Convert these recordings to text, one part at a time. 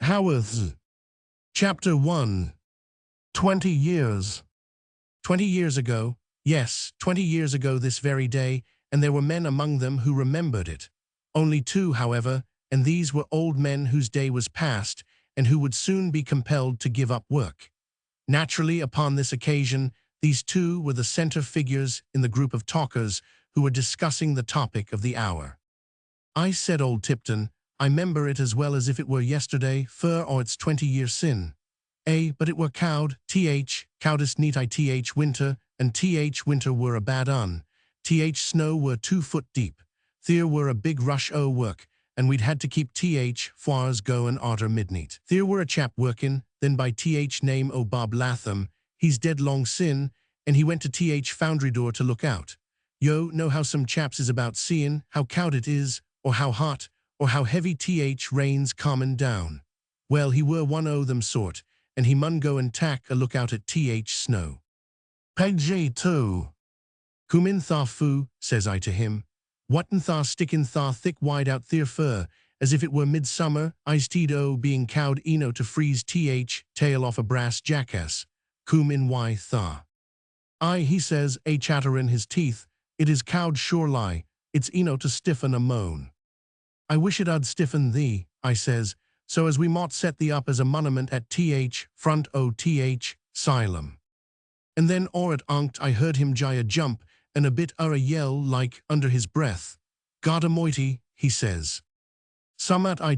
Haworth. Chapter 1. 20 years. 20 years ago, yes, 20 years ago this very day, and there were men among them who remembered it. Only two, however, and these were old men whose day was past, and who would soon be compelled to give up work. Naturally, upon this occasion, these two were the center figures in the group of talkers who were discussing the topic of the hour. I said, old Tipton, I member it as well as if it were yesterday, fur or it's 20-year sin. But it were cowed, cowdest neat I winter, and winter were a bad un. Snow were 2 foot deep. There were a big rush o' work, and we'd had to keep fours goin' arter midnight. There were a chap workin', then by name o' Bob Latham, he's dead long sin, and he went to foundry door to look out. Yo know how some chaps is about seein' how cowed it is, or how hot, or how heavy rain's comin' down. Well, he were one o' them sort, and he mun go and tack a look out at snow. Peg 2. Cum in tha foo, says I to him. Whatten tha stickin' tha thick wide out there fur, as if it were midsummer, I's o being cowed eno to freeze tail off a brass jackass. Cum in why tha. I, he says, a chatterin' his teeth, it is cowed sure lie, it's eno to stiffen a moan. I wish it 'ud stiffen thee, I says, so as we mought set thee up as a monument at front o Silem. And then or at onct I heard him gy a jump, and a bit a yell like, under his breath. God a'moighty, he says. Summat I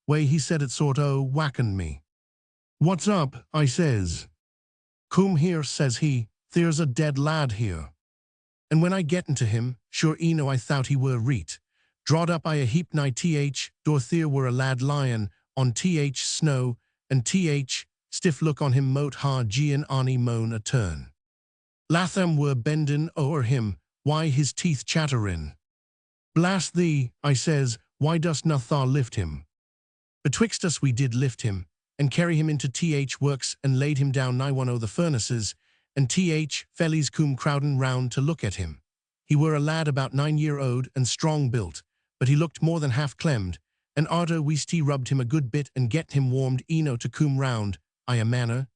way he said it sort o' wackened me. What's up, I says. Cum here, says he, there's a dead lad here. And when I get into him, sure eno I thought he were reet. Drawed up I a heap nigh door there were a lad lyin' on snow, and stiff look on him mote ha gian ani moan a turn. Latham were bendin' o'er him, why his teeth chatterin'. Blast thee, I says, why dost na tha lift him? Betwixt us we did lift him, and carry him into works and laid him down nigh one o' the furnaces, and fellies cum crowdin' round to look at him. He were a lad about 9-year-old and strong built, but he looked more than half clemmed, and arter we rubbed him a good bit and get him warmed eno to cum round, I a manner,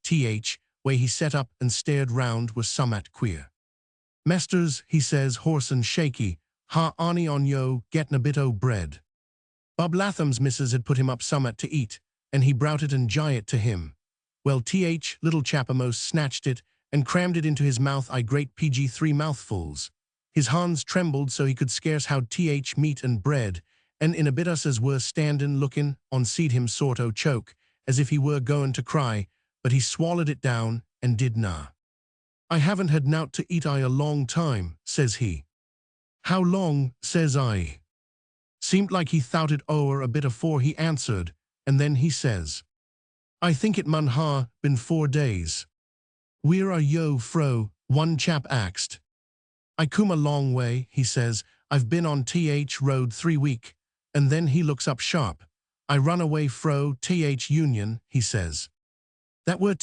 way he set up and stared round was summat queer. Mesters, he says, hoarse and shaky, ha ani on yo, gettin' a bit o' bread. Bob Latham's missus had put him up summat to eat, and he browt it and gy it to him. Well, little chap a'most snatched it, and crammed it into his mouth I great PG3 mouthfuls. His hands trembled so he could scarce howd meat and bread, and in a bit us as were standin' lookin' on seed him sort o' choke, as if he were goin' to cry, but he swallowed it down, and did na. I haven't had nowt to eat I a long time, says he. How long, says I. Seemed like he thought it o'er a bit afore he answered, and then he says, I think it mun ha been 4 days. Where are yo fro? One chap axed. I come a long way, he says. I've been on road 3 week. And then he looks up sharp. I run away fro Union, he says. That were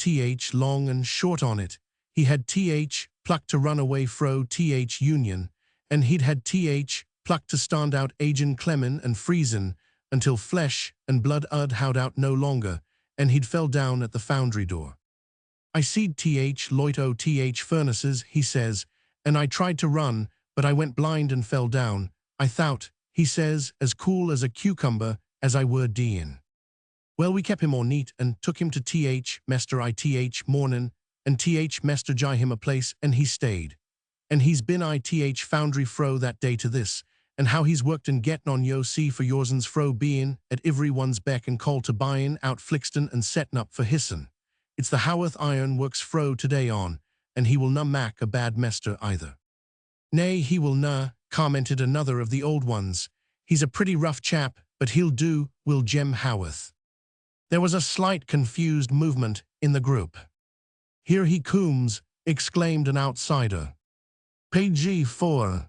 long and short on it. He had pluck to run away fro Union, and he'd had pluck to stand out agin clemmin and freezin, until flesh and blood howd out no longer, and he'd fell down at the foundry door. I seed loit o furnaces, he says, and I tried to run, but I went blind and fell down. I thought, he says, as cool as a cucumber, as I were deein'. Well, we kept him all neat, and took him to Mester mornin', and Mester gy him a place, and he stayed. And he's been foundry fro that day to this, and how he's worked and gettin' on yo see for yoursens fro bein' at ivery one's beck and call to buyin' out Flixton and settin' up for hissin'. It's the Haworth Iron Works fro today on, and he will na mack a bad mester either. Nay, he will na, commented another of the old ones. He's a pretty rough chap, but he'll do, will Jem Haworth. There was a slight confused movement in the group. Here he cooms, exclaimed an outsider. Page 4.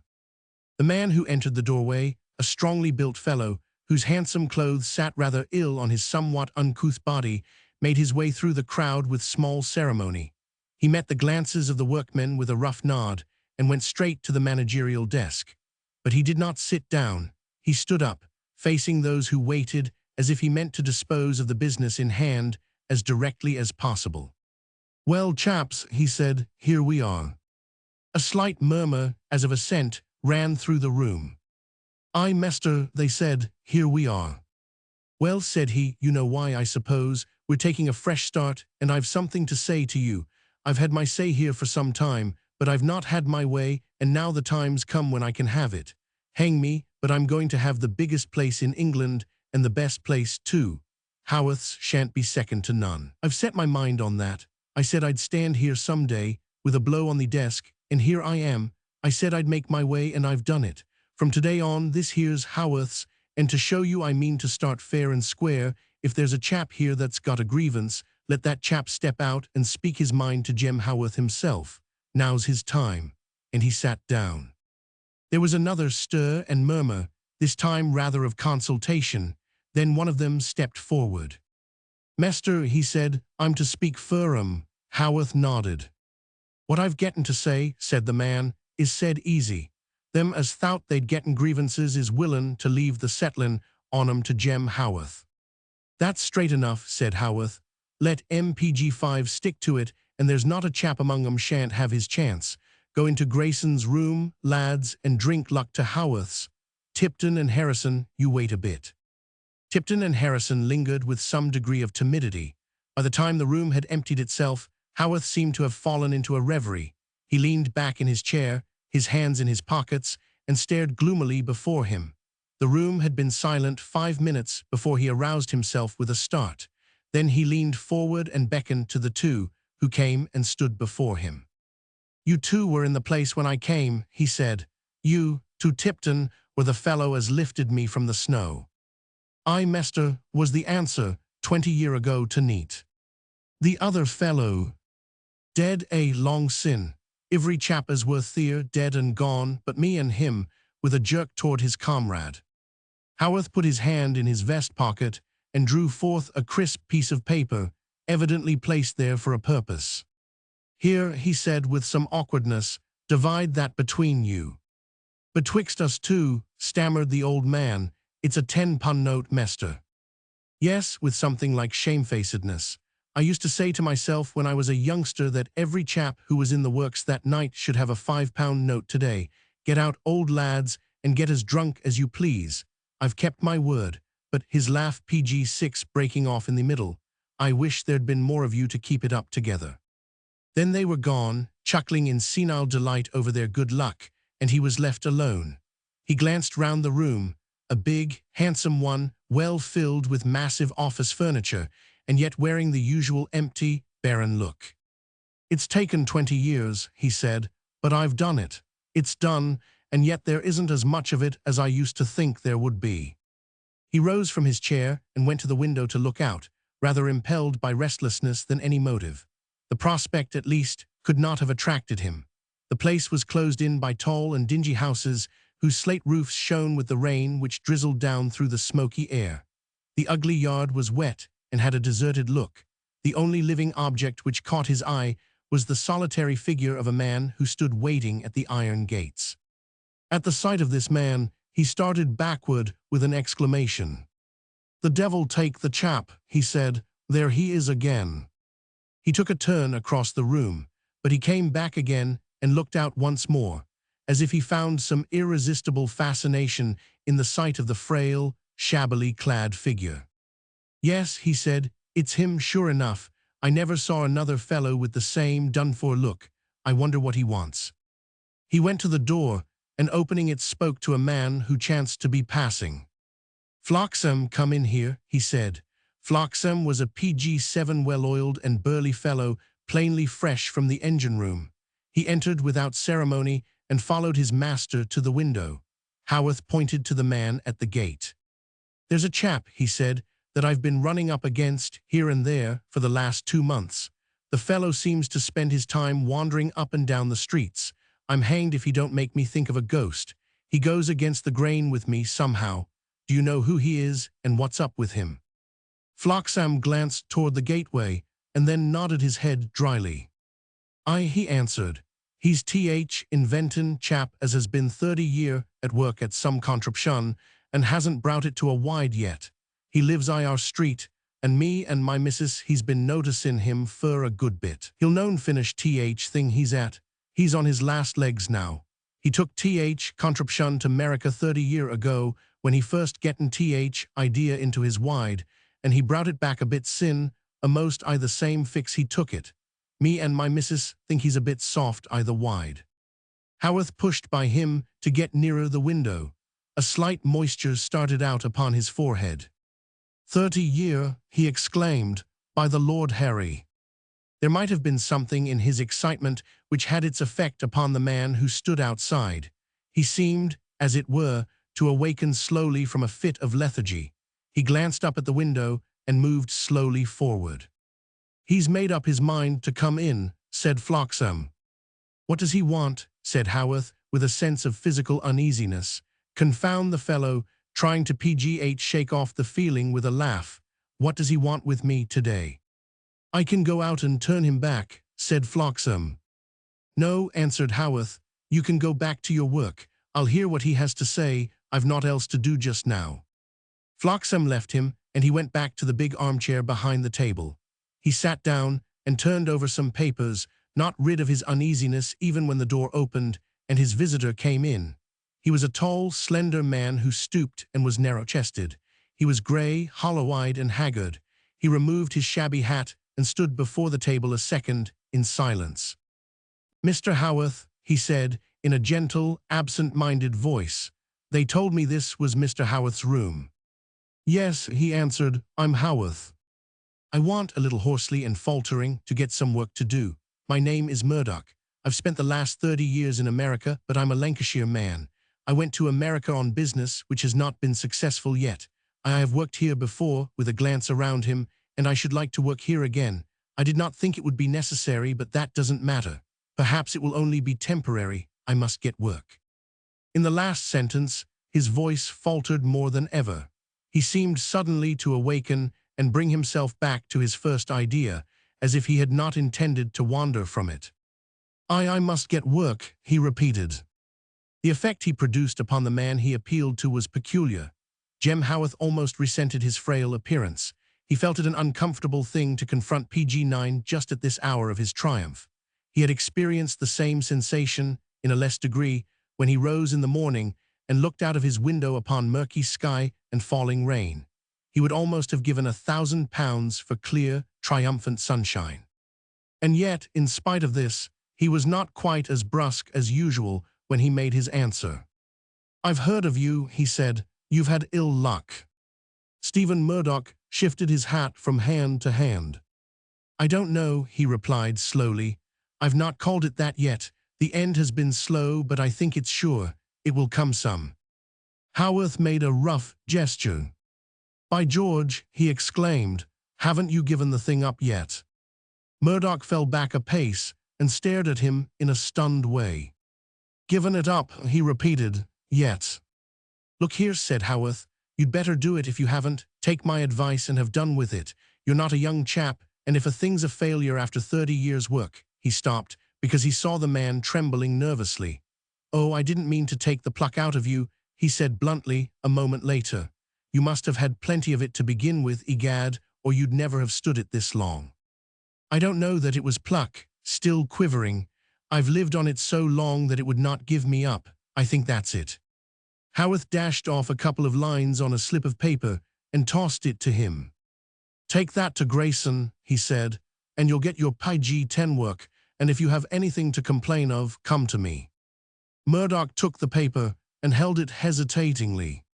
The man who entered the doorway, a strongly built fellow, whose handsome clothes sat rather ill on his somewhat uncouth body, made his way through the crowd with small ceremony. He met the glances of the workmen with a rough nod, and went straight to the managerial desk. But he did not sit down. He stood up, facing those who waited, as if he meant to dispose of the business in hand as directly as possible. "Well, chaps," he said, "here we are." A slight murmur, as of assent, ran through the room. "Aye, Mester," they said, "here we are." "Well," said he, "you know why, I suppose. We're taking a fresh start, and I've something to say to you. I've had my say here for some time, but I've not had my way, and now the time's come when I can have it. Hang me, but I'm going to have the biggest place in England, and the best place, too. Haworth's shan't be second to none. I've set my mind on that. I said I'd stand here some day, with a blow on the desk, and here I am. I said I'd make my way, and I've done it. From today on, this here's Haworth's, and to show you I mean to start fair and square. If there's a chap here that's got a grievance, let that chap step out and speak his mind to Jem Haworth himself. Now's his time." And he sat down. There was another stir and murmur, this time rather of consultation. Then one of them stepped forward. "Mester," he said, "I'm to speak for 'em." Haworth nodded. "What I've getten to say," said the man, "is said easy. Them as thowt they'd getten grievances is willin' to leave the settlin' on 'em to Jem Haworth." "That's straight enough," said Haworth. "Let MPG5 stick to it, and there's not a chap among 'em shan't have his chance. Go into Grayson's room, lads, and drink luck to Haworth's. Tipton and Harrison, you wait a bit." Tipton and Harrison lingered with some degree of timidity. By the time the room had emptied itself, Haworth seemed to have fallen into a reverie. He leaned back in his chair, his hands in his pockets, and stared gloomily before him. The room had been silent 5 minutes before he aroused himself with a start. Then he leaned forward and beckoned to the two, who came and stood before him. "You two were in the place when I came," he said. "You, to Tipton, were the fellow as lifted me from the snow." "Aye, Mester," was the answer, 20 year ago to neat. "The other fellow?" "Dead, long sin. Every chap as worth here, dead and gone, but me and him," with a jerk toward his comrade. Haworth put his hand in his vest pocket and drew forth a crisp piece of paper, evidently placed there for a purpose. "Here," he said with some awkwardness, "divide that between you." "Betwixt us two," stammered the old man, "it's a 10-pun note, Mester." "Yes," with something like shamefacedness. "I used to say to myself when I was a youngster that every chap who was in the works that night should have a 5-pound note today. Get out, old lads, and get as drunk as you please. I've kept my word." But his laugh PG6 breaking off in the middle. "I wish there'd been more of you to keep it up together." Then they were gone, chuckling in senile delight over their good luck, and he was left alone. He glanced round the room, a big, handsome one, well filled with massive office furniture, and yet wearing the usual empty, barren look. "It's taken 20 years, he said, "but I've done it. It's done, and yet there isn't as much of it as I used to think there would be." He rose from his chair and went to the window to look out, rather impelled by restlessness than any motive. The prospect, at least, could not have attracted him. The place was closed in by tall and dingy houses whose slate roofs shone with the rain which drizzled down through the smoky air. The ugly yard was wet and had a deserted look. The only living object which caught his eye was the solitary figure of a man who stood waiting at the iron gates. At the sight of this man, he started backward with an exclamation. "The devil take the chap," he said. "There he is again." He took a turn across the room, but he came back again and looked out once more, as if he found some irresistible fascination in the sight of the frail, shabbily clad figure. "Yes," he said, "it's him sure enough. I never saw another fellow with the same done-for look. I wonder what he wants." He went to the door, and opening it spoke to a man who chanced to be passing. "Floxam, come in here," he said. Floxam was a PG7 well-oiled and burly fellow, plainly fresh from the engine room. He entered without ceremony and followed his master to the window. Haworth pointed to the man at the gate. "There's a chap," he said, "that I've been running up against here and there for the last 2 months. The fellow seems to spend his time wandering up and down the streets. I'm hanged if he don't make me think of a ghost. He goes against the grain with me somehow. Do you know who he is and what's up with him?" Floxam glanced toward the gateway and then nodded his head dryly. "Aye," he answered. "He's th inventin' chap as has been 30 year at work at some contraption and hasn't brought it to a wide yet. He lives I our street, and me and my missus he's been noticing him for a good bit. He'll known finish thing he's at. He's on his last legs now. He took contraption to America 30 year ago when he first gettin' idea into his wide, and he brought it back a bit sin, a'most I the same fix he took it. Me and my missus think he's a bit soft either wide. Haworth pushed by him to get nearer the window. A slight moisture started out upon his forehead. 30 year, he exclaimed, by the Lord Harry. There might have been something in his excitement which had its effect upon the man who stood outside. He seemed, as it were, to awaken slowly from a fit of lethargy. He glanced up at the window and moved slowly forward. He's made up his mind to come in, said Hodgson. What does he want? Said Haworth, with a sense of physical uneasiness. Confound the fellow, trying to shake off the feeling with a laugh. What does he want with me today? I can go out and turn him back, said Hodgson. No, answered Haworth, you can go back to your work. I'll hear what he has to say, I've naught else to do just now. Hodgson left him, and he went back to the big armchair behind the table. He sat down and turned over some papers, not rid of his uneasiness even when the door opened and his visitor came in. He was a tall, slender man who stooped and was narrow-chested. He was grey, hollow-eyed, and haggard. He removed his shabby hat and stood before the table a second in silence. Mr. Haworth, he said, in a gentle, absent-minded voice. They told me this was Mr. Haworth's room. Yes, he answered, I'm Haworth. I want, a little hoarsely and faltering, to get some work to do. My name is Murdoch. I've spent the last 30 years in America, but I'm a Lancashire man. I went to America on business, which has not been successful yet. I have worked here before, with a glance around him, and I should like to work here again. I did not think it would be necessary, but that doesn't matter. Perhaps it will only be temporary. I must get work. In the last sentence, his voice faltered more than ever. He seemed suddenly to awaken and bring himself back to his first idea, as if he had not intended to wander from it. I must get work, he repeated. The effect he produced upon the man he appealed to was peculiar. Jem Haworth almost resented his frail appearance. He felt it an uncomfortable thing to confront PG9 just at this hour of his triumph. He had experienced the same sensation, in a less degree, when he rose in the morning and looked out of his window upon murky sky and falling rain. He would almost have given £1,000 for clear, triumphant sunshine. And yet, in spite of this, he was not quite as brusque as usual when he made his answer. I've heard of you, he said. You've had ill luck. Stephen Murdoch shifted his hat from hand to hand. I don't know, he replied slowly. I've not called it that yet. The end has been slow, but I think it's sure. It will come some. Haworth made a rough gesture. By George, he exclaimed, haven't you given the thing up yet? Murdoch fell back a pace and stared at him in a stunned way. Given it up, he repeated, yet. Look here, said Haworth, you'd better do it if you haven't. Take my advice and have done with it. You're not a young chap, and if a thing's a failure after 30 years' work, he stopped, because he saw the man trembling nervously. Oh, I didn't mean to take the pluck out of you, he said bluntly, a moment later. You must have had plenty of it to begin with, egad, or you'd never have stood it this long. I don't know that it was pluck, still quivering. I've lived on it so long that it would not give me up. I think that's it. Haworth dashed off a couple of lines on a slip of paper and tossed it to him. Take that to Grayson, he said, and you'll get your PG-10 work, and if you have anything to complain of, come to me. Murdoch took the paper and held it hesitatingly.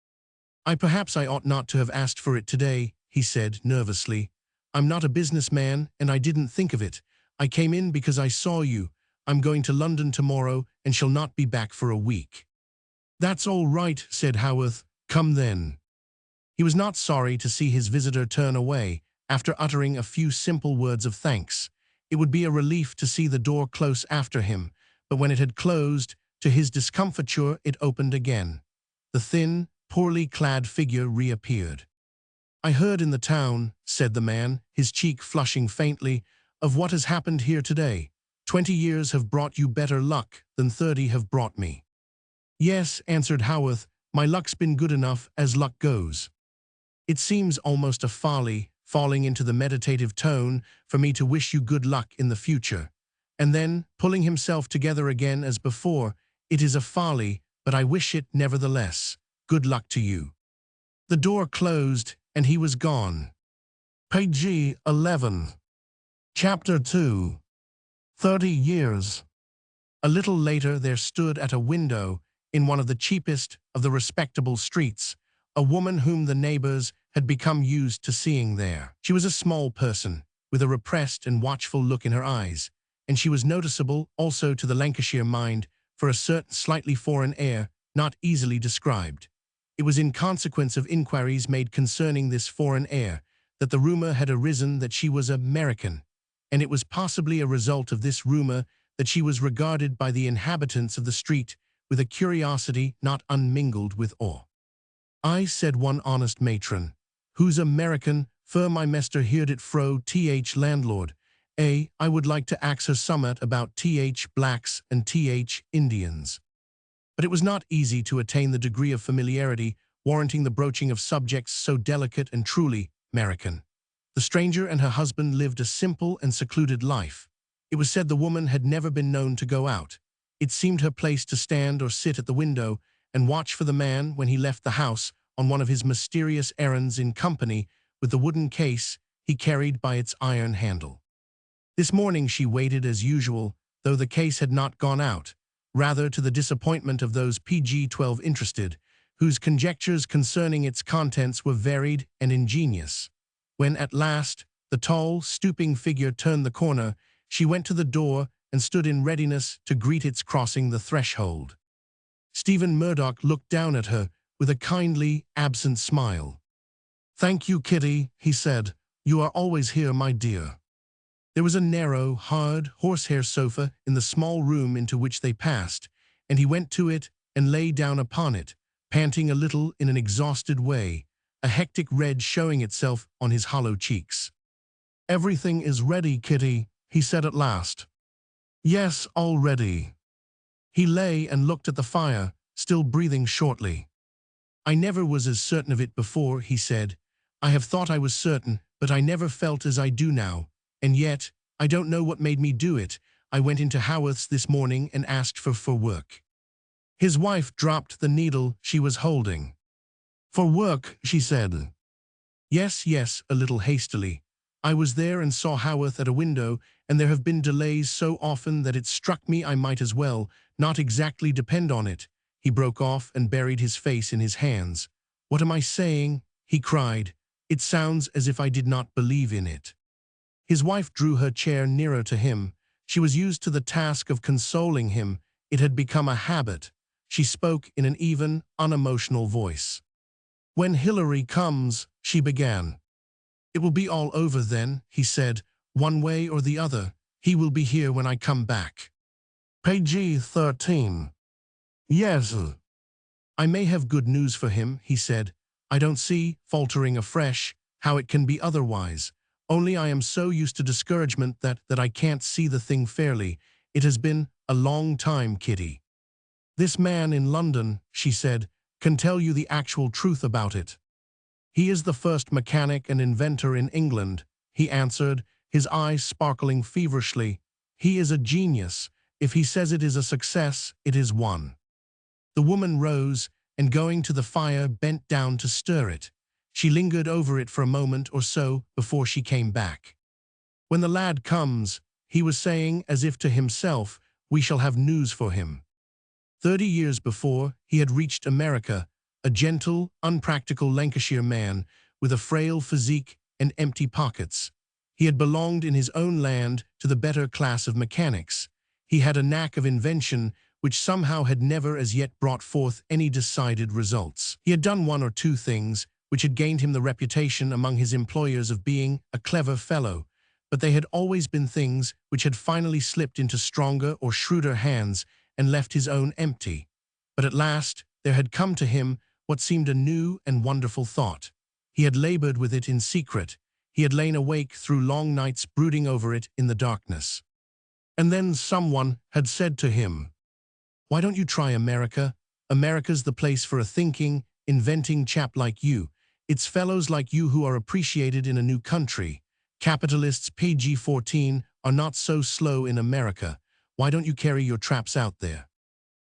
Perhaps I ought not to have asked for it today, he said nervously. I'm not a businessman, and I didn't think of it. I came in because I saw you. I'm going to London tomorrow and shall not be back for a week. That's all right, said Haworth. Come then. He was not sorry to see his visitor turn away, after uttering a few simple words of thanks. It would be a relief to see the door close after him, but when it had closed, to his discomfiture it opened again. The thin, poorly clad figure reappeared. I heard in the town, said the man, his cheek flushing faintly, of what has happened here today. 20 years have brought you better luck than 30 have brought me. Yes, answered Haworth, my luck's been good enough as luck goes. It seems almost a folly, falling into the meditative tone, for me to wish you good luck in the future. And then, pulling himself together again as before, it is a folly, but I wish it nevertheless. Good luck to you. The door closed, and he was gone. Page 11. Chapter 2. 30 years. A little later there stood at a window, in one of the cheapest of the respectable streets, a woman whom the neighbors had become used to seeing there. She was a small person, with a repressed and watchful look in her eyes, and she was noticeable also to the Lancashire mind for a certain slightly foreign air not easily described. It was in consequence of inquiries made concerning this foreign air that the rumor had arisen that she was American, and it was possibly a result of this rumor that she was regarded by the inhabitants of the street with a curiosity not unmingled with awe. "I," said one honest matron, "who's American, fur my mester heard it fro th landlord. I would like to ax her summat about th blacks and th Indians." But it was not easy to attain the degree of familiarity warranting the broaching of subjects so delicate and truly American. The stranger and her husband lived a simple and secluded life. It was said the woman had never been known to go out. It seemed her place to stand or sit at the window and watch for the man when he left the house on one of his mysterious errands in company with the wooden case he carried by its iron handle. This morning she waited as usual, though the case had not gone out, rather to the disappointment of those PG-12 interested, whose conjectures concerning its contents were varied and ingenious. When at last the tall, stooping figure turned the corner, she went to the door and stood in readiness to greet its crossing the threshold. Stephen Murdoch looked down at her with a kindly, absent smile. "Thank you, Kitty," he said. "You are always here, my dear." There was a narrow, hard, horsehair sofa in the small room into which they passed, and he went to it and lay down upon it, panting a little in an exhausted way, a hectic red showing itself on his hollow cheeks. "Everything is ready, Kitty," he said at last. "Yes, all ready." He lay and looked at the fire, still breathing shortly. "I never was as certain of it before," he said. "I have thought I was certain, but I never felt as I do now. And yet, I don't know what made me do it. I went into Haworth's this morning and asked for work." His wife dropped the needle she was holding. "For work," she said. Yes, a little hastily. "I was there and saw Haworth at a window, and there have been delays so often that it struck me I might as well not exactly depend on it." He broke off and buried his face in his hands. "What am I saying?" he cried. "It sounds as if I did not believe in it." His wife drew her chair nearer to him. She was used to the task of consoling him. It had become a habit. She spoke in an even, unemotional voice. "When Hilary comes," she began. "It will be all over then," he said, "one way or the other. He will be here when I come back." Page 13. "Yes. I may have good news for him," he said. "I don't see," faltering afresh, "how it can be otherwise. Only I am so used to discouragement that I can't see the thing fairly. It has been a long time, Kitty." "This man in London," she said, "can tell you the actual truth about it." "He is the first mechanic and inventor in England," he answered, his eyes sparkling feverishly. "He is a genius. If he says it is a success, it is one." The woman rose, and going to the fire bent down to stir it. She lingered over it for a moment or so before she came back. "When the lad comes," he was saying as if to himself, "we shall have news for him." 30 years before, he had reached America, a gentle, unpractical Lancashire man with a frail physique and empty pockets. He had belonged in his own land to the better class of mechanics. He had a knack of invention which somehow had never as yet brought forth any decided results. He had done one or two things which had gained him the reputation among his employers of being a clever fellow, but they had always been things which had finally slipped into stronger or shrewder hands and left his own empty. But at last there had come to him what seemed a new and wonderful thought. He had labored with it in secret. He had lain awake through long nights brooding over it in the darkness. And then someone had said to him, "Why don't you try America? America's the place for a thinking, inventing chap like you. It's fellows like you who are appreciated in a new country. Capitalists, PG-14, are not so slow in America. Why don't you carry your traps out there?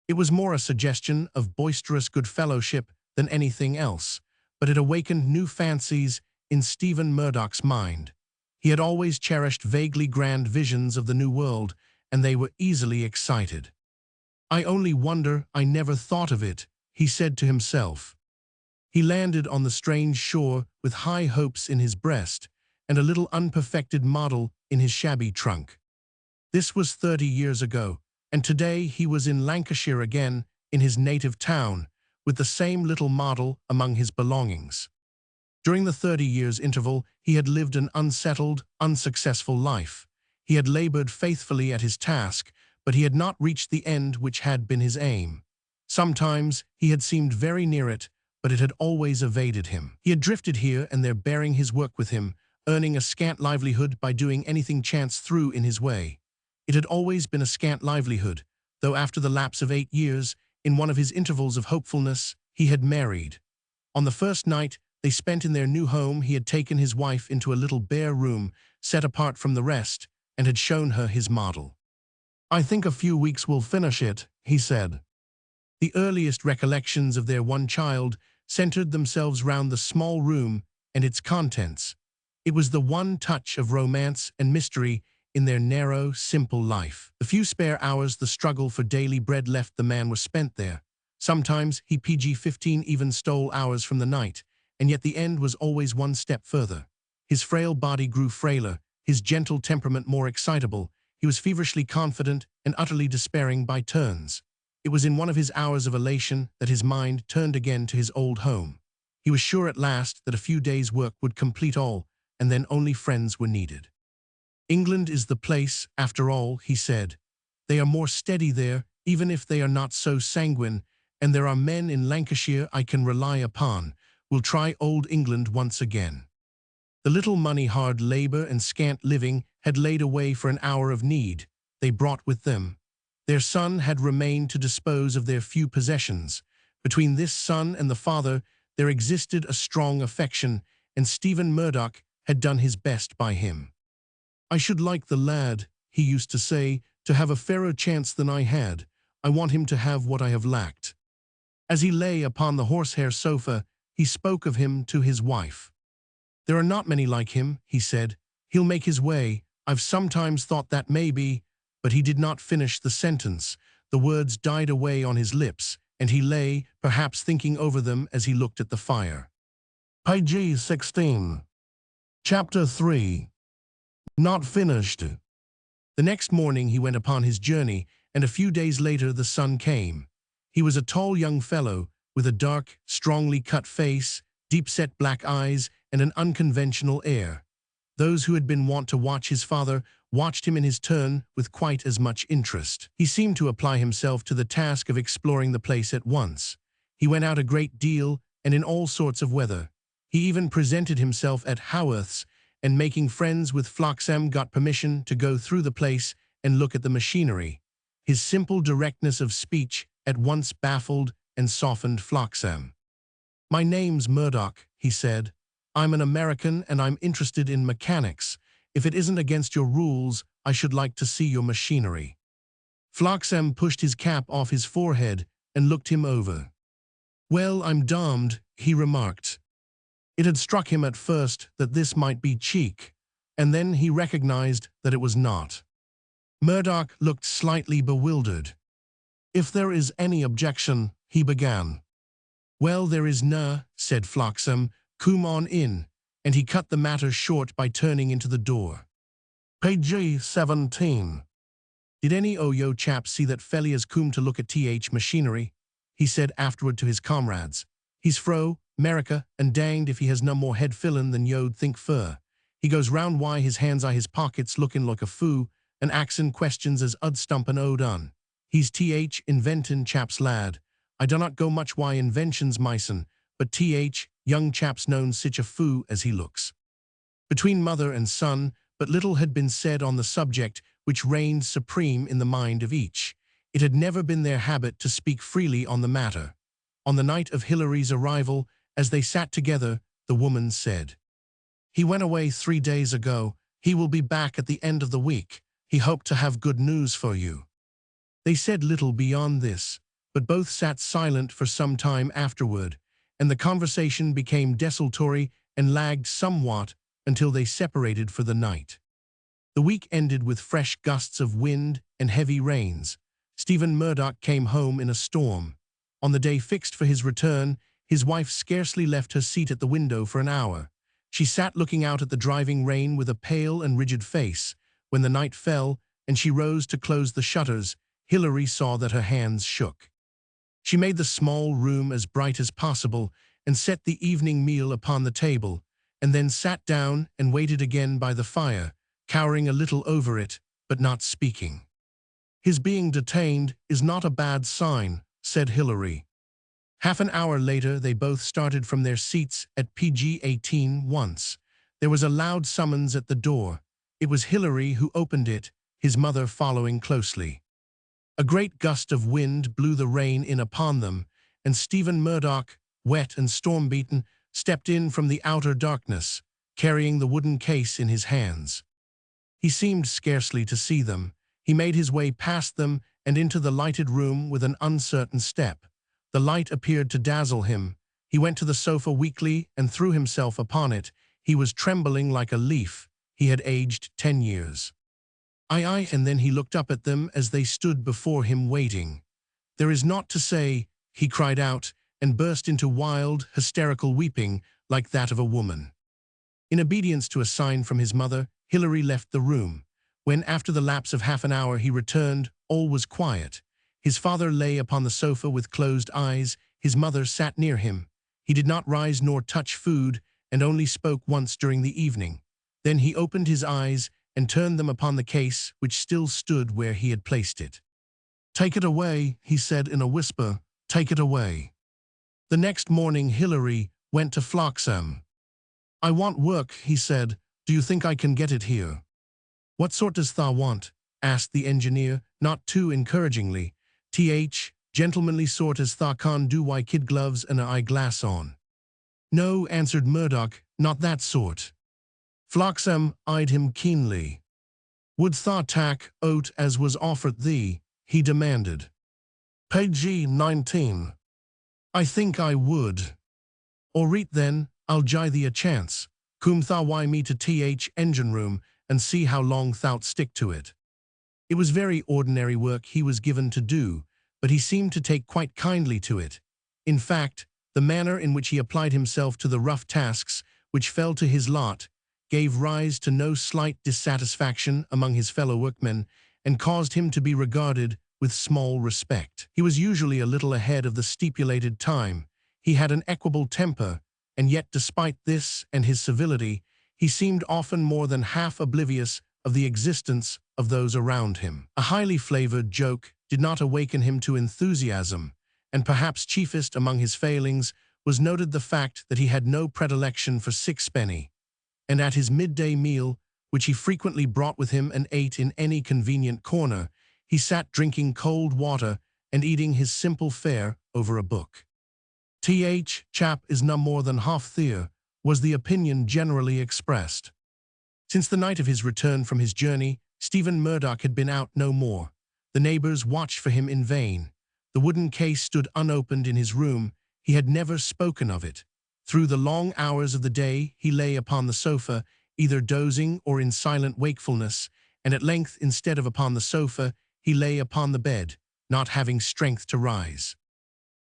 It was more a suggestion of boisterous good fellowship than anything else, but it awakened new fancies in Stephen Murdoch's mind. He had always cherished vaguely grand visions of the New World, and they were easily excited. "I only wonder I never thought of it," he said to himself. He landed on the strange shore with high hopes in his breast and a little unperfected model in his shabby trunk. This was 30 years ago, and today he was in Lancashire again, in his native town, with the same little model among his belongings. During the 30 years interval, he had lived an unsettled, unsuccessful life. He had labored faithfully at his task, but he had not reached the end which had been his aim. Sometimes he had seemed very near it, but it had always evaded him. He had drifted here and there, bearing his work with him, earning a scant livelihood by doing anything chance threw in his way. It had always been a scant livelihood, though after the lapse of 8 years, in one of his intervals of hopefulness, he had married. On the first night they spent in their new home, he had taken his wife into a little bare room, set apart from the rest, and had shown her his model. "I think a few weeks will finish it," he said. The earliest recollections of their one child centered themselves round the small room and its contents. It was the one touch of romance and mystery in their narrow, simple life. The few spare hours the struggle for daily bread left the man were spent there. Sometimes he PG-15 even stole hours from the night, and yet the end was always one step further. His frail body grew frailer, his gentle temperament more excitable. He was feverishly confident and utterly despairing by turns. It was in one of his hours of elation that his mind turned again to his old home. He was sure at last that a few days' work would complete all, and then only friends were needed. "England is the place, after all," he said. "They are more steady there, even if they are not so sanguine, and there are men in Lancashire I can rely upon. We'll try old England once again." The little money, hard labor, and scant living had laid away for an hour of need they brought with them. Their son had remained to dispose of their few possessions. Between this son and the father there existed a strong affection, and Stephen Murdoch had done his best by him. "I should like the lad," he used to say, "to have a fairer chance than I had. I want him to have what I have lacked." As he lay upon the horsehair sofa, he spoke of him to his wife. "There are not many like him," he said. "He'll make his way. I've sometimes thought that maybe—" But he did not finish the sentence. The words died away on his lips, and he lay, perhaps thinking over them as he looked at the fire. PG-16. Chapter 3. Not finished. The next morning he went upon his journey, and a few days later the sun came. He was a tall young fellow, with a dark, strongly cut face, deep-set black eyes, and an unconventional air. Those who had been wont to watch his father watched him in his turn with quite as much interest. He seemed to apply himself to the task of exploring the place at once. He went out a great deal and in all sorts of weather. He even presented himself at Haworth's, and making friends with Floxam got permission to go through the place and look at the machinery. His simple directness of speech at once baffled and softened Floxam. "My name's Murdoch," he said. "I'm an American and I'm interested in mechanics. If it isn't against your rules, I should like to see your machinery." Floxam pushed his cap off his forehead and looked him over. "Well, I'm damned," he remarked. It had struck him at first that this might be cheek, and then he recognized that it was not. Murdoch looked slightly bewildered. "If there is any objection," he began. "Well, there is na," said Floxam. "Come on in," and he cut the matter short by turning into the door. PG-17. "Did any o' yo chaps see that felly as come to look at th machinery?" he said afterward to his comrades. "He's fro, 'Merica, and danged if he has no more head fillin' than yo'd think fur. He goes round why his hands are his pockets looking like a foo, and axin questions as ud stump and od un. He's inventin' chaps lad. I do not go much why inventions myson, but young chaps known sich a foo as he looks." Between mother and son, but little had been said on the subject which reigned supreme in the mind of each. It had never been their habit to speak freely on the matter. On the night of Hilary's arrival, as they sat together, the woman said. He went away 3 days ago. He will be back at the end of the week. He hoped to have good news for you. They said little beyond this, but both sat silent for some time afterward, and the conversation became desultory and lagged somewhat until they separated for the night. The week ended with fresh gusts of wind and heavy rains. Stephen Murdoch came home in a storm. On the day fixed for his return, his wife scarcely left her seat at the window for an hour. She sat looking out at the driving rain with a pale and rigid face. When the night fell and she rose to close the shutters, Hilary saw that her hands shook. She made the small room as bright as possible and set the evening meal upon the table, and then sat down and waited again by the fire, cowering a little over it, but not speaking. His being detained is not a bad sign, said Hilary. Half an hour later, they both started from their seats at PG-18 once. There was a loud summons at the door. It was Hilary who opened it, his mother following closely. A great gust of wind blew the rain in upon them, and Stephen Murdoch, wet and storm-beaten, stepped in from the outer darkness, carrying the wooden case in his hands. He seemed scarcely to see them. He made his way past them and into the lighted room with an uncertain step. The light appeared to dazzle him. He went to the sofa weakly and threw himself upon it. He was trembling like a leaf. He had aged 10 years. Aye, and then he looked up at them as they stood before him waiting. There is naught to say, he cried out, and burst into wild, hysterical weeping like that of a woman. In obedience to a sign from his mother, Hilary left the room. When, after the lapse of half an hour, he returned, all was quiet. His father lay upon the sofa with closed eyes. His mother sat near him. He did not rise nor touch food, and only spoke once during the evening. Then he opened his eyes and turned them upon the case, which still stood where he had placed it. "Take it away," he said in a whisper. "Take it away." The next morning Hilary went to Hodgson. "I want work," he said. "Do you think I can get it here?" "What sort does thou want?" asked the engineer, not too encouragingly. Gentlemanly sort as tha can do, wi' kid gloves and a eyeglass on." "No," answered Murdoch, "not that sort." Hodgson eyed him keenly. "Would tha tak oat as was offered thee?" he demanded. PG-19. "I think I would." "All right then, I'll gie thee a chance. Come tha wi' me to engine room and see how long thou'lt stick to it." It was very ordinary work he was given to do, but he seemed to take quite kindly to it. In fact, the manner in which he applied himself to the rough tasks which fell to his lot gave rise to no slight dissatisfaction among his fellow workmen and caused him to be regarded with small respect. He was usually a little ahead of the stipulated time. He had an equable temper, and yet despite this and his civility, he seemed often more than half oblivious of the existence of those around him. A highly flavored joke did not awaken him to enthusiasm, and perhaps chiefest among his failings was noted the fact that he had no predilection for sixpenny, and at his midday meal, which he frequently brought with him and ate in any convenient corner, he sat drinking cold water and eating his simple fare over a book. Chap is no more than half there, was the opinion generally expressed. Since the night of his return from his journey, Stephen Murdoch had been out no more. The neighbors watched for him in vain. The wooden case stood unopened in his room. He had never spoken of it. Through the long hours of the day, he lay upon the sofa, either dozing or in silent wakefulness, and at length, instead of upon the sofa, he lay upon the bed, not having strength to rise.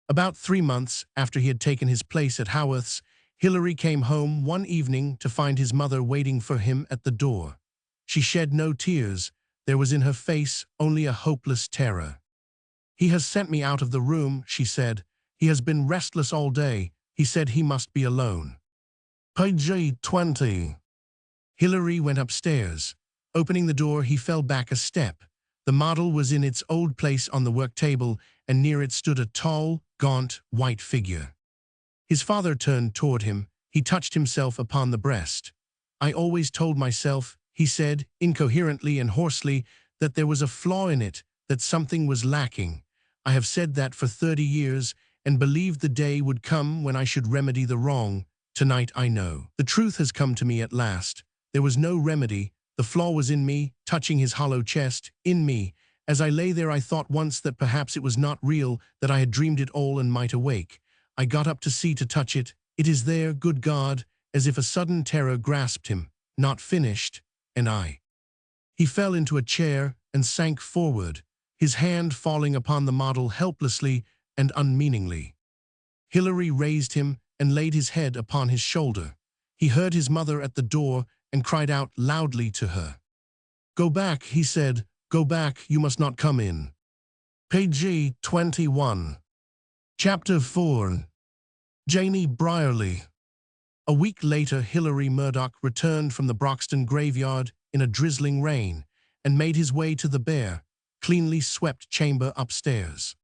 About 3 months after he had taken his place at Haworth's, Hilary came home one evening to find his mother waiting for him at the door. She shed no tears. There was in her face only a hopeless terror. "He has sent me out of the room," she said. "He has been restless all day. He said he must be alone." PG-20. Hilary went upstairs. Opening the door, he fell back a step. The model was in its old place on the work table, and near it stood a tall, gaunt, white figure. His father turned toward him. He touched himself upon the breast. "I always told myself," he said, incoherently and hoarsely, "that there was a flaw in it, that something was lacking. I have said that for 30 years, and believed the day would come when I should remedy the wrong. Tonight I know. The truth has come to me at last. There was no remedy. The flaw was in me, touching his hollow chest, in me. As I lay there I thought once that perhaps it was not real, that I had dreamed it all and might awake. I got up to see, to touch it. It is there, good God, as if a sudden terror grasped him. Not finished, and I. He fell into a chair and sank forward, his hand falling upon the model helplessly and unmeaningly. Hilary raised him and laid his head upon his shoulder. He heard his mother at the door and cried out loudly to her. "Go back," he said. "Go back, you must not come in." Page 21. Chapter 4. Janie Brierly. A week later, Hilary Murdoch returned from the Broxton graveyard in a drizzling rain and made his way to the bare, cleanly swept chamber upstairs.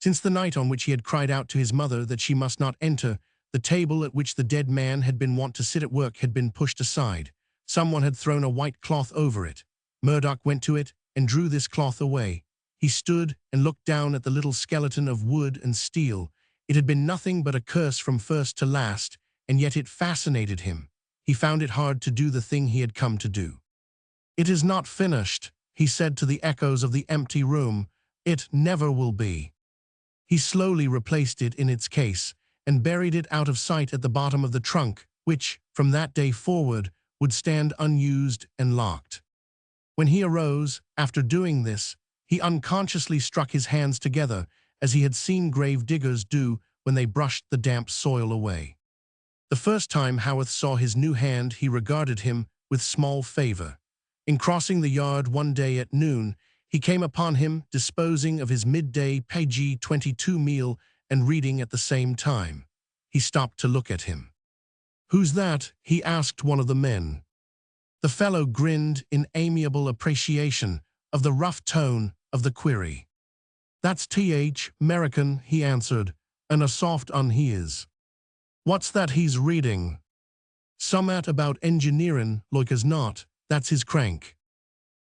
Since the night on which he had cried out to his mother that she must not enter, the table at which the dead man had been wont to sit at work had been pushed aside. Someone had thrown a white cloth over it. Murdoch went to it and drew this cloth away. He stood and looked down at the little skeleton of wood and steel. It had been nothing but a curse from first to last, and yet it fascinated him. He found it hard to do the thing he had come to do. "It is not finished," he said to the echoes of the empty room. "It never will be." He slowly replaced it in its case and buried it out of sight at the bottom of the trunk, which, from that day forward, would stand unused and locked. When he arose, after doing this, he unconsciously struck his hands together, as he had seen grave diggers do when they brushed the damp soil away. The first time Haworth saw his new hand, he regarded him with small favor. In crossing the yard one day at noon, he came upon him disposing of his midday page 22 meal and reading at the same time. He stopped to look at him. "Who's that?" he asked one of the men. The fellow grinned in amiable appreciation of the rough tone of the query. "That's Th. American," he answered, "and a soft un he is." "What's that he's reading?" "Summat about engineering, like as not. That's his crank."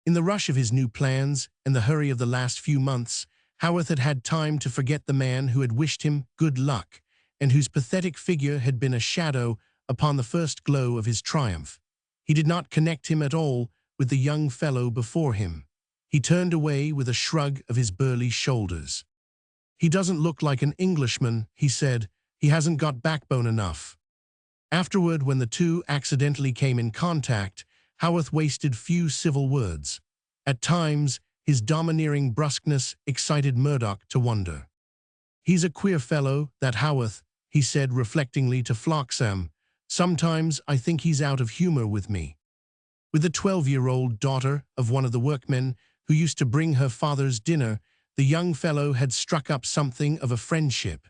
In the rush of his new plans and the hurry of the last few months, Haworth had had time to forget the man who had wished him good luck, and whose pathetic figure had been a shadow upon the first glow of his triumph. He did not connect him at all with the young fellow before him. He turned away with a shrug of his burly shoulders. "He doesn't look like an Englishman," he said. "He hasn't got backbone enough." Afterward, when the two accidentally came in contact, Haworth wasted few civil words. At times, his domineering brusqueness excited Murdoch to wonder. "He's a queer fellow, that Haworth," he said reflectingly to Floxam. "Sometimes I think he's out of humor with me." With the 12-year-old daughter of one of the workmen who used to bring her father's dinner, the young fellow had struck up something of a friendship.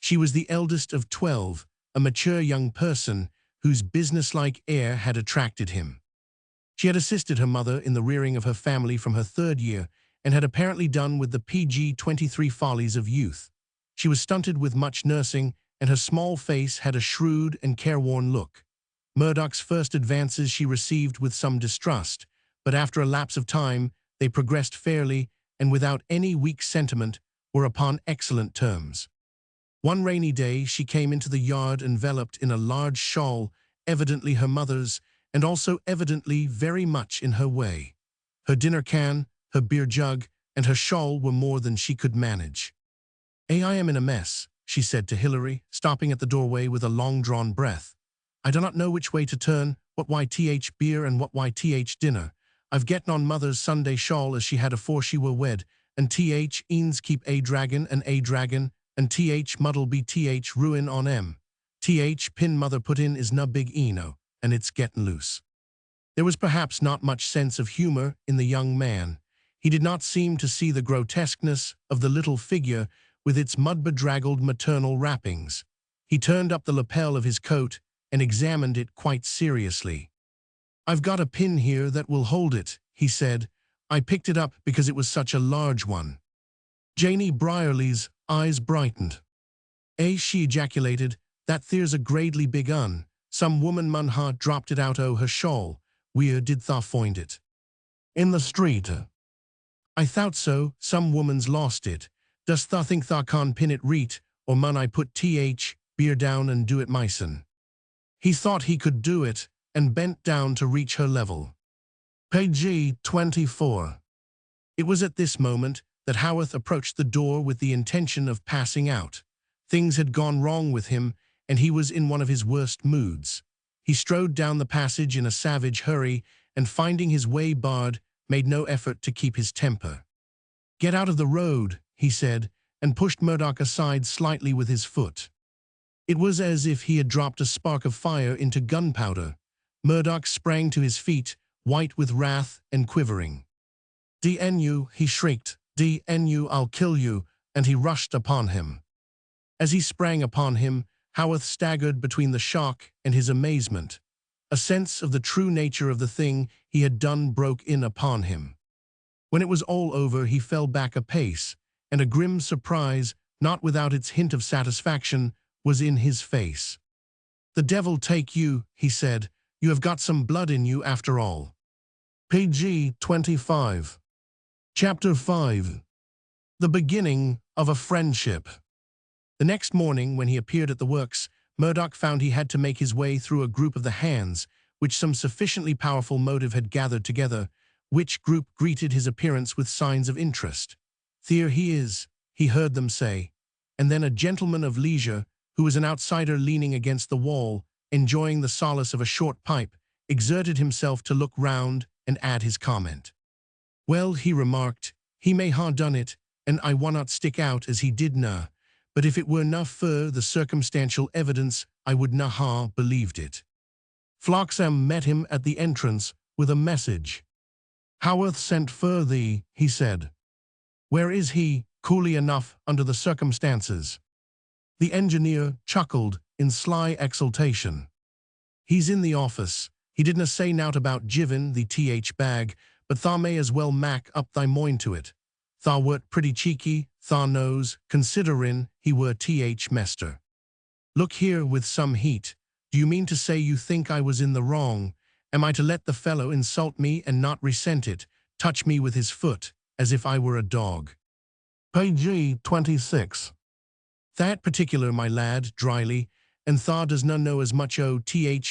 She was the eldest of 12, a mature young person whose businesslike air had attracted him. She had assisted her mother in the rearing of her family from her 3rd year and had apparently done with the PG-23 follies of youth. She was stunted with much nursing, and her small face had a shrewd and careworn look. Murdoch's first advances she received with some distrust, but after a lapse of time they progressed fairly and without any weak sentiment were upon excellent terms. One rainy day she came into the yard enveloped in a large shawl, evidently her mother's, and also evidently very much in her way. Her dinner can, her beer jug, and her shawl were more than she could manage. "I am in a mess," she said to Hilary, stopping at the doorway with a long-drawn breath. "I do not know which way to turn, what why th beer and what why th dinner. I've getten on mother's Sunday shawl as she had afore she were wed, and th eens keep a dragon, and th muddle be th ruin on em. Th pin mother put in is no big eno, and it's gettin' loose." There was perhaps not much sense of humor in the young man. He did not seem to see the grotesqueness of the little figure with its mud-bedraggled maternal wrappings. He turned up the lapel of his coat and examined it quite seriously. "I've got a pin here that will hold it," he said. "I picked it up because it was such a large one." Janie Brierly's eyes brightened. She ejaculated, "That there's a gradely big un. Some woman mun ha dropped it out o' her shawl. Where did tha find it?" "In the street." "I thought so. Some woman's lost it. Dost tha think tha can pin it reet, or mun I put th beer down and do it mysen?" He thought he could do it and bent down to reach her level. Page 24. It was at this moment that Haworth approached the door with the intention of passing out. Things had gone wrong with him, and he was in one of his worst moods. He strode down the passage in a savage hurry, and finding his way barred, made no effort to keep his temper. "Get out of the road," he said, and pushed Murdoch aside slightly with his foot. It was as if he had dropped a spark of fire into gunpowder. Murdoch sprang to his feet, white with wrath and quivering. "DNU," he shrieked, "DNU, I'll kill you," and he rushed upon him. As he sprang upon him, Haworth staggered between the shock and his amazement. A sense of the true nature of the thing he had done broke in upon him. When it was all over, he fell back a pace, and a grim surprise, not without its hint of satisfaction, was in his face. "The devil take you," he said. "You have got some blood in you after all." Page 25. Chapter 5. The beginning of a friendship. The next morning, when he appeared at the works, Murdoch found he had to make his way through a group of the hands, which some sufficiently powerful motive had gathered together, which group greeted his appearance with signs of interest. "There he is," he heard them say, and then a gentleman of leisure, who was an outsider leaning against the wall, enjoying the solace of a short pipe, exerted himself to look round and add his comment. "Well," he remarked, "he may ha' done it, and I wannot stick out as he did na, but if it were na for the circumstantial evidence, I would na ha' believed it." Floxam met him at the entrance with a message. "Haworth sent for thee," he said. "Where is he?" "Coolly enough under the circumstances." The engineer chuckled in sly exultation. "He's in the office. He didna say nowt about givin' the bag, but tha may as well mack up thy mind to it. Tha wert pretty cheeky, tha knows, considerin' he were mester. Look here with some heat. Do you mean to say you think I was in the wrong? Am I to let the fellow insult me and not resent it, touch me with his foot, as if I were a dog?" Page 26. "That particular, my lad," dryly, "and tha does na know as much o'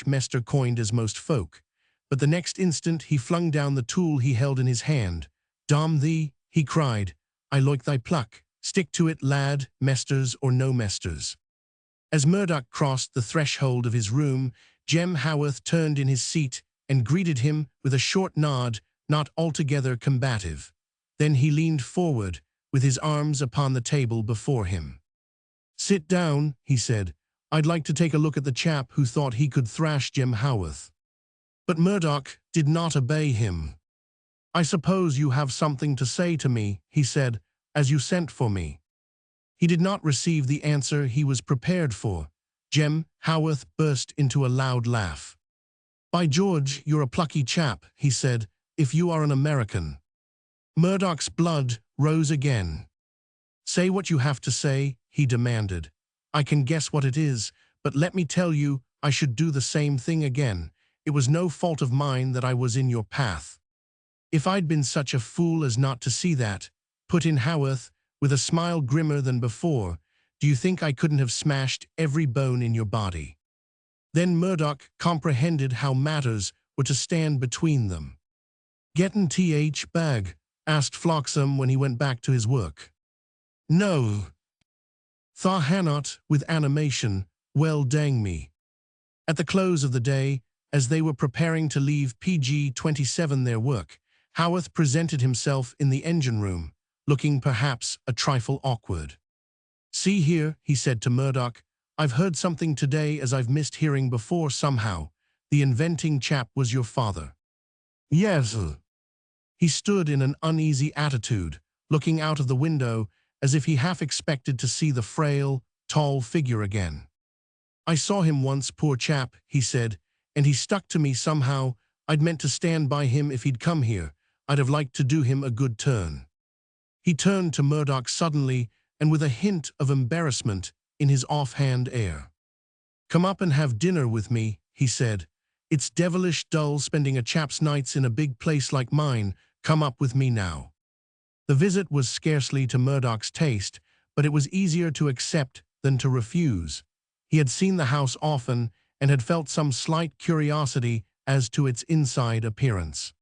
mester coined as most folk." But the next instant he flung down the tool he held in his hand. "Damn thee," he cried, "I loike thy pluck. Stick to it, lad, mesters or no mesters." As Murdoch crossed the threshold of his room, Jem Haworth turned in his seat and greeted him with a short nod, not altogether combative. Then he leaned forward, with his arms upon the table before him. "Sit down," he said. "I'd like to take a look at the chap who thought he could thrash Jem Haworth." But Murdoch did not obey him. "I suppose you have something to say to me," he said, "as you sent for me." He did not receive the answer he was prepared for. Jem Haworth burst into a loud laugh. "By George, you're a plucky chap," he said, "if you are an American." Murdoch's blood rose again. "Say what you have to say," he demanded. "I can guess what it is, but let me tell you, I should do the same thing again. It was no fault of mine that I was in your path." "If I'd been such a fool as not to see that," put in Haworth, with a smile grimmer than before, "do you think I couldn't have smashed every bone in your body?" Then Murdoch comprehended how matters were to stand between them. "Gettin' bag?" asked Floxam when he went back to his work. "No." Tha Hannot, with animation, "Well, dang me." At the close of the day, as they were preparing to leave PG-27 their work, Haworth presented himself in the engine room, looking perhaps a trifle awkward. "See here," he said to Murdoch, "I've heard something today as I've missed hearing before somehow. The inventing chap was your father." "Yes." He stood in an uneasy attitude, looking out of the window as if he half expected to see the frail, tall figure again. "I saw him once, poor chap," he said, "and he stuck to me somehow. I'd meant to stand by him if he'd come here. I'd have liked to do him a good turn." He turned to Murdoch suddenly and with a hint of embarrassment in his offhand air. "Come up and have dinner with me," he said. "It's devilish dull spending a chap's nights in a big place like mine. Come up with me now." The visit was scarcely to Murdoch's taste, but it was easier to accept than to refuse. He had seen the house often, and had felt some slight curiosity as to its inside appearance.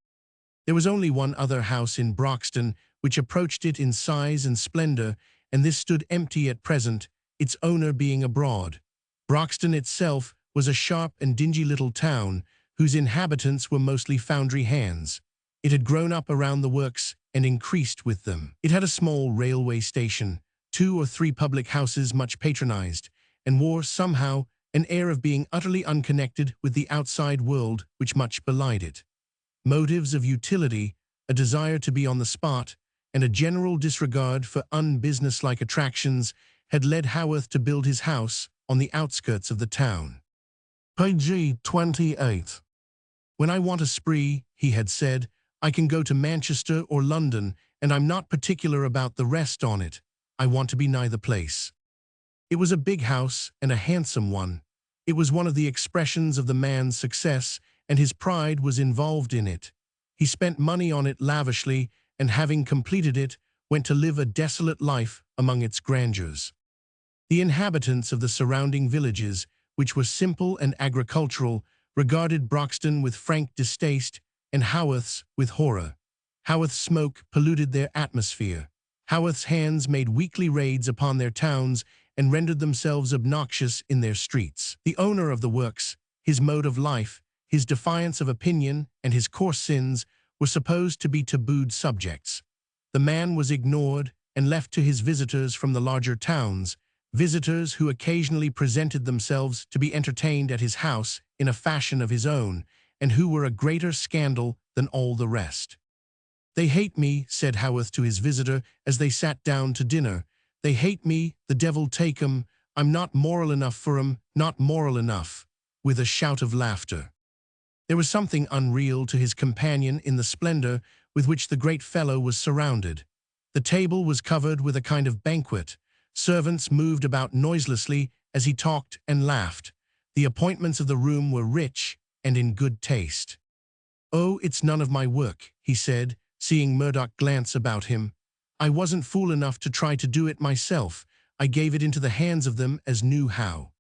There was only one other house in Broxton which approached it in size and splendor, and this stood empty at present, its owner being abroad. Broxton itself was a sharp and dingy little town, whose inhabitants were mostly foundry hands. It had grown up around the works and increased with them. It had a small railway station, 2 or 3 public houses much patronized, and wore, somehow, an air of being utterly unconnected with the outside world which much belied it. Motives of utility, a desire to be on the spot, and a general disregard for unbusinesslike attractions had led Haworth to build his house on the outskirts of the town. Page 28. When I want a spree, he had said, I can go to Manchester or London, and I'm not particular about the rest on it. I want to be nigh the place. It was a big house and a handsome one. It was one of the expressions of the man's success, and his pride was involved in it. He spent money on it lavishly, and having completed it, went to live a desolate life among its grandeurs. The inhabitants of the surrounding villages, which were simple and agricultural, regarded Broxton with frank distaste, and Haworth's with horror. Haworth's smoke polluted their atmosphere. Haworth's hands made weekly raids upon their towns and rendered themselves obnoxious in their streets. The owner of the works, his mode of life, his defiance of opinion, and his coarse sins were supposed to be tabooed subjects. The man was ignored and left to his visitors from the larger towns, visitors who occasionally presented themselves to be entertained at his house in a fashion of his own, and who were a greater scandal than all the rest. They hate me, said Haworth to his visitor as they sat down to dinner. They hate me, the devil take 'em. I'm not moral enough for 'em, not moral enough, with a shout of laughter. There was something unreal to his companion in the splendor with which the great fellow was surrounded. The table was covered with a kind of banquet. Servants moved about noiselessly as he talked and laughed. The appointments of the room were rich and in good taste. Oh, it's none of my work, he said, seeing Murdoch glance about him. I wasn't fool enough to try to do it myself. I gave it into the hands of them as knew how.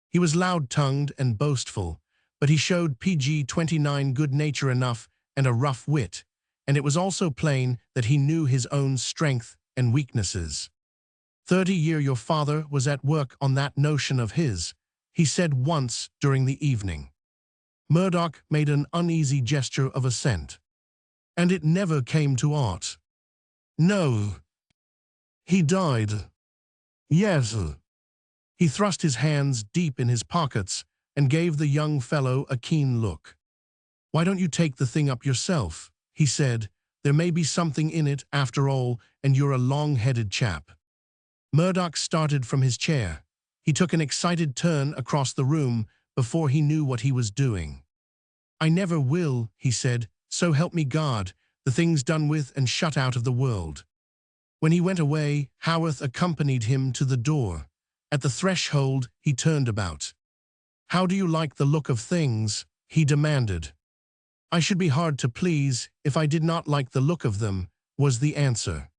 He was loud-tongued and boastful, but he showed PG-29 good nature enough and a rough wit, and it was also plain that he knew his own strength and weaknesses. 30 years your father was at work on that notion of his, he said once during the evening. Murdoch made an uneasy gesture of assent. And it never came to aught. No. He died. Yes. He thrust his hands deep in his pockets and gave the young fellow a keen look. Why don't you take the thing up yourself? He said. There may be something in it, after all, and you're a long-headed chap. Murdoch started from his chair. He took an excited turn across the room before he knew what he was doing. I never will, he said, so help me God, the thing's done with and shut out of the world. When he went away, Haworth accompanied him to the door. At the threshold, he turned about. How do you like the look of things? He demanded. I should be hard to please if I did not like the look of them, was the answer.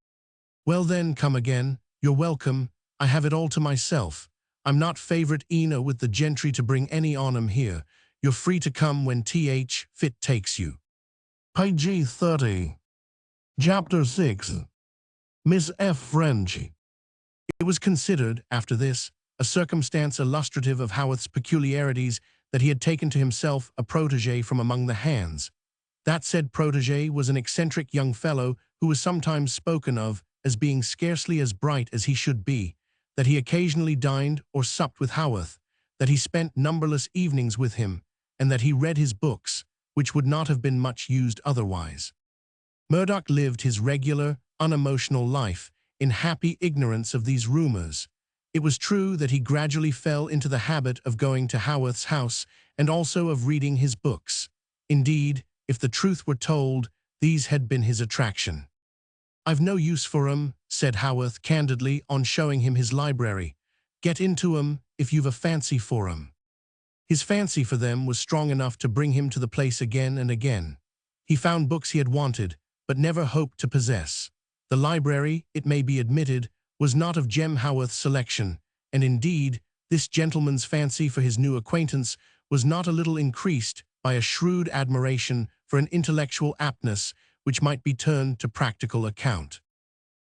Well then, come again. You're welcome. I have it all to myself. I'm not favourite Ena with the gentry to bring any on 'em here. You're free to come when th fit takes you. Page 30. Chapter 6. Miss F. French. It was considered, after this, a circumstance illustrative of Haworth's peculiarities that he had taken to himself a protégé from among the hands. That said protégé was an eccentric young fellow who was sometimes spoken of as being scarcely as bright as he should be, that he occasionally dined or supped with Haworth, that he spent numberless evenings with him, and that he read his books, which would not have been much used otherwise. Murdoch lived his regular, unemotional life in happy ignorance of these rumors. It was true that he gradually fell into the habit of going to Haworth's house and also of reading his books. Indeed, if the truth were told, these had been his attraction. I've no use for 'em, said Haworth candidly on showing him his library. Get into 'em if you've a fancy for 'em. His fancy for them was strong enough to bring him to the place again and again. He found books he had wanted, but never hoped to possess. The library, it may be admitted, was not of Jem Haworth's selection, and indeed This gentleman's fancy for his new acquaintance was not a little increased by a shrewd admiration for an intellectual aptness which might be turned to practical account.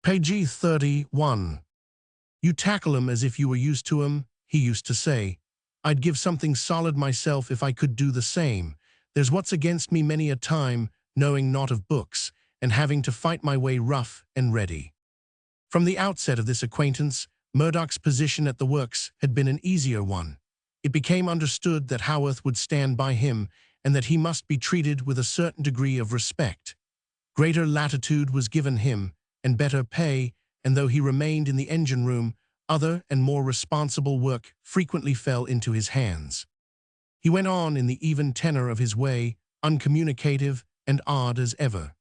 Page 31. You tackle 'em as if you were used to 'em, he used to say. I'd give something solid myself if I could do the same. There's what's against me many a time, knowing naught of books, and having to fight my way rough and ready. From the outset of this acquaintance, Murdoch's position at the works had been an easier one. It became understood that Haworth would stand by him and that he must be treated with a certain degree of respect. Greater latitude was given him, and better pay, and though he remained in the engine room, other and more responsible work frequently fell into his hands. He went on in the even tenor of his way, uncommunicative and odd as ever.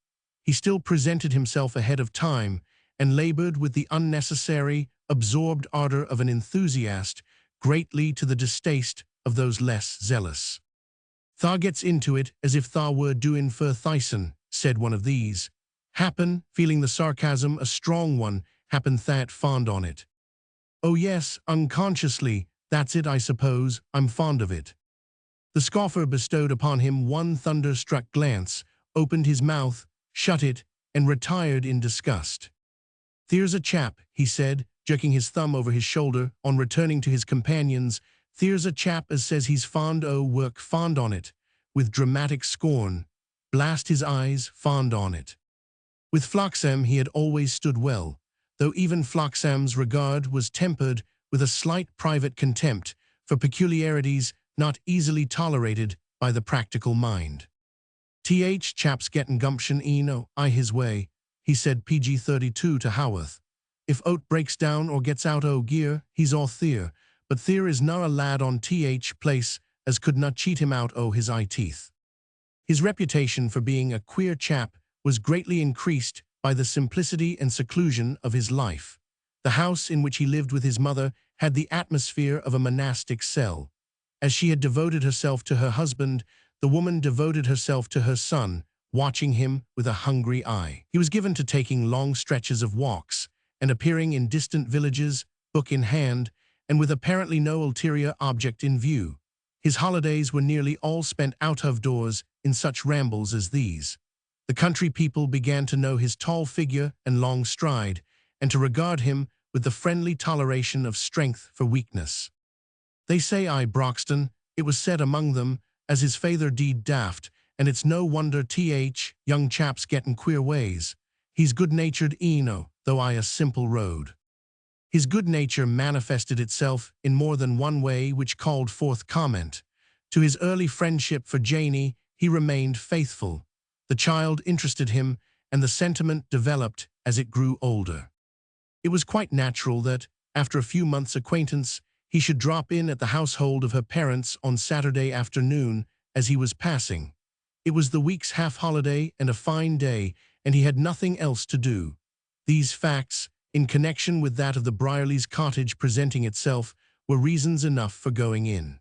He still presented himself ahead of time, and labored with the unnecessary, absorbed ardor of an enthusiast, greatly to the distaste of those less zealous. "Tha gets into it as if tha were doin' for thysen," said one of these. Happen, feeling the sarcasm a strong one, happen that fond on it. "Oh yes, unconsciously, that's it I suppose, I'm fond of it." The scoffer bestowed upon him one thunderstruck glance, opened his mouth, shut it, and retired in disgust. "There's a chap," he said, jerking his thumb over his shoulder on returning to his companions, "there's a chap as says he's fond o' work, fond on it," with dramatic scorn. Blast his eyes, fond on it. With Floxam he had always stood well, though even Floxam's regard was tempered with a slight private contempt for peculiarities not easily tolerated by the practical mind. "Th chap's gettin' gumption I his way," he said PG-32 to Haworth. "If oat breaks down or gets out o' gear, he's off there, but there is na a lad on Th place as could not cheat him out o' his eye teeth." His reputation for being a queer chap was greatly increased by the simplicity and seclusion of his life. The house in which he lived with his mother had the atmosphere of a monastic cell. As she had devoted herself to her husband, the woman devoted herself to her son, watching him with a hungry eye. He was given to taking long stretches of walks, and appearing in distant villages, book in hand, and with apparently no ulterior object in view. His holidays were nearly all spent out of doors in such rambles as these. The country people began to know his tall figure and long stride, and to regard him with the friendly toleration of strength for weakness. "They say Broxton," it was said among them, as his father deed daft, "and it's no wonder young chap's gettin' queer ways. He's good-natured though I a simple road." His good nature manifested itself in more than one way which called forth comment. To his early friendship for Janey he remained faithful. The child interested him, and the sentiment developed as it grew older. It was quite natural that, after a few months' acquaintance, he should drop in at the household of her parents on Saturday afternoon as he was passing. It was the week's half-holiday and a fine day, and he had nothing else to do. These facts, in connection with that of the Brierleys' cottage presenting itself, were reasons enough for going in.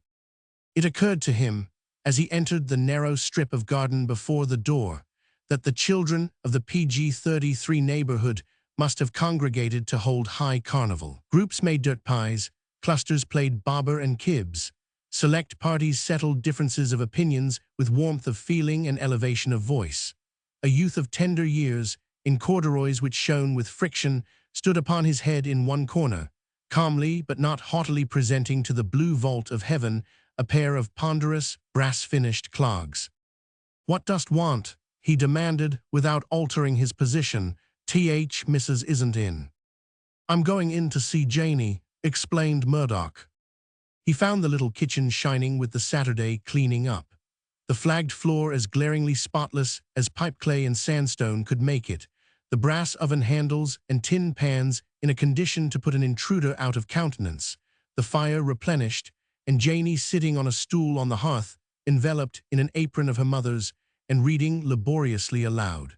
It occurred to him, as he entered the narrow strip of garden before the door, that the children of the PG-33 neighborhood must have congregated to hold high carnival. Groups made dirt pies, clusters played bobber and kibs. Select parties settled differences of opinions with warmth of feeling and elevation of voice. A youth of tender years, in corduroys which shone with friction, stood upon his head in one corner, calmly but not haughtily presenting to the blue vault of heaven a pair of ponderous, brass-finished clogs. "What dost want?" he demanded, without altering his position. "Mrs. isn't in." "I'm going in to see Janey," explained Murdoch. He found the little kitchen shining with the Saturday cleaning up. The flagged floor as glaringly spotless as pipeclay and sandstone could make it, the brass oven handles and tin pans in a condition to put an intruder out of countenance, the fire replenished, and Janey sitting on a stool on the hearth, enveloped in an apron of her mother's, and reading laboriously aloud.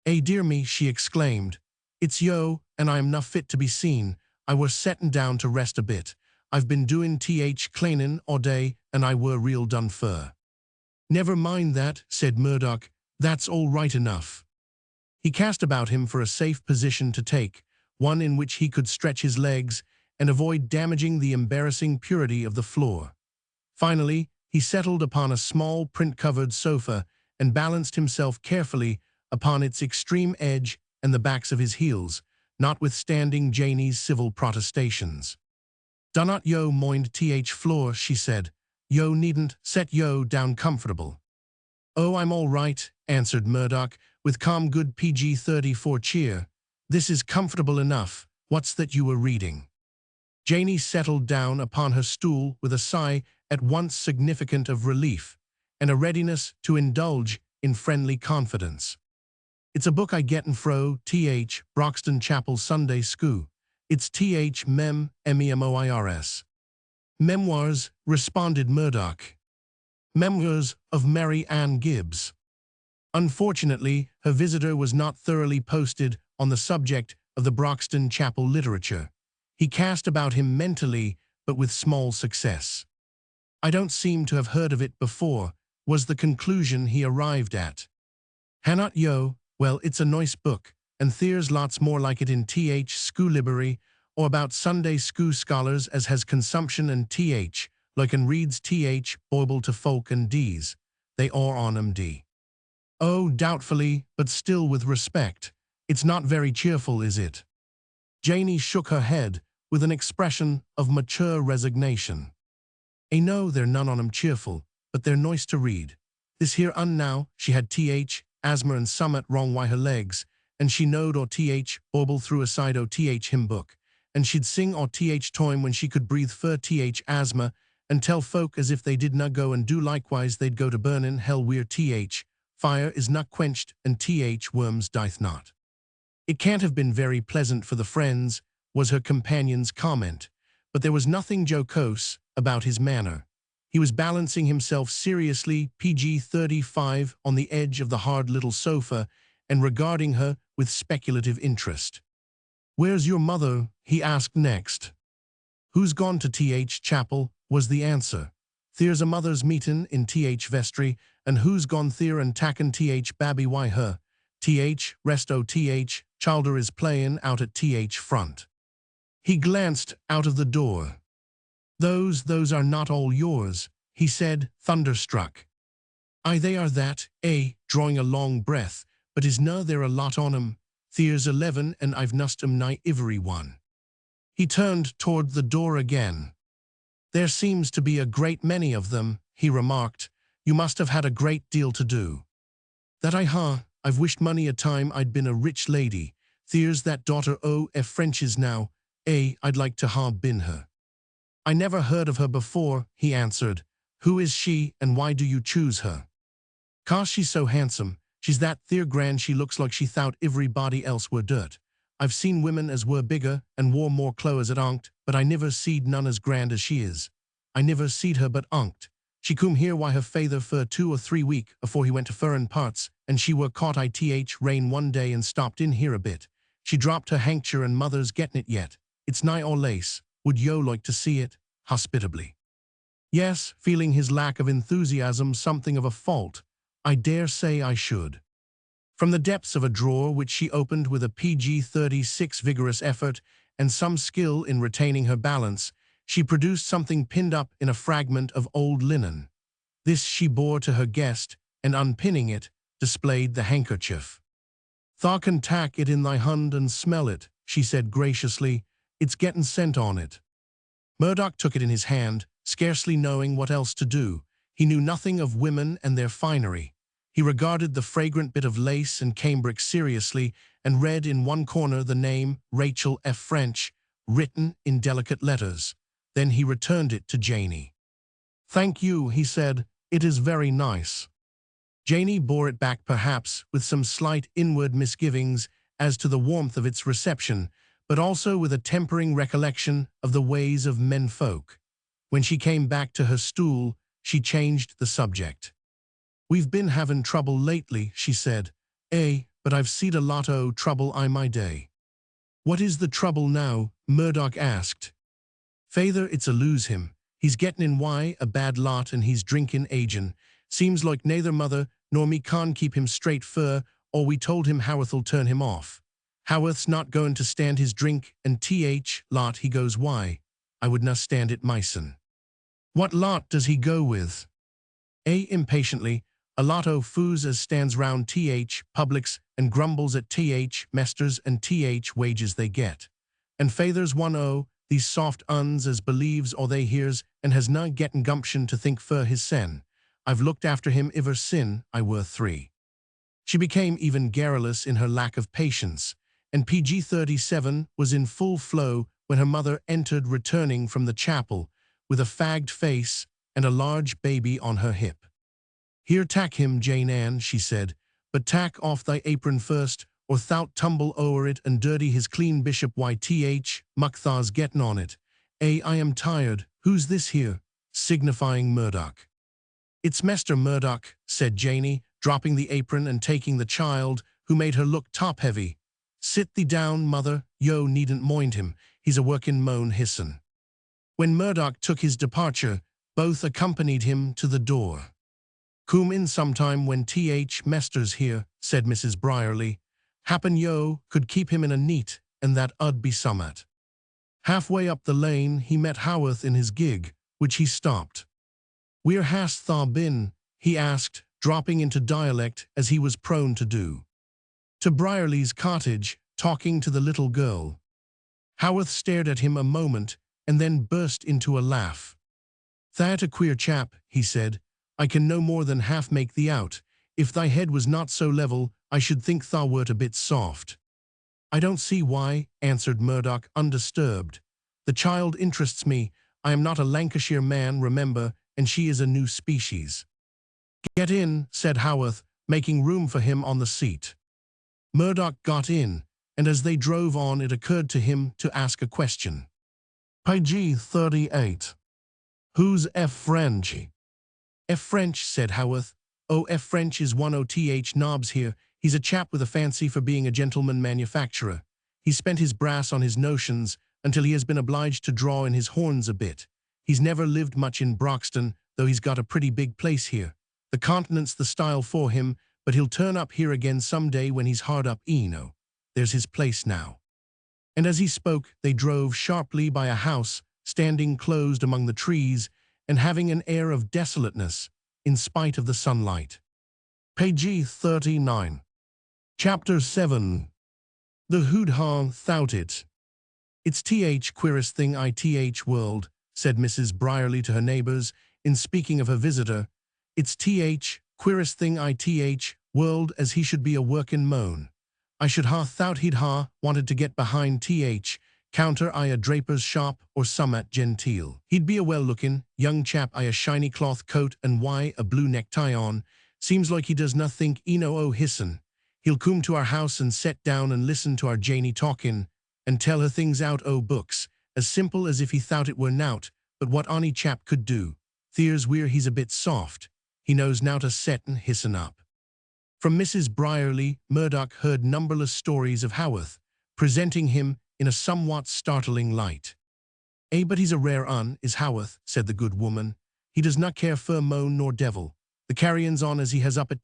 Dear me," she exclaimed, "it's yo, and I am not fit to be seen. I were settin' down to rest a bit. I've been doin' cleanin' all day, and I were real done fur." "Never mind that," said Murdoch, "that's all right enough." He cast about him for a safe position to take, one in which he could stretch his legs and avoid damaging the embarrassing purity of the floor. Finally, he settled upon a small print-covered sofa and balanced himself carefully upon its extreme edge and the backs of his heels, notwithstanding Janie's civil protestations. "Do not yo mind th floor," she said. "Yo needn't set yo down comfortable." "Oh, I'm all right," answered Murdoch, with calm good PG-34 cheer. "This is comfortable enough. What's that you were reading?" Janie settled down upon her stool with a sigh at once significant of relief and a readiness to indulge in friendly confidence. "It's a book I gettin' fro th Broxton Chapel Sunday School. It's th memoirs." "Memoirs," responded Murdoch. "Memoirs of Mary Ann Gibbs." Unfortunately, her visitor was not thoroughly posted on the subject of the Broxton Chapel literature. He cast about him mentally, but with small success. "I don't seem to have heard of it before," was the conclusion he arrived at. "Hannot yo? Well, it's a nice book, and there's lots more like it in th school library, or about Sunday school scholars as has consumption and th, like and reads th Bible to folk and d's. They are on 'em. "Oh," doubtfully, but still with respect, "it's not very cheerful, is it?" Janie shook her head with an expression of mature resignation. "No, they're none on 'em cheerful, but they're nice to read. This here now, she had th asthma and summat wrong wi' her legs, and she knowed or th Bible through a side o' th hymn book, and she'd sing or th time when she could breathe fur th asthma, and tell folk as if they did not go and do likewise they'd go to burnin' hell where th fire is not quenched and th worms dieth not." "It can't have been very pleasant for the friends," was her companion's comment, but there was nothing jocose about his manner. He was balancing himself seriously PG-35 on the edge of the hard little sofa and regarding her with speculative interest. "Where's your mother?" he asked next. "Who's gone to th chapel?" was the answer. "There's a mother's meetin' in th vestry, and who's gone there and taken th babby why her? Th rest o' th childer is playin' out at th front." He glanced out of the door. Those are not all yours," he said, thunderstruck. "Aye, they are that, drawing a long breath, but is na there a lot on 'em? There's 11, and I've nussed 'em nigh ivery one." He turned toward the door again. "There seems to be a great many of them," he remarked. "You must have had a great deal to do." "That I ha. I've wished many a time I'd been a rich lady. There's that daughter o' French's now. I'd like to ha been her." "I never heard of her before," he answered. "Who is she, and why do you choose her?" "'Cause she's so handsome. She's that there grand she looks like she thought everybody else were dirt. I've seen women as were bigger and wore more clothes at onct, but I niver seed none as grand as she is. I niver seed her but onct. She come here why her feyther for 2 or 3 week afore he went to furrin parts, and she were caught ith rain one day and stopped in here a bit. She dropped her hankcher and mother's gettin' it yet. It's nigh all lace. Would yo like to see it?" hospitably. "Yes," feeling his lack of enthusiasm something of a fault. "I dare say I should." From the depths of a drawer which she opened with a PG-36 vigorous effort and some skill in retaining her balance, she produced something pinned up in a fragment of old linen. This she bore to her guest, and unpinning it, displayed the handkerchief. "Tha can tack it in thy hand and smell it," she said graciously. "It's gettin' scent on it." Murdoch took it in his hand, scarcely knowing what else to do. He knew nothing of women and their finery. He regarded the fragrant bit of lace and cambric seriously and read in one corner the name Rachel F. French, written in delicate letters. Then he returned it to Janie. "Thank you," he said. "It is very nice." Janie bore it back perhaps with some slight inward misgivings as to the warmth of its reception, but also with a tempering recollection of the ways of menfolk. When she came back to her stool, she changed the subject. "We've been havin' trouble lately," she said. But I've seed a lot o' trouble I my day." "What is the trouble now?" Murdoch asked. "Feyther, it's a lose him. He's gettin' in why a bad lot and he's drinkin' agin. Seems like neither mother nor me can't keep him straight fur, or we told him Haworth'll turn him off. Haworth's not going to stand his drink, and lot he goes why? I would not stand it myson. What lot does he go with? Impatiently, a lot o' foos as stands round publics and grumbles at mesters and wages they get. And fathers one o' these soft uns as believes all they hears and has not getten gumption to think fur his sen. I've looked after him iver sin I were 3. She became even garrulous in her lack of patience, and PG-37 was in full flow when her mother entered returning from the chapel with a fagged face and a large baby on her hip. Here tack him, Jane Ann, she said, but tack off thy apron first, or thou'lt tumble o'er it and dirty his clean bishop Muckthaw's gettin' on it. I am tired, who's this here? Signifying Murdoch. It's Mester Murdoch, said Janey, dropping the apron and taking the child, who made her look top-heavy. Sit thee down, mother, yo needn't mind him, he's a workin' moan hissin'. When Murdoch took his departure, both accompanied him to the door. Coom in sometime when Mester's here, said Mrs. Brierly. Happen yo could keep him in a neat, and that 'ud be summat. Halfway up the lane he met Haworth in his gig, which he stopped. Where hast thou been? He asked, dropping into dialect as he was prone to do. To Brierly's cottage, talking to the little girl. Haworth stared at him a moment, and then burst into a laugh. That a queer chap, he said. I can no more than half make thee out. If thy head was not so level, I should think thou wert a bit soft. I don't see why, answered Murdoch, undisturbed. The child interests me. I am not a Lancashire man, remember, and she is a new species. Get in, said Haworth, making room for him on the seat. Murdoch got in, and as they drove on it occurred to him to ask a question. PG-38. Who's F. French? F. French, said Haworth. Oh, F. French is one o' Nobbs here. He's a chap with a fancy for being a gentleman manufacturer. He's spent his brass on his notions until he has been obliged to draw in his horns a bit. He's never lived much in Broxton, though he's got a pretty big place here. The continent's the style for him, but he'll turn up here again some day when he's hard up Eno. There's his place now. And as he spoke, they drove sharply by a house, standing closed among the trees, and having an air of desolateness, in spite of the sunlight. PG-39. Chapter 7. The Hoodhaw Thout It. It's queerest thing world, said Mrs. Brierly to her neighbors, in speaking of her visitor. It's queerest thing world as he should be a workin' moan. I should ha thout he'd wanted to get behind counter I a draper's shop or summat genteel. He'd be a well-looking, young chap I a shiny cloth coat and a blue necktie on. Seems like he does not think Eno o' hissin'. He'll come to our house and set down and listen to our Janie talkin', and tell her things out o' books, as simple as if he thought it were nowt, but what ony chap could do. There's where he's a bit soft. He knows now to set and hissin' up. From Mrs. Brierly, Murdoch heard numberless stories of Haworth, presenting him in a somewhat startling light. But he's a rare un, is Haworth, said the good woman. He does not care for moan nor devil. The carrions on as he has up at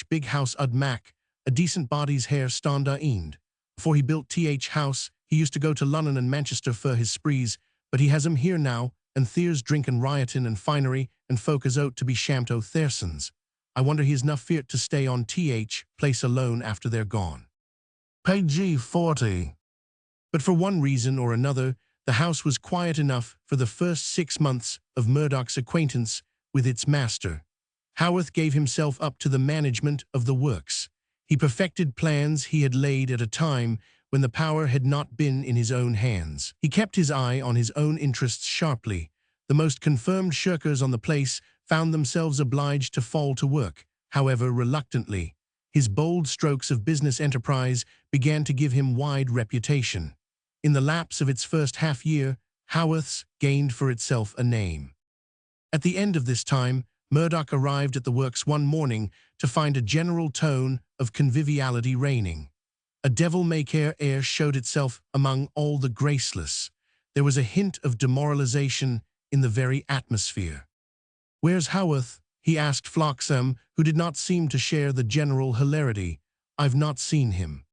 big house mac, a decent body's hair standa eend. Before he built house, he used to go to London and Manchester for his sprees, but he has 'em here now, and there's drinkin' riotin' and finery, and folk as out to be shamt o' Thersons. I wonder he is not feart to stay on place alone after they're gone. PG-40. But for one reason or another, the house was quiet enough for the first 6 months of Murdoch's acquaintance with its master. Haworth gave himself up to the management of the works. He perfected plans he had laid at a time when the power had not been in his own hands. He kept his eye on his own interests sharply. The most confirmed shirkers on the place found themselves obliged to fall to work, however reluctantly. His bold strokes of business enterprise began to give him wide reputation. In the lapse of its first half-year, Haworth's gained for itself a name. At the end of this time, Murdoch arrived at the works one morning to find a general tone of conviviality reigning. A devil-may-care air showed itself among all the graceless. There was a hint of demoralization in the very atmosphere. "Where's Haworth?" he asked Floxam, who did not seem to share the general hilarity. "I've not seen him."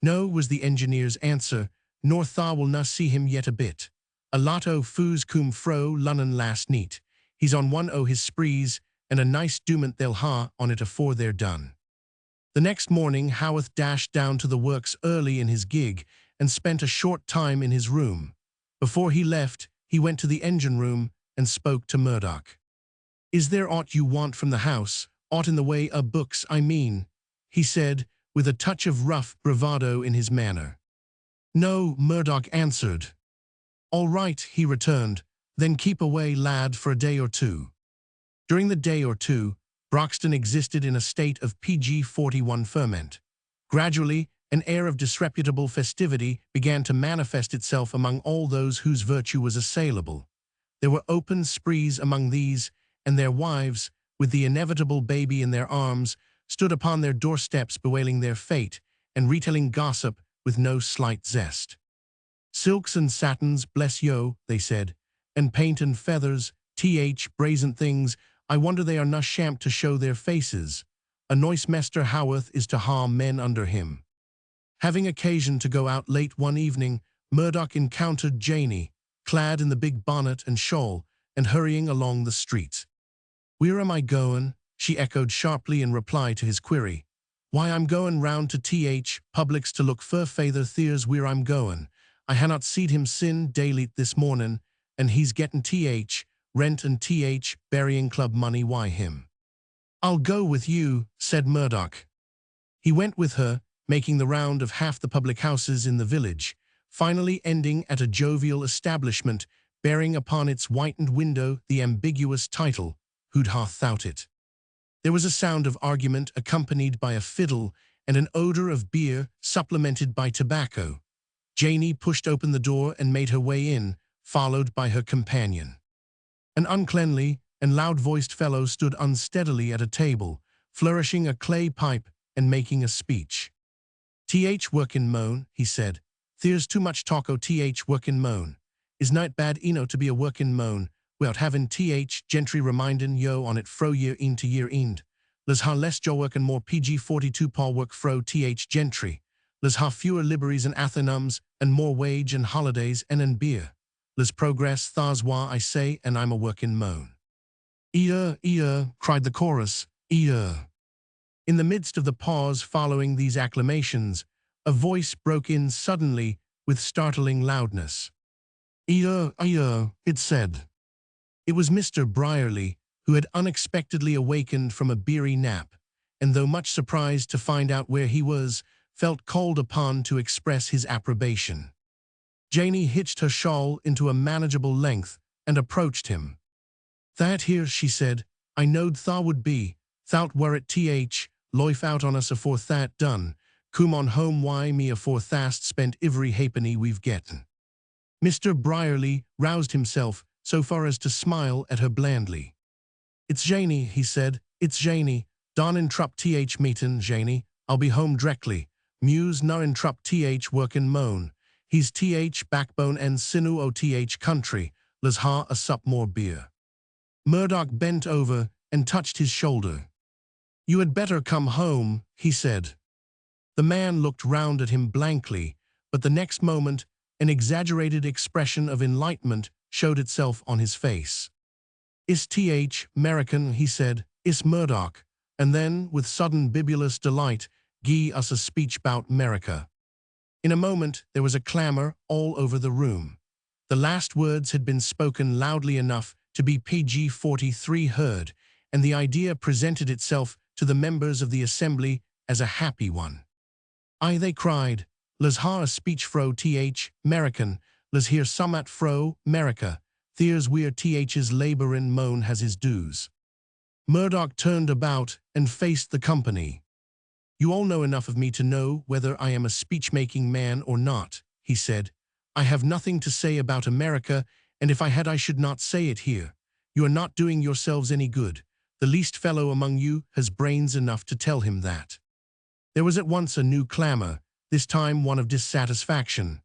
No, was the engineer's answer, nor tha will na see him yet a bit. A lot o' foos cum fro Lunnon last neat. He's on one o' his sprees, and a nice doomant they'll ha on it afore they're done. The next morning Haworth dashed down to the works early in his gig and spent a short time in his room. Before he left, he went to the engine room and spoke to Murdoch. "Is there aught you want from the house, aught in the way o' books, I mean?" he said, with a touch of rough bravado in his manner. "No," Murdoch answered. "All right," he returned, "then keep away, lad, for a day or two." During the day or two, Broxton existed in a state of PG-41 ferment. Gradually, an air of disreputable festivity began to manifest itself among all those whose virtue was assailable. There were open sprees among these, and their wives, with the inevitable baby in their arms, stood upon their doorsteps bewailing their fate and retelling gossip with no slight zest. "Silks and satins, bless yo," they said, "and paint and feathers, brazen things, I wonder they are na shamped to show their faces. A nice Mester Haworth is to ha men under him." Having occasion to go out late one evening, Murdoch encountered Janey, clad in the big bonnet and shawl, and hurrying along the street. "Where am I goin'?" she echoed sharply in reply to his query. "Why, I'm goin' round to Publix to look fur feyther, there's where I'm goin'. I ha not seed him sin daylight this mornin', and he's gettin' rent and burying club money, why him?" "I'll go with you," said Murdoch. He went with her, making the round of half the public houses in the village, finally ending at a jovial establishment bearing upon its whitened window the ambiguous title, "Who'd ha thought it?" There was a sound of argument accompanied by a fiddle and an odor of beer supplemented by tobacco. Janey pushed open the door and made her way in, followed by her companion. An uncleanly and loud-voiced fellow stood unsteadily at a table, flourishing a clay pipe and making a speech. Workin' moan," he said. "There's too much talk o' workin' moan. Is not bad to be a workin' moan, without havin' gentry remindin' yo on it fro year in to year end. Les ha less jo workin' more PG-42 paw work fro gentry. Les ha fewer liberties and athenums, and more wage and holidays and beer. Les progress thars wha I say, and I'm a workin' moan." "Ear," cried the chorus, "ear." In the midst of the pause following these acclamations, a voice broke in suddenly with startling loudness. "Ear," it said. It was Mr. Brierly, who had unexpectedly awakened from a beery nap, and though much surprised to find out where he was, felt called upon to express his approbation. Janey hitched her shawl into a manageable length and approached him. "That here," she said, "I knowed tha would be. Thout were it loif out on us afore that done. Coom on home, why me afore thast spent ivery halfpenny we've getten." Mr. Brierly roused himself so far as to smile at her blandly. "It's Janey," he said. "It's Janey. Don intrupt meetin', Janey. I'll be home directly. Muse na intrupt workin' moan. He's backbone and sinew o' country. Les ha a sup more beer." Murdoch bent over and touched his shoulder. "You had better come home," he said. The man looked round at him blankly, but the next moment an exaggerated expression of enlightenment showed itself on his face. "Is American," he said, "is Murdoch," and then, with sudden bibulous delight, "gie us a speech 'bout America." In a moment there was a clamor all over the room. The last words had been spoken loudly enough to be PG-43 heard, and the idea presented itself to the members of the assembly as a happy one. "Aye," they cried, "les ha a speech fro American, les hear summat fro America, there's where H's laborin' moan has his dues." Murdoch turned about and faced the company. "You all know enough of me to know whether I am a speech-making man or not," he said. "I have nothing to say about America, and if I had I should not say it here. You are not doing yourselves any good. The least fellow among you has brains enough to tell him that." There was at once a new clamor, this time one of dissatisfaction.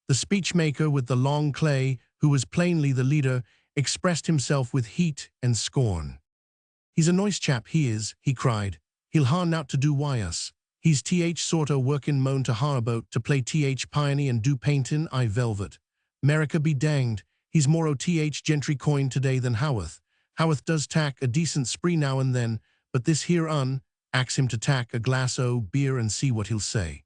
The speechmaker with the long clay, who was plainly the leader, expressed himself with heat and scorn. "He's a nice chap, he is," he cried. "He'll ha naught to do wi us. He's th sorta workin' moan to Harboat to play th piney and do paintin' I velvet. America be danged, he's more o th gentry coin today than Haworth. Haworth does tack a decent spree now and then, but this here ax him to tack a glass o' beer and see what he'll say.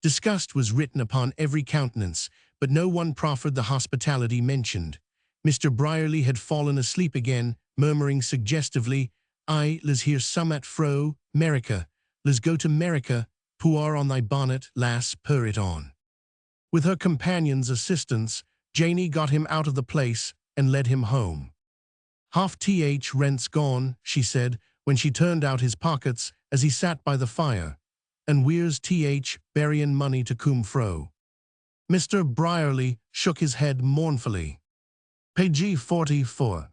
Disgust was written upon every countenance, but no one proffered the hospitality mentioned. Mr. Brierly had fallen asleep again, murmuring suggestively, "I, les hear summat fro, 'Merica. Les go to 'Merica, puar on thy bonnet, lass, purr it on." With her companion's assistance, Janie got him out of the place and led him home. "Half th rent's gone," she said, when she turned out his pockets as he sat by the fire. "And where's th burying money to coom fro?" Mr. Brierly shook his head mournfully. "Page 44.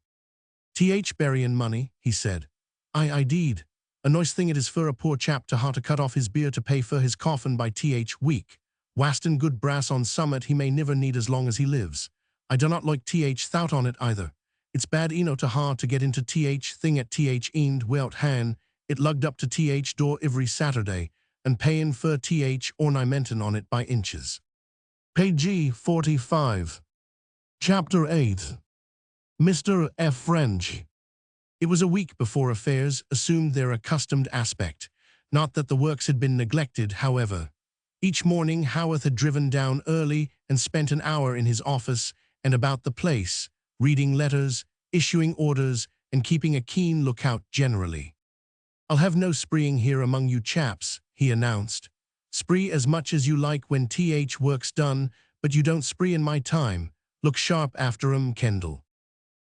Th burying money," he said. I deed. A nice thing it is for a poor chap to ha to cut off his beer to pay for his coffin by th week. Wastin good brass on summat he may niver need as long as he lives. I do not like th thought on it either. It's bad eno to ha to get into th thing at th end without han, it lugged up to th door every Saturday, and payin' for th ornamentin' on it by inches." Page 45. Chapter 8. Mr. F. French. It was a week before affairs assumed their accustomed aspect. Not that the works had been neglected, however. Each morning Haworth had driven down early and spent an hour in his office and about the place, reading letters, issuing orders, and keeping a keen lookout generally. "I'll have no spreeing here among you chaps," he announced. "Spree as much as you like when th work's done, but you don't spree in my time. Look sharp after 'em, Kendall."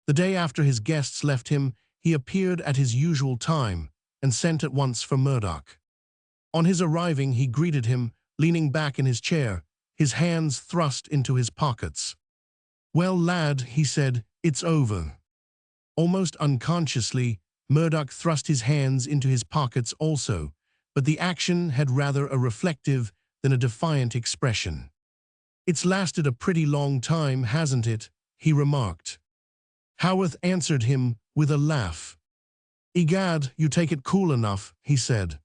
The day after his guests left him, he appeared at his usual time and sent at once for Murdoch. On his arriving, he greeted him, leaning back in his chair, his hands thrust into his pockets. "Well, lad," he said, "it's over." Almost unconsciously, Murdoch thrust his hands into his pockets also, but the action had rather a reflective than a defiant expression. "It's lasted a pretty long time, hasn't it?" he remarked. Haworth answered him with a laugh. "Egad, you take it cool enough," he said.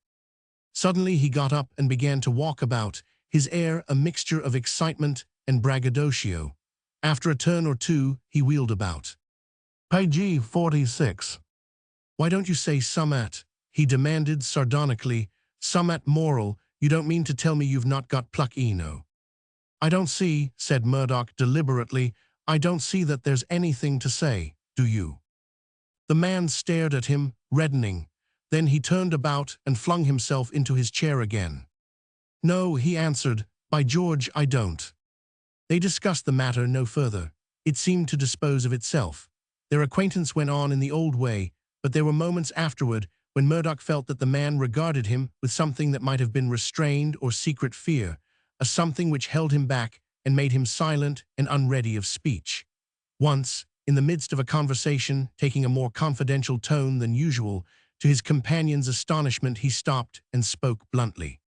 Suddenly he got up and began to walk about, his air a mixture of excitement and braggadocio. After a turn or two, he wheeled about. Page 46. "Why don't you say summat?" he demanded sardonically. "Summat moral, you don't mean to tell me you've not got pluck eno." "I don't see," said Murdoch deliberately, "I don't see that there's anything to say, do you?" The man stared at him, reddening. Then he turned about and flung himself into his chair again. "No," he answered, "by George, I don't." They discussed the matter no further. It seemed to dispose of itself. Their acquaintance went on in the old way, but there were moments afterward when Murdoch felt that the man regarded him with something that might have been restrained or secret fear, a something which held him back and made him silent and unready of speech. Once, in the midst of a conversation taking a more confidential tone than usual, to his companion's astonishment he stopped and spoke bluntly.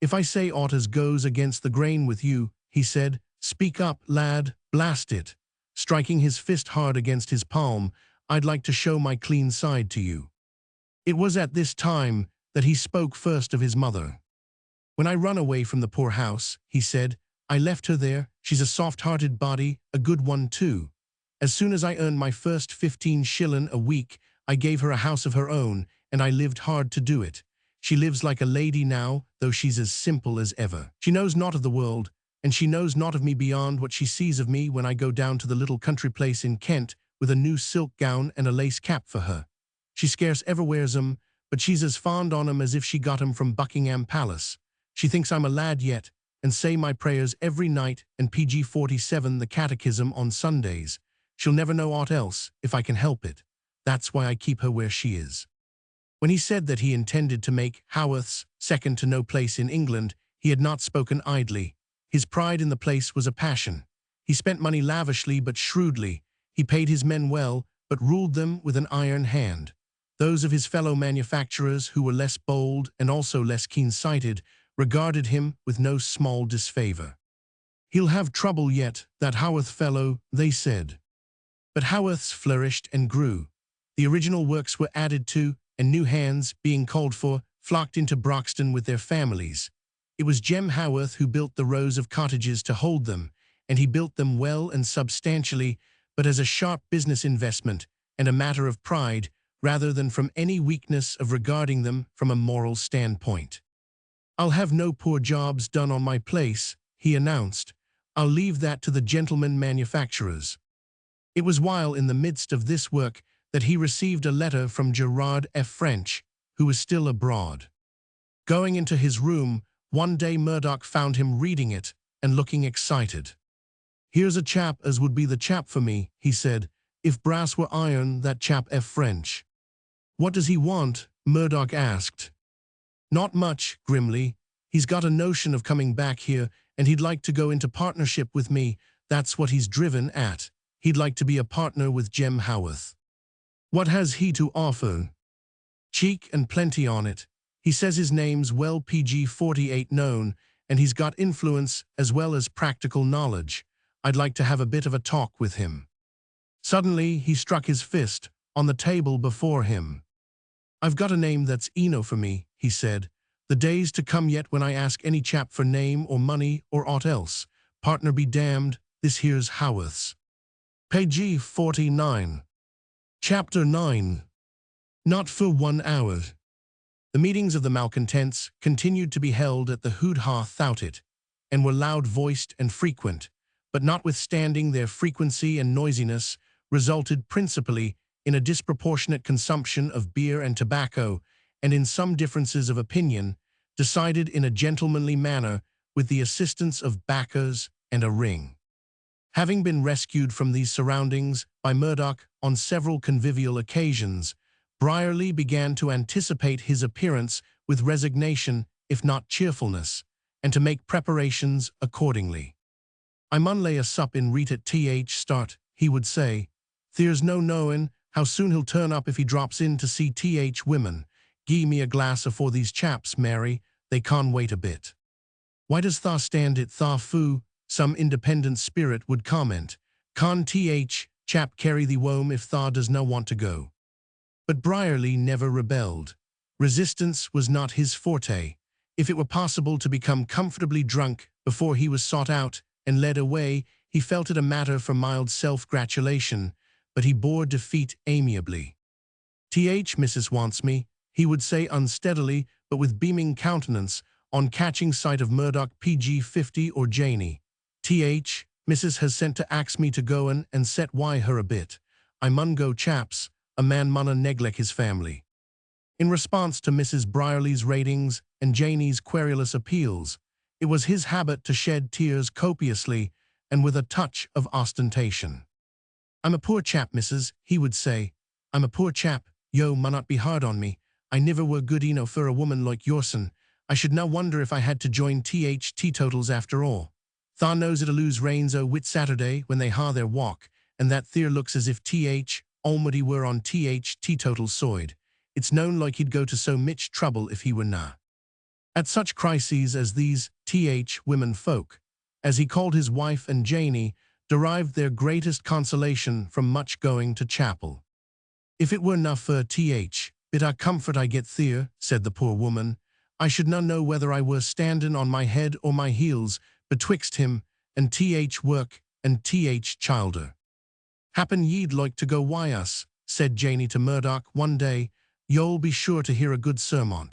"If I say aught as goes against the grain with you," he said, "speak up, lad, blast it." Striking his fist hard against his palm, "I'd like to show my clean side to you." It was at this time that he spoke first of his mother. "When I run away from the poor house," he said, "I left her there. She's a soft-hearted body, a good one too. As soon as I earned my first 15 shillin' a week, I gave her a house of her own, and I lived hard to do it. She lives like a lady now, though she's as simple as ever. She knows not of the world, and she knows not of me beyond what she sees of me when I go down to the little country place in Kent with a new silk gown and a lace cap for her. She scarce ever wears 'em, but she's as fond on 'em as if she got 'em from Buckingham Palace. She thinks I'm a lad yet, and say my prayers every night and PG 47 the catechism on Sundays. She'll never know aught else, if I can help it. That's why I keep her where she is." When he said that he intended to make Haworth's second to no place in England, he had not spoken idly. His pride in the place was a passion. He spent money lavishly but shrewdly. He paid his men well, but ruled them with an iron hand. Those of his fellow manufacturers who were less bold and also less keen-sighted regarded him with no small disfavor. "He'll have trouble yet, that Haworth fellow," they said. But Haworth's flourished and grew. The original works were added to, and new hands, being called for, flocked into Broxton with their families. It was Jem Haworth who built the rows of cottages to hold them, and he built them well and substantially, but as a sharp business investment and a matter of pride, rather than from any weakness of regarding them from a moral standpoint. "I'll have no poor jobs done on my place," he announced. "I'll leave that to the gentlemen manufacturers." It was while in the midst of this work that he received a letter from Gerard F. French, who was still abroad. Going into his room, one day Murdoch found him reading it and looking excited. "Here's a chap as would be the chap for me," he said. "If brass were iron, that chap F. French." "What does he want?" Murdoch asked. "Not much," grimly. "He's got a notion of coming back here, and he'd like to go into partnership with me. That's what he's driven at. He'd like to be a partner with Jem Haworth." "What has he to offer?" "Cheek and plenty on it. He says his name's well PG-48 known, and he's got influence as well as practical knowledge. I'd like to have a bit of a talk with him." Suddenly, he struck his fist on the table before him. "I've got a name that's eno for me," he said. "The day's to come yet when I ask any chap for name or money or aught else. Partner be damned, this here's Haworth's." Page 49. Chapter 9. Not for 1 hour. The meetings of the malcontents continued to be held at the Hoodhaugh Thoughtit, and were loud-voiced and frequent, but notwithstanding their frequency and noisiness, resulted principally in a disproportionate consumption of beer and tobacco, and in some differences of opinion, decided in a gentlemanly manner with the assistance of backers and a ring. Having been rescued from these surroundings by Murdoch on several convivial occasions, Brierly began to anticipate his appearance with resignation, if not cheerfulness, and to make preparations accordingly. "I mun lay a sup in reet at th start," he would say. "There's no knowing how soon he'll turn up if he drops in to see th women. Gie me a glass afore these chaps, Mary, they can't wait a bit." "Why does tha stand it tha foo?" some independent spirit would comment. "Con th chap carry thee wome if tha does no want to go." But Brierly never rebelled. Resistance was not his forte. If it were possible to become comfortably drunk before he was sought out and led away, he felt it a matter for mild self-gratulation, but he bore defeat amiably. "Missus wants me," he would say unsteadily, but with beaming countenance, on catching sight of Murdoch PG-50 or Janie. "Missus has sent to ax me to go'n and set why her a bit. I mun go, chaps. A man munna neglect his family." In response to Mrs. Brierly's ratings and Janie's querulous appeals, it was his habit to shed tears copiously and with a touch of ostentation. "I'm a poor chap, missus," he would say. "I'm a poor chap. Yo munnot be hard on me. I niver were good eno for a woman like yoursen. I should na wonder if I had to join teetotals after all. Tha knows it'll lose rains o' Whit Saturday when they ha their walk, and that theer looks as if Almighty were on teetotal side. It's known like he'd go to so mich trouble if he were na." At such crises as these, women folk, as he called his wife and Janie, derived their greatest consolation from much going to chapel. "If it were na for bit a comfort I get there," said the poor woman, "I should na know whether I were standing on my head or my heels betwixt him and work and childer." "Happen ye'd like to go wi' us," said Janie to Murdoch one day. "You'll be sure to hear a good sermon."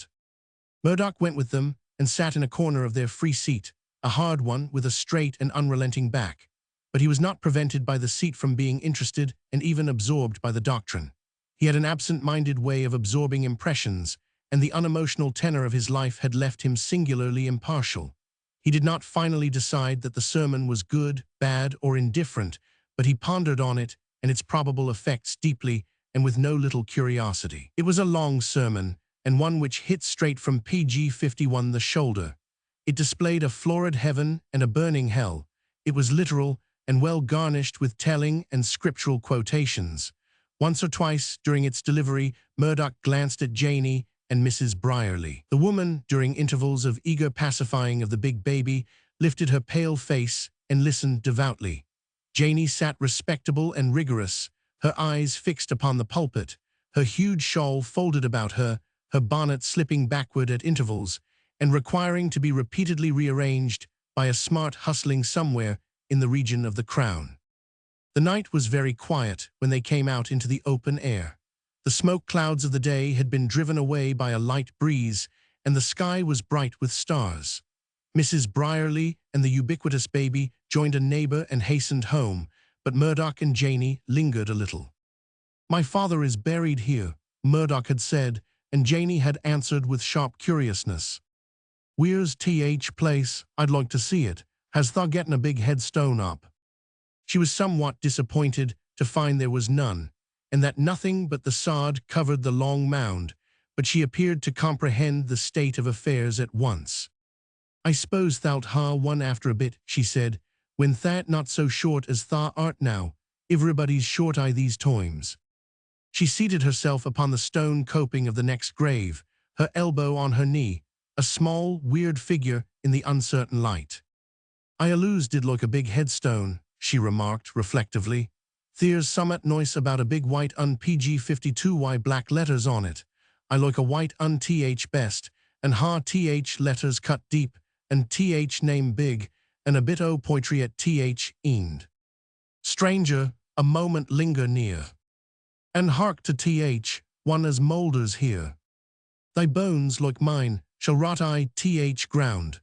Murdoch went with them and sat in a corner of their free seat, a hard one with a straight and unrelenting back. But he was not prevented by the seat from being interested and even absorbed by the doctrine. He had an absent-minded way of absorbing impressions, and the unemotional tenor of his life had left him singularly impartial. He did not finally decide that the sermon was good, bad, or indifferent, but he pondered on it and its probable effects deeply and with no little curiosity. It was a long sermon, and one which hit straight from PG-51 the shoulder. It displayed a florid heaven and a burning hell. It was literal and well garnished with telling and scriptural quotations. Once or twice during its delivery, Murdoch glanced at Janie and Mrs. Brierly. The woman, during intervals of eager pacifying of the big baby, lifted her pale face and listened devoutly. Janie sat respectable and rigorous, her eyes fixed upon the pulpit, her huge shawl folded about her, her bonnet slipping backward at intervals, and requiring to be repeatedly rearranged by a smart hustling somewhere in the region of the crown. The night was very quiet when they came out into the open air. The smoke clouds of the day had been driven away by a light breeze, and the sky was bright with stars. Mrs. Brierly and the ubiquitous baby joined a neighbor and hastened home, but Murdoch and Janey lingered a little. "My father is buried here," Murdoch had said, and Janey had answered with sharp curiousness. "Where's th place? I'd like to see it. Has tha gettin' a big headstone up?" She was somewhat disappointed to find there was none, and that nothing but the sod covered the long mound, but she appeared to comprehend the state of affairs at once. "I suppose thou'lt ha one after a bit," she said, "when that not so short as tha art now. Everybody's short these times." She seated herself upon the stone coping of the next grave, her elbow on her knee, a small, weird figure in the uncertain light. "I always did like a big headstone," she remarked reflectively. "There's summat nice about a big white PG-52Y black letters on it. I like a white th best, and th letters cut deep, and th name big, and a bit o' poetry at th end. Stranger, a moment linger near. And hark to th, one as moulders here. Thy bones, like mine, shall rot th ground,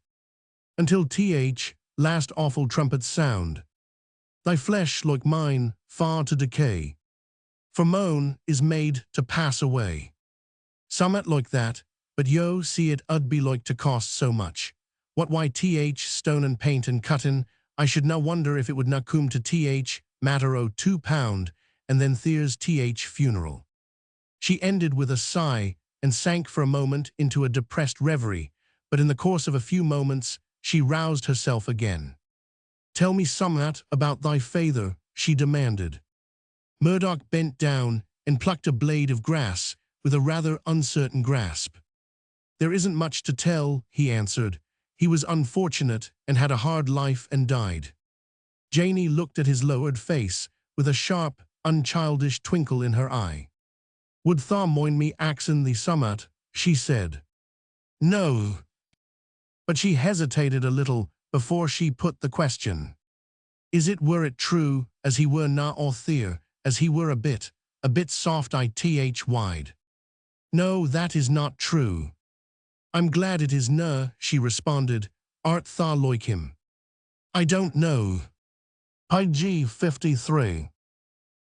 until th last awful trumpets sound. Thy flesh, like mine, far to decay, for moan is made to pass away. Summat like that, but yo see it 'ud be like to cost so much. What why th stone and paint and cuttin', I should na wonder if it would na come to th matter o' £2, and then there's th funeral." She ended with a sigh and sank for a moment into a depressed reverie, but in the course of a few moments she roused herself again. "Tell me summat about thy father," she demanded. Murdoch bent down and plucked a blade of grass with a rather uncertain grasp. "There isn't much to tell," he answered. "He was unfortunate and had a hard life and died." Janey looked at his lowered face with a sharp, unchildish twinkle in her eye. "Would tha mind me axin thee summat?" she said. "No." But she hesitated a little before she put the question. Were it true, as he were na authir, as he were a bit soft ith wide?" "No, that is not true." "I'm glad it is na," she responded. "Art tha like him?" "I don't know." PG-53.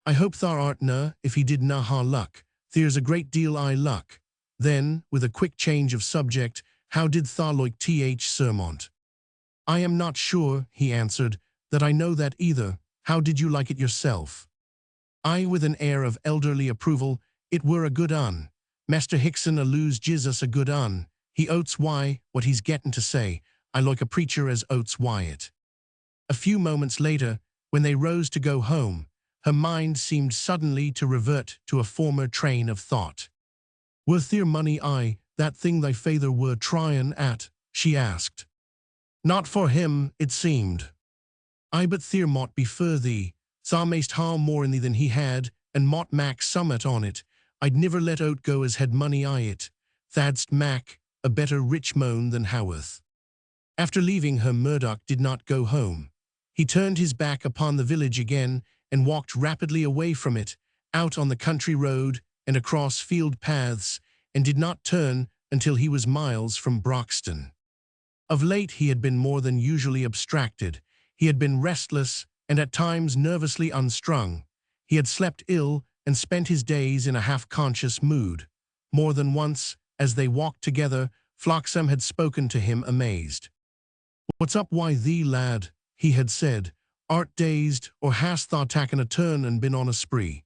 "I hope tha art na, if he did na ha luck. There's a great deal luck." Then, with a quick change of subject, "How did tha like th Sermont?" "I am not sure," he answered, "that I know that either. How did you like it yourself?" I, with an air of elderly approval, "It were a good un. Master Hickson allows Jesus a good un. He oats why what he's gettin' to say. I like a preacher as oats why it." A few moments later, when they rose to go home, her mind seemed suddenly to revert to a former train of thought. "Were there money that thing thy father were tryin' at?" she asked. "Not for him, it seemed." But there mought be for thee. Thou mayst ha more in thee than he had, and mought mak summat on it. I'd niver let out go as had money it. Thad'st mak a better rich moan than Haworth." After leaving her, Murdoch did not go home. He turned his back upon the village again and walked rapidly away from it, out on the country road and across field paths, and did not turn until he was miles from Broxton. Of late he had been more than usually abstracted. He had been restless and at times nervously unstrung. He had slept ill and spent his days in a half-conscious mood. More than once, as they walked together, Floxam had spoken to him amazed. "What's up why thee, lad?" he had said. "Art dazed, or hast thou taken a turn and been on a spree?"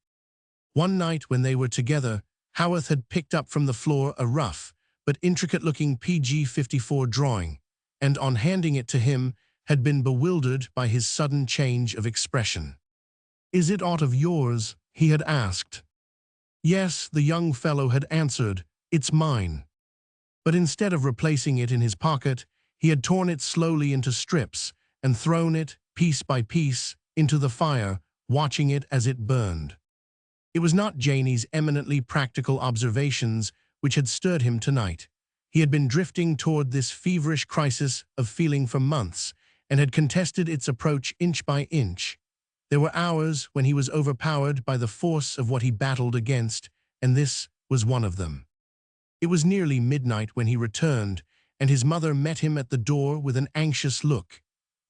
One night when they were together, Haworth had picked up from the floor a rough but intricate-looking PG-54 drawing, and on handing it to him, had been bewildered by his sudden change of expression. "Is it aught of yours?" he had asked. "Yes," the young fellow had answered, "it's mine." But instead of replacing it in his pocket, he had torn it slowly into strips and thrown it, piece by piece, into the fire, watching it as it burned. It was not Janey's eminently practical observations which had stirred him tonight. He had been drifting toward this feverish crisis of feeling for months, and had contested its approach inch by inch. There were hours when he was overpowered by the force of what he battled against, and this was one of them. It was nearly midnight when he returned, and his mother met him at the door with an anxious look.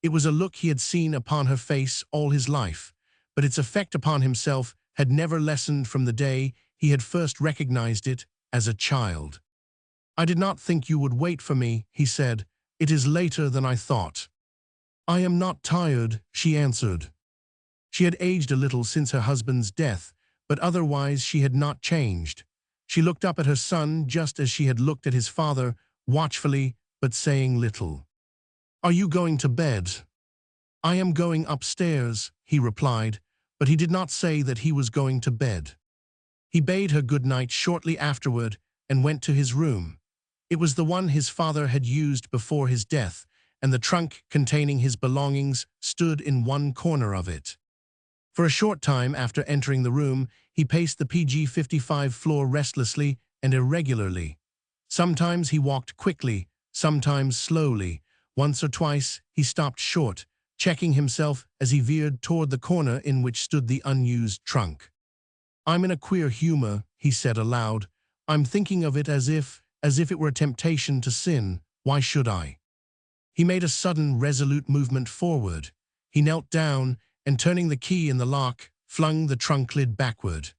It was a look he had seen upon her face all his life, but its effect upon himself had never lessened from the day he had first recognized it as a child. "I did not think you would wait for me," he said. "It is later than I thought." "I am not tired," she answered. She had aged a little since her husband's death, but otherwise she had not changed. She looked up at her son just as she had looked at his father, watchfully but saying little. "Are you going to bed?" "I am going upstairs," he replied, but he did not say that he was going to bed. He bade her good night shortly afterward and went to his room. It was the one his father had used before his death, and the trunk containing his belongings stood in one corner of it. For a short time after entering the room, he paced the PG-55 floor restlessly and irregularly. Sometimes he walked quickly, sometimes slowly. Once or twice he stopped short, checking himself as he veered toward the corner in which stood the unused trunk. "I'm in a queer humor," he said aloud. "I'm thinking of it as if it were a temptation to sin. Why should I?" He made a sudden, resolute movement forward. He knelt down, and turning the key in the lock, flung the trunk lid backward.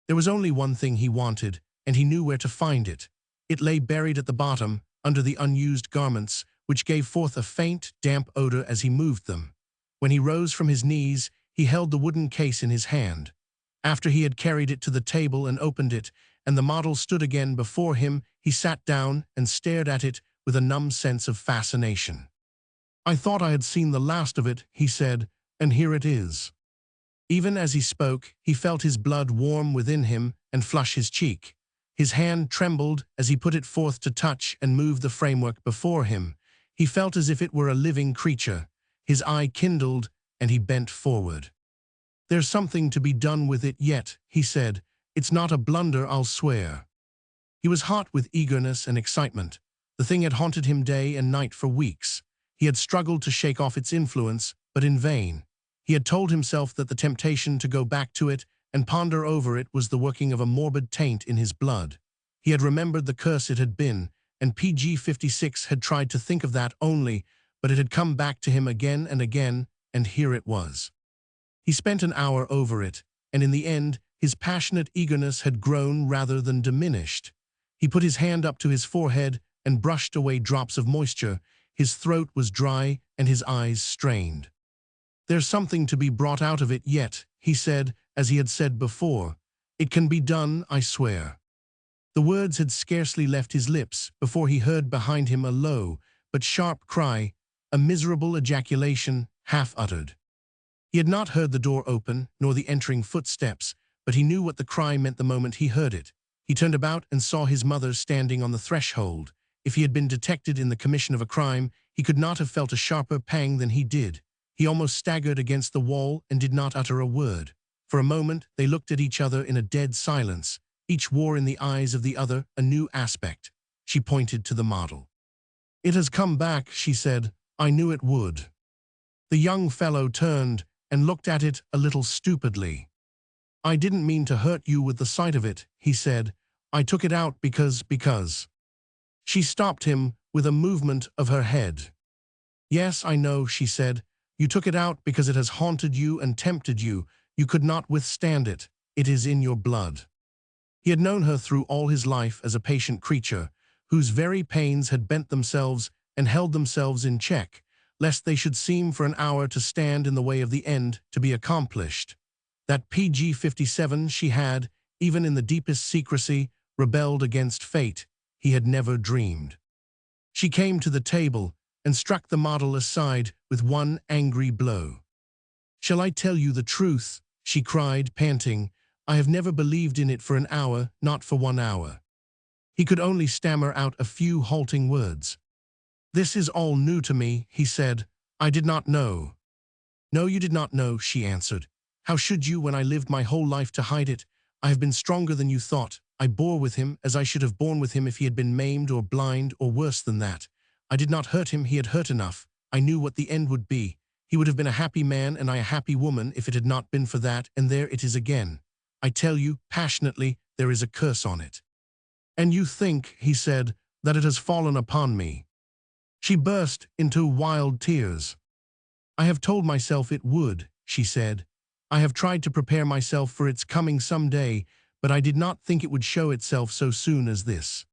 There was only one thing he wanted, and he knew where to find it. It lay buried at the bottom, under the unused garments, which gave forth a faint, damp odor as he moved them. When he rose from his knees, he held the wooden case in his hand. After he had carried it to the table and opened it, and the model stood again before him, he sat down and stared at it with a numb sense of fascination. "I thought I had seen the last of it," he said, "and here it is." Even as he spoke, he felt his blood warm within him and flush his cheek. His hand trembled as he put it forth to touch and move the framework before him. He felt as if it were a living creature. His eye kindled, and he bent forward. "There's something to be done with it yet," he said. "It's not a blunder, I'll swear." He was hot with eagerness and excitement. The thing had haunted him day and night for weeks. He had struggled to shake off its influence, but in vain. He had told himself that the temptation to go back to it and ponder over it was the working of a morbid taint in his blood. He had remembered the curse it had been, and PG-56 had tried to think of that only, but it had come back to him again, and here it was. He spent an hour over it, and in the end, his passionate eagerness had grown rather than diminished. He put his hand up to his forehead and brushed away drops of moisture. His throat was dry and his eyes strained. "There's something to be brought out of it yet," he said, as he had said before. "It can be done, I swear." The words had scarcely left his lips before he heard behind him a low but sharp cry, a miserable ejaculation, half-uttered. He had not heard the door open, nor the entering footsteps, but he knew what the cry meant the moment he heard it. He turned about and saw his mother standing on the threshold. If he had been detected in the commission of a crime, he could not have felt a sharper pang than he did. He almost staggered against the wall and did not utter a word. For a moment, they looked at each other in a dead silence. Each wore in the eyes of the other a new aspect. She pointed to the model. "It has come back," she said. "I knew it would." The young fellow turned and looked at it a little stupidly. "I didn't mean to hurt you with the sight of it," he said. "I took it out because. She stopped him with a movement of her head. "Yes, I know," she said. "You took it out because it has haunted you and tempted you. You could not withstand it. It is in your blood." He had known her through all his life as a patient creature, whose very pains had bent themselves and held themselves in check, lest they should seem for an hour to stand in the way of the end to be accomplished. That PG-57 she had, even in the deepest secrecy, rebelled against fate. He had never dreamed. She came to the table and struck the model aside with one angry blow. "Shall I tell you the truth?" she cried, panting. "I have never believed in it for an hour, not for 1 hour." He could only stammer out a few halting words. "This is all new to me," he said. "I did not know." "No, you did not know," she answered. "How should you when I lived my whole life to hide it? I have been stronger than you thought. I bore with him as I should have borne with him if he had been maimed or blind or worse than that. I did not hurt him, he had hurt enough. I knew what the end would be. He would have been a happy man and I a happy woman if it had not been for that, and there it is again. I tell you, passionately, there is a curse on it. And you think, he said, that it has fallen upon me. She burst into wild tears. I have told myself it would, she said. I have tried to prepare myself for its coming some day, but I did not think it would show itself so soon as this.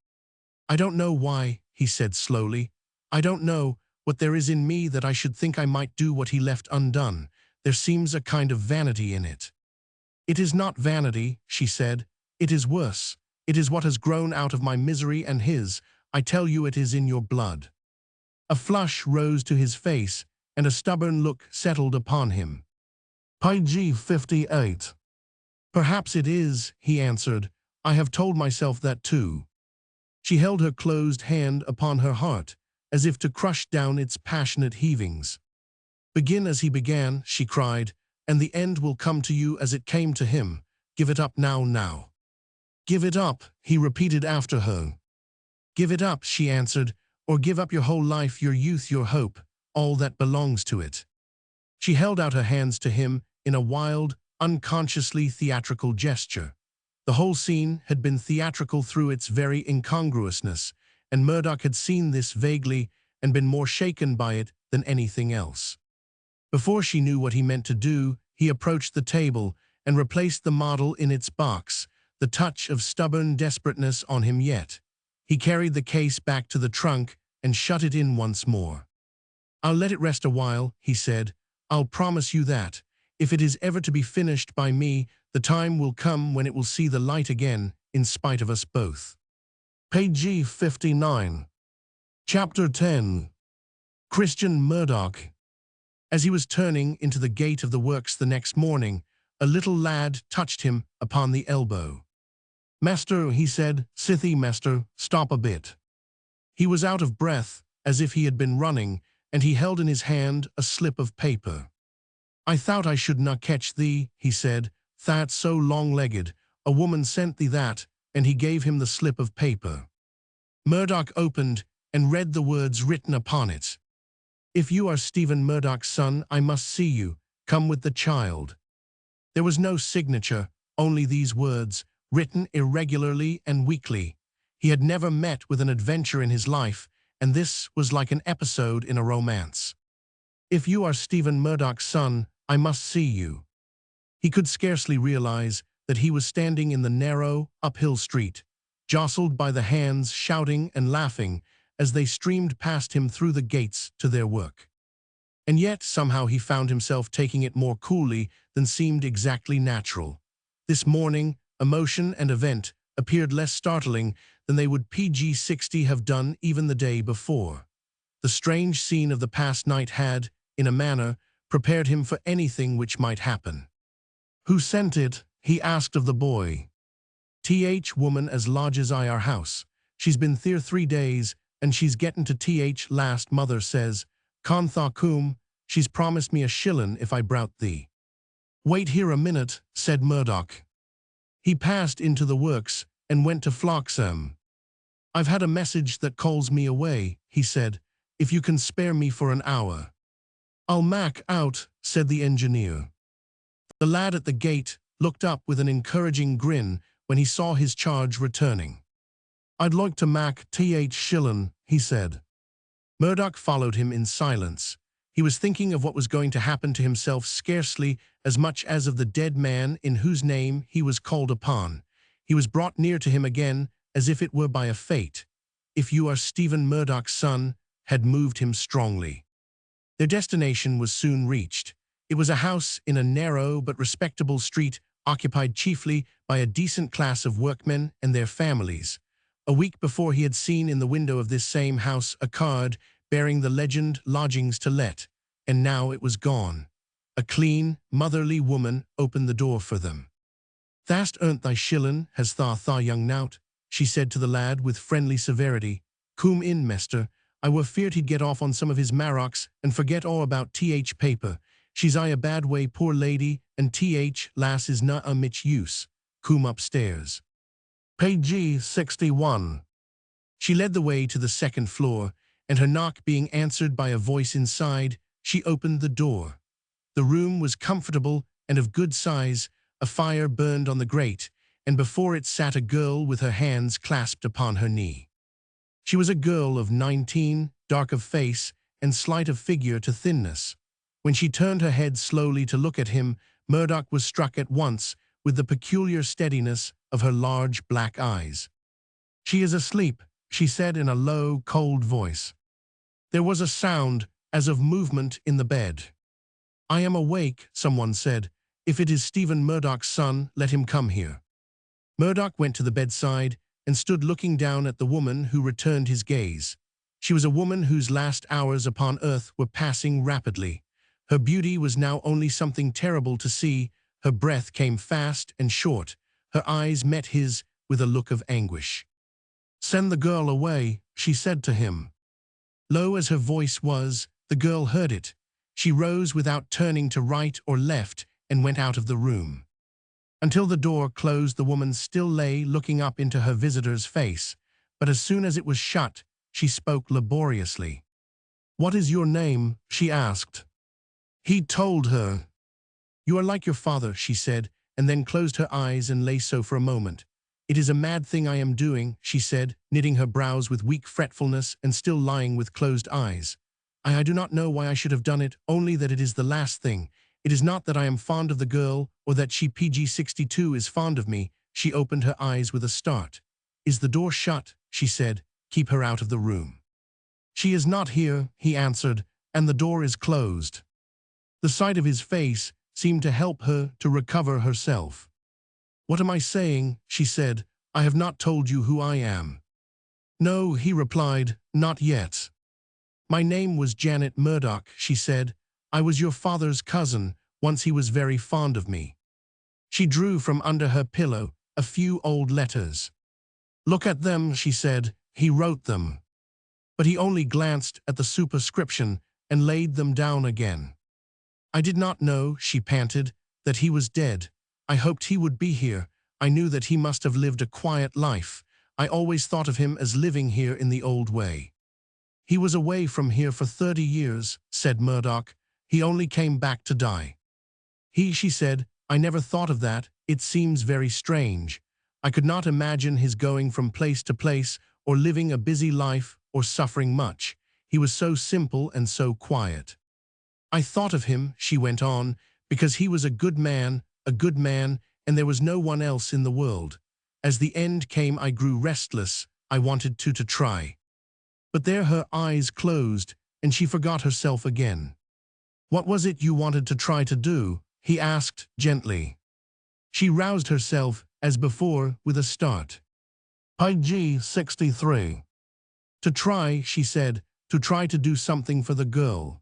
I don't know why, he said slowly. I don't know what there is in me that I should think I might do what he left undone. There seems a kind of vanity in it. It is not vanity, she said. It is worse. It is what has grown out of my misery and his. I tell you it is in your blood. A flush rose to his face, and a stubborn look settled upon him. Page 58. Perhaps it is, he answered. I have told myself that too. She held her closed hand upon her heart, as if to crush down its passionate heavings. Begin as he began, she cried, and the end will come to you as it came to him. Give it up now. Give it up, he repeated after her. Give it up, she answered, or give up your whole life, your youth, your hope, all that belongs to it. She held out her hands to him in a wild, unconsciously theatrical gesture. The whole scene had been theatrical through its very incongruousness, and Murdoch had seen this vaguely and been more shaken by it than anything else. Before she knew what he meant to do, he approached the table and replaced the model in its box, the touch of stubborn desperateness on him yet. He carried the case back to the trunk and shut it in once more. I'll let it rest a while, he said. I'll promise you that. If it is ever to be finished by me, the time will come when it will see the light again, in spite of us both. Page 59. Chapter 10. Christian Murdoch. As he was turning into the gate of the works the next morning, a little lad touched him upon the elbow. Master, he said, Sithy, master, stop a bit. He was out of breath, as if he had been running, and he held in his hand a slip of paper. I thought I should not catch thee, he said, that so long-legged. A woman sent thee that, and he gave him the slip of paper. Murdoch opened and read the words written upon it. If you are Stephen Murdoch's son, I must see you. Come with the child. There was no signature, only these words, written irregularly and weakly. He had never met with an adventure in his life, and this was like an episode in a romance. If you are Stephen Murdoch's son, I must see you. He could scarcely realize that he was standing in the narrow, uphill street, jostled by the hands shouting and laughing as they streamed past him through the gates to their work. And yet, somehow he found himself taking it more coolly than seemed exactly natural. This morning, emotion and event appeared less startling than they would PG-60 have done even the day before. The strange scene of the past night had, in a manner, prepared him for anything which might happen. Who sent it? He asked of the boy. Th woman as lodges I our house. She's been there 3 days, and she's gettin' to th last, mother says. Con tha cum, she's promised me a shillin' if I brout thee. Wait here a minute, said Murdoch. He passed into the works and went to Hodgson. I've had a message that calls me away, he said, if you can spare me for an hour. I'll mack out, said the engineer. The lad at the gate looked up with an encouraging grin when he saw his charge returning. I'd like to mack th shillin', he said. Murdoch followed him in silence. He was thinking of what was going to happen to himself scarcely as much as of the dead man in whose name he was called upon. He was brought near to him again as if it were by a fate. If you are Stephen Murdoch's son, had moved him strongly. Their destination was soon reached. It was a house in a narrow but respectable street occupied chiefly by a decent class of workmen and their families. A week before he had seen in the window of this same house a card bearing the legend Lodgings to Let, and now it was gone. A clean, motherly woman opened the door for them. Thast earnt thy shillin', has tha young nowt, she said to the lad with friendly severity. Coom in, mester. I were feared he'd get off on some of his marrocks and forget all about th paper. She's I a bad way, poor lady, and th lass is na a mich use. Coom upstairs. Page 61. She led the way to the second floor, and her knock being answered by a voice inside, she opened the door. The room was comfortable and of good size. A fire burned on the grate, and before it sat a girl with her hands clasped upon her knee. She was a girl of 19, dark of face and slight of figure to thinness. When she turned her head slowly to look at him, Murdoch was struck at once with the peculiar steadiness of her large black eyes. "She is asleep," she said in a low, cold voice. There was a sound as of movement in the bed. "I am awake," someone said. "If it is Stephen Murdoch's son, let him come here." Murdoch went to the bedside and stood looking down at the woman who returned his gaze. She was a woman whose last hours upon earth were passing rapidly. Her beauty was now only something terrible to see. Her breath came fast and short. Her eyes met his with a look of anguish. "Send the girl away," she said to him. Low as her voice was, the girl heard it. She rose without turning to right or left and went out of the room. Until the door closed, the woman still lay looking up into her visitor's face, but as soon as it was shut, she spoke laboriously. "What is your name?" she asked. He told her. "You are like your father," she said, and then closed her eyes and lay so for a moment. "It is a mad thing I am doing," she said, knitting her brows with weak fretfulness and still lying with closed eyes. I do not know why I should have done it, only that it is the last thing. It is not that I am fond of the girl, or that she PG-62 is fond of me." She opened her eyes with a start. "Is the door shut?" she said. "Keep her out of the room." "She is not here," he answered, "and the door is closed." The sight of his face seemed to help her to recover herself. "What am I saying?" she said. "I have not told you who I am." "No," he replied, "not yet." "My name was Janet Murdoch," she said. "I was your father's cousin. Once he was very fond of me." She drew from under her pillow a few old letters. "Look at them," she said. "He wrote them." But he only glanced at the superscription and laid them down again. "I did not know," she panted, "that he was dead. I hoped he would be here. I knew that he must have lived a quiet life. I always thought of him as living here in the old way." "He was away from here for 30 years, said Murdoch. "He only came back to die." She said, "I never thought of that. It seems very strange. I could not imagine his going from place to place, or living a busy life, or suffering much. He was so simple and so quiet. I thought of him," she went on, "because he was a good man, and there was no one else in the world. As the end came, I grew restless. I wanted to try." But there her eyes closed, and she forgot herself again. "What was it you wanted to try to do?" he asked gently. She roused herself, as before, with a start. Page 63. "To try," she said, "to try to do something for the girl."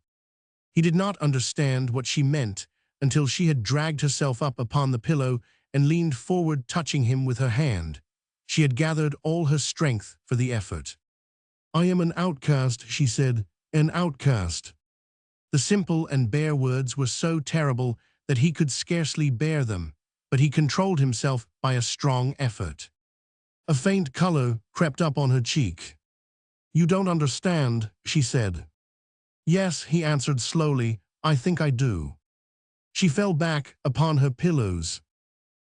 He did not understand what she meant until she had dragged herself up upon the pillow and leaned forward, touching him with her hand. She had gathered all her strength for the effort. "I am an outcast," she said, "an outcast." The simple and bare words were so terrible that he could scarcely bear them, but he controlled himself by a strong effort. A faint color crept up on her cheek. "You don't understand," she said. "Yes," he answered slowly, "I think I do." She fell back upon her pillows.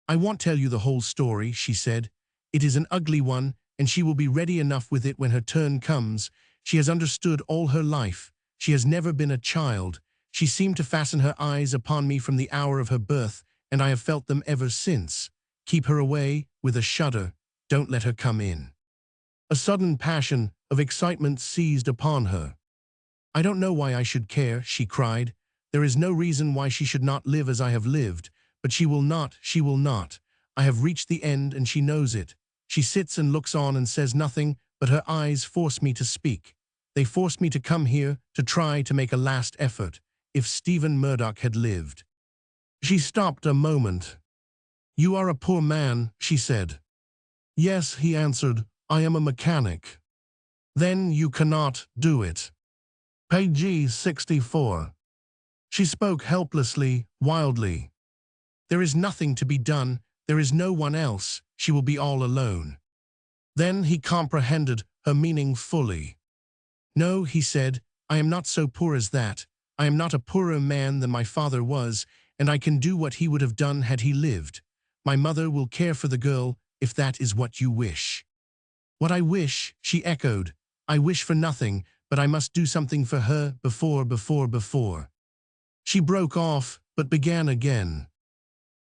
"I won't tell you the whole story," she said. "It is an ugly one, and she will be ready enough with it when her turn comes. She has understood all her life. She has never been a child. She seemed to fasten her eyes upon me from the hour of her birth, and I have felt them ever since. Keep her away," with a shudder. "Don't let her come in." A sudden passion of excitement seized upon her. "I don't know why I should care," she cried. "There is no reason why she should not live as I have lived, but she will not, she will not. I have reached the end, and she knows it. She sits and looks on and says nothing, but her eyes force me to speak. They forced me to come here, to try to make a last effort. If Stephen Murdoch had lived." She stopped a moment. "You are a poor man," she said. "Yes," he answered, "I am a mechanic." "Then you cannot do it." Page 64. She spoke helplessly, wildly. "There is nothing to be done. There is no one else. She will be all alone. Then he comprehended her meaning fully. No, he said, I am not so poor as that. I am not a poorer man than my father was, and I can do what he would have done had he lived. My mother will care for the girl, if that is what you wish. What I wish, she echoed. I wish for nothing, but I must do something for her before. She broke off, but began again.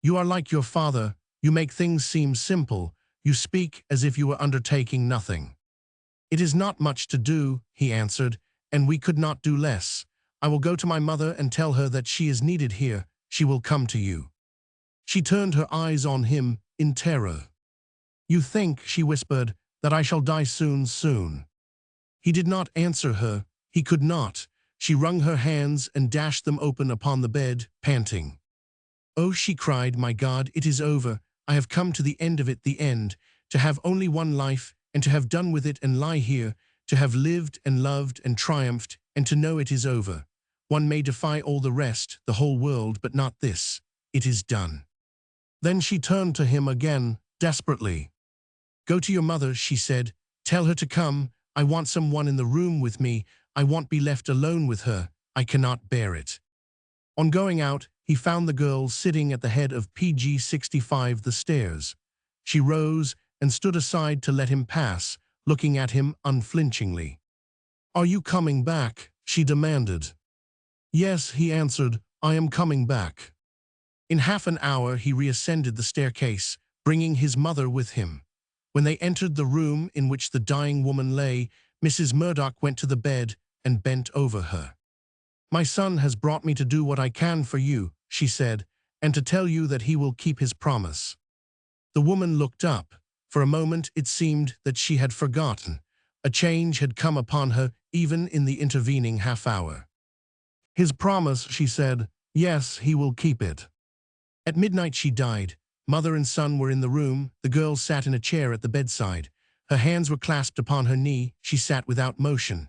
You are like your father. You make things seem simple. You speak as if you were undertaking nothing. It is not much to do, he answered, and we could not do less. I will go to my mother and tell her that she is needed here. She will come to you. She turned her eyes on him in terror. You think, she whispered, that I shall die soon. He did not answer her. He could not. She wrung her hands and dashed them open upon the bed, panting. Oh, she cried, my God, it is over. I have come to the end of it, the end, to have only one life, and to have done with it and lie here, to have lived and loved and triumphed, and to know it is over. One may defy all the rest, the whole world, but not this. It is done. Then she turned to him again, desperately. Go to your mother, she said. Tell her to come. I want someone in the room with me. I won't be left alone with her. I cannot bear it. On going out, he found the girl sitting at the head of PG 65 the stairs. She rose and stood aside to let him pass, looking at him unflinchingly. Are you coming back? She demanded. Yes, he answered, I am coming back. In half an hour he reascended the staircase, bringing his mother with him. When they entered the room in which the dying woman lay, Mrs. Murdoch went to the bed and bent over her. My son has brought me to do what I can for you, she said, and to tell you that he will keep his promise. The woman looked up. For a moment it seemed that she had forgotten. A change had come upon her even in the intervening half-hour. His promise, she said, yes, he will keep it. At midnight she died. Mother and son were in the room. The girl sat in a chair at the bedside. Her hands were clasped upon her knee. She sat without motion.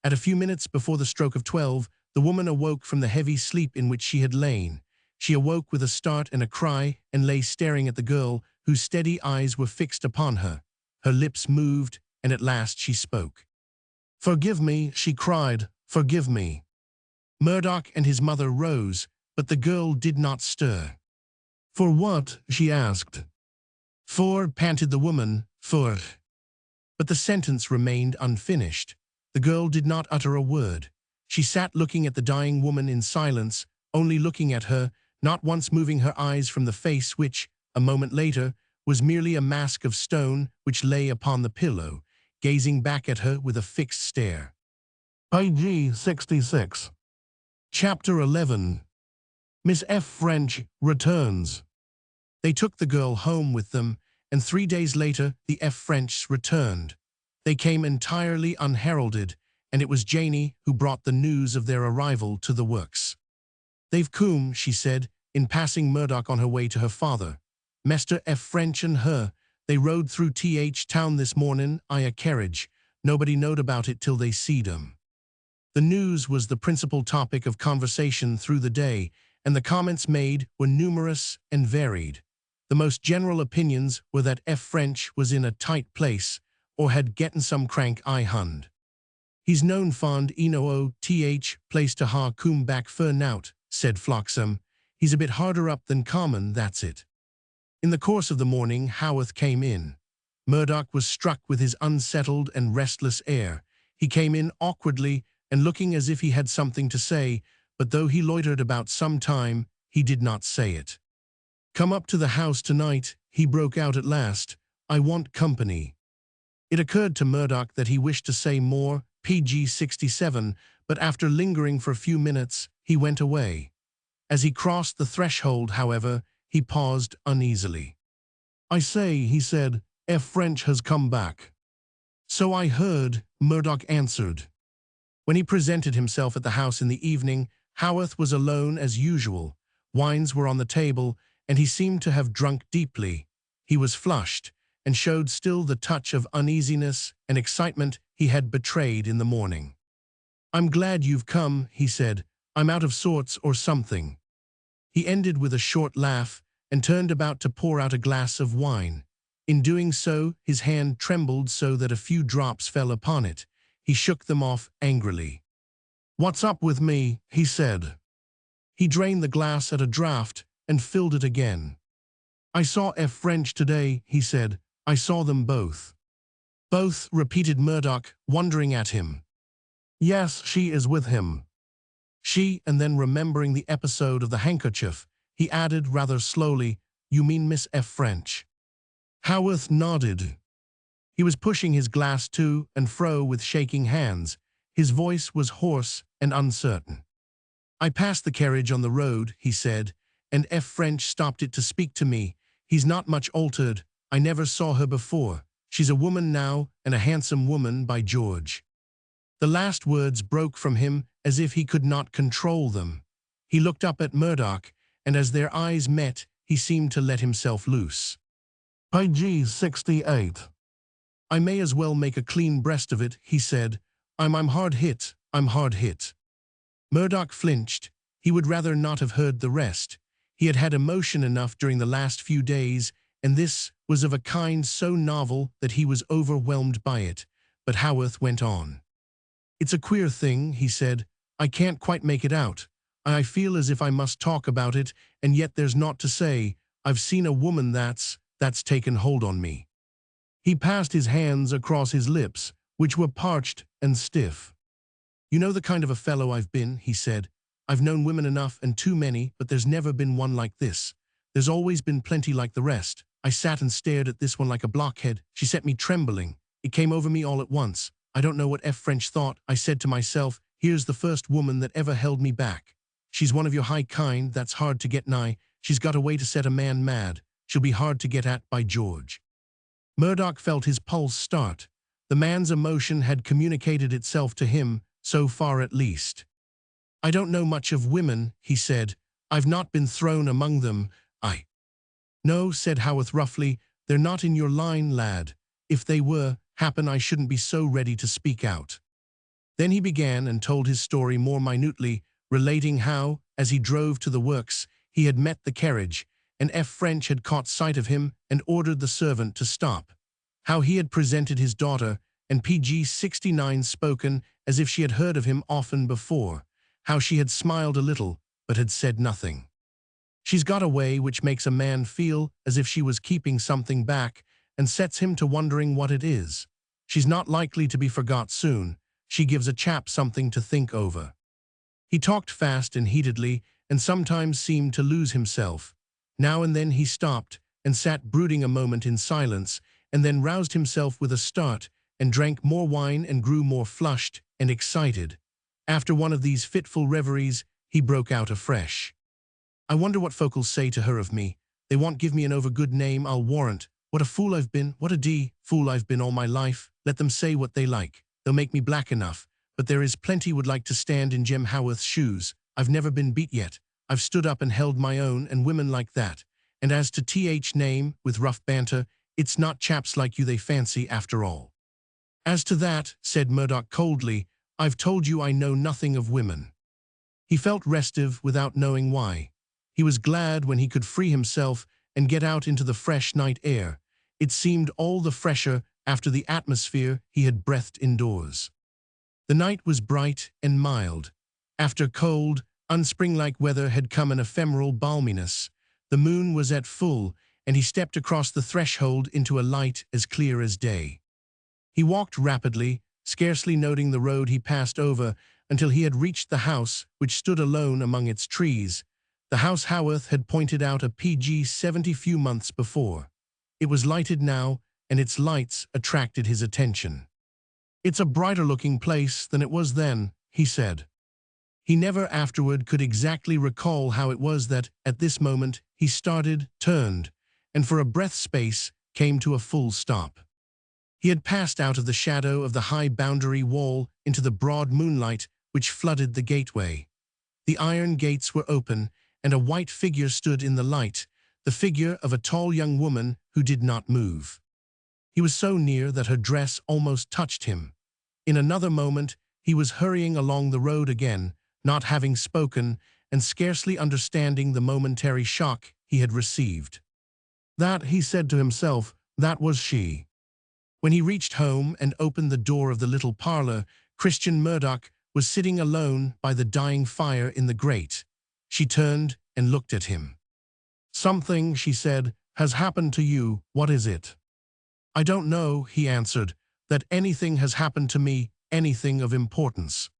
At a few minutes before the stroke of 12, the woman awoke from the heavy sleep in which she had lain. She awoke with a start and a cry and lay staring at the girl, whose steady eyes were fixed upon her. Her lips moved, and at last she spoke. Forgive me, she cried, forgive me. Murdoch and his mother rose, but the girl did not stir. For what? She asked. For, panted the woman, for. But the sentence remained unfinished. The girl did not utter a word. She sat looking at the dying woman in silence, only looking at her, not once moving her eyes from the face which, a moment later, was merely a mask of stone which lay upon the pillow, gazing back at her with a fixed stare. PG 66. Chapter 11. Miss F. French returns. They took the girl home with them, and 3 days later the F. Frenchs returned. They came entirely unheralded, and it was Janey who brought the news of their arrival to the works. They've come, she said, in passing Murdoch on her way to her father. Mester F. French and her, they rode through Th town this morning, I a carriage. Nobody knowed about it till they seed 'em. The news was the principal topic of conversation through the day, and the comments made were numerous and varied. The most general opinions were that F. French was in a tight place, or had getten some crank eye hund. He's known fond eno th place to ha coom back fur nout, said Floxam. He's a bit harder up than common, that's it. In the course of the morning, Haworth came in. Murdoch was struck with his unsettled and restless air. He came in awkwardly and looking as if he had something to say, but though he loitered about some time, he did not say it. Come up to the house tonight, he broke out at last. I want company. It occurred to Murdoch that he wished to say more, PG 67, but after lingering for a few minutes, he went away. As he crossed the threshold, however, he paused uneasily. I say, he said, F. French has come back. So I heard, Murdoch answered. When he presented himself at the house in the evening, Haworth was alone as usual. Wines were on the table, and he seemed to have drunk deeply. He was flushed, and showed still the touch of uneasiness and excitement he had betrayed in the morning. I'm glad you've come, he said. I'm out of sorts or something. He ended with a short laugh, and turned about to pour out a glass of wine. In doing so, his hand trembled so that a few drops fell upon it. He shook them off angrily. "What's up with me?" he said. He drained the glass at a draught and filled it again. "I saw F. French today," he said. "I saw them both." "Both," repeated Murdoch, wondering at him. "Yes, she is with him." She, and then remembering the episode of the handkerchief, he added rather slowly, "You mean Miss F. French?" Haworth nodded. He was pushing his glass to and fro with shaking hands. His voice was hoarse and uncertain. "I passed the carriage on the road," he said, "and F. French stopped it to speak to me. He's not much altered. I never saw her before. She's a woman now, and a handsome woman, by George." The last words broke from him as if he could not control them. He looked up at Murdoch, and as their eyes met, he seemed to let himself loose. "Page 68. I may as well make a clean breast of it," he said. I'm hard hit. I'm hard hit." Murdoch flinched. He would rather not have heard the rest. He had had emotion enough during the last few days, and this was of a kind so novel that he was overwhelmed by it. But Haworth went on. "It's a queer thing," he said. "I can't quite make it out. I feel as if I must talk about it, and yet there's naught to say. I've seen a woman that's taken hold on me." He passed his hands across his lips, which were parched and stiff. "You know the kind of a fellow I've been," he said. "I've known women enough, and too many, but there's never been one like this. There's always been plenty like the rest. I sat and stared at this one like a blockhead. She set me trembling. It came over me all at once. I don't know what F. French thought. I said to myself, here's the first woman that ever held me back. She's one of your high kind that's hard to get nigh. She's got a way to set a man mad. She'll be hard to get at, by George." Murdoch felt his pulse start. The man's emotion had communicated itself to him, so far at least. "I don't know much of women," he said. "I've not been thrown among them. "No," said Haworth roughly, "they're not in your line, lad. If they were, happen I shouldn't be so ready to speak out." Then he began and told his story more minutely, relating how, as he drove to the works, he had met the carriage, and F. French had caught sight of him and ordered the servant to stop. How he had presented his daughter, and PG 69 spoken as if she had heard of him often before. How she had smiled a little, but had said nothing. She's got a way which makes a man feel as if she was keeping something back, and sets him to wondering what it is. She's not likely to be forgot soon. She gives a chap something to think over. He talked fast and heatedly, and sometimes seemed to lose himself. Now and then he stopped, and sat brooding a moment in silence, and then roused himself with a start, and drank more wine and grew more flushed and excited. After one of these fitful reveries, he broke out afresh. "I wonder what folk'll say to her of me. They won't give me an over-good name, I'll warrant. What a fool I've been, what a fool I've been all my life. Let them say what they like. They'll make me black enough. But there is plenty would like to stand in Jem Haworth's shoes. I've never been beat yet. I've stood up and held my own, and women like that. And as to Th name, with rough banter, it's not chaps like you they fancy after all." "As to that," said Murdoch coldly, "I've told you I know nothing of women." He felt restive without knowing why. He was glad when he could free himself and get out into the fresh night air. It seemed all the fresher after the atmosphere he had breathed indoors. The night was bright and mild. After cold, unspringlike weather had come an ephemeral balminess. The moon was at full, and he stepped across the threshold into a light as clear as day. He walked rapidly, scarcely noting the road he passed over, until he had reached the house, which stood alone among its trees. The house Haworth had pointed out a PG 70 few months before. It was lighted now, and its lights attracted his attention. "It's a brighter-looking place than it was then," he said. He never afterward could exactly recall how it was that, at this moment, he started, turned, and for a breath space came to a full stop. He had passed out of the shadow of the high boundary wall into the broad moonlight which flooded the gateway. The iron gates were open, and a white figure stood in the light, the figure of a tall young woman who did not move. He was so near that her dress almost touched him. In another moment, he was hurrying along the road again, not having spoken, and scarcely understanding the momentary shock he had received. That, he said to himself, that was she. When he reached home and opened the door of the little parlor, Christian Murdoch was sitting alone by the dying fire in the grate. She turned and looked at him. "Something," she said, "has happened to you. What is it?" "I don't know," he answered, "that anything has happened to me, anything of importance."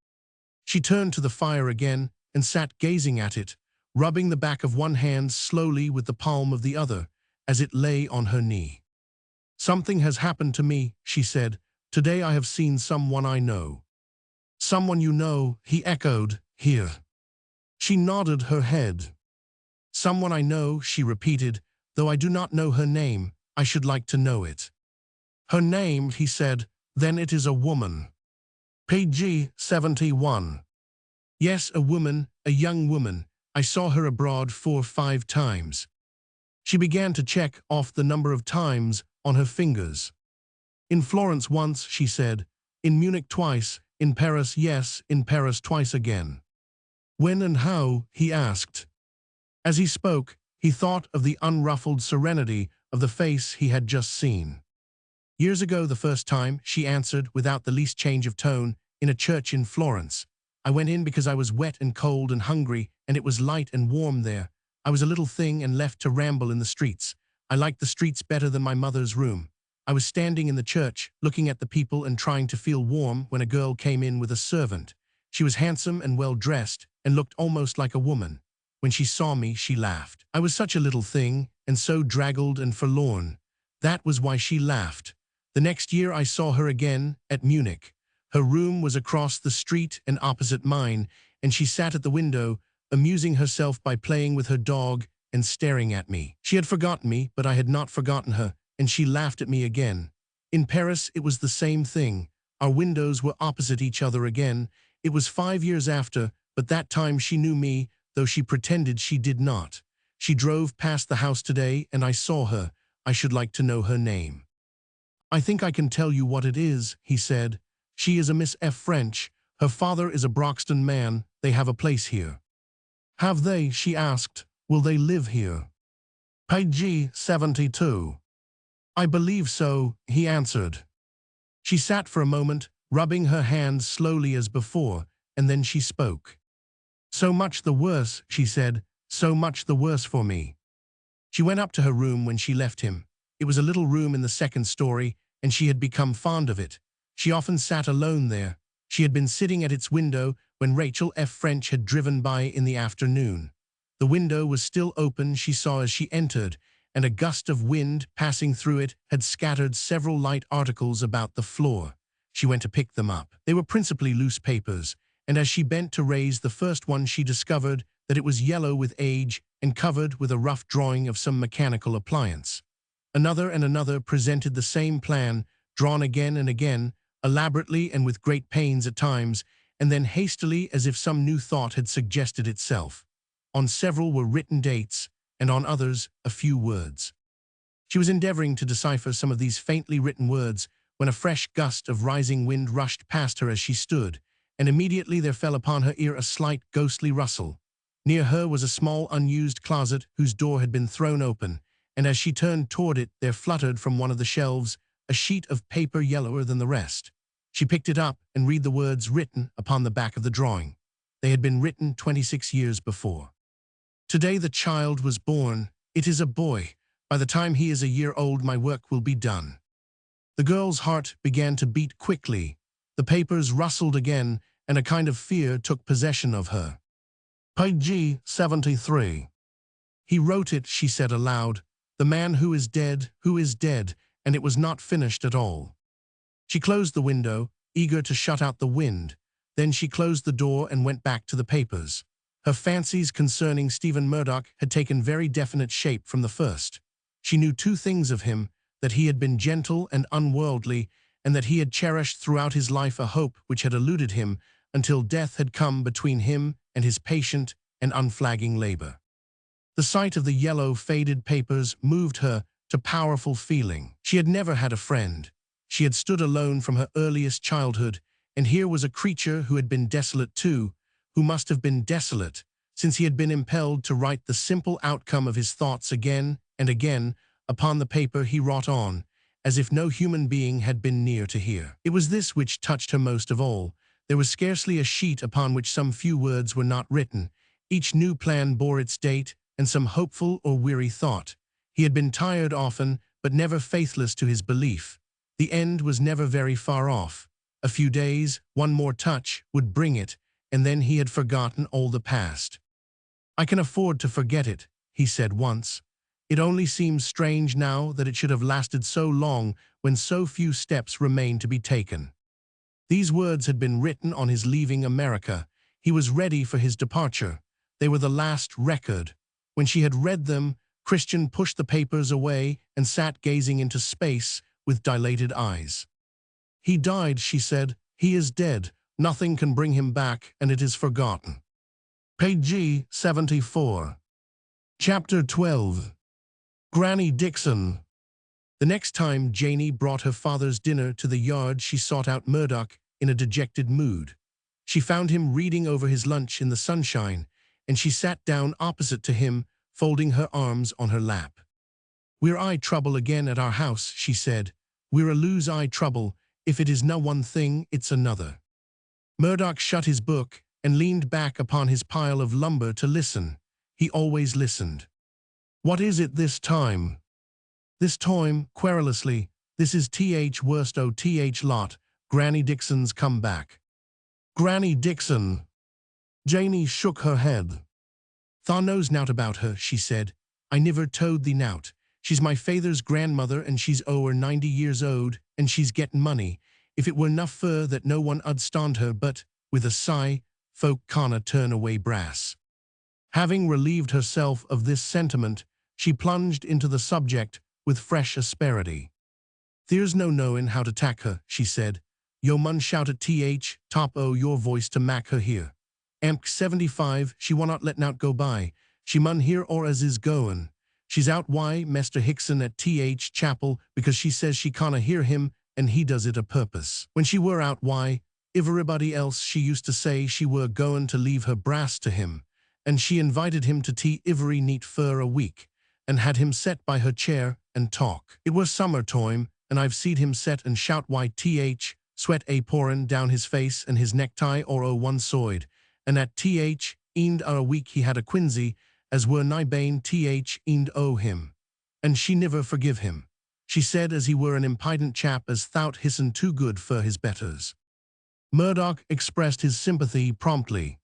She turned to the fire again and sat gazing at it, rubbing the back of one hand slowly with the palm of the other, as it lay on her knee. "Something has happened to me," she said. "Today I have seen someone I know." "Someone you know," he echoed, "here." She nodded her head. "Someone I know," she repeated, "though I do not know her name, I should like to know it." "Her name," he said, "then it is a woman." Page 71. "Yes, a woman, a young woman. I saw her abroad 4 or 5 times. She began to check off the number of times on her fingers. "In Florence once," she said. "In Munich twice. In Paris, yes, in Paris twice again." "When and how?" he asked. As he spoke, he thought of the unruffled serenity of the face he had just seen. "Years ago the first time," she answered without the least change of tone, "in a church in Florence. I went in because I was wet and cold and hungry, and it was light and warm there. I was a little thing and left to ramble in the streets. I liked the streets better than my mother's room. I was standing in the church, looking at the people and trying to feel warm when a girl came in with a servant. She was handsome and well-dressed and looked almost like a woman. When she saw me, she laughed. I was such a little thing and so draggled and forlorn. That was why she laughed. The next year I saw her again at Munich. Her room was across the street and opposite mine, and she sat at the window, amusing herself by playing with her dog and staring at me. She had forgotten me, but I had not forgotten her, and she laughed at me again. In Paris it was the same thing. Our windows were opposite each other again. It was 5 years after, but that time she knew me, though she pretended she did not. She drove past the house today, and I saw her. I should like to know her name." "I think I can tell you what it is," he said. "She is a Miss F. French. Her father is a Broxton man. They have a place here." "Have they?" she asked. "Will they live here?" Page 72. "I believe so," he answered. She sat for a moment, rubbing her hands slowly as before, and then she spoke. "So much the worse," she said, "so much the worse for me." She went up to her room when she left him. It was a little room in the second story, and she had become fond of it. She often sat alone there. She had been sitting at its window when Rachel F. French had driven by in the afternoon. The window was still open, she saw as she entered, and a gust of wind passing through it had scattered several light articles about the floor. She went to pick them up. They were principally loose papers, and as she bent to raise the first one she discovered that it was yellow with age and covered with a rough drawing of some mechanical appliance. Another and another presented the same plan, drawn again and again, elaborately and with great pains at times, and then hastily as if some new thought had suggested itself. On several were written dates, and on others a few words. She was endeavoring to decipher some of these faintly written words when a fresh gust of rising wind rushed past her as she stood, and immediately there fell upon her ear a slight ghostly rustle. Near her was a small unused closet whose door had been thrown open, and as she turned toward it there fluttered from one of the shelves a sheet of paper yellower than the rest. She picked it up and read the words written upon the back of the drawing. They had been written 26 years before. "Today the child was born. It is a boy. By the time he is a year old my work will be done." The girl's heart began to beat quickly. The papers rustled again, and a kind of fear took possession of her. Page 73. "He wrote it," she said aloud. "The man who is dead, and it was not finished at all." She closed the window, eager to shut out the wind. Then she closed the door and went back to the papers. Her fancies concerning Stephen Murdoch had taken very definite shape from the first. She knew 2 things of him, that he had been gentle and unworldly, and that he had cherished throughout his life a hope which had eluded him until death had come between him and his patient and unflagging labor. The sight of the yellow, faded papers moved her to powerful feeling. She had never had a friend. She had stood alone from her earliest childhood, and here was a creature who had been desolate too, who must have been desolate, since he had been impelled to write the simple outcome of his thoughts again and again upon the paper he wrought on, as if no human being had been near to hear. It was this which touched her most of all. There was scarcely a sheet upon which some few words were not written. Each new plan bore its date and some hopeful or weary thought. He had been tired often, but never faithless to his belief. The end was never very far off. A few days, one more touch, would bring it, and then he had forgotten all the past. "I can afford to forget it," he said once. "It only seems strange now that it should have lasted so long when so few steps remained to be taken." These words had been written on his leaving America. He was ready for his departure. They were the last record. When she had read them, Christian pushed the papers away and sat gazing into space with dilated eyes. "He died," she said. "He is dead. Nothing can bring him back, and it is forgotten." Page 74. Chapter 12. Granny Dixon. The next time Janey brought her father's dinner to the yard, she sought out Murdoch in a dejected mood. She found him reading over his lunch in the sunshine, and she sat down opposite to him, folding her arms on her lap. "We're I trouble again at our house," she said. "We're a lose I trouble. If it is no one thing, it's another." Murdoch shut his book and leaned back upon his pile of lumber to listen. He always listened. "What is it this time?" "This time," querulously, "this is th worst o' th lot. Granny Dixon's come back." "Granny Dixon?" Janey shook her head. "Tha knows nowt about her," she said. "I niver told thee nowt. She's my feyther's grandmother, and she's o'er 90 years old, and she's gettin' money. If it were enough fur that no one 'ud stand her, but," with a sigh, "folk canna turn away brass." Having relieved herself of this sentiment, she plunged into the subject with fresh asperity. "There's no knowing how to tak her," she said. "Yo mun shout at top o' your voice to mak her hear. Amp 75, she wunnot let nowt go by. She mun hear or as is goin'. She's out wy Mester Hickson at chapel because she says she canna hear him, and he does it a purpose. When she were out wy, everybody else she used to say she were goin' to leave her brass to him, and she invited him to tea ivery neat fur a week, and had him set by her chair and talk. It was summer time, and I've seed him set and shout why sweat a pourin' down his face and his necktie or o' one side, and at end a week he had a quinsy, as were nigh bane end o' him. And she niver forgive him. She said as he were an impident chap as thowt his'n too good fur his betters." Murdoch expressed his sympathy promptly.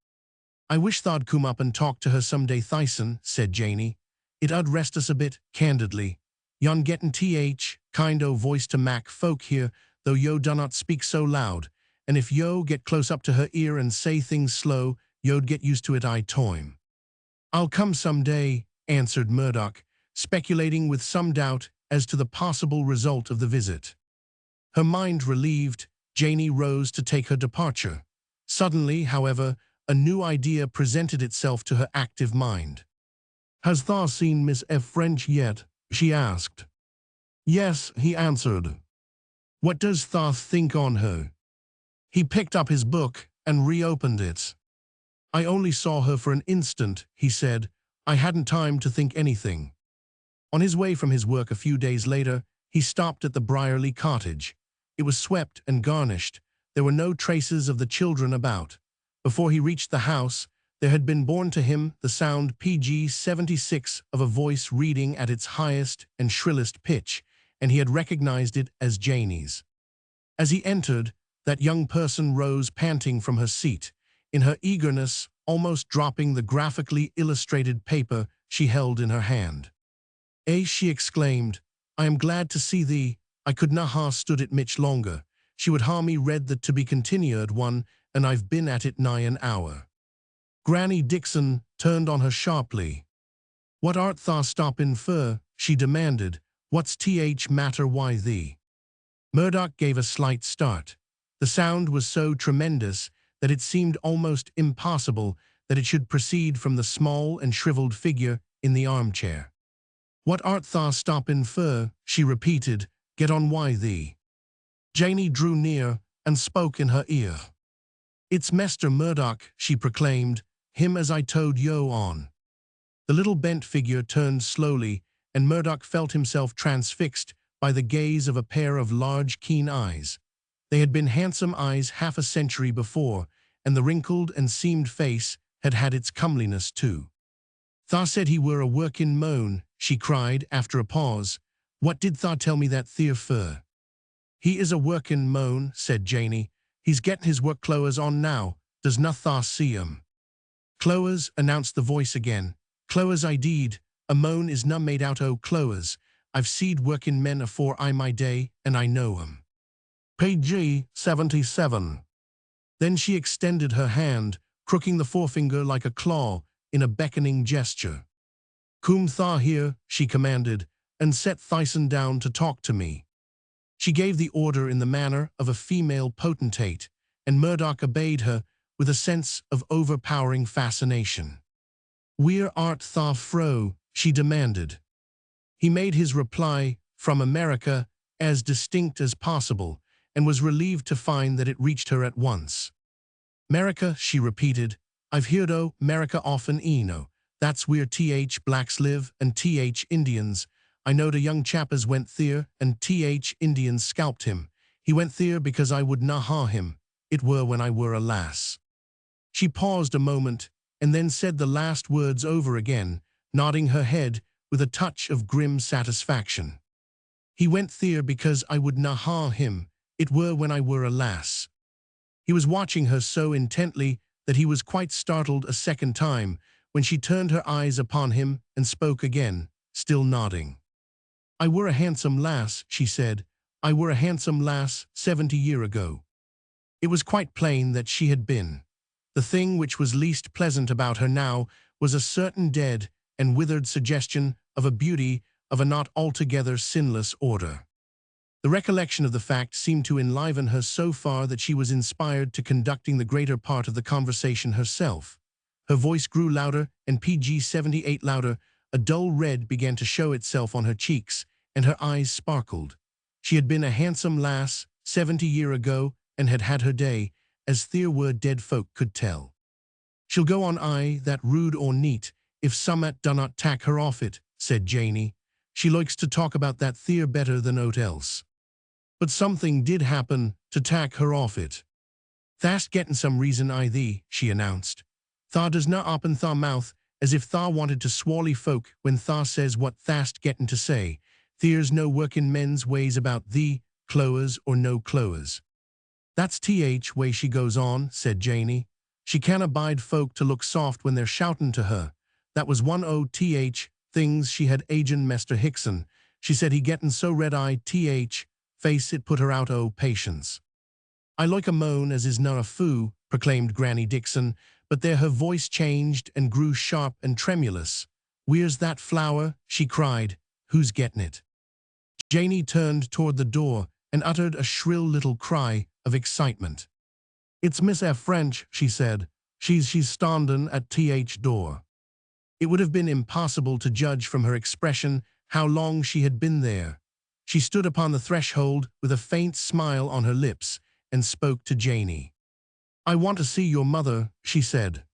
"I wish tha'd come up and talk to her some day, Thyson," said Janey. "It 'ud rest us a bit, candidly. Yon gettin' kind o' voice to mak folk hear, though yo dunnot speak so loud, and if yo get close up to her ear and say things slow, yo'd get used to it I time." "I'll come some day," answered Murdoch, speculating with some doubt as to the possible result of the visit. Her mind relieved, Janey rose to take her departure. Suddenly, however, a new idea presented itself to her active mind. "Has tha seen Miss F. French yet?" she asked. "Yes," he answered. "What does tha think on her?" He picked up his book and reopened it. "I only saw her for an instant," he said. "I hadn't time to think anything." On his way from his work a few days later, he stopped at the Brierley cottage. It was swept and garnished. There were no traces of the children about. Before he reached the house, there had been borne to him the sound PG 76 of a voice reading at its highest and shrillest pitch, and he had recognized it as Janey's. As he entered, that young person rose panting from her seat, in her eagerness almost dropping the graphically illustrated paper she held in her hand. She exclaimed, "I am glad to see thee. I could na ha stood it much longer. She would ha me read the to be continued one, and I've been at it nigh an hour." Granny Dixon turned on her sharply. "What art tha stoppin' fur?" she demanded. "What's matter why thee?" Murdoch gave a slight start. The sound was so tremendous that it seemed almost impossible that it should proceed from the small and shriveled figure in the armchair. "What art tha stoppin' fur?" she repeated. "Get on why thee?" Janey drew near and spoke in her ear. "It's Mester Murdoch," she proclaimed. him as I towed yo on. The little bent figure turned slowly, and Murdoch felt himself transfixed by the gaze of a pair of large, keen eyes. They had been handsome eyes half a century before, and the wrinkled and seamed face had had its comeliness too. "Tha said he were a workin' moan," she cried after a pause. "What did tha tell me that theer fur?" "He is a workin' moan," said Janey. "He's gettin' his work clothes on now. Does na tha see 'em?" "Clothes," announced the voice again. "Clothes I deed. A moan is na made out o' clothes. I've seed workin' men afore I my day, and I know 'em." PG 77. Then she extended her hand, crooking the forefinger like a claw in a beckoning gesture. "Come tha here," she commanded, "and set Thyson down to talk to me." She gave the order in the manner of a female potentate, and Murdoch obeyed her with a sense of overpowering fascination. "Where art tha fro?" she demanded. He made his reply, "From America," as distinct as possible, and was relieved to find that it reached her at once. "'Merica," she repeated. "I've heard o' 'Merica often eno. That's where th blacks live and th Indians. I knowed a young chap as went theer, and th Indians scalped him. He went theer because I would na ha him. It were when I were a lass." She paused a moment, and then said the last words over again, nodding her head with a touch of grim satisfaction. "He went theer because I would na ha him. It were when I were a lass." He was watching her so intently that he was quite startled a second time when she turned her eyes upon him and spoke again, still nodding. "I were a handsome lass," she said. "I were a handsome lass 70 year ago." It was quite plain that she had been. The thing which was least pleasant about her now was a certain dead and withered suggestion of a beauty of a not altogether sinless order. The recollection of the fact seemed to enliven her so far that she was inspired to conducting the greater part of the conversation herself. Her voice grew louder and PG 78 louder. A dull red began to show itself on her cheeks, and her eyes sparkled. She had been a handsome lass 70 year ago, and had had her day, as theer were dead folk could tell. "She'll go on aye that rude or neat, if summat dunnot tak her off it," said Janey. "She likes to talk about that theer better than aught else." "But something did happen to tak her off it." "Tha'st gettin' some reason I thee," she announced. "Tha does na open tha mouth as if tha wanted to swally folk when tha says what tha'st gettin' to say. Theer's no workin' men's ways about thee, clothes or no clothes." "That's th way she goes on," said Janey. "She can't abide folk to look soft when they're shoutin' to her. That was one o' th things she had agin Mester Hickson. She said he gettin' so red-eyed th face it put her out o' patience." "I like a moan as is na a foo," proclaimed Granny Dixon, but there her voice changed and grew sharp and tremulous. "Where's that flower?" she cried. "Who's gettin' it?" Janey turned toward the door and uttered a shrill little cry of excitement. "It's Miss F. French," she said. She's standin' at th door." It would have been impossible to judge from her expression how long she had been there. She stood upon the threshold with a faint smile on her lips and spoke to Janey. "I want to see your mother," she said.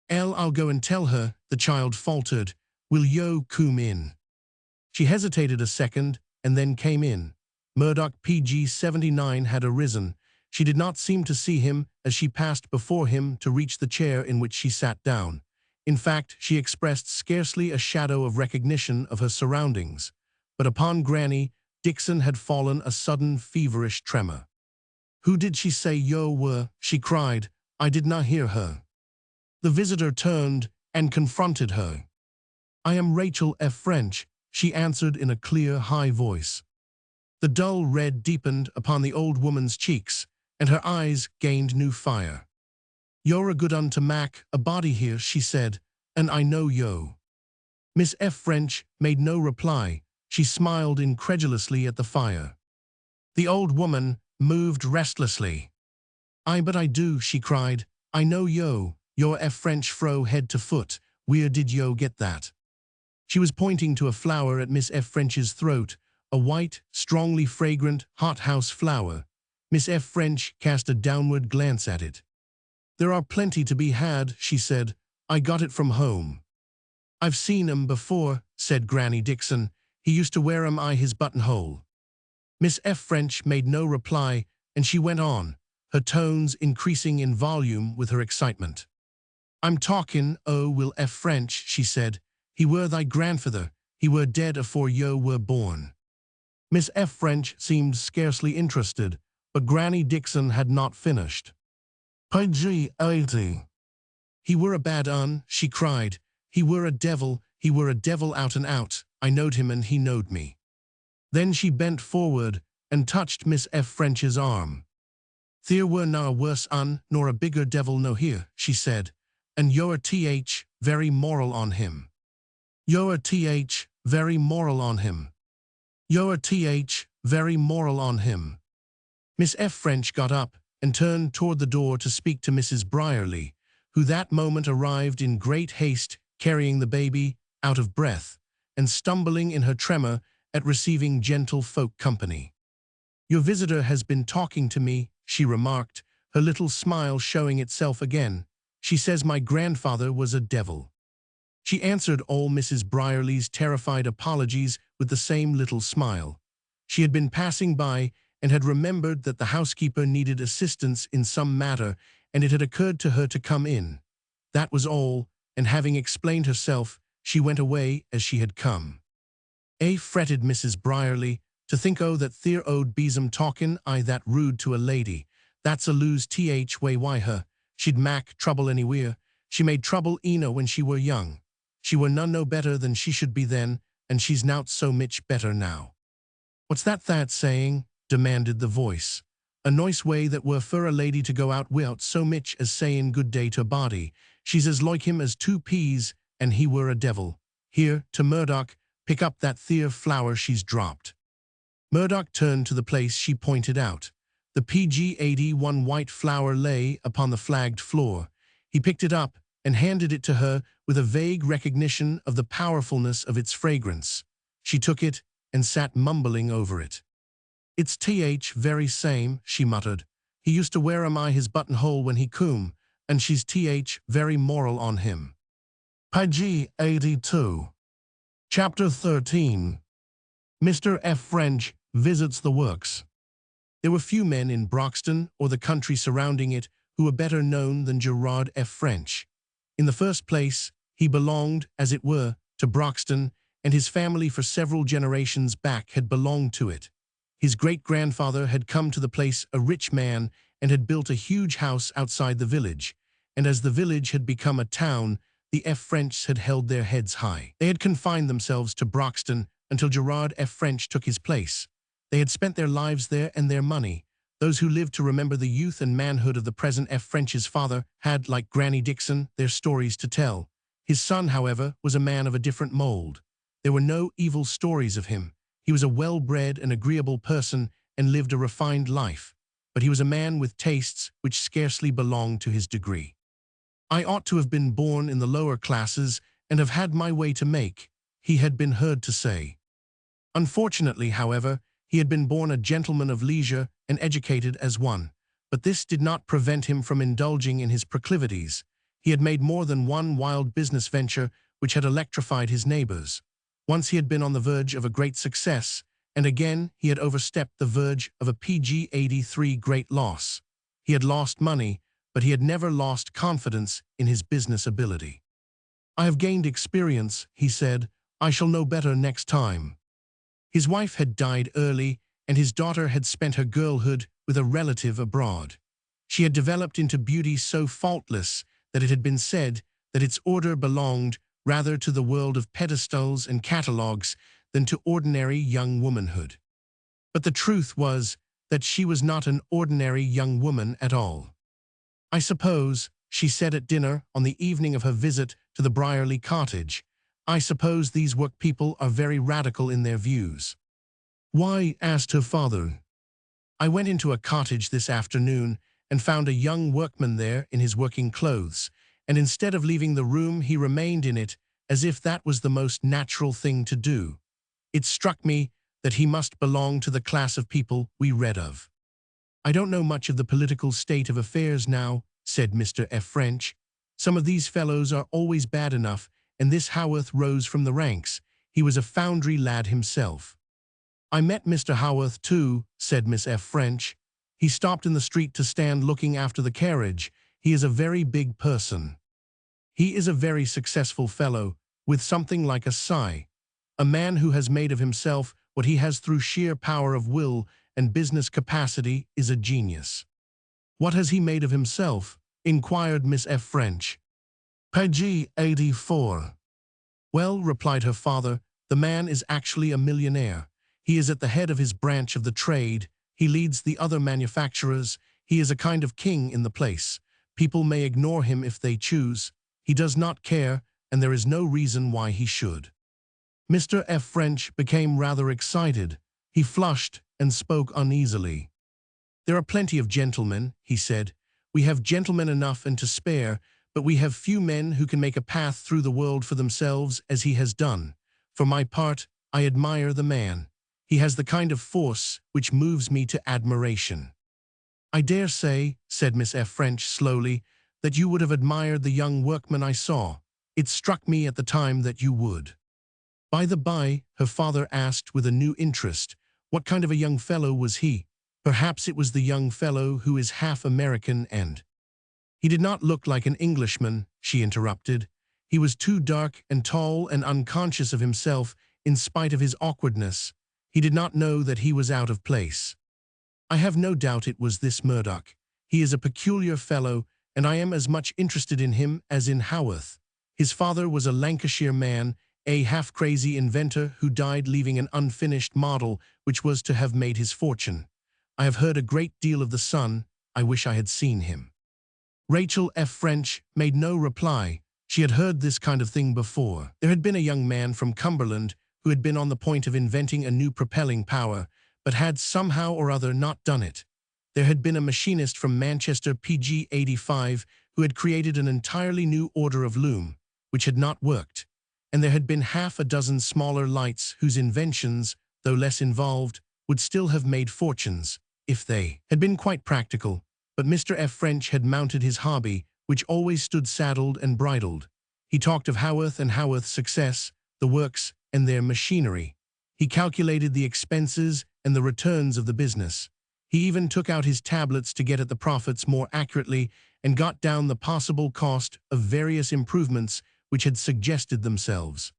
I'll go and tell her," the child faltered. "Will yo come in?" She hesitated a second and then came in. Murdoch PG 79 had arisen. She did not seem to see him as she passed before him to reach the chair in which she sat down. In fact, she expressed scarcely a shadow of recognition of her surroundings. But upon Granny Dixon had fallen a sudden feverish tremor. "Who did she say yo were?" she cried. "I did not hear her." The visitor turned and confronted her. "I am Rachel F. French," she answered in a clear, high voice. The dull red deepened upon the old woman's cheeks, and her eyes gained new fire. "You're a good un to mak a body here," she said, "and I know yo." Miss F. French made no reply. She smiled incredulously at the fire. The old woman moved restlessly. "Aye, but I do," she cried. "I know yo. You're F. French fro head to foot. Where did yo get that?" She was pointing to a flower at Miss F. French's throat, a white, strongly fragrant hothouse flower. Miss F. French cast a downward glance at it. "There are plenty to be had," she said. I got it from home. I've seen 'em before, said Granny Dixon. He used to wear 'em I his buttonhole. Miss F. French made no reply, and she went on, her tones increasing in volume with her excitement. I'm talking, oh, Will F. French, she said. He were thy grandfather. He were dead afore yo were born. Miss F. French seemed scarcely interested, but Granny Dixon had not finished. Pg 80. He were a bad un, she cried. He were a devil out and out. I knowed him and he knowed me. Then she bent forward and touched Miss F. French's arm. There were na a worse un, nor a bigger devil no here, she said, and you're very moral on him. You're very moral on him. You're very moral on him. Miss F. French got up and turned toward the door to speak to Mrs. Brierly, who that moment arrived in great haste, carrying the baby, out of breath, and stumbling in her tremor at receiving gentlefolk company. Your visitor has been talking to me, she remarked, her little smile showing itself again. She says my grandfather was a devil. She answered all Mrs. Brierly's terrified apologies with the same little smile. She had been passing by and had remembered that the housekeeper needed assistance in some matter, and it had occurred to her to come in. That was all, and having explained herself, she went away as she had come. Fretted Mrs. Brierly, to think that there owed besom talkin' I that rude to a lady. That's a lose way her. She'd mak trouble anywhere. She made trouble eno when she were young. She were none no better than she should be then, and she's nowt so mich better now. What's that saying? Demanded the voice. A nice way that were for a lady to go out wi'out so mich as sayin' good day to a body. She's as like him as 2 peas, and he were a devil. Here, to Murdoch, pick up that there flower she's dropped. Murdoch turned to the place she pointed out. The PG-81 white flower lay upon the flagged floor. He picked it up and handed it to her with a vague recognition of the powerfulness of its fragrance. She took it and sat mumbling over it. It's very same, she muttered. He used to wear I his buttonhole when he come, and she's very moral on him. Pg 82. Chapter 13. Mr. F. French visits the works. There were few men in Broxton or the country surrounding it who were better known than Gerard F. French. In the first place, he belonged, as it were, to Broxton, and his family for several generations back had belonged to it. His great-grandfather had come to the place a rich man and had built a huge house outside the village, and as the village had become a town, the F. Frenchs had held their heads high. They had confined themselves to Broxton until Gerard F. French took his place. They had spent their lives there and their money. Those who lived to remember the youth and manhood of the present F. French's father had, like Granny Dixon, their stories to tell. His son, however, was a man of a different mold. There were no evil stories of him. He was a well-bred and agreeable person and lived a refined life, but he was a man with tastes which scarcely belonged to his degree. I ought to have been born in the lower classes and have had my way to make, he had been heard to say. Unfortunately, however, he had been born a gentleman of leisure and educated as one, but this did not prevent him from indulging in his proclivities. He had made more than one wild business venture which had electrified his neighbors. Once he had been on the verge of a great success, and again he had overstepped the verge of a PG-83 great loss. He had lost money, but he had never lost confidence in his business ability. I have gained experience, he said. I shall know better next time. His wife had died early, and his daughter had spent her girlhood with a relative abroad. She had developed into beauty so faultless that it had been said that its order belonged rather to the world of pedestals and catalogues than to ordinary young womanhood. But the truth was that she was not an ordinary young woman at all. I suppose, she said at dinner on the evening of her visit to the Brierly cottage, I suppose these work people are very radical in their views. Why? Asked her father. I went into a cottage this afternoon and found a young workman there in his working clothes, and instead of leaving the room he remained in it as if that was the most natural thing to do. It struck me that he must belong to the class of people we read of. I don't know much of the political state of affairs now, said Mr. F. French. Some of these fellows are always bad enough, and this Haworth rose from the ranks. He was a foundry lad himself. I met Mr. Haworth too, said Miss F. French. He stopped in the street to stand looking after the carriage. He is a very big person. He is a very successful fellow, with something like a sigh. A man who has made of himself what he has through sheer power of will and business capacity is a genius. What has he made of himself? Inquired Miss F. French. Page 84. Well, replied her father, the man is actually a millionaire. He is at the head of his branch of the trade. He leads the other manufacturers. He is a kind of king in the place. People may ignore him if they choose. He does not care, and there is no reason why he should. Mr. F. French became rather excited. He flushed and spoke uneasily. There are plenty of gentlemen, he said. We have gentlemen enough and to spare, but we have few men who can make a path through the world for themselves as he has done. For my part, I admire the man. He has the kind of force which moves me to admiration. I dare say, said Miss F. French slowly, that you would have admired the young workman I saw. It struck me at the time that you would. By the by, her father asked with a new interest, what kind of a young fellow was he? Perhaps it was the young fellow who is half American and— He did not look like an Englishman, she interrupted. He was too dark and tall and unconscious of himself in spite of his awkwardness. He did not know that he was out of place. I have no doubt it was this Murdoch. He is a peculiar fellow, and I am as much interested in him as in Haworth. His father was a Lancashire man, a half-crazy inventor who died leaving an unfinished model which was to have made his fortune. I have heard a great deal of the son. I wish I had seen him. Rachel F. French made no reply. She had heard this kind of thing before. There had been a young man from Cumberland who had been on the point of inventing a new propelling power, but had somehow or other not done it. There had been a machinist from Manchester, PG 85, who had created an entirely new order of loom, which had not worked. And there had been half a dozen smaller lights whose inventions, though less involved, would still have made fortunes, if they had been quite practical. But Mr. F. French had mounted his hobby, which always stood saddled and bridled. He talked of Haworth and Haworth's success, the works, and their machinery. He calculated the expenses and the returns of the business. He even took out his tablets to get at the profits more accurately and got down the possible cost of various improvements which had suggested themselves.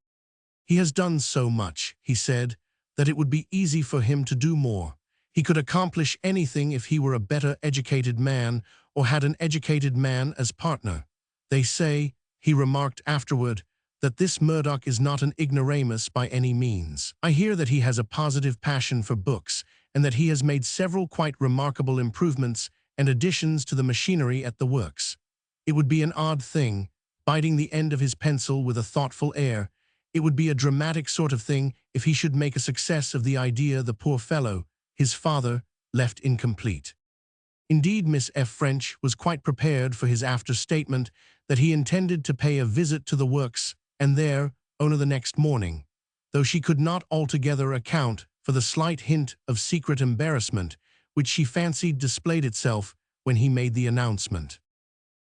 He has done so much, he said, that it would be easy for him to do more. He could accomplish anything if he were a better educated man or had an educated man as partner. They say, he remarked afterward, that this Murdoch is not an ignoramus by any means. I hear that he has a positive passion for books and that he has made several quite remarkable improvements and additions to the machinery at the works. It would be an odd thing, biting the end of his pencil with a thoughtful air. It would be a dramatic sort of thing if he should make a success of the idea the poor fellow, his father, left incomplete. Indeed, Miss F. French was quite prepared for his after-statement that he intended to pay a visit to the works and there, on the next morning, though she could not altogether account for the slight hint of secret embarrassment which she fancied displayed itself when he made the announcement.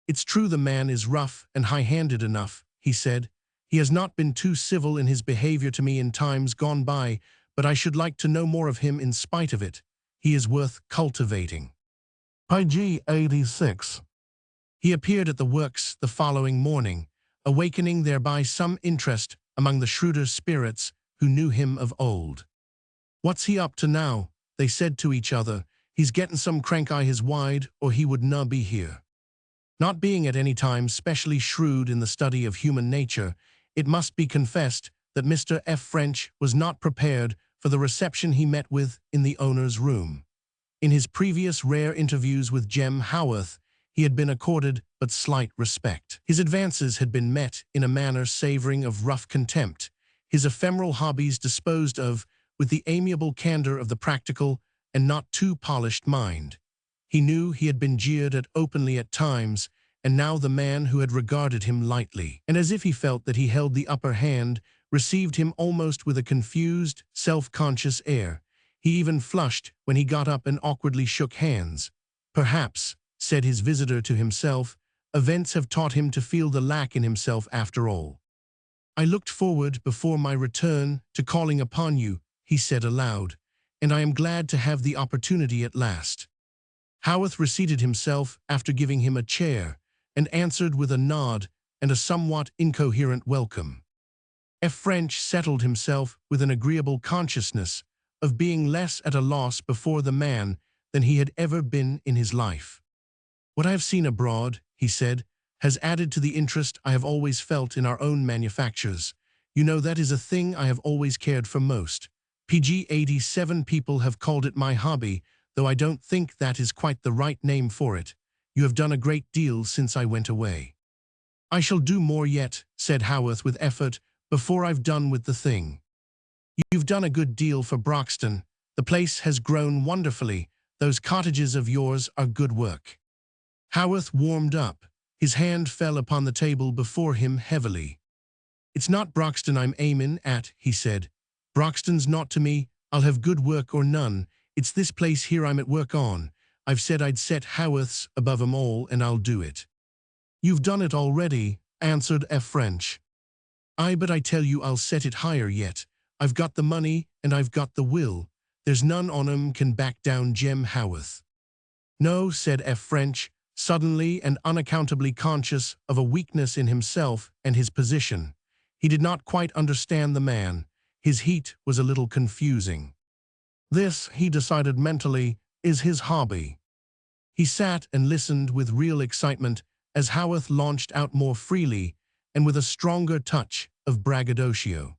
It's true the man is rough and high-handed enough, he said. He has not been too civil in his behavior to me in times gone by, but I should like to know more of him in spite of it. He is worth cultivating. Page 86. He appeared at the works the following morning, awakening thereby some interest among the shrewder spirits who knew him of old. What's he up to now? They said to each other. He's getting some crank-eye his wide, or he would not be here. Not being at any time specially shrewd in the study of human nature, it must be confessed that Mr. F. French was not prepared for the reception he met with in the owner's room. In his previous rare interviews with Jem Haworth, he had been accorded but slight respect. His advances had been met in a manner savoring of rough contempt, his ephemeral hobbies disposed of with the amiable candor of the practical and not too polished mind. He knew he had been jeered at openly at times, and now the man who had regarded him lightly, and as if he felt that he held the upper hand, received him almost with a confused, self-conscious air. He even flushed when he got up and awkwardly shook hands. Perhaps, said his visitor to himself, Events have taught him to feel the lack in himself after all. I looked forward before my return to calling upon you, he said aloud, and I am glad to have the opportunity at last. Haworth reseated himself after giving him a chair, and answered with a nod and a somewhat incoherent welcome. French settled himself with an agreeable consciousness of being less at a loss before the man than he had ever been in his life. What I have seen abroad, he said, has added to the interest I have always felt in our own manufactures. You know, that is a thing I have always cared for most. PG 87 people have called it my hobby, though I don't think that is quite the right name for it. You have done a great deal since I went away. I shall do more yet, said Haworth with effort, before I've done with the thing. You've done a good deal for Broxton. The place has grown wonderfully. Those cottages of yours are good work. Haworth warmed up. His hand fell upon the table before him heavily. It's not Broxton I'm aimin' at, he said. Broxton's not to me. I'll have good work or none. It's this place here I'm at work on. I've said I'd set Haworth's above 'em all, and I'll do it. You've done it already, answered French. Aye, but I tell you I'll set it higher yet. I've got the money, and I've got the will. There's none on 'em can back down Jem Haworth. No, said French, suddenly and unaccountably conscious of a weakness in himself and his position. He did not quite understand the man. His heat was a little confusing. This, he decided mentally, is his hobby. He sat and listened with real excitement as Haworth launched out more freely and with a stronger touch of braggadocio.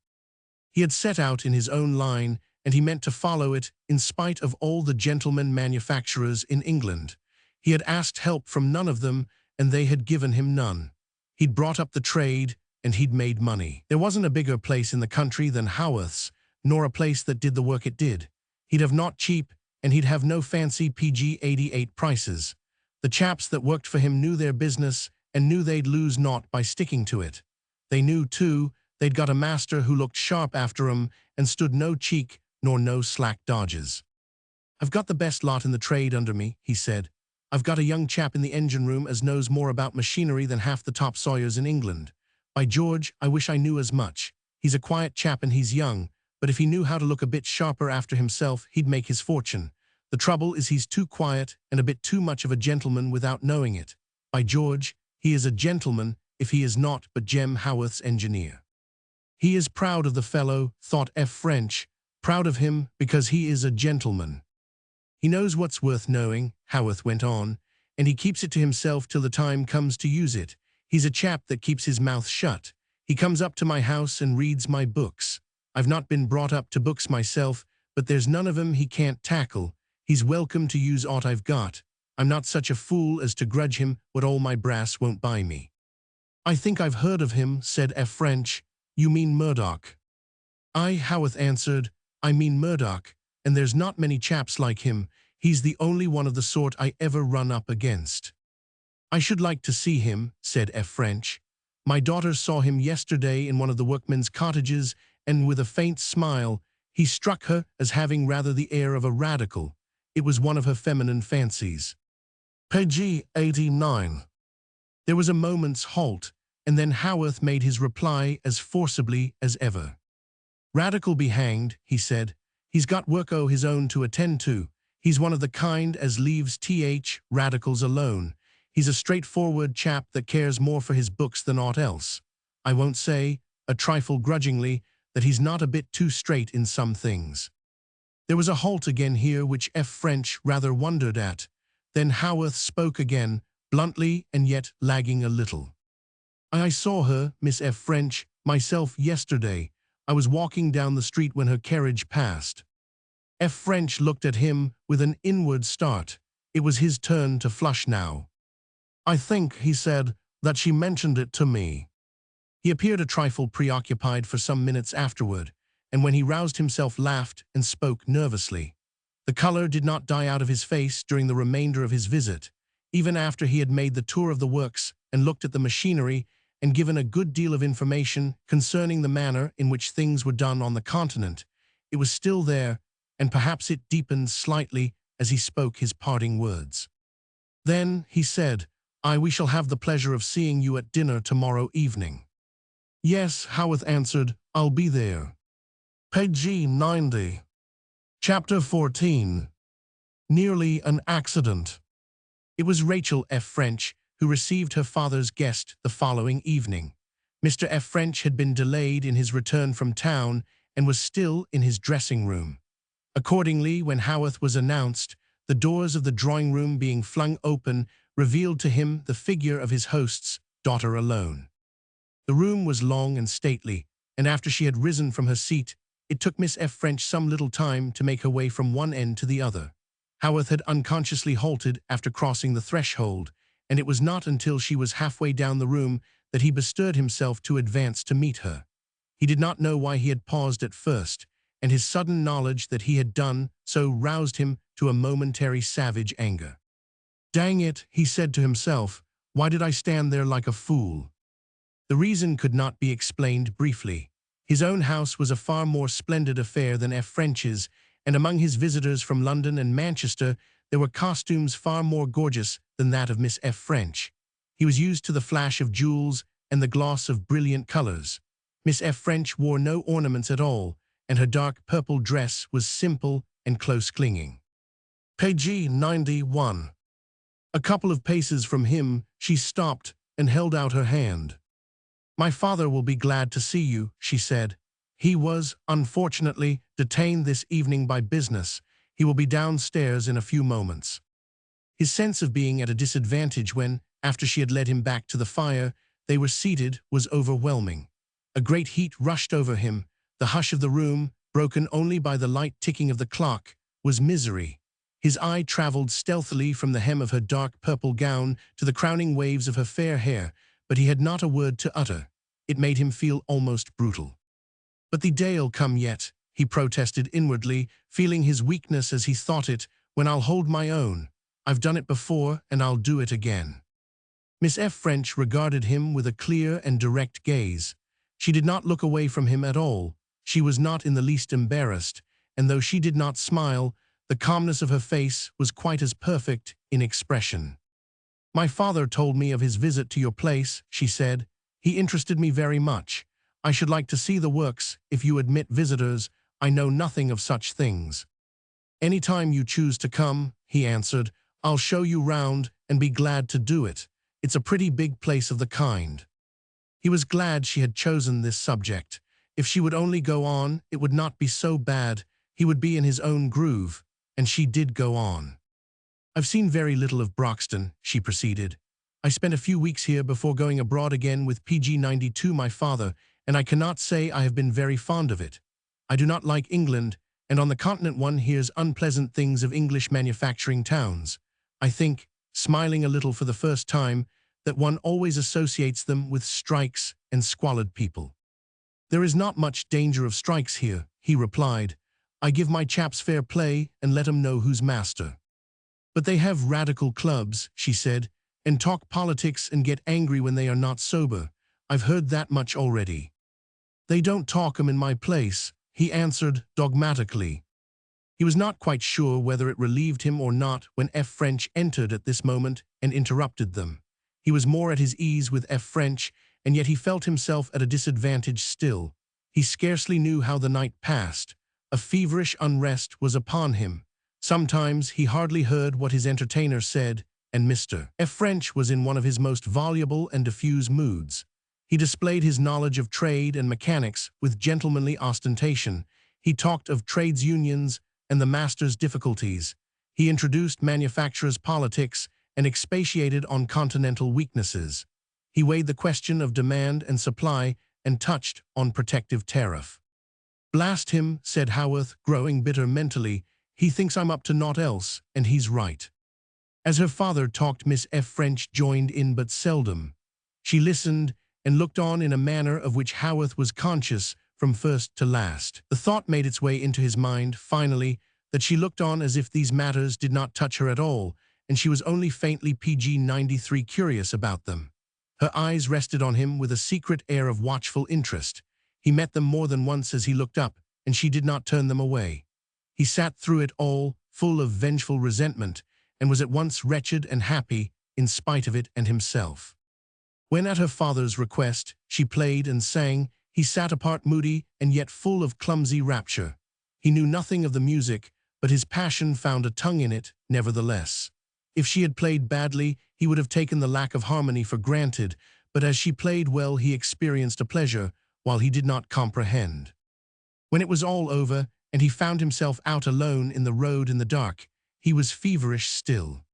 He had set out in his own line, and he meant to follow it in spite of all the gentlemen manufacturers in England. He had asked help from none of them, and they had given him none. He'd brought up the trade, and he'd made money. There wasn't a bigger place in the country than Haworth's, nor a place that did the work it did. He'd have naught cheap, and he'd have no fancy PG 88 prices. The chaps that worked for him knew their business and knew they'd lose naught by sticking to it. They knew, too, they'd got a master who looked sharp after 'em and stood no cheek nor no slack dodges. I've got the best lot in the trade under me, he said. I've got a young chap in the engine room as knows more about machinery than half the top sawyers in England. By George, I wish I knew as much. He's a quiet chap and he's young, but if he knew how to look a bit sharper after himself, he'd make his fortune. The trouble is he's too quiet and a bit too much of a gentleman without knowing it. By George, he is a gentleman if he is not but Jem Haworth's engineer. He is proud of the fellow, thought French, proud of him because he is a gentleman. He knows what's worth knowing, Haworth went on, and he keeps it to himself till the time comes to use it. He's a chap that keeps his mouth shut. He comes up to my house and reads my books. I've not been brought up to books myself, but there's none of 'em he can't tackle. He's welcome to use aught I've got. I'm not such a fool as to grudge him what all my brass won't buy me. I think I've heard of him, said French. You mean Murdoch? I, Haworth answered, I mean Murdoch, and there's not many chaps like him. He's the only one of the sort I ever run up against. I should like to see him, said French. My daughter saw him yesterday in one of the workmen's cottages, and with a faint smile, he struck her as having rather the air of a radical. It was one of her feminine fancies. Page 89. There was a moment's halt, and then Haworth made his reply as forcibly as ever. Radical be hanged, he said. He's got work o' his own to attend to. He's one of the kind as leaves radicals alone. He's a straightforward chap that cares more for his books than aught else. I won't say, a trifle grudgingly, that he's not a bit too straight in some things. There was a halt again here which French rather wondered at. Then Haworth spoke again, bluntly and yet lagging a little. I saw her, Miss French, myself yesterday. I was walking down the street when her carriage passed. French looked at him with an inward start. It was his turn to flush now. I think, he said, that she mentioned it to me. He appeared a trifle preoccupied for some minutes afterward, and when he roused himself laughed and spoke nervously. The color did not die out of his face during the remainder of his visit. Even after he had made the tour of the works and looked at the machinery and given a good deal of information concerning the manner in which things were done on the continent, it was still there, and perhaps it deepened slightly as he spoke his parting words. Then, he said, We shall have the pleasure of seeing you at dinner tomorrow evening." "Yes," Haworth answered, "I'll be there." Page 90. Chapter 14. Nearly an accident. It was Rachel F. French who received her father's guest the following evening. Mr. F. French had been delayed in his return from town and was still in his dressing room. Accordingly, when Haworth was announced, the doors of the drawing-room being flung open revealed to him the figure of his host's daughter alone. The room was long and stately, and after she had risen from her seat, it took Miss F. French some little time to make her way from one end to the other. Haworth had unconsciously halted after crossing the threshold, and it was not until she was halfway down the room that he bestirred himself to advance to meet her. He did not know why he had paused at first, and his sudden knowledge that he had done so roused him to a momentary savage anger. "Dang it," he said to himself, "why did I stand there like a fool?" The reason could not be explained briefly. His own house was a far more splendid affair than F. French's, and among his visitors from London and Manchester there were costumes far more gorgeous than that of Miss F. French. He was used to the flash of jewels and the gloss of brilliant colors. Miss F. French wore no ornaments at all, and her dark purple dress was simple and close-clinging. Page 91. A couple of paces from him, she stopped and held out her hand. "My father will be glad to see you," she said. "He was, unfortunately, detained this evening by business. He will be downstairs in a few moments." His sense of being at a disadvantage when, after she had led him back to the fire, they were seated was overwhelming. A great heat rushed over him. The hush of the room, broken only by the light ticking of the clock, was misery. His eye traveled stealthily from the hem of her dark purple gown to the crowning waves of her fair hair, but he had not a word to utter. It made him feel almost brutal. "But the day'll come yet," he protested inwardly, feeling his weakness as he thought it, "when I'll hold my own. I've done it before, and I'll do it again." Miss F. French regarded him with a clear and direct gaze. She did not look away from him at all. She was not in the least embarrassed, and though she did not smile, the calmness of her face was quite as perfect in expression. "My father told me of his visit to your place," she said. "He interested me very much. I should like to see the works, if you admit visitors. I know nothing of such things." "Any time you choose to come," he answered. "I'll show you round and be glad to do it. It's a pretty big place of the kind." He was glad she had chosen this subject. If she would only go on, it would not be so bad. He would be in his own groove, and she did go on. "I've seen very little of Broxton," she proceeded. "I spent a few weeks here before going abroad again with PG 92, my father, and I cannot say I have been very fond of it. I do not like England, and on the continent one hears unpleasant things of English manufacturing towns. I think, smiling a little for the first time, that one always associates them with strikes and squalid people." "There is not much danger of strikes here," he replied. "I give my chaps fair play and let 'em know who's master." "But they have radical clubs," she said, "and talk politics and get angry when they are not sober. I've heard that much already." "They don't talk 'em in my place," he answered dogmatically. He was not quite sure whether it relieved him or not when F. French entered at this moment and interrupted them. He was more at his ease with F. French, and yet he felt himself at a disadvantage still. He scarcely knew how the night passed. A feverish unrest was upon him. Sometimes he hardly heard what his entertainer said, and Mr. F. French was in one of his most voluble and diffuse moods. He displayed his knowledge of trade and mechanics with gentlemanly ostentation. He talked of trades unions and the master's difficulties. He introduced manufacturers' politics and expatiated on continental weaknesses. He weighed the question of demand and supply and touched on protective tariff. "Blast him," said Haworth, growing bitter mentally. "He thinks I'm up to naught else, and he's right." As her father talked, Miss F. French joined in but seldom. She listened and looked on in a manner of which Haworth was conscious from first to last. The thought made its way into his mind, finally, that she looked on as if these matters did not touch her at all, and she was only faintly PG 93 curious about them. Her eyes rested on him with a secret air of watchful interest. He met them more than once as he looked up, and she did not turn them away. He sat through it all, full of vengeful resentment, and was at once wretched and happy in spite of it and himself. When at her father's request she played and sang, he sat apart moody and yet full of clumsy rapture. He knew nothing of the music, but his passion found a tongue in it, nevertheless. If she had played badly, he would have taken the lack of harmony for granted, but as she played well he experienced a pleasure, while he did not comprehend. When it was all over, and he found himself out alone in the road in the dark, he was feverish still.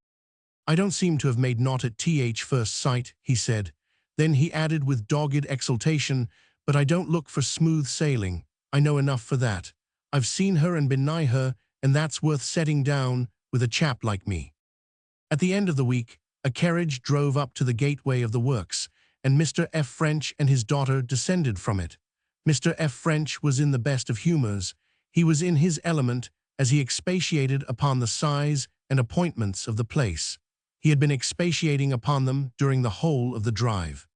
"I don't seem to have made naught at first sight," he said. Then he added with dogged exultation, "But I don't look for smooth sailing. I know enough for that. I've seen her and been nigh her, and that's worth setting down with a chap like me." At the end of the week, a carriage drove up to the gateway of the works, and Mr. F. French and his daughter descended from it. Mr. F. French was in the best of humors. He was in his element as he expatiated upon the size and appointments of the place. He had been expatiating upon them during the whole of the drive.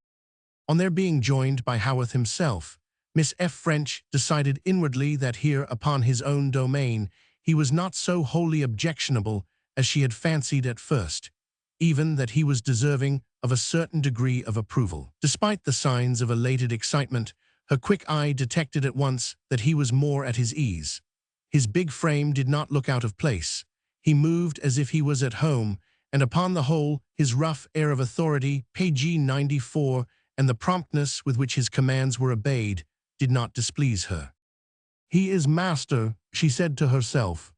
On their being joined by Haworth himself, Miss F. French decided inwardly that here upon his own domain he was not so wholly objectionable as she had fancied at first, even that he was deserving of a certain degree of approval. Despite the signs of elated excitement, her quick eye detected at once that he was more at his ease. His big frame did not look out of place. He moved as if he was at home, and upon the whole, his rough air of authority, page 94, and the promptness with which his commands were obeyed, did not displease her. "He is master," she said to herself.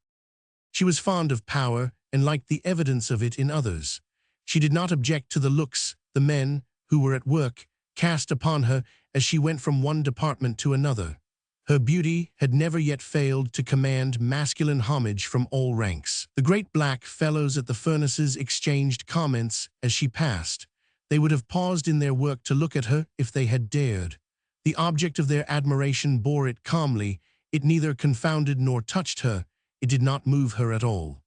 She was fond of power and liked the evidence of it in others. She did not object to the looks the men, who were at work, cast upon her as she went from one department to another. Her beauty had never yet failed to command masculine homage from all ranks. The great black fellows at the furnaces exchanged comments as she passed. They would have paused in their work to look at her if they had dared. The object of their admiration bore it calmly. It neither confounded nor touched her. It did not move her at all.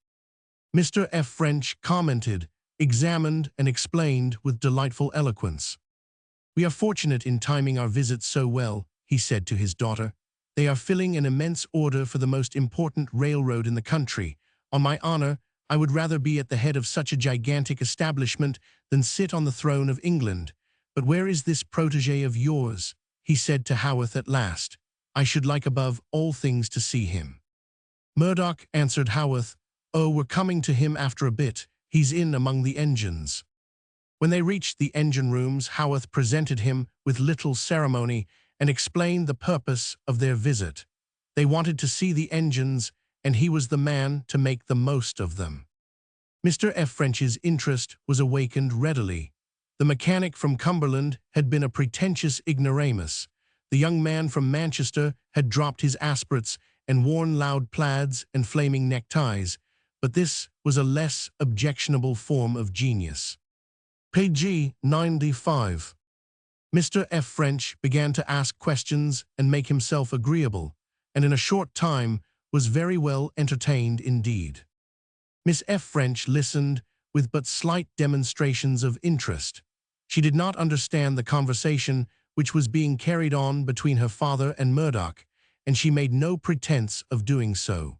Mr. F. French commented, examined, and explained with delightful eloquence. "We are fortunate in timing our visits so well," he said to his daughter. "They are filling an immense order for the most important railroad in the country. On my honor, I would rather be at the head of such a gigantic establishment than sit on the throne of England. But where is this protégé of yours?" he said to Haworth at last. "I should like above all things to see him." "Murdoch," answered Haworth. "Oh, we're coming to him after a bit. He's in among the engines." When they reached the engine rooms, Haworth presented him with little ceremony and explained the purpose of their visit. They wanted to see the engines, and he was the man to make the most of them. Mr. F. French's interest was awakened readily. The mechanic from Cumberland had been a pretentious ignoramus. The young man from Manchester had dropped his aspirates and worn loud plaids and flaming neckties, but this was a less objectionable form of genius. Page 95. Mr. F. French began to ask questions and make himself agreeable, and in a short time was very well entertained indeed. Miss F. French listened with but slight demonstrations of interest. She did not understand the conversation which was being carried on between her father and Murdoch, and she made no pretense of doing so.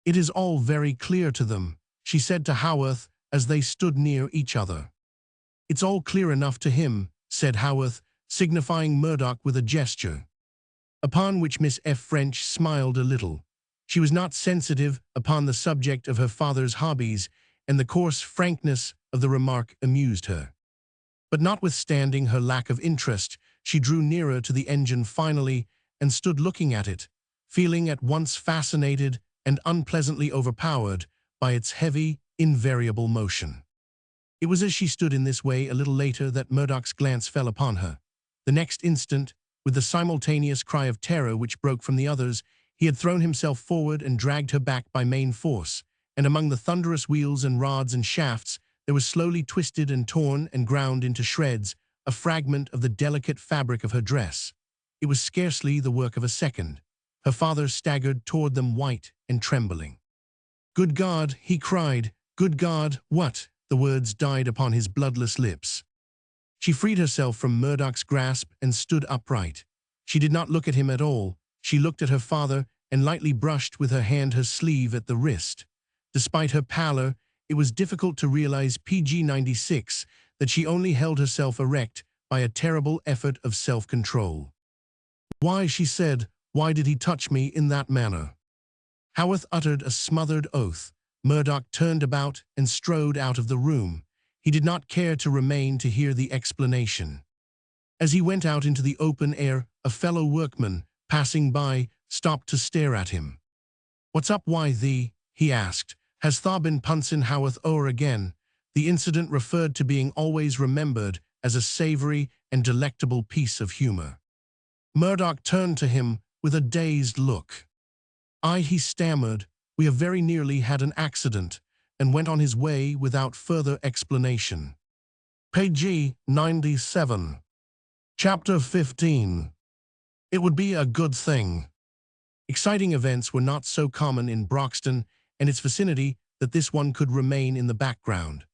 "It is all very clear to them," she said to Haworth as they stood near each other. "It's all clear enough to him," said Haworth, signifying Murdoch with a gesture. Upon which Miss F. French smiled a little. She was not sensitive upon the subject of her father's hobbies, and the coarse frankness of the remark amused her. But notwithstanding her lack of interest, she drew nearer to the engine finally and stood looking at it, feeling at once fascinated and unpleasantly overpowered by its heavy, invariable motion. It was as she stood in this way a little later that Murdoch's glance fell upon her. The next instant, with the simultaneous cry of terror which broke from the others, he had thrown himself forward and dragged her back by main force, and among the thunderous wheels and rods and shafts there was slowly twisted and torn and ground into shreds a fragment of the delicate fabric of her dress. It was scarcely the work of a second. Her father staggered toward them white and trembling. "Good God!" he cried. "Good God, what?" The words died upon his bloodless lips. She freed herself from Murdoch's grasp and stood upright. She did not look at him at all. She looked at her father and lightly brushed with her hand her sleeve at the wrist. Despite her pallor, it was difficult to realize PG-96 that she only held herself erect by a terrible effort of self-control. "Why," she said, "why did he touch me in that manner?" Haworth uttered a smothered oath. Murdoch turned about and strode out of the room. He did not care to remain to hear the explanation. As he went out into the open air, a fellow workman, passing by, stopped to stare at him. "What's up, why thee?" he asked. "Has tha been punsin' Haworth o'er again?" The incident referred to being always remembered as a savory and delectable piece of humor. Murdoch turned to him with a dazed look. "Aye," he stammered, "we have very nearly had an accident," and went on his way without further explanation. Page 97. Chapter 15. It would be a good thing. Exciting events were not so common in Broxton and its vicinity that this one could remain in the background.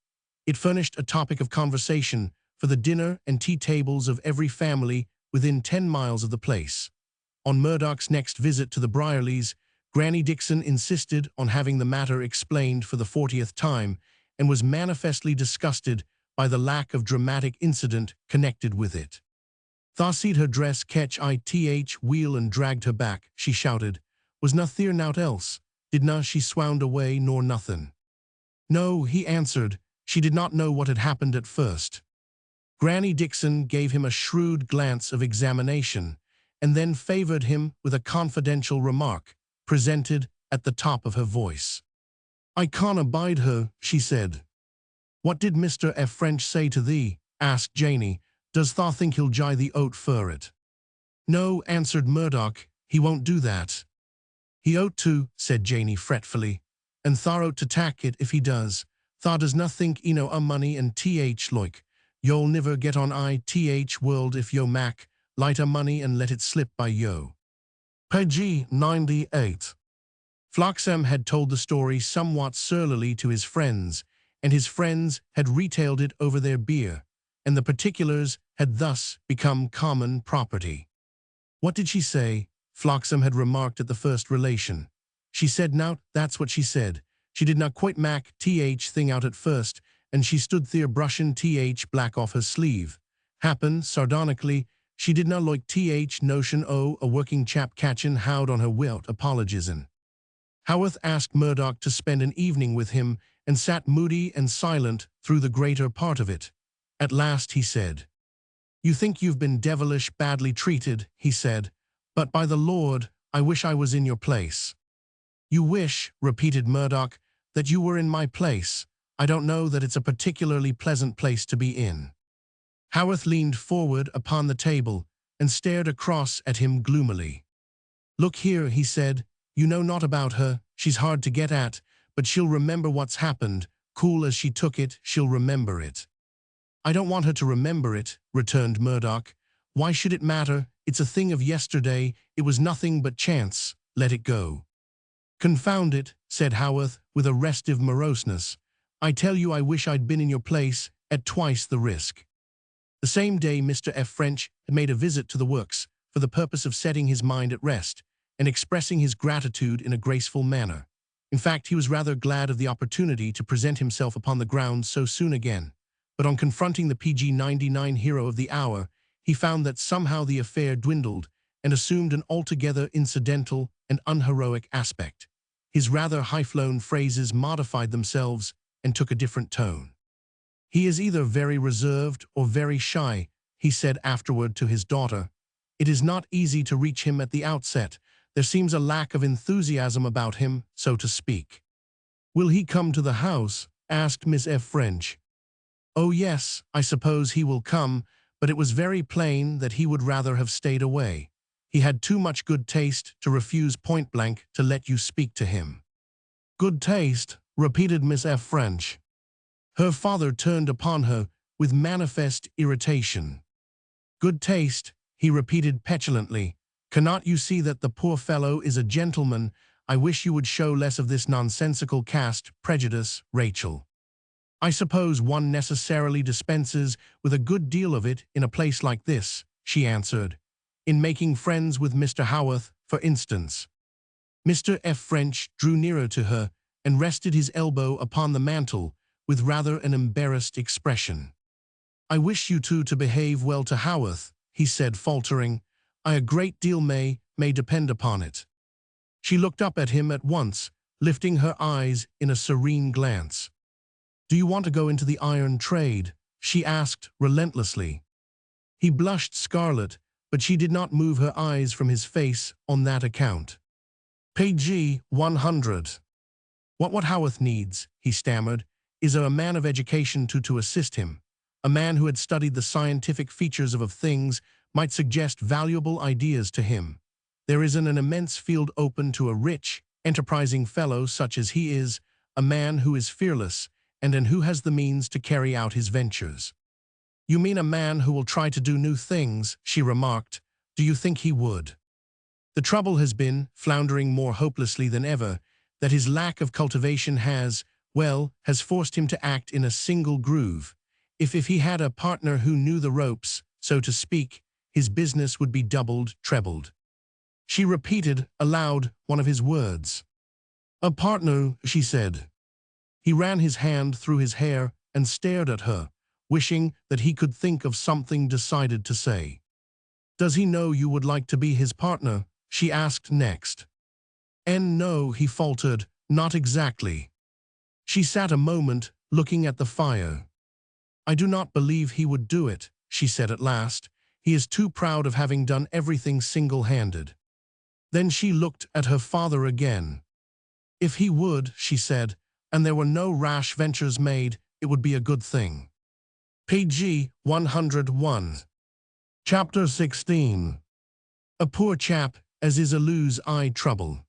It furnished a topic of conversation for the dinner and tea tables of every family within 10 miles of the place. On Murdoch's next visit to the Brierleys, Granny Dixon insisted on having the matter explained for the 40th time and was manifestly disgusted by the lack of dramatic incident connected with it. "Tha seed her dress catch ith wheel and dragged her back," she shouted. "Was na there nowt else? Didna she swound away nor nothin'?" "No," he answered. She did not know what had happened at first. Granny Dixon gave him a shrewd glance of examination, and then favored him with a confidential remark, presented at the top of her voice. "I can't abide her," she said. "What did Mr. F. French say to thee?" asked Janey. "Does tha think he'll jye thee out for it?" "No," answered Murdoch, "he won't do that." "He ought to," said Janey fretfully, "and tha ought to tak it if he does. Tha does na think eno a money and like. Yo'll niver get on ith world if yo mak light a money and let it slip by yo." Page 98. Floxam had told the story somewhat surlily to his friends, and his friends had retailed it over their beer, and the particulars had thus become common property. "What did she say?" Floxam had remarked at the first relation. "She said nowt, that's what she said. She did not quite mak thing out at first, and she stood there brushin' black off her sleeve. Happen, sardonically, she did not like notion o' a working chap catchin' howd on her wilt apologizin'." Haworth asked Murdoch to spend an evening with him and sat moody and silent through the greater part of it. At last he said, "You think you've been devilish badly treated," he said, "but by the Lord, I wish I was in your place." "You wish," repeated Murdoch, "that you were in my place. I don't know that it's a particularly pleasant place to be in." Haworth leaned forward upon the table and stared across at him gloomily. "Look here," he said, "you know naught about her. She's hard to get at, but she'll remember what's happened. Cool as she took it, she'll remember it." "I don't want her to remember it," returned Murdoch. "Why should it matter? It's a thing of yesterday. It was nothing but chance. Let it go." "Confound it," said Haworth, with a restive moroseness. "I tell you I wish I'd been in your place, at twice the risk." The same day Mr. F. French had made a visit to the works for the purpose of setting his mind at rest and expressing his gratitude in a graceful manner. In fact, he was rather glad of the opportunity to present himself upon the grounds so soon again. But on confronting the PG-99 hero of the hour, he found that somehow the affair dwindled and assumed an altogether incidental and unheroic aspect. His rather high-flown phrases modified themselves and took a different tone. "He is either very reserved or very shy," he said afterward to his daughter. "It is not easy to reach him at the outset. There seems a lack of enthusiasm about him, so to speak." "Will he come to the house?" asked Miss F. French. "Oh yes, I suppose he will come, but it was very plain that he would rather have stayed away. He had too much good taste to refuse point-blank to let you speak to him." "Good taste," repeated Miss F. French. Her father turned upon her with manifest irritation. "Good taste," he repeated petulantly. "Cannot you see that the poor fellow is a gentleman? I wish you would show less of this nonsensical caste prejudice, Rachel." "I suppose one necessarily dispenses with a good deal of it in a place like this," she answered. "In making friends with Mr. Haworth, for instance." Mr. F. French drew nearer to her and rested his elbow upon the mantel with rather an embarrassed expression. "I wish you two to behave well to Haworth," he said, faltering. "A great deal may depend upon it." She looked up at him at once, lifting her eyes in a serene glance. "Do you want to go into the iron trade?" she asked relentlessly. He blushed scarlet, but she did not move her eyes from his face on that account. Page 100. What Haworth needs," he stammered, "is a man of education to assist him. A man who had studied the scientific features of things might suggest valuable ideas to him. There is an immense field open to a rich, enterprising fellow such as he is, a man who is fearless, and who has the means to carry out his ventures." "You mean a man who will try to do new things," she remarked. "Do you think he would?" The trouble has been, floundering more hopelessly than ever, that his lack of cultivation has forced him to act in a single groove. If he had a partner who knew the ropes, so to speak, his business would be doubled, trebled. She repeated aloud one of his words. "A partner," she said. He ran his hand through his hair and stared at her, wishing that he could think of something decided to say. "Does he know you would like to be his partner?" she asked next. "No," he faltered, "not exactly." She sat a moment, looking at the fire. "I do not believe he would do it," she said at last. "He is too proud of having done everything single-handed." Then she looked at her father again. "If he would," she said, "and there were no rash ventures made, it would be a good thing." Page 101. Chapter 16. A poor chap, as is a lose-eye trouble.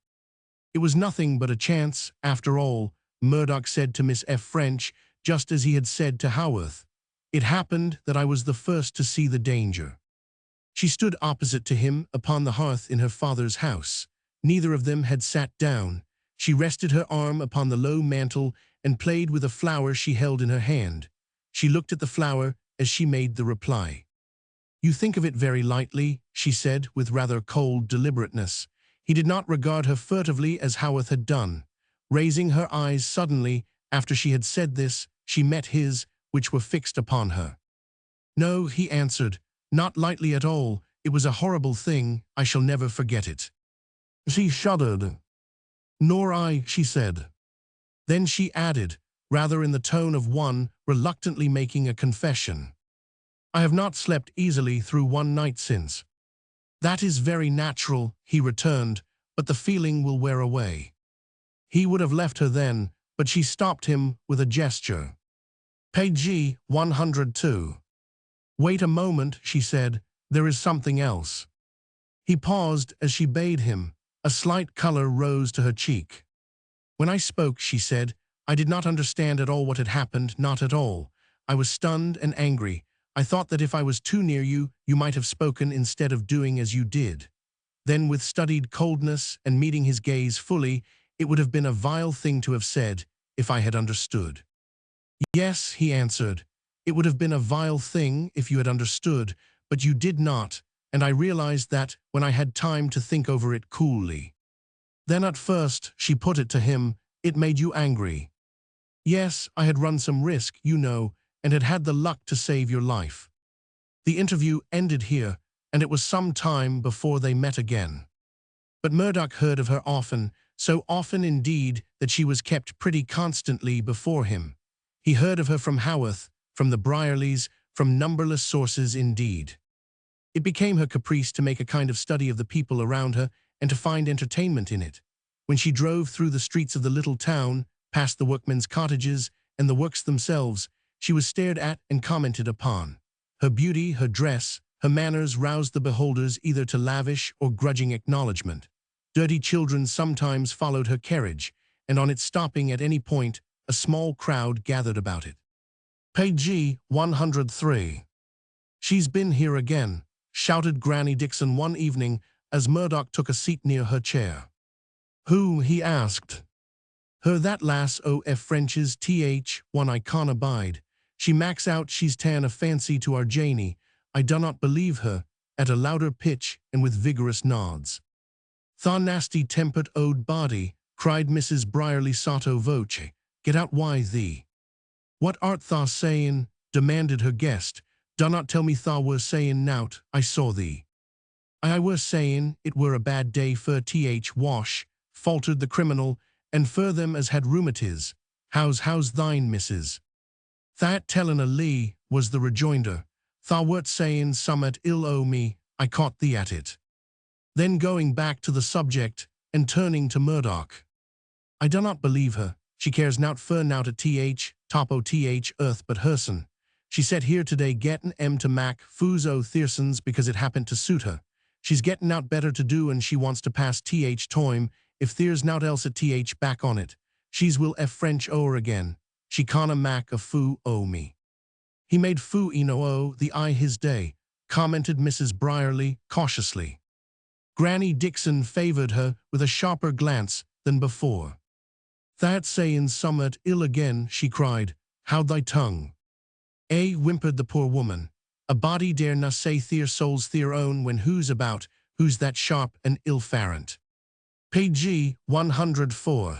"It was nothing but a chance, after all," Murdoch said to Miss F. French, just as he had said to Haworth. "It happened that I was the first to see the danger." She stood opposite to him upon the hearth in her father's house. Neither of them had sat down. She rested her arm upon the low mantel and played with a flower she held in her hand. She looked at the flower as she made the reply. "You think of it very lightly," she said with rather cold deliberateness. He did not regard her furtively as Haworth had done. Raising her eyes suddenly, after she had said this, she met his, which were fixed upon her. "No," he answered, "not lightly at all. It was a horrible thing. I shall never forget it." She shuddered. "Nor I," she said. Then she added, rather in the tone of one reluctantly making a confession, "I have not slept easily through one night since." "That is very natural," he returned, "but the feeling will wear away." He would have left her then, but she stopped him with a gesture. Page 102. "Wait a moment," she said. "There is something else." He paused as she bade him. A slight color rose to her cheek. "When I spoke," she said, "I did not understand at all what had happened, not at all. I was stunned and angry. I thought that if I was too near you, you might have spoken instead of doing as you did." Then with studied coldness and meeting his gaze fully, "It would have been a vile thing to have said, if I had understood." "Yes," he answered, "it would have been a vile thing if you had understood, but you did not, and I realized that when I had time to think over it coolly. Then at first," she put it to him, "it made you angry." "Yes, I had run some risk, you know, and had had the luck to save your life." The interview ended here, and it was some time before they met again. But Murdoch heard of her often, so often indeed that she was kept pretty constantly before him. He heard of her from Haworth, from the Brierleys, from numberless sources indeed. It became her caprice to make a kind of study of the people around her and to find entertainment in it. When she drove through the streets of the little town, past the workmen's cottages and the works themselves, she was stared at and commented upon. Her beauty, her dress, her manners roused the beholders either to lavish or grudging acknowledgment. Dirty children sometimes followed her carriage, and on its stopping at any point, a small crowd gathered about it. Page 103. "She's been here again," shouted Granny Dixon one evening as Murdoch took a seat near her chair. "Who?" he asked. "Her that lass o' F. French's one I can't abide. She max out she's ta'en a fancy to our Janie. I do not believe her," at a louder pitch and with vigorous nods. "Tha nasty tempered owd body," cried Mrs. Brierly sotto voce. Get out why thee. What art thou sayin'? Demanded her guest. Dunnot tell me thou were sayin' nowt, I saw thee. I were sayin' it were a bad day for wash, faltered the criminal, and fur them as had rheumatiz. How's thine, missus? That tellin' a lee, was the rejoinder. Thou wert sayin' summat ill o' me, I caught thee at it. Then going back to the subject, and turning to Murdoch. I do not believe her. She cares nowt fur nowt at top o' earth but herson. She set here today gettin' to Mac foos o' Thiersons because it happened to suit her. She's gettin' out better to do and she wants to pass toime, if there's nowt else at back on it. She's will French o'er again. She canna Mac a foo o' me. He made foo o' the eye his day, commented Mrs. Brierly cautiously. Granny Dixon favored her with a sharper glance than before. That sayin' summat ill again, she cried. How'd thy tongue? Whimpered the poor woman. A body dare na say their soul's their own when who's about, who's that sharp and ill-farrant. Page 104.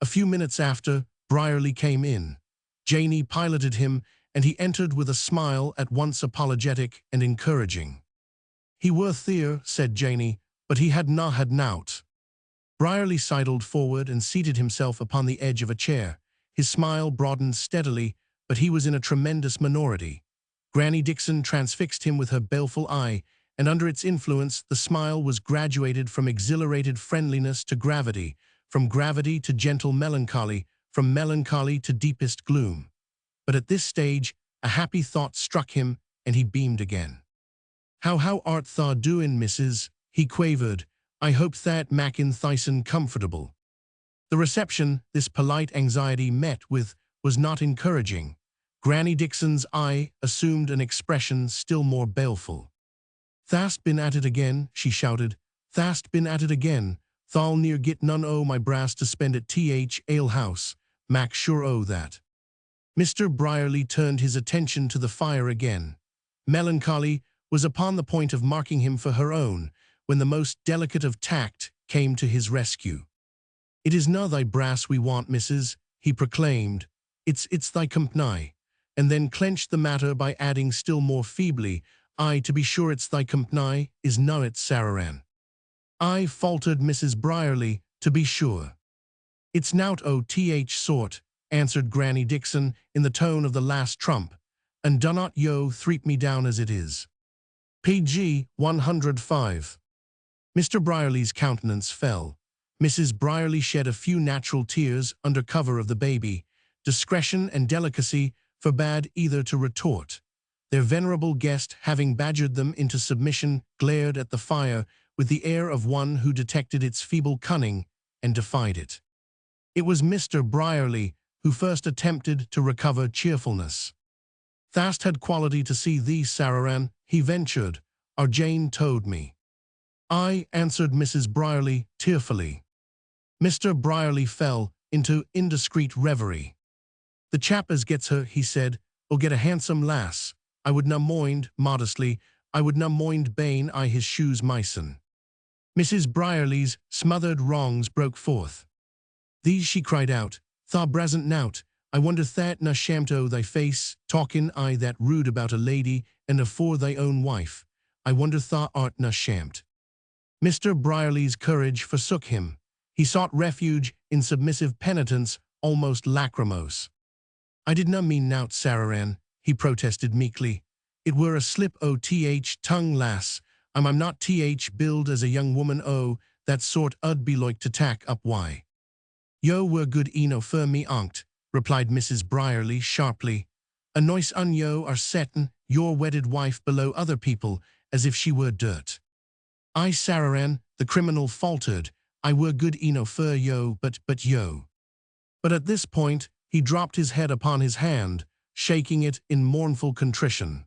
A few minutes after, Brierly came in. Janey piloted him, and he entered with a smile at once apologetic and encouraging. He were there, said Janey, but he had nowt. Brierly sidled forward and seated himself upon the edge of a chair. His smile broadened steadily, but he was in a tremendous minority. Granny Dixon transfixed him with her baleful eye, and under its influence the smile was graduated from exhilarated friendliness to gravity, from gravity to gentle melancholy, from melancholy to deepest gloom. But at this stage, a happy thought struck him, and he beamed again. How art tha doin', missus? He quavered. I hope that Mackin Thyson comfortable. The reception this polite anxiety met with was not encouraging. Granny Dixon's eye assumed an expression still more baleful. Thast been at it again, she shouted. Thast been at it again. Tha'll near git none o' my brass to spend at ale house. Mac sure o' that. Mr. Brierly turned his attention to the fire again. Melancholy was upon the point of marking him for her own, when the most delicate of tact came to his rescue. It is na thy brass we want, missus, he proclaimed. It's thy company, and then clenched the matter by adding still more feebly, Aye, to be sure it's thy company, is na it, Sararan? Aye, faltered Mrs. Brierly, to be sure. It's nowt o' sort, answered Granny Dixon in the tone of the last trump, and dunnot yo threep me down as it is. Page 105. Mr. Brierly's countenance fell. Mrs. Brierly shed a few natural tears under cover of the baby. Discretion and delicacy forbade either to retort. Their venerable guest, having badgered them into submission, glared at the fire with the air of one who detected its feeble cunning and defied it. It was Mr. Brierly who first attempted to recover cheerfulness. Thast had quality to see thee, Sararan, he ventured. Our Jane told me. I answered Mrs. Brierly tearfully. Mr. Brierly fell into indiscreet reverie. The chap as gets her, he said, will get a handsome lass. I would na mind, modestly, I would na mind bane I his shoes myson. Mrs. Brierly's smothered wrongs broke forth. These she cried out, tha brasn't nowt, I wonder that na shamt o' thy face, talkin' I that rude about a lady and afore thy own wife. I wonder tha art na shamt. Mr. Brierly's courage forsook him. He sought refuge in submissive penitence, almost lachrymose. I did na mean nowt, Sararan, he protested meekly. It were a slip o' tongue, lass. I'm not billed as a young woman o' that sort ud be like to tack up why. Yo were good eno fur me onct, replied Mrs. Brierly sharply. A noise on yo are settin' your wedded wife below other people as if she were dirt. I, Sararan, the criminal faltered. I were good eno fur yo, but yo. But at this point, he dropped his head upon his hand, shaking it in mournful contrition.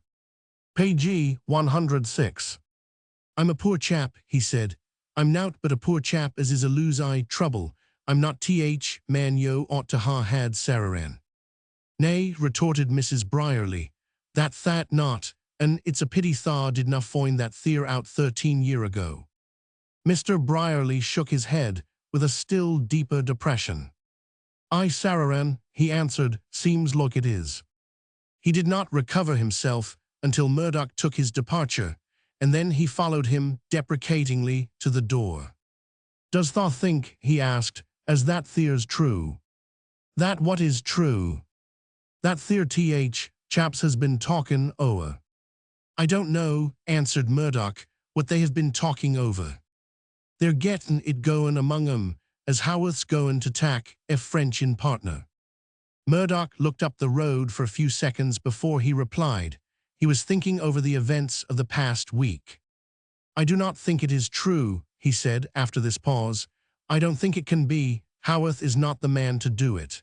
Page 106. I'm a poor chap, he said. I'm nowt but a poor chap as is a lose-eye trouble. I'm not man yo ought to ha had, Sararan. Nay, retorted Mrs. Brierly, that not, and it's a pity tha did na find that theer out 13 year ago. Mr. Brierly shook his head, with a still deeper depression. "I, Sararan," he answered, "seems like it is." He did not recover himself until Murdoch took his departure, and then he followed him deprecatingly to the door. "Does thou think," he asked, "as that there's true?" "That what is true?" "That there chaps has been talking o'er." "I don't know," answered Murdoch, "what they have been talking over. They're gettin' it goin' among 'em, as Haworth's goin' to tack French in partner." Murdoch looked up the road for a few seconds before he replied. He was thinking over the events of the past week. "I do not think it is true," he said after this pause. "I don't think it can be. Haworth is not the man to do it."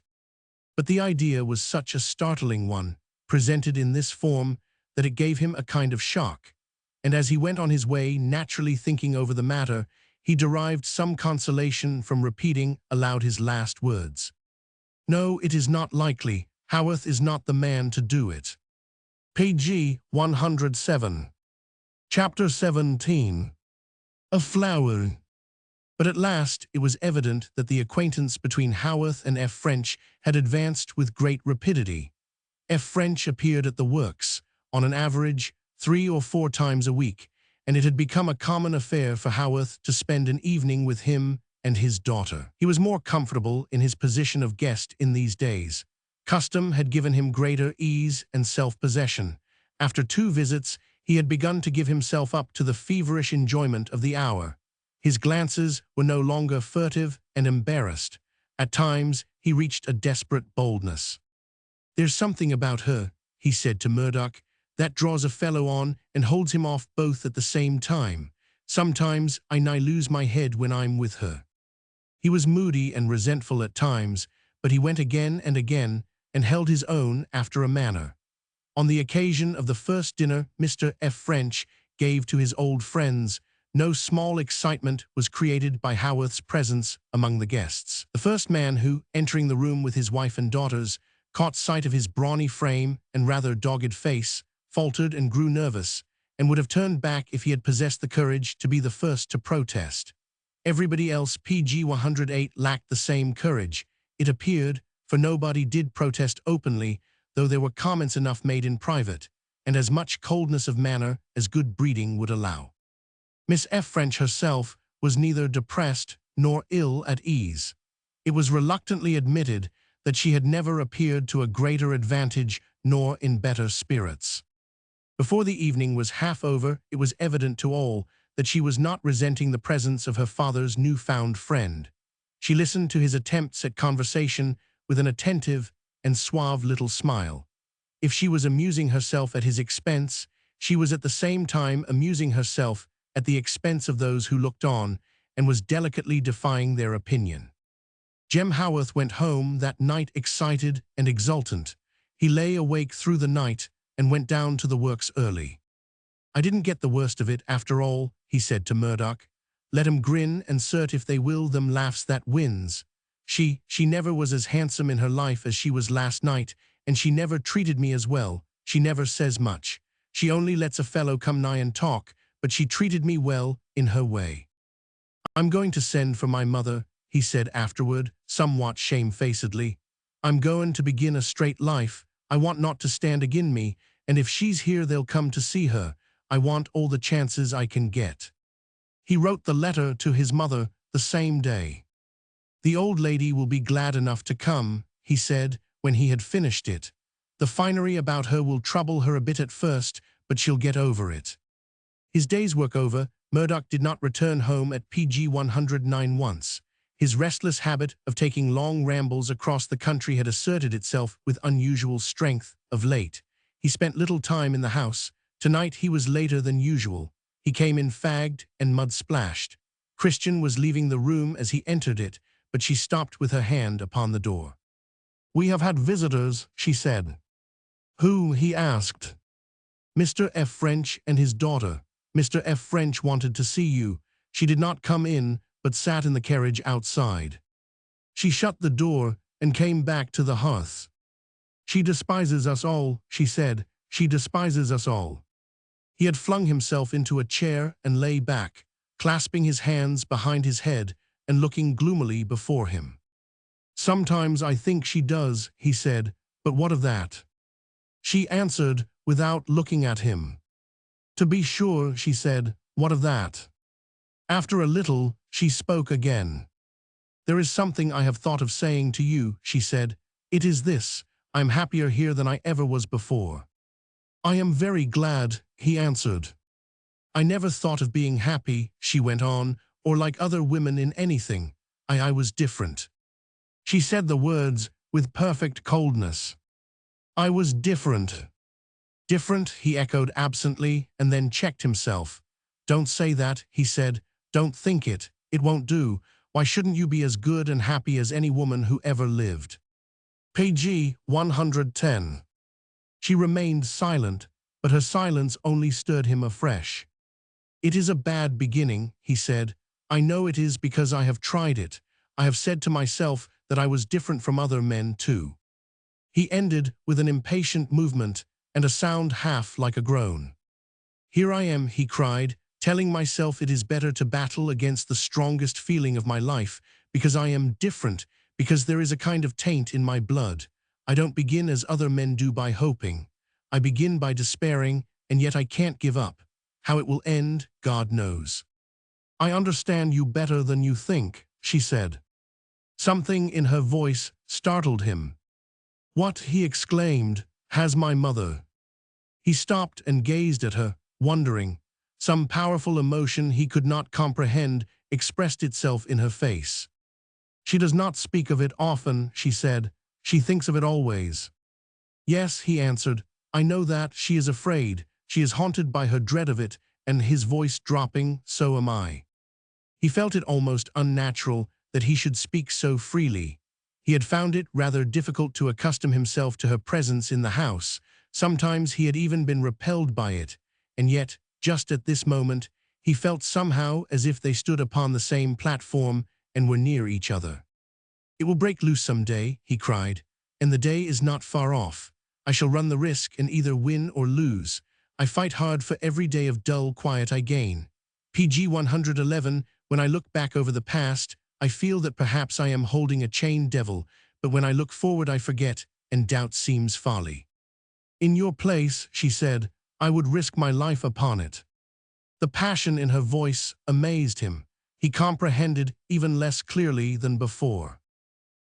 But the idea was such a startling one, presented in this form, that it gave him a kind of shock. And as he went on his way, naturally thinking over the matter, he derived some consolation from repeating aloud his last words. "No, it is not likely. Haworth is not the man to do it." Page 107. Chapter 17. A flower. But at last it was evident that the acquaintance between Haworth and French had advanced with great rapidity. French appeared at the works, on an average, 3 or 4 times a week, and it had become a common affair for Haworth to spend an evening with him and his daughter. He was more comfortable in his position of guest in these days. Custom had given him greater ease and self-possession. After 2 visits, he had begun to give himself up to the feverish enjoyment of the hour. His glances were no longer furtive and embarrassed. At times, he reached a desperate boldness. "There's something about her," he said to Murdoch, "that draws a fellow on and holds him off both at the same time. Sometimes I nigh lose my head when I'm with her." He was moody and resentful at times, but he went again and again and held his own after a manner. On the occasion of the first dinner Mr. French gave to his old friends, no small excitement was created by Haworth's presence among the guests. The first man who, entering the room with his wife and daughters, caught sight of his brawny frame and rather dogged face, faltered and grew nervous, and would have turned back if he had possessed the courage to be the first to protest. Everybody else, pg 108, lacked the same courage, it appeared, for nobody did protest openly, though there were comments enough made in private, and as much coldness of manner as good breeding would allow. Miss French herself was neither depressed nor ill at ease. It was reluctantly admitted that she had never appeared to a greater advantage nor in better spirits. Before the evening was half over, it was evident to all that she was not resenting the presence of her father's newfound friend. She listened to his attempts at conversation with an attentive and suave little smile. If she was amusing herself at his expense, she was at the same time amusing herself at the expense of those who looked on, and was delicately defying their opinion. Jem Haworth went home that night excited and exultant. He lay awake through the night and went down to the works early. "I didn't get the worst of it after all," he said to Murdoch. "Let 'em grin and cert if they will, them laughs that wins. She never was as handsome in her life as she was last night, and she never treated me as well. She never says much. She only lets a fellow come nigh and talk, but she treated me well in her way. I'm going to send for my mother," he said afterward, somewhat shamefacedly. "I'm going to begin a straight life. I want not to stand agin me, and if she's here they'll come to see her. I want all the chances I can get." He wrote the letter to his mother the same day. "The old lady will be glad enough to come," he said, when he had finished it. "The finery about her will trouble her a bit at first, but she'll get over it." His day's work over, Murdoch did not return home at pg 109 once. His restless habit of taking long rambles across the country had asserted itself with unusual strength of late. He spent little time in the house. Tonight he was later than usual. He came in fagged and mud-splashed. Christian was leaving the room as he entered it, but she stopped with her hand upon the door. "We have had visitors," she said. "Who?" he asked. "Mr. French and his daughter. Mr. French wanted to see you. She did not come in, but sat in the carriage outside. She shut the door and came back to the hearth. She despises us all," she said. "She despises us all." He had flung himself into a chair and lay back, clasping his hands behind his head and looking gloomily before him. "Sometimes I think she does," he said, "but what of that?" She answered without looking at him. "To be sure," she said, "what of that?" After a little, she spoke again. "There is something I have thought of saying to you," she said. "It is this: I am happier here than I ever was before." "I am very glad," he answered. "I never thought of being happy," she went on, "or like other women in anything. I was different." She said the words with perfect coldness. "I was different." "Different," he echoed absently, and then checked himself. "Don't say that," he said. "Don't think it. It won't do. Why shouldn't you be as good and happy as any woman who ever lived?" Page 110. She remained silent, but her silence only stirred him afresh. "It is a bad beginning," he said. "I know it is because I have tried it. I have said to myself that I was different from other men too." He ended with an impatient movement and a sound half like a groan. "Here I am," he cried, "telling myself it is better to battle against the strongest feeling of my life, because I am different, because there is a kind of taint in my blood. I don't begin as other men do by hoping. I begin by despairing, and yet I can't give up. How it will end, God knows." "I understand you better than you think," she said. Something in her voice startled him. "What?" he exclaimed. "Has my mother—" He stopped and gazed at her, wondering. Some powerful emotion he could not comprehend expressed itself in her face. "She does not speak of it often," she said. "She thinks of it always." "Yes," he answered. "I know that. She is afraid. She is haunted by her dread of it," and his voice dropping, "So am I." He felt it almost unnatural that he should speak so freely. He had found it rather difficult to accustom himself to her presence in the house. Sometimes he had even been repelled by it, and yet, just at this moment, he felt somehow as if they stood upon the same platform and were near each other. "It will break loose some day," he cried, "and the day is not far off. I shall run the risk and either win or lose. I fight hard for every day of dull quiet I gain. Page 111. When I look back over the past, I feel that perhaps I am holding a chained devil, but when I look forward I forget, and doubt seems folly." "In your place," she said, "I would risk my life upon it." The passion in her voice amazed him. He comprehended even less clearly than before.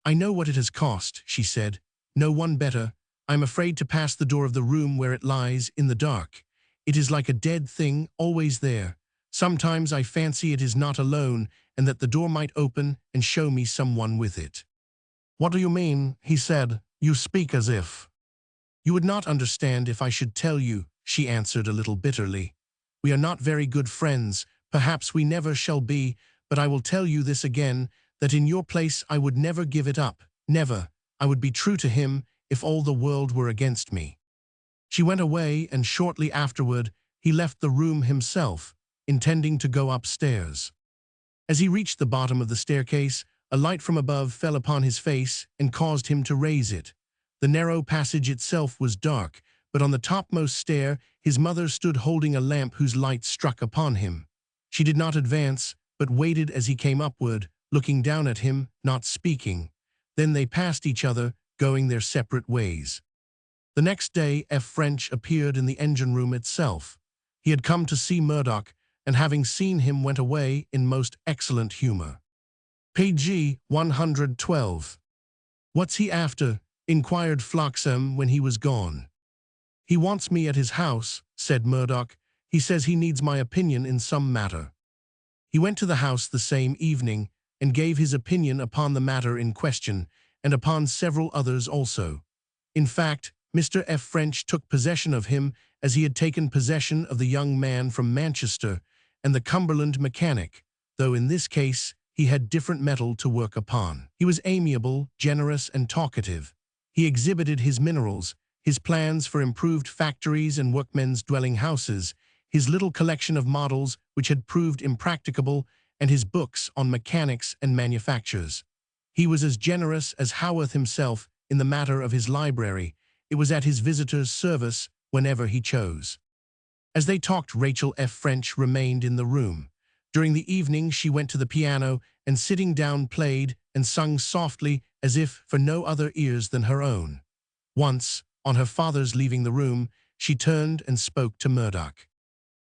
"I know what it has cost," she said. "No one better. I am afraid to pass the door of the room where it lies in the dark. It is like a dead thing, always there. Sometimes I fancy it is not alone, and that the door might open and show me someone with it." "What do you mean?" he said. "You speak as if—" "You would not understand if I should tell you," she answered a little bitterly. "We are not very good friends, perhaps we never shall be, but I will tell you this again, that in your place I would never give it up, never. I would be true to him if all the world were against me." She went away, and shortly afterward he left the room himself, intending to go upstairs. As he reached the bottom of the staircase, a light from above fell upon his face and caused him to raise it. The narrow passage itself was dark, but on the topmost stair his mother stood holding a lamp whose light struck upon him. She did not advance, but waited as he came upward, looking down at him, not speaking. Then they passed each other, going their separate ways. The next day F. French appeared in the engine-room itself. He had come to see Murdoch, and having seen him went away in most excellent humor. Page 112. "What's he after?" inquired Floxam when he was gone. "He wants me at his house," said Murdoch. "He says he needs my opinion in some matter." He went to the house the same evening, and gave his opinion upon the matter in question, and upon several others also. In fact, Mr. F. French took possession of him as he had taken possession of the young man from Manchester and the Cumberland mechanic, though in this case he had different metal to work upon. He was amiable, generous, and talkative. He exhibited his minerals, his plans for improved factories and workmen's dwelling houses, his little collection of models which had proved impracticable, and his books on mechanics and manufactures. He was as generous as Haworth himself in the matter of his library. It was at his visitor's service whenever he chose. As they talked, Rachel F. French remained in the room. During the evening she went to the piano and sitting down played and sung softly as if for no other ears than her own. Once, on her father's leaving the room, she turned and spoke to Murdoch.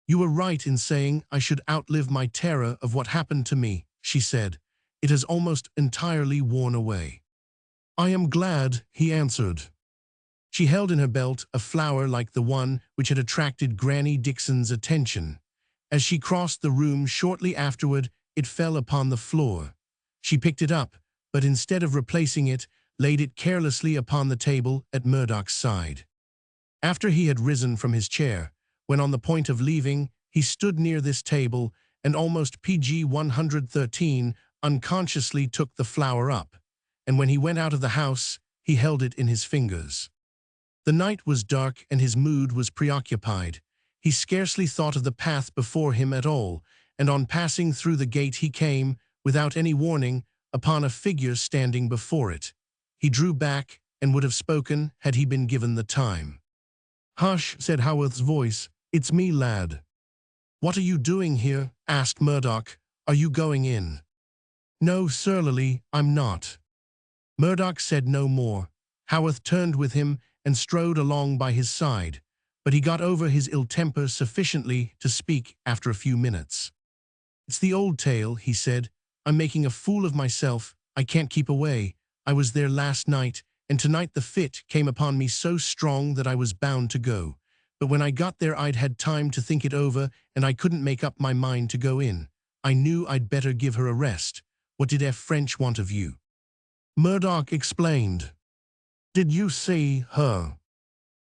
"You were right in saying I should outlive my terror of what happened to me," she said. "It has almost entirely worn away." "I am glad," he answered. She held in her belt a flower like the one which had attracted Granny Dixon's attention. As she crossed the room shortly afterward, it fell upon the floor. She picked it up, but instead of replacing it, laid it carelessly upon the table at Murdoch's side. After he had risen from his chair, when on the point of leaving, he stood near this table and almost PG 113 unconsciously took the flower up, and when he went out of the house, he held it in his fingers. The night was dark and his mood was preoccupied. He scarcely thought of the path before him at all, and on passing through the gate he came, without any warning, upon a figure standing before it. He drew back and would have spoken had he been given the time. "Hush," said Haworth's voice. "It's me, lad." "What are you doing here?" asked Murdoch. "Are you going in?" "No, surlily, I'm not." Murdoch said no more. Haworth turned with him and strode along by his side, but he got over his ill temper sufficiently to speak after a few minutes. "It's the old tale," he said. "I'm making a fool of myself. I can't keep away. I was there last night, and tonight the fit came upon me so strong that I was bound to go. But when I got there I'd had time to think it over, and I couldn't make up my mind to go in. I knew I'd better give her a rest. What did F. French want of you?" Murdoch explained. "Did you see her?"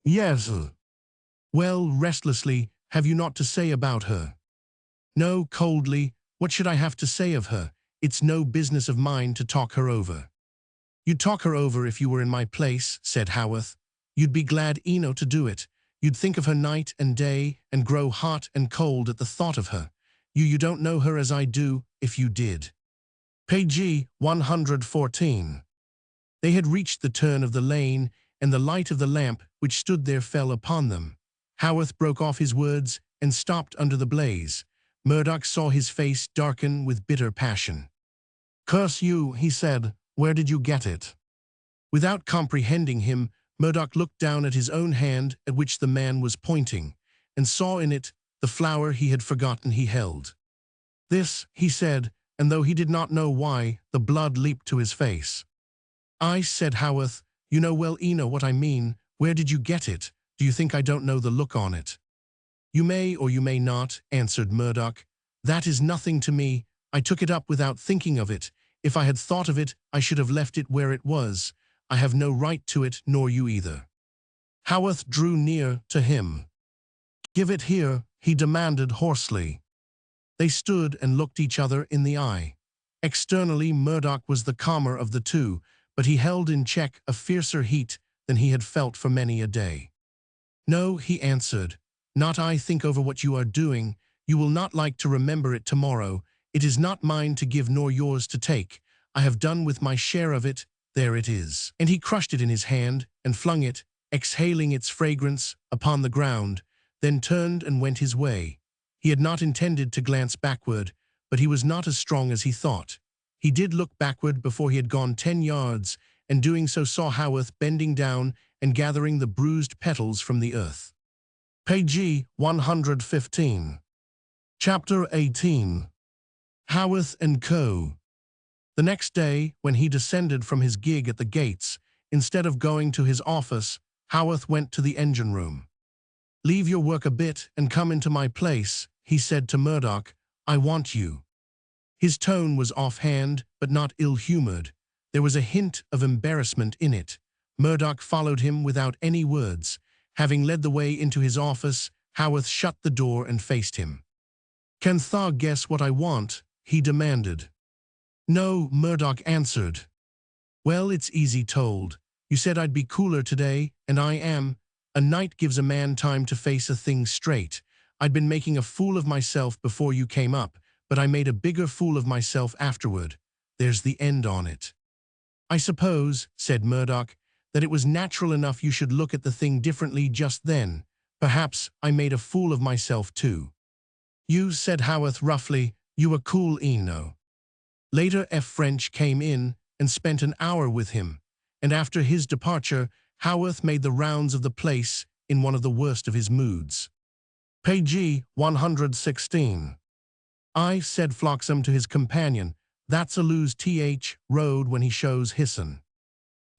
"Yes." "Well," restlessly, "have you naught to say about her?" "No," coldly. "What should I have to say of her? It's no business of mine to talk her over." "You'd talk her over if you were in my place," said Haworth. "You'd be glad eno to do it. You'd think of her night and day and grow hot and cold at the thought of her. You don't know her as I do, if you did." Page 114. They had reached the turn of the lane, and the light of the lamp which stood there fell upon them. Haworth broke off his words and stopped under the blaze. Murdoch saw his face darken with bitter passion. "Curse you," he said, "where did you get it?" Without comprehending him, Murdoch looked down at his own hand at which the man was pointing, and saw in it the flower he had forgotten he held. "This," he said, and though he did not know why, the blood leaped to his face. "I," said Haworth, "you know well enough what I mean. Where did you get it? Do you think I don't know the look on it?" "You may or you may not," answered Murdoch. "That is nothing to me. I took it up without thinking of it. If I had thought of it, I should have left it where it was. I have no right to it, nor you either." Haworth drew near to him. "Give it here," he demanded hoarsely. They stood and looked each other in the eye. Externally, Murdoch was the calmer of the two, but he held in check a fiercer heat than he had felt for many a day. "No," he answered, "not I. Think over what you are doing. You will not like to remember it tomorrow. It is not mine to give nor yours to take. I have done with my share of it. There it is." And he crushed it in his hand and flung it, exhaling its fragrance, upon the ground, then turned and went his way. He had not intended to glance backward, but he was not as strong as he thought. He did look backward before he had gone 10 yards, and doing so saw Haworth bending down and gathering the bruised petals from the earth. Page 115. Chapter 18. Haworth and Co. The next day, when he descended from his gig at the gates, instead of going to his office, Haworth went to the engine room. "Leave your work a bit and come into my place," he said to Murdoch. "I want you." His tone was offhand, but not ill-humored. There was a hint of embarrassment in it. Murdoch followed him without any words. Having led the way into his office, Haworth shut the door and faced him. "Can thou guess what I want?" he demanded. "No," Murdoch answered. "Well, it's easy told. You said I'd be cooler today, and I am. A night gives a man time to face a thing straight. I'd been making a fool of myself before you came up, but I made a bigger fool of myself afterward. There's the end on it." "I suppose," said Murdoch, "that it was natural enough you should look at the thing differently just then. Perhaps I made a fool of myself too." "You," said Haworth roughly, You were cool, Eno. Later F. French came in and spent an hour with him, and after his departure, Haworth made the rounds of the place in one of the worst of his moods. Page 116. I, said Floxam to his companion, that's a lose road when he shows hisson.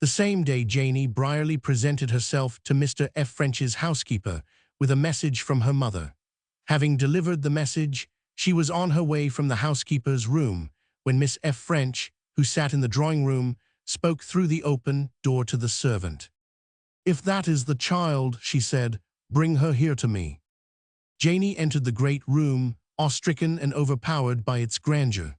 The same day Janie Brierly presented herself to Mr. F. French's housekeeper with a message from her mother. Having delivered the message, she was on her way from the housekeeper's room when Miss F. French, who sat in the drawing-room, spoke through the open door to the servant. If that is the child, she said, bring her here to me. Janie entered the great room, awe-stricken and overpowered by its grandeur.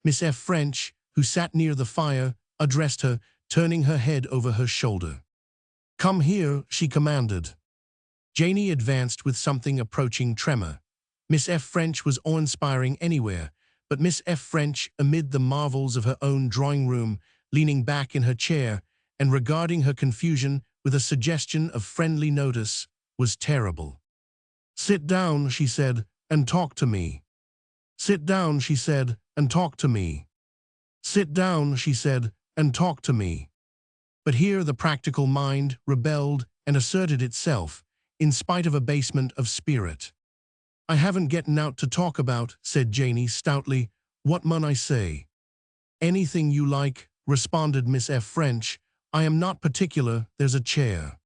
Miss F. French, who sat near the fire, addressed her, turning her head over her shoulder. Come here, she commanded. Janie advanced with something approaching tremor. Miss F. French was awe-inspiring anywhere, but Miss F. French, amid the marvels of her own drawing-room, leaning back in her chair and regarding her confusion with a suggestion of friendly notice, was terrible. Sit down, she said, and talk to me. Sit down, she said, and talk to me. Sit down, she said, and talk to me. But here the practical mind rebelled and asserted itself, in spite of abasement of spirit. I haven't getten out to talk about, said Janie stoutly. What mun I say? Anything you like, responded Miss F. French. I am not particular, there's a chair.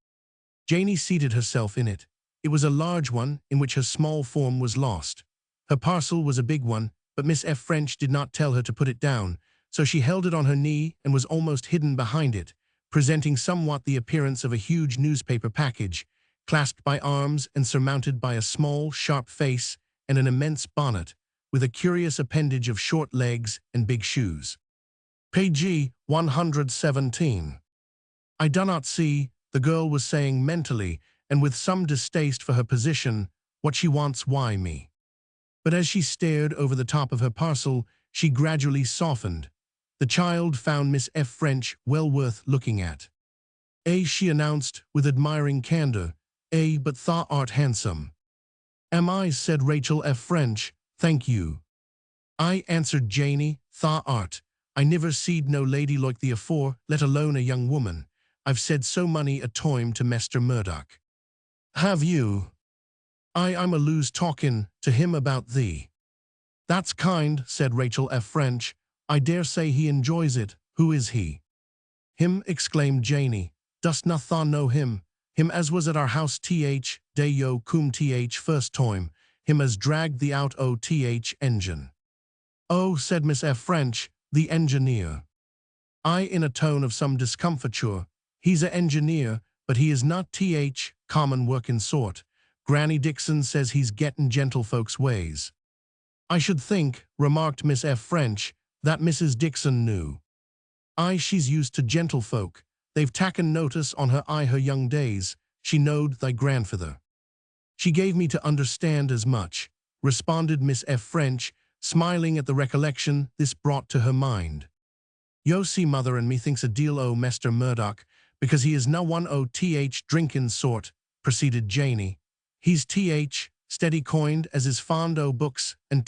Janie seated herself in it. It was a large one, in which her small form was lost. Her parcel was a big one, but Miss F. French did not tell her to put it down, so she held it on her knee and was almost hidden behind it, presenting somewhat the appearance of a huge newspaper package, clasped by arms and surmounted by a small, sharp face and an immense bonnet, with a curious appendage of short legs and big shoes. Page 117. I do not see, the girl was saying mentally, and with some distaste for her position, what she wants, why me. But as she stared over the top of her parcel, she gradually softened. The child found Miss F. French well worth looking at. She announced, with admiring candor, but thou art handsome. Am I, said Rachel F. French, thank you. I, answered Janie, thou art. I niver seed no lady like thee afore, let alone a young woman. I've said so many a toime to Mester Murdoch. Have you? I'm a lose talkin' to him about thee. That's kind, said Rachel F. French. I dare say he enjoys it. Who is he? Him, exclaimed Janie. Dost not thou know him? Him as was at our house day yo cum first toime. Him as dragged the out o engine. Oh, said Miss F. French, the engineer. I, in a tone of some discomfiture. He's a engineer, but he is not common workin' sort. Granny Dixon says he's gettin' gentlefolks' ways. I should think, remarked Miss F. French, that Mrs. Dixon knew. She's used to gentlefolk. They've taken notice on her her young days. She knowed thy grandfather. She gave me to understand as much, responded Miss F. French, smiling at the recollection this brought to her mind. Yo see mother and me thinks a deal o' Mester Murdoch, because he is no one o drinkin' sort, proceeded Janie. He's steady coined as is fond o' books and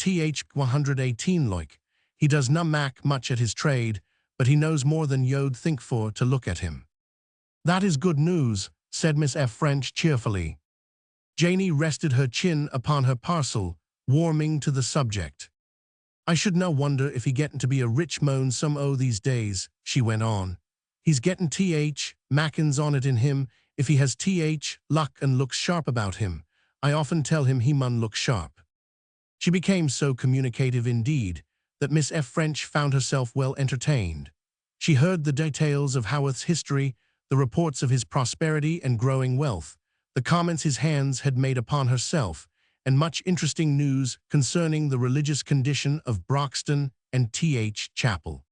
118 like. He does na mac much at his trade, but he knows more than yo'd think for to look at him. That is good news, said Miss F. French cheerfully. Janie rested her chin upon her parcel, warming to the subject. I should no wonder if he gettin' to be a rich moan some o' these days, she went on. He's gettin' Mackins on it in him, if he has luck and looks sharp about him. I often tell him he mun look sharp. She became so communicative indeed, that Miss F. French found herself well entertained. She heard the details of Haworth's history, the reports of his prosperity and growing wealth, the comments his hands had made upon herself, and much interesting news concerning the religious condition of Broxton and Chapel.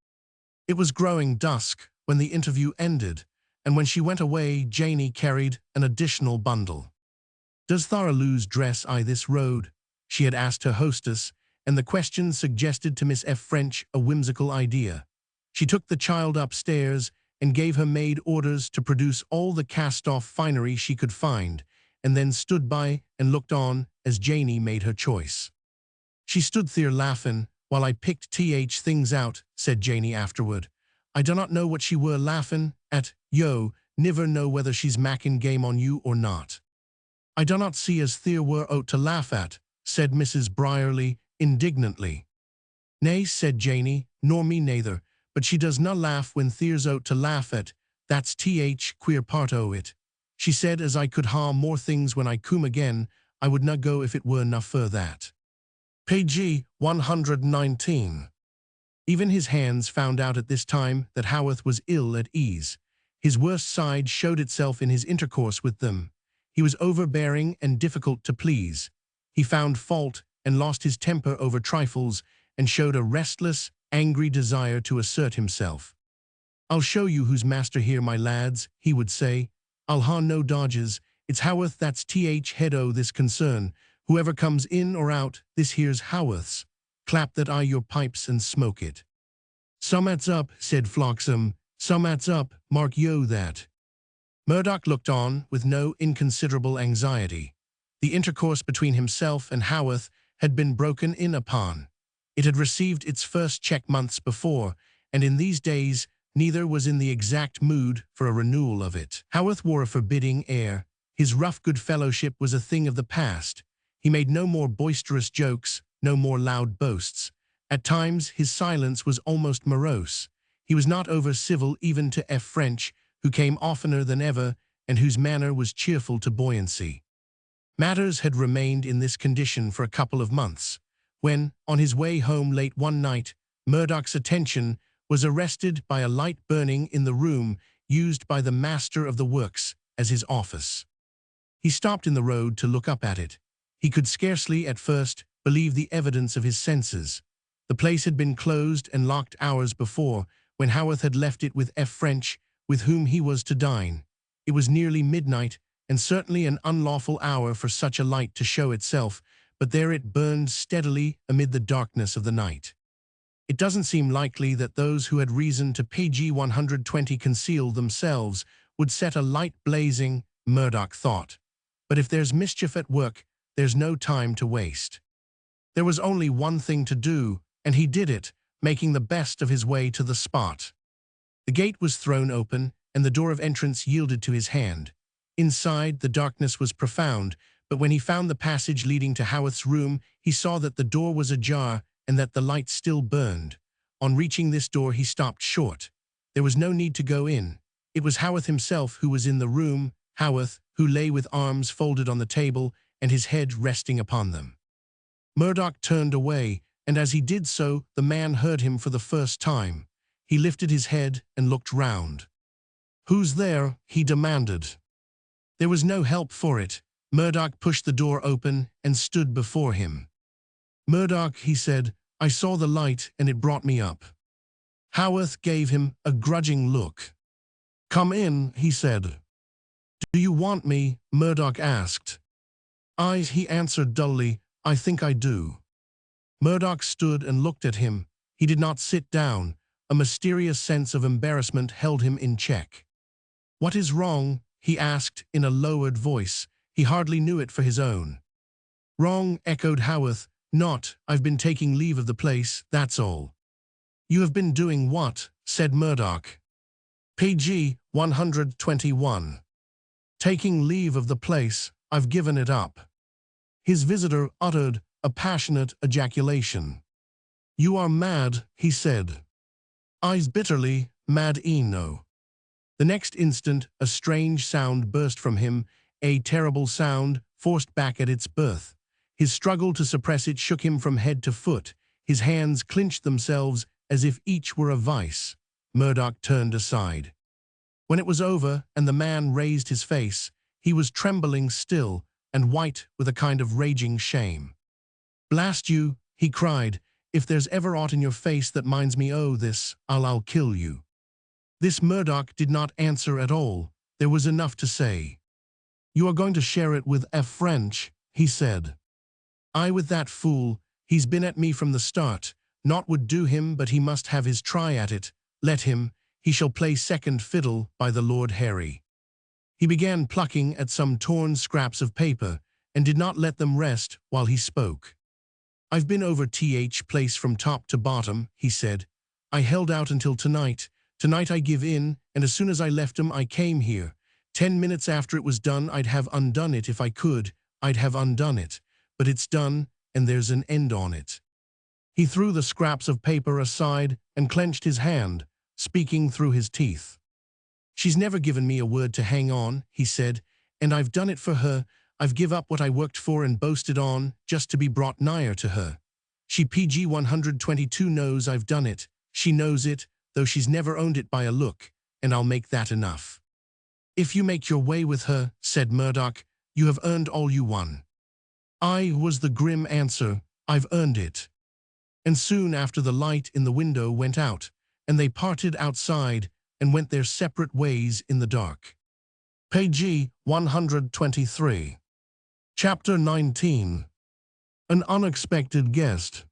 It was growing dusk when the interview ended, and when she went away, Janie carried an additional bundle. Does thou lose dress I this road? She had asked her hostess, and the question suggested to Miss F. French a whimsical idea. She took the child upstairs and gave her maid orders to produce all the cast-off finery she could find, and then stood by and looked on as Janie made her choice. She stood there laughing, while I picked things out, said Janie afterward. I do not know what she were laughing at, yo, niver know whether she's macking game on you or not. I do not see as there were ought to laugh at, said Mrs. Brierly indignantly. Nay, said Janie, nor me neither, but she does na laugh when there's ought to laugh at, that's queer part o' it. She said as I could ha more things when I come again, I would na go if it were na for that. Page 119. Even his hands found out at this time that Haworth was ill at ease. His worst side showed itself in his intercourse with them. He was overbearing and difficult to please. He found fault and lost his temper over trifles and showed a restless, angry desire to assert himself. I'll show you who's master here, my lads, he would say. I'll ha no dodges. It's Haworth that's head o' this concern. Whoever comes in or out, this here's Haworth's. Clap that eye your pipes and smoke it. Summat's up, said Floxam. Summat's up, mark yo that. Murdoch looked on with no inconsiderable anxiety. The intercourse between himself and Haworth had been broken in upon. It had received its first check months before, and in these days neither was in the exact mood for a renewal of it. Haworth wore a forbidding air. His rough good fellowship was a thing of the past. He made no more boisterous jokes, no more loud boasts. At times his silence was almost morose. He was not over-civil even to French, who came oftener than ever, and whose manner was cheerful to buoyancy. Matters had remained in this condition for a couple of months, when, on his way home late one night, Murdoch's attention was arrested by a light burning in the room used by the master of the works as his office. He stopped in the road to look up at it. He could scarcely, at first, believe the evidence of his senses. The place had been closed and locked hours before, when Haworth had left it with French, with whom he was to dine. It was nearly midnight, and certainly an unlawful hour for such a light to show itself, but there it burned steadily amid the darkness of the night. It doesn't seem likely that those who had reason to page 120 conceal themselves would set a light blazing, Murdoch thought. But if there's mischief at work, there's no time to waste. There was only one thing to do, and he did it, making the best of his way to the spot. The gate was thrown open, and the door of entrance yielded to his hand. Inside, the darkness was profound, but when he found the passage leading to Haworth's room, he saw that the door was ajar and that the light still burned. On reaching this door, he stopped short. There was no need to go in. It was Haworth himself who was in the room, Haworth, who lay with arms folded on the table and his head resting upon them. Murdoch turned away, and as he did so, the man heard him for the first time. He lifted his head and looked round. "Who's there?" he demanded. There was no help for it. Murdoch pushed the door open and stood before him. "Murdoch," he said, "I saw the light and it brought me up." Haworth gave him a grudging look. "Come in," he said. "Do you want me?" Murdoch asked. He answered dully, "I think I do." Murdoch stood and looked at him. He did not sit down. A mysterious sense of embarrassment held him in check. "What is wrong?" he asked in a lowered voice. He hardly knew it for his own. "Wrong," echoed Haworth. "Not, I've been taking leave of the place, that's all." "You have been doing what?" said Murdoch. Page 121. "Taking leave of the place, I've given it up." His visitor uttered a passionate ejaculation. "You are mad," he said. "I's bitterly mad eno." The next instant, a strange sound burst from him, a terrible sound, forced back at its birth. His struggle to suppress it shook him from head to foot. His hands clenched themselves as if each were a vice. Murdoch turned aside. When it was over and the man raised his face, he was trembling still and white with a kind of raging shame. "Blast you," he cried, "if there's ever aught in your face that minds me o' this, I'll kill you." This Murdoch did not answer at all. There was enough to say. "You are going to share it with French," he said. "I with that fool. He's been at me from the start. Naught would do him, but he must have his try at it. Let him. He shall play second fiddle, by the Lord Harry." He began plucking at some torn scraps of paper, and did not let them rest while he spoke. I've been over th place from top to bottom, he said. I held out until tonight. Tonight I give in, and as soon as I left 'em I came here. 10 minutes after it was done I'd have undone it if I could. I'd have undone it. But it's done, and there's an end on it. He threw the scraps of paper aside and clenched his hand, speaking through his teeth. She's never given me a word to hang on, he said, and I've done it for her. I've give up what I worked for and boasted on, just to be brought nigher to her. She PG 122 knows I've done it. She knows it, though she's never owned it by a look, and I'll make that enough. If you make your way with her, said Murdoch, you have earned all you won. I was the grim answer, I've earned it. And soon after the light in the window went out, and they parted outside and went their separate ways in the dark. Page 123. Chapter 19. An unexpected guest.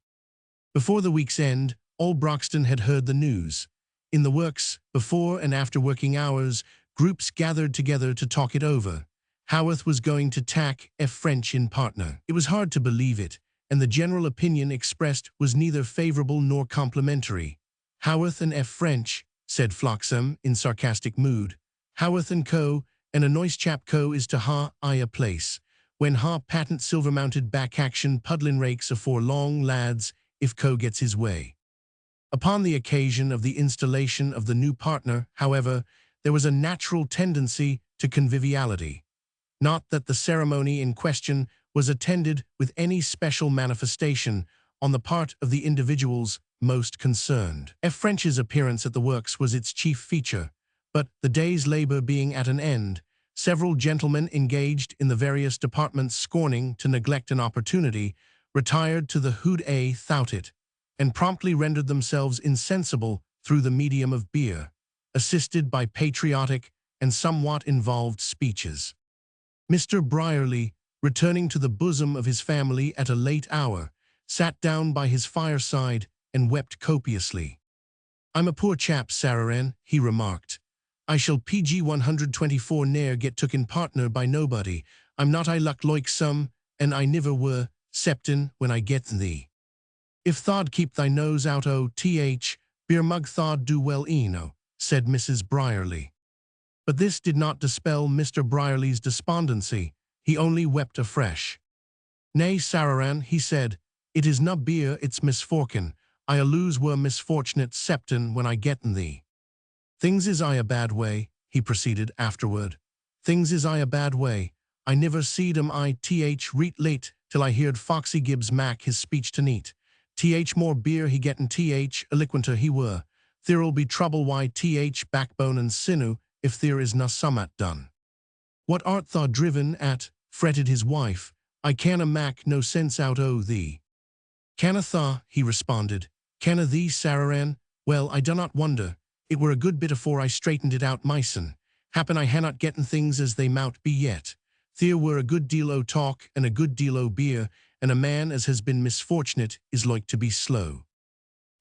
Before the week's end, all Broxton had heard the news. In the works, before and after working hours, groups gathered together to talk it over. Haworth was going to tack F. French in partner. It was hard to believe it, and the general opinion expressed was neither favorable nor complimentary. Haworth and F. French, said Floxam in sarcastic mood. Haworth and Co. and a nice chap Co. is to ha-I a place. When ha-patent silver-mounted back-action puddlin' rakes afore long lads, if Co. gets his way. Upon the occasion of the installation of the new partner, however, there was a natural tendency to conviviality. Not that the ceremony in question was attended with any special manifestation on the part of the individuals most concerned. F. French's appearance at the works was its chief feature, but the day's labor being at an end, several gentlemen engaged in the various departments scorning to neglect an opportunity, retired to the Hood A Thoughtit, and promptly rendered themselves insensible through the medium of beer, assisted by patriotic and somewhat involved speeches. Mr. Brierly, returning to the bosom of his family at a late hour, sat down by his fireside and wept copiously. I'm a poor chap, Sararan, he remarked. I shall PG 124 ne'er get took in partner by nobody. I'm not I luck loike some, and I niver were, septin when I get thee. If thou'd keep thy nose out o' th, beer mug thou'd do well eno, said Mrs. Brierly. But this did not dispel Mr. Brierly's despondency. He only wept afresh. Nay, Sararan, he said, it is na beer, it's misfortune. I alloos were misfortunate septin when I getten thee. Things is I a bad way, he proceeded afterward. Things is I a bad way. I niver seed 'em I th reet late till I heard Foxy Gibbs mack his speech to neat. Th more beer he getten th eloquenter he were. There'll be trouble why th backbone and sinew if there is na summat done. What art thou driven at? Fretted his wife. I canna mack no sense out o' thee. Canna tha, he responded. Canna thee, Sararan? Well, I do not wonder. It were a good bit afore I straightened it out mysen. Happen I ha not getten things as they mout be yet. There were a good deal o' talk and a good deal o' beer, and a man as has been misfortunate is like to be slow.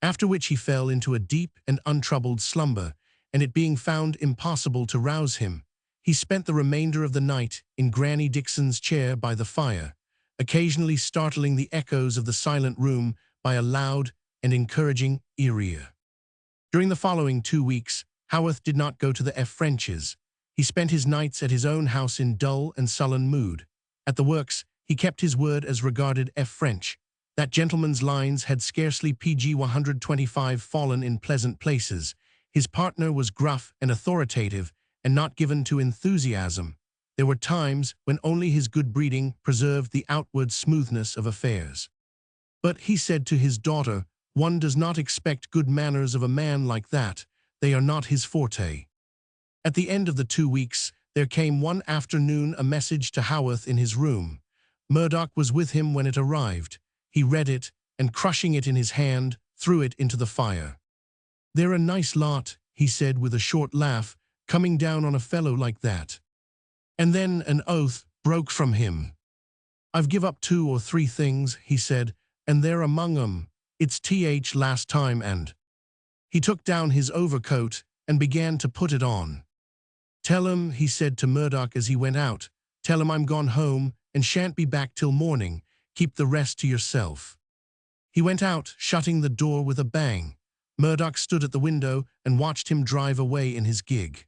After which he fell into a deep and untroubled slumber, and it being found impossible to rouse him, he spent the remainder of the night in Granny Dixon's chair by the fire, occasionally startling the echoes of the silent room by a loud and encouraging ear. During the following 2 weeks, Haworth did not go to the F. Frenches. He spent his nights at his own house in dull and sullen mood. At the works, he kept his word as regarded F. French. That gentleman's lines had scarcely PG 125 fallen in pleasant places. His partner was gruff and authoritative, and not given to enthusiasm. There were times when only his good breeding preserved the outward smoothness of affairs. But he said to his daughter, one does not expect good manners of a man like that. They are not his forte. At the end of the 2 weeks, there came one afternoon a message to Haworth in his room. Murdoch was with him when it arrived. He read it, and crushing it in his hand, threw it into the fire. They're a nice lot, he said with a short laugh, coming down on a fellow like that. And then an oath broke from him. I've give up 2 or 3 things, he said, and they're among 'em. It's th last time and... He took down his overcoat and began to put it on. Tell 'em, he said to Murdoch as he went out, tell 'em I'm gone home and shan't be back till morning. Keep the rest to yourself. He went out, shutting the door with a bang. Murdoch stood at the window and watched him drive away in his gig.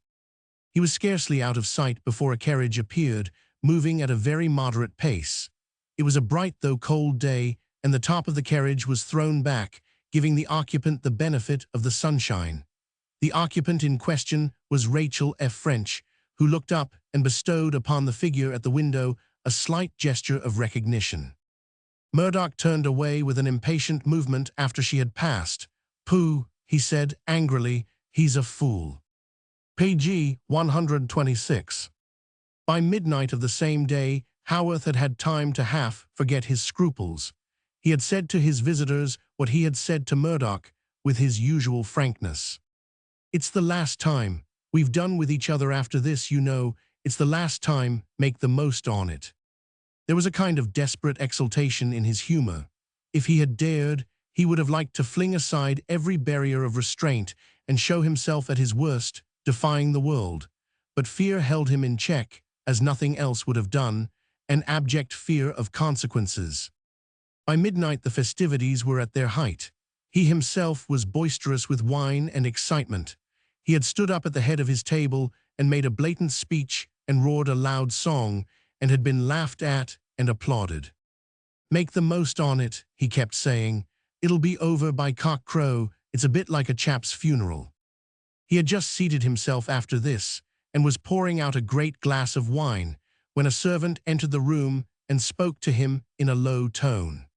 He was scarcely out of sight before a carriage appeared, moving at a very moderate pace. It was a bright though cold day, and the top of the carriage was thrown back, giving the occupant the benefit of the sunshine. The occupant in question was Rachel F. French, who looked up and bestowed upon the figure at the window a slight gesture of recognition. Murdoch turned away with an impatient movement after she had passed. "Pooh," he said angrily, "he's a fool." Page 126. By midnight of the same day, Haworth had had time to half forget his scruples. He had said to his visitors what he had said to Murdoch, with his usual frankness. "It's the last time. We've done with each other after this, you know. It's the last time. Make the most on it." There was a kind of desperate exultation in his humor. If he had dared, he would have liked to fling aside every barrier of restraint and show himself at his worst, defying the world. But fear held him in check, as nothing else would have done, an abject fear of consequences. By midnight the festivities were at their height. He himself was boisterous with wine and excitement. He had stood up at the head of his table and made a blatant speech and roared a loud song, and had been laughed at and applauded. "Make the most on it," he kept saying. "It'll be over by cock-crow. It's a bit like a chap's funeral." He had just seated himself after this, and was pouring out a great glass of wine, when a servant entered the room and spoke to him in a low tone.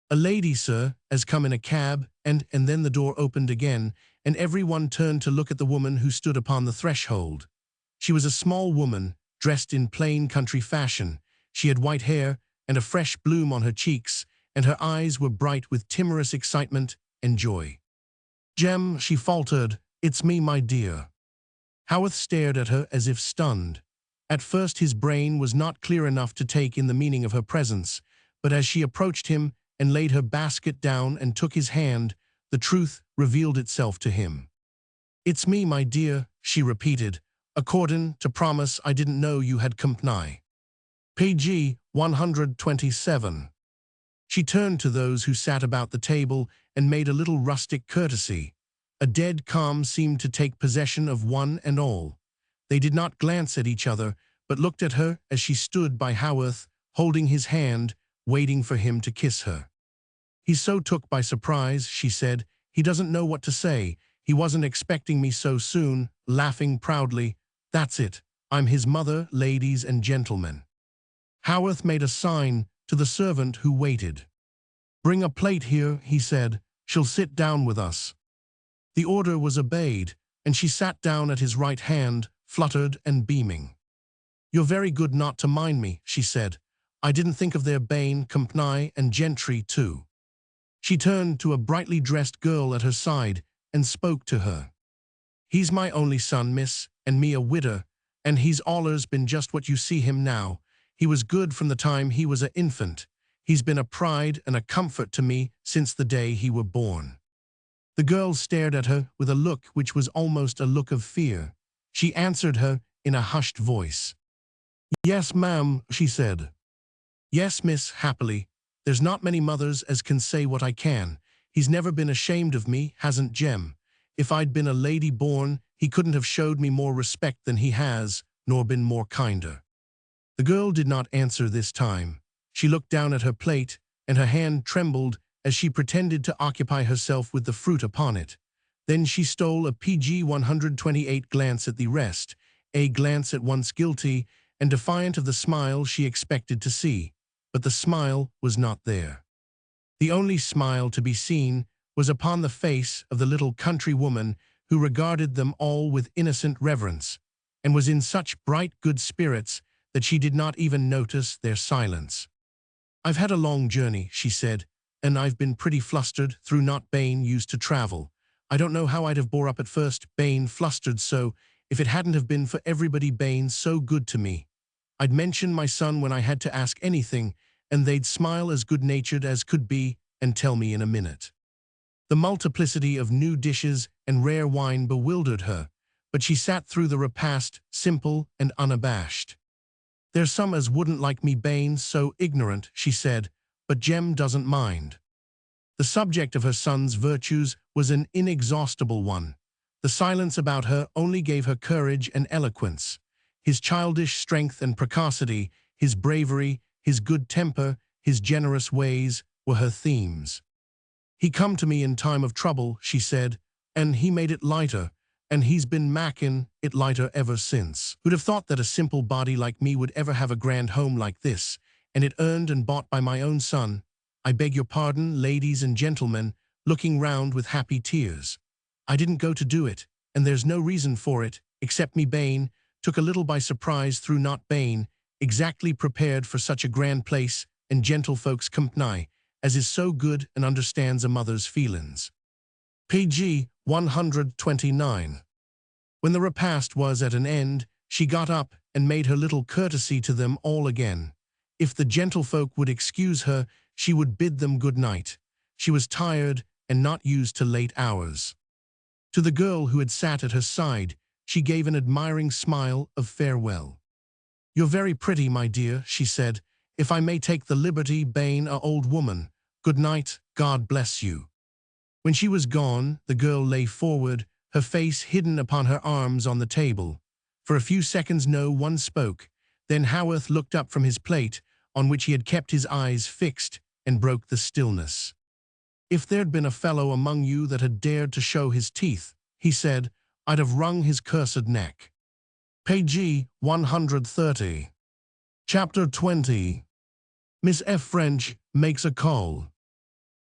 "A lady, sir, has come in a cab," and then the door opened again, and everyone turned to look at the woman who stood upon the threshold. She was a small woman, dressed in plain country fashion. She had white hair and a fresh bloom on her cheeks, and her eyes were bright with timorous excitement and joy. "Jem," she faltered, "it's me, my dear." Haworth stared at her as if stunned. At first his brain was not clear enough to take in the meaning of her presence, but as she approached him and laid her basket down and took his hand, the truth revealed itself to him. "It's me, my dear," she repeated. "Accordin' to promise, I didn't know you had company." Page 127. She turned to those who sat about the table and made a little rustic courtesy. A dead calm seemed to take possession of one and all. They did not glance at each other, but looked at her as she stood by Haworth, holding his hand, waiting for him to kiss her. "He's so took by surprise," she said. "He doesn't know what to say. He wasn't expecting me so soon," laughing proudly. "That's it. I'm his mother, ladies and gentlemen." Haworth made a sign to the servant who waited. "Bring a plate here," he said. "She'll sit down with us." The order was obeyed, and she sat down at his right hand, fluttered and beaming. "You're very good not to mind me," she said. "I didn't think of their bane, company and gentry too." She turned to a brightly dressed girl at her side and spoke to her. "He's my only son, miss, and me a widder, and he's allers been just what you see him now. He was good from the time he was a infant. He's been a pride and a comfort to me since the day he were born." The girl stared at her with a look which was almost a look of fear. She answered her in a hushed voice. "Yes, ma'am," she said. "Yes, miss, happily. There's not many mothers as can say what I can. He's never been ashamed of me, hasn't Jem. If I'd been a lady born, he couldn't have showed me more respect than he has, nor been more kinder." The girl did not answer this time. She looked down at her plate, and her hand trembled as she pretended to occupy herself with the fruit upon it. Then she stole a PG 128 glance at the rest, a glance at once guilty and defiant of the smile she expected to see. But the smile was not there. The only smile to be seen was upon the face of the little country woman who regarded them all with innocent reverence, and was in such bright good spirits that she did not even notice their silence. "I've had a long journey," she said, "and I've been pretty flustered through not being used to travel. I don't know how I'd have bore up at first, being flustered so, if it hadn't have been for everybody being so good to me. I'd mention my son when I had to ask anything, and they'd smile as good-natured as could be and tell me in a minute." The multiplicity of new dishes and rare wine bewildered her, but she sat through the repast simple and unabashed. "There's some as wouldn't like me being so ignorant," she said, "but Jem doesn't mind." The subject of her son's virtues was an inexhaustible one. The silence about her only gave her courage and eloquence. His childish strength and precocity, his bravery, his good temper, his generous ways were her themes. "He come to me in time of trouble," she said, "and he made it lighter, and he's been makin' it lighter ever since. Who'd have thought that a simple body like me would ever have a grand home like this, and it earned and bought by my own son? I beg your pardon, ladies and gentlemen," looking round with happy tears. "I didn't go to do it, and there's no reason for it, except me bane, took a little by surprise through not bane, exactly prepared for such a grand place and gentlefolks company, as is so good and understands a mother's feelings." Pg 129. When the repast was at an end, she got up and made her little courtesy to them all again. If the gentlefolk would excuse her, she would bid them good night. She was tired and not used to late hours. To the girl who had sat at her side, she gave an admiring smile of farewell. "You're very pretty, my dear," she said. "If I may take the liberty, bane a old woman. Good night, God bless you." When she was gone, the girl lay forward, her face hidden upon her arms on the table. For a few seconds no one spoke. Then Haworth looked up from his plate, on which he had kept his eyes fixed, and broke the stillness. "If there'd been a fellow among you that had dared to show his teeth," he said, "I'd have wrung his cursed neck." Pg 130. Chapter 20. Miss F. French makes a call.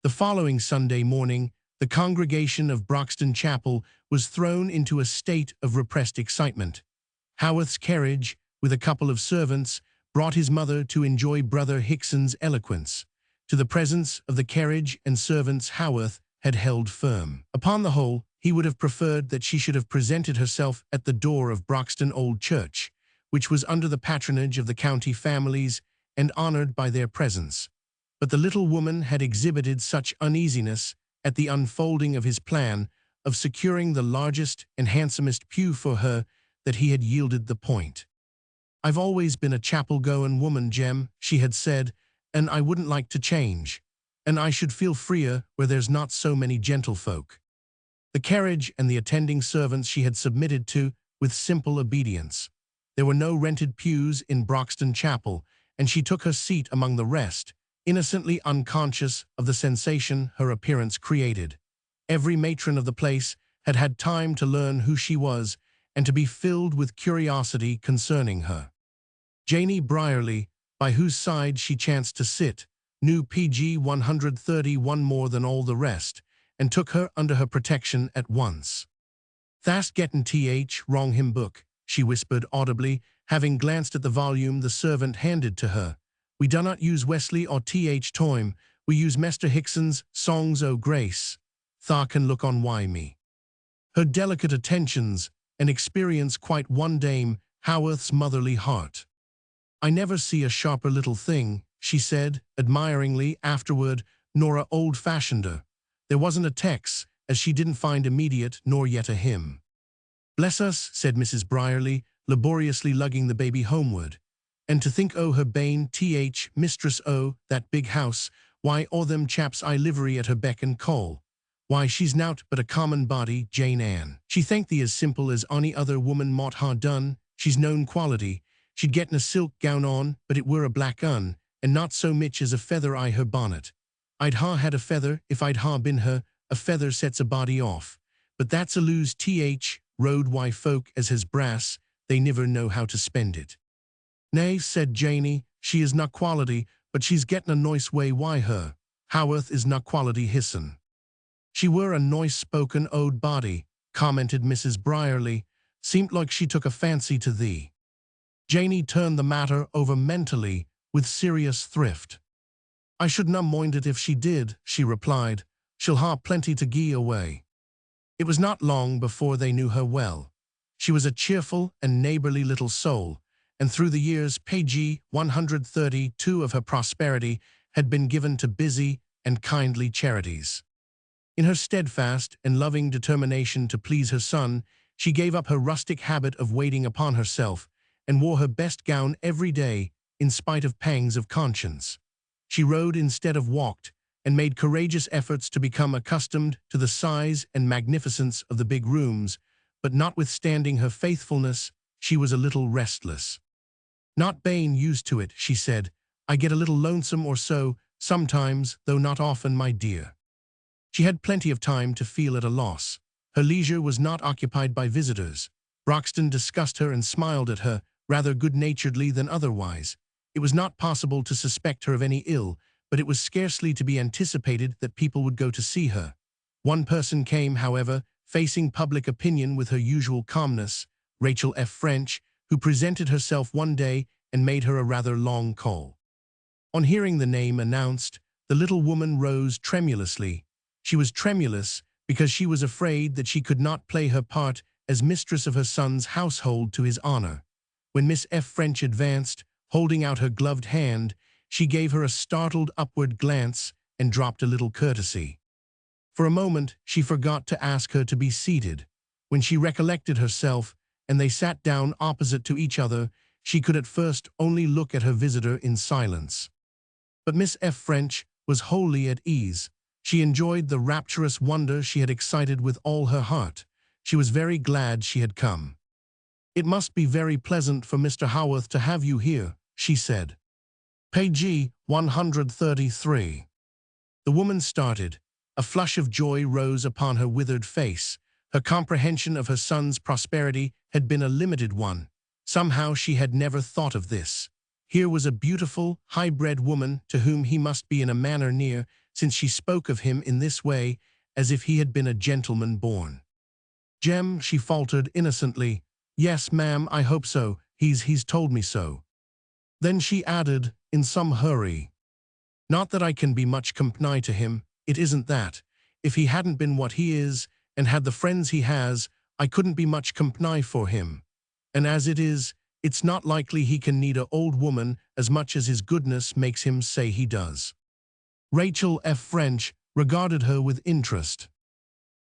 The following Sunday morning, the congregation of Broxton Chapel was thrown into a state of repressed excitement. Haworth's carriage, with a couple of servants, brought his mother to enjoy Brother Hickson's eloquence. To the presence of the carriage and servants Haworth had held firm. Upon the whole, he would have preferred that she should have presented herself at the door of Broxton Old Church, which was under the patronage of the county families and honored by their presence. But the little woman had exhibited such uneasiness at the unfolding of his plan of securing the largest and handsomest pew for her that he had yielded the point. "I've always been a chapel-goin' woman, Jem," she had said, "and I wouldn't like to change. And I should feel freer where there's not so many gentlefolk." The carriage and the attending servants she had submitted to with simple obedience. There were no rented pews in Broxton Chapel, and she took her seat among the rest, innocently unconscious of the sensation her appearance created. Every matron of the place had had time to learn who she was and to be filled with curiosity concerning her. Janie Brierly, by whose side she chanced to sit, knew Pg 131 more than all the rest, and took her under her protection at once. "Thast gettin' th wrong him book," she whispered audibly, having glanced at the volume the servant handed to her. "We do not use Wesley or Th Toime, we use Mr. Hickson's Songs o' Grace. Tha can look on why me." Her delicate attentions and experience quite won Dame Haworth's motherly heart. "I never see a sharper little thing," she said, admiringly afterward, "nor a old-fashioneder. There wasn't a tex, as she didn't find immediate, nor yet a hymn." "Bless us," said Mrs. Brierly, laboriously lugging the baby homeward. "And to think o' her bane th mistress o' that big house, why all them chaps I livery at her beck and call. Why, she's nowt but a common body, Jane Ann. She thanked thee as simple as ony other woman mought ha' done. She's known quality. She'd getten a silk gown on, but it were a black un, and not so mich as a feather I her bonnet. I'd ha' had a feather if I'd ha' been her. A feather sets a body off. But that's a lose th road why folk as has brass, they niver know how to spend it." "Nay," said Janie, "she is not quality, but she's getten a nice way why her. Haworth is not quality hisson." "She were a nice-spoken old body," commented Mrs. Brierly. "Seemed like she took a fancy to thee." Janie turned the matter over mentally with serious thrift. "I should na mind it if she did," she replied. "She'll ha' plenty to gie away." It was not long before they knew her well. She was a cheerful and neighborly little soul, and through the years Pg 132 of her prosperity had been given to busy and kindly charities. In her steadfast and loving determination to please her son, she gave up her rustic habit of waiting upon herself and wore her best gown every day in spite of pangs of conscience. She rode instead of walked, and made courageous efforts to become accustomed to the size and magnificence of the big rooms, but notwithstanding her faithfulness, she was a little restless. "Not bane used to it," she said. "I get a little lonesome or so, sometimes, though not often, my dear." She had plenty of time to feel at a loss. Her leisure was not occupied by visitors. Broxton discussed her and smiled at her, rather good-naturedly than otherwise. It was not possible to suspect her of any ill, but it was scarcely to be anticipated that people would go to see her. One person came, however, facing public opinion with her usual calmness, Rachel F. French, who presented herself one day and made her a rather long call. On hearing the name announced, the little woman rose tremulously. She was tremulous because she was afraid that she could not play her part as mistress of her son's household to his honor. When Miss F. French advanced, holding out her gloved hand, she gave her a startled upward glance and dropped a little courtesy. For a moment, she forgot to ask her to be seated. When she recollected herself, and they sat down opposite to each other, she could at first only look at her visitor in silence. But Miss F. French was wholly at ease. She enjoyed the rapturous wonder she had excited with all her heart. She was very glad she had come. "It must be very pleasant for Mr. Haworth to have you here," she said. Page 133. The woman started. A flush of joy rose upon her withered face. Her comprehension of her son's prosperity had been a limited one. Somehow she had never thought of this. Here was a beautiful, high-bred woman to whom he must be in a manner near, since she spoke of him in this way, as if he had been a gentleman born. "Jem," she faltered innocently. "Yes, ma'am, I hope so. He's told me so." Then she added, in some hurry, "Not that I can be much company to him. It isn't that. If he hadn't been what he is, and had the friends he has, I couldn't be much company for him. And as it is, it's not likely he can need a old woman as much as his goodness makes him say he does." Rachel F. French regarded her with interest.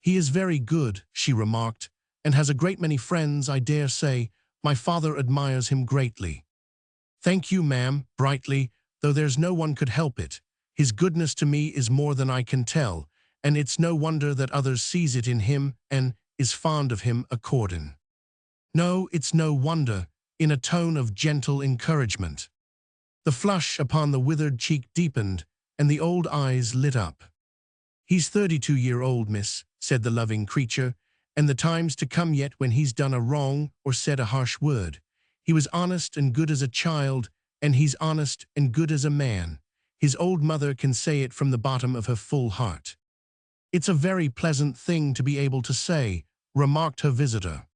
"He is very good," she remarked, "and has a great many friends, I dare say. My father admires him greatly." "Thank you, ma'am," brightly, "though there's no one could help it. His goodness to me is more than I can tell, and it's no wonder that others sees it in him and is fond of him accordin'." "No, it's no wonder," in a tone of gentle encouragement. The flush upon the withered cheek deepened, and the old eyes lit up. "He's 32-year-old, miss," said the loving creature, "and the time's to come yet when he's done a wrong or said a harsh word. He was honest and good as a child, and he's honest and good as a man. His old mother can say it from the bottom of her full heart." "It's a very pleasant thing to be able to say," remarked her visitor.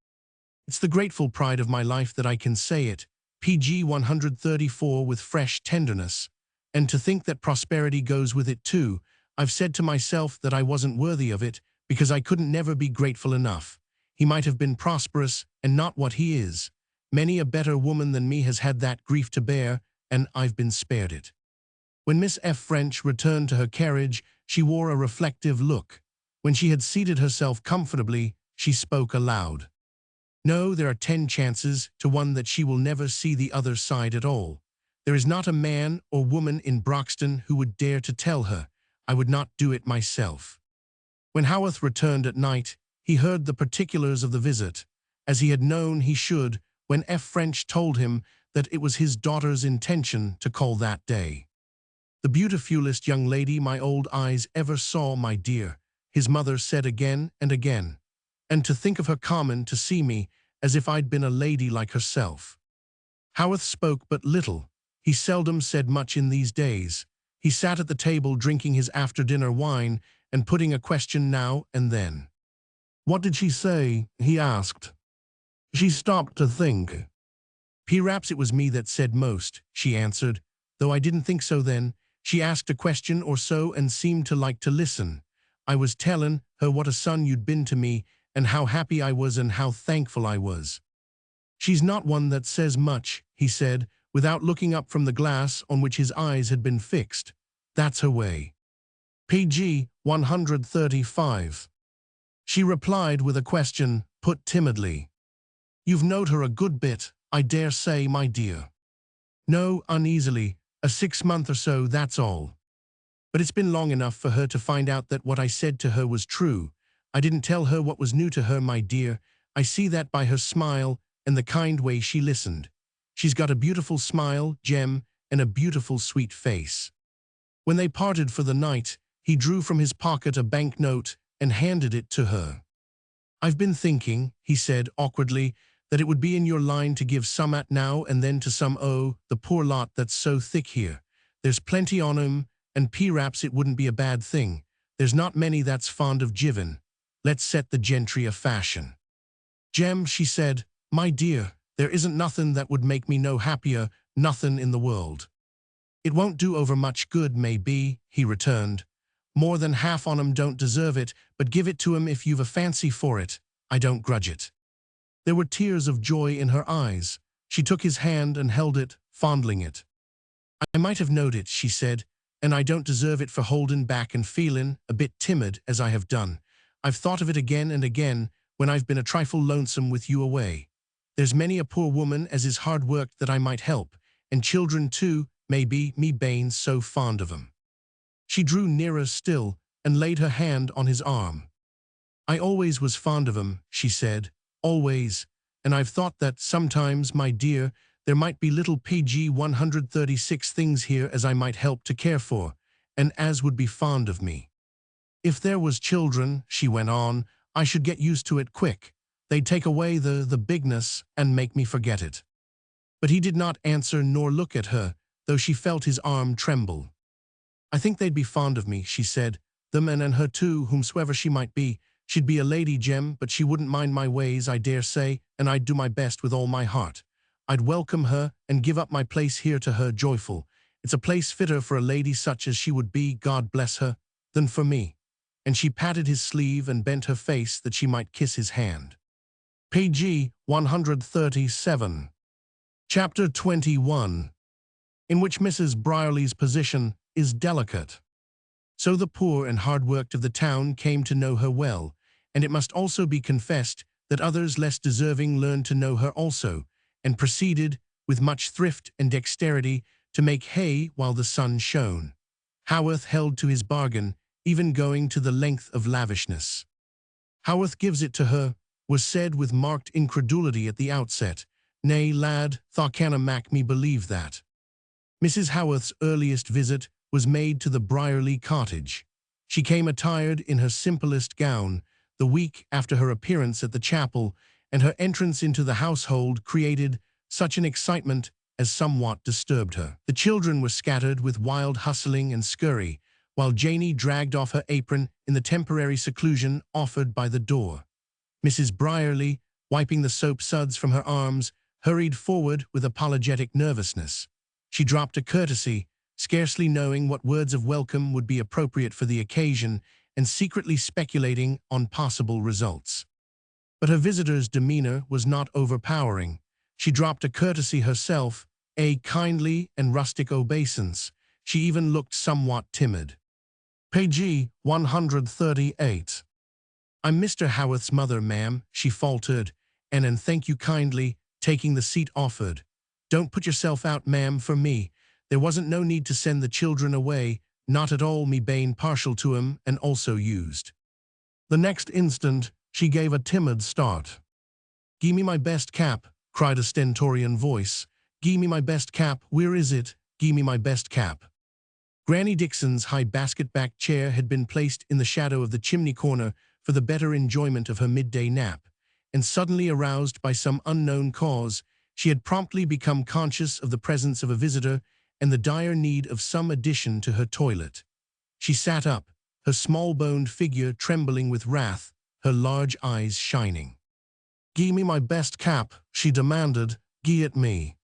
"It's the grateful pride of my life that I can say it." Page 134 with fresh tenderness. "And to think that prosperity goes with it too. I've said to myself that I wasn't worthy of it, because I couldn't never be grateful enough. He might have been prosperous and not what he is. Many a better woman than me has had that grief to bear, and I've been spared it." When Miss F. French returned to her carriage, she wore a reflective look. When she had seated herself comfortably, she spoke aloud. "No, there are 10 chances to 1 that she will never see the other side at all. There is not a man or woman in Broxton who would dare to tell her. I would not do it myself." When Haworth returned at night, he heard the particulars of the visit, as he had known he should when F. French told him that it was his daughter's intention to call that day. "The beautifulest young lady my old eyes ever saw, my dear," his mother said again and again. "And to think of her comin' to see me, as if I'd been a lady like herself." Haworth spoke but little. He seldom said much in these days. He sat at the table drinking his after-dinner wine and putting a question now and then. "What did she say?" he asked. "She stopped to think." "Perhaps it was me that said most," she answered, "though I didn't think so then. She asked a question or so and seemed to like to listen. I was tellin' her what a son you'd been to me, and how happy I was and how thankful I was." "She's not one that says much," he said, without looking up from the glass on which his eyes had been fixed. "That's her way." Page 135. She replied with a question, put timidly. "You've knowed her a good bit, I dare say, my dear." "No," uneasily, "a 6 month or so, that's all." But it's been long enough for her to find out that what I said to her was true. I didn't tell her what was new to her, my dear. I see that by her smile and the kind way she listened. She's got a beautiful smile, Jem, and a beautiful sweet face." When they parted for the night, he drew from his pocket a banknote and handed it to her. "I've been thinking," he said awkwardly, "that it would be in your line to give some at now and then to some the poor lot that's so thick here. There's plenty on 'em, and p'raps it wouldn't be a bad thing. There's not many that's fond of givin'. Let's set the gentry a fashion." "Jem," she said, "my dear, there isn't nothin' that would make me no happier, nothin' in the world." "It won't do over much good, may be," he returned. "More than half on 'em don't deserve it, but give it to 'em if you've a fancy for it. I don't grudge it." There were tears of joy in her eyes. She took his hand and held it, fondling it. "I might have knowed it," she said, "and I don't deserve it for holdin' back and feelin' a bit timid as I have done. I've thought of it again and again when I've been a trifle lonesome with you away. There's many a poor woman as is hard worked that I might help, and children too, maybe, me bane's so fond of 'em." She drew nearer still and laid her hand on his arm. "I always was fond of 'em," she said, "always, and I've thought that sometimes, my dear, there might be little PG 136 things here as I might help to care for, and as would be fond of me. If there was children," she went on, "I should get used to it quick. They'd take away the bigness and make me forget it." But he did not answer nor look at her, though she felt his arm tremble. "I think they'd be fond of me," she said, "them and her too, whomsoever she might be. She'd be a lady, Jem, but she wouldn't mind my ways, I dare say, and I'd do my best with all my heart. I'd welcome her and give up my place here to her joyful. It's a place fitter for a lady such as she would be, God bless her, than for me." And she patted his sleeve and bent her face that she might kiss his hand. Pg 137. Chapter 21. In which Mrs. Brierly's position is delicate. So the poor and hard-worked of the town came to know her well, and it must also be confessed that others less deserving learned to know her also, and proceeded, with much thrift and dexterity, to make hay while the sun shone. Haworth held to his bargain, even going to the length of lavishness. "Haworth gives it to her," was said with marked incredulity at the outset. "Nay, lad, tha canna mak me believe that." Mrs. Haworth's earliest visit was made to the Brierly cottage. She came attired in her simplest gown, the week after her appearance at the chapel, and her entrance into the household created such an excitement as somewhat disturbed her. The children were scattered with wild hustling and scurry, while Janey dragged off her apron in the temporary seclusion offered by the door. Mrs. Brierly, wiping the soap suds from her arms, hurried forward with apologetic nervousness. She dropped a courtesy, scarcely knowing what words of welcome would be appropriate for the occasion, and secretly speculating on possible results. But her visitor's demeanor was not overpowering. She dropped a courtesy herself, a kindly and rustic obeisance. She even looked somewhat timid. Pg 138. "I'm Mr. Haworth's mother, ma'am," she faltered, and thank you kindly," taking the seat offered. "Don't put yourself out, ma'am, for me. There wasn't no need to send the children away, not at all, me bane partial to 'em and also used." The next instant, she gave a timid start. "Gie me my best cap," cried a stentorian voice. "Gie me my best cap, where is it? Gie me my best cap." Granny Dixon's high basket-backed chair had been placed in the shadow of the chimney corner for the better enjoyment of her midday nap, and suddenly aroused by some unknown cause, she had promptly become conscious of the presence of a visitor and the dire need of some addition to her toilet. She sat up, her small-boned figure trembling with wrath, her large eyes shining. "Gie me my best cap," she demanded, "gie it me."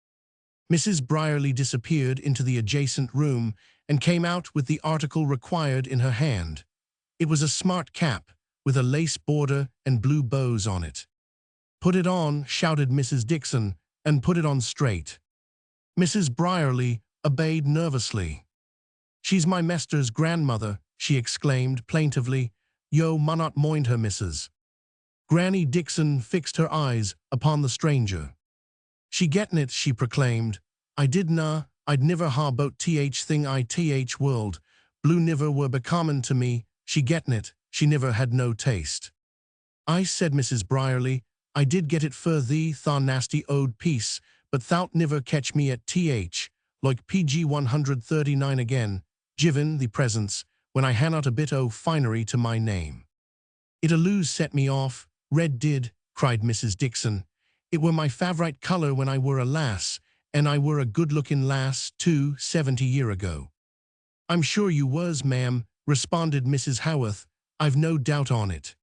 Mrs. Brierly disappeared into the adjacent room and came out with the article required in her hand. It was a smart cap, with a lace border and blue bows on it. "Put it on," shouted Mrs. Dixon, "and put it on straight." Mrs. Brierly obeyed nervously. "She's my mester's grandmother," she exclaimed plaintively. "Yo munnot mind her, missus." Granny Dixon fixed her eyes upon the stranger. "She gettin' it," she proclaimed. "I didna, I'd niver ha' bout th thing I th world, Blue niver were becomin to me, she gettin it, she niver had no taste. I said Mrs. Brierly, I did get it for thee, tha nasty ode piece, but thou'lt niver catch me at th, like PG 139 again, given the presence, when I han out a bit o' finery to my name. It alooze set me off, red did, cried Mrs. Dixon. It were my favourite colour when I were a lass, and I were a good-looking lass, too, 70 year ago. I'm sure you was, ma'am, responded Mrs. Haworth, I've no doubt on it.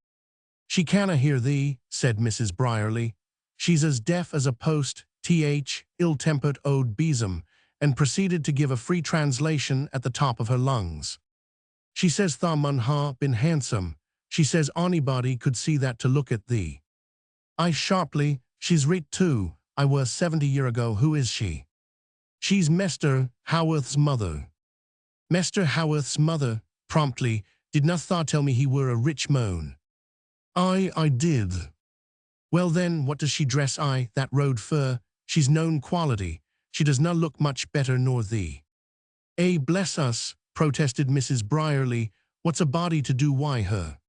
She canna hear thee, said Mrs. Brierly. She's as deaf as a post, ill-tempered ode besom, and proceeded to give a free translation at the top of her lungs. She says tha mun ha been handsome. She says anybody could see that to look at thee. I sharply, she's writ too, I were 70 year ago, who is she? She's Mester Haworth's mother. Mester Haworth's mother, promptly, did not tha tell me he were a rich moan. I did. Well then, what does she dress that road fur? She's known quality. She does not look much better nor thee. Bless us, protested Mrs. Brierly, what's a body to do why her?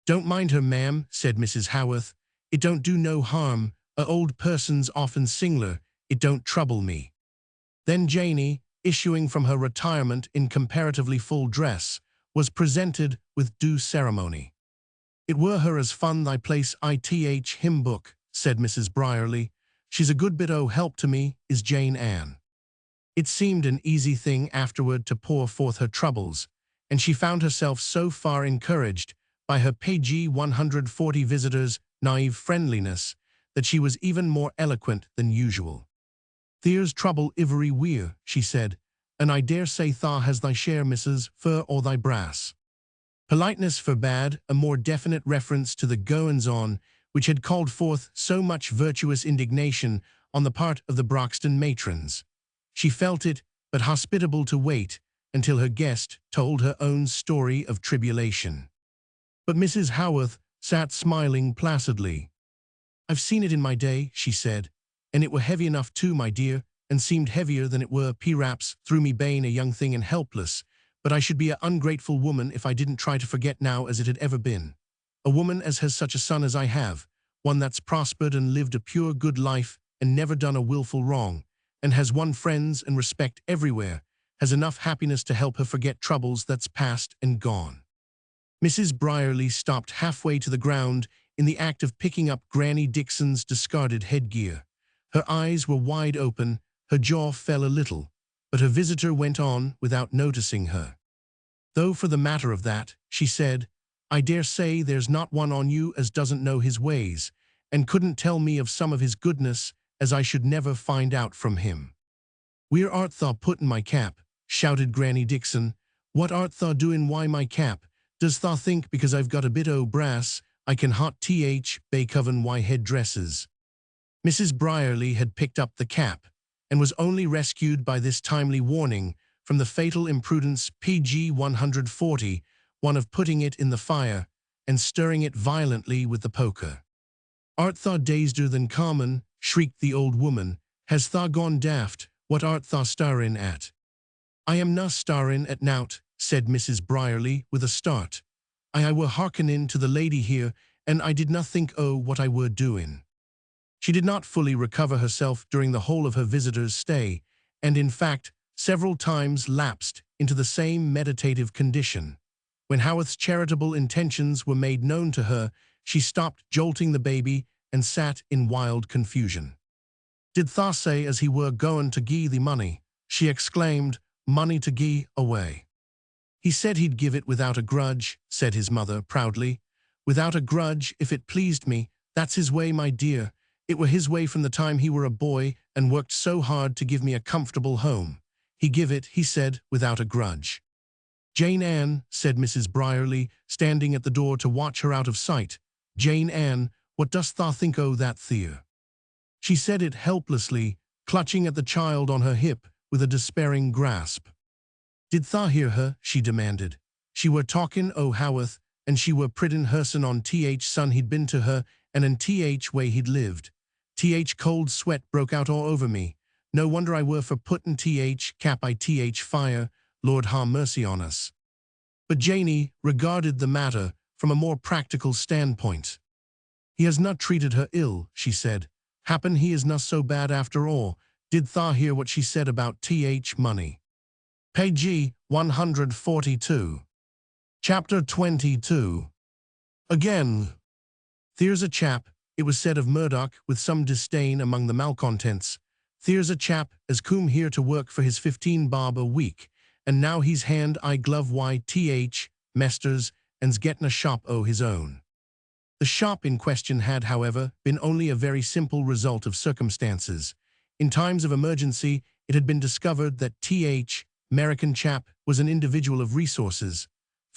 Don't mind her, ma'am, said Mrs. Haworth. It don't do no harm, a old person's often singler, it don't trouble me. Then Janey, issuing from her retirement in comparatively full dress, was presented with due ceremony. It were her as fun thy place ith hymn book, said Mrs. Brierly. She's a good bit o' help to me, is Jane Ann. It seemed an easy thing afterward to pour forth her troubles, and she found herself so far encouraged by her PG 140 visitors' naive friendliness that she was even more eloquent than usual. There's trouble ivery where, she said, and I dare say tha has thy share, missus, fur or thy brass. Politeness forbade a more definite reference to the goings-on which had called forth so much virtuous indignation on the part of the Broxton matrons. She felt it but hospitable to wait until her guest told her own story of tribulation. But Mrs. Haworth sat smiling placidly. I've seen it in my day, she said, and it were heavy enough too, my dear, and seemed heavier than it were perhaps through me bane a young thing and helpless, but I should be a ungrateful woman if I didn't try to forget now as it had ever been. A woman as has such a son as I have, one that's prospered and lived a pure good life and never done a willful wrong, and has won friends and respect everywhere, has enough happiness to help her forget troubles that's past and gone. Mrs. Brierly stopped halfway to the ground in the act of picking up Granny Dixon's discarded headgear. Her eyes were wide open, her jaw fell a little, but her visitor went on without noticing her. Though for the matter of that, she said, I dare say there's not one on you as doesn't know his ways, and couldn't tell me of some of his goodness as I should never find out from him. Where art thou puttin' my cap? Shouted Granny Dixon. What art thou doin' why my cap? Does thou think because I've got a bit o' brass, I can hot bay coven why head dresses? Mrs. Brierly had picked up the cap, and was only rescued by this timely warning from the fatal imprudence PG 140, one of putting it in the fire and stirring it violently with the poker. Art thou dazeder than common? Shrieked the old woman. Has thou gone daft? What art thou starrin' at? I am na starrin' at nowt, said Mrs. Brierly with a start. I were hearkenin' to the lady here, and I did not think o' what I were doin'. She did not fully recover herself during the whole of her visitor's stay, and in fact, several times lapsed into the same meditative condition. When Haworth's charitable intentions were made known to her, she stopped jolting the baby and sat in wild confusion. Did tha say as he were goin' to gie the money? She exclaimed, money to gie away. He said he'd give it without a grudge, said his mother proudly. Without a grudge, if it pleased me, that's his way, my dear. It were his way from the time he were a boy and worked so hard to give me a comfortable home. He give it, he said, without a grudge. Jane Ann, said Mrs. Brierly, standing at the door to watch her out of sight. Jane Ann, what dost thou think o' that theer? She said it helplessly, clutching at the child on her hip with a despairing grasp. Did thou hear her? She demanded. She were talkin' o' Haworth, and she were priddin' hersen on son he'd been to her, and an way he'd lived. Cold sweat broke out all over me. No wonder I were for puttin' cap I fire, Lord ha mercy on us. But Janie regarded the matter from a more practical standpoint. He has not treated her ill, she said. Happen he is not so bad after all. Did tha hear what she said about th money? Page 142. Chapter 22. Again. There's a chap, it was said of Murdoch with some disdain among the malcontents. There's a chap as come here to work for his 15 bob a week, and now he's hand I glove th mesters and's getting a shop o' his own. The shop in question had, however, been only a very simple result of circumstances. In times of emergency, it had been discovered that th American chap was an individual of resources.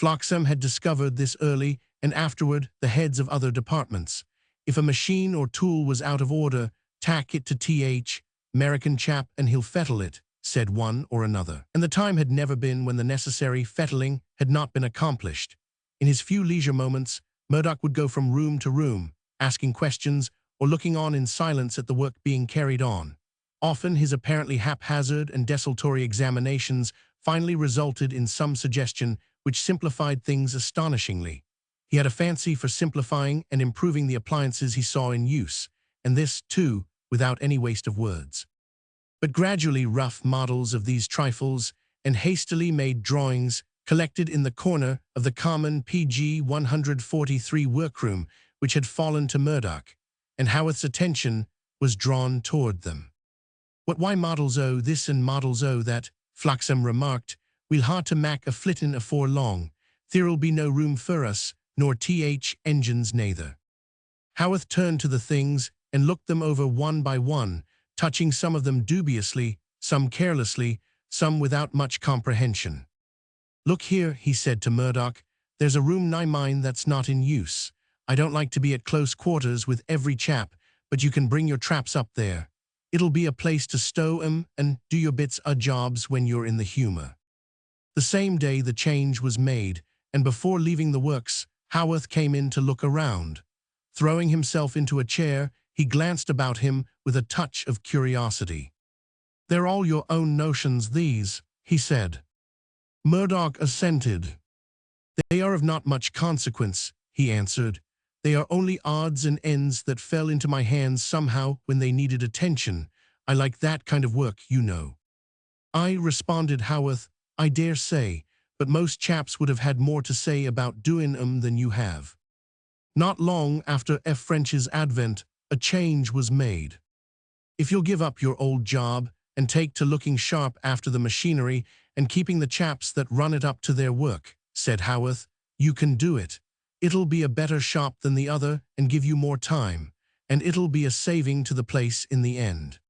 Hodgson had discovered this early, and afterward the heads of other departments. If a machine or tool was out of order, tack it to th American chap and he'll fettle it, said one or another. And the time had never been when the necessary fettling had not been accomplished. In his few leisure moments, Murdoch would go from room to room, asking questions or looking on in silence at the work being carried on. Often his apparently haphazard and desultory examinations finally resulted in some suggestion which simplified things astonishingly. He had a fancy for simplifying and improving the appliances he saw in use, and this, too, without any waste of words. But gradually rough models of these trifles and hastily made drawings collected in the corner of the common PG 143 workroom which had fallen to Murdoch, and Haworth's attention was drawn toward them. What why models o' this and models o' that, Hodgson remarked, we'll ha' to mak a flittin' afore long, there'll be no room for us, nor th engines neither. Haworth turned to the things and looked them over one by one, touching some of them dubiously, some carelessly, some without much comprehension. Look here, he said to Murdoch, there's a room nigh mine that's not in use. I don't like to be at close quarters with every chap, but you can bring your traps up there. It'll be a place to stow 'em and do your bits o' jobs when you're in the humor. The same day the change was made, and before leaving the works, Haworth came in to look around. Throwing himself into a chair, he glanced about him with a touch of curiosity. They're all your own notions, these, he said. Murdoch assented. They are of not much consequence, he answered. They are only odds and ends that fell into my hands somehow when they needed attention. I like that kind of work, you know. I, responded Haworth, I dare say, but most chaps would have had more to say about doing 'em than you have. Not long after F. French's advent, a change was made. If you'll give up your old job and take to looking sharp after the machinery and keeping the chaps that run it up to their work, said Haworth, you can do it. It'll be a better shop than the other and give you more time, and it'll be a saving to the place in the end.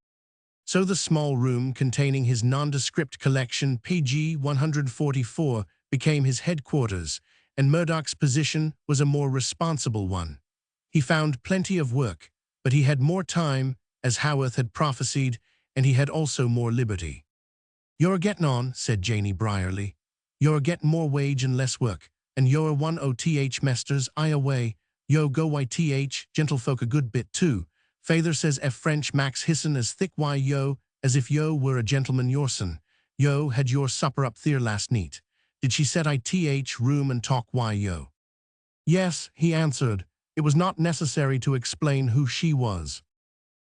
So the small room containing his nondescript collection PG 144 became his headquarters, and Murdoch's position was a more responsible one. He found plenty of work, but he had more time, as Haworth had prophesied, and he had also more liberty. You're getting on, said Janie Brierly. You're getting more wage and less work, and you're one o' th mesters I away. Yo go why th gentlefolk a good bit too. Feyther says F. French max hissin as thick why yo, as if yo were a gentleman yoursen. Yo had your supper up there last neat. Did she set I th room and talk why yo? Yes, he answered. It was not necessary to explain who she was.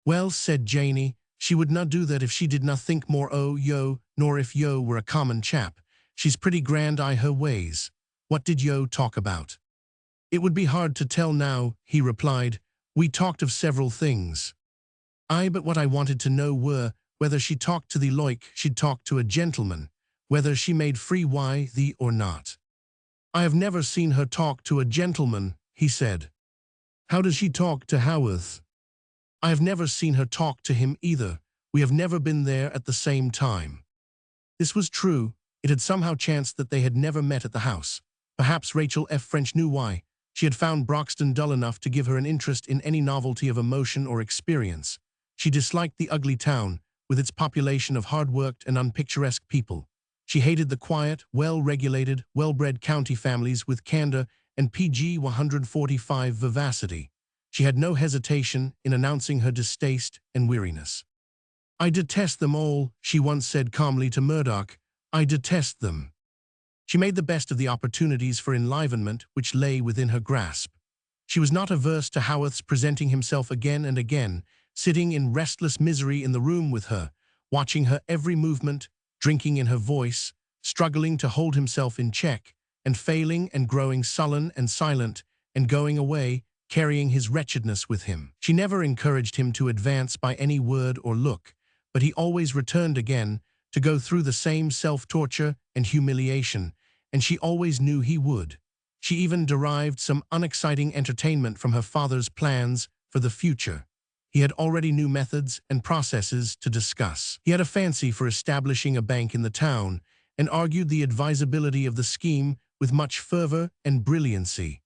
Well, said Janie, she would not do that if she did not think more o' yo, nor if yo were a common chap. She's pretty grand I her ways. What did yo talk about? It would be hard to tell now, he replied. We talked of several things. But what I wanted to know were whether she talked to thee like she'd talk to a gentleman, whether she made free why thee or not. I have never seen her talk to a gentleman, he said. How does she talk to Haworth? I have never seen her talk to him either. We have never been there at the same time. This was true. It had somehow chanced that they had never met at the house. Perhaps Rachel F. French knew why. She had found Broxton dull enough to give her an interest in any novelty of emotion or experience. She disliked the ugly town, with its population of hard-worked and unpicturesque people. She hated the quiet, well-regulated, well-bred county families with candor and PG 145 vivacity. She had no hesitation in announcing her distaste and weariness. I detest them all, she once said calmly to Murdoch. I detest them. She made the best of the opportunities for enlivenment which lay within her grasp. She was not averse to Haworth's presenting himself again and again, sitting in restless misery in the room with her, watching her every movement, drinking in her voice, struggling to hold himself in check, and failing and growing sullen and silent, and going away, carrying his wretchedness with him. She never encouraged him to advance by any word or look, but he always returned again to go through the same self-torture and humiliation, and she always knew he would. She even derived some unexciting entertainment from her father's plans for the future. He had already new methods and processes to discuss. He had a fancy for establishing a bank in the town and argued the advisability of the scheme with much fervor and brilliancy.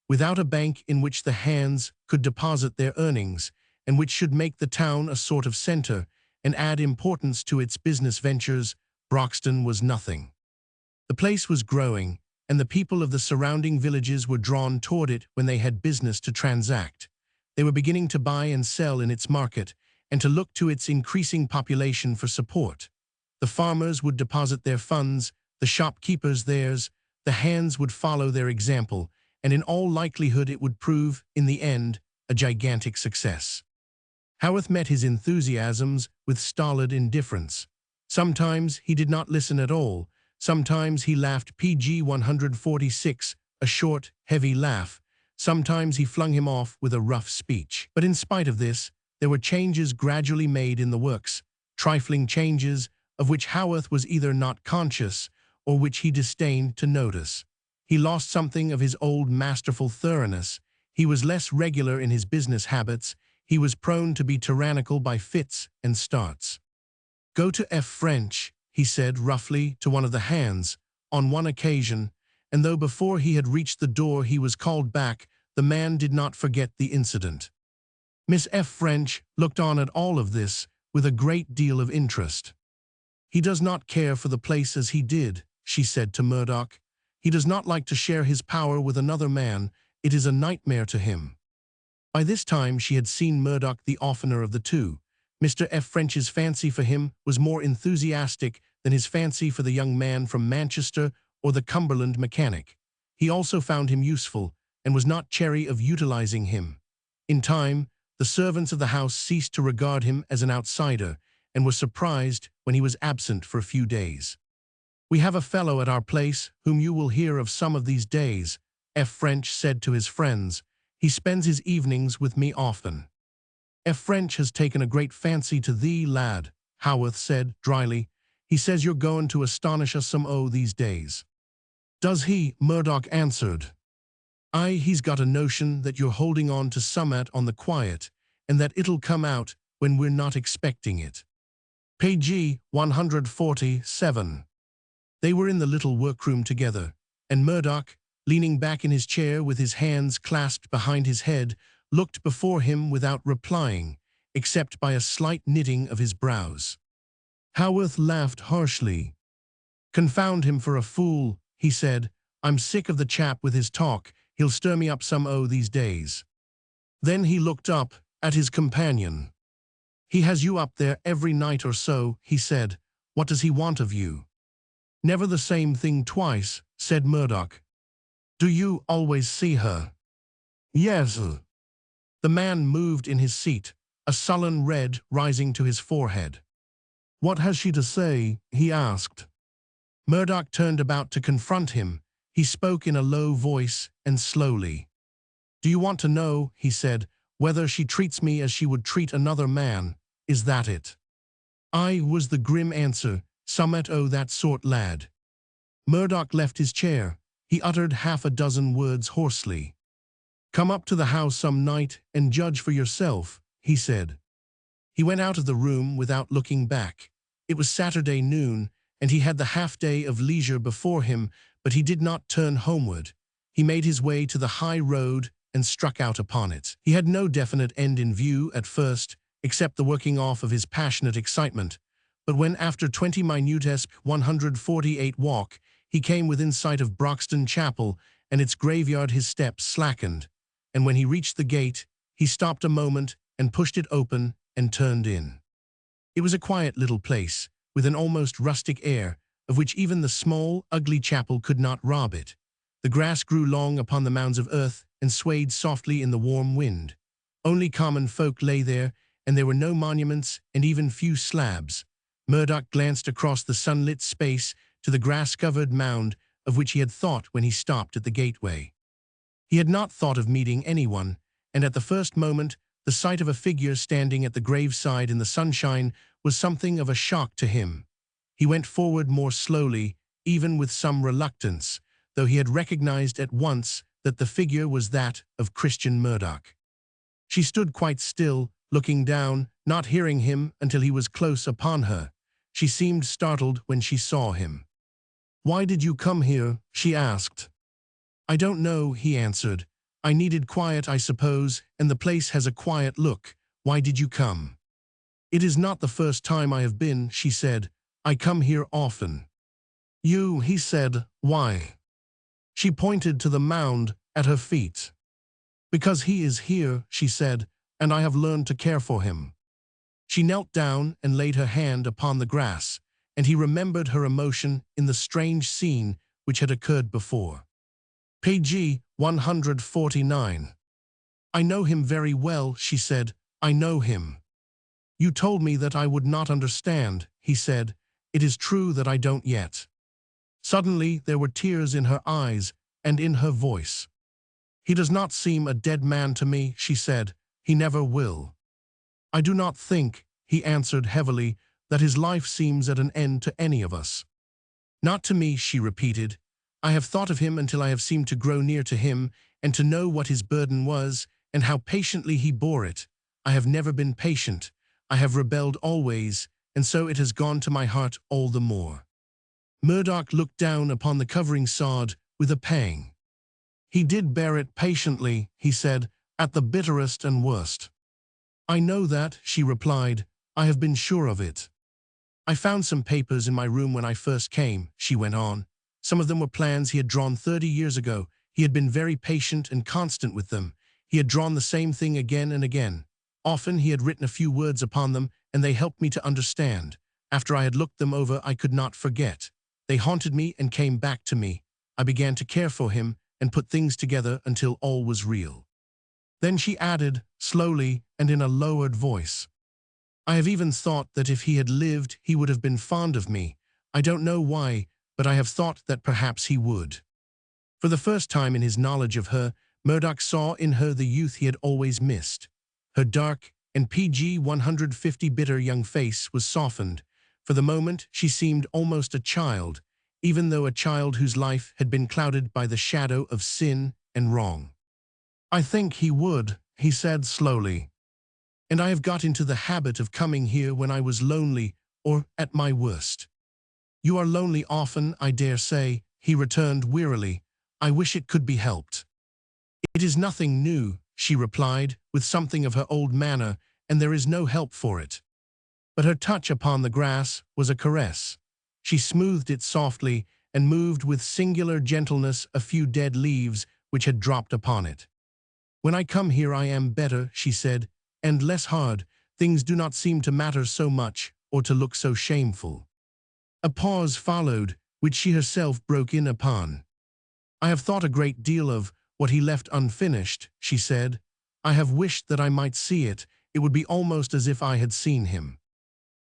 Without a bank in which the hands could deposit their earnings and which should make the town a sort of center and add importance to its business ventures, Broxton was nothing. The place was growing, and the people of the surrounding villages were drawn toward it when they had business to transact. They were beginning to buy and sell in its market and to look to its increasing population for support. The farmers would deposit their funds, the shopkeepers theirs, the hands would follow their example, and in all likelihood it would prove, in the end, a gigantic success. Haworth met his enthusiasms with stolid indifference. Sometimes he did not listen at all. Sometimes he laughed PG 146, a short, heavy laugh. Sometimes he flung him off with a rough speech. But in spite of this, there were changes gradually made in the works, trifling changes of which Haworth was either not conscious or which he disdained to notice. He lost something of his old masterful thoroughness. He was less regular in his business habits. He was prone to be tyrannical by fits and starts. "Go to F. French," he said roughly to one of the hands, on one occasion, and though before he had reached the door he was called back, the man did not forget the incident. Miss F. French looked on at all of this with a great deal of interest. "He does not care for the place as he did," she said to Murdoch. "He does not like to share his power with another man. It is a nightmare to him." By this time she had seen Murdoch the oftener of the two. Mr. F. French's fancy for him was more enthusiastic than his fancy for the young man from Manchester or the Cumberland mechanic. He also found him useful, and was not chary of utilizing him. In time, the servants of the house ceased to regard him as an outsider, and were surprised when he was absent for a few days. "We have a fellow at our place whom you will hear of some of these days," F. French said to his friends. "He spends his evenings with me often." "F. French has taken a great fancy to thee, lad," Haworth said dryly. "He says you're going to astonish us some these days." "Does he?" Murdoch answered. "Aye, he's got a notion that you're holding on to summat on the quiet, and that it'll come out when we're not expecting it." Page 147. They were in the little workroom together, and Murdoch, leaning back in his chair with his hands clasped behind his head, looked before him without replying, except by a slight knitting of his brows. Haworth laughed harshly. "Confound him for a fool," he said. "I'm sick of the chap with his talk. He'll stir me up some these days." Then he looked up at his companion. "He has you up there every night or so," he said. "What does he want of you?" "Never the same thing twice," said Murdoch. "Do you always see her?" "Yes." The man moved in his seat, a sullen red rising to his forehead. "What has she to say?" he asked. Murdoch turned about to confront him. He spoke in a low voice and slowly. "Do you want to know," he said, "whether she treats me as she would treat another man? Is that it?" "Aye," was the grim answer. "Summat o' that sort, lad." Murdoch left his chair. He uttered half a dozen words hoarsely. "Come up to the house some night and judge for yourself," he said. He went out of the room without looking back. It was Saturday noon, and he had the half-day of leisure before him, but he did not turn homeward. He made his way to the high road and struck out upon it. He had no definite end in view at first, except the working off of his passionate excitement, but when after 20 minutes 148 walk, he came within sight of Broxton Chapel and its graveyard, his steps slackened, and when he reached the gate, he stopped a moment and pushed it open and turned in. It was a quiet little place, with an almost rustic air, of which even the small, ugly chapel could not rob it. The grass grew long upon the mounds of earth and swayed softly in the warm wind. Only common folk lay there, and there were no monuments and even few slabs. Murdoch glanced across the sunlit space to the grass-covered mound of which he had thought when he stopped at the gateway. He had not thought of meeting anyone, and at the first moment, the sight of a figure standing at the graveside in the sunshine was something of a shock to him. He went forward more slowly, even with some reluctance, though he had recognized at once that the figure was that of Christian Murdoch. She stood quite still, looking down, not hearing him until he was close upon her. She seemed startled when she saw him. "Why did you come here?" she asked. "I don't know," he answered. "I needed quiet, I suppose, and the place has a quiet look. Why did you come?" "It is not the first time I have been," she said. "I come here often." "You," he said. "Why?" She pointed to the mound at her feet. "Because he is here," she said, "and I have learned to care for him." She knelt down and laid her hand upon the grass, and he remembered her emotion in the strange scene which had occurred before. Page 149. "I know him very well," she said. "I know him." "You told me that I would not understand," he said. "It is true that I don't yet." Suddenly there were tears in her eyes and in her voice. "He does not seem a dead man to me," she said. "He never will." "I do not think," he answered heavily, "that his life seems at an end to any of us." "Not to me," she repeated. "I have thought of him until I have seemed to grow near to him and to know what his burden was and how patiently he bore it. I have never been patient. I have rebelled always, and so it has gone to my heart all the more." Murdoch looked down upon the covering sod with a pang. "He did bear it patiently," he said, "at the bitterest and worst." "I know that," she replied. "I have been sure of it." "I found some papers in my room when I first came," she went on. "Some of them were plans he had drawn 30 years ago. He had been very patient and constant with them. He had drawn the same thing again and again. Often he had written a few words upon them, and they helped me to understand. After I had looked them over, I could not forget. They haunted me and came back to me. I began to care for him and put things together until all was real." Then she added, slowly and in a lowered voice, "I have even thought that if he had lived, he would have been fond of me. I don't know why, but I have thought that perhaps he would." For the first time in his knowledge of her, Murdoch saw in her the youth he had always missed. Her dark and PG 150 bitter young face was softened. For the moment, she seemed almost a child, even though a child whose life had been clouded by the shadow of sin and wrong. "I think he would," he said slowly. "And I have got into the habit of coming here when I was lonely or at my worst." "You are lonely often, I dare say," he returned wearily. "I wish it could be helped." "It is nothing new," she replied, with something of her old manner, "and there is no help for it." But her touch upon the grass was a caress. She smoothed it softly and moved with singular gentleness a few dead leaves which had dropped upon it. "When I come here I am better," she said, "and less hard. Things do not seem to matter so much or to look so shameful." A pause followed, which she herself broke in upon. "I have thought a great deal of what he left unfinished," she said. "I have wished that I might see it. It would be almost as if I had seen him."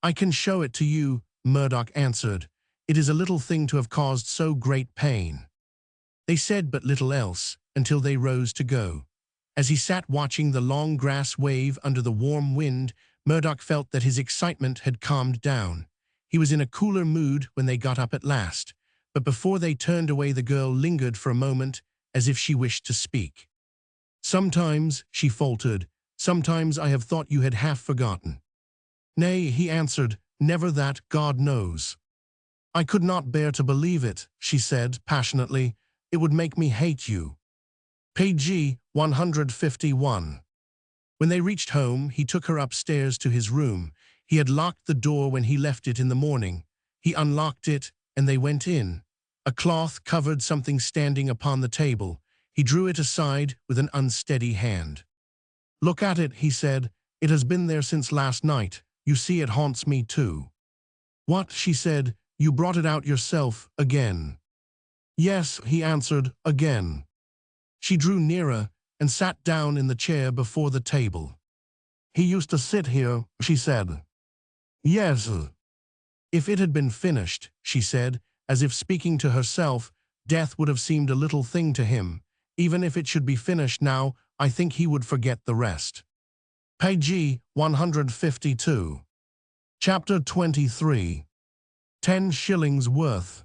"I can show it to you," Murdoch answered. "It is a little thing to have caused so great pain." They said but little else until they rose to go. As he sat watching the long grass wave under the warm wind, Murdoch felt that his excitement had calmed down. He was in a cooler mood when they got up at last, but before they turned away the girl lingered for a moment as if she wished to speak. "Sometimes," she faltered, "sometimes I have thought you had half forgotten." "Nay," he answered, "never that, God knows." "I could not bear to believe it," she said passionately. "It would make me hate you." Page 151. When they reached home, he took her upstairs to his room. He had locked the door when he left it in the morning. He unlocked it, and they went in. A cloth covered something standing upon the table. He drew it aside with an unsteady hand. "Look at it," he said. "It has been there since last night. You see, it haunts me too." "What?" she said. you brought it out yourself again." "Yes," he answered, "again." She drew nearer and sat down in the chair before the table. "He used to sit here," she said. "Yes." "If it had been finished," she said, as if speaking to herself, "death would have seemed a little thing to him. Even if it should be finished now, I think he would forget the rest." Page 152. Chapter 23. 10 shillings worth.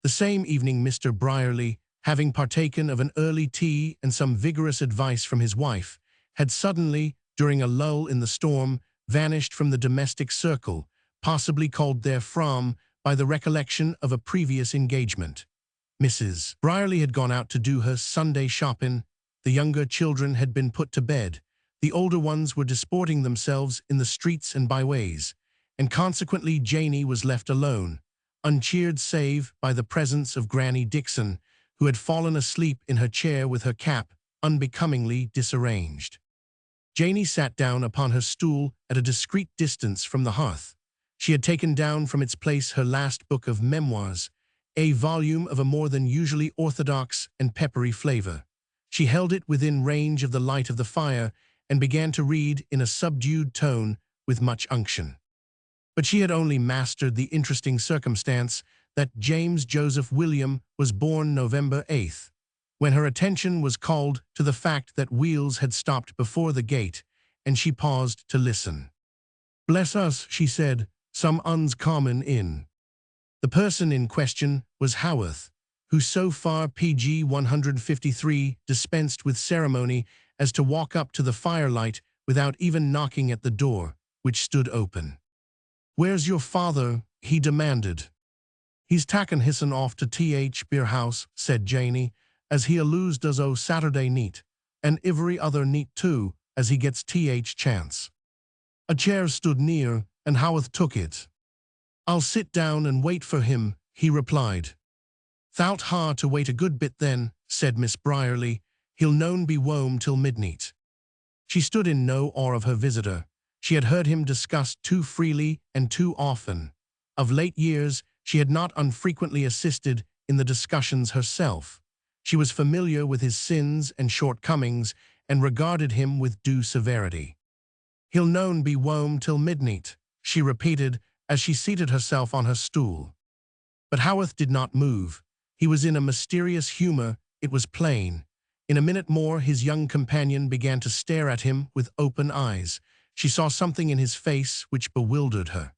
The same evening Mr. Brierly, having partaken of an early tea and some vigorous advice from his wife, had suddenly, during a lull in the storm, vanished from the domestic circle, possibly called therefrom by the recollection of a previous engagement. Mrs. Brierly had gone out to do her Sunday shopping. The younger children had been put to bed. The older ones were disporting themselves in the streets and byways, and consequently Janey was left alone, uncheered save by the presence of Granny Dixon, who had fallen asleep in her chair with her cap unbecomingly disarranged. Janey sat down upon her stool at a discreet distance from the hearth. She had taken down from its place her last book of memoirs, a volume of a more than usually orthodox and peppery flavor. She held it within range of the light of the fire and began to read in a subdued tone with much unction. But she had only mastered the interesting circumstance that James Joseph William was born November 8th, when her attention was called to the fact that wheels had stopped before the gate, and she paused to listen. "Bless us," she said, "some uns common in." The person in question was Haworth, who so far PG 153 dispensed with ceremony as to walk up to the firelight without even knocking at the door, which stood open. "Where's your father?" he demanded. "He's taken hisson off to Th. Beer House," said Janey, "as he alloos does o' Saturday neat, and ivery other neat too, as he gets Th. chance." A chair stood near, and Haworth took it. "I'll sit down and wait for him," he replied. "Thou'lt ha' to wait a good bit then," said Miss Brierly. "He'll noan be wome till midnight." She stood in no awe of her visitor. She had heard him discussed too freely and too often. Of late years, she had not unfrequently assisted in the discussions herself. She was familiar with his sins and shortcomings and regarded him with due severity. "He'll noan be wome till midnight," she repeated as she seated herself on her stool. But Haworth did not move. He was in a mysterious humor, it was plain. In a minute more his young companion began to stare at him with open eyes. She saw something in his face which bewildered her.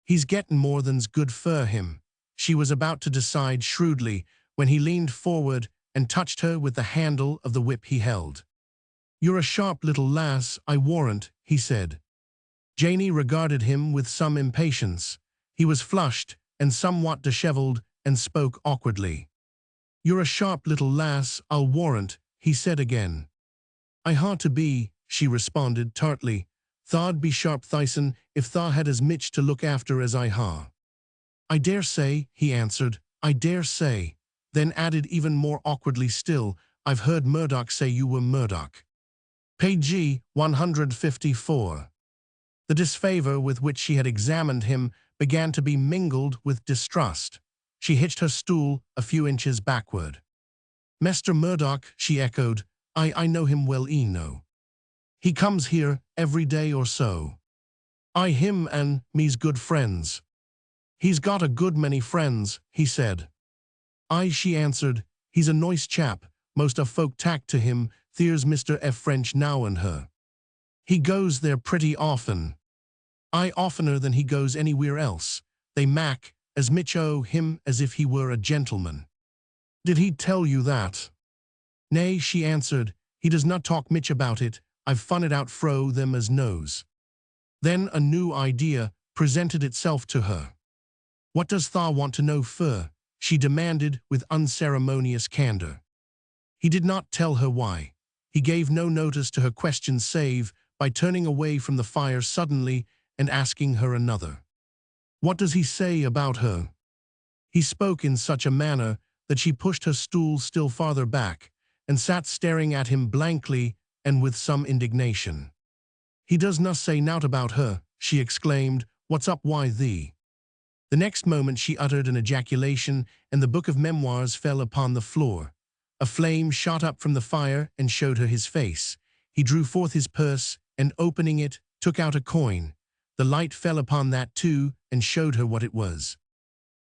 "He's gettin' more than's good fer him," she was about to decide shrewdly when he leaned forward and touched her with the handle of the whip he held. "You're a sharp little lass, I warrant," he said. Janey regarded him with some impatience. He was flushed and somewhat disheveled and spoke awkwardly. "You're a sharp little lass, I'll warrant," he said again. "I ha' to be," she responded tartly. "Tha'd be sharp thyson if tha had as mich to look after as I ha." "I dare say," he answered, "I dare say," then added even more awkwardly still, "I've heard Murdoch say you were Murdoch." Page 154. The disfavor with which she had examined him began to be mingled with distrust. She hitched her stool a few inches backward. "Mr. Murdoch," she echoed, I know him well eno. He comes here every day or so. I him and me's good friends." "He's got a good many friends," he said. "Aye," she answered, "he's a nice chap, most of folk tak to him, there's Mr. F. French now and her. He goes there pretty often. Aye, oftener than he goes anywhere else. They mak as mich o' him as if he were a gentleman." "Did he tell you that?" "Nay," she answered, "he does not talk mich about it. I've fun it out fro them as knows." Then a new idea presented itself to her. "What does tha want to know fur?" she demanded with unceremonious candor. He did not tell her why. He gave no notice to her question save by turning away from the fire suddenly and asking her another. "What does he say about her?" He spoke in such a manner that she pushed her stool still farther back and sat staring at him blankly and with some indignation. "He does na say nowt about her," she exclaimed. "What's up, why thee?" The next moment she uttered an ejaculation, and the book of memoirs fell upon the floor. A flame shot up from the fire and showed her his face. He drew forth his purse, and opening it, took out a coin. The light fell upon that too, and showed her what it was.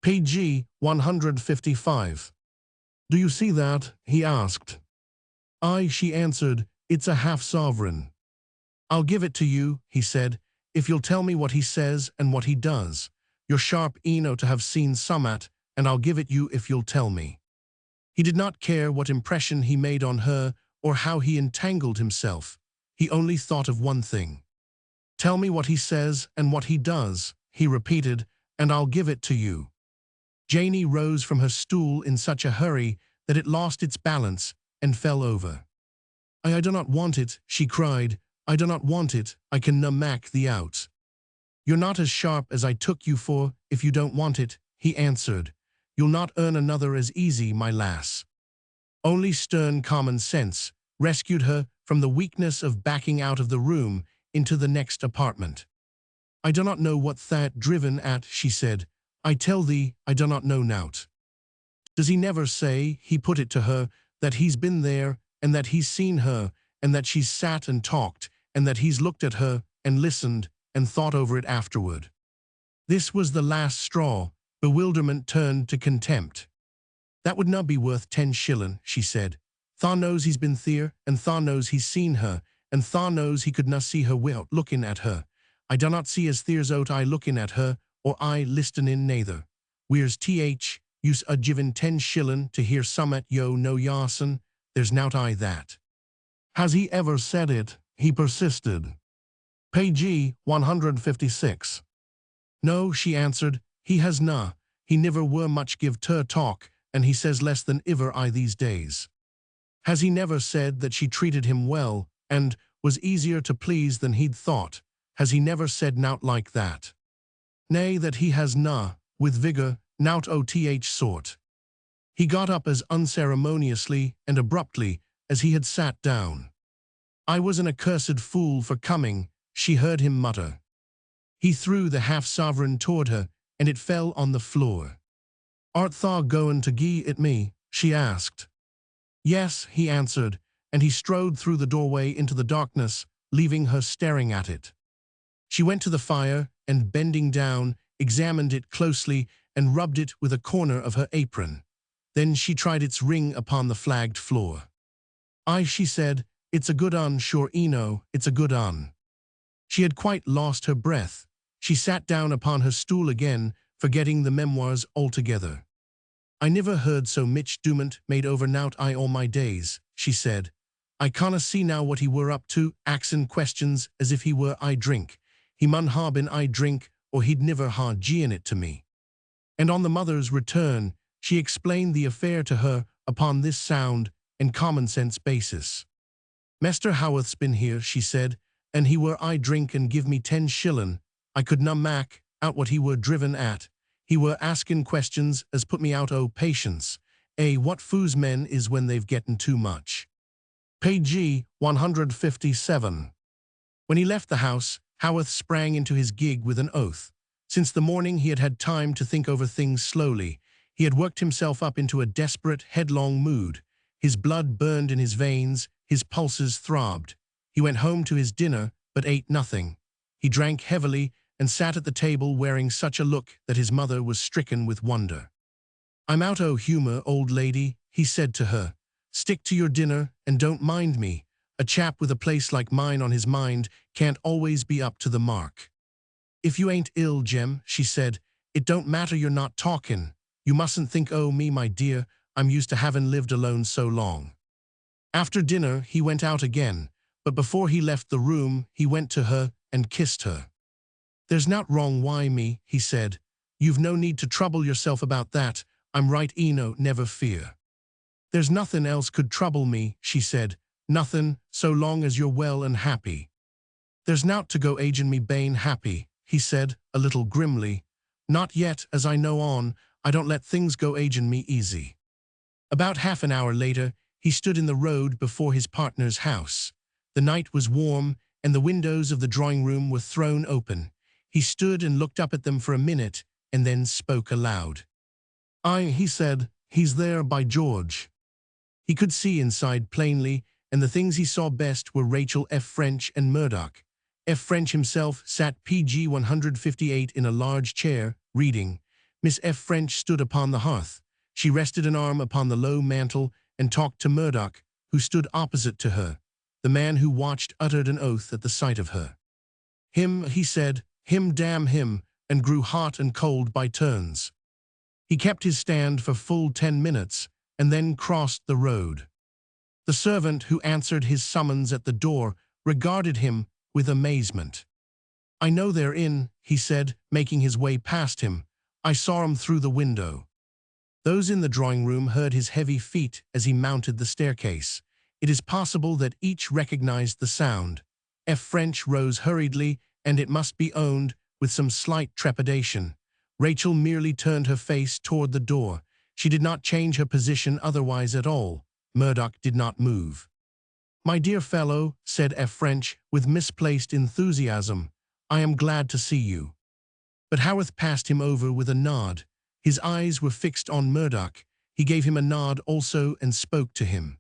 Page 155. "Do you see that?" he asked. "Aye," she answered, "it's a half-sovereign." "I'll give it to you," he said, "if you'll tell me what he says and what he does. You're sharp eno to have seen summat, and I'll give it you if you'll tell me." He did not care what impression he made on her or how he entangled himself. He only thought of one thing. "Tell me what he says and what he does," he repeated, "and I'll give it to you." Janie rose from her stool in such a hurry that it lost its balance and fell over. I do not want it," she cried. "I do not want it. I can no mak thee out." "You're not as sharp as I took you for, if you don't want it," he answered. "You'll not earn another as easy, my lass." Only stern common sense rescued her from the weakness of backing out of the room into the next apartment. "I do not know what that driven at," she said. "I tell thee, I do not know nout." "Does he never say," he put it to her, "that he's been there, and that he's seen her, and that she's sat and talked, and that he's looked at her, and listened, and thought over it afterward?" This was the last straw. Bewilderment turned to contempt. "That would not be worth 10 shillin', she said. "Tha knows he's been there, and tha knows he's seen her, and tha knows he could na see her wi'out looking at her. I do not see as there's out I looking at her, or I listening neither. Where's use a given 10 shillin' to hear summat yo no yarson? There's nout I that." "Has he ever said it?" he persisted. Page 156. "No," she answered, "he has na. He niver were much give ter talk, and he says less than iver I these days." "Has he never said that she treated him well, and was easier to please than he'd thought? Has he never said nout like that?" "Nay, that he has na," with vigor, "nout o' th sort." He got up as unceremoniously and abruptly as he had sat down. "I was an accursed fool for coming," she heard him mutter. He threw the half-sovereign toward her, and it fell on the floor. "Art thou goin' to gie it me?" she asked. "Yes," he answered, and he strode through the doorway into the darkness, leaving her staring at it. She went to the fire, and bending down, examined it closely and rubbed it with a corner of her apron. Then she tried its ring upon the flagged floor. "Aye," she said, "it's a good un, sure eno, it's a good un." She had quite lost her breath. She sat down upon her stool again, forgetting the memoirs altogether. "I niver heard so mich dumment made over nout I all my days," she said. "I canna see now what he were up to, axin' questions as if he were I drink. He mun ha been I drink, or he'd niver ha gi'en it to me." And on the mother's return, she explained the affair to her upon this sound and common-sense basis. "Mester Haworth's been here," she said, "and he were I drink and give me 10 shillin'. I could na mak out what he were driven at. He were askin' questions as put me out o' patience. What foos men is when they've getten too much." Page 157. When he left the house, Haworth sprang into his gig with an oath. Since the morning he had had time to think over things slowly. He had worked himself up into a desperate, headlong mood. His blood burned in his veins, his pulses throbbed. He went home to his dinner, but ate nothing. He drank heavily and sat at the table wearing such a look that his mother was stricken with wonder. "I'm out o' humor, old lady," he said to her. "Stick to your dinner and don't mind me. A chap with a place like mine on his mind can't always be up to the mark." "If you ain't ill, Jem," she said, "it don't matter you're not talking. You mustn't think o' me, my dear. I'm used to having lived alone so long." After dinner he went out again, but before he left the room he went to her and kissed her. "There's not wrong why me," he said. "You've no need to trouble yourself about that. I'm right eno, never fear." "There's nothing else could trouble me," she said. "Nothing, so long as you're well and happy." "There's nought to go agin me bane happy," he said, a little grimly. "Not yet, as I know on. I don't let things go agin me easy." About half an hour later, he stood in the road before his partner's house. The night was warm, and the windows of the drawing-room were thrown open. He stood and looked up at them for a minute, and then spoke aloud. He said, he's there, by George. He could see inside plainly, and the things he saw best were Rachel F. French and Murdoch. F. French himself sat pg 158 in a large chair, reading. Miss F. French stood upon the hearth. She rested an arm upon the low mantel and talked to Murdoch, who stood opposite to her. The man who watched uttered an oath at the sight of her. Him, he said, him damn him, and grew hot and cold by turns. He kept his stand for full 10 minutes, and then crossed the road. The servant who answered his summons at the door regarded him with amazement. I know they're in, he said, making his way past him. I saw 'em through the window. Those in the drawing-room heard his heavy feet as he mounted the staircase. It is possible that each recognized the sound. F. French rose hurriedly, and it must be owned, with some slight trepidation. Rachel merely turned her face toward the door. She did not change her position otherwise at all. Murdoch did not move. My dear fellow, said F. French, with misplaced enthusiasm, I am glad to see you. But Haworth passed him over with a nod. His eyes were fixed on Murdoch. He gave him a nod also and spoke to him.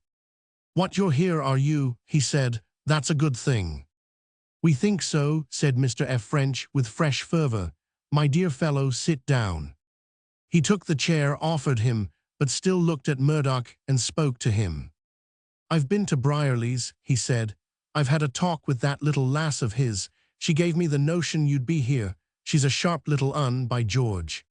What, you're here, are you? He said. That's a good thing. We think so, said Mr. F. French with fresh fervor. My dear fellow, sit down. He took the chair offered him, but still looked at Murdoch and spoke to him. I've been to Brierley's, he said. I've had a talk with that little lass of his. She gave me the notion you'd be here. She's a sharp little un, by George.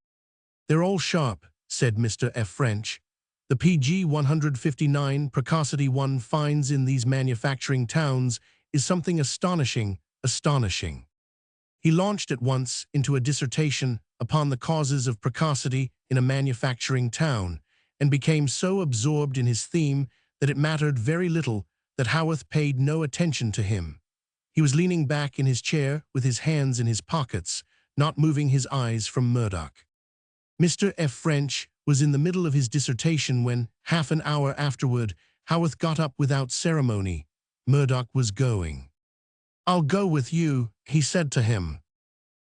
They're all sharp, said Mr. F. French. The PG 159 precocity one finds in these manufacturing towns is something astonishing. He launched at once into a dissertation upon the causes of precocity in a manufacturing town, and became so absorbed in his theme that it mattered very little that Haworth paid no attention to him. He was leaning back in his chair with his hands in his pockets, not moving his eyes from Murdoch. Mr. F. French was in the middle of his dissertation when, half an hour afterward, Haworth got up without ceremony. Murdoch was going. I'll go with you, he said to him.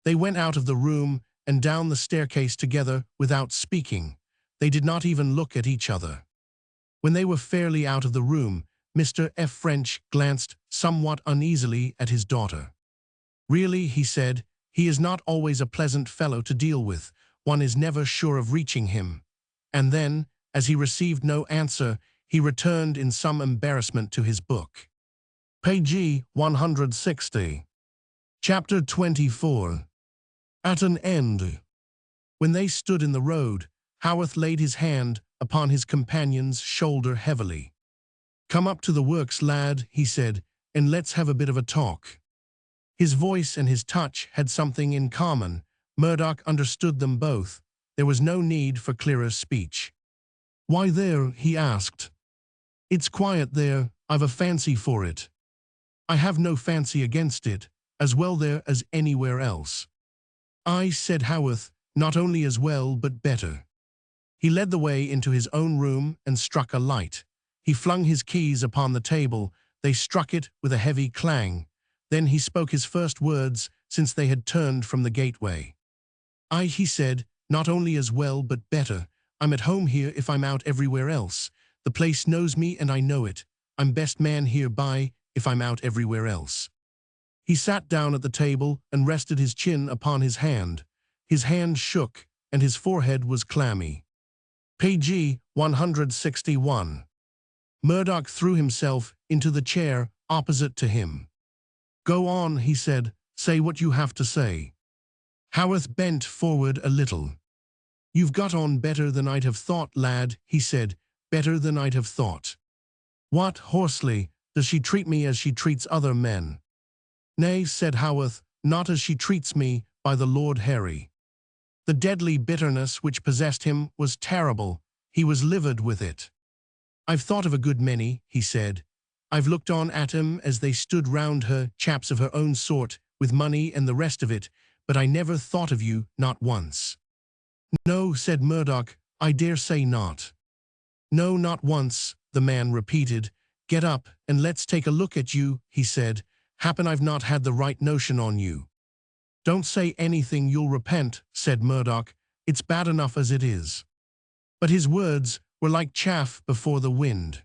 They went out of the room and down the staircase together without speaking. They did not even look at each other. When they were fairly out of the room, Mr. F. French glanced somewhat uneasily at his daughter. Really, he said, he is not always a pleasant fellow to deal with. One is never sure of reaching him. And then, as he received no answer, he returned in some embarrassment to his book. Page 160. Chapter 24. At an end. When they stood in the road, Haworth laid his hand upon his companion's shoulder heavily. Come up to the works, lad, he said, and let's have a bit of a talk. His voice and his touch had something in common. Murdoch understood them both. There was no need for clearer speech. Why there? He asked. It's quiet there. I've a fancy for it. I have no fancy against it, as well there as anywhere else. I, said Haworth, not only as well but better. He led the way into his own room and struck a light. He flung his keys upon the table. They struck it with a heavy clang. Then he spoke his first words since they had turned from the gateway. He said, not only as well but better. I'm at home here if I'm out everywhere else. The place knows me and I know it. I'm best man hereby if I'm out everywhere else. He sat down at the table and rested his chin upon his hand. His hand shook and his forehead was clammy. Page 161. Murdoch threw himself into the chair opposite to him. Go on, he said. Say what you have to say. Haworth bent forward a little. You've got on better than I'd have thought, lad, he said. Better than I'd have thought. What, hoarsely, does she treat me as she treats other men? Nay, said Haworth, not as she treats me, by the Lord Harry. The deadly bitterness which possessed him was terrible. He was livid with it. I've thought of a good many, he said. I've looked on at 'em as they stood round her, chaps of her own sort, with money and the rest of it, but I never thought of you, not once. No, said Murdoch, I dare say not. No, not once, the man repeated. Get up, and let's take a look at you, he said. Happen I've not had the right notion on you. Don't say anything you'll repent, said Murdoch, It's bad enough as it is." But his words were like chaff before the wind.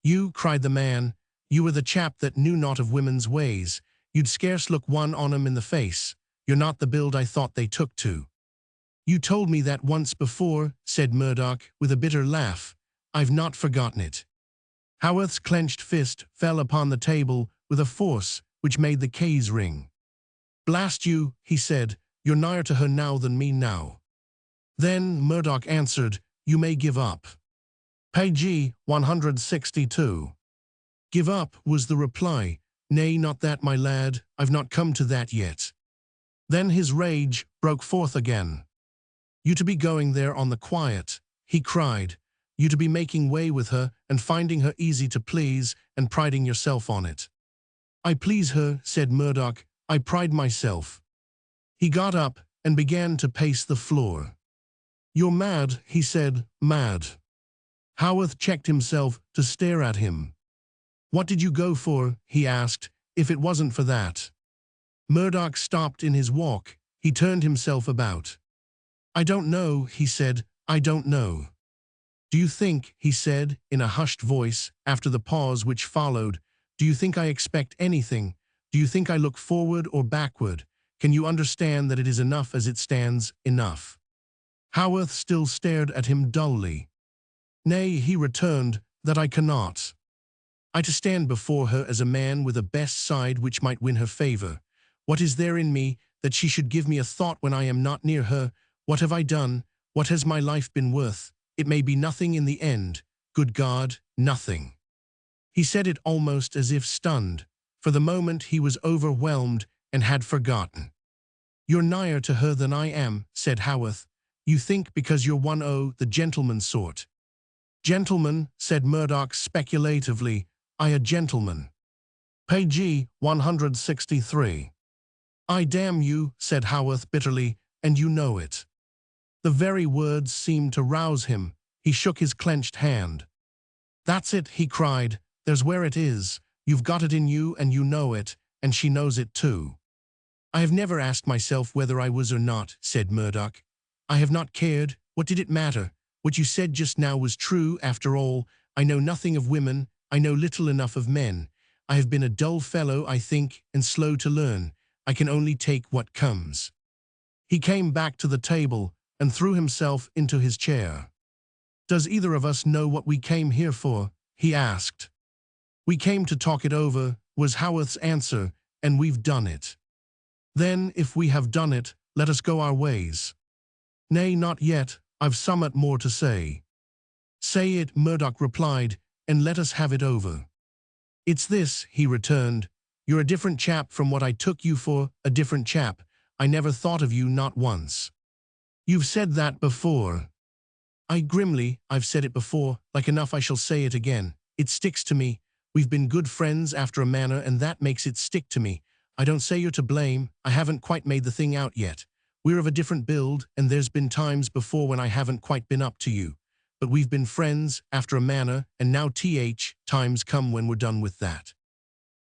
"You," cried the man, "you were the chap that knew not of women's ways. You'd scarce look one on 'em in the face. You're not the build I thought they took to." "You told me that once before," said Murdoch with a bitter laugh. "I've not forgotten it." Haworth's clenched fist fell upon the table with a force which made the keys ring. "Blast you," he said, "you're nigher to her now than me now." Then Murdoch answered, "You may give up." Page 162. "Give up," was the reply. "Nay, not that, my lad, I've not come to that yet." Then his rage broke forth again. "You to be going there on the quiet," he cried. "You to be making way with her and finding her easy to please and priding yourself on it." "I please her," said Murdoch. "I pride myself." He got up and began to pace the floor. "You're mad," he said, "mad." Haworth checked himself to stare at him. "What did you go for," he asked, "if it wasn't for that?" Murdoch stopped in his walk. He turned himself about. "I don't know," he said, "I don't know." "Do you think," he said, in a hushed voice, after the pause which followed, "do you think I expect anything? Do you think I look forward or backward? Can you understand that it is enough as it stands, enough?" Haworth still stared at him dully. "Nay," he returned, "that I cannot. I to stand before her as a man with a best side which might win her favour. What is there in me that she should give me a thought when I am not near her? What have I done? What has my life been worth? It may be nothing in the end. Good God, nothing." He said it almost as if stunned. For the moment he was overwhelmed and had forgotten. "You're nigher to her than I am," said Haworth. "You think because you're the gentleman sort." "Gentleman," said Murdoch speculatively. "I a gentleman." Page 163. "I damn you," said Haworth bitterly, "and you know it." The very words seemed to rouse him. He shook his clenched hand. "That's it," he cried. "There's where it is. You've got it in you and you know it, and she knows it too." "I have never asked myself whether I was or not," said Murdoch. "I have not cared. What did it matter? What you said just now was true, after all. I know nothing of women. I know little enough of men. I have been a dull fellow, I think, and slow to learn. I can only take what comes." He came back to the table and threw himself into his chair. "Does either of us know what we came here for?" he asked. "We came to talk it over," was Haworth's answer, "and we've done it." "Then, if we have done it, let us go our ways." "Nay, not yet. I've somewhat more to say." "Say it," Murdoch replied, "and let us have it over." "It's this," he returned. "You're a different chap from what I took you for, a different chap. I never thought of you, not once." "You've said that before." I've said it before, like enough I shall say it again. It sticks to me. We've been good friends after a manner, and that makes it stick to me. I don't say you're to blame. I haven't quite made the thing out yet. We're of a different build, and there's been times before when I haven't quite been up to you. But we've been friends after a manner, and now times come when we're done with that.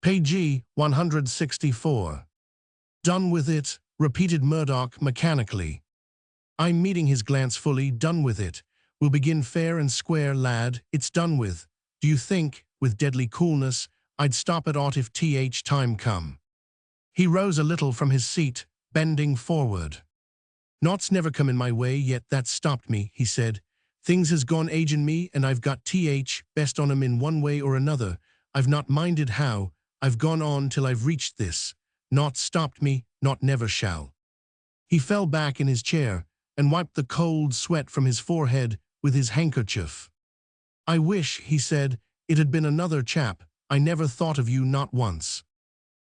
Page 164. "Done with it," repeated Murdoch mechanically. I'm meeting his glance fully. "Done with it. We'll begin fair and square, lad. It's done with. Do you think," with deadly coolness, "I'd stop at aught if time come?" He rose a little from his seat, bending forward. "Naught's never come in my way yet that's stopped me," he said. "Things has gone agin me, and I've got best on 'em in one way or another. I've not minded how. I've gone on till I've reached this. Naught stopped me, naught never shall." He fell back in his chair and wiped the cold sweat from his forehead with his handkerchief. "I wish," he said, "it had been another chap. I never thought of you, not once."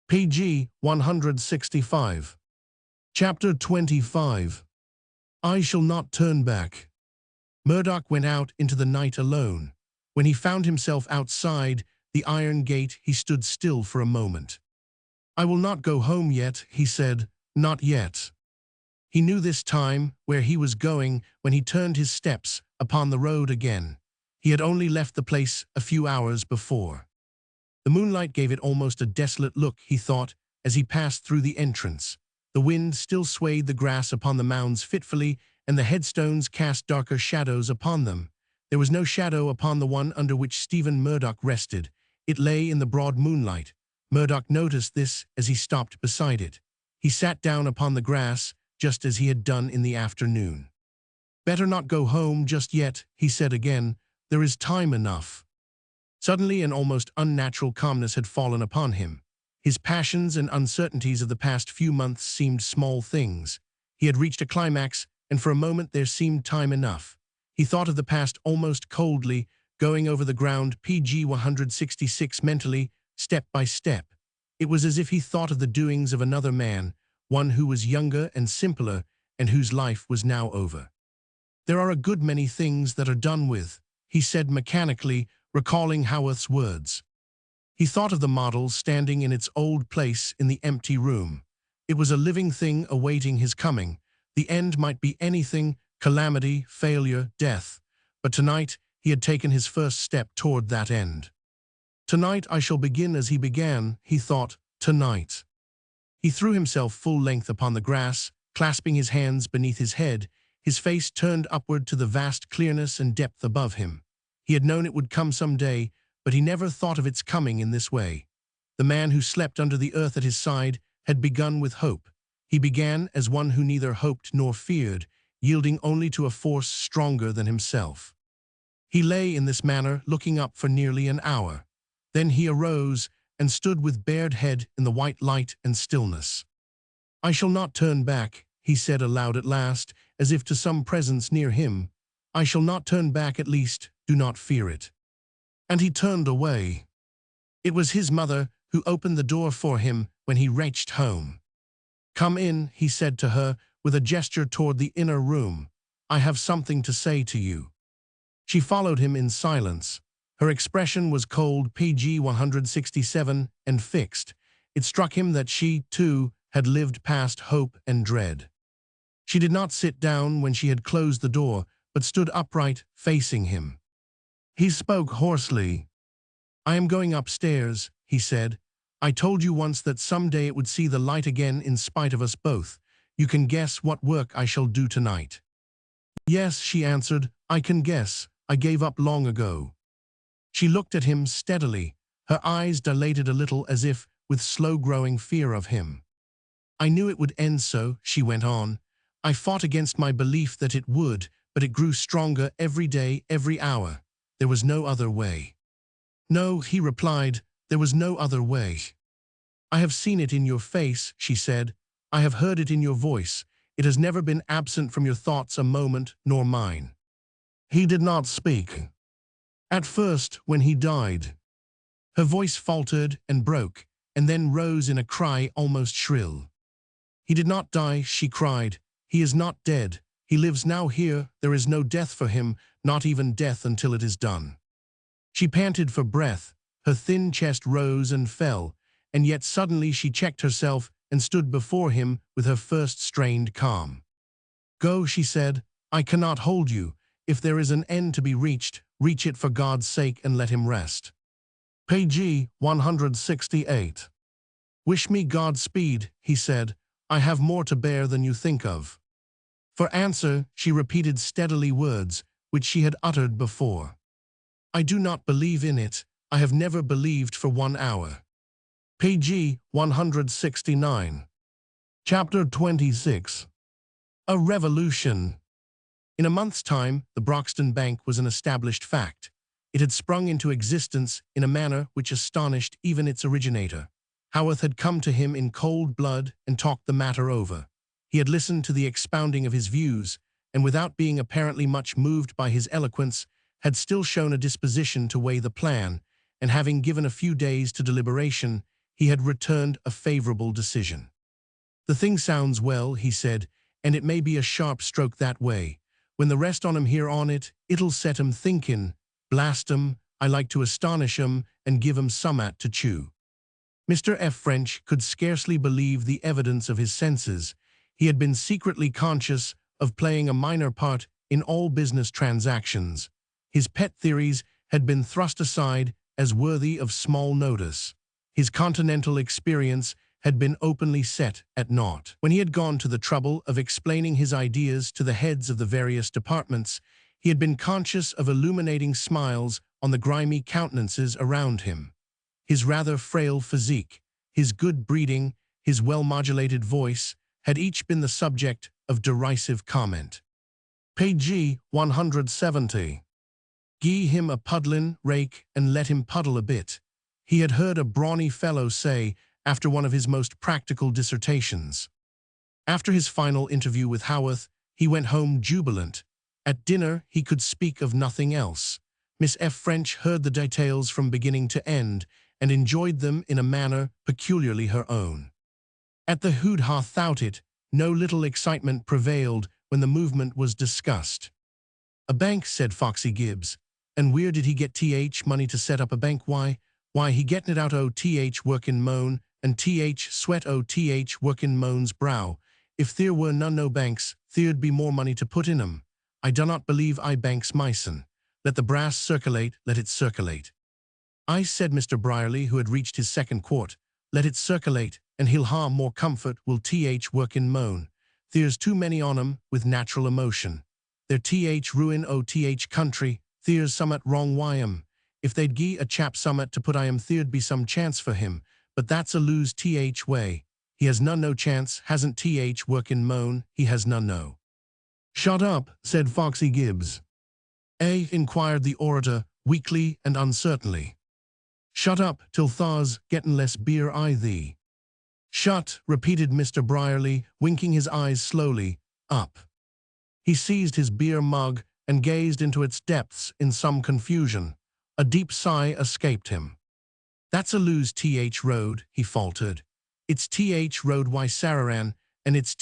Page 165. Chapter 25. I shall not turn back. Murdoch went out into the night alone. When he found himself outside the iron gate, he stood still for a moment. "I will not go home yet," he said, "not yet." He knew this time where he was going when he turned his steps upon the road again. He had only left the place a few hours before. The moonlight gave it almost a desolate look, he thought, as he passed through the entrance. The wind still swayed the grass upon the mounds fitfully, and the headstones cast darker shadows upon them. There was no shadow upon the one under which Stephen Murdoch rested. It lay in the broad moonlight. Murdoch noticed this as he stopped beside it. He sat down upon the grass, just as he had done in the afternoon. "Better not go home just yet," he said again. "There is time enough." Suddenly an almost unnatural calmness had fallen upon him. His passions and uncertainties of the past few months seemed small things. He had reached a climax, and for a moment there seemed time enough. He thought of the past almost coldly, going over the ground pg 166 mentally, step by step. It was as if he thought of the doings of another man, one who was younger and simpler, and whose life was now over. "There are a good many things that are done with," he said mechanically, recalling Haworth's words. He thought of the model standing in its old place in the empty room. It was a living thing awaiting his coming. The end might be anything: calamity, failure, death. But tonight he had taken his first step toward that end. "Tonight I shall begin as he began," he thought. "Tonight." He threw himself full length upon the grass, clasping his hands beneath his head, his face turned upward to the vast clearness and depth above him. He had known it would come some day, but he never thought of its coming in this way. The man who slept under the earth at his side had begun with hope. He began as one who neither hoped nor feared, yielding only to a force stronger than himself. He lay in this manner, looking up for nearly an hour. Then he arose and stood with bared head in the white light and stillness. "I shall not turn back," he said aloud at last, as if to some presence near him. "I shall not turn back, at least, do not fear it." And he turned away. It was his mother who opened the door for him when he reached home. "Come in," he said to her, with a gesture toward the inner room. "I have something to say to you." She followed him in silence. Her expression was cold, pg 167, and fixed. It struck him that she, too, had lived past hope and dread. She did not sit down when she had closed the door, but stood upright, facing him. He spoke hoarsely. "I am going upstairs," he said. "I told you once that someday it would see the light again in spite of us both. You can guess what work I shall do tonight." "Yes," she answered, "I can guess. I gave up long ago." She looked at him steadily, her eyes dilated a little as if with slow-growing fear of him. "I knew it would end so," she went on. "I fought against my belief that it would, but it grew stronger every day, every hour. There was no other way." "No," he replied, "there was no other way." "I have seen it in your face," she said. "I have heard it in your voice. It has never been absent from your thoughts a moment, nor mine." He did not speak. "At first, when he died." Her voice faltered and broke, and then rose in a cry almost shrill. "He did not die," she cried. "He is not dead. He lives now here. There is no death for him, not even death until it is done." She panted for breath. Her thin chest rose and fell, and yet suddenly she checked herself and stood before him with her first strained calm. "Go," she said. "I cannot hold you. If there is an end to be reached, reach it for God's sake and let him rest." Pg 168. "Wish me Godspeed," he said. "I have more to bear than you think of." For answer, she repeated steadily words which she had uttered before. "I do not believe in it. I have never believed for 1 hour." Pg 169. Chapter 26. A revolution. In a month's time, the Broxton Bank was an established fact. It had sprung into existence in a manner which astonished even its originator. Haworth had come to him in cold blood and talked the matter over. He had listened to the expounding of his views, and without being apparently much moved by his eloquence, had still shown a disposition to weigh the plan, and having given a few days to deliberation, he had returned a favorable decision. "The thing sounds well," he said, "and it may be a sharp stroke that way. When the rest on 'em hear on it, it'll set 'em thinkin'. Blast 'em, I like to astonish 'em and give 'em summat to chew." Mr. F. French could scarcely believe the evidence of his senses. He had been secretly conscious of playing a minor part in all business transactions. His pet theories had been thrust aside as worthy of small notice. His continental experience had been openly set at naught. When he had gone to the trouble of explaining his ideas to the heads of the various departments, he had been conscious of illuminating smiles on the grimy countenances around him. His rather frail physique, his good breeding, his well-modulated voice had each been the subject of derisive comment. Page 170. Gie him a puddlin' rake and let him puddle a bit, he had heard a brawny fellow say after one of his most practical dissertations. After his final interview with Haworth, he went home jubilant. At dinner, he could speak of nothing else. Miss F. French heard the details from beginning to end and enjoyed them in a manner peculiarly her own. At the hoo-ha thout it, no little excitement prevailed when the movement was discussed. "A bank," said Foxy Gibbs. "And where did he get money to set up a bank? Why, he gettin' it out o' workin' moan, and sweat o' workin' moan's brow. If there were no banks, there'd be more money to put in 'em. I do not believe I banks myson. Let the brass circulate, let it circulate." "I," said Mr. Brierly, who had reached his second quart, "let it circulate, and he'll ha' more comfort will workin' moan. There's too many on 'em with natural emotion. They're ruin o' country, there's summat wrong wi' 'em. If they'd gie a chap summat to put I 'em there'd be some chance for him, but that's a lose way. He has no chance, hasn't workin' moan, he has no." "Shut up," said Foxy Gibbs. Inquired the orator, weakly and uncertainly. "Shut up till tha's gettin' less beer I thee." "Shut," repeated Mr. Brierly, winking his eyes slowly, up. He seized his beer mug and gazed into its depths in some confusion. A deep sigh escaped him. "That's a lose road," he faltered. "It's road y Sararan, and it's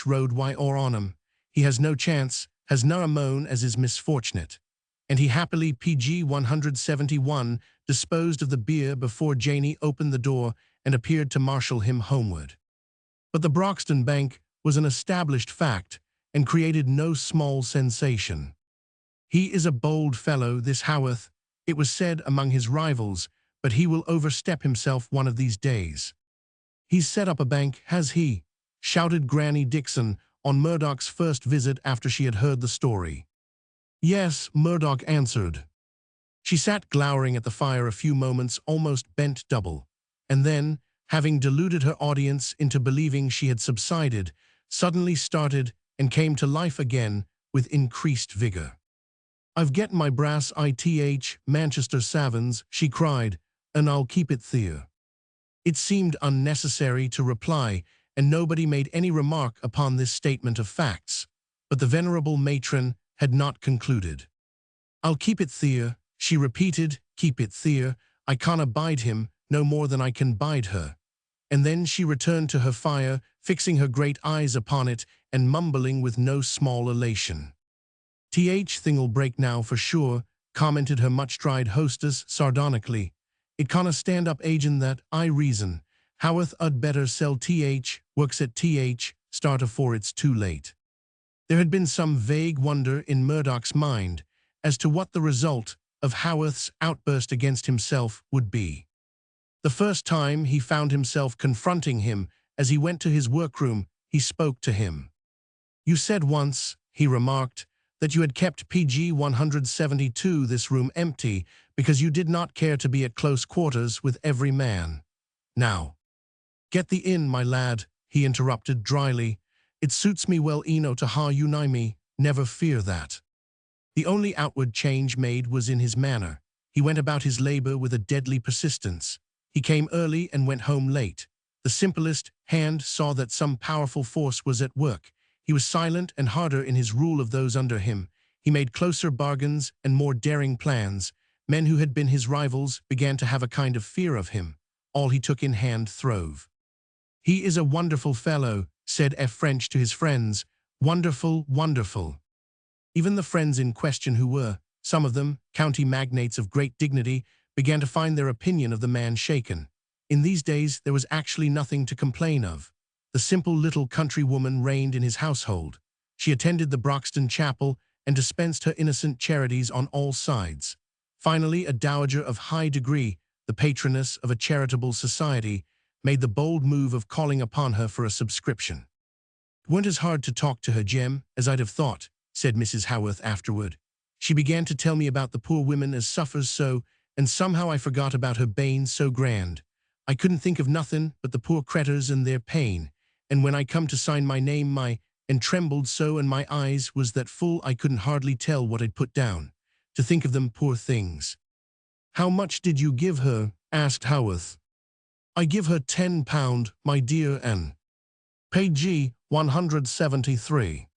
road y or on 'em. He has no chance, has no moan as is misfortunate." And he happily PG 171 disposed of the beer before Janey opened the door and appeared to marshal him homeward. But the Broxton Bank was an established fact and created no small sensation. "He is a bold fellow, this Haworth," it was said among his rivals, "but he will overstep himself one of these days." "He's set up a bank, has he?" shouted Granny Dixon on Murdoch's first visit after she had heard the story. "Yes," Murdoch answered. She sat glowering at the fire a few moments, almost bent double, and then, having deluded her audience into believing she had subsided, suddenly started and came to life again with increased vigor. "I've get my brass Manchester Savins," she cried, "and I'll keep it there." It seemed unnecessary to reply, and nobody made any remark upon this statement of facts, but the venerable matron had not concluded. "I'll keep it there," she repeated, "keep it there. I can't abide him no more than I can bide her." And then she returned to her fire, fixing her great eyes upon it and mumbling with no small elation. "Thing'll break now for sure," commented her much-tried hostess sardonically. "It canna stand up agin that, I reason. Haworth 'ud better sell works at start afore it's too late." There had been some vague wonder in Murdoch's mind as to what the result of Haworth's outburst against himself would be. The first time he found himself confronting him as he went to his workroom, he spoke to him. "You said once," he remarked, "that you had kept PG 172 this room empty because you did not care to be at close quarters with every man. Now, get thee in, my lad," he interrupted dryly. "It suits me well eno to ha you nigh me, never fear that." The only outward change made was in his manner. He went about his labor with a deadly persistence. He came early and went home late. The simplest hand saw that some powerful force was at work. He was silent and harder in his rule of those under him. He made closer bargains and more daring plans. Men who had been his rivals began to have a kind of fear of him. All he took in hand throve. "He is a wonderful fellow," said F. French to his friends. "Wonderful, wonderful." Even the friends in question who were, some of them, county magnates of great dignity, began to find their opinion of the man shaken. In these days there was actually nothing to complain of. The simple little country woman reigned in his household. She attended the Broxton chapel and dispensed her innocent charities on all sides. Finally, a dowager of high degree, the patroness of a charitable society, made the bold move of calling upon her for a subscription. "It weren't as hard to talk to her, Jem, as I'd have thought," said Mrs. Haworth afterward. "She began to tell me about the poor women as suffers so, and somehow I forgot about her banes so grand. I couldn't think of nothing but the poor cretters and their pain, and when I come to sign my name and trembled so and my eyes was that full I couldn't hardly tell what I'd put down. To think of them poor things." "How much did you give her?" asked Haworth. "I give her £10, my dear Anne. Page 173.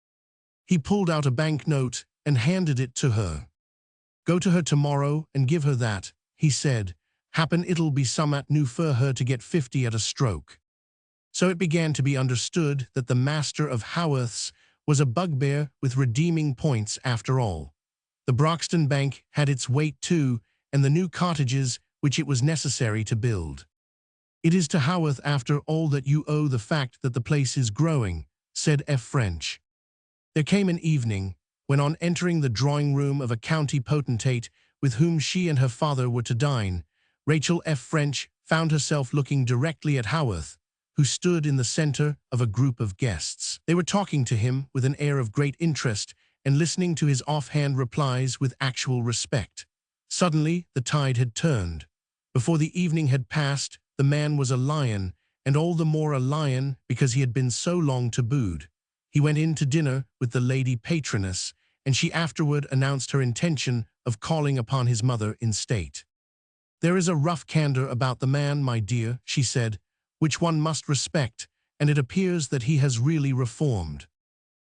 He pulled out a banknote and handed it to her. "Go to her tomorrow and give her that," he said. "Happen it'll be summat new for her to get 50 at a stroke." So it began to be understood that the master of Haworth's was a bugbear with redeeming points after all. The Broxton Bank had its weight too, and the new cottages which it was necessary to build. "It is to Haworth after all that you owe the fact that the place is growing," said F. French. There came an evening, when on entering the drawing-room of a county potentate with whom she and her father were to dine, Rachel F. French found herself looking directly at Haworth, who stood in the center of a group of guests. They were talking to him with an air of great interest and listening to his offhand replies with actual respect. Suddenly, the tide had turned. Before the evening had passed, the man was a lion, and all the more a lion because he had been so long tabooed. He went in to dinner with the lady patroness, and she afterward announced her intention of calling upon his mother in state. "There is a rough candor about the man, my dear," she said, "which one must respect, and it appears that he has really reformed."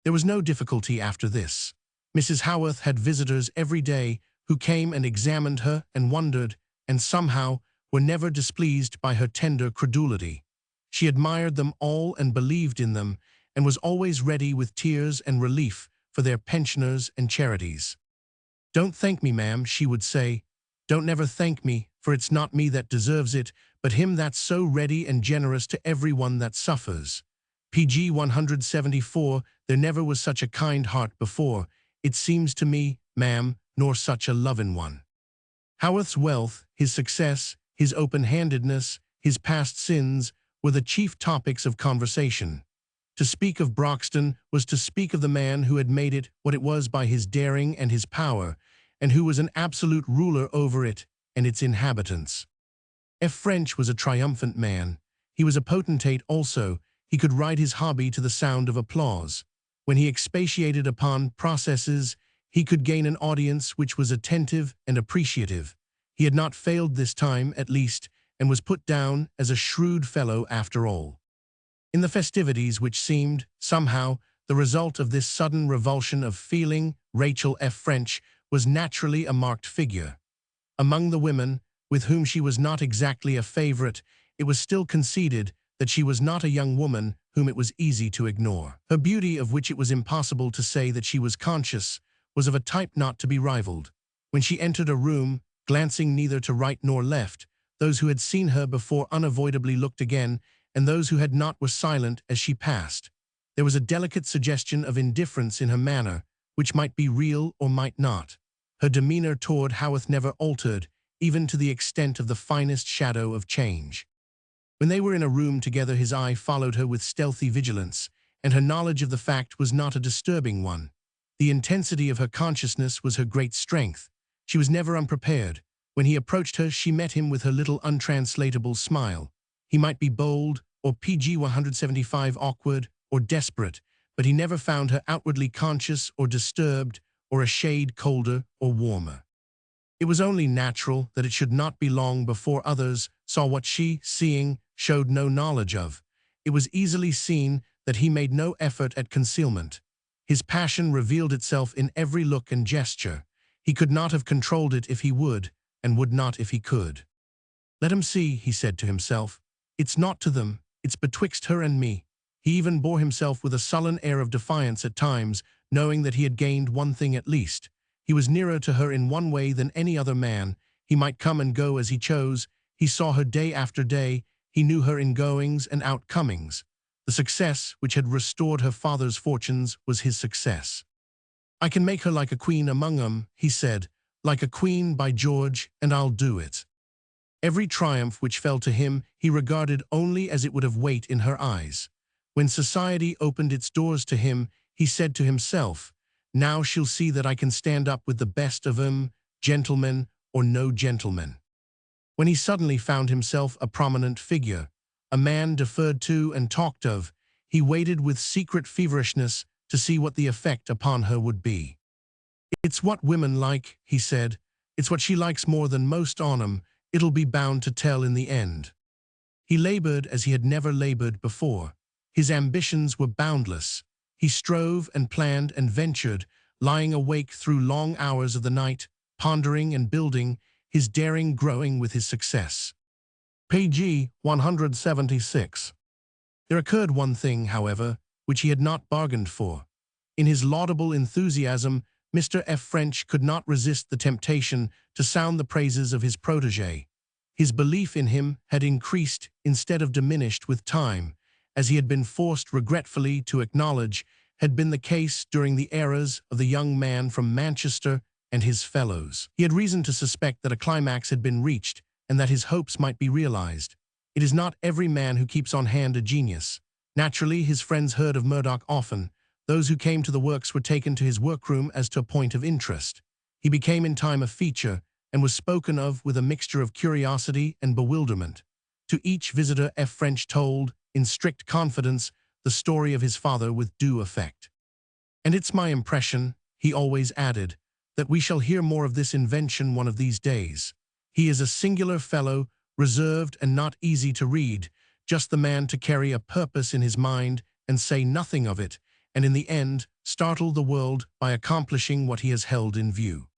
There was no difficulty after this. Mrs. Haworth had visitors every day who came and examined her and wondered, and somehow were never displeased by her tender credulity. She admired them all and believed in them, and was always ready with tears and relief for their pensioners and charities. "Don't thank me, ma'am," she would say. "Don't never thank me, for it's not me that deserves it, but him that's so ready and generous to every one that suffers." Page 174. There never was such a kind heart before, it seems to me, ma'am, nor such a loving one. Haworth's wealth, his success, his open-handedness, his past sins were the chief topics of conversation. To speak of Broxton was to speak of the man who had made it what it was by his daring and his power, and who was an absolute ruler over it and its inhabitants. F. French was a triumphant man. He was a potentate also. He could ride his hobby to the sound of applause. When he expatiated upon processes, he could gain an audience which was attentive and appreciative. He had not failed this time, at least, and was put down as a shrewd fellow after all. In the festivities which seemed, somehow, the result of this sudden revulsion of feeling, Rachel F. French was naturally a marked figure. Among the women, with whom she was not exactly a favorite, it was still conceded that she was not a young woman whom it was easy to ignore. Her beauty, of which it was impossible to say that she was conscious, was of a type not to be rivaled. When she entered a room, glancing neither to right nor left, those who had seen her before unavoidably looked again, and those who had not were silent as she passed. There was a delicate suggestion of indifference in her manner, which might be real or might not. Her demeanor toward Haworth never altered, even to the extent of the finest shadow of change. When they were in a room together, his eye followed her with stealthy vigilance, and her knowledge of the fact was not a disturbing one. The intensity of her consciousness was her great strength. She was never unprepared. When he approached her, she met him with her little untranslatable smile. He might be bold, or PG 175 awkward, or desperate, but he never found her outwardly conscious or disturbed, or a shade colder or warmer. It was only natural that it should not be long before others saw what she, seeing, showed no knowledge of. It was easily seen that he made no effort at concealment. His passion revealed itself in every look and gesture. He could not have controlled it if he would, and would not if he could. "Let 'em see," he said to himself. "It's not to them, it's betwixt her and me." He even bore himself with a sullen air of defiance at times, knowing that he had gained one thing at least. He was nearer to her in one way than any other man. He might come and go as he chose. He saw her day after day. He knew her ingoings and outcomings. The success which had restored her father's fortunes was his success. "I can make her like a queen among 'em," he said. "Like a queen, by George, and I'll do it." Every triumph which fell to him he regarded only as it would have weight in her eyes. When society opened its doors to him, he said to himself, "Now she'll see that I can stand up with the best of 'em, gentlemen or no gentlemen." When he suddenly found himself a prominent figure, a man deferred to and talked of, he waited with secret feverishness to see what the effect upon her would be. "It's what women like," he said. "It's what she likes more than most on 'em. It'll be bound to tell in the end." He labored as he had never labored before. His ambitions were boundless. He strove and planned and ventured, lying awake through long hours of the night, pondering and building, his daring growing with his success. Page 176. There occurred one thing, however, which he had not bargained for. In his laudable enthusiasm, Mr. F. French could not resist the temptation to sound the praises of his protégé. His belief in him had increased instead of diminished with time, as he had been forced regretfully to acknowledge had been the case during the eras of the young man from Manchester and his fellows. He had reason to suspect that a climax had been reached and that his hopes might be realized. It is not every man who keeps on hand a genius. Naturally, his friends heard of Murdoch often. Those who came to the works were taken to his workroom as to a point of interest. He became in time a feature, and was spoken of with a mixture of curiosity and bewilderment. To each visitor F. French told, in strict confidence, the story of his father with due effect. "And it's my impression," he always added, "that we shall hear more of this invention one of these days. He is a singular fellow, reserved and not easy to read, just the man to carry a purpose in his mind and say nothing of it, and in the end startle the world by accomplishing what he has held in view."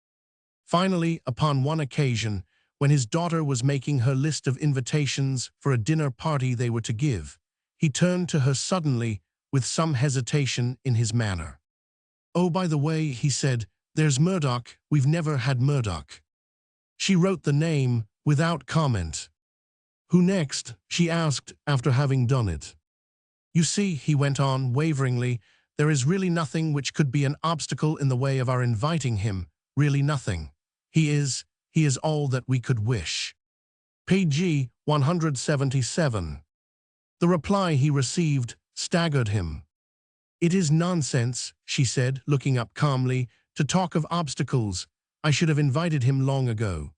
Finally, upon one occasion, when his daughter was making her list of invitations for a dinner party they were to give, he turned to her suddenly with some hesitation in his manner. "Oh, by the way," he said, "there's Murdoch. We've never had Murdoch." She wrote the name without comment. "Who next?" she asked after having done it. "You see," he went on waveringly, "there is really nothing which could be an obstacle in the way of our inviting him, really nothing. He is all that we could wish." Page 177. The reply he received staggered him. "It is nonsense," she said, looking up calmly, "to talk of obstacles. I should have invited him long ago."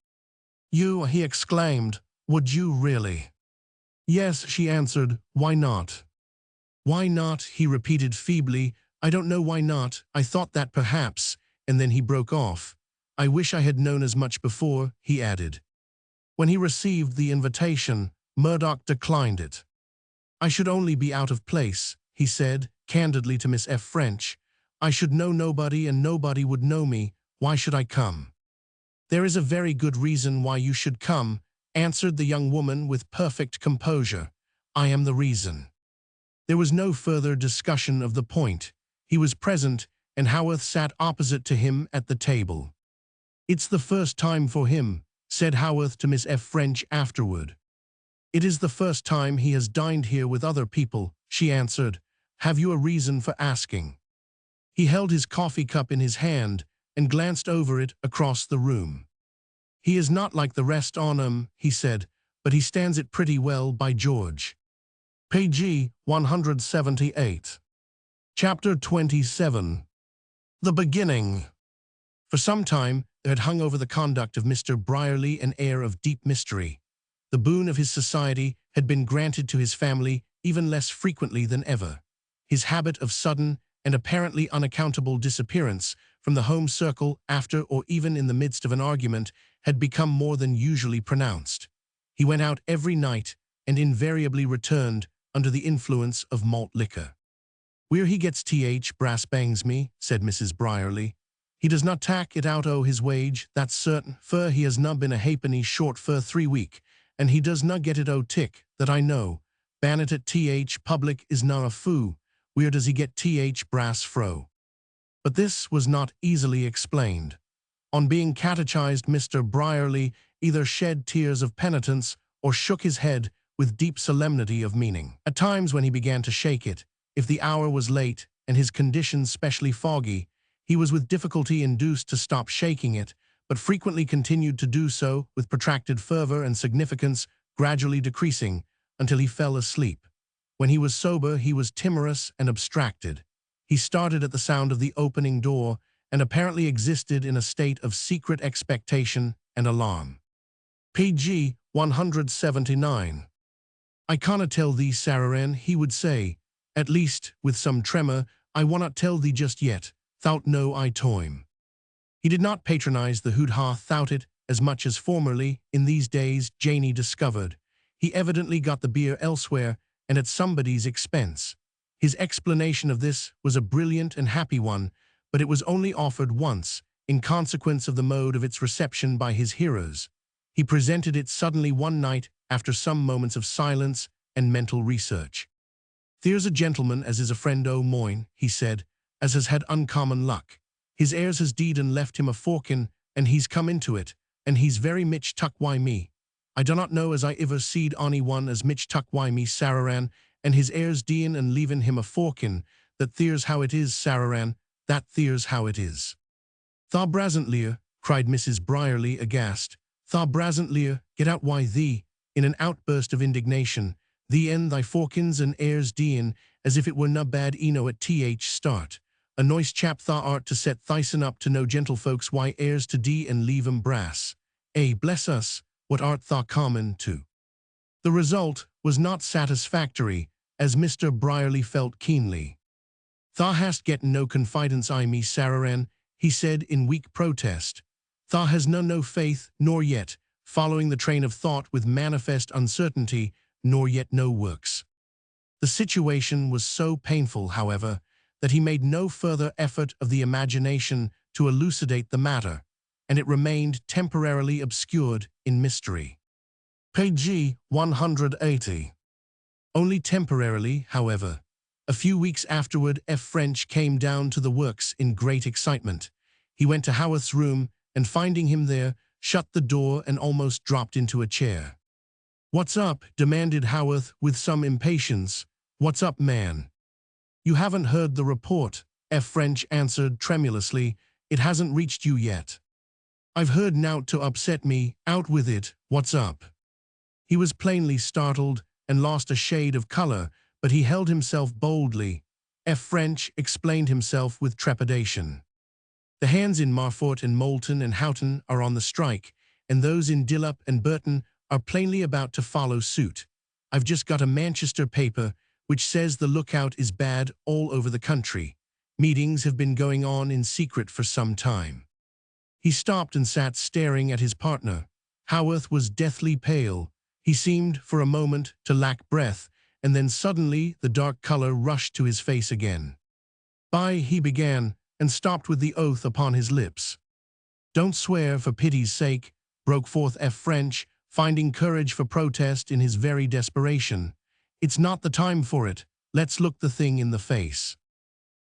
"You," he exclaimed, "would you really?" "Yes," she answered, "why not?" "Why not?" he repeated feebly. "I don't know why not. I thought that perhaps," and then he broke off. "I wish I had known as much before," he added. When he received the invitation, Murdoch declined it. "I should only be out of place," he said, candidly to Miss F. French. "I should know nobody and nobody would know me. Why should I come?" "There is a very good reason why you should come," answered the young woman with perfect composure. "I am the reason." There was no further discussion of the point. He was present, and Haworth sat opposite to him at the table. "It's the first time for him," said Haworth to Miss F. French afterward. "It is the first time he has dined here with other people," she answered. "Have you a reason for asking?" He held his coffee cup in his hand and glanced over it across the room. "He is not like the rest on 'em," he said, "but he stands it pretty well, by George." Page 178. Chapter 27. The Beginning. For some time there had hung over the conduct of Mr. Brierly an air of deep mystery. The boon of his society had been granted to his family even less frequently than ever. His habit of sudden and apparently unaccountable disappearance from the home circle after or even in the midst of an argument had become more than usually pronounced. He went out every night and invariably returned under the influence of malt liquor. "Where he gets th brass bangs me," said Mrs. Brierly. "He does not tak it out o' his wage, that's certain, for he has not been a halfpenny short for 3 week, and he does not get it o' tick, that I know. Bannet at th public is not a foo. Where does he get th brass fro?" But this was not easily explained. On being catechized, Mr. Brierly either shed tears of penitence or shook his head with deep solemnity of meaning. At times when he began to shake it, if the hour was late and his condition specially foggy, he was with difficulty induced to stop shaking it, but frequently continued to do so with protracted fervor and significance gradually decreasing until he fell asleep. When he was sober, he was timorous and abstracted. He started at the sound of the opening door and apparently existed in a state of secret expectation and alarm. Pg 179. I cannot tell thee, Sararan, he would say, at least, with some tremor, I wannot tell thee just yet, thou'lt know I toim. He did not patronize the hood-ha thought as much as formerly. In these days, Janey discovered. He evidently got the beer elsewhere and at somebody's expense. His explanation of this was a brilliant and happy one, but it was only offered once, in consequence of the mode of its reception by his hearers. He presented it suddenly one night after some moments of silence and mental research. "There's a gentleman as is a friend o' moine," he said, "as has had uncommon luck. His heirs has deed and left him a forkin, and he's come into it, and he's very mich tuck why me. I do not know as I iver seed ony one as mich tuck why me, Sararan, and his heirs deein and leavin him a forkin. That there's how it is, Sararan, that there's how it is." "Tha brasn't lear," cried Mrs. Brierly aghast. "Tha brasn't lear, get out why thee," in an outburst of indignation, "thee en thy forkins and heirs deein, as if it were na bad eno at th start. A nice chap tha art to set thysen up to know gentlefolks why heirs to dee and leave 'em brass. Bless us, what art tha common to?" The result was not satisfactory, as Mr. Brierly felt keenly. "Tha hast getten no confidence I me, Sararan," he said in weak protest. "Tha has no faith, nor yet, following the train of thought with manifest uncertainty, nor yet no works." The situation was so painful, however, that he made no further effort of the imagination to elucidate the matter, and it remained temporarily obscured in mystery. Pg 180. Only temporarily, however. A few weeks afterward, F. French came down to the works in great excitement. He went to Haworth's room, and finding him there, shut the door and almost dropped into a chair. "What's up?" demanded Haworth with some impatience. "What's up, man?" "You haven't heard the report," F. French answered tremulously. "It hasn't reached you yet." "I've heard nowt to upset me. Out with it. What's up?" He was plainly startled and lost a shade of color, but he held himself boldly. F. French explained himself with trepidation. "The hands in Marfort and Moulton and Houghton are on the strike, and those in Dillop and Burton are plainly about to follow suit. I've just got a Manchester paper which says the lookout is bad all over the country. Meetings have been going on in secret for some time." He stopped and sat staring at his partner. Haworth was deathly pale. He seemed, for a moment, to lack breath, and then suddenly the dark color rushed to his face again. He began, and stopped with the oath upon his lips. "Don't swear, for pity's sake," broke forth F. French, finding courage for protest in his very desperation. "It's not the time for it. Let's look the thing in the face."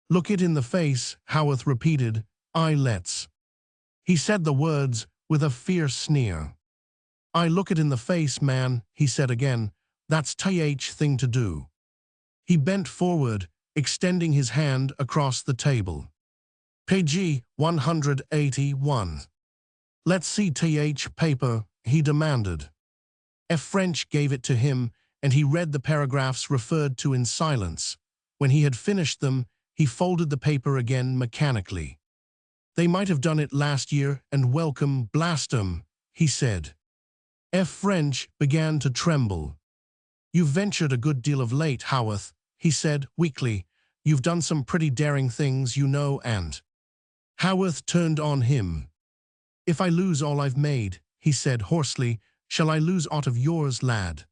"Look it in the face," Haworth repeated. Let's." He said the words with a fierce sneer. "I look it in the face, man," he said again. "That's th thing to do." He bent forward, extending his hand across the table. Pg 181. "Let's see th paper," he demanded. F. French gave it to him, and he read the paragraphs referred to in silence. When he had finished them, he folded the paper again mechanically. "They might have done it last year, and welcome, blast 'em," he said. F. French began to tremble. "You've ventured a good deal of late, Haworth," he said weakly. "You've done some pretty daring things, you know, and—" Haworth turned on him. "If I lose all I've made," he said hoarsely, "shall I lose aught of yours, lad?"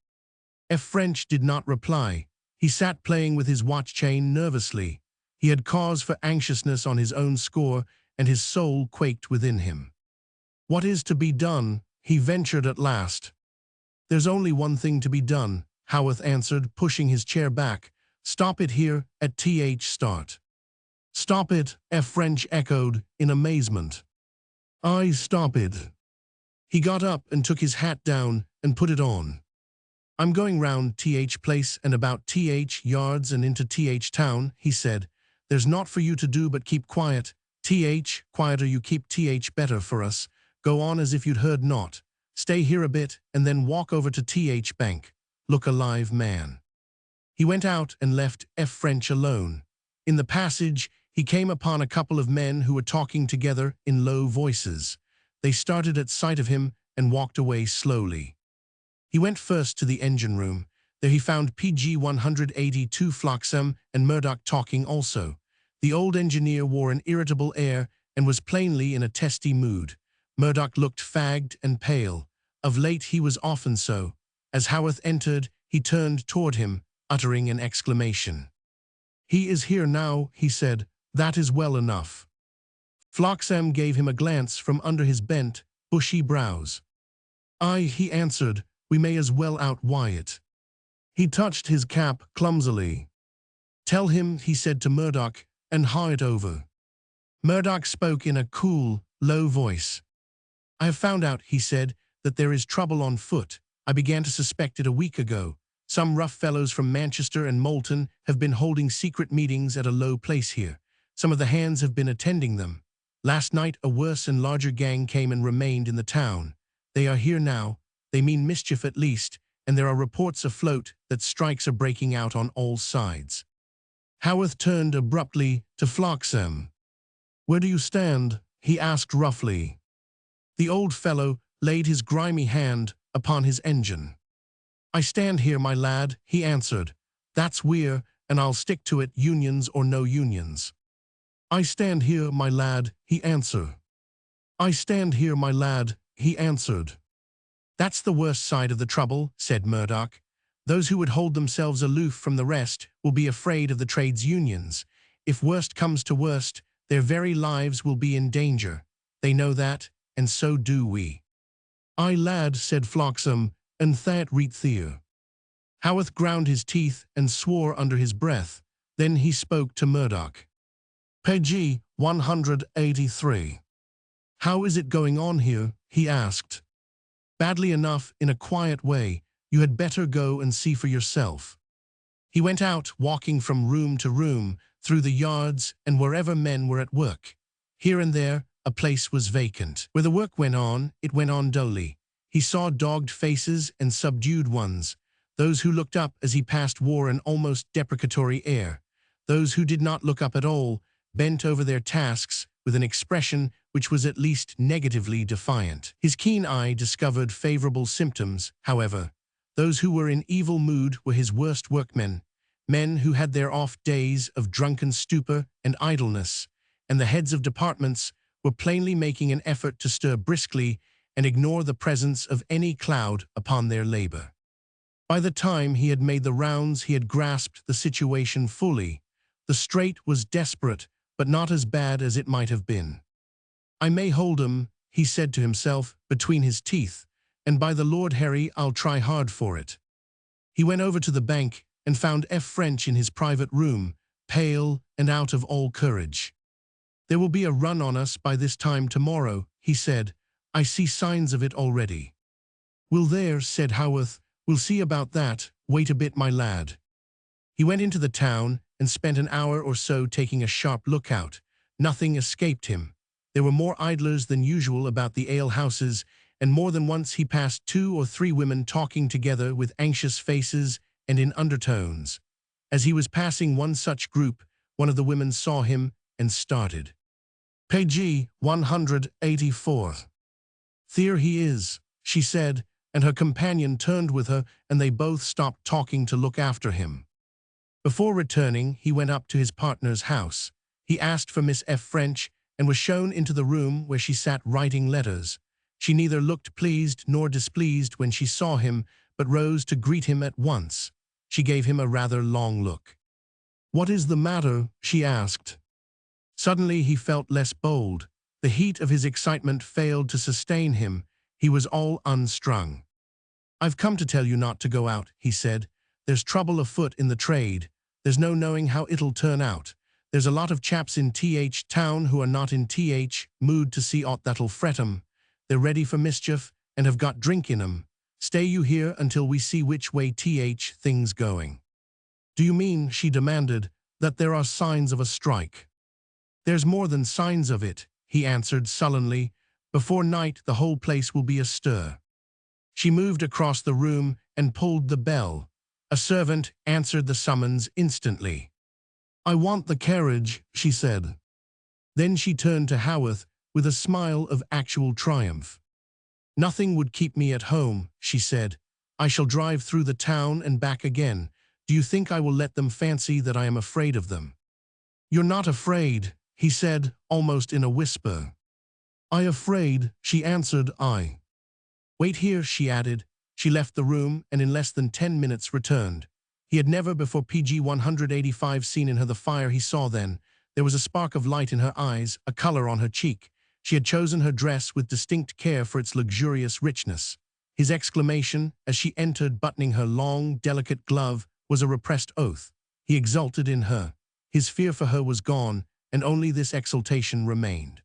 F. French did not reply. He sat playing with his watch chain nervously. He had cause for anxiousness on his own score, and his soul quaked within him. "What is to be done?" he ventured at last. "There's only one thing to be done," Haworth answered, pushing his chair back. "Stop it here at th start." "Stop it?" F. French echoed in amazement. "I stop it." He got up and took his hat down and put it on. "I'm going round th place and about th yards and into th town," he said. "There's naught for you to do but keep quiet. Quieter you keep th better for us. Go on as if you'd heard naught. Stay here a bit, and then walk over to Th Bank. Look alive, man." He went out and left F. French alone. In the passage, he came upon a couple of men who were talking together in low voices. They started at sight of him and walked away slowly. He went first to the engine room. There he found PG 182 Floxam and Murdoch talking also. The old engineer wore an irritable air and was plainly in a testy mood. Murdoch looked fagged and pale. Of late he was often so. As Haworth entered, he turned toward him, uttering an exclamation. "He is here now," he said. "That is well enough." Floxam gave him a glance from under his bent, bushy brows. "Aye," he answered, "we may as well outwhy it." He touched his cap clumsily. "Tell him," he said to Murdoch, "and hie it over." Murdoch spoke in a cool, low voice. "I have found out," he said, "that there is trouble on foot. I began to suspect it a week ago. Some rough fellows from Manchester and Moulton have been holding secret meetings at a low place here. Some of the hands have been attending them. Last night a worse and larger gang came and remained in the town. They are here now. They mean mischief at least, and there are reports afloat that strikes are breaking out on all sides." Haworth turned abruptly to Floxam. "Where do you stand?" he asked roughly. The old fellow laid his grimy hand upon his engine. "I stand here, my lad," he answered. "That's where, and I'll stick to it, unions or no unions." "I stand here, my lad," he answered. "I stand here, my lad," he answered. "That's the worst side of the trouble," said Murdoch. "Those who would hold themselves aloof from the rest will be afraid of the trades unions. If worst comes to worst, their very lives will be in danger. They know that, and so do we." "Aye, lad," said Floxam, "and that reet there." Haworth ground his teeth and swore under his breath. Then he spoke to Murdoch. "PG 183. How is it going on here?" he asked. "Badly enough, in a quiet way. You had better go and see for yourself." He went out, walking from room to room, through the yards and wherever men were at work. Here and there, a place was vacant. Where the work went on, it went on dully. He saw dogged faces and subdued ones. Those who looked up as he passed wore an almost deprecatory air. Those who did not look up at all bent over their tasks with an expression which was at least negatively defiant. His keen eye discovered favorable symptoms, however. Those who were in evil mood were his worst workmen, men who had their off days of drunken stupor and idleness, and the heads of departments were plainly making an effort to stir briskly and ignore the presence of any cloud upon their labor. By the time he had made the rounds, he had grasped the situation fully. The strait was desperate, but not as bad as it might have been. "I may hold 'em," he said to himself, between his teeth, "and by the Lord Harry, I'll try hard for it." He went over to the bank and found F. French in his private room, pale and out of all courage. "There will be a run on us by this time tomorrow," he said. "I see signs of it already." "Will there?" said Haworth. "We'll see about that. Wait a bit, my lad." He went into the town and spent an hour or so taking a sharp lookout. Nothing escaped him. There were more idlers than usual about the ale-houses, and more than once he passed 2 or 3 women talking together with anxious faces and in undertones. As he was passing one such group, one of the women saw him and started. "PG 184. There he is," she said, and her companion turned with her, and they both stopped talking to look after him. Before returning, he went up to his partner's house. He asked for Miss F. French and was shown into the room where she sat writing letters. She neither looked pleased nor displeased when she saw him, but rose to greet him at once. She gave him a rather long look. "What is the matter?" she asked. Suddenly he felt less bold. The heat of his excitement failed to sustain him. He was all unstrung. "I've come to tell you not to go out," he said. "There's trouble afoot in the trade. There's no knowing how it'll turn out. There's a lot of chaps in Th town who are not in Th mood to see aught that'll fret 'em. They're ready for mischief and have got drink in 'em. Stay you here until we see which way Th things going." "Do you mean," she demanded, "that there are signs of a strike?" "There's more than signs of it," he answered sullenly. Before night, the whole place will be astir. She moved across the room and pulled the bell. A servant answered the summons instantly. "I want the carriage," she said. Then she turned to Haworth with a smile of actual triumph. "Nothing would keep me at home," she said. "I shall drive through the town and back again. Do you think I will let them fancy that I am afraid of them?" "You're not afraid," he said, almost in a whisper. "I afraid," she answered. "I." "Wait here," she added. She left the room and in less than 10 minutes returned. He had never before PG 185 seen in her the fire he saw then. There was a spark of light in her eyes, a color on her cheek. She had chosen her dress with distinct care for its luxurious richness. His exclamation, as she entered buttoning her long, delicate glove, was a repressed oath. He exulted in her. His fear for her was gone, and only this exultation remained.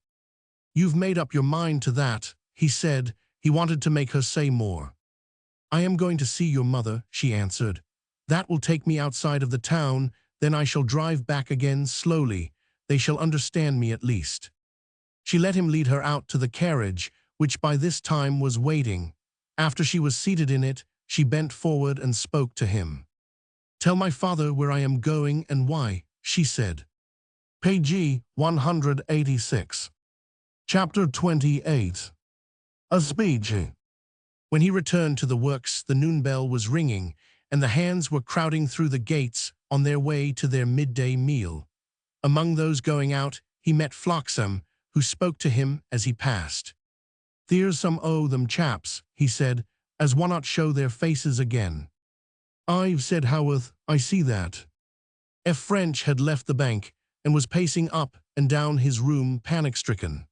"You've made up your mind to that," he said. He wanted to make her say more. "I am going to see your mother," she answered. "That will take me outside of the town, then I shall drive back again slowly. They shall understand me at least." She let him lead her out to the carriage, which by this time was waiting. After she was seated in it, she bent forward and spoke to him. "Tell my father where I am going and why," she said. Page 186. Chapter 28. A speech. When he returned to the works, the noon bell was ringing, and the hands were crowding through the gates on their way to their midday meal. Among those going out, he met Hodgson, who spoke to him as he passed. "There's some o' them chaps," he said, "as wannot show their faces again." "I've," said Haworth, "I see that." F. French had left the bank and was pacing up and down his room panic-stricken.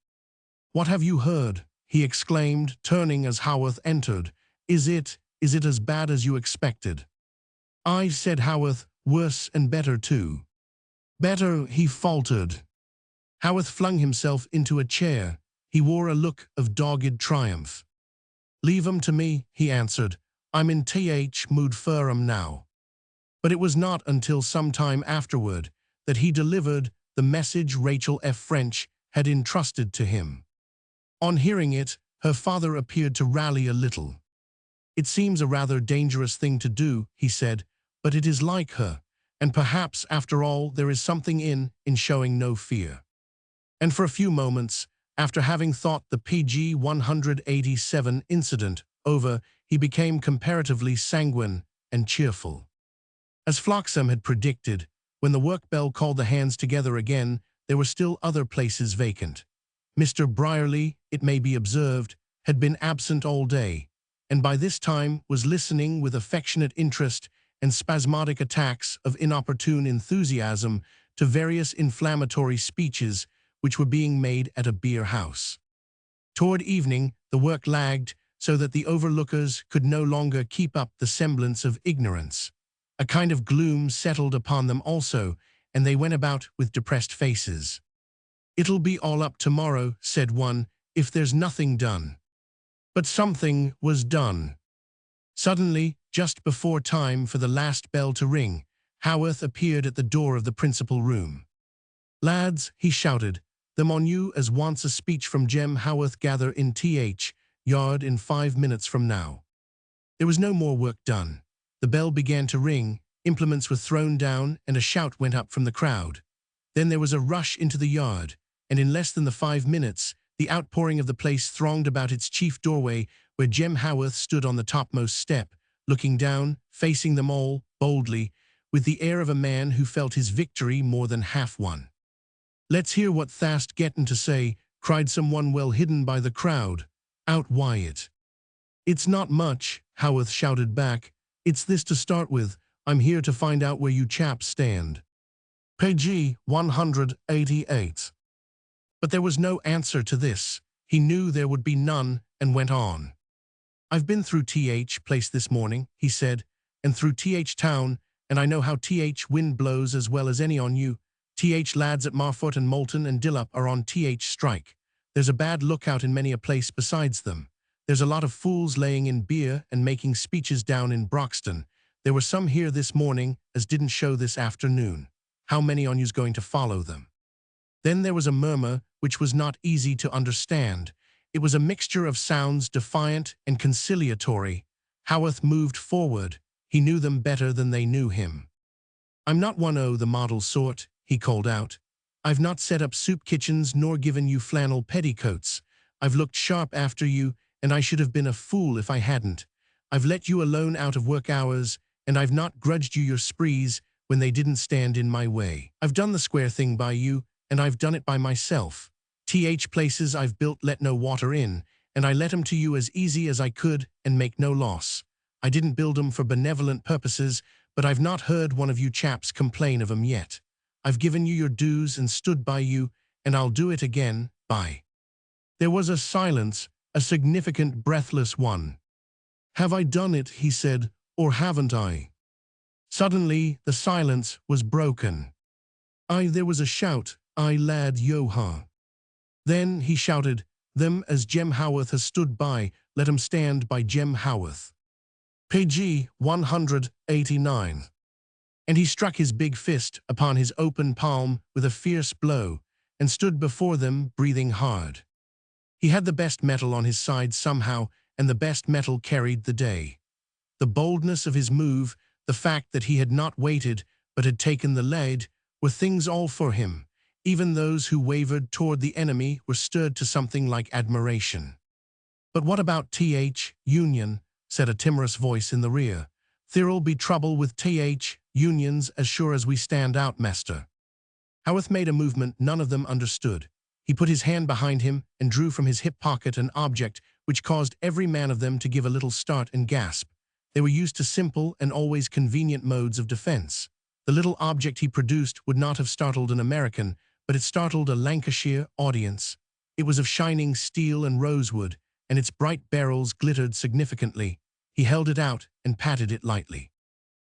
"What have you heard?" he exclaimed, turning as Haworth entered. Is it as bad as you expected?" "I," said Haworth, "worse and better too." "Better," he faltered. Haworth flung himself into a chair. He wore a look of dogged triumph. "Leave 'em to me," he answered. "I'm in mood for 'em now." But it was not until some time afterward that he delivered the message Rachel F. French had entrusted to him. On hearing it, her father appeared to rally a little. "It seems a rather dangerous thing to do," he said, "but it is like her, and perhaps, after all, there is something in showing no fear." And for a few moments, after having thought the PG 187 incident over, he became comparatively sanguine and cheerful. As Hodgson had predicted, when the work bell called the hands together again, there were still other places vacant. Mr. Brierly, it may be observed, had been absent all day, and by this time was listening with affectionate interest and spasmodic attacks of inopportune enthusiasm to various inflammatory speeches which were being made at a beer house. Toward evening, the work lagged so that the overlookers could no longer keep up the semblance of ignorance. A kind of gloom settled upon them also, and they went about with depressed faces. "It'll be all up tomorrow," said one, "if there's nothing done." But something was done. Suddenly, just before time for the last bell to ring, Haworth appeared at the door of the principal room. "Lads," he shouted, "them on you as wants a speech from Jem Haworth gather in yard in 5 minutes from now." There was no more work done. The bell began to ring, implements were thrown down, and a shout went up from the crowd. Then there was a rush into the yard, and in less than the 5 minutes, the outpouring of the place thronged about its chief doorway, where Jem Haworth stood on the topmost step, looking down, facing them all, boldly, with the air of a man who felt his victory more than half won. "Let's hear what thast gettin' to say," cried someone well hidden by the crowd. "Out Wyatt." "It's not much," Haworth shouted back. "It's this to start with. I'm here to find out where you chaps stand." Page 188. But there was no answer to this. He knew there would be none, and went on. "I've been through place this morning," he said, "and through town, and I know how wind blows as well as any on you. Lads at Marfort and Moulton and Dillop are on strike. There's a bad lookout in many a place besides them. There's a lot of fools laying in beer and making speeches down in Broxton. There were some here this morning as didn't show this afternoon. How many on you's going to follow them?" Then there was a murmur which was not easy to understand. It was a mixture of sounds defiant and conciliatory. Haworth moved forward. He knew them better than they knew him. "I'm not one o' the model sort," he called out. "I've not set up soup kitchens nor given you flannel petticoats. I've looked sharp after you, and I should have been a fool if I hadn't. I've let you alone out of work hours, and I've not grudged you your sprees when they didn't stand in my way. I've done the square thing by you, and I've done it by myself. Places I've built let no water in, and I let 'em to you as easy as I could and make no loss. I didn't build 'em for benevolent purposes, but I've not heard one of you chaps complain of 'em yet. I've given you your dues and stood by you, and I'll do it again, bye." There was a silence, a significant, breathless one. "Have I done it," he said, "or haven't I?" Suddenly, the silence was broken. There was a shout, "Aye, lad, yo-ha." Then he shouted, "Them as Jem Haworth has stood by, let 'em stand by Jem Haworth." Pg 189. And he struck his big fist upon his open palm with a fierce blow, and stood before them, breathing hard. He had the best metal on his side somehow, and the best metal carried the day. The boldness of his move, the fact that he had not waited, but had taken the lead, were things all for him. Even those who wavered toward the enemy were stirred to something like admiration. "But what about Union?" said a timorous voice in the rear. "There'll be trouble with Unions as sure as we stand out, master." Haworth made a movement none of them understood. He put his hand behind him and drew from his hip pocket an object which caused every man of them to give a little start and gasp. They were used to simple and always convenient modes of defense. The little object he produced would not have startled an American, but it startled a Lancashire audience. It was of shining steel and rosewood, and its bright barrels glittered significantly. He held it out and patted it lightly.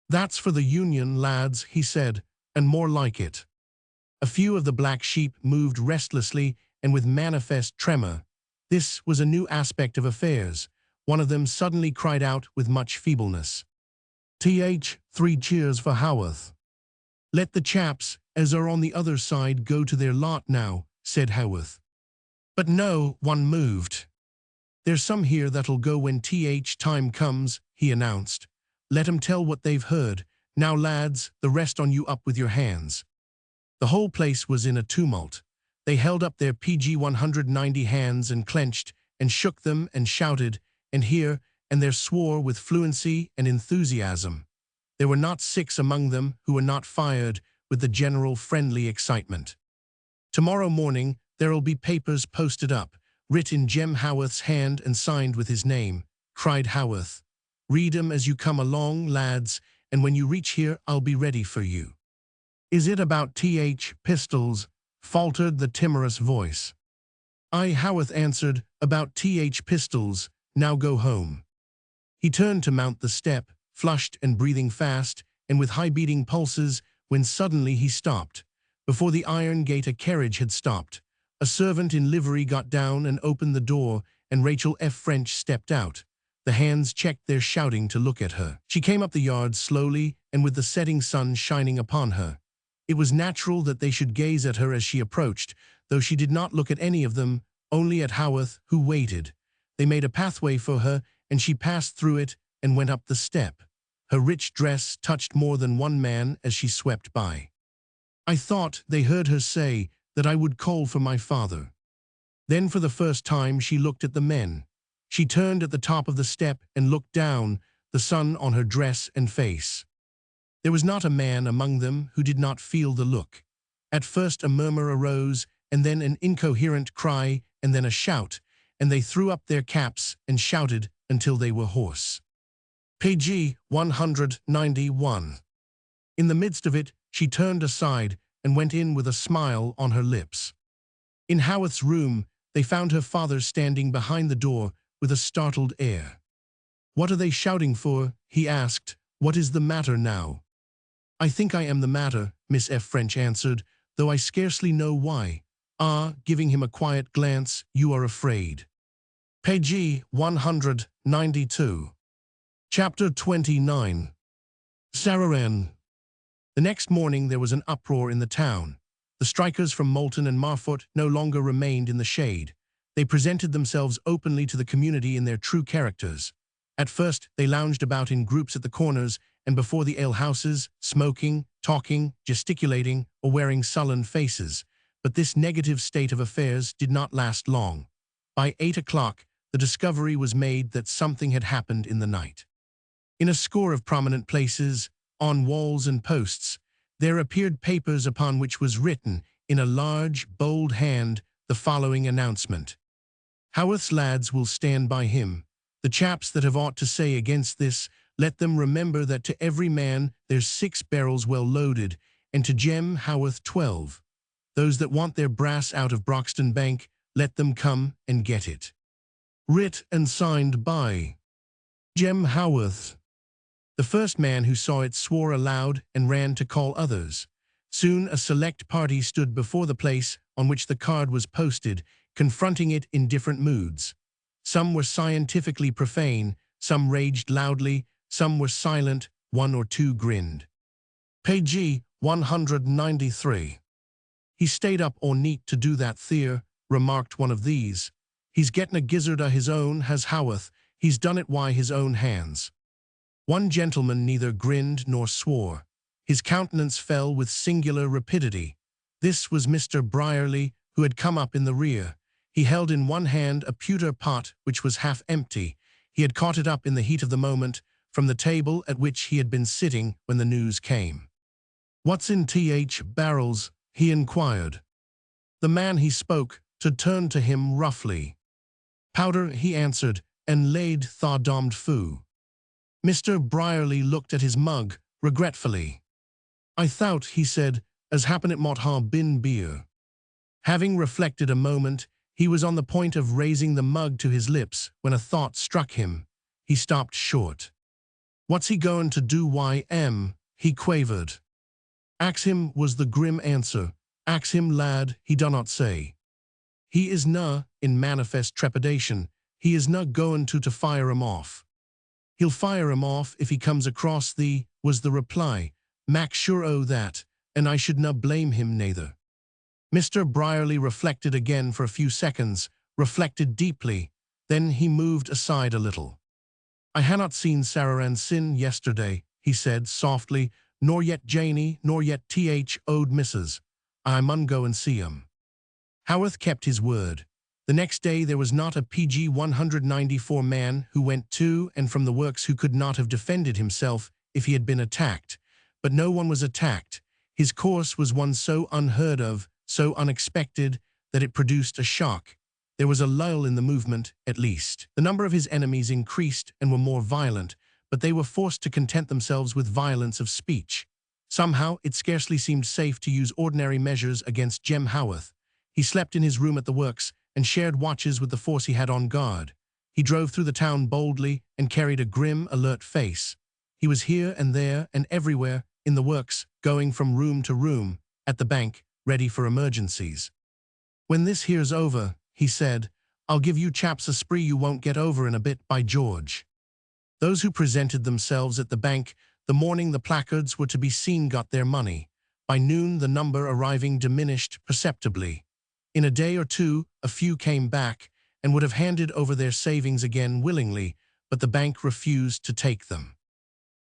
"That's for the Union, lads," he said, "and more like it." A few of the black sheep moved restlessly and with manifest tremor. This was a new aspect of affairs. One of them suddenly cried out with much feebleness, "Three cheers for Haworth." "Let the chaps, as are on the other side, go to their lot now," said Haworth. But no one moved. "There's some here that'll go when time comes," he announced. "Let 'em tell what they've heard. Now, lads, the rest on you, up with your hands." The whole place was in a tumult. They held up their PG 190 hands and clenched and shook them and shouted and here and there swore with fluency and enthusiasm. There were not 6 among them who were not fired with the general friendly excitement. "Tomorrow morning there'll be papers posted up, writ in Jem Haworth's hand and signed with his name," cried Haworth. "Read 'em as you come along, lads, and when you reach here I'll be ready for you." "Is it about pistols?" faltered the timorous voice. "Aye," Haworth answered, "about pistols. Now go home." He turned to mount the step, flushed and breathing fast, and with high-beating pulses, when suddenly he stopped. Before the iron gate a carriage had stopped. A servant in livery got down and opened the door, and Rachel F. French stepped out. The hands checked their shouting to look at her. She came up the yard slowly and with the setting sun shining upon her. It was natural that they should gaze at her as she approached, though she did not look at any of them, only at Haworth, who waited. They made a pathway for her, and she passed through it and went up the step. Her rich dress touched more than one man as she swept by. "I thought," they heard her say, "that I would call for my father." Then for the first time she looked at the men. She turned at the top of the step and looked down, the sun on her dress and face. There was not a man among them who did not feel the look. At first a murmur arose, and then an incoherent cry, and then a shout, and they threw up their caps and shouted until they were hoarse. Pg 191. In the midst of it, she turned aside and went in with a smile on her lips. In Haworth's room, they found her father standing behind the door with a startled air. "What are they shouting for?" he asked. "What is the matter now?" "I think I am the matter," Miss F. French answered, "though I scarcely know why." Giving him a quiet glance, "You are afraid." Pg 192. Chapter 29. Sararan. The next morning there was an uproar in the town. The strikers from Moulton and Marfort no longer remained in the shade. They presented themselves openly to the community in their true characters. At first, they lounged about in groups at the corners and before the alehouses, smoking, talking, gesticulating, or wearing sullen faces. But this negative state of affairs did not last long. By 8 o'clock, the discovery was made that something had happened in the night. In a score of prominent places, on walls and posts, there appeared papers upon which was written, in a large, bold hand, the following announcement. Haworth's lads will stand by him. The chaps that have aught to say against this, let them remember that to every man there's 6 barrels well loaded, and to Jem Haworth 12. Those that want their brass out of Broxton Bank, let them come and get it. Writ and signed by Jem Haworth. The first man who saw it swore aloud and ran to call others. Soon a select party stood before the place on which the card was posted, confronting it in different moods. Some were scientifically profane, some raged loudly, some were silent, 1 or 2 grinned. Page 193. He stayed up all neat to do that there, remarked one of these. He's getting a gizzard o' his own, has Haworth. He's done it by his own hands. One gentleman neither grinned nor swore. His countenance fell with singular rapidity. This was Mr. Brierly, who had come up in the rear. He held in one hand a pewter pot which was half empty. He had caught it up in the heat of the moment from the table at which he had been sitting when the news came. "What's in barrels?" he inquired. The man he spoke to turned to him roughly. "Powder," he answered, "and laid thaw-dommed foo." Mr. Brierly looked at his mug regretfully. "I thought," he said, "as happen it mought ha' been beer." Having reflected a moment, he was on the point of raising the mug to his lips when a thought struck him. He stopped short. "What's he goin' to do, Y.M.?" he quavered. "Ax him," was the grim answer. "Ax him, lad," he do not say. "He is na," in manifest trepidation, "he is na goin' to fire 'em off." "He'll fire 'em off if he comes across thee," was the reply. "Mac sure o' that, and I should na blame him neither." Mr. Brierly reflected again for a few seconds, reflected deeply. Then he moved aside a little. "I ha' not seen Sarah and Sin yesterday," he said softly, "nor yet Janie, nor yet owed missus. I mun go and see 'em." Haworth kept his word. The next day there was not a PG 194 man who went to and from the works who could not have defended himself if he had been attacked. But no one was attacked. His course was one so unheard of, so unexpected, that it produced a shock. There was a lull in the movement, at least. The number of his enemies increased and were more violent, but they were forced to content themselves with violence of speech. Somehow, it scarcely seemed safe to use ordinary measures against Jem Haworth. He slept in his room at the works and shared watches with the force he had on guard. He drove through the town boldly and carried a grim, alert face. He was here and there and everywhere, in the works, going from room to room, at the bank, ready for emergencies. "When this here's over," he said, "I'll give you chaps a spree you won't get over in a bit, by George." Those who presented themselves at the bank the morning the placards were to be seen got their money. By noon the number arriving diminished perceptibly. In a day or two a few came back and would have handed over their savings again willingly, but the bank refused to take them.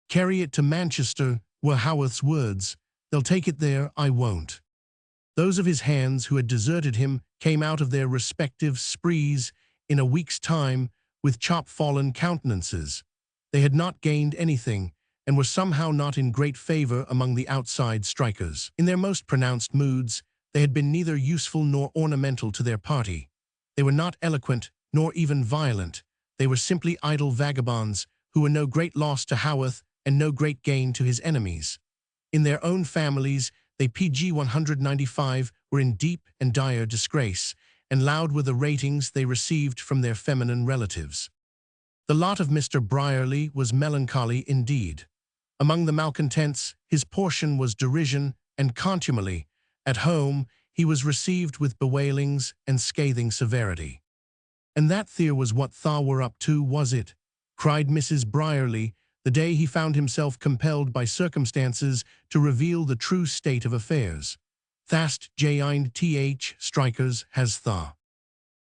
"Carry it to Manchester," were Haworth's words. "They'll take it there, I won't." Those of his hands who had deserted him came out of their respective sprees in a week's time with chop-fallen countenances. They had not gained anything, and were somehow not in great favor among the outside strikers. In their most pronounced moods, they had been neither useful nor ornamental to their party. They were not eloquent, nor even violent. They were simply idle vagabonds, who were no great loss to Haworth and no great gain to his enemies. In their own families, they PG 195 were in deep and dire disgrace, and loud were the ratings they received from their feminine relatives. The lot of Mr. Brierly was melancholy indeed. Among the malcontents, his portion was derision and contumely. At home, he was received with bewailings and scathing severity. "And that there was what tha were up to, was it?" cried Mrs. Brierly, the day he found himself compelled by circumstances to reveal the true state of affairs. "Thast J.th strikers, has tha."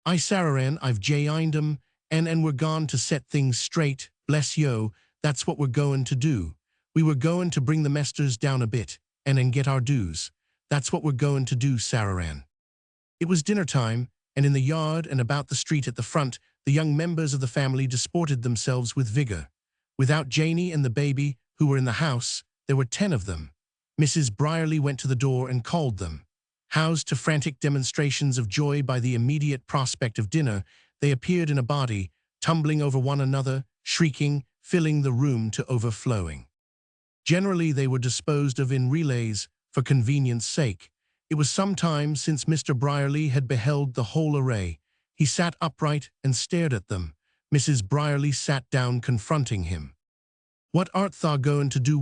I Sararan, I've jined 'em, and we're gone to set things straight, bless yo, that's what we're goin' to do. We were goin' to bring the mesters down a bit, and get our dues. That's what we're goin' to do, Sararan. It was dinner time, and in the yard and about the street at the front, the young members of the family disported themselves with vigor. Without Janie and the baby, who were in the house, there were 10 of them. Mrs. Brierly went to the door and called them. Housed to frantic demonstrations of joy by the immediate prospect of dinner, they appeared in a body, tumbling over one another, shrieking, filling the room to overflowing. Generally they were disposed of in relays, for convenience sake. It was some time since Mr. Brierly had beheld the whole array. He sat upright and stared at them. Mrs. Brierly sat down confronting him. "What art thou goin' to do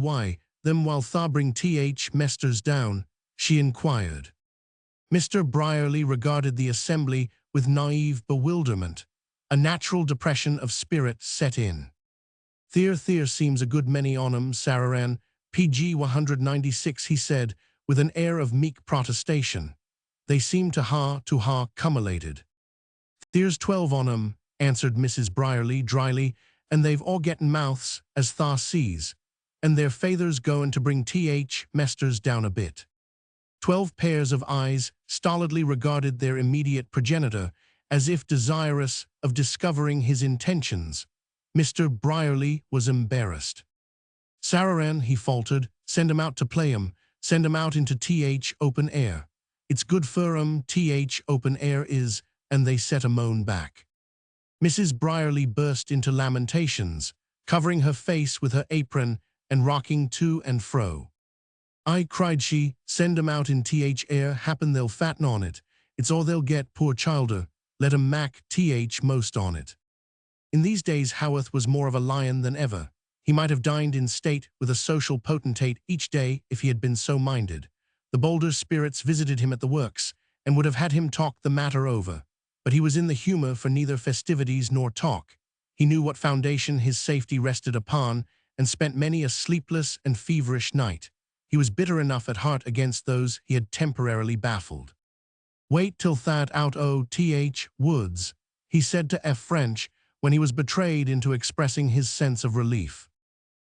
them while thou bring mesters down?" she inquired. Mr. Brierly regarded the assembly with naive bewilderment. A natural depression of spirit set in. There seems a good many on 'em, Sararan, PG 196, he said, with an air of meek protestation. They seem to ha cumulated. "There's 12 on 'em," answered Mrs. Brierly dryly, "and they've all getten mouths, as tha sees, and their fathers goin' to bring mesters down a bit." 12 pairs of eyes stolidly regarded their immediate progenitor, as if desirous of discovering his intentions. Mr. Brierly was embarrassed. "Sararan," he faltered, "send 'em out to play 'em. Send 'em out into open air. It's good for 'em, open air is," and they set a moan back. Mrs. Brierly burst into lamentations, covering her face with her apron and rocking to and fro. "I," cried she, "send 'em out in air, happen they'll fatten on it. It's all they'll get, poor childer. Let 'em mac most on it." In these days Haworth was more of a lion than ever. He might have dined in state with a social potentate each day if he had been so minded. The bolder spirits visited him at the works, and would have had him talk the matter over. But he was in the humor for neither festivities nor talk. He knew what foundation his safety rested upon, and spent many a sleepless and feverish night. He was bitter enough at heart against those he had temporarily baffled. "Wait till that out o' Woods," he said to F. French, when he was betrayed into expressing his sense of relief.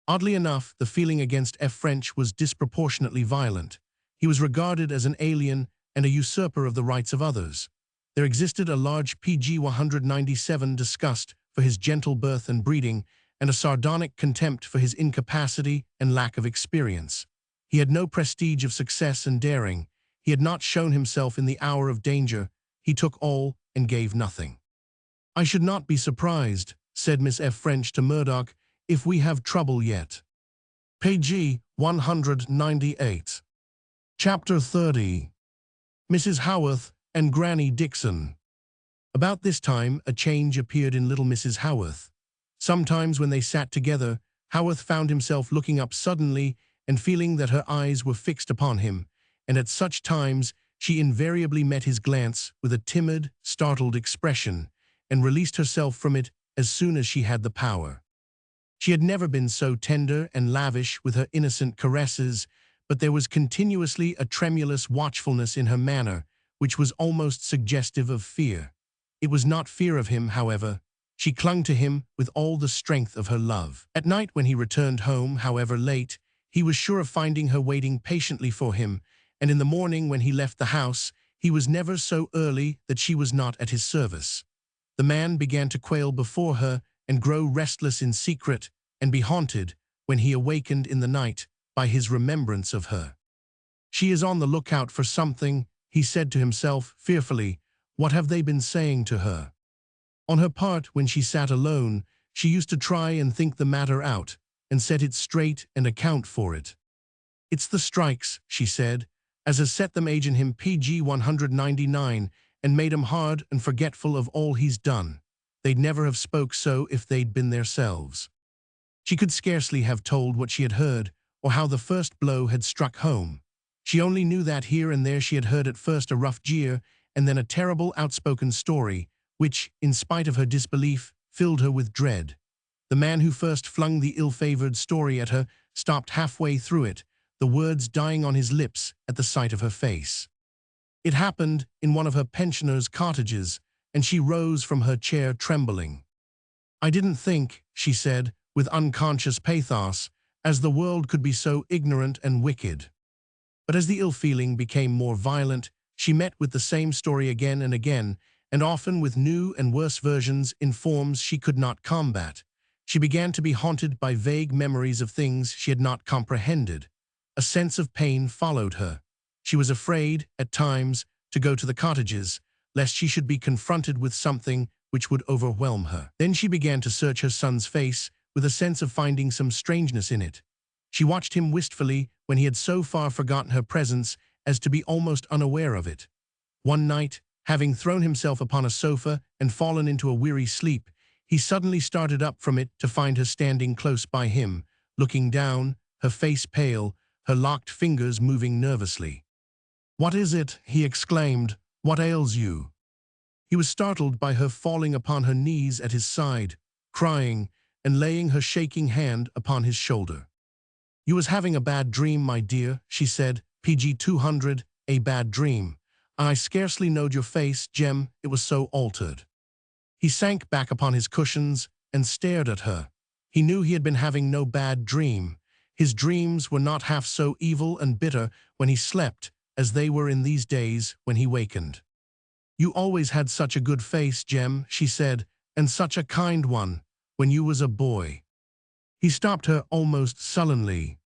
Oddly enough, the feeling against F. French was disproportionately violent. He was regarded as an alien and a usurper of the rights of others. There existed a large PG 197 disgust for his gentle birth and breeding, and a sardonic contempt for his incapacity and lack of experience. He had no prestige of success and daring. He had not shown himself in the hour of danger. He took all and gave nothing. "I should not be surprised," said Miss F. French to Murdoch, "if we have trouble yet." Page 198. Chapter 30. Mrs. Haworth and Granny Dixon. About this time, a change appeared in little Mrs. Haworth. Sometimes when they sat together, Haworth found himself looking up suddenly and feeling that her eyes were fixed upon him, and at such times she invariably met his glance with a timid, startled expression, and released herself from it as soon as she had the power. She had never been so tender and lavish with her innocent caresses, but there was continuously a tremulous watchfulness in her manner, which was almost suggestive of fear. It was not fear of him, however. She clung to him with all the strength of her love. At night when he returned home, however late, he was sure of finding her waiting patiently for him, and in the morning when he left the house, he was never so early that she was not at his service. The man began to quail before her and grow restless in secret, and be haunted, when he awakened in the night, by his remembrance of her. "She is on the lookout for something," he said to himself fearfully. "What have they been saying to her?" On her part, when she sat alone, she used to try and think the matter out, and set it straight and account for it. "It's the strikes," she said, "as has set them agin him PG 199, and made 'em hard and forgetful of all he's done. They'd never have spoke so if they'd been theirselves." She could scarcely have told what she had heard, or how the first blow had struck home. She only knew that here and there she had heard at first a rough jeer, and then a terrible outspoken story, which, in spite of her disbelief, filled her with dread. The man who first flung the ill-favored story at her stopped halfway through it, the words dying on his lips at the sight of her face. It happened in one of her pensioners' cottages, and she rose from her chair trembling. "I didn't think," she said, with unconscious pathos, "as the world could be so ignorant and wicked." But as the ill feeling became more violent, she met with the same story again and again, and often with new and worse versions in forms she could not combat. She began to be haunted by vague memories of things she had not comprehended. A sense of pain followed her. She was afraid, at times, to go to the cottages, lest she should be confronted with something which would overwhelm her. Then she began to search her son's face with a sense of finding some strangeness in it. She watched him wistfully when he had so far forgotten her presence as to be almost unaware of it. One night, having thrown himself upon a sofa and fallen into a weary sleep, he suddenly started up from it to find her standing close by him, looking down, her face pale, her locked fingers moving nervously. "What is it?" he exclaimed. "What ails you?" He was startled by her falling upon her knees at his side, crying, and laying her shaking hand upon his shoulder. "You was having a bad dream, my dear," she said, PG 200, "a bad dream. I scarcely knowed your face, Jem, it was so altered." He sank back upon his cushions and stared at her. He knew he had been having no bad dream. His dreams were not half so evil and bitter when he slept as they were in these days when he wakened. "You always had such a good face, Jem," she said, "and such a kind one, when you was a boy." He stopped her almost sullenly.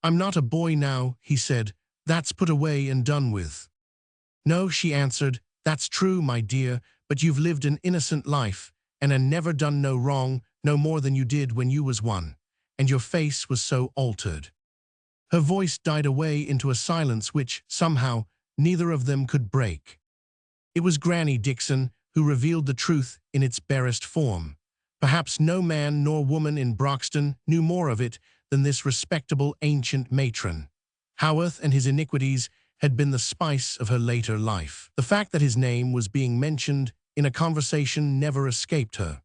"I'm not a boy now," he said. "That's put away and done with." "No," she answered, "that's true, my dear, but you've lived an innocent life, and never done no wrong, no more than you did when you was one, and your face was so altered." Her voice died away into a silence which, somehow, neither of them could break. It was Granny Dixon who revealed the truth in its barest form. Perhaps no man nor woman in Broxton knew more of it than this respectable ancient matron. Haworth and his iniquities had been the spice of her later life. The fact that his name was being mentioned in a conversation never escaped her.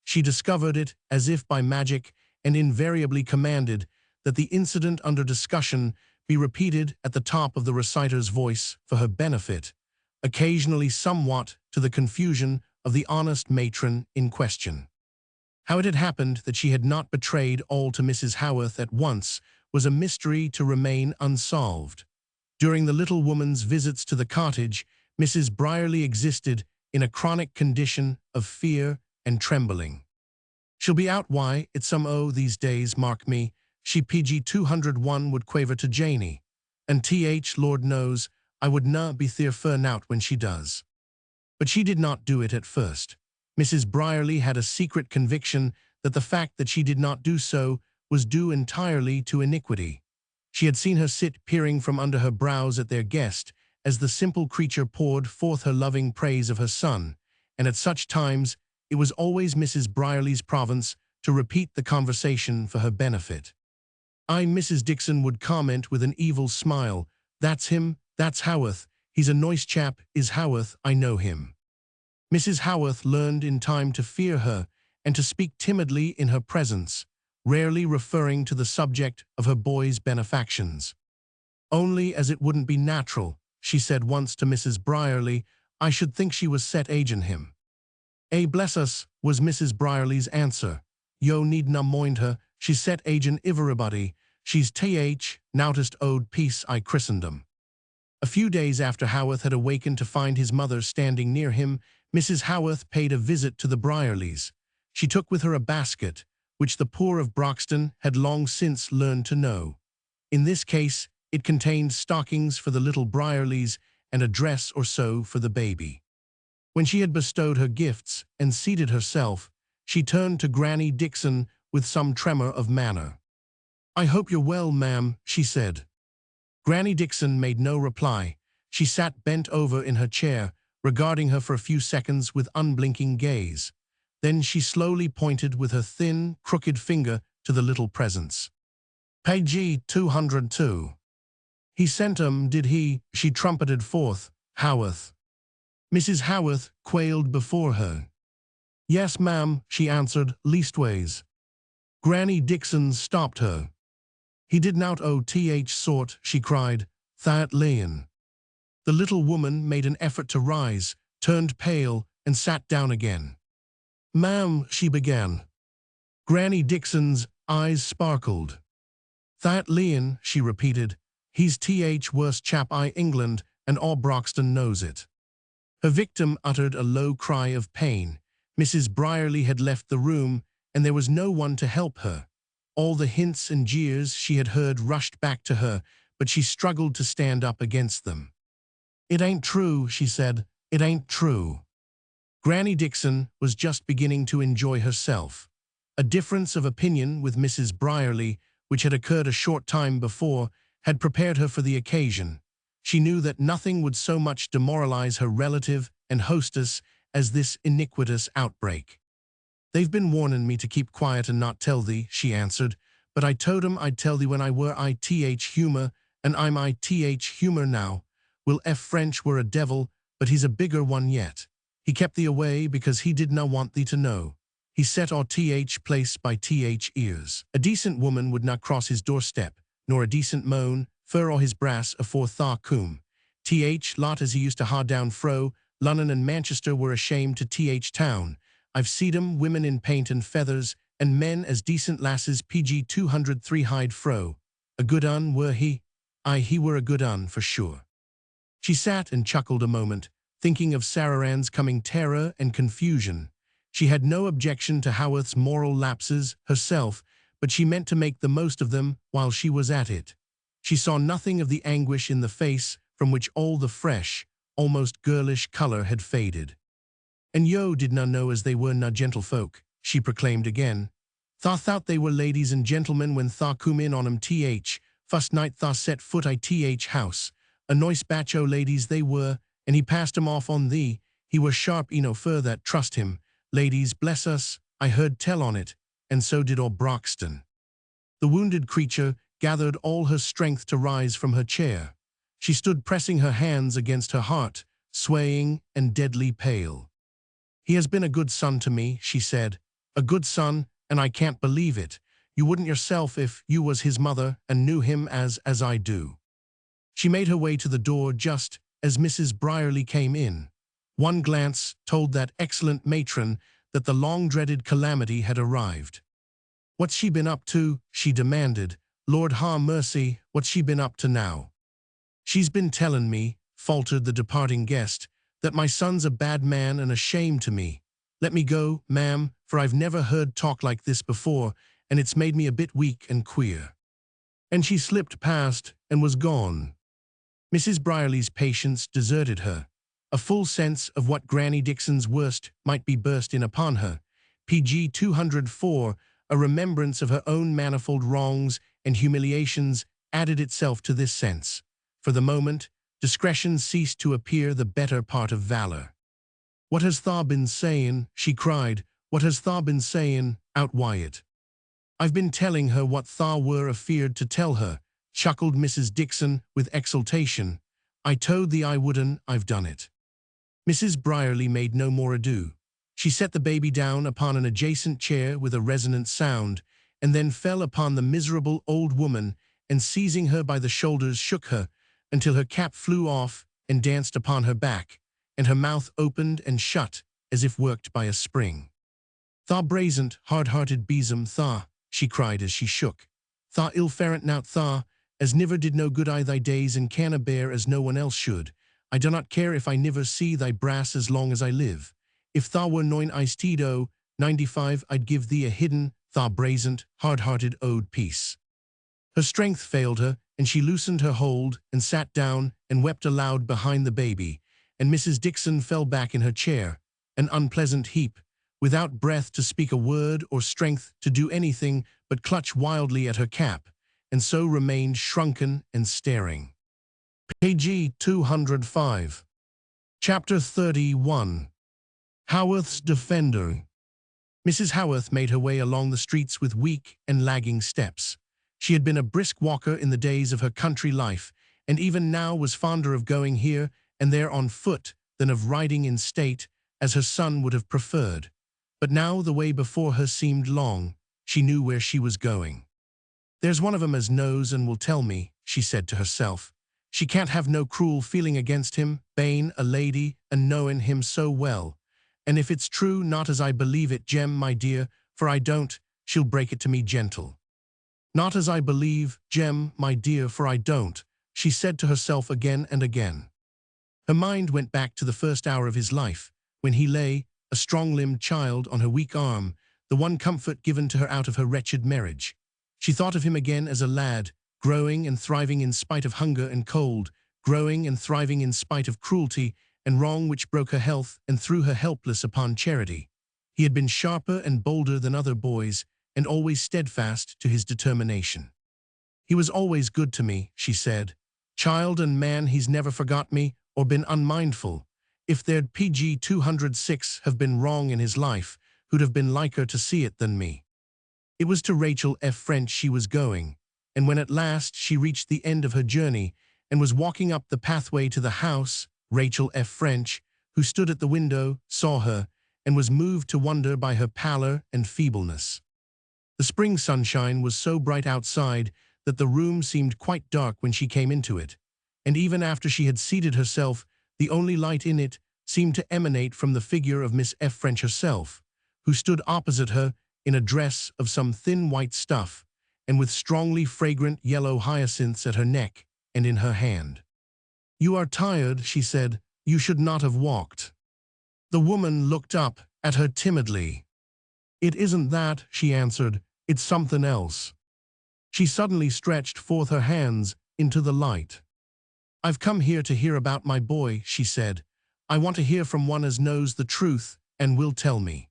She discovered it as if by magic and invariably commanded that the incident under discussion be repeated at the top of the reciter's voice for her benefit, occasionally somewhat to the confusion of the honest matron in question. How it had happened that she had not betrayed all to Mrs. Haworth at once was a mystery to remain unsolved. During the little woman's visits to the cottage, Mrs. Brierly existed in a chronic condition of fear and trembling. "She'll be out why, it's some these days, mark me," she PG 201 would quaver to Janey. "And Lord knows, I would na be their fur nout when she does." But she did not do it at first. Mrs. Brierly had a secret conviction that the fact that she did not do so was due entirely to iniquity. She had seen her sit peering from under her brows at their guest as the simple creature poured forth her loving praise of her son, and at such times it was always Mrs. Brierly's province to repeat the conversation for her benefit. Mrs. Dixon would comment with an evil smile, "That's him, that's Haworth. He's a nice chap, is Haworth, I know him." Mrs. Haworth learned in time to fear her and to speak timidly in her presence, rarely referring to the subject of her boy's benefactions. "Only as it wouldn't be natural," she said once to Mrs. Brierly, "I should think she was set agin him." Bless us," was Mrs. Brierly's answer. "Yo need na mind her, she's set agin iverybody. She's noutest owed peace I Christendom." A few days after Haworth had awakened to find his mother standing near him, Mrs. Haworth paid a visit to the Brierlys. She took with her a basket, which the poor of Broxton had long since learned to know. In this case, it contained stockings for the little Brierlys and a dress or so for the baby. When she had bestowed her gifts and seated herself, she turned to Granny Dixon with some tremor of manner. "I hope you're well, ma'am," she said. Granny Dixon made no reply. She sat bent over in her chair, regarding her for a few seconds with unblinking gaze. Then she slowly pointed with her thin, crooked finger to the little presents. "Page 202. He sent 'em, did he?" she trumpeted forth. "Haworth." Mrs. Haworth quailed before her. "Yes, ma'am," she answered, "leastways." Granny Dixon stopped her. "He did not sort," she cried, "that layin'." The little woman made an effort to rise, turned pale, and sat down again. "Ma'am," she began. Granny Dixon's eyes sparkled. "That Leon," she repeated. "He's worst chap I England, and all Broxton knows it." Her victim uttered a low cry of pain. Mrs. Brierly had left the room, and there was no one to help her. All the hints and jeers she had heard rushed back to her, but she struggled to stand up against them. "It ain't true," she said. "It ain't true." Granny Dixon was just beginning to enjoy herself. A difference of opinion with Mrs. Brierly, which had occurred a short time before, had prepared her for the occasion. She knew that nothing would so much demoralize her relative and hostess as this iniquitous outbreak. "They've been warnin' me to keep quiet and not tell thee," she answered, "but I told 'em I'd tell thee when I were humour, and I'm humour now. Will F. French were a devil, but he's a bigger one yet. He kept thee away because he didna want thee to know. He set our place by ears. A decent woman would not cross his doorstep, nor a decent moan, fur or his brass afore tha coom. Lot as he used to ha down fro, Lunnon and Manchester were ashamed to town. I've seed 'em women in paint and feathers, and men as decent lasses PG 203 hide fro. A good un were he? Aye, he were a good un, for sure." She sat and chuckled a moment, thinking of Sararan's coming terror and confusion. She had no objection to Haworth's moral lapses herself, but she meant to make the most of them while she was at it. She saw nothing of the anguish in the face from which all the fresh, almost girlish color had faded. "And yo did na know as they were na gentlefolk," she proclaimed again. "Tha thought they were ladies and gentlemen when tha coom in on 'em fust night tha set foot I house. A nice batch o' ladies they were, and he passed 'em off on thee. He were sharp eno fur that, trust him. Ladies, bless us, I heard tell on it, and so did all Broxton." The wounded creature gathered all her strength to rise from her chair. She stood pressing her hands against her heart, swaying and deadly pale. "He has been a good son to me," she said. "A good son, and I can't believe it. You wouldn't yourself if you was his mother and knew him as I do." She made her way to the door just as Mrs. Brierly came in. One glance told that excellent matron that the long-dreaded calamity had arrived. "What's she been up to?" she demanded. "Lord ha' mercy, what's she been up to now?" "She's been tellin' me," faltered the departing guest, "that my son's a bad man and a shame to me. Let me go, ma'am, for I've never heard talk like this before, and it's made me a bit weak and queer." And she slipped past and was gone. Mrs. Brierly's patience deserted her. A full sense of what Granny Dixon's worst might be burst in upon her. PG 204, a remembrance of her own manifold wrongs and humiliations, added itself to this sense. For the moment, discretion ceased to appear the better part of valor. "What has tha been sayin'?" she cried. "What has tha been sayin', out Wyatt?" "I've been telling her what tha were afeard to tell her," chuckled Mrs. Dixon with exultation. "I told thee I wouldn't, I've done it." Mrs. Brierly made no more ado. She set the baby down upon an adjacent chair with a resonant sound, and then fell upon the miserable old woman and seizing her by the shoulders shook her, until her cap flew off and danced upon her back, and her mouth opened and shut as if worked by a spring. "Tha brazened, hard-hearted besom, tha," she cried as she shook. "Tha ill-ferent nout tha, as niver did no good I thy days and canna bear as no one else should. I do not care if I niver see thy brass as long as I live. If tha were 95, I'd give thee a hidden, tha brazened, hard-hearted ode piece." Her strength failed her, and she loosened her hold and sat down and wept aloud behind the baby, and Mrs. Dixon fell back in her chair, an unpleasant heap, without breath to speak a word or strength to do anything but clutch wildly at her cap, and so remained shrunken and staring. Page 205. Chapter 31. Haworth's Defender. Mrs. Haworth made her way along the streets with weak and lagging steps. She had been a brisk walker in the days of her country life, and even now was fonder of going here and there on foot than of riding in state, as her son would have preferred. But now the way before her seemed long. She knew where she was going. "There's one of 'em as knows and will tell me," she said to herself. "She can't have no cruel feeling against him, bane a lady, and knowing him so well. And if it's true, not as I believe it, Jem, my dear, for I don't, she'll break it to me gentle. Not as I believe, Jem, my dear, for I don't, she said to herself again and again. Her mind went back to the first hour of his life, when he lay, a strong-limbed child, on her weak arm, the one comfort given to her out of her wretched marriage. She thought of him again as a lad, growing and thriving in spite of hunger and cold, growing and thriving in spite of cruelty and wrong which broke her health and threw her helpless upon charity. He had been sharper and bolder than other boys, and always steadfast to his determination. He was always good to me, she said. Child and man, he's never forgot me or been unmindful. If there'd PG 206 have been wrong in his life, who'd have been liker to see it than me? It was to Rachel F. French she was going, and when at last she reached the end of her journey and was walking up the pathway to the house, Rachel F. French, who stood at the window, saw her, and was moved to wonder by her pallor and feebleness. The spring sunshine was so bright outside that the room seemed quite dark when she came into it, and even after she had seated herself, the only light in it seemed to emanate from the figure of Miss F. French herself, who stood opposite her in a dress of some thin white stuff, and with strongly fragrant yellow hyacinths at her neck and in her hand. "You are tired," she said. "You should not have walked." The woman looked up at her timidly. "It isn't that," she answered. "It's something else." She suddenly stretched forth her hands into the light. "I've come here to hear about my boy," she said. "I want to hear from one as knows the truth and will tell me."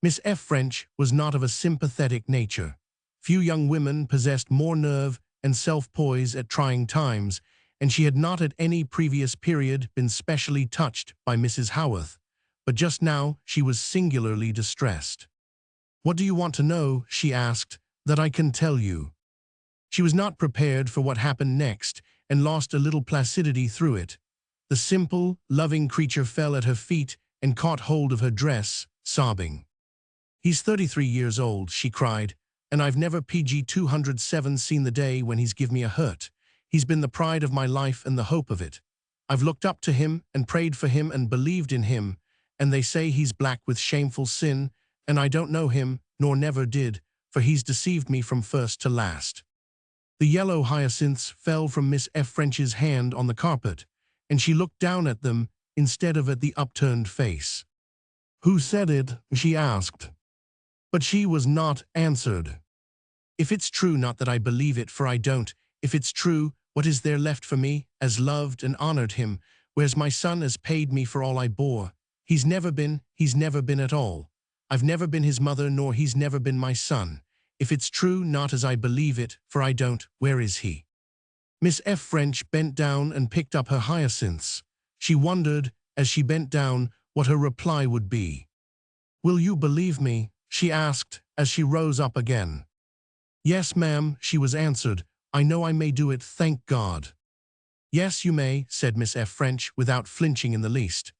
Miss F. French was not of a sympathetic nature. Few young women possessed more nerve and self-poise at trying times, and she had not at any previous period been specially touched by Mrs. Haworth, but just now she was singularly distressed. "What do you want to know?" she asked, "that I can tell you?" She was not prepared for what happened next, and lost a little placidity through it. The simple, loving creature fell at her feet and caught hold of her dress, sobbing. "He's 33 years old," she cried, "and I've never PG 207 seen the day when he's give me a hurt. He's been the pride of my life and the hope of it. I've looked up to him and prayed for him and believed in him, and they say he's black with shameful sin, and I don't know him, nor never did, for he's deceived me from first to last." The yellow hyacinths fell from Miss F. French's hand on the carpet, and she looked down at them instead of at the upturned face. "Who said it?" she asked. But she was not answered. "If it's true, not that I believe it, for I don't, if it's true, what is there left for me, as loved and honored him, where's my son as paid me for all I bore? He's never been at all. I've never been his mother, nor he's never been my son. If it's true, not as I believe it, for I don't, where is he?" Miss F. French bent down and picked up her hyacinths. She wondered, as she bent down, what her reply would be. "Will you believe me?" she asked, as she rose up again. "Yes, ma'am," she was answered. "I know I may do it, thank God." "Yes, you may," said Miss F. French, without flinching in the least.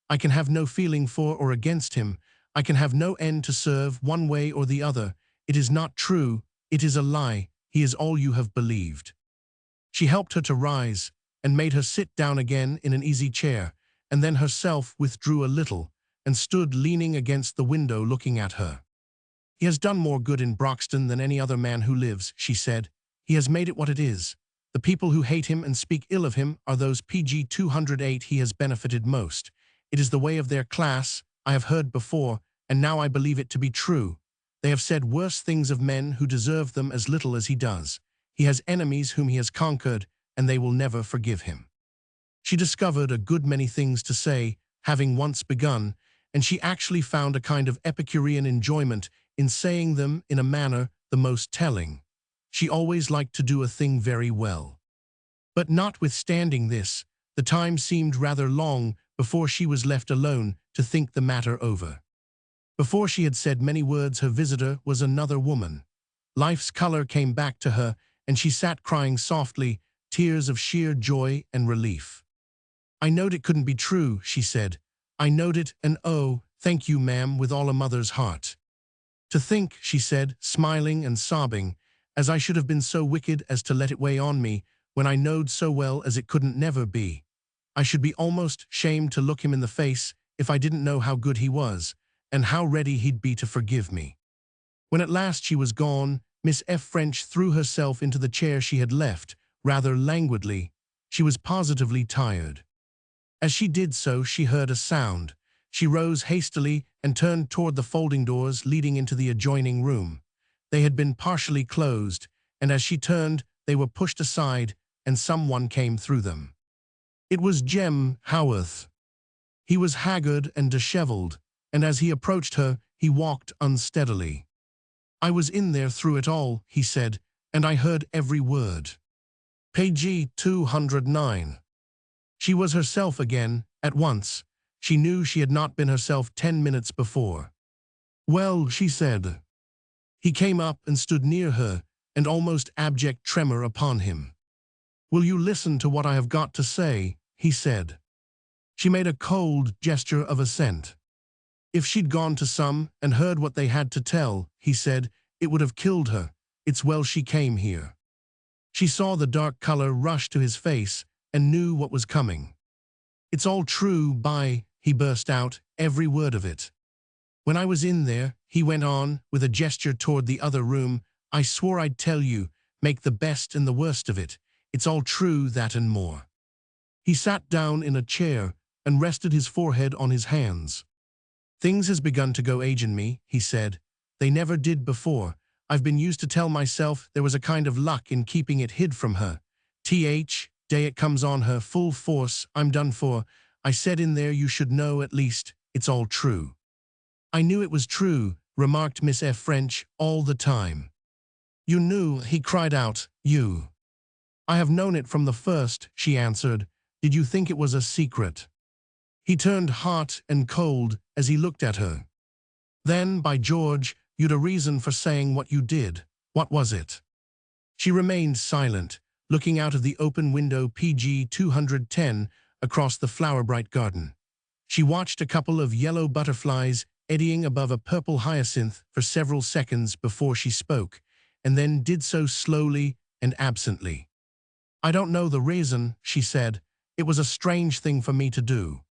"I can have no feeling for or against him. I can have no end to serve, one way or the other. It is not true. It is a lie. He is all you have believed." She helped her to rise, and made her sit down again in an easy chair, and then herself withdrew a little, and stood leaning against the window looking at her. "He has done more good in Broxton than any other man who lives," she said. "He has made it what it is. The people who hate him and speak ill of him are those PG 208 he has benefited most. It is the way of their class, I have heard before, and now I believe it to be true. They have said worse things of men who deserve them as little as he does. He has enemies whom he has conquered, and they will never forgive him." She discovered a good many things to say, having once begun, and she actually found a kind of Epicurean enjoyment in saying them in a manner the most telling. She always liked to do a thing very well. But notwithstanding this, the time seemed rather long before she was left alone to think the matter over. Before she had said many words, her visitor was another woman. Life's color came back to her, and she sat crying softly, tears of sheer joy and relief. "I knowed it couldn't be true," she said. "I knowed it, and oh, thank you, ma'am, with all a mother's heart. To think," she said, smiling and sobbing, "as I should have been so wicked as to let it weigh on me, when I knowed so well as it couldn't never be. I should be almost shamed to look him in the face, if I didn't know how good he was, and how ready he'd be to forgive me. When at last she was gone, Miss F. French threw herself into the chair she had left, rather languidly. She was positively tired. As she did so, she heard a sound. She rose hastily and turned toward the folding doors leading into the adjoining room. They had been partially closed, and as she turned, they were pushed aside, and someone came through them. It was Jem Haworth. He was haggard and disheveled, and as he approached her, he walked unsteadily. "I was in there through it all," he said, "and I heard every word." Page 209. She was herself again, at once. She knew she had not been herself 10 minutes before. "Well," she said. He came up and stood near her, an almost abject tremor upon him. "Will you listen to what I have got to say?" he said. She made a cold gesture of assent. "If she'd gone to some and heard what they had to tell," he said, "it would have killed her. It's well she came here." She saw the dark color rush to his face and knew what was coming. "It's all true, he burst out, "every word of it. When I was in there," he went on, with a gesture toward the other room, "I swore I'd tell you, make the best and the worst of it. It's all true, that and more." He sat down in a chair and rested his forehead on his hands. "Things has begun to go age in me," he said. "They never did before. I've been used to tell myself there was a kind of luck in keeping it hid from her. Day it comes on her full force, I'm done for. I said in there you should know at least, it's all true." "I knew it was true," remarked Miss F. French, "all the time." "You knew," he cried out, "you." "I have known it from the first," she answered. "Did you think it was a secret?" He turned hot and cold as he looked at her. "Then, by George, you'd a reason for saying what you did. What was it?" She remained silent, looking out of the open window PG 210 across the flower-bright garden. She watched a couple of yellow butterflies eddying above a purple hyacinth for several seconds before she spoke, and then did so slowly and absently. "I don't know the reason," she said. "It was a strange thing for me to do."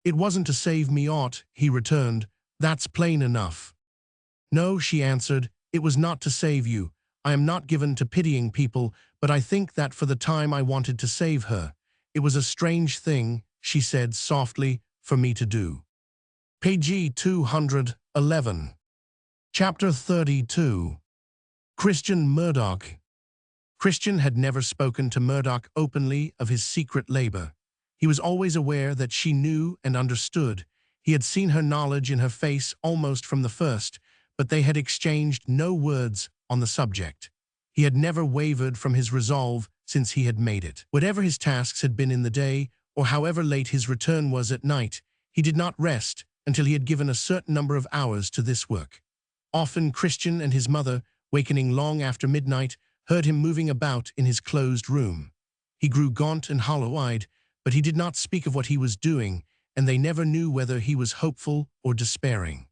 "It wasn't to save me aught," he returned. "That's plain enough." "No," she answered, "it was not to save you. I am not given to pitying people, but I think that for the time I wanted to save her. It was a strange thing," she said softly, "for me to do." Page 211. Chapter 32. Christian Murdoch. Christian had never spoken to Murdoch openly of his secret labor. He was always aware that she knew and understood. He had seen her knowledge in her face almost from the first, but they had exchanged no words on the subject. He had never wavered from his resolve since he had made it. Whatever his tasks had been in the day, or however late his return was at night, he did not rest until he had given a certain number of hours to this work. Often Christian and his mother, wakening long after midnight, heard him moving about in his closed room. He grew gaunt and hollow-eyed, but he did not speak of what he was doing, and they never knew whether he was hopeful or despairing.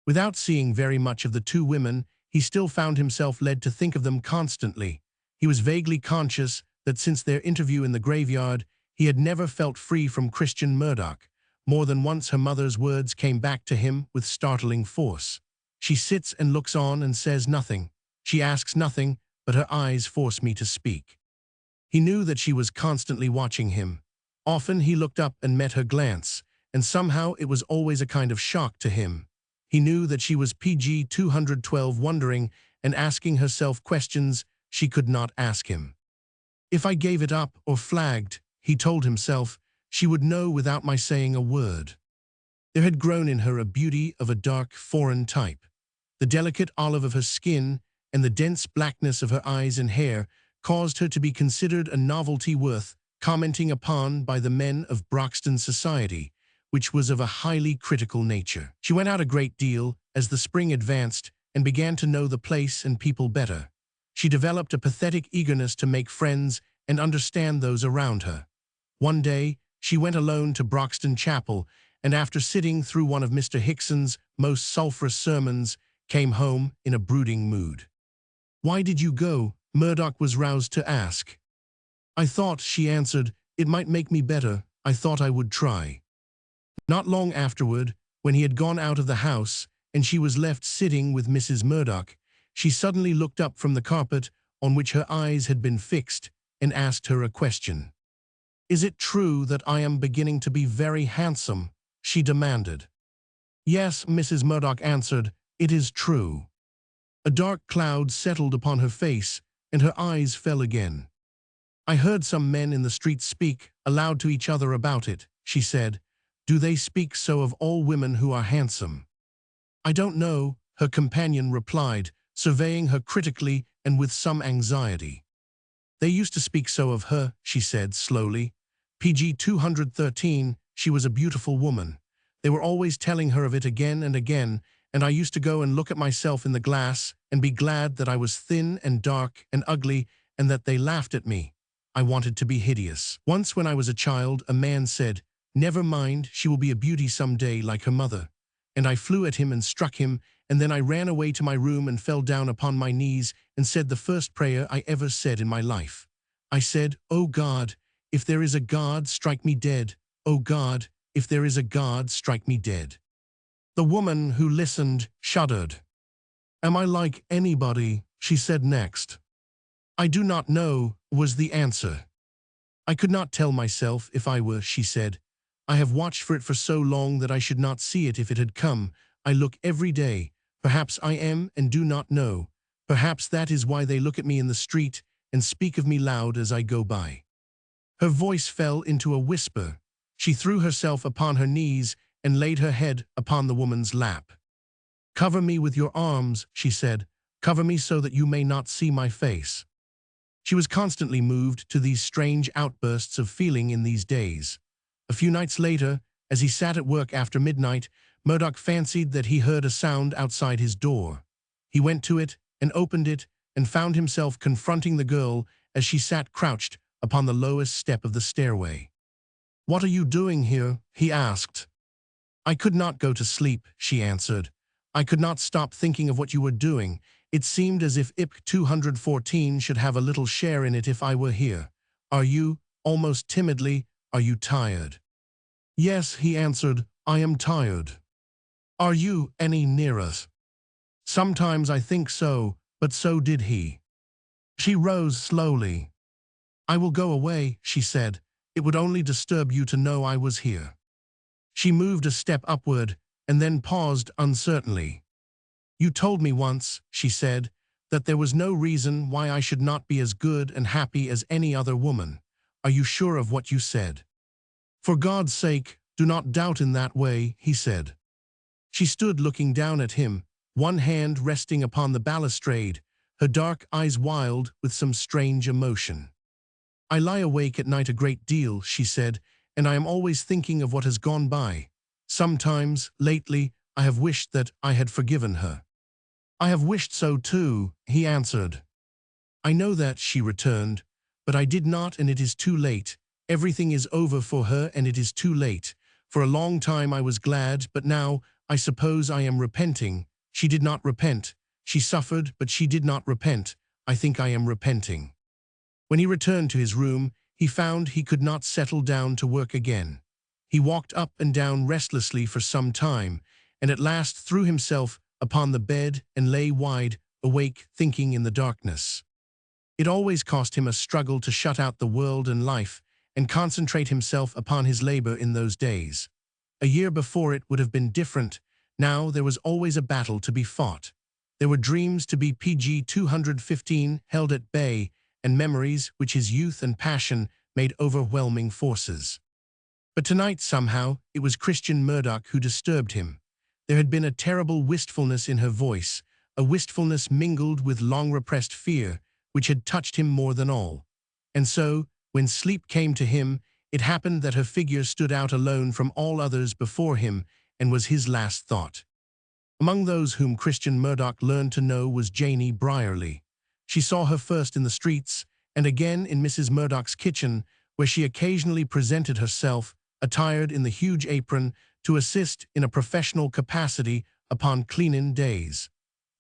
Without seeing very much of the two women, he still found himself led to think of them constantly. He was vaguely conscious that since their interview in the graveyard, he had never felt free from Christian Murdoch. More than once her mother's words came back to him with startling force. "She sits and looks on and says nothing. She asks nothing, but her eyes force me to speak." He knew that she was constantly watching him. Often he looked up and met her glance, and somehow it was always a kind of shock to him. He knew that she was PG 212 wondering and asking herself questions she could not ask him. "If I gave it up or flagged," he told himself, "she would know without my saying a word." There had grown in her a beauty of a dark, foreign type. The delicate olive of her skin and the dense blackness of her eyes and hair caused her to be considered a novelty worth commenting upon by the men of Broxton society, which was of a highly critical nature. She went out a great deal as the spring advanced and began to know the place and people better. She developed a pathetic eagerness to make friends and understand those around her. One day, she went alone to Broxton Chapel, and after sitting through one of Mr. Hickson's most sulphurous sermons, came home in a brooding mood. "Why did you go?" Murdoch was roused to ask. "I thought," she answered, "it might make me better. I thought I would try." Not long afterward, when he had gone out of the house and she was left sitting with Mrs. Murdoch, she suddenly looked up from the carpet on which her eyes had been fixed and asked her a question. "Is it true that I am beginning to be very handsome?" she demanded. "Yes," Mrs. Murdoch answered, "it is true." A dark cloud settled upon her face, and her eyes fell again. "I heard some men in the street speak aloud to each other about it," she said. "Do they speak so of all women who are handsome?" "I don't know," her companion replied, surveying her critically and with some anxiety. "They used to speak so of her," she said slowly. "PG 213, she was a beautiful woman. They were always telling her of it again and again, and I used to go and look at myself in the glass and be glad that I was thin and dark and ugly and that they laughed at me. I wanted to be hideous. Once when I was a child, a man said, 'Never mind, she will be a beauty some day like her mother.' And I flew at him and struck him, and then I ran away to my room and fell down upon my knees and said the first prayer I ever said in my life. I said, 'Oh God, if there is a God, strike me dead. Oh God, if there is a God, strike me dead.'" The woman who listened shuddered. "Am I like anybody?" she said next. "I do not know," was the answer. "I could not tell myself if I were," she said. "I have watched for it for so long that I should not see it if it had come. I look every day. Perhaps I am and do not know. Perhaps that is why they look at me in the street and speak of me loud as I go by." Her voice fell into a whisper. She threw herself upon her knees and laid her head upon the woman's lap. "Cover me with your arms," she said. "Cover me so that you may not see my face." She was constantly moved to these strange outbursts of feeling in these days. A few nights later, as he sat at work after midnight, Murdoch fancied that he heard a sound outside his door. He went to it and opened it and found himself confronting the girl as she sat crouched upon the lowest step of the stairway. "What are you doing here?" he asked. "I could not go to sleep," she answered. "I could not stop thinking of what you were doing. It seemed as if IP 214 should have a little share in it if I were here. Are you, almost timidly, are you tired?" "Yes," he answered, "I am tired." "Are you any nearer?" "Sometimes I think so, but so did he." She rose slowly. "I will go away," she said. "It would only disturb you to know I was here." She moved a step upward and then paused uncertainly. "You told me once," she said, "that there was no reason why I should not be as good and happy as any other woman. Are you sure of what you said?" "For God's sake, do not doubt in that way," he said. She stood looking down at him, one hand resting upon the balustrade, her dark eyes wild with some strange emotion. "I lie awake at night a great deal," she said, "and I am always thinking of what has gone by. Sometimes, lately, I have wished that I had forgiven her." "I have wished so too," he answered. "I know that," she returned, "but I did not, and it is too late. Everything is over for her, and it is too late. For a long time I was glad, but now I suppose I am repenting." She did not repent. She suffered, but she did not repent. "I think I am repenting." When he returned to his room, he found he could not settle down to work again. He walked up and down restlessly for some time, and at last threw himself upon the bed and lay wide awake, thinking in the darkness. It always cost him a struggle to shut out the world and life and concentrate himself upon his labor in those days. A year before it would have been different. Now there was always a battle to be fought. There were dreams to be PG 215 held at bay, and memories which his youth and passion made overwhelming forces. But tonight, somehow, it was Christian Murdoch who disturbed him. There had been a terrible wistfulness in her voice, a wistfulness mingled with long-repressed fear, which had touched him more than all. And so, when sleep came to him, it happened that her figure stood out alone from all others before him and was his last thought. Among those whom Christian Murdoch learned to know was Janie Brierly. She saw her first in the streets, and again in Mrs. Murdoch's kitchen, where she occasionally presented herself, attired in the huge apron, to assist in a professional capacity upon cleaning days.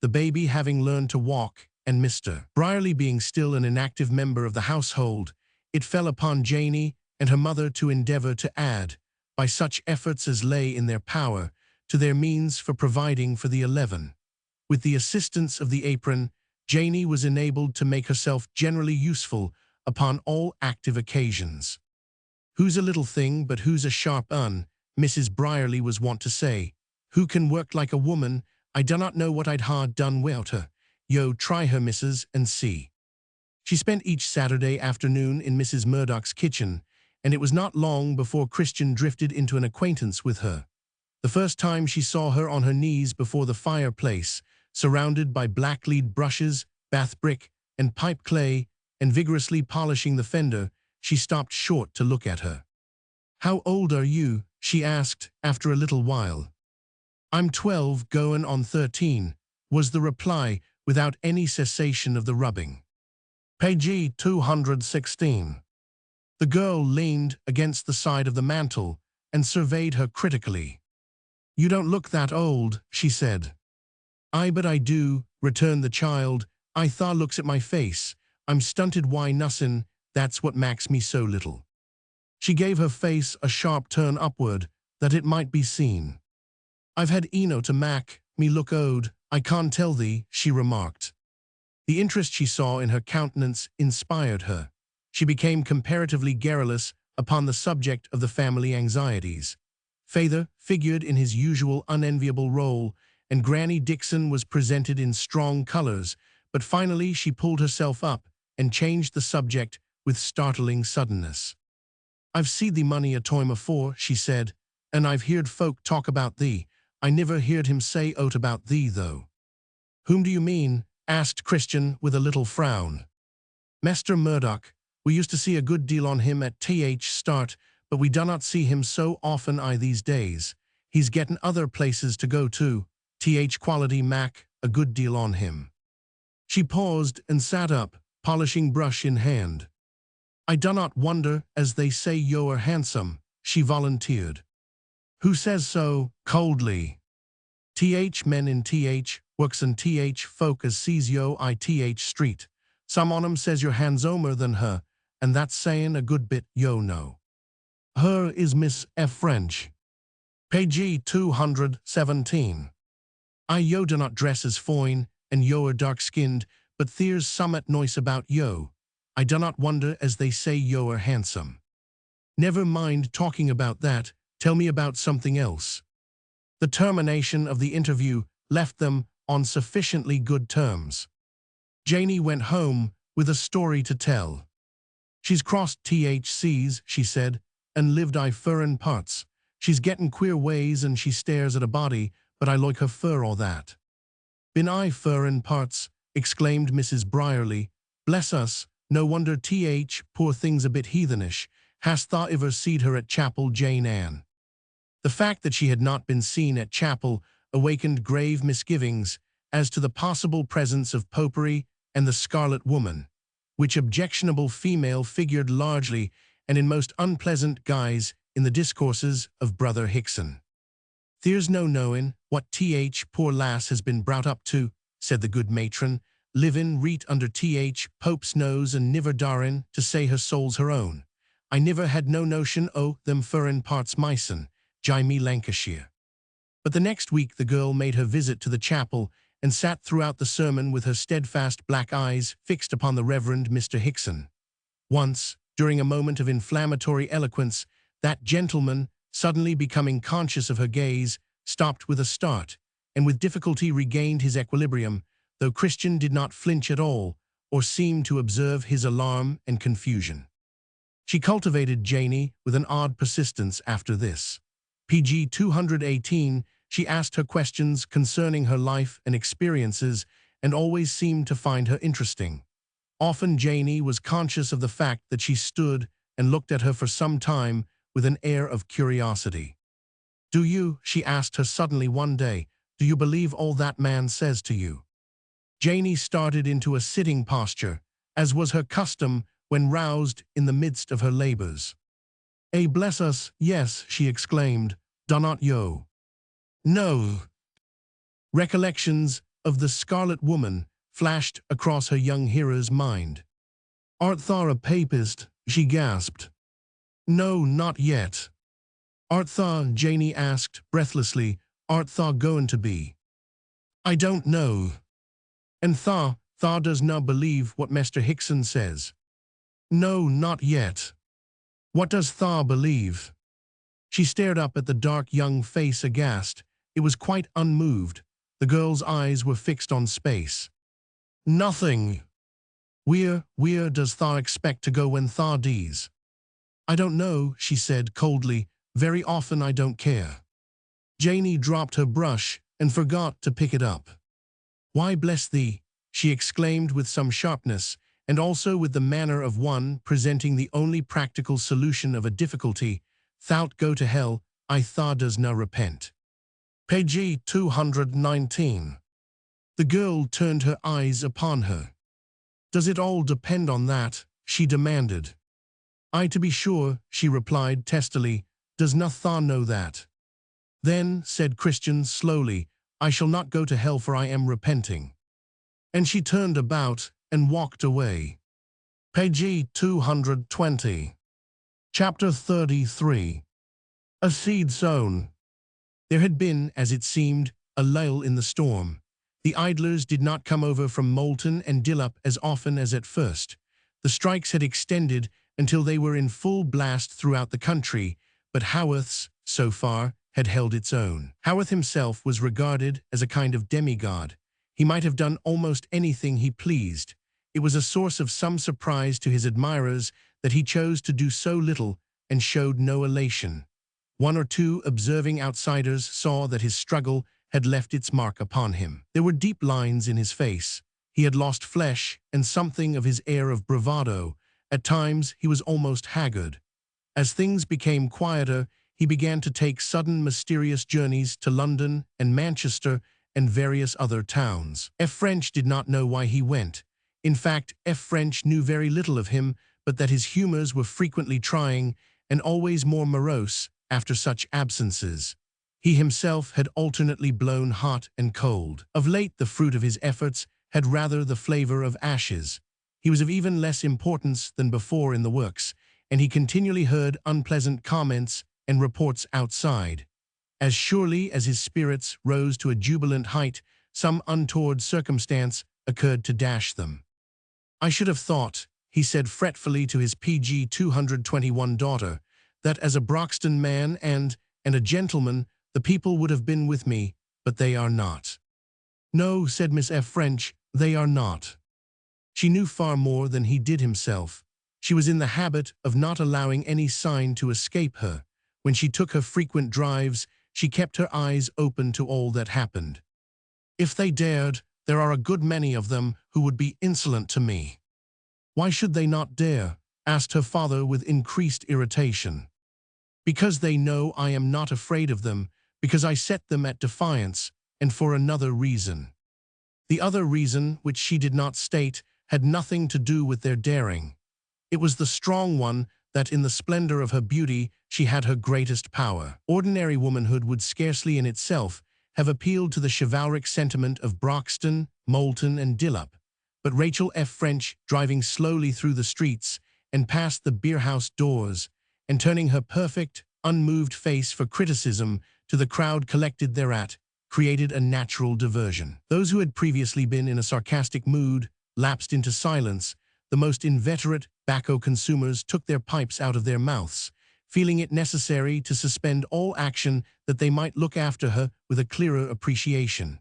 The baby having learned to walk, and Mr. Brierly being still an inactive member of the household, it fell upon Janie and her mother to endeavor to add by such efforts as lay in their power, to their means for providing for the 11. With the assistance of the apron, Janie was enabled to make herself generally useful upon all active occasions. "Who's a little thing, but who's a sharp un," Mrs. Brierly was wont to say. "Who can work like a woman? I do not know what I'd hard done without her. Yo, try her, missus, and see." She spent each Saturday afternoon in Mrs. Murdoch's kitchen, and it was not long before Christian drifted into an acquaintance with her. The first time she saw her on her knees before the fireplace, surrounded by black-lead brushes, bath brick, and pipe clay, and vigorously polishing the fender, she stopped short to look at her. "How old are you?" she asked after a little while. "I'm 12, goin' on 13, was the reply, without any cessation of the rubbing. Page 216. The girl leaned against the side of the mantel and surveyed her critically. "You don't look that old," she said. "Aye, but I do," returned the child. "I tha looks at my face. I'm stunted, why nussin', that's what makes me so little." She gave her face a sharp turn upward, that it might be seen. "I've had eno to mak me look old, I can't tell thee," she remarked. The interest she saw in her countenance inspired her. She became comparatively garrulous upon the subject of the family anxieties. Father figured in his usual unenviable role, and Granny Dixon was presented in strong colors, but finally she pulled herself up and changed the subject with startling suddenness. "I've seed thee money a time afore," she said, "and I've heard folk talk about thee. I niver heard him say aught about thee, though." "Whom do you mean?" asked Christian with a little frown. "Mester Murdoch. We used to see a good deal on him at th start, but we do not see him so often these days. He's getting other places to go to. Th quality mak a good deal on him." She paused and sat up, polishing brush in hand. "I do not wonder as they say yo are handsome," she volunteered. "Who says so?" coldly. "Th men in th works and th folk as sees yo th street. Some on 'em says you're handsomer than her, and that's saying a good bit, yo know. Her is Miss F. French. Page 217. I yo do not dress as fine, and yo are dark-skinned, but there's summat nice about yo. I do not wonder as they say yo are handsome." "Never mind talking about that, tell me about something else." The termination of the interview left them on sufficiently good terms. Janie went home with a story to tell. "She's crossed THCs," she said, "and lived I furrin parts. She's gettin' queer ways and she stares at a body, but I like her fur all that." "Been I furrin parts?" exclaimed Mrs. Brierly. "Bless us, no wonder poor thing's a bit heathenish. Hast thou ever seed her at chapel, Jane Ann?" The fact that she had not been seen at chapel awakened grave misgivings as to the possible presence of popery and the Scarlet Woman, which objectionable female figured largely and in most unpleasant guise in the discourses of Brother Hickson. "There's no knowing what poor lass has been brought up to," said the good matron, "livin' reet under Pope's nose and niver darin to say her soul's her own. I niver had no notion o' them furrin parts myson, Jimmy Lancashire." But the next week the girl made her visit to the chapel and sat throughout the sermon with her steadfast black eyes fixed upon the Reverend Mr. Hickson. Once, during a moment of inflammatory eloquence, that gentleman, suddenly becoming conscious of her gaze, stopped with a start, and with difficulty regained his equilibrium, though Christian did not flinch at all, or seem to observe his alarm and confusion. She cultivated Janie with an odd persistence after this. Page 218, she asked her questions concerning her life and experiences and always seemed to find her interesting. Often Janie was conscious of the fact that she stood and looked at her for some time with an air of curiosity. "Do you," she asked her suddenly one day, "do you believe all that man says to you?" Janie started into a sitting posture, as was her custom when roused in the midst of her labors. Bless us, yes," she exclaimed, "do not yo?" "No." Recollections of the Scarlet Woman flashed across her young hearer's mind. "Art thou a papist?" she gasped. "No, not yet." Art tha, Janie asked, breathlessly, art tha goin' to be? I don't know. And tha does not believe what Mr. Hickson says. No, not yet. What does tha believe? She stared up at the dark young face aghast. It was quite unmoved. The girl's eyes were fixed on space. Nothing. Where does tha expect to go when tha dies? I don't know, she said coldly. Very often I don't care. Janie dropped her brush and forgot to pick it up. Why bless thee, she exclaimed with some sharpness, and also with the manner of one presenting the only practical solution of a difficulty. Thou'lt go to hell, I tha does na repent. Page 219. The girl turned her eyes upon her. Does it all depend on that? She demanded. I to be sure, she replied testily, does na tha know that? Then, said Christian slowly, I shall not go to hell for I am repenting. And she turned about and walked away. Page 220. Chapter 33. A seed sown. There had been, as it seemed, a lull in the storm. The idlers did not come over from Moulton and Dillop as often as at first. The strikes had extended until they were in full blast throughout the country, but Haworth's, so far, had held its own. Haworth himself was regarded as a kind of demigod. He might have done almost anything he pleased. It was a source of some surprise to his admirers that he chose to do so little and showed no elation. One or two observing outsiders saw that his struggle had left its mark upon him. There were deep lines in his face. He had lost flesh and something of his air of bravado. At times he was almost haggard. As things became quieter, he began to take sudden mysterious journeys to London and Manchester and various other towns. F. French did not know why he went. In fact, F. French knew very little of him, but that his humors were frequently trying and always more morose after such absences. He himself had alternately blown hot and cold. Of late, the fruit of his efforts had rather the flavor of ashes. He was of even less importance than before in the works, and he continually heard unpleasant comments and reports outside. As surely as his spirits rose to a jubilant height, some untoward circumstance occurred to dash them. I should have thought, he said fretfully to his PG 221 daughter, that as a Broxton man and a gentleman, the people would have been with me, but they are not. No, said Miss F. French, they are not. She knew far more than he did himself. She was in the habit of not allowing any sign to escape her. When she took her frequent drives, she kept her eyes open to all that happened. If they dared, there are a good many of them who would be insolent to me. Why should they not dare? Asked her father with increased irritation. Because they know I am not afraid of them, because I set them at defiance, and for another reason. The other reason, which she did not state, had nothing to do with their daring. It was the strong one that in the splendor of her beauty she had her greatest power. Ordinary womanhood would scarcely in itself have appealed to the chivalric sentiment of Broxton, Moulton, and Dillop, but Rachel F. French, driving slowly through the streets and past the beerhouse doors, and turning her perfect, unmoved face for criticism to the crowd collected thereat, created a natural diversion. Those who had previously been in a sarcastic mood lapsed into silence. The most inveterate tobacco consumers took their pipes out of their mouths, feeling it necessary to suspend all action that they might look after her with a clearer appreciation.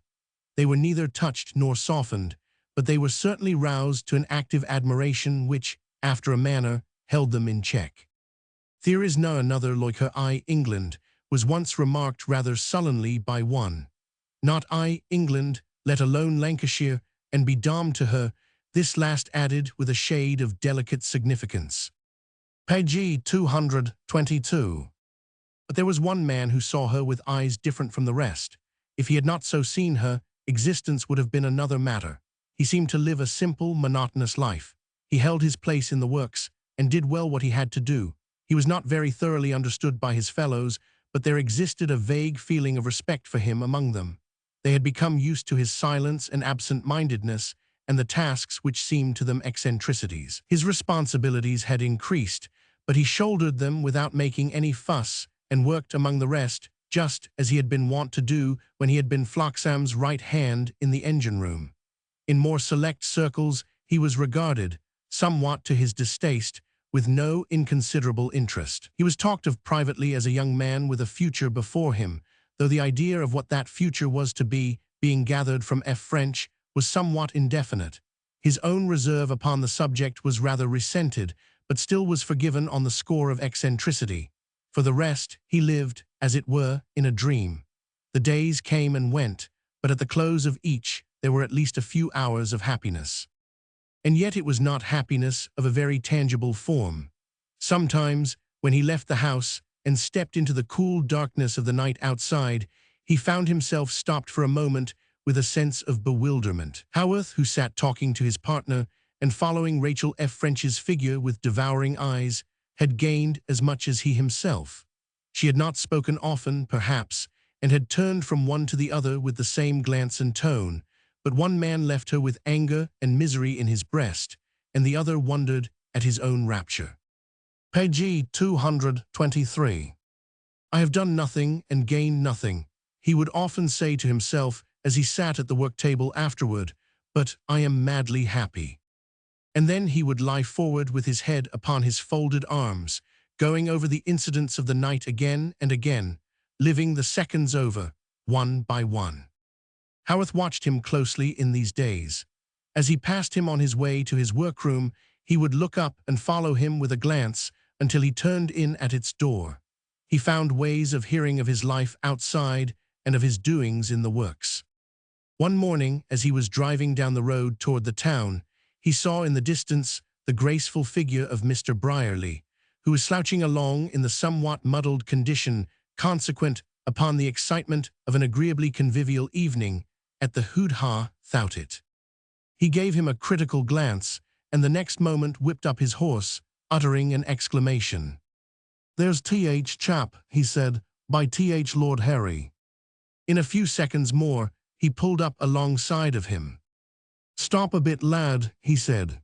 They were neither touched nor softened, but they were certainly roused to an active admiration which, after a manner, held them in check. There is no another like her England, was once remarked rather sullenly by one. Not England, let alone Lancashire, and be damned to her, this last added with a shade of delicate significance. Page 222. But there was one man who saw her with eyes different from the rest. If he had not so seen her, existence would have been another matter. He seemed to live a simple, monotonous life. He held his place in the works, and did well what he had to do. He was not very thoroughly understood by his fellows, but there existed a vague feeling of respect for him among them. They had become used to his silence and absent-mindedness, and the tasks which seemed to them eccentricities. His responsibilities had increased, but he shouldered them without making any fuss, and worked among the rest, just as he had been wont to do when he had been Floxam's right hand in the engine-room. In more select circles he was regarded, somewhat to his distaste, with no inconsiderable interest. He was talked of privately as a young man with a future before him, though the idea of what that future was to be, being gathered from F. French, was somewhat indefinite. His own reserve upon the subject was rather resented, but still was forgiven on the score of eccentricity. For the rest, he lived, as it were, in a dream. The days came and went, but at the close of each there were at least a few hours of happiness. And yet it was not happiness of a very tangible form. Sometimes, when he left the house and stepped into the cool darkness of the night outside, he found himself stopped for a moment with a sense of bewilderment. Haworth, who sat talking to his partner and following Rachel F. French's figure with devouring eyes, had gained as much as he himself. She had not spoken often, perhaps, and had turned from one to the other with the same glance and tone, but one man left her with anger and misery in his breast, and the other wondered at his own rapture. Page 223. I have done nothing and gained nothing, he would often say to himself as he sat at the work-table afterward, but I am madly happy. And then he would lie forward with his head upon his folded arms, going over the incidents of the night again and again, living the seconds over, one by one. Haworth watched him closely in these days. As he passed him on his way to his workroom, he would look up and follow him with a glance until he turned in at its door. He found ways of hearing of his life outside and of his doings in the works. One morning, as he was driving down the road toward the town, he saw in the distance the graceful figure of Mr. Brierly, who was slouching along in the somewhat muddled condition consequent upon the excitement of an agreeably convivial evening at the Hood-Ha Thoughtit. He gave him a critical glance, and the next moment whipped up his horse, uttering an exclamation. "There's Th. chap," he said, "by Th. Lord Harry." In a few seconds more, he pulled up alongside of him. "Stop a bit, lad," he said.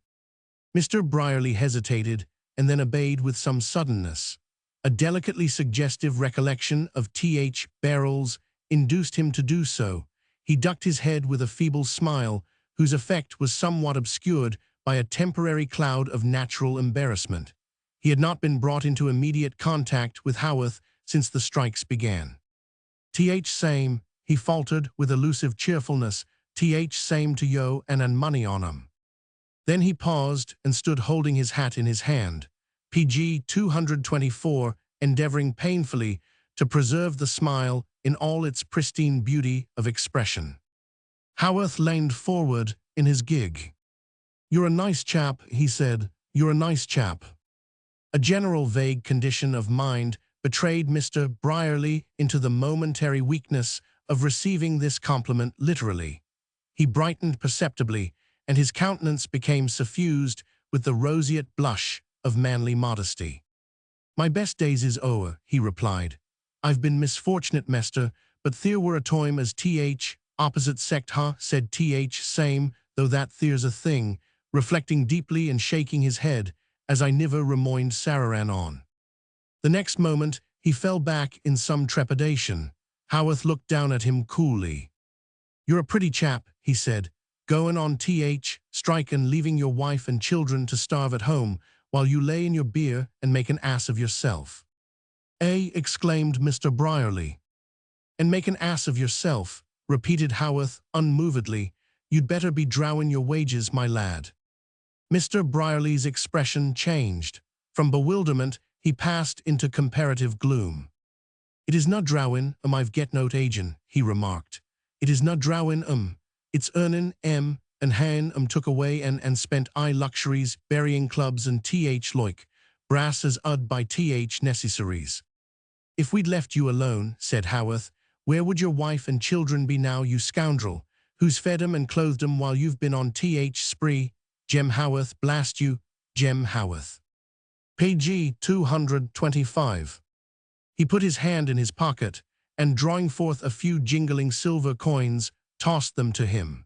Mr. Brierly hesitated, and then obeyed with some suddenness. A delicately suggestive recollection of Th. Barrels induced him to do so. He ducked his head with a feeble smile, whose effect was somewhat obscured by a temporary cloud of natural embarrassment. He had not been brought into immediate contact with Haworth since the strikes began. "Th. same," he faltered with elusive cheerfulness, "Th. same to yo and money on 'em." Then he paused and stood holding his hat in his hand, pg 224, endeavoring painfully to preserve the smile in all its pristine beauty of expression. Haworth leaned forward in his gig. "You're a nice chap," he said, "you're a nice chap." A general vague condition of mind betrayed Mr. Brierly into the momentary weakness of receiving this compliment literally. He brightened perceptibly, and his countenance became suffused with the roseate blush of manly modesty. "My best days is o'er," he replied. "I've been misfortunate, mester, but there were a time as Th. opposite sect ha," said Th. same, "though that there's a thing," reflecting deeply and shaking his head, "as I niver remoined Sararan on." The next moment he fell back in some trepidation. Haworth looked down at him coolly. "You're a pretty chap," he said, "goin' on Th. strike and leaving your wife and children to starve at home, while you lay in your beer and make an ass of yourself." Exclaimed Mr. Brierly. "And make an ass of yourself," repeated Haworth unmovedly. "You'd better be drowin' your wages, my lad." Mr. Brierly's expression changed. From bewilderment, he passed into comparative gloom. "It is not drowin' I've get note agin," he remarked. "It is not drowin' it's earnin' and han took away and spent luxuries, burying clubs and Th. loik, brass as ud by Th. necessaries." "If we'd left you alone," said Haworth, "where would your wife and children be now, you scoundrel? Who's fed 'em and clothed 'em while you've been on Th. spree? Jem Haworth, blast you, Jem Haworth." Page 225. He put his hand in his pocket, and drawing forth a few jingling silver coins, tossed them to him.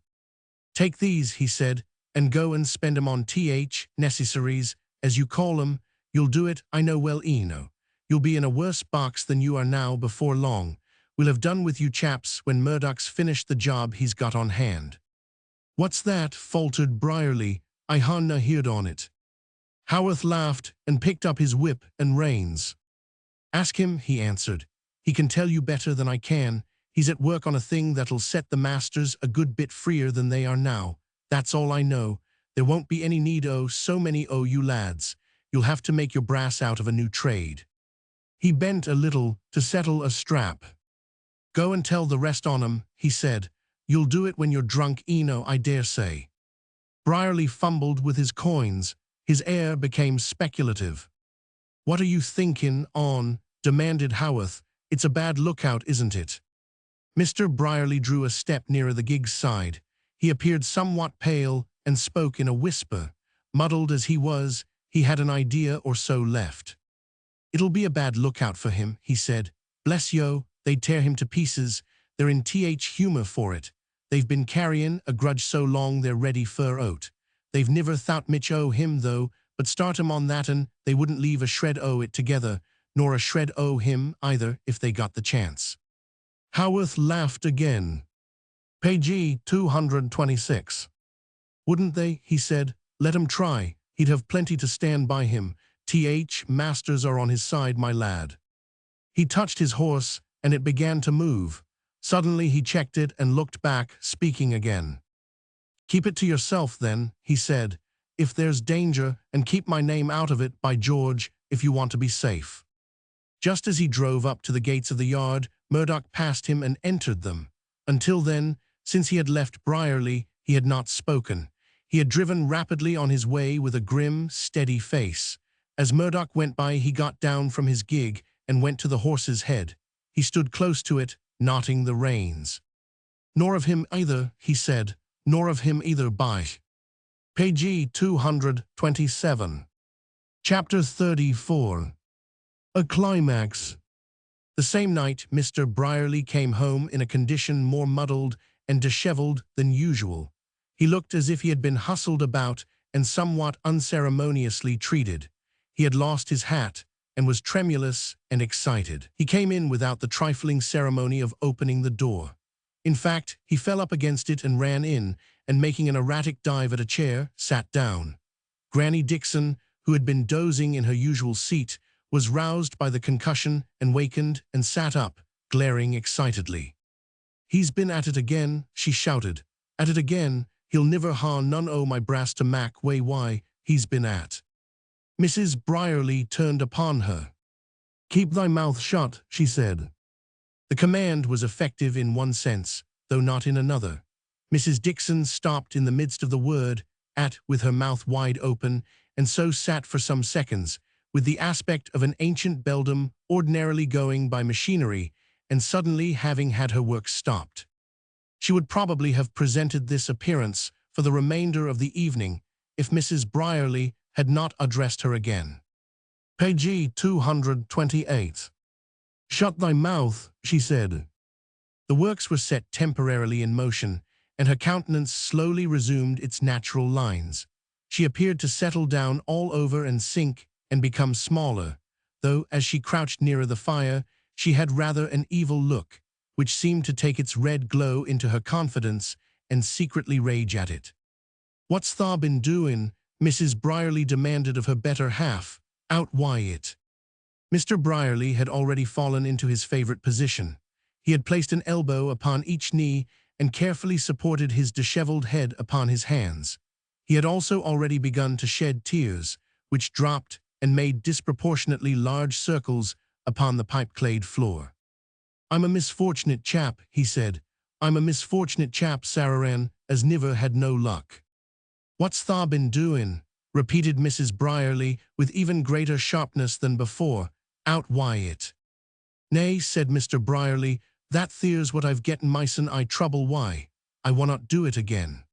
"Take these," he said, "and go and spend 'em on Th. necessaries, as you call 'em. You'll do it, I know well eno. You'll be in a worse box than you are now before long. We'll have done with you chaps when Murdoch's finished the job he's got on hand." "What's that?" faltered Brierly. "I hanna heard on it." Haworth laughed and picked up his whip and reins. "Ask him," he answered. "He can tell you better than I can. He's at work on a thing that'll set the masters a good bit freer than they are now. That's all I know. There won't be any need so many you lads. You'll have to make your brass out of a new trade." He bent a little to settle a strap. "Go and tell the rest on 'em," he said. "You'll do it when you're drunk, I dare say." Brierly fumbled with his coins. His air became speculative. "What are you thinking on?" demanded Haworth. "It's a bad lookout, isn't it?" Mr. Brierly drew a step nearer the gig's side. He appeared somewhat pale and spoke in a whisper. Muddled as he was, he had an idea or so left. "It'll be a bad lookout for him," he said. "Bless yo', they'd tear him to pieces. They're in humor for it. They've been carrying a grudge so long they're ready for oat. They've niver thought mich o' him though, but start 'em on that and they wouldn't leave a shred o' it together, nor a shred o' him either if they got the chance." Haworth laughed again. Page 226. "Wouldn't they?" he said. "Let 'em try. He'd have plenty to stand by him. Masters are on his side, my lad." He touched his horse, and it began to move. Suddenly he checked it and looked back, speaking again. "Keep it to yourself, then," he said, "if there's danger, and keep my name out of it, by George, if you want to be safe." Just as he drove up to the gates of the yard, Murdoch passed him and entered them. Until then, since he had left Brierly, he had not spoken. He had driven rapidly on his way with a grim, steady face. As Murdoch went by, he got down from his gig and went to the horse's head. He stood close to it, knotting the reins. "Nor of him either," he said. "Nor of him either, by." Page 227. Chapter 34. A climax. The same night, Mr. Brierly came home in a condition more muddled and disheveled than usual. He looked as if he had been hustled about and somewhat unceremoniously treated. He had lost his hat and was tremulous and excited. He came in without the trifling ceremony of opening the door. In fact, he fell up against it and ran in, and making an erratic dive at a chair, sat down. Granny Dixon, who had been dozing in her usual seat, was roused by the concussion and wakened and sat up, glaring excitedly. "He's been at it again," she shouted. "At it again. He'll niver ha none o' my brass to mack way why he's been at." Mrs. Brierly turned upon her. "Keep thy mouth shut," she said. The command was effective in one sense, though not in another. Mrs. Dixon stopped in the midst of the word "at" with her mouth wide open, and so sat for some seconds, with the aspect of an ancient beldam ordinarily going by machinery, and suddenly having had her work stopped. She would probably have presented this appearance for the remainder of the evening, if Mrs. Brierly had not addressed her again. Page 228. "Shut thy mouth," she said. The works were set temporarily in motion, and her countenance slowly resumed its natural lines. She appeared to settle down all over and sink and become smaller, though, as she crouched nearer the fire, she had rather an evil look, which seemed to take its red glow into her confidence and secretly rage at it. "What's tha been doin'?" Mrs. Brierly demanded of her better half. "Out why it?" Mr. Brierly had already fallen into his favorite position. He had placed an elbow upon each knee and carefully supported his disheveled head upon his hands. He had also already begun to shed tears, which dropped and made disproportionately large circles upon the pipe-clayed floor. "I'm a misfortunate chap," he said. "I'm a misfortunate chap, Sararan, as niver had no luck." "What's tha been doin'?" repeated Mrs. Brierly with even greater sharpness than before. "Out why it?" "Nay," said Mr. Brierly, "that there's what I've getten mysen I trouble why. I wannot do it again.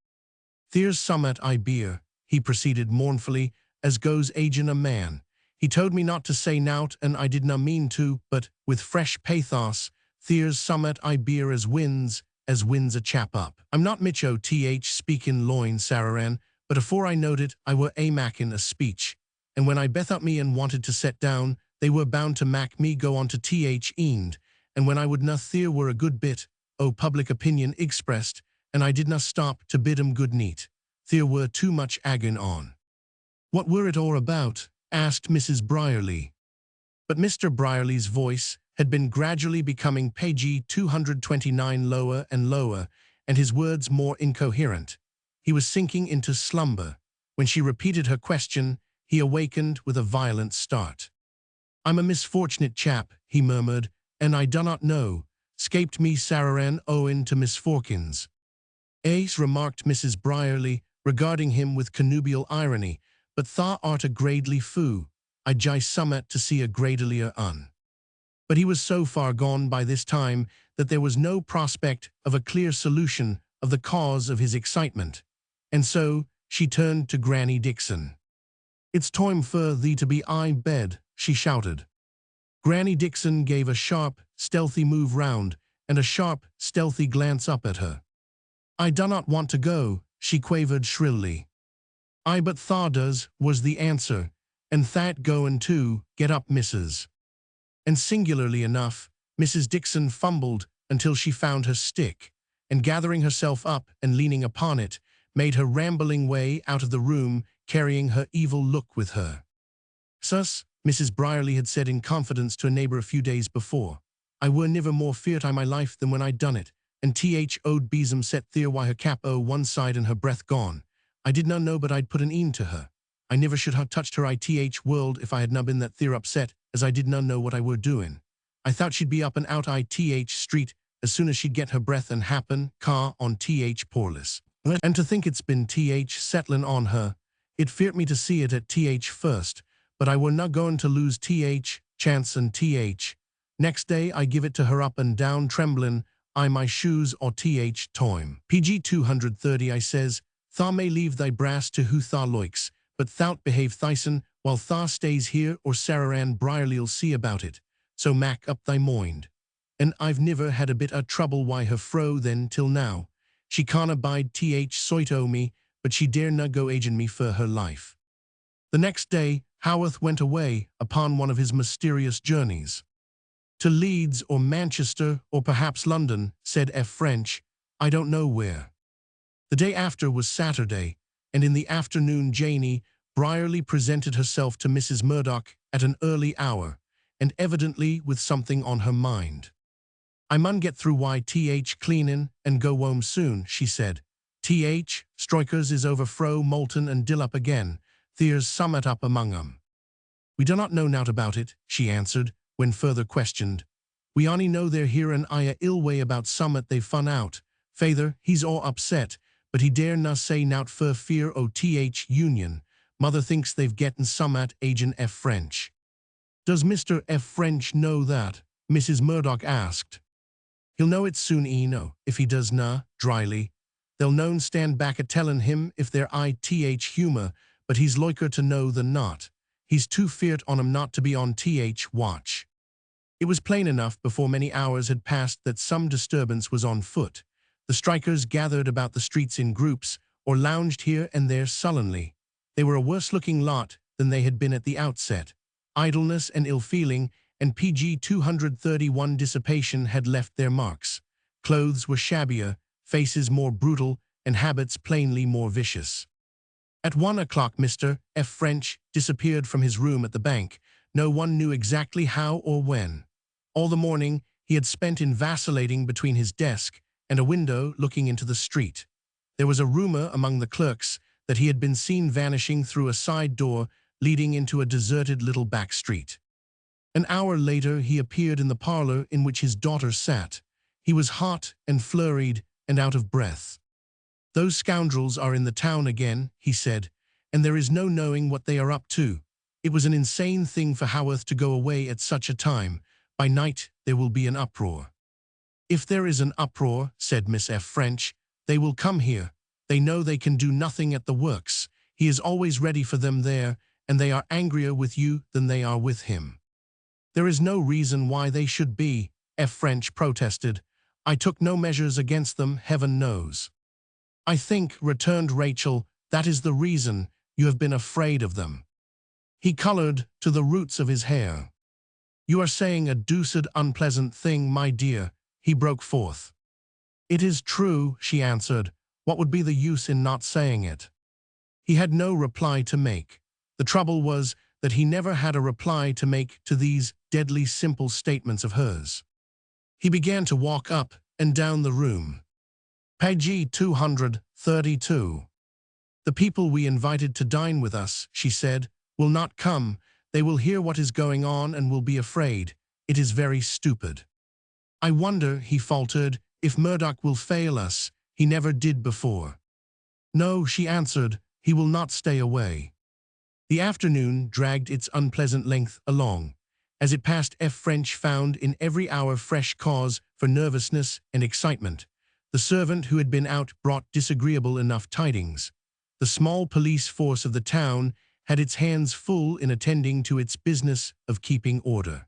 There's summat I beer," he proceeded mournfully, "as goes agin a man. He told me not to say nowt, and I didna mean to, but, with fresh pathos, there's summat I beer as wins a chap up. I'm not mich o' speakin' loin, Sararan, but afore I knowed it, I were a-mackin' a speech, and when I bethought me and wanted to set down, they were bound to mak me go on to th end, and when I would na there were a good bit, public opinion expressed, and I did na stop to bid 'em good neat. There were too much agon on. What were it all about? Asked Mrs. Brierly. But Mr. Brierly's voice had been gradually becoming page 229 lower and lower, and his words more incoherent. He was sinking into slumber. When she repeated her question, he awakened with a violent start. "I'm a misfortunate chap," he murmured, "and I do not know. Scaped me Sararan owin to misforkins." Ace, remarked Mrs. Brierly, regarding him with connubial irony, "but tha art a gradely foo. I jai summat to see a gradelier un." But he was so far gone by this time that there was no prospect of a clear solution of the cause of his excitement. And so she turned to Granny Dixon. "It's time for thee to be I bed," she shouted. Granny Dixon gave a sharp, stealthy move round, and a sharp, stealthy glance up at her. "I do not want to go," she quavered shrilly. "I but tha does," was the answer, "and that goin' too, get up, missus." And singularly enough, Mrs. Dixon fumbled until she found her stick, and gathering herself up and leaning upon it, made her rambling way out of the room, carrying her evil look with her. "Sus," Mrs. Brierly had said in confidence to a neighbor a few days before, "I were niver more feart I my life than when I done it, and th.o'd besom set there why her cap o' one side and her breath gone. I did not know but I'd put an een to her. I niver should ha' touched her ith world if I had not been that there upset, as I did not know what I were doing. I thought she'd be up and out ith street as soon as she'd get her breath and happen, car on th porless. And to think it's been th settlin' on her. It feared me to see it at th first, but I were not going to lose th chance and th. Next day I give it to her up and down tremblin', I my shoes or th time. PG 230 I says, "Tha may leave thy brass to who tha loikes, but thou'lt behave thyson while tha stays here or Sararan Brierly'll see about it, so mak up thy moind." And I've niver had a bit o' trouble why her fro then till now. She can't abide th soit o' me, but she dare na go agin me for her life. The next day, Haworth went away upon one of his mysterious journeys. "To Leeds or Manchester or perhaps London," said F. French, "I don't know where." The day after was Saturday, and in the afternoon Janie Brierly presented herself to Mrs. Murdoch at an early hour, and evidently with something on her mind. "I mun get through th cleanin' and go home soon," she said. "Th strikers is over fro molten and dill up again. There's summat up among 'em." "We do not know nowt about it," she answered, when further questioned. "We only know they're here and I a ill way about summat they've fun out. Feyther, he's all upset, but he dare na say nowt for fear o' th union. Mother thinks they've getten summat agin F. French." "Does Mr. F. French know that?" Mrs. Murdoch asked. "He'll know it soon eno, if he does na," dryly. "They'll noan stand back a tellin' him if they're ith humour, but he's loiker to know than not. He's too feart on 'em not to be on th watch." It was plain enough before many hours had passed that some disturbance was on foot. The strikers gathered about the streets in groups, or lounged here and there sullenly. They were a worse-looking lot than they had been at the outset. Idleness and ill-feeling and PG 231 dissipation had left their marks. Clothes were shabbier, faces more brutal, and habits plainly more vicious. At 1 o'clock Mr. F. French disappeared from his room at the bank. No one knew exactly how or when. All the morning he had spent in vacillating between his desk and a window looking into the street. There was a rumor among the clerks that he had been seen vanishing through a side door leading into a deserted little back street. An hour later he appeared in the parlor in which his daughter sat. He was hot and flurried and out of breath. "Those scoundrels are in the town again," he said, "and there is no knowing what they are up to. It was an insane thing for Haworth to go away at such a time. By night there will be an uproar." "If there is an uproar," said Miss F. French, "they will come here. They know they can do nothing at the works. He is always ready for them there, and they are angrier with you than they are with him." "There is no reason why they should be," F. French protested. "I took no measures against them, heaven knows." "I think," returned Rachel, "that is the reason. You have been afraid of them." He colored to the roots of his hair. "You are saying a deuced unpleasant thing, my dear," he broke forth. "It is true," she answered. "What would be the use in not saying it?" He had no reply to make. The trouble was that he never had a reply to make to these deadly simple statements of hers. He began to walk up and down the room. Page 232. "The people we invited to dine with us," she said, "will not come. They will hear what is going on and will be afraid. It is very stupid." "I wonder," he faltered, "if Murdoch will fail us. He never did before." "No," she answered, "he will not stay away." The afternoon dragged its unpleasant length along. As it passed, French found in every hour fresh cause for nervousness and excitement. The servant who had been out brought disagreeable enough tidings. The small police force of the town had its hands full in attending to its business of keeping order.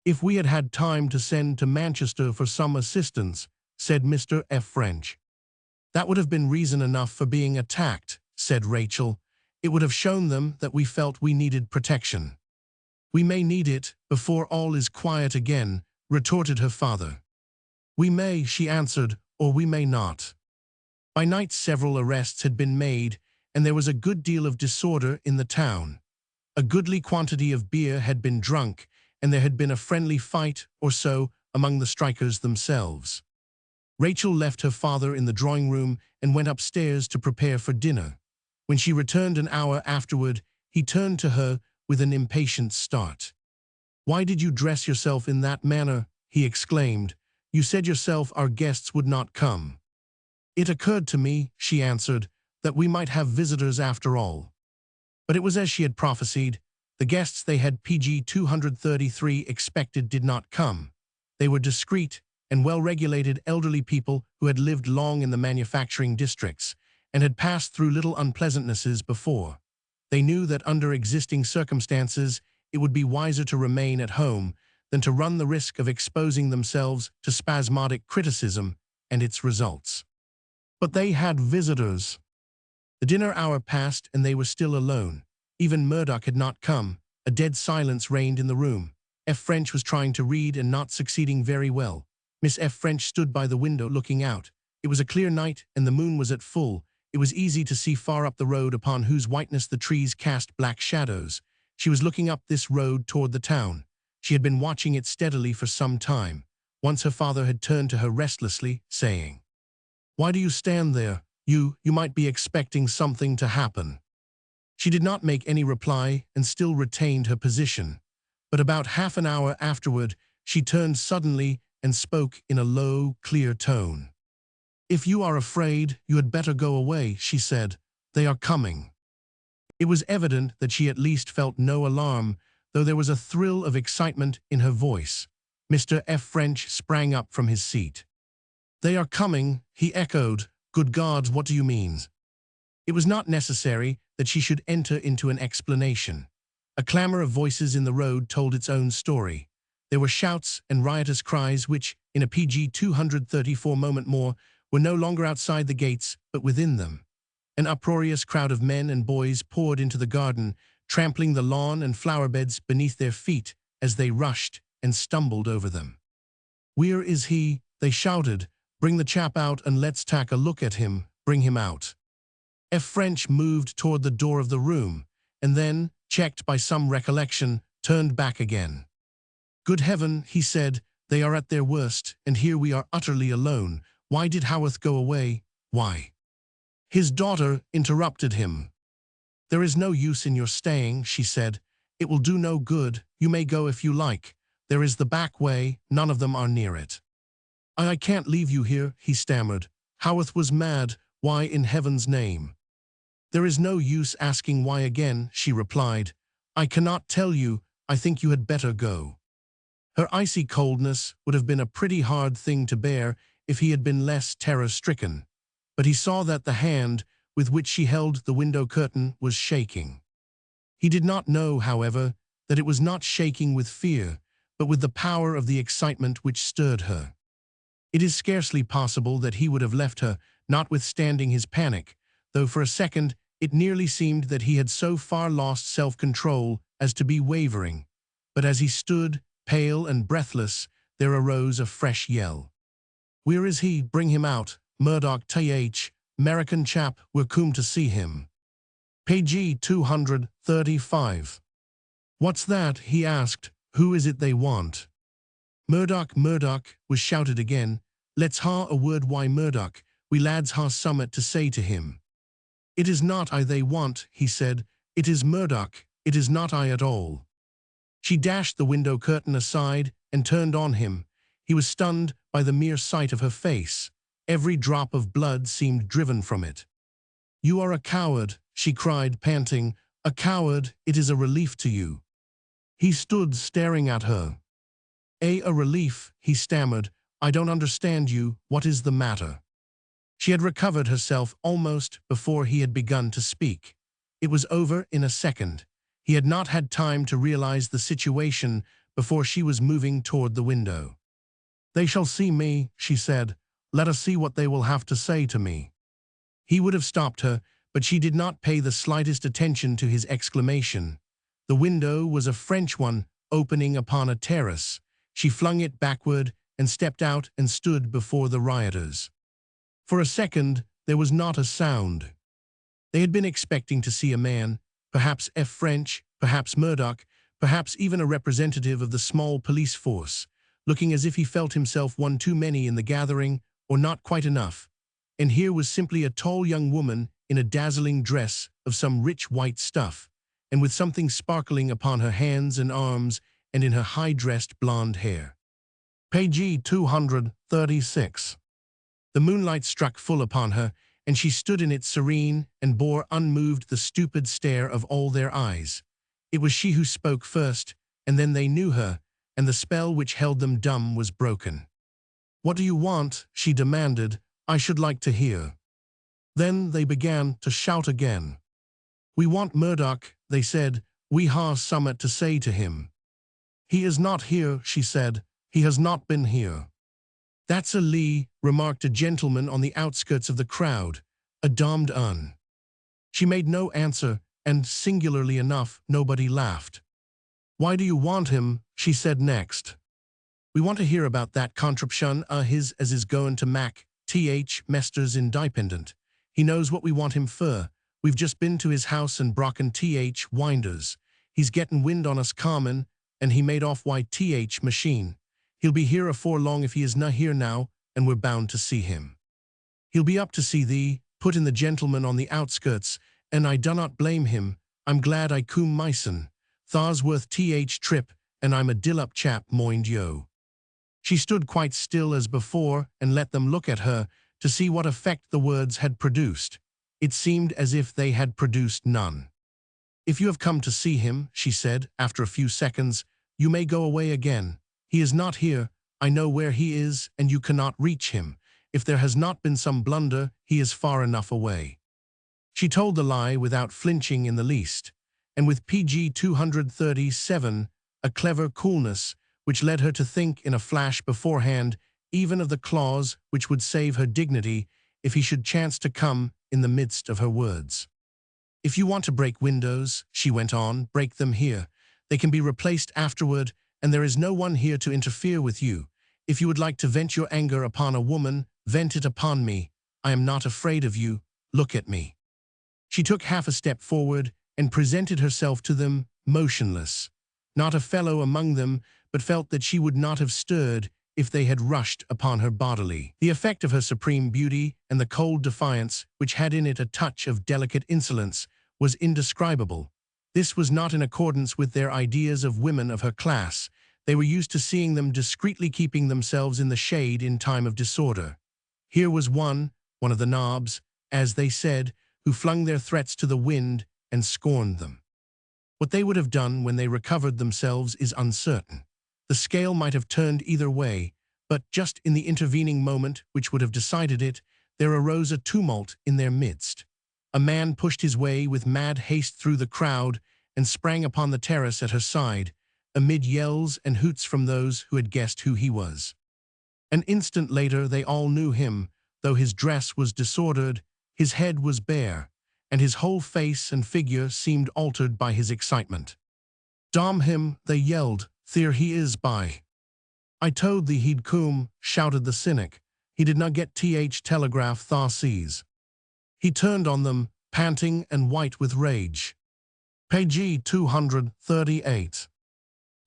"If we had had time to send to Manchester for some assistance," said Mr. French. "That would have been reason enough for being attacked," said Rachel. "It would have shown them that we felt we needed protection." "We may need it before all is quiet again," retorted her father. "We may," she answered, "or we may not." By night several arrests had been made, and there was a good deal of disorder in the town. A goodly quantity of beer had been drunk, and there had been a friendly fight or so among the strikers themselves. Rachel left her father in the drawing-room and went upstairs to prepare for dinner. When she returned an hour afterward, he turned to her with an impatient start. "Why did you dress yourself in that manner?" he exclaimed. "You said yourself our guests would not come." "It occurred to me," she answered, "that we might have visitors after all." But it was as she had prophesied. The guests they had PG 233 expected did not come. They were discreet and well-regulated elderly people who had lived long in the manufacturing districts and had passed through little unpleasantnesses before. They knew that under existing circumstances it would be wiser to remain at home than to run the risk of exposing themselves to spasmodic criticism and its results. But they had visitors. The dinner hour passed and they were still alone. Even Murdoch had not come. A dead silence reigned in the room. French was trying to read and not succeeding very well. Miss French stood by the window looking out. It was a clear night and the moon was at full. It was easy to see far up the road upon whose whiteness the trees cast black shadows. She was looking up this road toward the town. She had been watching it steadily for some time. Once her father had turned to her restlessly, saying, "Why do you stand there? You might be expecting something to happen." She did not make any reply and still retained her position. But about half an hour afterward, she turned suddenly and spoke in a low, clear tone. "If you are afraid, you had better go away," she said. "They are coming." It was evident that she at least felt no alarm, though there was a thrill of excitement in her voice. Mr. French sprang up from his seat. "They are coming," he echoed. "Good God, what do you mean?" It was not necessary that she should enter into an explanation. A clamor of voices in the road told its own story. There were shouts and riotous cries which, in a PG 234 moment more, were no longer outside the gates, but within them. An uproarious crowd of men and boys poured into the garden, trampling the lawn and flower beds beneath their feet as they rushed and stumbled over them. "Where is he?" they shouted. "Bring the chap out and let's take a look at him. Bring him out." French moved toward the door of the room, and then, checked by some recollection, turned back again. "Good heaven," he said, "they are at their worst, and here we are utterly alone. Why did Haworth go away? Why?" His daughter interrupted him. "There is no use in your staying," she said. "It will do no good. You may go if you like. There is the back way. None of them are near it." I can't leave you here," he stammered. "Haworth was mad. Why in heaven's name?" "There is no use asking why again," she replied. "I cannot tell you. I think you had better go." Her icy coldness would have been a pretty hard thing to bear if he had been less terror-stricken. But he saw that the hand with which she held the window curtain was shaking. He did not know, however, that it was not shaking with fear, but with the power of the excitement which stirred her. It is scarcely possible that he would have left her, notwithstanding his panic, though for a second it nearly seemed that he had so far lost self-control as to be wavering. But as he stood, Pale and breathless, there arose a fresh yell. "Where is he? Bring him out. Murdoch th. American chap, we're come to see him." Page 235. "What's that?" he asked. "Who is it they want?" "Murdoch, Murdoch," was shouted again. "Let's ha a word. Why Murdoch? We lads ha summat to say to him." "It is not I they want," he said. "It is Murdoch. It is not I at all." She dashed the window curtain aside and turned on him. He was stunned by the mere sight of her face. Every drop of blood seemed driven from it. "You are a coward," she cried, panting. "A coward. It is a relief to you." He stood staring at her. A relief," he stammered. "I don't understand you. What is the matter?" She had recovered herself almost before he had begun to speak. It was over in a second. He had not had time to realize the situation before she was moving toward the window. "They shall see me," she said. "Let us see what they will have to say to me." He would have stopped her, but she did not pay the slightest attention to his exclamation. The window was a French one, opening upon a terrace. She flung it backward and stepped out and stood before the rioters. For a second, there was not a sound. They had been expecting to see a man, perhaps French, perhaps Murdoch, perhaps even a representative of the small police force, looking as if he felt himself one too many in the gathering, or not quite enough. And here was simply a tall young woman in a dazzling dress of some rich white stuff, and with something sparkling upon her hands and arms and in her high-dressed blonde hair. Page 236. The moonlight struck full upon her, and she stood in it serene and bore unmoved the stupid stare of all their eyes. It was she who spoke first, and then they knew her, and the spell which held them dumb was broken. "What do you want?" she demanded. "I should like to hear." Then they began to shout again. "We want Murdoch," they said. "We ha summat to say to him." "He is not here," she said. "He has not been here." "That's a lee," remarked a gentleman on the outskirts of the crowd. "A damned un." She made no answer, and, singularly enough, nobody laughed. "Why do you want him?" she said next. "We want to hear about that contraption his as is goin' to Mac th. Mesters Independent. He knows what we want him fur. We've just been to his house and brocken th. winders. He's gettin' wind on us common, and he made off why th. machine. He'll be here afore long if he is na here now, and we're bound to see him." "He'll be up to see thee," put in the gentleman on the outskirts, "and I do not blame him. I'm glad I coom myson. Tha's worth th. trip, and I'm a dill-up chap, mind yo." She stood quite still as before and let them look at her to see what effect the words had produced. It seemed as if they had produced none. "If you have come to see him," she said, after a few seconds, "you may go away again. He is not here. I know where he is, and you cannot reach him. If there has not been some blunder, he is far enough away." She told the lie without flinching in the least, and with Pg 237, a clever coolness, which led her to think in a flash beforehand even of the clause which would save her dignity if he should chance to come in the midst of her words. "If you want to break windows," she went on, "break them here. They can be replaced afterward, and there is no one here to interfere with you. If you would like to vent your anger upon a woman, vent it upon me. I am not afraid of you. Look at me." She took half a step forward and presented herself to them, motionless. Not a fellow among them but felt that she would not have stirred if they had rushed upon her bodily. The effect of her supreme beauty and the cold defiance, which had in it a touch of delicate insolence, was indescribable. This was not in accordance with their ideas of women of her class. They were used to seeing them discreetly keeping themselves in the shade in time of disorder. Here was one of the knobs, as they said, who flung their threats to the wind and scorned them. What they would have done when they recovered themselves is uncertain. The scale might have turned either way, but just in the intervening moment which would have decided it, there arose a tumult in their midst. A man pushed his way with mad haste through the crowd and sprang upon the terrace at her side, amid yells and hoots from those who had guessed who he was. An instant later they all knew him, though his dress was disordered, his head was bare, and his whole face and figure seemed altered by his excitement. "Damn him," they yelled, There he is by. I told thee he'd come, shouted the cynic. He did not get telegraph tha seas. He turned on them, panting and white with rage. Page 238.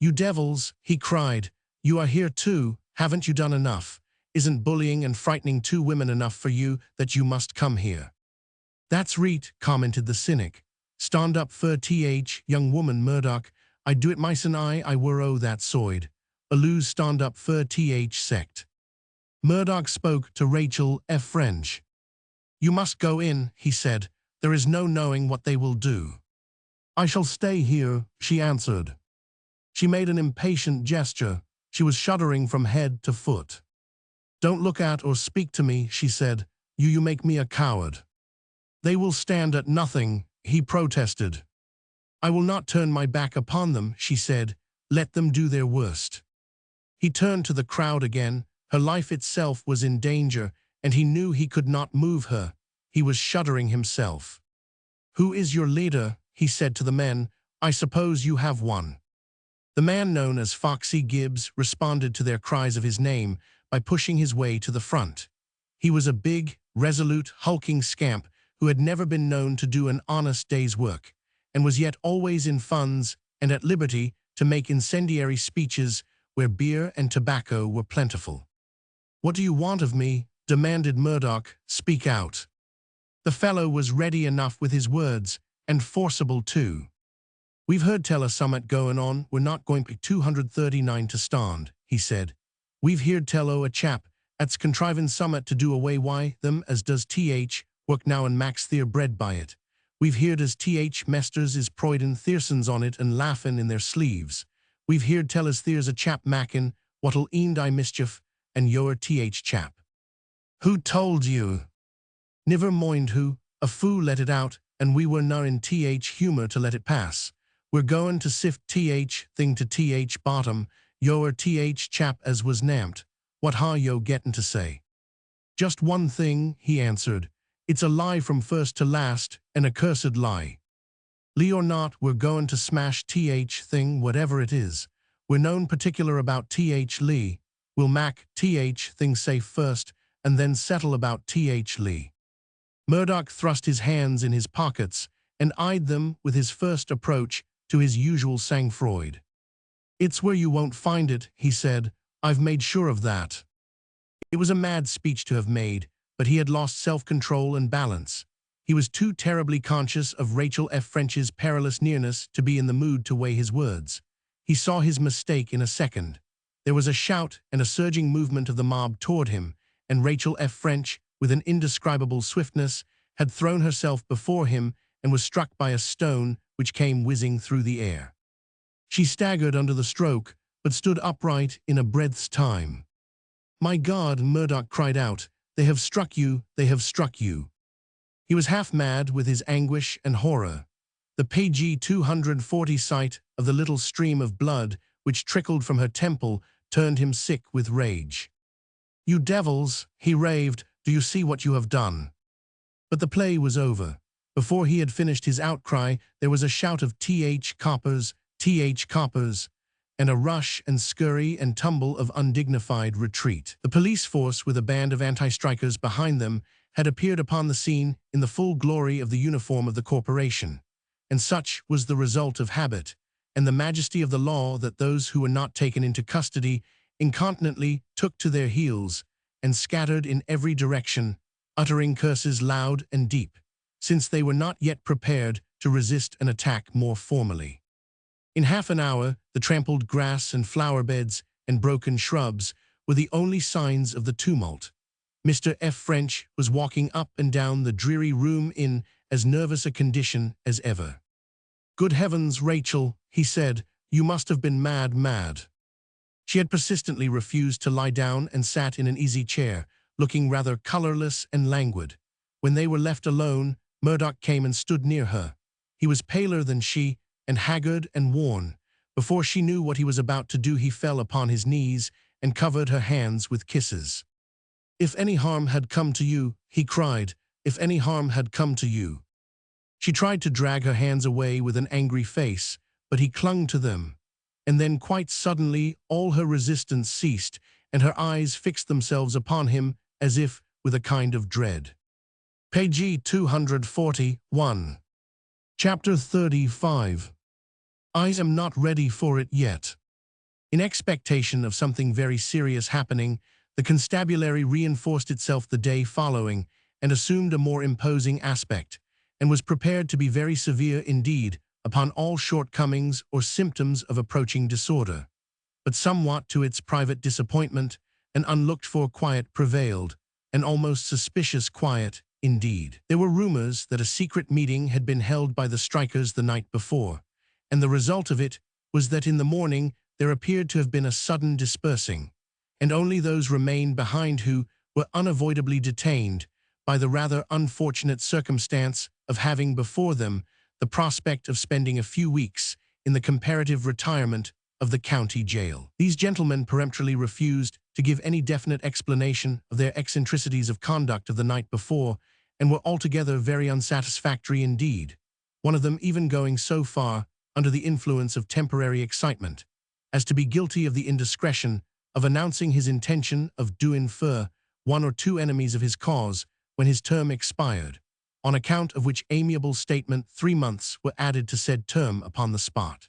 You devils, he cried, you are here too, haven't you done enough? Isn't bullying and frightening two women enough for you that you must come here? That's reet, commented the cynic. Stand up for young woman Murdoch, I'd do it myself I were that soid. Lose stand up for sect. Murdoch spoke to Rachel F. French. You must go in, he said, there is no knowing what they will do. I shall stay here, she answered. She made an impatient gesture. She was shuddering from head to foot. Don't look at or speak to me, she said. You make me a coward. They will stand at nothing, he protested. I will not turn my back upon them, she said. Let them do their worst. He turned to the crowd again. Her life itself was in danger, and he knew he could not move her. He was shuddering himself. Who is your leader? He said to the men. I suppose you have one. The man known as Foxy Gibbs responded to their cries of his name by pushing his way to the front. He was a big, resolute, hulking scamp who had never been known to do an honest day's work, and was yet always in funds and at liberty to make incendiary speeches where beer and tobacco were plentiful. What do you want of me? Demanded Murdoch. Speak out. The fellow was ready enough with his words, and forcible too. We've heard tell a summit going on, we're not going to 239 to stand, he said. We've heard tell o a chap at's contriving summit to do away why them as does work now and max their bread by it. We've heard as mesters is proidin theersons on it and laughin' in their sleeves. We've heard tell as there's a chap mackin' what'll end I mischief, and you're chap. Who told you? Niver mind who, a fool let it out, and we were not in humor to let it pass. We're goin' to sift thing to bottom, you're chap as was named. What ha yo gettin' to say? Just one thing, he answered. It's a lie from first to last, an accursed lie. Lee or not, we're goin' to smash thing whatever it is. We're known particular about Lee. We'll mac thing safe first, and then settle about Lee. Murdoch thrust his hands in his pockets and eyed them with his first approach to his usual sang-froid. It's where you won't find it, he said. I've made sure of that. It was a mad speech to have made, but he had lost self-control and balance. He was too terribly conscious of Rachel F. French's perilous nearness to be in the mood to weigh his words. He saw his mistake in a second. There was a shout and a surging movement of the mob toward him, and Rachel F. French, with an indescribable swiftness, had thrown herself before him and was struck by a stone which came whizzing through the air. She staggered under the stroke, but stood upright in a breath's time. My God, Murdoch cried out, they have struck you, they have struck you. He was half mad with his anguish and horror. The page 240 sight of the little stream of blood which trickled from her temple turned him sick with rage. You devils, he raved, do you see what you have done? But the play was over. Before he had finished his outcry, there was a shout of coppers, and a rush and scurry and tumble of undignified retreat. The police force, with a band of anti-strikers behind them, had appeared upon the scene in the full glory of the uniform of the corporation. And such was the result of habit, and the majesty of the law that those who were not taken into custody incontinently took to their heels and scattered in every direction, uttering curses loud and deep, since they were not yet prepared to resist an attack more formally. In half an hour, the trampled grass and flower beds and broken shrubs were the only signs of the tumult. Mr. F. French was walking up and down the dreary room in as nervous a condition as ever. Good heavens, Rachel, he said, you must have been mad. She had persistently refused to lie down and sat in an easy chair, looking rather colorless and languid. When they were left alone, Murdoch came and stood near her. He was paler than she, and haggard and worn. Before she knew what he was about to do, he fell upon his knees and covered her hands with kisses. If any harm had come to you, he cried, if any harm had come to you. She tried to drag her hands away with an angry face, but he clung to them. and then quite suddenly all her resistance ceased, and her eyes fixed themselves upon him as if with a kind of dread. Page 241. Chapter 35. I am not ready for it yet. In expectation of something very serious happening, the constabulary reinforced itself the day following and assumed a more imposing aspect, and was prepared to be very severe indeed upon all shortcomings or symptoms of approaching disorder. But somewhat to its private disappointment, an unlooked-for quiet prevailed, an almost suspicious quiet, indeed. There were rumors that a secret meeting had been held by the strikers the night before, and the result of it was that in the morning there appeared to have been a sudden dispersing, and only those remained behind who were unavoidably detained by the rather unfortunate circumstance of having before them the prospect of spending a few weeks in the comparative retirement of the county jail. These gentlemen peremptorily refused to give any definite explanation of their eccentricities of conduct of the night before, and were altogether very unsatisfactory indeed, one of them even going so far, under the influence of temporary excitement, as to be guilty of the indiscretion of announcing his intention of doing for one or two enemies of his cause when his term expired, on account of which amiable statement 3 months were added to said term upon the spot.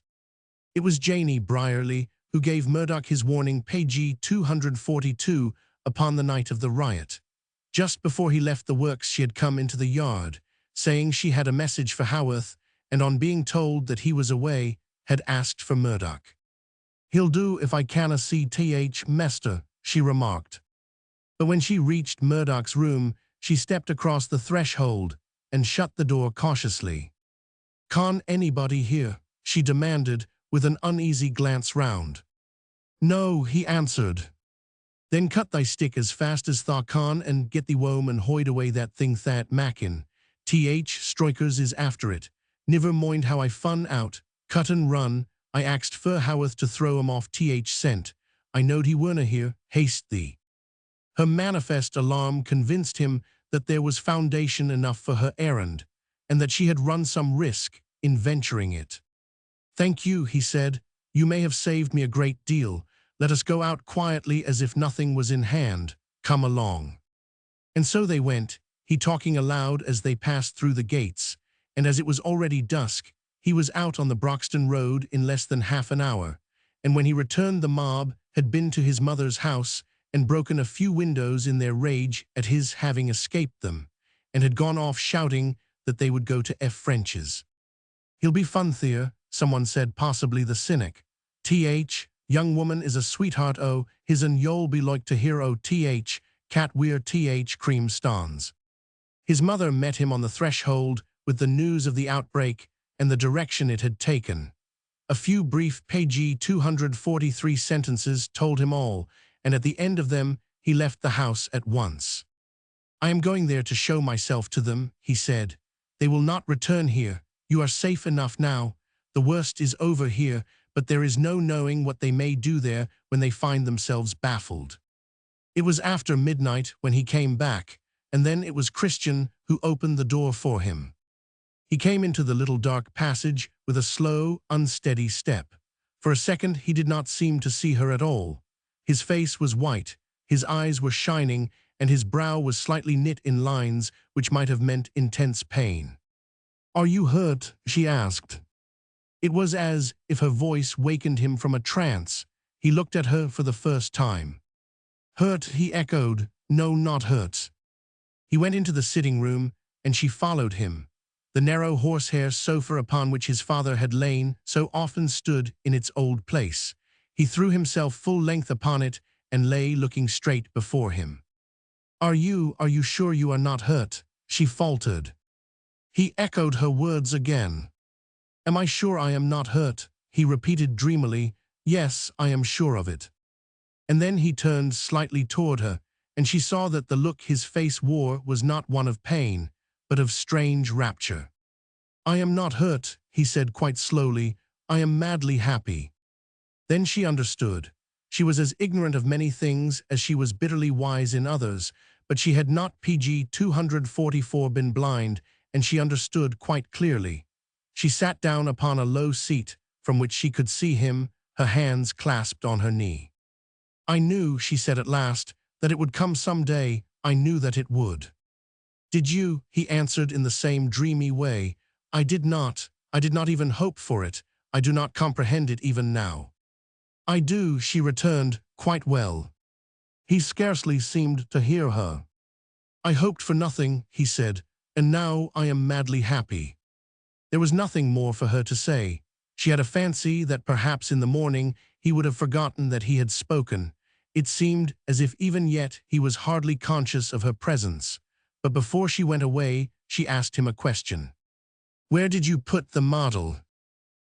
It was Janie Brierly who gave Murdoch his warning, page 242, upon the night of the riot. Just before he left the works she had come into the yard, saying she had a message for Haworth, and on being told that he was away, had asked for Murdoch. "He'll do if I canna see Mester," she remarked. But when she reached Murdoch's room, she stepped across the threshold and shut the door cautiously. "Can't anybody here?" she demanded, with an uneasy glance round. "No," he answered. "Then cut thy stick as fast as thou can and get thee wome and hoid away that thing that mackin. Strikers is after it. Niver mind how I fun out. Cut and run. I axed fur Haworth to throw him off scent. I knowed he werena here. Haste thee." Her manifest alarm convinced him that there was foundation enough for her errand, and that she had run some risk in venturing it. "Thank you," he said. "You may have saved me a great deal. Let us go out quietly as if nothing was in hand. Come along." And so they went, he talking aloud as they passed through the gates, and as it was already dusk, he was out on the Broxton Road in less than half an hour, and when he returned the mob had been to his mother's house and broken a few windows in their rage at his having escaped them, and had gone off shouting that they would go to F. French's. "He'll be fun there," someone said, possibly the cynic. Young woman is a sweetheart his and you'll be like to hear cat weir cream stans." His mother met him on the threshold with the news of the outbreak and the direction it had taken. A few brief page 243 sentences told him all, and at the end of them he left the house at once. "I am going there to show myself to them," he said. "They will not return here. You are safe enough now. The worst is over here, but there is no knowing what they may do there when they find themselves baffled." It was after midnight when he came back, and then it was Christian who opened the door for him. He came into the little dark passage with a slow, unsteady step. For a second he did not seem to see her at all. His face was white, his eyes were shining, and his brow was slightly knit in lines which might have meant intense pain. "Are you hurt?" she asked. It was as if her voice wakened him from a trance. He looked at her for the first time. "Hurt," he echoed. "No, not hurt." He went into the sitting room, and she followed him. The narrow horsehair sofa upon which his father had lain so often stood in its old place. He threw himself full length upon it and lay looking straight before him. Are you sure you are not hurt?" she faltered. He echoed her words again. "Am I sure I am not hurt?" he repeated dreamily. "Yes, I am sure of it." And then he turned slightly toward her, and she saw that the look his face wore was not one of pain, but of strange rapture. "I am not hurt," he said quite slowly. "I am madly happy." Then she understood. She was as ignorant of many things as she was bitterly wise in others, but she had not pg 244 been blind, and she understood quite clearly. She sat down upon a low seat from which she could see him, her hands clasped on her knee. "I knew," she said at last, "that it would come some day. I knew that it would." "Did you?" he answered in the same dreamy way. "I did not. I did not even hope for it. I do not comprehend it even now." "I do," she returned, "quite well." He scarcely seemed to hear her. "I hoped for nothing," he said, "and now I am madly happy." There was nothing more for her to say. She had a fancy that perhaps in the morning he would have forgotten that he had spoken. It seemed as if even yet he was hardly conscious of her presence. But before she went away, she asked him a question. "Where did you put the model?"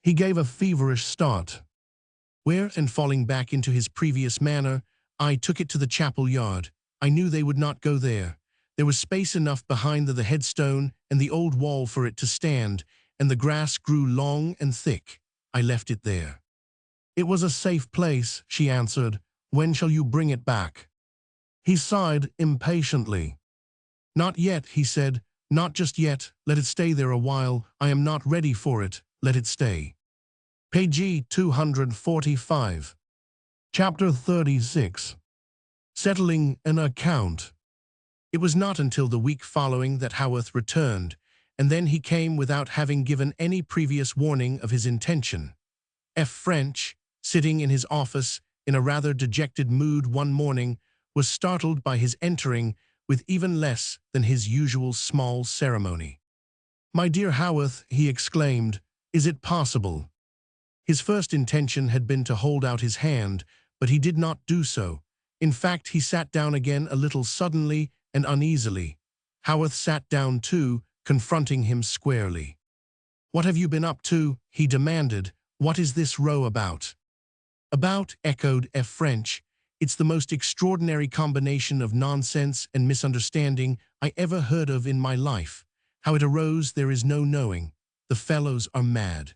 He gave a feverish start. "Where?" And falling back into his previous manner, "I took it to the chapel yard. I knew they would not go there. There was space enough behind the headstone and the old wall for it to stand, and the grass grew long and thick. I left it there." "It was a safe place," she answered. "When shall you bring it back?" He sighed impatiently. "Not yet," he said. "Not just yet. Let it stay there a while. I am not ready for it. Let it stay." Page 245. Chapter 36. Settling an account. It was not until the week following that Haworth returned, and then he came without having given any previous warning of his intention. F. French, sitting in his office in a rather dejected mood one morning, was startled by his entering with even less than his usual small ceremony. "My dear Haworth," he exclaimed, "is it possible?" His first intention had been to hold out his hand, but he did not do so. In fact, he sat down again a little suddenly and uneasily. Haworth sat down too, confronting him squarely. "What have you been up to?" he demanded. "What is this row about?" "About," echoed F. French. "It's the most extraordinary combination of nonsense and misunderstanding I ever heard of in my life. How it arose there is no knowing. The fellows are mad."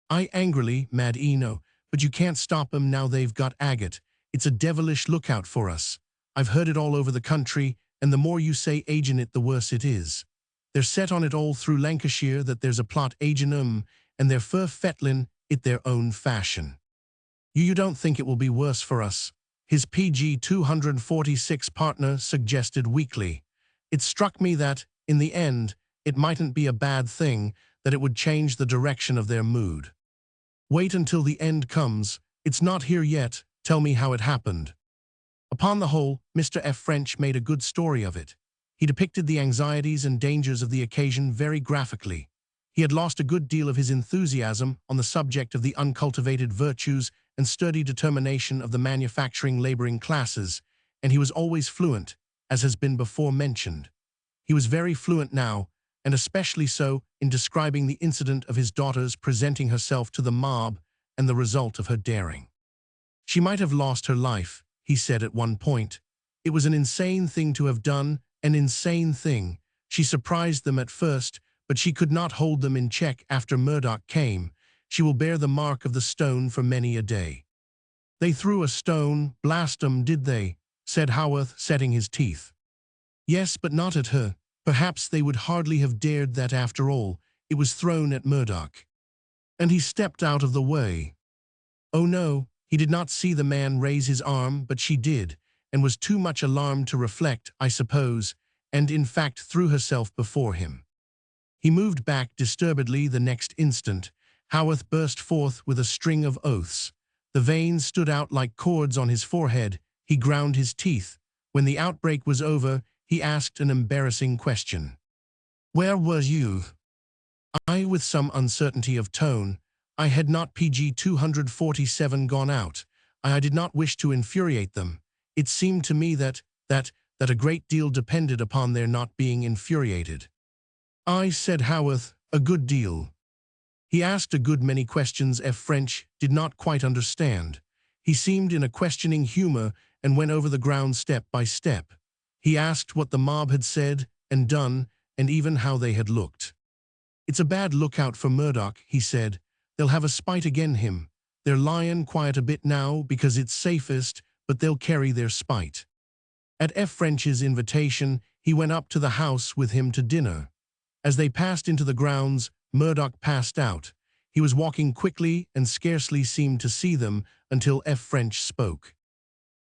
I angrily, "Mad Eno, but you can't stop 'em now they've got agate. It's a devilish lookout for us. I've heard it all over the country, and the more you say agin it the worse it is. They're set on it all through Lancashire that there's a plot agin 'em, and they're fettlin' it their own fashion. You don't think it will be worse for us?" his PG 246 partner suggested weakly. "It struck me that, in the end, it mightn't be a bad thing, that it would change the direction of their mood." "Wait until the end comes. It's not here yet. Tell me how it happened." Upon the whole, Mr. F. French made a good story of it. He depicted the anxieties and dangers of the occasion very graphically. He had lost a good deal of his enthusiasm on the subject of the uncultivated virtues and sturdy determination of the manufacturing laboring classes, and he was always fluent, as has been before mentioned. He was very fluent now, and especially so in describing the incident of his daughter's presenting herself to the mob and the result of her daring. "She might have lost her life," he said at one point. "It was an insane thing to have done, an insane thing. She surprised them at first, but she could not hold them in check after Murdoch came. She will bear the mark of the stone for many a day." "They threw a stone, blast 'em, did they?" said Haworth, setting his teeth. "Yes, but not at her. Perhaps they would hardly have dared that after all. It was thrown at Murdoch." "And he stepped out of the way." "Oh no, he did not see the man raise his arm, but she did, and was too much alarmed to reflect, I suppose, and in fact threw herself before him." He moved back disturbedly the next instant. Haworth burst forth with a string of oaths. The veins stood out like cords on his forehead. He ground his teeth. When the outbreak was over, he asked an embarrassing question. "Where were you?" I, with some uncertainty of tone. I had not PG 247 gone out. I did not wish to infuriate them. It seemed to me that a great deal depended upon their not being infuriated. "I," said Haworth, "a good deal." He asked a good many questions F. French did not quite understand. He seemed in a questioning humor and went over the ground step by step. He asked what the mob had said and done, and even how they had looked. "It's a bad lookout for Murdoch," he said. "They'll have a spite again him. They're lyin' quiet a bit now because it's safest, but they'll carry their spite." At F. French's invitation, he went up to the house with him to dinner. As they passed into the grounds, Murdoch passed out. He was walking quickly and scarcely seemed to see them until F. French spoke.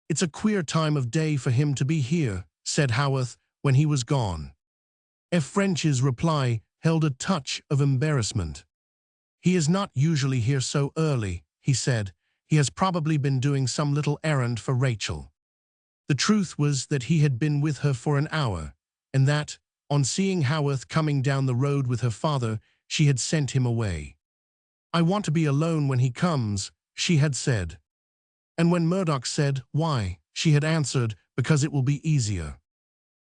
"It's a queer time of day for him to be here," said Haworth when he was gone. F. French's reply held a touch of embarrassment. "He is not usually here so early," he said. "He has probably been doing some little errand for Rachel." The truth was that he had been with her for an hour, and that, on seeing Haworth coming down the road with her father, she had sent him away. "I want to be alone when he comes," she had said. And when Murdoch said, "Why?" she had answered, "Because it will be easier."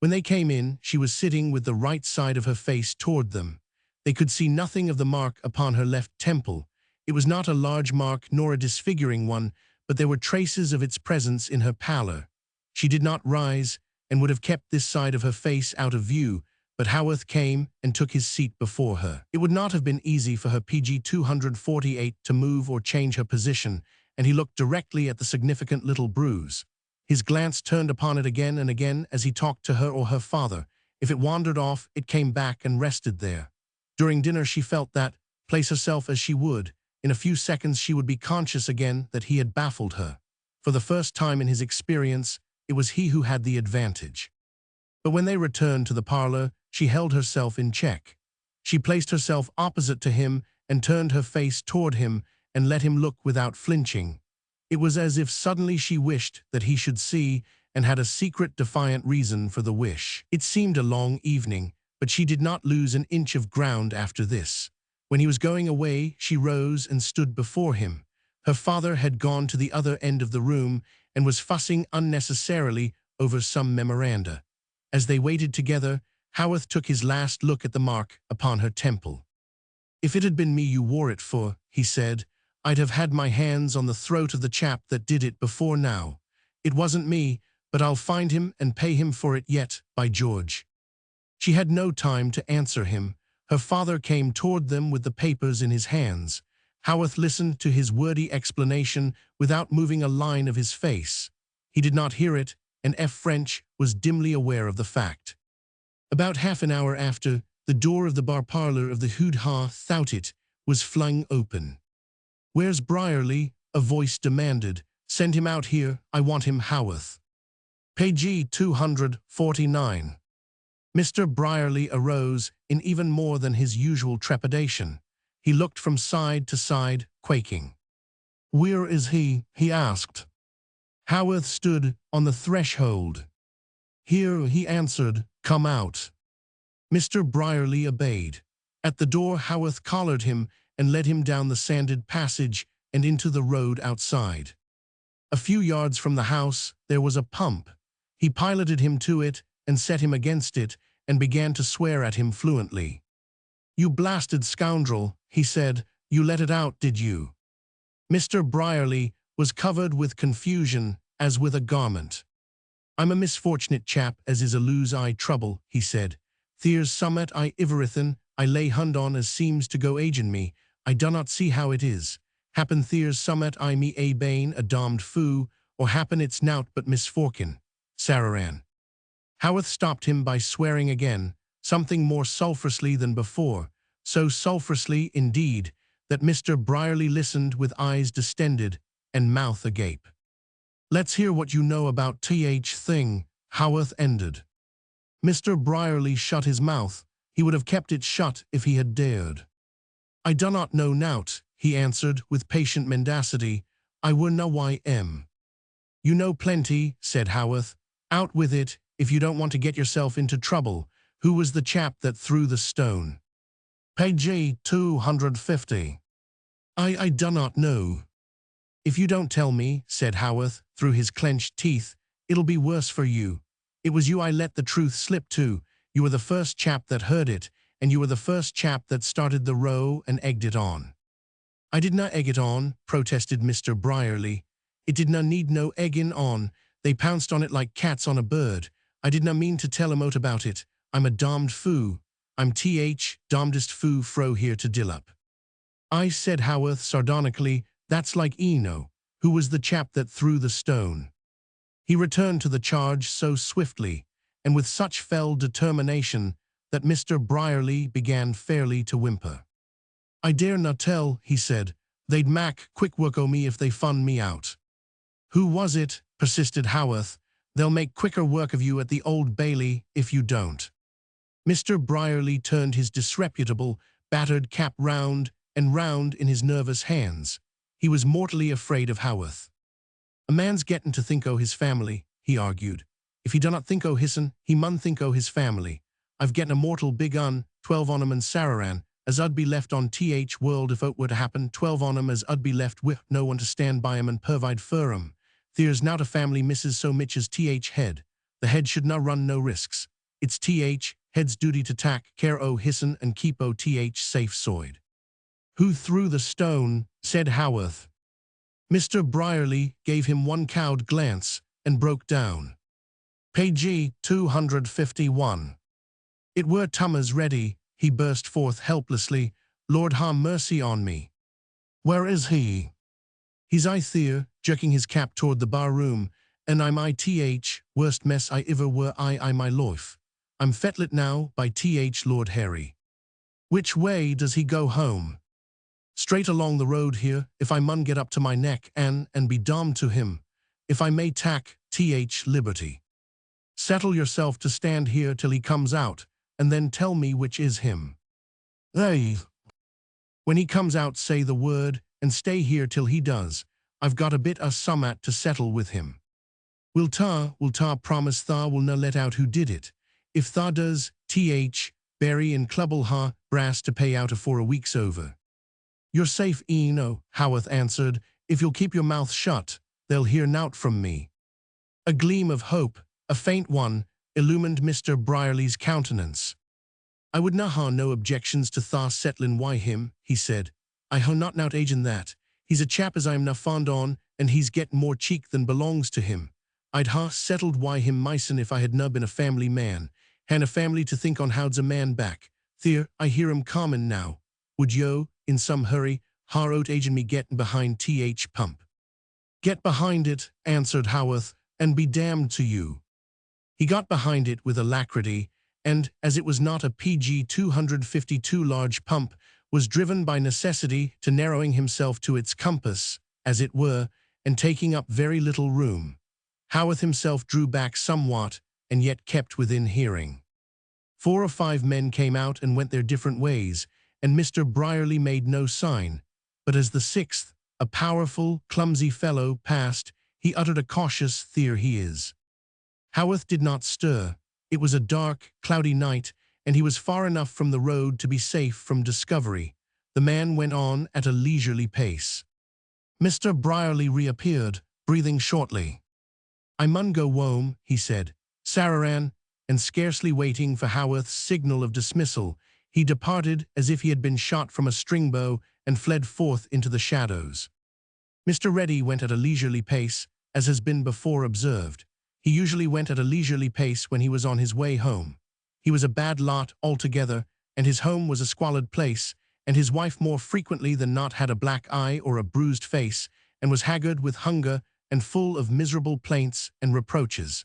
When they came in, she was sitting with the right side of her face toward them. They could see nothing of the mark upon her left temple. It was not a large mark nor a disfiguring one, but there were traces of its presence in her pallor. She did not rise, and would have kept this side of her face out of view, but Haworth came and took his seat before her. It would not have been easy for her PG 248 to move or change her position, and he looked directly at the significant little bruise. His glance turned upon it again and again as he talked to her or her father. If it wandered off, it came back and rested there. During dinner she felt that, place herself as she would, in a few seconds she would be conscious again that he had baffled her. For the first time in his experience, it was he who had the advantage. But when they returned to the parlor, she held herself in check. She placed herself opposite to him and turned her face toward him and let him look without flinching. It was as if suddenly she wished that he should see and had a secret defiant reason for the wish. It seemed a long evening, but she did not lose an inch of ground after this. When he was going away, she rose and stood before him. Her father had gone to the other end of the room and was fussing unnecessarily over some memoranda. As they waited together, Haworth took his last look at the mark upon her temple. "If it had been me you wore it for," he said, "I'd have had my hands on the throat of the chap that did it before now. It wasn't me, but I'll find him and pay him for it yet, by George." She had no time to answer him. Her father came toward them with the papers in his hands. Haworth listened to his wordy explanation without moving a line of his face. He did not hear it, and F. French was dimly aware of the fact. About half an hour after, the door of the bar parlor of the Hood Ha Thoughtit was flung open. "Where's Brierly?" a voice demanded. "Send him out here, I want him, Haworth." Page 249. Mr. Brierly arose in even more than his usual trepidation. He looked from side to side, quaking. "Where is he?" he asked. Haworth stood on the threshold. "Here," he answered. "Come out." Mr. Brierly obeyed. At the door Haworth collared him and led him down the sanded passage and into the road outside. A few yards from the house there was a pump. He piloted him to it and set him against it and began to swear at him fluently. "You blasted scoundrel," he said, "you let it out, did you?" Mr. Brierly was covered with confusion as with a garment. "I'm a misfortunate chap as is a lose-eye trouble," he said. "There's summat I iverithin I lay hund on as seems to go agin me. I do not see how it is. Happen there's summat I me a bane a damned foo, or happen it's nowt but misforkin. Sararan." Haworth stopped him by swearing again, something more sulphurously than before, so sulphurously, indeed, that Mr. Brierly listened with eyes distended and mouth agape. "Let's hear what you know about th thing," Haworth ended. Mr. Brierly shut his mouth. He would have kept it shut if he had dared. "I do not know nowt," he answered with patient mendacity. "I were no ym." "You know plenty," said Haworth. "Out with it, if you don't want to get yourself into trouble. Who was the chap that threw the stone?" Page 250. I do not know." "If you don't tell me," said Haworth through his clenched teeth, "it'll be worse for you. It was you I let the truth slip to. You were the first chap that heard it, and you were the first chap that started the row and egged it on." "I didna egg it on," protested Mr. Brierly. "It didna need no eggin' on. They pounced on it like cats on a bird. I didna mean to tell 'em out about it. I'm a damned foo. I'm damnedest foo fro here to Dillup." "I," said Haworth sardonically, "that's like Eno. Who was the chap that threw the stone?" He returned to the charge so swiftly, and with such fell determination, that Mr. Brierly began fairly to whimper. I dare not tell, he said. They'd mak quick work o' me if they fund me out. Who was it? Persisted Haworth. They'll make quicker work of you at the Old Bailey if you don't. Mr. Brierly turned his disreputable, battered cap round and round in his nervous hands. He was mortally afraid of Haworth. A man's gettin' to think o' his family, he argued. If he do not think o' his'n, he mun think o' his family. I've getten a mortal big 12 on 'em and Sararan, as I'd be left on th world if it were to happen, 12 on 'em as I'd be left wi' no one to stand by 'em and provide for 'em. There's not a family misses so much as th head. The head should not run no risks. It's th head's duty to tak care o' his'n and keep o' th safe soid. Who threw the stone? Said Haworth. Mr. Brierly gave him one cowed glance and broke down. Page 251. It were Thomas Ready, he burst forth helplessly. Lord ha' mercy on me. Where is he? He's I there, jerking his cap toward the bar room, and I'm th worst mess I ever were I my life. I'm fetlet now by th Lord Harry. Which way does he go home? Straight along the road here, if I mun get up to my neck and be damned to him, if I may tak th liberty. Settle yourself to stand here till he comes out, and then tell me which is him. Hey. When he comes out, say the word, and stay here till he does. I've got a bit o' summat to settle with him. Will ta promise tha will na let out who did it. If tha does, th Barry and Clubble ha brass to pay out afore a week's over. You're safe, Eno, Haworth answered. If you'll keep your mouth shut, they'll hear nowt from me. A gleam of hope, a faint one, illumined Mr. Brierly's countenance. I would na ha no objections to tha settlin' why him, he said. I ha not nowt agin that. He's a chap as I'm na fond on, and he's gettin' more cheek than belongs to him. I'd ha settled why him mysen if I had na been a family man, han a family to think on how's a man back. There, I hear him common now. Would yo, in some hurry, ha out agin me gettin' behind th pump? Get behind it, answered Haworth, and be damned to you. He got behind it with alacrity, and, as it was not a PG 252 large pump, was driven by necessity to narrowing himself to its compass, as it were, and taking up very little room. Haworth himself drew back somewhat, and yet kept within hearing. 4 or 5 men came out and went their different ways, and Mr. Brierly made no sign, but as the 6th, a powerful, clumsy fellow, passed, he uttered a cautious "There he is." Haworth did not stir. It was a dark, cloudy night, and he was far enough from the road to be safe from discovery. The man went on at a leisurely pace. Mr. Brierly reappeared, breathing shortly. I mun go wome, he said. Sararan, and scarcely waiting for Haworth's signal of dismissal, he departed as if he had been shot from a string-bow and fled forth into the shadows. Mr. Ready went at a leisurely pace, as has been before observed. He usually went at a leisurely pace when he was on his way home. He was a bad lot altogether, and his home was a squalid place, and his wife more frequently than not had a black eye or a bruised face, and was haggard with hunger and full of miserable plaints and reproaches.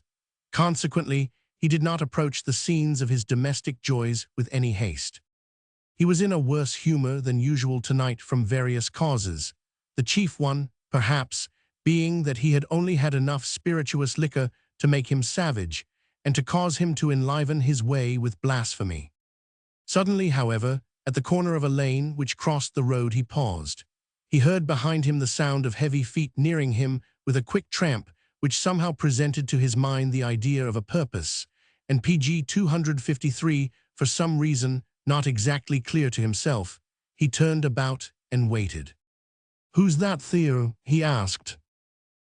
Consequently, he did not approach the scenes of his domestic joys with any haste. He was in a worse humor than usual tonight from various causes, the chief one, perhaps, being that he had only had enough spirituous liquor to make him savage, and to cause him to enliven his way with blasphemy. Suddenly, however, at the corner of a lane which crossed the road, he paused. He heard behind him the sound of heavy feet nearing him with a quick tramp, which somehow presented to his mind the idea of a purpose, and PG 253, for some reason not exactly clear to himself, he turned about and waited. "Who's that there?" he asked.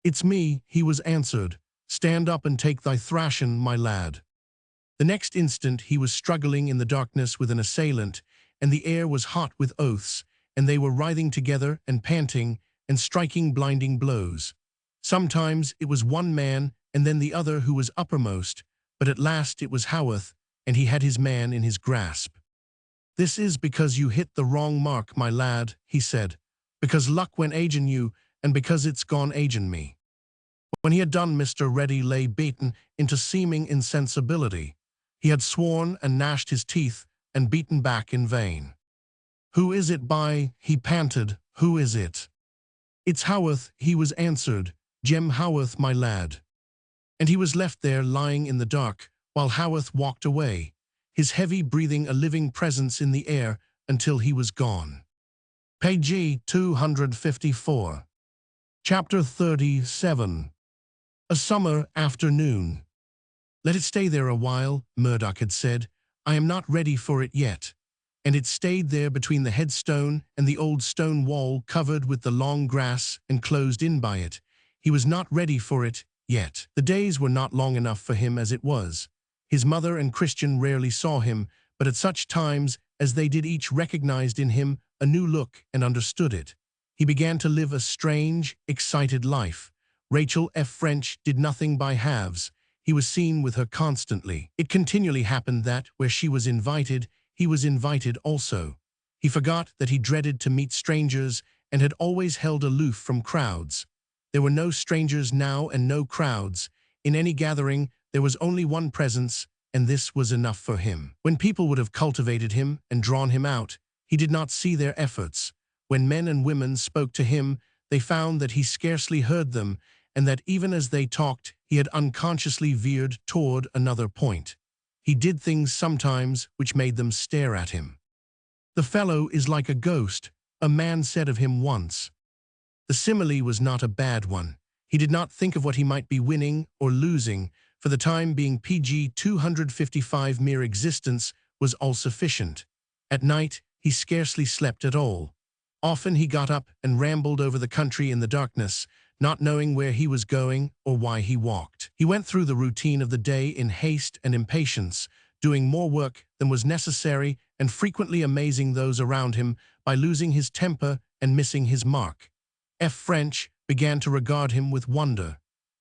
"It's me," he was answered. "Stand up and take thy thrashing, my lad." The next instant he was struggling in the darkness with an assailant, and the air was hot with oaths, and they were writhing together and panting and striking blinding blows. Sometimes it was one man and then the other who was uppermost, but at last it was Haworth, and he had his man in his grasp. "This is because you hit the wrong mark, my lad," he said, "because luck went agin you, and because it's gone agin me." When he had done, Mr. Ready lay beaten into seeming insensibility. He had sworn and gnashed his teeth and beaten back in vain. "Who is it by?" he panted. "Who is it?" "It's Haworth," he was answered. "Jem Haworth, my lad." And he was left there lying in the dark, while Haworth walked away, his heavy breathing a living presence in the air until he was gone. Page 254. Chapter 37. A summer afternoon. "Let it stay there a while," Murdoch had said. "I am not ready for it yet." And it stayed there between the headstone and the old stone wall covered with the long grass and closed in by it. He was not ready for it yet. The days were not long enough for him as it was. His mother and Christian rarely saw him, but at such times as they did each recognized in him a new look and understood it. He began to live a strange, excited life. Rachel F. French did nothing by halves. He was seen with her constantly. It continually happened that, where she was invited, he was invited also. He forgot that he dreaded to meet strangers and had always held aloof from crowds. There were no strangers now and no crowds. In any gathering, there was only one presence, and this was enough for him. When people would have cultivated him and drawn him out, he did not see their efforts. When men and women spoke to him, they found that he scarcely heard them, and that even as they talked, he had unconsciously veered toward another point. He did things sometimes which made them stare at him. "The fellow is like a ghost," a man said of him once. The simile was not a bad one. He did not think of what he might be winning or losing. For the time being, PG 255 mere existence was all sufficient. At night, he scarcely slept at all. Often he got up and rambled over the country in the darkness, not knowing where he was going or why he walked. He went through the routine of the day in haste and impatience, doing more work than was necessary and frequently amazing those around him by losing his temper and missing his mark. F. French began to regard him with wonder.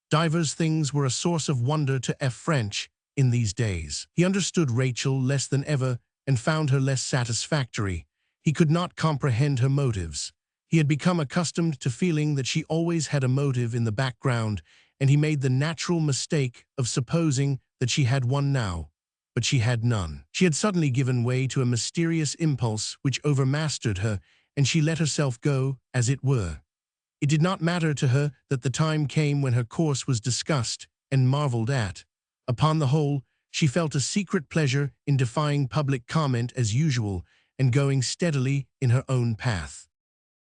Divers things were a source of wonder to F. French in these days. He understood Rachel less than ever and found her less satisfactory. He could not comprehend her motives. He had become accustomed to feeling that she always had a motive in the background, and he made the natural mistake of supposing that she had one now, but she had none. She had suddenly given way to a mysterious impulse which overmastered her, and she let herself go, as it were. It did not matter to her that the time came when her course was discussed and marveled at. Upon the whole, she felt a secret pleasure in defying public comment as usual and going steadily in her own path.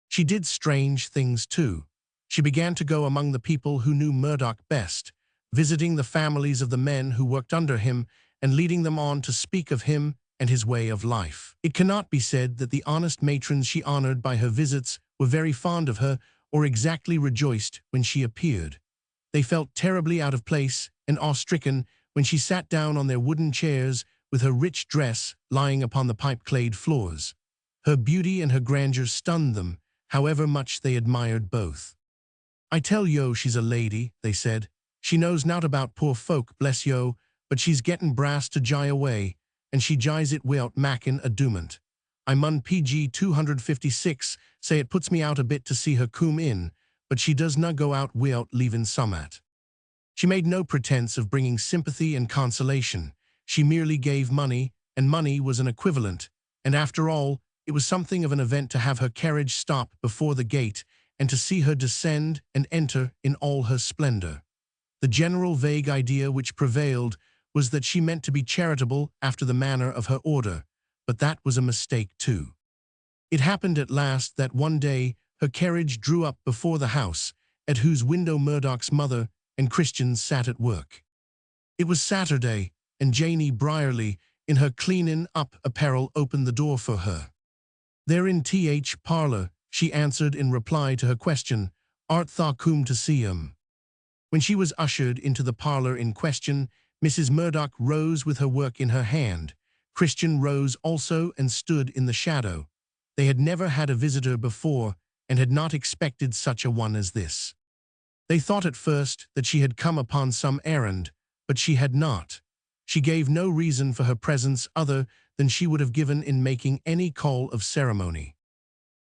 She did strange things too. She began to go among the people who knew Murdoch best, visiting the families of the men who worked under him and leading them on to speak of him and his way of life. It cannot be said that the honest matrons she honored by her visits were very fond of her or exactly rejoiced when she appeared. They felt terribly out of place and awe-stricken when she sat down on their wooden chairs with her rich dress lying upon the pipe-clayed floors. Her beauty and her grandeur stunned them, however much they admired both. "I tell yo she's a lady," they said. "She knows naught about poor folk, bless yo, but she's gettin' brass to jye away, and she jyes it wi'out mackin' a doomant. I mun PG 256 say it puts me out a bit to see her coom in, but she does na go out wi'out leavin' summat." She made no pretense of bringing sympathy and consolation. She merely gave money, and money was an equivalent, and after all, it was something of an event to have her carriage stop before the gate and to see her descend and enter in all her splendor. The general vague idea which prevailed was that she meant to be charitable after the manner of her order, but that was a mistake too. It happened at last that one day her carriage drew up before the house, at whose window Murdoch's mother and Christian sat at work. It was Saturday, and Janie Brierly, in her cleanin'-up apparel, opened the door for her. "They're in th parlour," she answered in reply to her question. "Art thou coom to see 'em?" When she was ushered into the parlour in question, Mrs. Murdoch rose with her work in her hand. Christian rose also and stood in the shadow. They had never had a visitor before and had not expected such a one as this. They thought at first that she had come upon some errand, but she had not. She gave no reason for her presence other than she would have given in making any call of ceremony.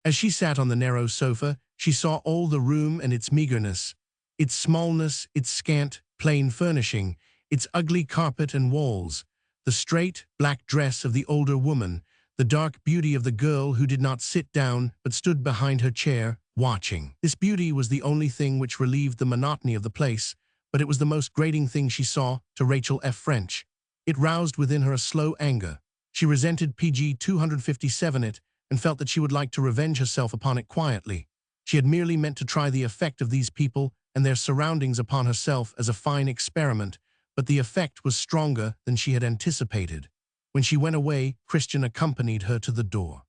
As she sat on the narrow sofa, she saw all the room and its meagerness, its smallness, its scant, plain furnishing, its ugly carpet and walls, the straight, black dress of the older woman, the dark beauty of the girl who did not sit down but stood behind her chair, watching. This beauty was the only thing which relieved the monotony of the place, but it was the most grating thing she saw to Rachel F. French. It roused within her a slow anger. She resented PG 257 it and felt that she would like to revenge herself upon it quietly. She had merely meant to try the effect of these people and their surroundings upon herself as a fine experiment, but the effect was stronger than she had anticipated. When she went away, Christian accompanied her to the door.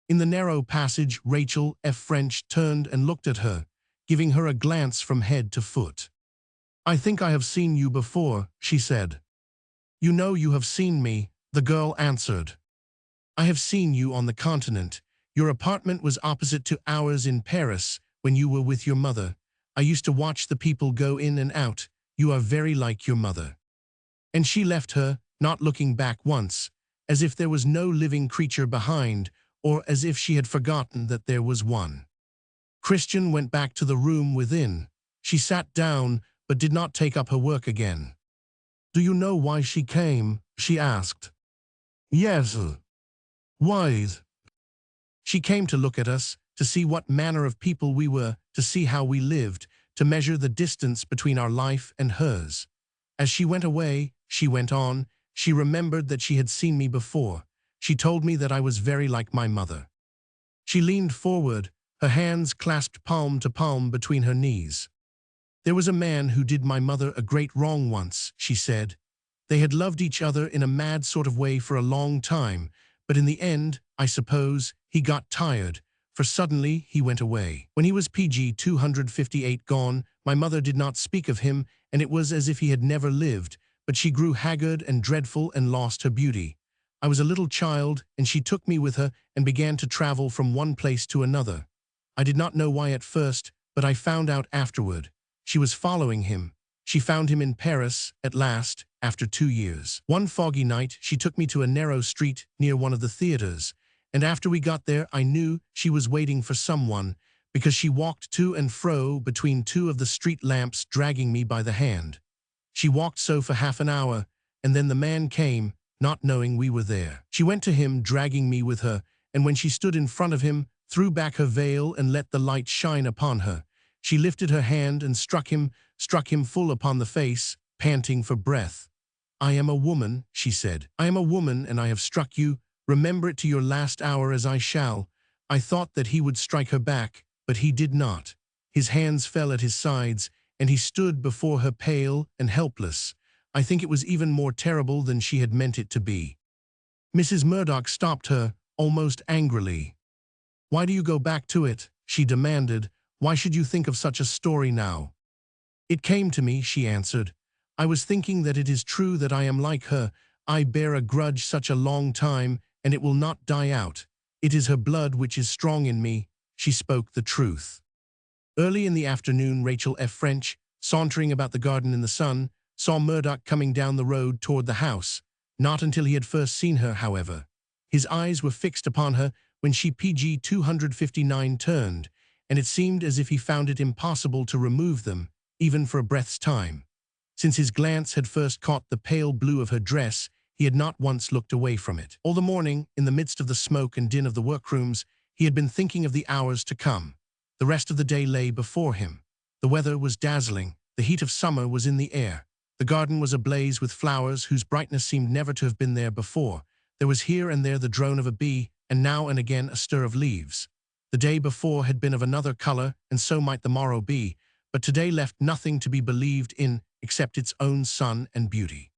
In the narrow passage, Rachel F. French turned and looked at her, giving her a glance from head to foot. "I think I have seen you before," she said. "You know you have seen me," the girl answered. "I have seen you on the continent. Your apartment was opposite to ours in Paris when you were with your mother. I used to watch the people go in and out. You are very like your mother." And she left her, not looking back once, as if there was no living creature behind, or as if she had forgotten that there was one. Christian went back to the room within. She sat down, but did not take up her work again. "Do you know why she came?" she asked. "Yes." "Why?" "She came to look at us, to see what manner of people we were, to see how we lived, to measure the distance between our life and hers. As she went away, she went on, she remembered that she had seen me before. She told me that I was very like my mother." She leaned forward, her hands clasped palm to palm between her knees. "There was a man who did my mother a great wrong once," she said. "They had loved each other in a mad sort of way for a long time, but in the end, I suppose, he got tired, for suddenly he went away. When he was PG 258 gone, my mother did not speak of him, and it was as if he had never lived, but she grew haggard and dreadful and lost her beauty. I was a little child, and she took me with her and began to travel from one place to another. I did not know why at first, but I found out afterward. She was following him. She found him in Paris, at last, after 2 years. One foggy night, she took me to a narrow street near one of the theaters, and after we got there, I knew she was waiting for someone, because she walked to and fro between two of the street lamps, dragging me by the hand. She walked so for half an hour, and then the man came, not knowing we were there. She went to him, dragging me with her, and when she stood in front of him, threw back her veil and let the light shine upon her. She lifted her hand and struck him full upon the face, panting for breath. "I am a woman," she said. "I am a woman, and I have struck you. Remember it to your last hour, as I shall." I thought that he would strike her back, but he did not. His hands fell at his sides, and he stood before her pale and helpless. I think it was even more terrible than she had meant it to be. Mrs. Murdoch stopped her, almost angrily. "Why do you go back to it?" she demanded. "Why should you think of such a story now?" "It came to me," she answered. "I was thinking that it is true that I am like her. I bear a grudge such a long time, and it will not die out. It is her blood which is strong in me." She spoke the truth. Early in the afternoon, Rachel F. French, sauntering about the garden in the sun, saw Murdoch coming down the road toward the house. Not until he had first seen her, however. His eyes were fixed upon her when she PG 259 turned, and it seemed as if he found it impossible to remove them, even for a breath's time. Since his glance had first caught the pale blue of her dress, he had not once looked away from it. All the morning, in the midst of the smoke and din of the workrooms, he had been thinking of the hours to come. The rest of the day lay before him. The weather was dazzling. The heat of summer was in the air. The garden was ablaze with flowers whose brightness seemed never to have been there before. There was here and there the drone of a bee, and now and again a stir of leaves. The day before had been of another color, and so might the morrow be, but today left nothing to be believed in except its own sun and beauty.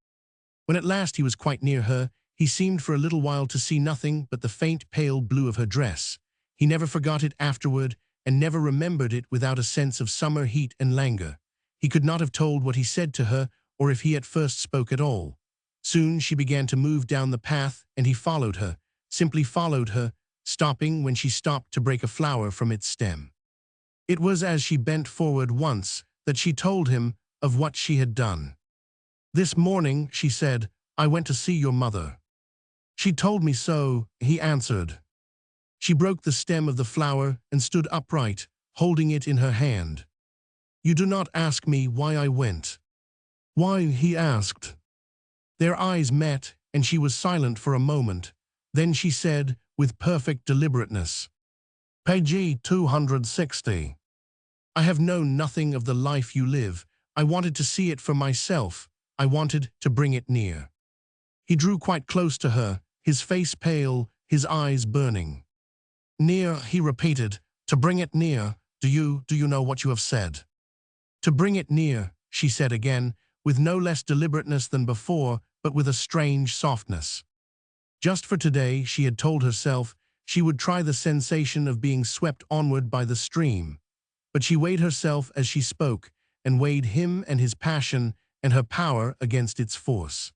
When at last he was quite near her, he seemed for a little while to see nothing but the faint pale blue of her dress. He never forgot it afterward, and never remembered it without a sense of summer heat and languor. He could not have told what he said to her, or if he at first spoke at all. Soon she began to move down the path, and he followed her, simply followed her, stopping when she stopped to break a flower from its stem. It was as she bent forward once that she told him of what she had done. "This morning," she said, "I went to see your mother." "She told me so," he answered. She broke the stem of the flower and stood upright, holding it in her hand. "You do not ask me why I went." "Why?" he asked. Their eyes met, and she was silent for a moment. Then she said, with perfect deliberateness, Page 260. I have known nothing of the life you live. I wanted to see it for myself. I wanted to bring it near. He drew quite close to her, his face pale, his eyes burning. Near, he repeated, to bring it near. Do you know what you have said? To bring it near, she said again, with no less deliberateness than before, but with a strange softness. Just for today, she had told herself, she would try the sensation of being swept onward by the stream. But she weighed herself as she spoke, and weighed him and his passion and her power against its force.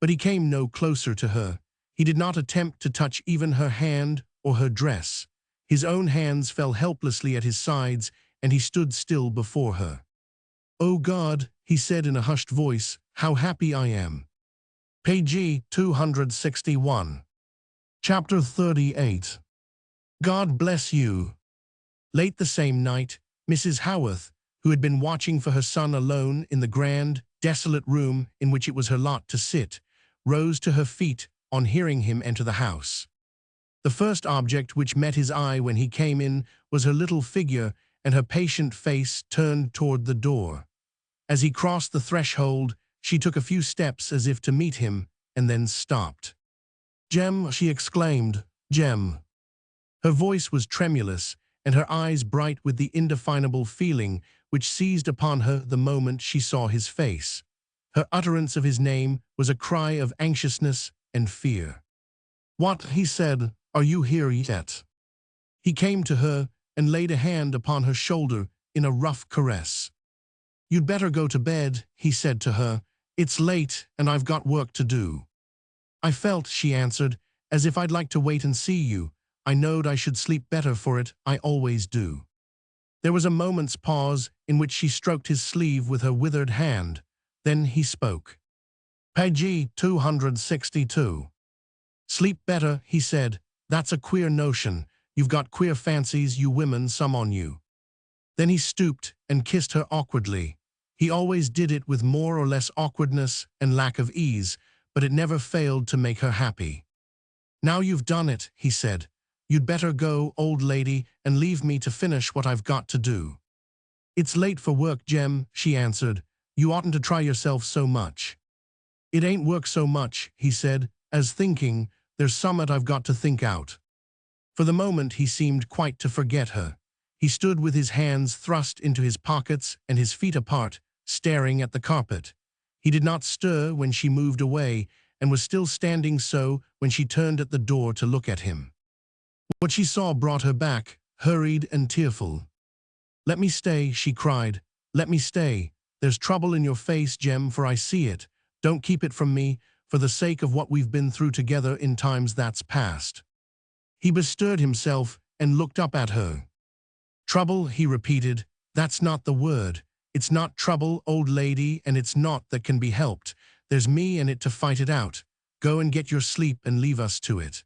But he came no closer to her. He did not attempt to touch even her hand or her dress. His own hands fell helplessly at his sides, and he stood still before her. "Oh God," he said in a hushed voice, "how happy I am." Page 261. Chapter 38. God bless you. Late the same night, Mrs. Haworth, who had been watching for her son alone in the grand, desolate room in which it was her lot to sit, rose to her feet on hearing him enter the house. The first object which met his eye when he came in was her little figure and her patient face turned toward the door. As he crossed the threshold, she took a few steps as if to meet him, and then stopped. "Jem," she exclaimed, "Jem." Her voice was tremulous, and her eyes bright with the indefinable feeling which seized upon her the moment she saw his face. Her utterance of his name was a cry of anxiousness and fear. "What," he said, "are you here yet?" He came to her and laid a hand upon her shoulder in a rough caress. "You'd better go to bed," he said to her. "It's late, and I've got work to do." "I felt," she answered, "as if I'd like to wait and see you. I knowed I should sleep better for it, I always do." There was a moment's pause in which she stroked his sleeve with her withered hand. Then he spoke. Page 262. "Sleep better," he said. "That's a queer notion. You've got queer fancies, you women, some on you." Then he stooped and kissed her awkwardly. He always did it with more or less awkwardness and lack of ease, but it never failed to make her happy. "Now you've done it," he said. "You'd better go, old lady, and leave me to finish what I've got to do." "It's late for work, Jem," she answered. "You oughtn't to try yourself so much." "It ain't work so much," he said, "as thinking. There's summat I've got to think out." For the moment he seemed quite to forget her. He stood with his hands thrust into his pockets and his feet apart, staring at the carpet. He did not stir when she moved away, and was still standing so when she turned at the door to look at him. What she saw brought her back, hurried and tearful. "Let me stay," she cried. "Let me stay. There's trouble in your face, Jem, for I see it. Don't keep it from me, for the sake of what we've been through together in times that's past." He bestirred himself and looked up at her. "Trouble," he repeated. "That's not the word. It's not trouble, old lady, and it's not that can be helped. There's me and it to fight it out. Go and get your sleep and leave us to it."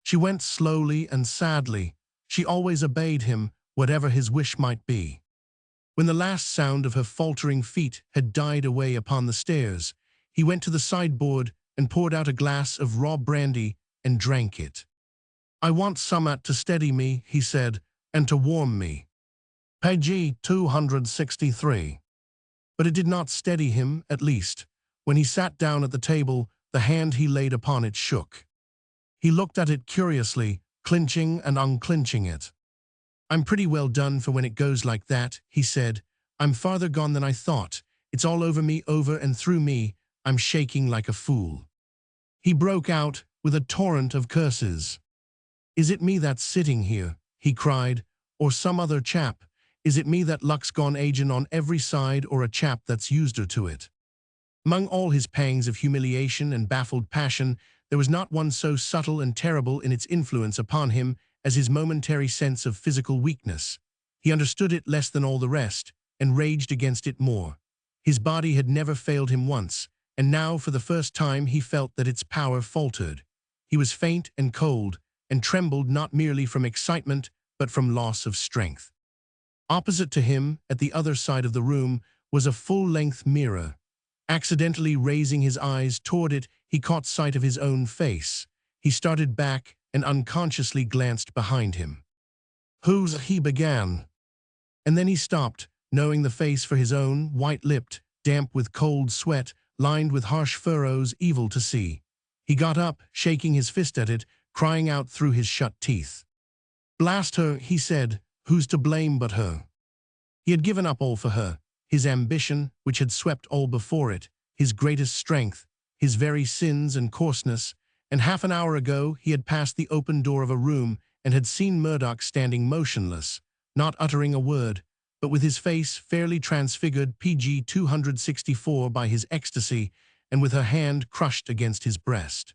She went slowly and sadly. She always obeyed him, whatever his wish might be. When the last sound of her faltering feet had died away upon the stairs, he went to the sideboard and poured out a glass of raw brandy and drank it. "I want summat to steady me," he said, "and to warm me." Page 263. But it did not steady him, at least. When he sat down at the table, the hand he laid upon it shook. He looked at it curiously, clinching and unclinching it. "I'm pretty well done for when it goes like that," he said. "I'm farther gone than I thought. It's all over me, over and through me. I'm shaking like a fool." He broke out with a torrent of curses. "Is it me that's sitting here?" he cried. "Or some other chap? Is it me that luck's gone agin on every side, or a chap that's used her to it?" Among all his pangs of humiliation and baffled passion, there was not one so subtle and terrible in its influence upon him as his momentary sense of physical weakness. He understood it less than all the rest, and raged against it more. His body had never failed him once, and now for the first time he felt that its power faltered. He was faint and cold, and trembled not merely from excitement, but from loss of strength. Opposite to him, at the other side of the room, was a full-length mirror. Accidentally raising his eyes toward it, he caught sight of his own face. He started back and unconsciously glanced behind him. "Who's he?" began. And then he stopped, knowing the face for his own, white-lipped, damp with cold sweat, lined with harsh furrows, evil to see. He got up, shaking his fist at it, crying out through his shut teeth. "Blast her," he said. "Who's to blame but her?" He had given up all for her, his ambition, which had swept all before it, his greatest strength, his very sins and coarseness, and half an hour ago he had passed the open door of a room and had seen Murdoch standing motionless, not uttering a word, but with his face fairly transfigured PG 264 by his ecstasy and with her hand crushed against his breast.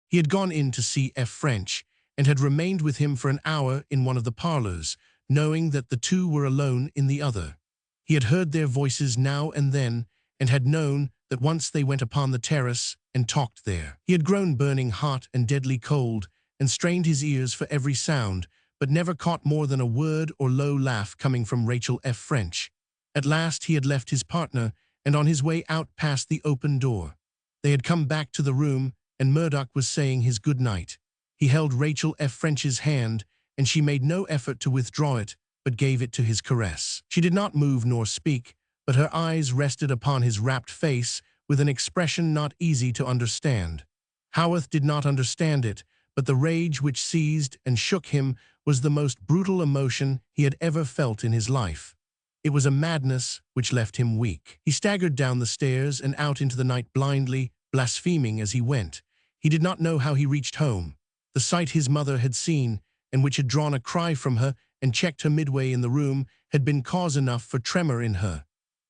He had gone in to see F. French and had remained with him for an hour in one of the parlors, knowing that the two were alone in the other. He had heard their voices now and then and had known that once they went upon the terrace and talked there. He had grown burning hot and deadly cold and strained his ears for every sound, but never caught more than a word or low laugh coming from Rachel F. French. At last he had left his partner and on his way out past the open door. They had come back to the room and Murdoch was saying his good night. He held Rachel F. French's hand and she made no effort to withdraw it, but gave it to his caress. She did not move nor speak, but her eyes rested upon his rapt face with an expression not easy to understand. Haworth did not understand it, but the rage which seized and shook him was the most brutal emotion he had ever felt in his life. It was a madness which left him weak. He staggered down the stairs and out into the night blindly, blaspheming as he went. He did not know how he reached home. The sight his mother had seen, and which had drawn a cry from her and checked her midway in the room, had been cause enough for tremor in her.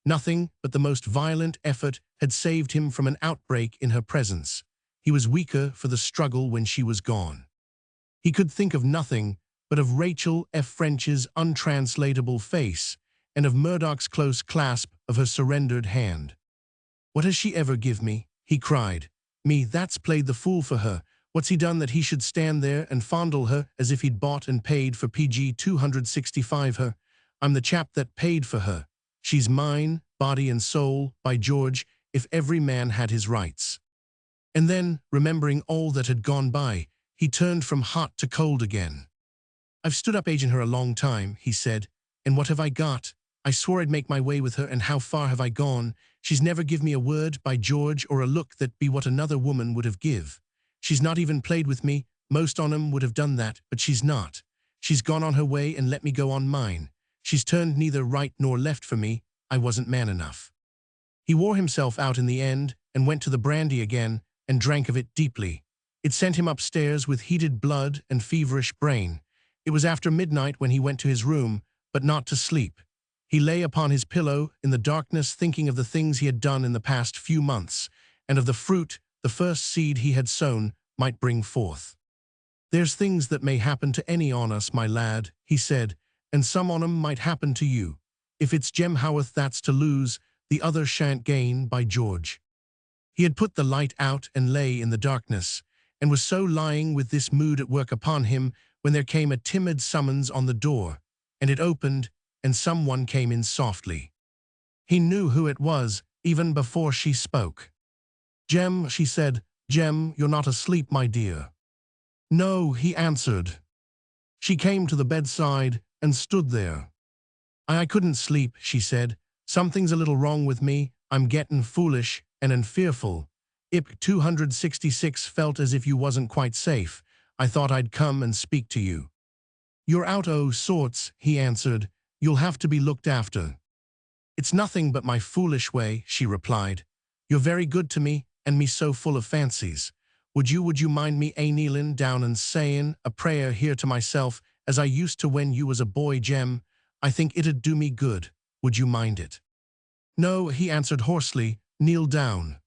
Nothing but the most violent effort had saved him from an outbreak in her presence. He was weaker for the struggle when she was gone. He could think of nothing but of Rachel F. French's untranslatable face and of Murdoch's close clasp of her surrendered hand. "What has she ever give me?" he cried. "Me that's played the fool for her. What's he done that he should stand there and fondle her as if he'd bought and paid for PG 265 her? I'm the chap that paid for her. She's mine, body and soul, by George, if every man had his rights." And then, remembering all that had gone by, he turned from hot to cold again. "I've stood up aging her a long time," he said, "and what have I got? I swore I'd make my way with her, and how far have I gone? She's never give me a word, by George, or a look that be what another woman would have give. She's not even played with me. Most on 'em would have done that, but she's not. She's gone on her way and let me go on mine. She's turned neither right nor left for me. I wasn't man enough." He wore himself out in the end and went to the brandy again and drank of it deeply. It sent him upstairs with heated blood and feverish brain. It was after midnight when he went to his room, but not to sleep. He lay upon his pillow in the darkness thinking of the things he had done in the past few months and of the fruit the first seed he had sown might bring forth. "There's things that may happen to any on us, my lad," he said, "and some on 'em might happen to you. If it's Jem Haworth that's to lose, the other shan't gain, by George." He had put the light out and lay in the darkness, and was so lying with this mood at work upon him when there came a timid summons on the door, and it opened, and someone came in softly. He knew who it was, even before she spoke. "Jem," she said, "Jem, you're not asleep, my dear." "No," he answered. She came to the bedside and stood there. I couldn't sleep," she said. "Something's a little wrong with me. I'm gettin' foolish and fearful. IP 266 felt as if you wasn't quite safe. I thought I'd come and speak to you." "You're out o' sorts," he answered. "You'll have to be looked after." "It's nothing but my foolish way," she replied. "You're very good to me, and me so full of fancies. Would you mind me kneelin' down and sayin' a prayer here to myself as I used to when you was a boy, Jem? I think it'd do me good. Would you mind it?" "No," he answered hoarsely. "Kneel down."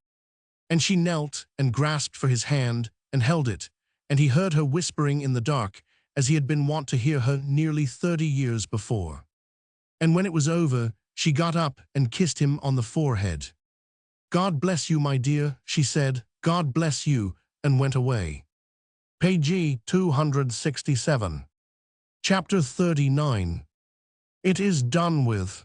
And she knelt and grasped for his hand and held it, and he heard her whispering in the dark as he had been wont to hear her nearly 30 years before. And when it was over, she got up and kissed him on the forehead. "God bless you, my dear," she said. "God bless you," and went away. Page 267. Chapter 39. It is done with.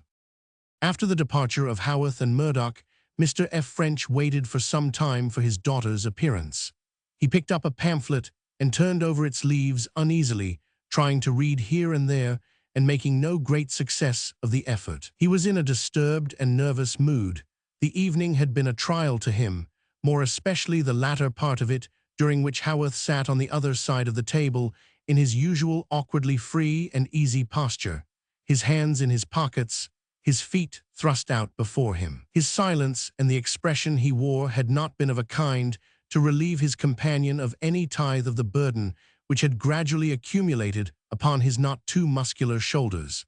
After the departure of Haworth and Murdoch, Mr. F. French waited for some time for his daughter's appearance. He picked up a pamphlet and turned over its leaves uneasily, trying to read here and there and making no great success of the effort. He was in a disturbed and nervous mood. The evening had been a trial to him, more especially the latter part of it, during which Haworth sat on the other side of the table in his usual awkwardly free and easy posture, his hands in his pockets, his feet thrust out before him. His silence and the expression he wore had not been of a kind to relieve his companion of any tithe of the burden which had gradually accumulated upon his not too muscular shoulders.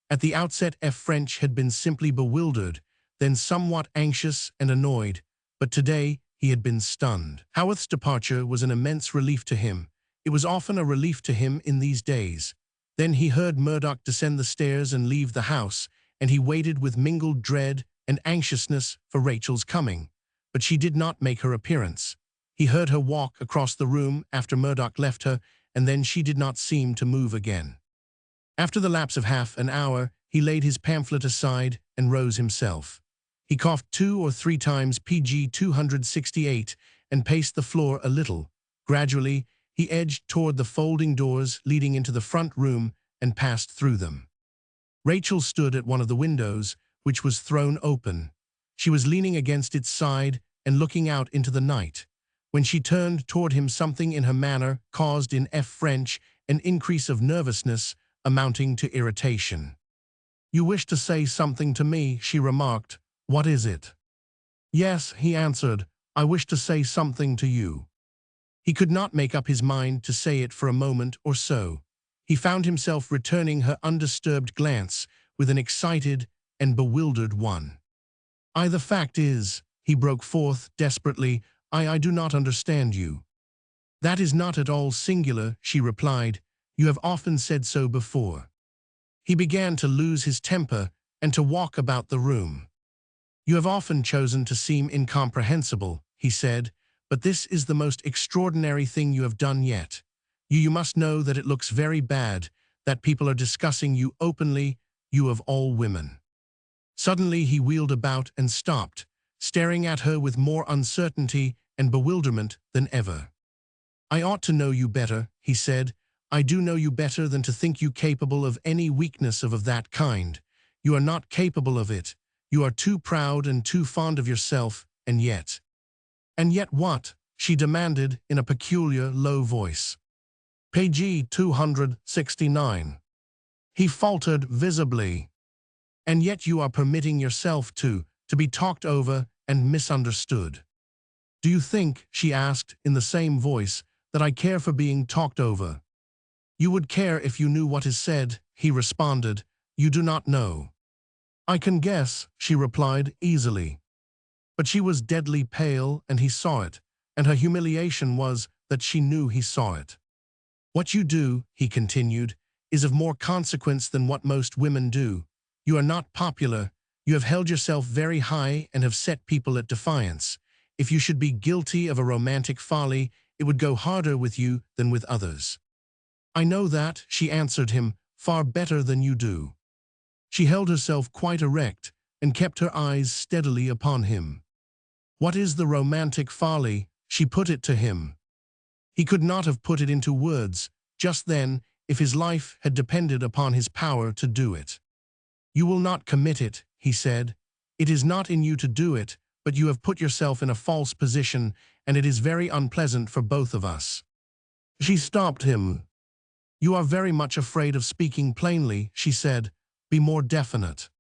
At the outset French had been simply bewildered, then somewhat anxious and annoyed, but today he had been stunned. Haworth's departure was an immense relief to him. It was often a relief to him in these days. Then he heard Murdoch descend the stairs and leave the house, and he waited with mingled dread and anxiousness for Rachel's coming. But she did not make her appearance. He heard her walk across the room after Murdoch left her, and then she did not seem to move again. After the lapse of half an hour, he laid his pamphlet aside and rose himself. He coughed 2 or 3 times PG 268 and paced the floor a little. Gradually, he edged toward the folding doors leading into the front room and passed through them. Rachel stood at one of the windows, which was thrown open. She was leaning against its side and looking out into the night. When she turned toward him, something in her manner caused in French an increase of nervousness amounting to irritation. "You wish to say something to me," she remarked. "What is it?" "Yes," he answered, "I wish to say something to you." He could not make up his mind to say it for a moment or so. He found himself returning her undisturbed glance with an excited and bewildered one. "The fact is," he broke forth desperately, I do not understand you." "That is not at all singular," she replied. "You have often said so before." He began to lose his temper and to walk about the room. "You have often chosen to seem incomprehensible," he said, "but this is the most extraordinary thing you have done yet. You must know that it looks very bad, that people are discussing you openly, you of all women." Suddenly he wheeled about and stopped, staring at her with more uncertainty and bewilderment than ever. "I ought to know you better," he said. "I do know you better than to think you capable of any weakness of that kind. You are not capable of it. You are too proud and too fond of yourself, and yet—" "And yet what?" she demanded in a peculiar, low voice. "PG 269. He faltered visibly. "And yet you are permitting yourself to be talked over and misunderstood." "Do you think," she asked in the same voice, "that I care for being talked over?" "You would care if you knew what is said," he responded. "You do not know." "I can guess," she replied easily. But she was deadly pale, and he saw it, and her humiliation was that she knew he saw it. "What you do," he continued, "is of more consequence than what most women do. You are not popular. You have held yourself very high and have set people at defiance. If you should be guilty of a romantic folly, it would go harder with you than with others." "I know that," she answered him, "far better than you do." She held herself quite erect and kept her eyes steadily upon him. "What is the romantic folly?" she put it to him. He could not have put it into words just then if his life had depended upon his power to do it. "You will not commit it," he said. "It is not in you to do it, but you have put yourself in a false position, and it is very unpleasant for both of us." She stopped him. "You are very much afraid of speaking plainly," she said. "Be more definite."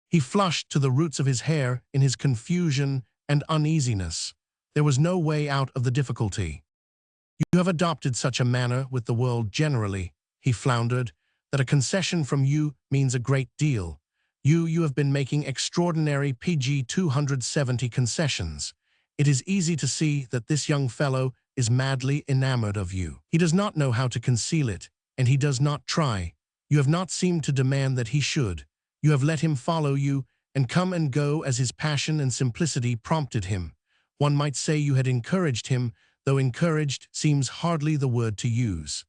He flushed to the roots of his hair in his confusion and uneasiness. There was no way out of the difficulty. "You have adopted such a manner with the world generally," he floundered, "that a concession from you means a great deal. You have been making extraordinary PG 270 concessions. It is easy to see that this young fellow is madly enamored of you. He does not know how to conceal it, and he does not try. You have not seemed to demand that he should. You have let him follow you and come and go as his passion and simplicity prompted him. One might say you had encouraged him, though encouraged seems hardly the word to use."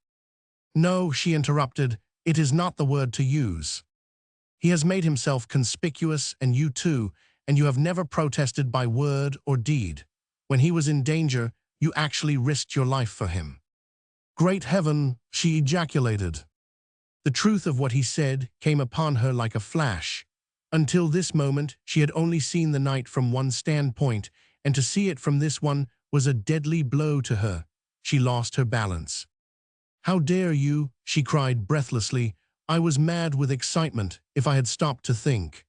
"No," she interrupted, "it is not the word to use. He has made himself conspicuous, and you too, and you have never protested by word or deed. When he was in danger, You actually risked your life for him." "Great heaven," she ejaculated. The truth of what he said came upon her like a flash. Until this moment, she had only seen the night from one standpoint, and to see it from this one was a deadly blow to her. She lost her balance. "How dare you?" she cried breathlessly. "I was mad with excitement. If I had stopped to think."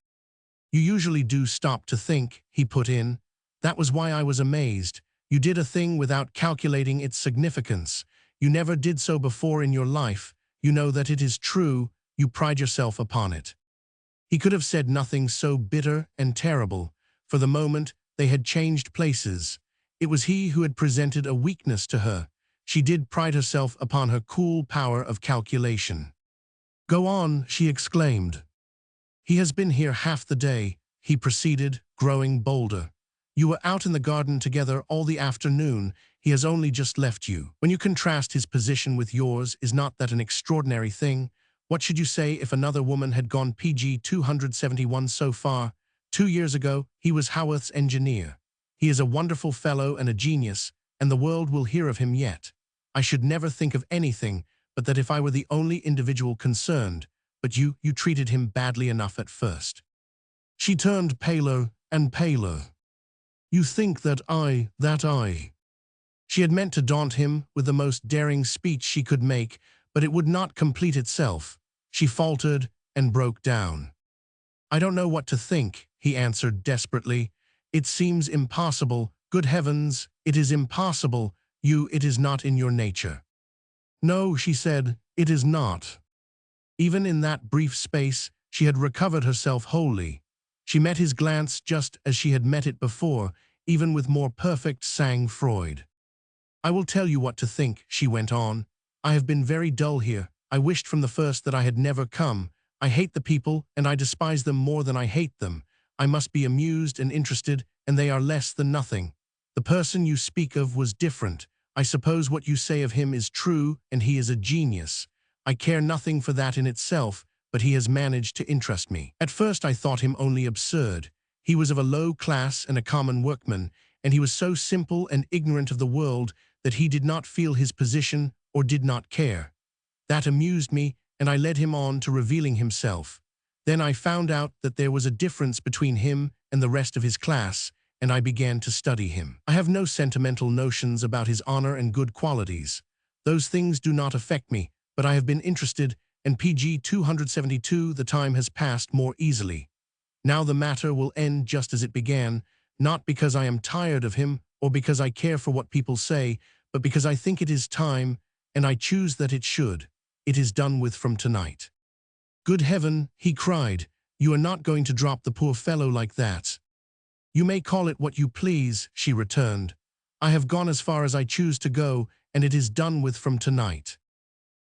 "You usually do stop to think," he put in. "That was why I was amazed. You did a thing without calculating its significance. You never did so before in your life. You know that it is true. You pride yourself upon it." He could have said nothing so bitter and terrible. For the moment, they had changed places. It was he who had presented a weakness to her. She did pride herself upon her cool power of calculation. "Go on," she exclaimed. "He has been here half the day," he proceeded, growing bolder. "You were out in the garden together all the afternoon. He has only just left you. When you contrast his position with yours, is not that an extraordinary thing? What should you say if another woman had gone PG 271 so far? 2 years ago, he was Haworth's engineer. He is a wonderful fellow and a genius, and the world will hear of him yet. I should never think of anything but that if I were the only individual concerned, but you treated him badly enough at first." She turned paler and paler. "You think that I... She had meant to daunt him with the most daring speech she could make, but it would not complete itself. She faltered and broke down. "I don't know what to think," he answered desperately. "It seems impossible. Good heavens, it is impossible. It is not in your nature." "No," she said, "it is not." Even in that brief space, she had recovered herself wholly. She met his glance just as she had met it before, even with more perfect sang-froid. "I will tell you what to think," she went on. "I have been very dull here. I wished from the first that I had never come. I hate the people, and I despise them more than I hate them. I must be amused and interested, and they are less than nothing. The person you speak of was different. I suppose what you say of him is true, and he is a genius. I care nothing for that in itself, but he has managed to interest me. At first I thought him only absurd. He was of a low class and a common workman, and he was so simple and ignorant of the world that he did not feel his position or did not care. That amused me, and I led him on to revealing himself. Then I found out that there was a difference between him and the rest of his class, and I began to study him. I have no sentimental notions about his honor and good qualities. Those things do not affect me, but I have been interested, and PG 272 the time has passed more easily. Now the matter will end just as it began, not because I am tired of him or because I care for what people say, but because I think it is time, and I choose that it should. It is done with from tonight." "Good heaven," he cried, "you are not going to drop the poor fellow like that." "You may call it what you please," she returned. "I have gone as far as I choose to go, and it is done with from tonight."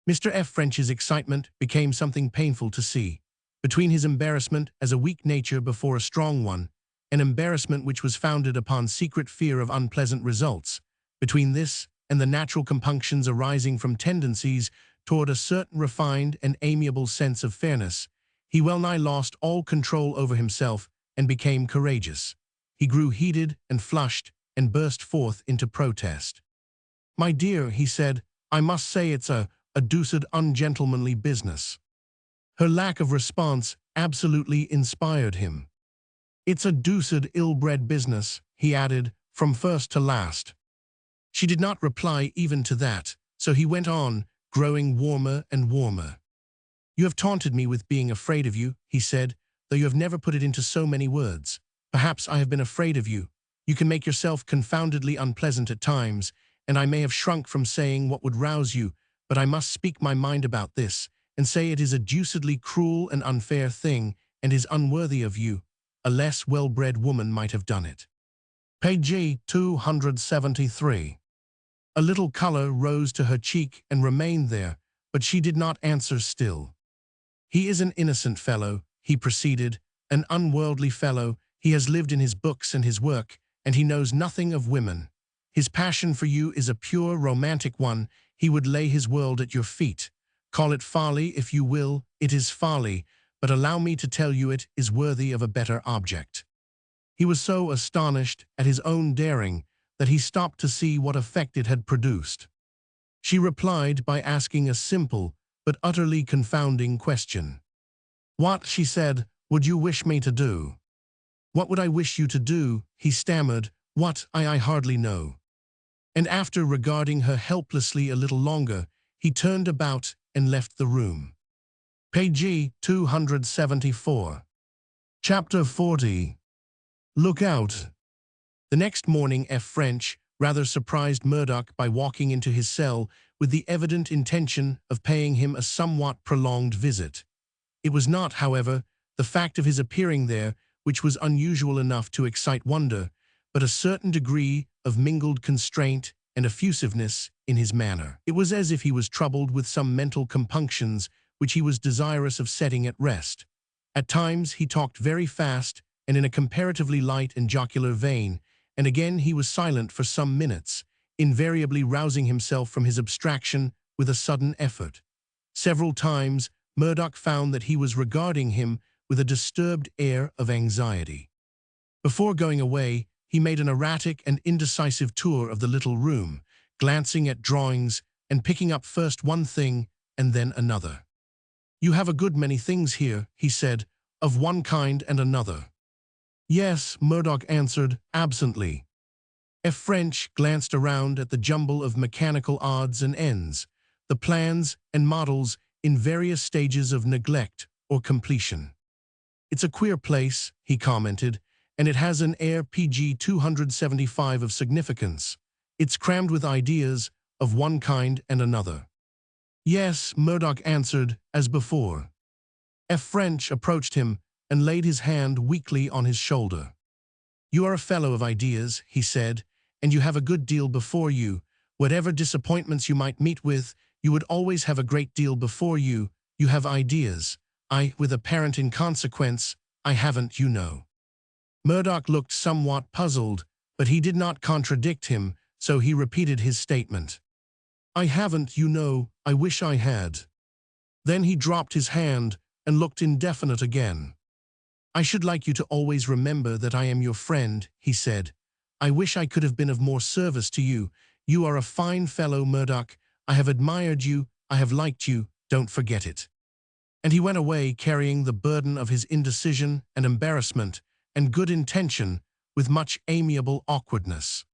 Mr. F. French's excitement became something painful to see. Between his embarrassment as a weak nature before a strong one, an embarrassment which was founded upon secret fear of unpleasant results, between this and the natural compunctions arising from tendencies toward a certain refined and amiable sense of fairness, he well-nigh lost all control over himself and became courageous. He grew heated and flushed and burst forth into protest. "My dear," he said, "I must say it's a deuced ungentlemanly business." Her lack of response absolutely inspired him. "It's a deuced ill-bred business," he added, "from first to last." She did not reply even to that, so he went on, growing warmer and warmer. "You have taunted me with being afraid of you," he said, "though you have never put it into so many words. Perhaps I have been afraid of you. You can make yourself confoundedly unpleasant at times, and I may have shrunk from saying what would rouse you, but I must speak my mind about this, and say it is a deucedly cruel and unfair thing, and is unworthy of you. A less well-bred woman might have done it." Page 273. A little color rose to her cheek and remained there, but she did not answer still. "He is an innocent fellow," he proceeded, "an unworldly fellow. He has lived in his books and his work, and he knows nothing of women. His passion for you is a pure romantic one. He would lay his world at your feet. Call it folly if you will, it is folly, but allow me to tell you it is worthy of a better object." He was so astonished at his own daring that he stopped to see what effect it had produced. She replied by asking a simple but utterly confounding question. "What," she said, "would you wish me to do?" "What would I wish you to do?" he stammered. "What, I hardly know." And after regarding her helplessly a little longer, he turned about and left the room. Page 274. Chapter 40. Look out. The next morning F. French rather surprised Murdoch by walking into his cell with the evident intention of paying him a somewhat prolonged visit. It was not, however, the fact of his appearing there which was unusual enough to excite wonder, but a certain degree of mingled constraint and effusiveness in his manner. It was as if he was troubled with some mental compunctions which he was desirous of setting at rest. At times he talked very fast and in a comparatively light and jocular vein, and again he was silent for some minutes, invariably rousing himself from his abstraction with a sudden effort. Several times Murdoch found that he was regarding him with a disturbed air of anxiety. Before going away, he made an erratic and indecisive tour of the little room, glancing at drawings and picking up first one thing and then another. "You have a good many things here," he said, "of one kind and another." "Yes," Murdoch answered, absently. F. French glanced around at the jumble of mechanical odds and ends, the plans and models in various stages of neglect or completion. "It's a queer place," he commented, "and it has an air PG 275 of significance. It's crammed with ideas of one kind and another." "Yes," Murdoch answered, as before. F. French approached him and laid his hand weakly on his shoulder. "You are a fellow of ideas," he said, "and you have a good deal before you. Whatever disappointments you might meet with, you would always have a great deal before you. You have ideas. With apparent inconsequence, I haven't, you know." Murdoch looked somewhat puzzled, but he did not contradict him, so he repeated his statement. "I haven't, you know, I wish I had." Then he dropped his hand and looked indefinite again. "I should like you to always remember that I am your friend," he said. "I wish I could have been of more service to you. You are a fine fellow, Murdoch. I have admired you, I have liked you, don't forget it." And he went away carrying the burden of his indecision and embarrassment and good intention with much amiable awkwardness.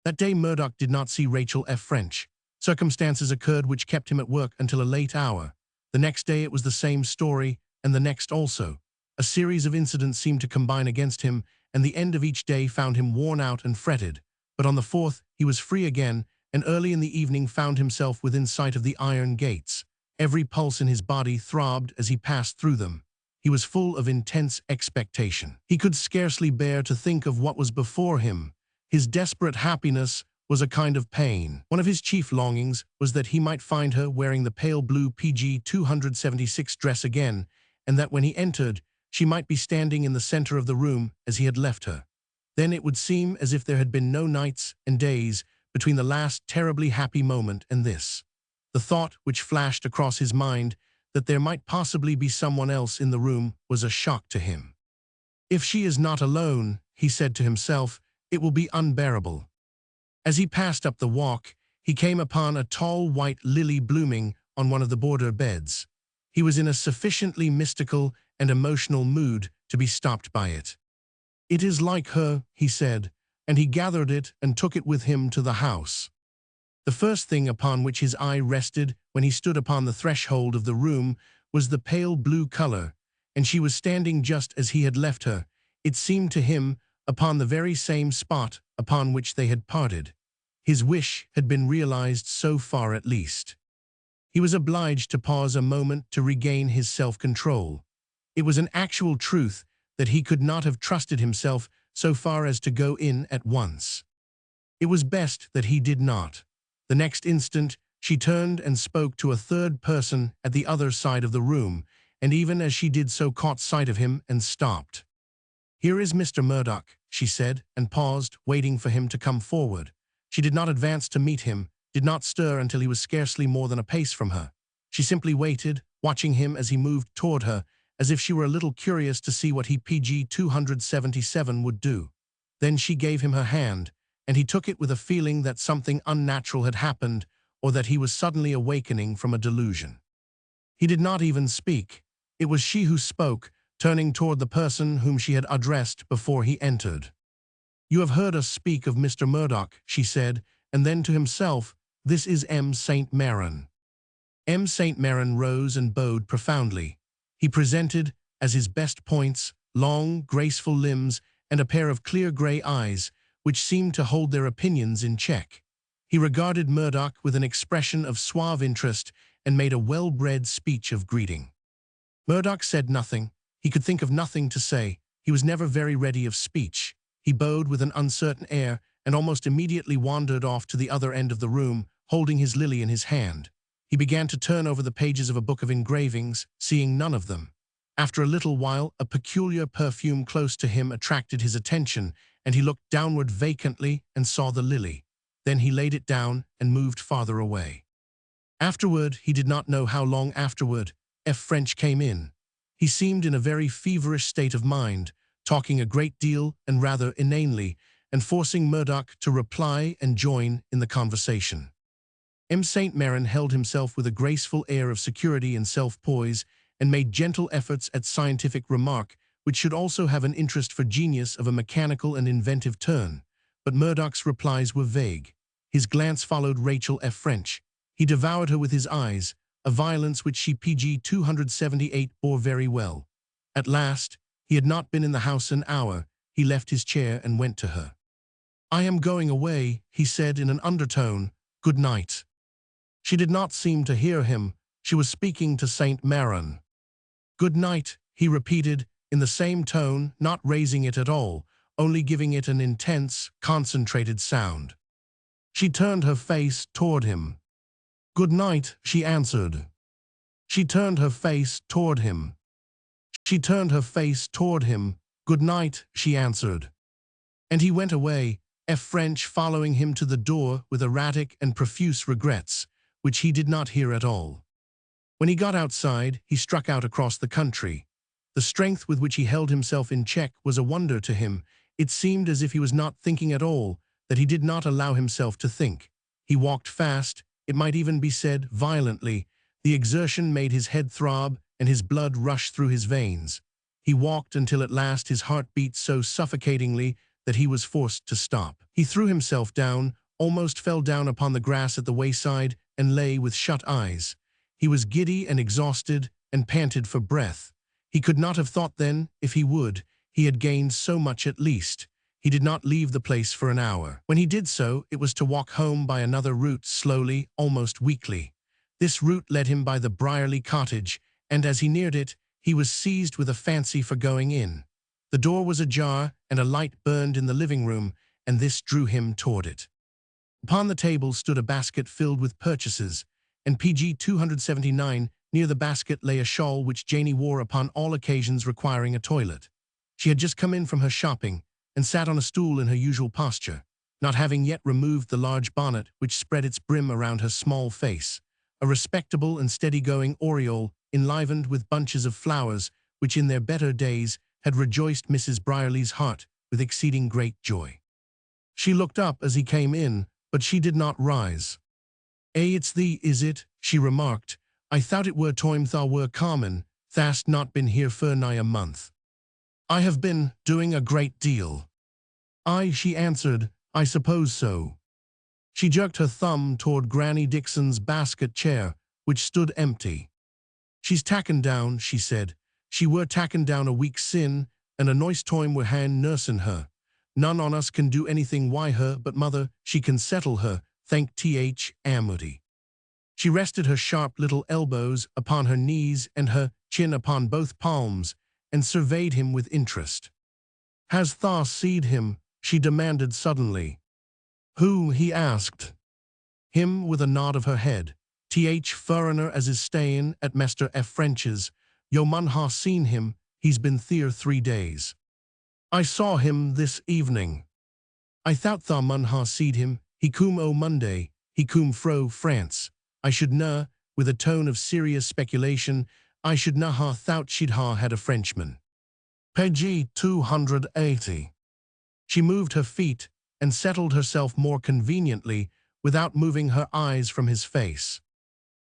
That day Murdoch did not see Rachel F. French. Circumstances occurred which kept him at work until a late hour. The next day it was the same story, and the next also. A series of incidents seemed to combine against him, and the end of each day found him worn out and fretted. But on the fourth he was free again, and early in the evening found himself within sight of the iron gates. Every pulse in his body throbbed as he passed through them. He was full of intense expectation. He could scarcely bear to think of what was before him. His desperate happiness was a kind of pain. One of his chief longings was that he might find her wearing the pale blue PG 276 dress again, and that when he entered, she might be standing in the center of the room as he had left her. Then it would seem as if there had been no nights and days between the last terribly happy moment and this. The thought which flashed across his mind that there might possibly be someone else in the room was a shock to him. "If she is not alone," he said to himself, "it will be unbearable." As he passed up the walk, he came upon a tall white lily blooming on one of the border beds. He was in a sufficiently mystical and emotional mood to be stopped by it. "It is like her," he said, and he gathered it and took it with him to the house. The first thing upon which his eye rested when he stood upon the threshold of the room was the pale blue color, and she was standing just as he had left her, it seemed to him, upon the very same spot upon which they had parted. His wish had been realized so far at least. He was obliged to pause a moment to regain his self-control. It was an actual truth that he could not have trusted himself so far as to go in at once. It was best that he did not. The next instant, she turned and spoke to a third person at the other side of the room, and even as she did so caught sight of him and stopped. "Here is Mr. Murdoch," she said, and paused, waiting for him to come forward. She did not advance to meet him, did not stir until he was scarcely more than a pace from her. She simply waited, watching him as he moved toward her, as if she were a little curious to see what he PG 277 would do. Then she gave him her hand, and he took it with a feeling that something unnatural had happened or that he was suddenly awakening from a delusion. He did not even speak. It was she who spoke, turning toward the person whom she had addressed before he entered. "You have heard us speak of Mr. Murdoch," she said, and then to himself, "This is M. St. Maron." M. St. Maron rose and bowed profoundly. He presented, as his best points, long, graceful limbs and a pair of clear grey eyes, which seemed to hold their opinions in check. He regarded Murdoch with an expression of suave interest and made a well-bred speech of greeting. Murdoch said nothing. He could think of nothing to say. He was never very ready of speech. He bowed with an uncertain air and almost immediately wandered off to the other end of the room, holding his lily in his hand. He began to turn over the pages of a book of engravings, seeing none of them. After a little while, a peculiar perfume close to him attracted his attention, and he looked downward vacantly and saw the lily. Then he laid it down and moved farther away. Afterward, he did not know how long afterward, F. French came in. He seemed in a very feverish state of mind, talking a great deal and rather inanely, and forcing Murdoch to reply and join in the conversation. M. St. Maron held himself with a graceful air of security and self-poise, and made gentle efforts at scientific remark, which should also have an interest for genius of a mechanical and inventive turn. But Murdoch's replies were vague. His glance followed Rachel F. French. He devoured her with his eyes, a violence which she PG 278 bore very well. At last, he had not been in the house an hour. He left his chair and went to her. "I am going away," he said in an undertone. "Good night." She did not seem to hear him. She was speaking to St. Maron. "Good night," he repeated, in the same tone, not raising it at all, only giving it an intense, concentrated sound. She turned her face toward him. "Good night," she answered. She turned her face toward him. She turned her face toward him. "Good night," she answered. And he went away, F. French following him to the door with erratic and profuse regrets, which he did not hear at all. When he got outside, he struck out across the country. The strength with which he held himself in check was a wonder to him. It seemed as if he was not thinking at all, that he did not allow himself to think. He walked fast, it might even be said violently. The exertion made his head throb and his blood rush through his veins. He walked until at last his heart beat so suffocatingly that he was forced to stop. He threw himself down, almost fell down upon the grass at the wayside, and lay with shut eyes. He was giddy and exhausted and panted for breath. He could not have thought then, if he would, he had gained so much at least. He did not leave the place for an hour. When he did so, it was to walk home by another route slowly, almost weakly. This route led him by the Brierly cottage, and as he neared it, he was seized with a fancy for going in. The door was ajar, and a light burned in the living room, and this drew him toward it. Upon the table stood a basket filled with purchases, and PG 279, near the basket lay a shawl which Janie wore upon all occasions requiring a toilet. She had just come in from her shopping, and sat on a stool in her usual posture, not having yet removed the large bonnet which spread its brim around her small face, a respectable and steady-going aureole enlivened with bunches of flowers which in their better days had rejoiced Mrs. Brierly's heart with exceeding great joy. She looked up as he came in, but she did not rise. It's thee, is it?" she remarked. "I thought it were time thou were common, thou'st not been here for nigh a month." "I have been doing a great deal." "Aye," she answered, "I suppose so." She jerked her thumb toward Granny Dixon's basket chair, which stood empty. "She's taken down," she said. "She were taken down a week sin, and a nice time were hand nursing her. None on us can do anything why her, but mother, she can settle her, thank Th. Amity." She rested her sharp little elbows upon her knees and her chin upon both palms, and surveyed him with interest. "Has tha seed him?" she demanded suddenly. "Who?" he asked. "Him," with a nod of her head. "Th. Furriner as is stayin' at Mester F. French's. Yo mun ha seen him, he's been theer 3 days." "I saw him this evening." "I thought tha mun ha seed him. He coom o Monday. He coom fro France. I should na," with a tone of serious speculation, "I should na ha thought she'd ha had a Frenchman." Page 280. She moved her feet, and settled herself more conveniently without moving her eyes from his face.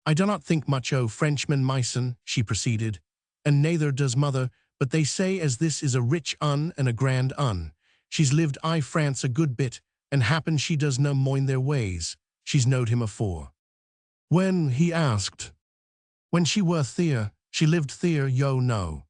"I do not think much o' Frenchman Myson," she proceeded, "and neither does mother, but they say as this is a rich un and a grand un. She's lived I France a good bit, and happen she does no mind their ways. She's knowed him afore." "When?" he asked. "When she were there. She lived there, yo know."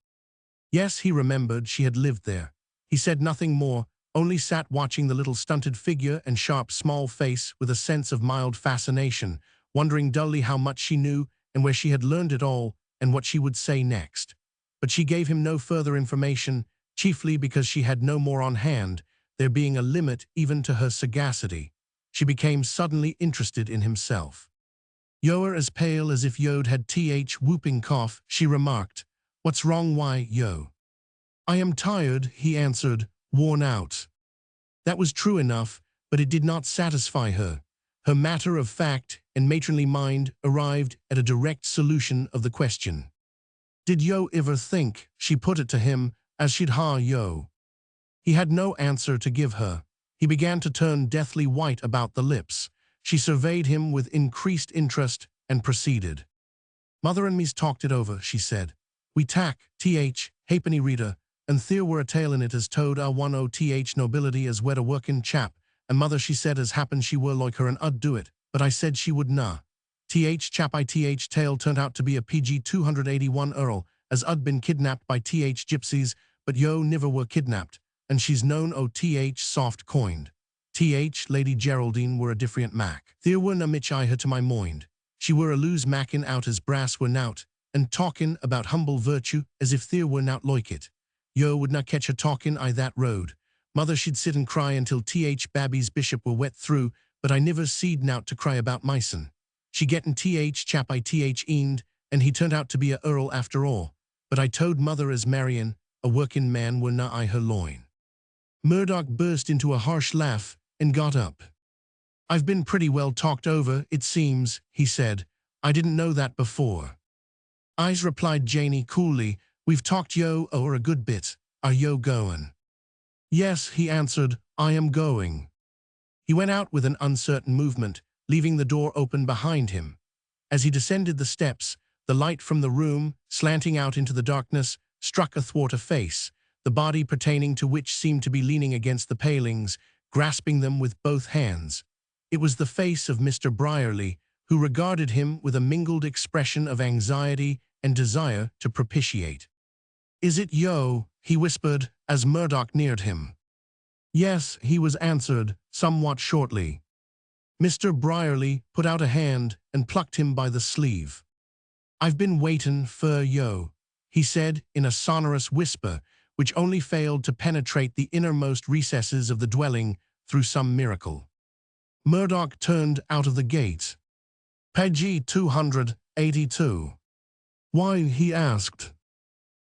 Yes, he remembered she had lived there. He said nothing more, only sat watching the little stunted figure and sharp small face with a sense of mild fascination, wondering dully how much she knew and where she had learned it all and what she would say next. But she gave him no further information, chiefly because she had no more on hand, there being a limit even to her sagacity. She became suddenly interested in himself. "You're as pale as if you'd had whooping cough," she remarked. "What's wrong? Why, yo?" "I am tired," he answered, "worn out." That was true enough, but it did not satisfy her. Her matter-of-fact and matronly mind arrived at a direct solution of the question. "Did yo ever think," she put it to him, "as she'd yo?" He had no answer to give her. He began to turn deathly white about the lips. She surveyed him with increased interest and proceeded. "Mother and me's talked it over," she said. "We tack, halfpenny reader, and there were a tale in it as told one o' nobility as wed a workin' chap, and mother she said as happen she were like her and ud do it, but I said she would na. Chap tale turned out to be a PG 281 Earl, as ud been kidnapped by gypsies, but yo niver were kidnapped, and she's known o' soft coined. Lady Geraldine were a different mac. There were na mich I her to my mind. She were a loose mackin out as brass were nout, and talkin about humble virtue as if there were nout like it. Yo would not catch her talkin I that road. Mother she'd sit and cry until Babby's bishop were wet through, but I niver seed nout to cry about myson. She gettin chap eend, and he turned out to be a earl after all. But I told mother as Marion, a workin' man were na I her loin." Murdoch burst into a harsh laugh and got up. "I've been pretty well talked over, it seems," he said. "I didn't know that before." "I's," replied Janey coolly. "We've talked yo o'er a good bit. Are yo goin'?" "Yes," he answered, "I am going." He went out with an uncertain movement, leaving the door open behind him. As he descended the steps, the light from the room, slanting out into the darkness, struck athwart a face, the body pertaining to which seemed to be leaning against the palings, grasping them with both hands. It was the face of Mr. Brierly, who regarded him with a mingled expression of anxiety and desire to propitiate. "Is it yo?" he whispered as Murdoch neared him. "Yes," he was answered, somewhat shortly. Mr. Brierly put out a hand and plucked him by the sleeve. "I've been waitin' fer yo," he said in a sonorous whisper which only failed to penetrate the innermost recesses of the dwelling through some miracle. Murdoch turned out of the gate. "Page 282. "Why?" he asked.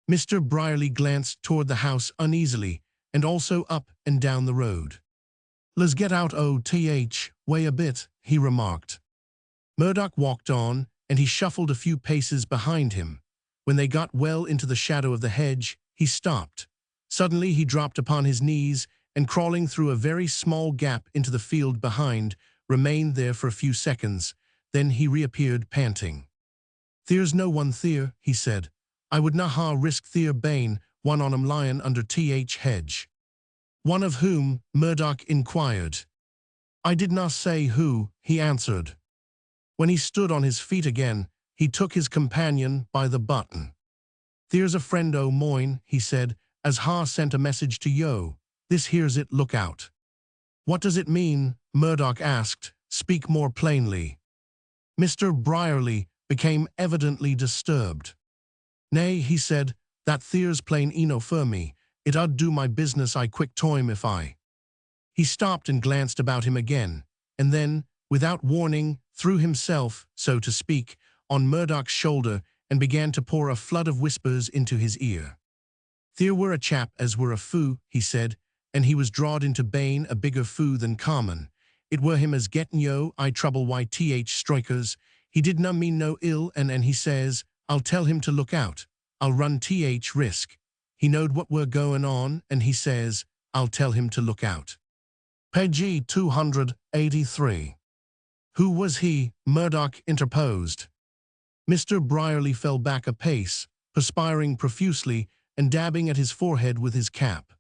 Mr. Brierly glanced toward the house uneasily, and also up and down the road. "Let's get out way a bit," he remarked. Murdoch walked on, and he shuffled a few paces behind him. When they got well into the shadow of the hedge, he stopped. Suddenly he dropped upon his knees, and crawling through a very small gap into the field behind, remained there for a few seconds. Then he reappeared panting. "There's no one there," he said. "I would na risk their bane, one on 'em lyin' under hedge." "One of whom?" Murdoch inquired. "I did not say who," he answered. When he stood on his feet again, he took his companion by the button. "There's a friend o' moine," he said, "as sent a message to yo. This here's it, look out." "What does it mean?" Murdoch asked. "Speak more plainly." Mr. Brierly became evidently disturbed. "Nay," he said, "that there's plain eno for me. It 'ud do my business I quick toime if I—" He stopped and glanced about him again, and then, without warning, threw himself, so to speak, on Murdoch's shoulder and began to pour a flood of whispers into his ear. "There were a chap as were a foo," he said, "and he was drawed into bane a bigger foo than common. It were him as gettin' yo I trouble strikers. He did na mean no ill, and he says, I'll tell him to look out. I'll run risk. He knowed what were goin' on, and he says, I'll tell him to look out." Page 283. Who was he? Murdoch interposed. Mr. Brierly fell back a pace, perspiring profusely and dabbing at his forehead with his cap.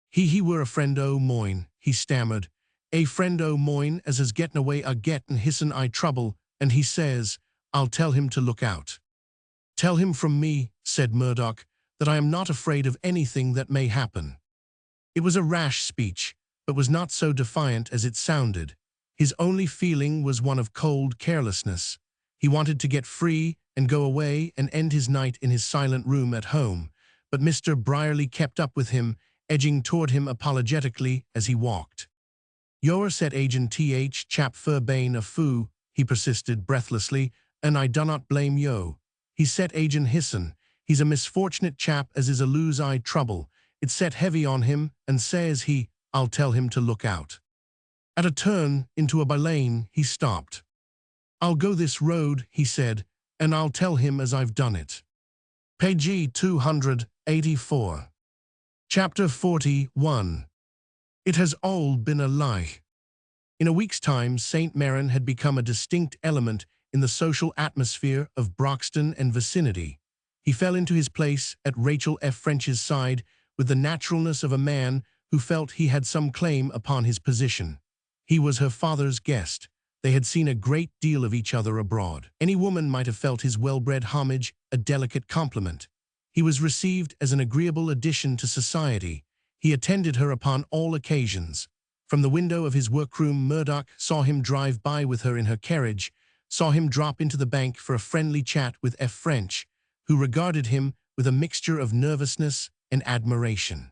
He were a friend o' moine, he stammered. A friend o' moine as has getten away a gettin' his'n I trouble, and he says, I'll tell him to look out. Tell him from me, said Murdoch, that I am not afraid of anything that may happen. It was a rash speech, but was not so defiant as it sounded. His only feeling was one of cold carelessness. He wanted to get free and go away and end his night in his silent room at home, but Mr. Brierly kept up with him, edging toward him apologetically as he walked. Yower set agent th chap furbane a foo, he persisted breathlessly, and I do not blame yo. He set agent hisson. He's a misfortunate chap as is a lose-eye trouble. It set heavy on him, and says he, I'll tell him to look out. At a turn into a by-lane, he stopped. I'll go this road, he said, and I'll tell him as I've done it. Page 284. Chapter 41. It has all been a lie. In a week's time, St. Maron had become a distinct element in the social atmosphere of Broxton and vicinity. He fell into his place at Rachel F. French's side with the naturalness of a man who felt he had some claim upon his position. He was her father's guest. They had seen a great deal of each other abroad. Any woman might have felt his well-bred homage a delicate compliment. He was received as an agreeable addition to society. He attended her upon all occasions. From the window of his workroom, Murdoch saw him drive by with her in her carriage, saw him drop into the bank for a friendly chat with F. French, who regarded him with a mixture of nervousness and admiration.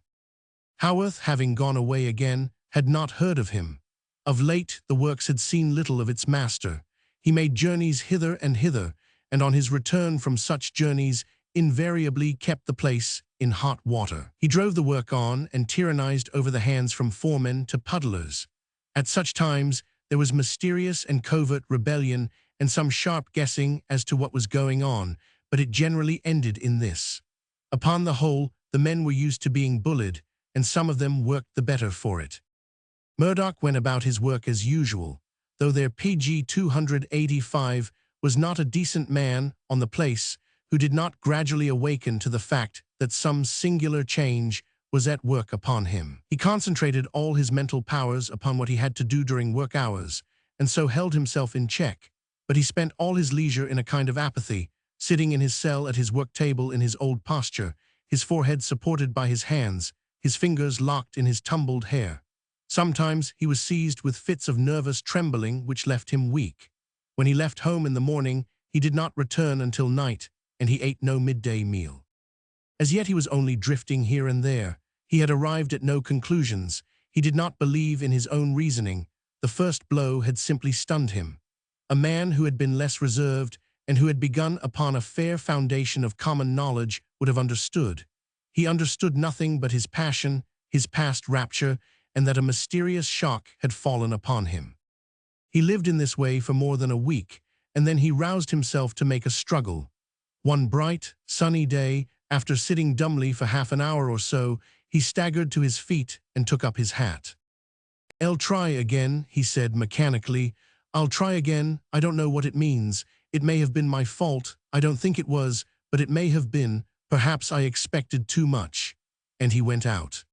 Haworth, having gone away again, had not heard of him. Of late, the works had seen little of its master. He made journeys hither, and on his return from such journeys invariably kept the place in hot water. He drove the work on and tyrannized over the hands from foremen to puddlers. At such times, there was mysterious and covert rebellion and some sharp guessing as to what was going on, but it generally ended in this. Upon the whole, the men were used to being bullied, and some of them worked the better for it. Murdoch went about his work as usual, though their PG 285 was not a decent man on the place who did not gradually awaken to the fact that some singular change was at work upon him. He concentrated all his mental powers upon what he had to do during work hours, and so held himself in check, but he spent all his leisure in a kind of apathy, sitting in his cell at his work table in his old posture, his forehead supported by his hands, his fingers locked in his tumbled hair. Sometimes he was seized with fits of nervous trembling which left him weak. When he left home in the morning, he did not return until night, and he ate no midday meal. As yet he was only drifting here and there. He had arrived at no conclusions. He did not believe in his own reasoning. The first blow had simply stunned him. A man who had been less reserved and who had begun upon a fair foundation of common knowledge would have understood. He understood nothing but his passion, his past rapture, and that a mysterious shock had fallen upon him. He lived in this way for more than a week, and then he roused himself to make a struggle. One bright, sunny day, after sitting dumbly for half an hour or so, he staggered to his feet and took up his hat. I'll try again, he said mechanically. I'll try again. I don't know what it means. It may have been my fault. I don't think it was, but it may have been. Perhaps I expected too much. And he went out.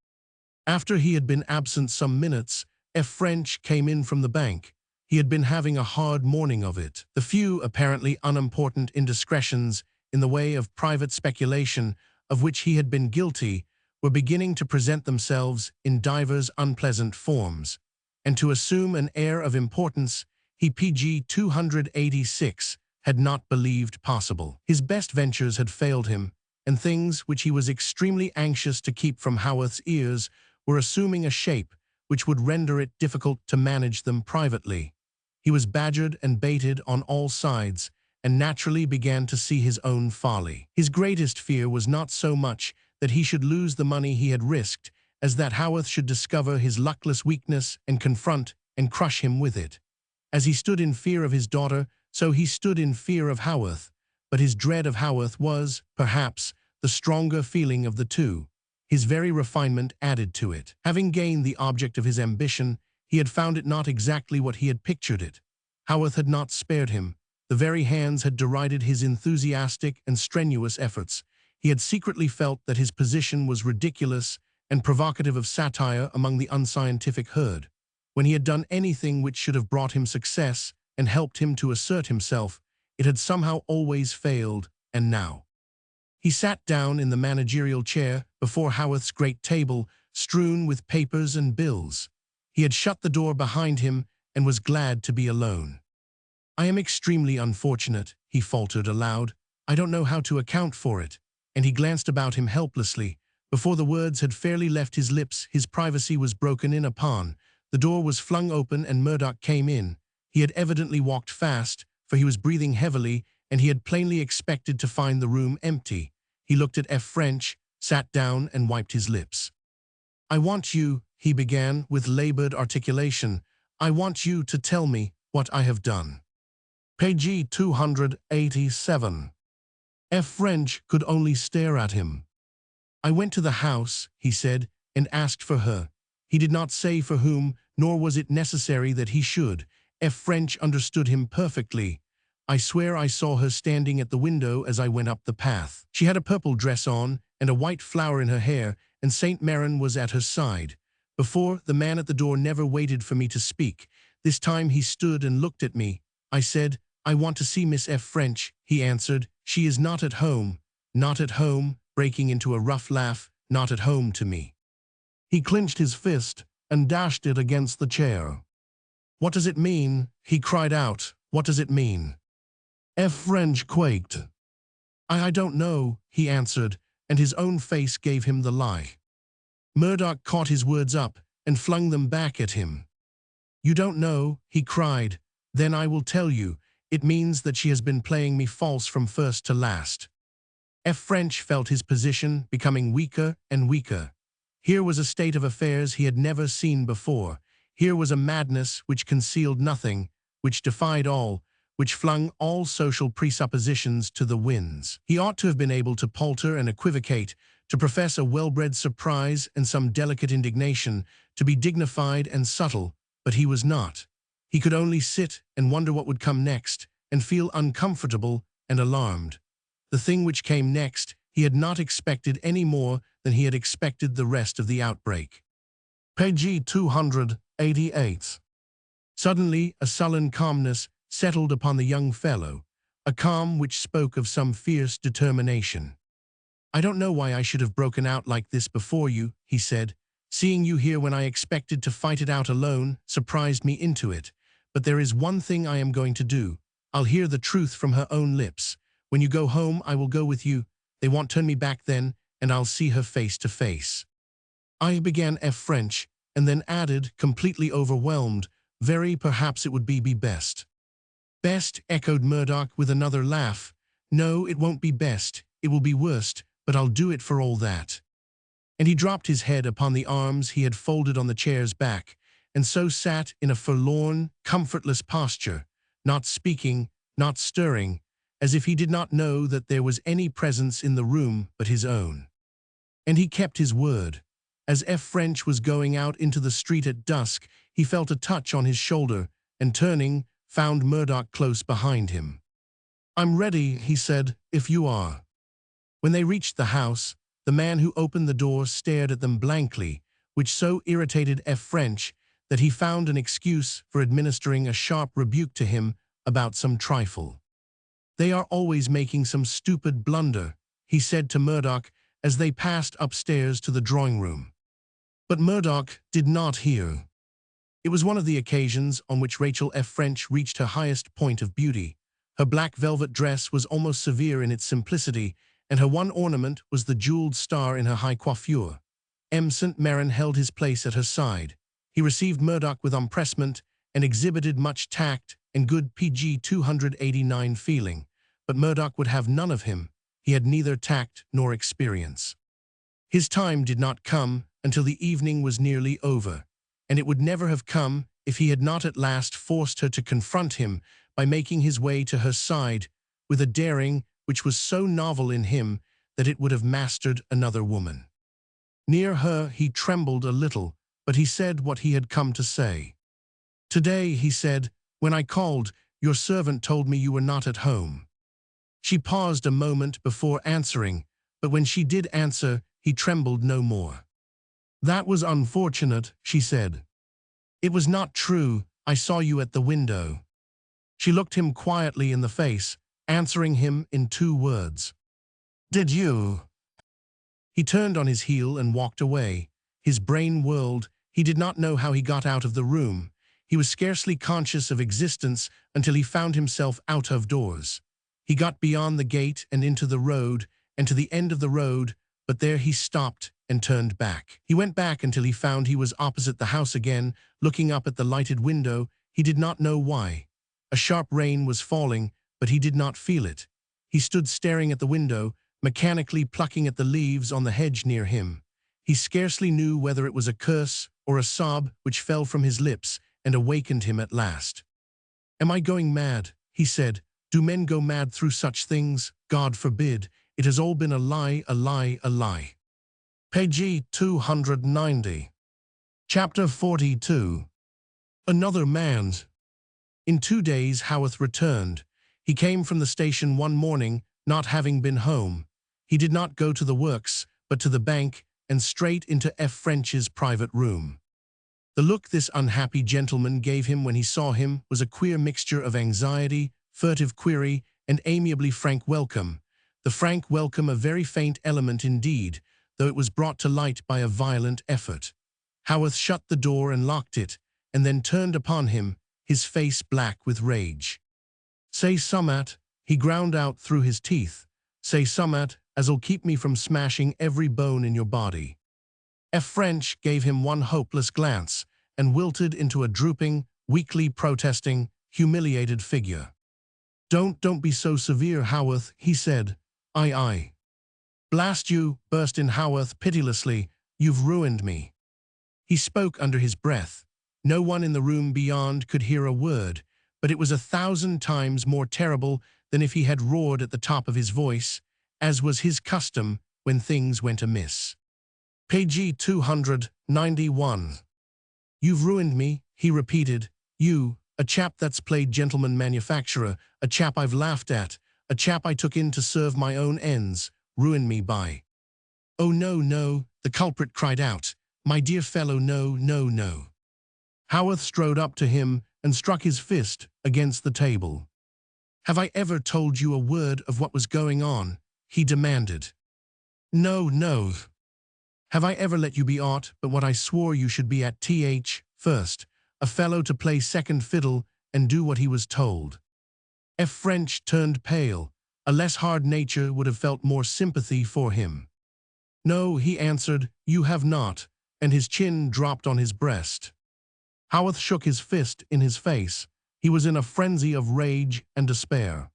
After he had been absent some minutes, F. French came in from the bank. He had been having a hard morning of it. The few apparently unimportant indiscretions in the way of private speculation of which he had been guilty were beginning to present themselves in divers unpleasant forms, and to assume an air of importance he PG 286 had not believed possible. His best ventures had failed him, and things which he was extremely anxious to keep from Haworth's ears were assuming a shape which would render it difficult to manage them privately. He was badgered and baited on all sides, and naturally began to see his own folly. His greatest fear was not so much that he should lose the money he had risked, as that Haworth should discover his luckless weakness and confront and crush him with it. As he stood in fear of his daughter, so he stood in fear of Haworth, but his dread of Haworth was, perhaps, the stronger feeling of the two. His very refinement added to it. Having gained the object of his ambition, He had found it not exactly what he had pictured it. Haworth had not spared him. The very hands had derided his enthusiastic and strenuous efforts. He had secretly felt that his position was ridiculous and provocative of satire among the unscientific herd. When he had done anything which should have brought him success and helped him to assert himself, it had somehow always failed, and now. He sat down in the managerial chair before Haworth's great table, strewn with papers and bills. He had shut the door behind him and was glad to be alone. "I am extremely unfortunate," he faltered aloud. "I don't know how to account for it." And he glanced about him helplessly. Before the words had fairly left his lips, his privacy was broken in upon. The door was flung open and Murdoch came in. He had evidently walked fast, for he was breathing heavily, and he had plainly expected to find the room empty. He looked at F. French, sat down and wiped his lips. "I want you," he began with labored articulation, "I want you to tell me what I have done." Page 287. F. French could only stare at him. "I went to the house," he said, "and asked for her." He did not say for whom, nor was it necessary that he should. F. French understood him perfectly. "I swear I saw her standing at the window as I went up the path. She had a purple dress on and a white flower in her hair, and Saint Maron was at her side. Before, the man at the door never waited for me to speak. This time he stood and looked at me. I said, 'I want to see Miss F. French.' He answered, 'She is not at home.' Not at home," breaking into a rough laugh, "not at home to me." He clenched his fist and dashed it against the chair. "What does it mean?" he cried out. "What does it mean?" F. French quaked. I don't know," he answered, and his own face gave him the lie. Murdoch caught his words up and flung them back at him. "You don't know?" he cried. "Then I will tell you. It means that she has been playing me false from first to last." F. French felt his position becoming weaker and weaker. Here was a state of affairs he had never seen before. Here was a madness which concealed nothing, which defied all, which flung all social presuppositions to the winds. He ought to have been able to palter and equivocate, to profess a well-bred surprise and some delicate indignation, to be dignified and subtle, but he was not. He could only sit and wonder what would come next, and feel uncomfortable and alarmed. The thing which came next he had not expected any more than he had expected the rest of the outbreak. Page 288. Suddenly a sullen calmness settled upon the young fellow, a calm which spoke of some fierce determination. "I don't know why I should have broken out like this before you," he said. "Seeing you here when I expected to fight it out alone surprised me into it. But there is one thing I am going to do. I'll hear the truth from her own lips. When you go home, I will go with you. They won't turn me back then, and I'll see her face to face." I began F. French, and then added, completely overwhelmed, "Very perhaps it would be best." "Best," echoed Murdoch with another laugh. "No, it won't be best. It will be worst, but I'll do it for all that." And he dropped his head upon the arms he had folded on the chair's back, and so sat in a forlorn, comfortless posture, not speaking, not stirring, as if he did not know that there was any presence in the room but his own. And he kept his word. As F. French was going out into the street at dusk, he felt a touch on his shoulder, and turning, found Murdoch close behind him. "I'm ready," he said, "if you are." When they reached the house, the man who opened the door stared at them blankly, which so irritated F. French that he found an excuse for administering a sharp rebuke to him about some trifle. "They are always making some stupid blunder," he said to Murdoch as they passed upstairs to the drawing-room. But Murdoch did not hear. It was one of the occasions on which Rachel F. French reached her highest point of beauty. Her black velvet dress was almost severe in its simplicity, and her one ornament was the jeweled star in her high coiffure. M. St. Maron held his place at her side. He received Murdoch with empressement and exhibited much tact and good PG 289 feeling, but Murdoch would have none of him. He had neither tact nor experience. His time did not come until the evening was nearly over, and it would never have come if he had not at last forced her to confront him by making his way to her side with a daring which was so novel in him that it would have mastered another woman. Near her he trembled a little, but he said what he had come to say. Today, he said, when I called, your servant told me you were not at home. She paused a moment before answering, but when she did answer, he trembled no more. That was unfortunate, she said. It was not true, I saw you at the window. She looked him quietly in the face, answering him in 2 words. Did you? He turned on his heel and walked away. His brain whirled. He did not know how he got out of the room. He was scarcely conscious of existence until he found himself out of doors. He got beyond the gate and into the road, and to the end of the road, but there he stopped and turned back. He went back until he found he was opposite the house again, looking up at the lighted window. He did not know why. A sharp rain was falling, but he did not feel it. He stood staring at the window, mechanically plucking at the leaves on the hedge near him. He scarcely knew whether it was a curse or a sob which fell from his lips and awakened him at last. Am I going mad? He said. Do men go mad through such things? God forbid. It has all been a lie, a lie, a lie. Page 290. Chapter 42. Another man's. In 2 days Haworth returned. He came from the station one morning, not having been home. He did not go to the works, but to the bank, and straight into F. French's private room. The look this unhappy gentleman gave him when he saw him was a queer mixture of anxiety, furtive query, and amiably frank welcome. The frank welcome a very faint element indeed, though it was brought to light by a violent effort. Haworth shut the door and locked it, and then turned upon him, his face black with rage. Say summat, he ground out through his teeth. Say summat, as'll keep me from smashing every bone in your body. F. French gave him one hopeless glance, and wilted into a drooping, weakly protesting, humiliated figure. Don't be so severe, Haworth, he said. Aye. Blast you, burst in Haworth pitilessly, you've ruined me. He spoke under his breath. No one in the room beyond could hear a word, but it was 1,000 times more terrible than if he had roared at the top of his voice, as was his custom when things went amiss. Page 291. You've ruined me, he repeated. You, a chap that's played gentleman manufacturer, a chap I've laughed at, a chap I took in to serve my own ends, ruin me by. Oh no, the culprit cried out. My dear fellow, no. Haworth strode up to him and struck his fist against the table. Have I ever told you a word of what was going on? He demanded. No. Have I ever let you be aught but what I swore you should be at first, a fellow to play second fiddle and do what he was told? F. French turned pale. A less hard nature would have felt more sympathy for him. No, he answered, you have not, and his chin dropped on his breast. Haworth shook his fist in his face. He was in a frenzy of rage and despair.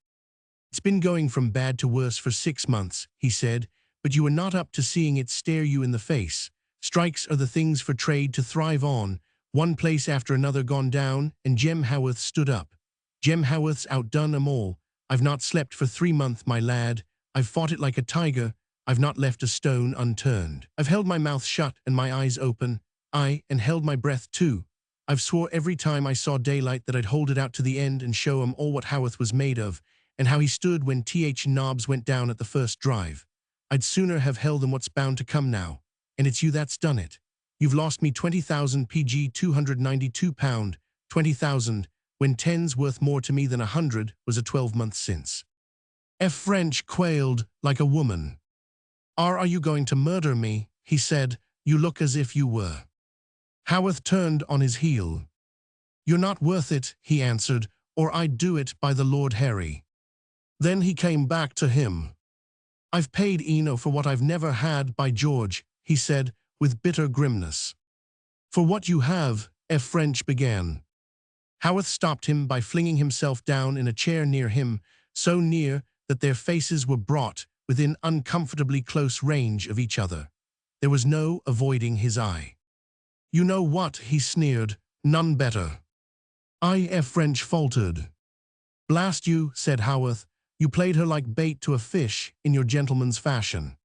It's been going from bad to worse for 6 months, he said, but you are not up to seeing it stare you in the face. Strikes are the things for trade to thrive on. One place after another gone down, and Jem Haworth stood up. Jem Haworth's outdone 'em all. I've not slept for 3 months, my lad. I've fought it like a tiger. I've not left a stone unturned. I've held my mouth shut and my eyes open. Aye, and held my breath too. I've swore every time I saw daylight that I'd hold it out to the end and show 'em all what Haworth was made of, and how he stood when Knobs went down at the first drive. I'd sooner have held them what's bound to come now, and it's you that's done it. You've lost me 20,000 PG £292, 20,000, when 10's worth more to me than 100 was a 12 months since. F. French quailed like a woman. Are you going to murder me? He said. You look as if you were. Haworth turned on his heel. You're not worth it, he answered, or I'd do it by the Lord Harry. Then he came back to him. I've paid Eno for what I've never had, by George, he said, with bitter grimness. For what you have, F. French began. Haworth stopped him by flinging himself down in a chair near him, so near that their faces were brought within uncomfortably close range of each other. There was no avoiding his eye. You know what, he sneered, none better. F. French faltered. Blast you, said Haworth, you played her like bait to a fish in your gentleman's fashion.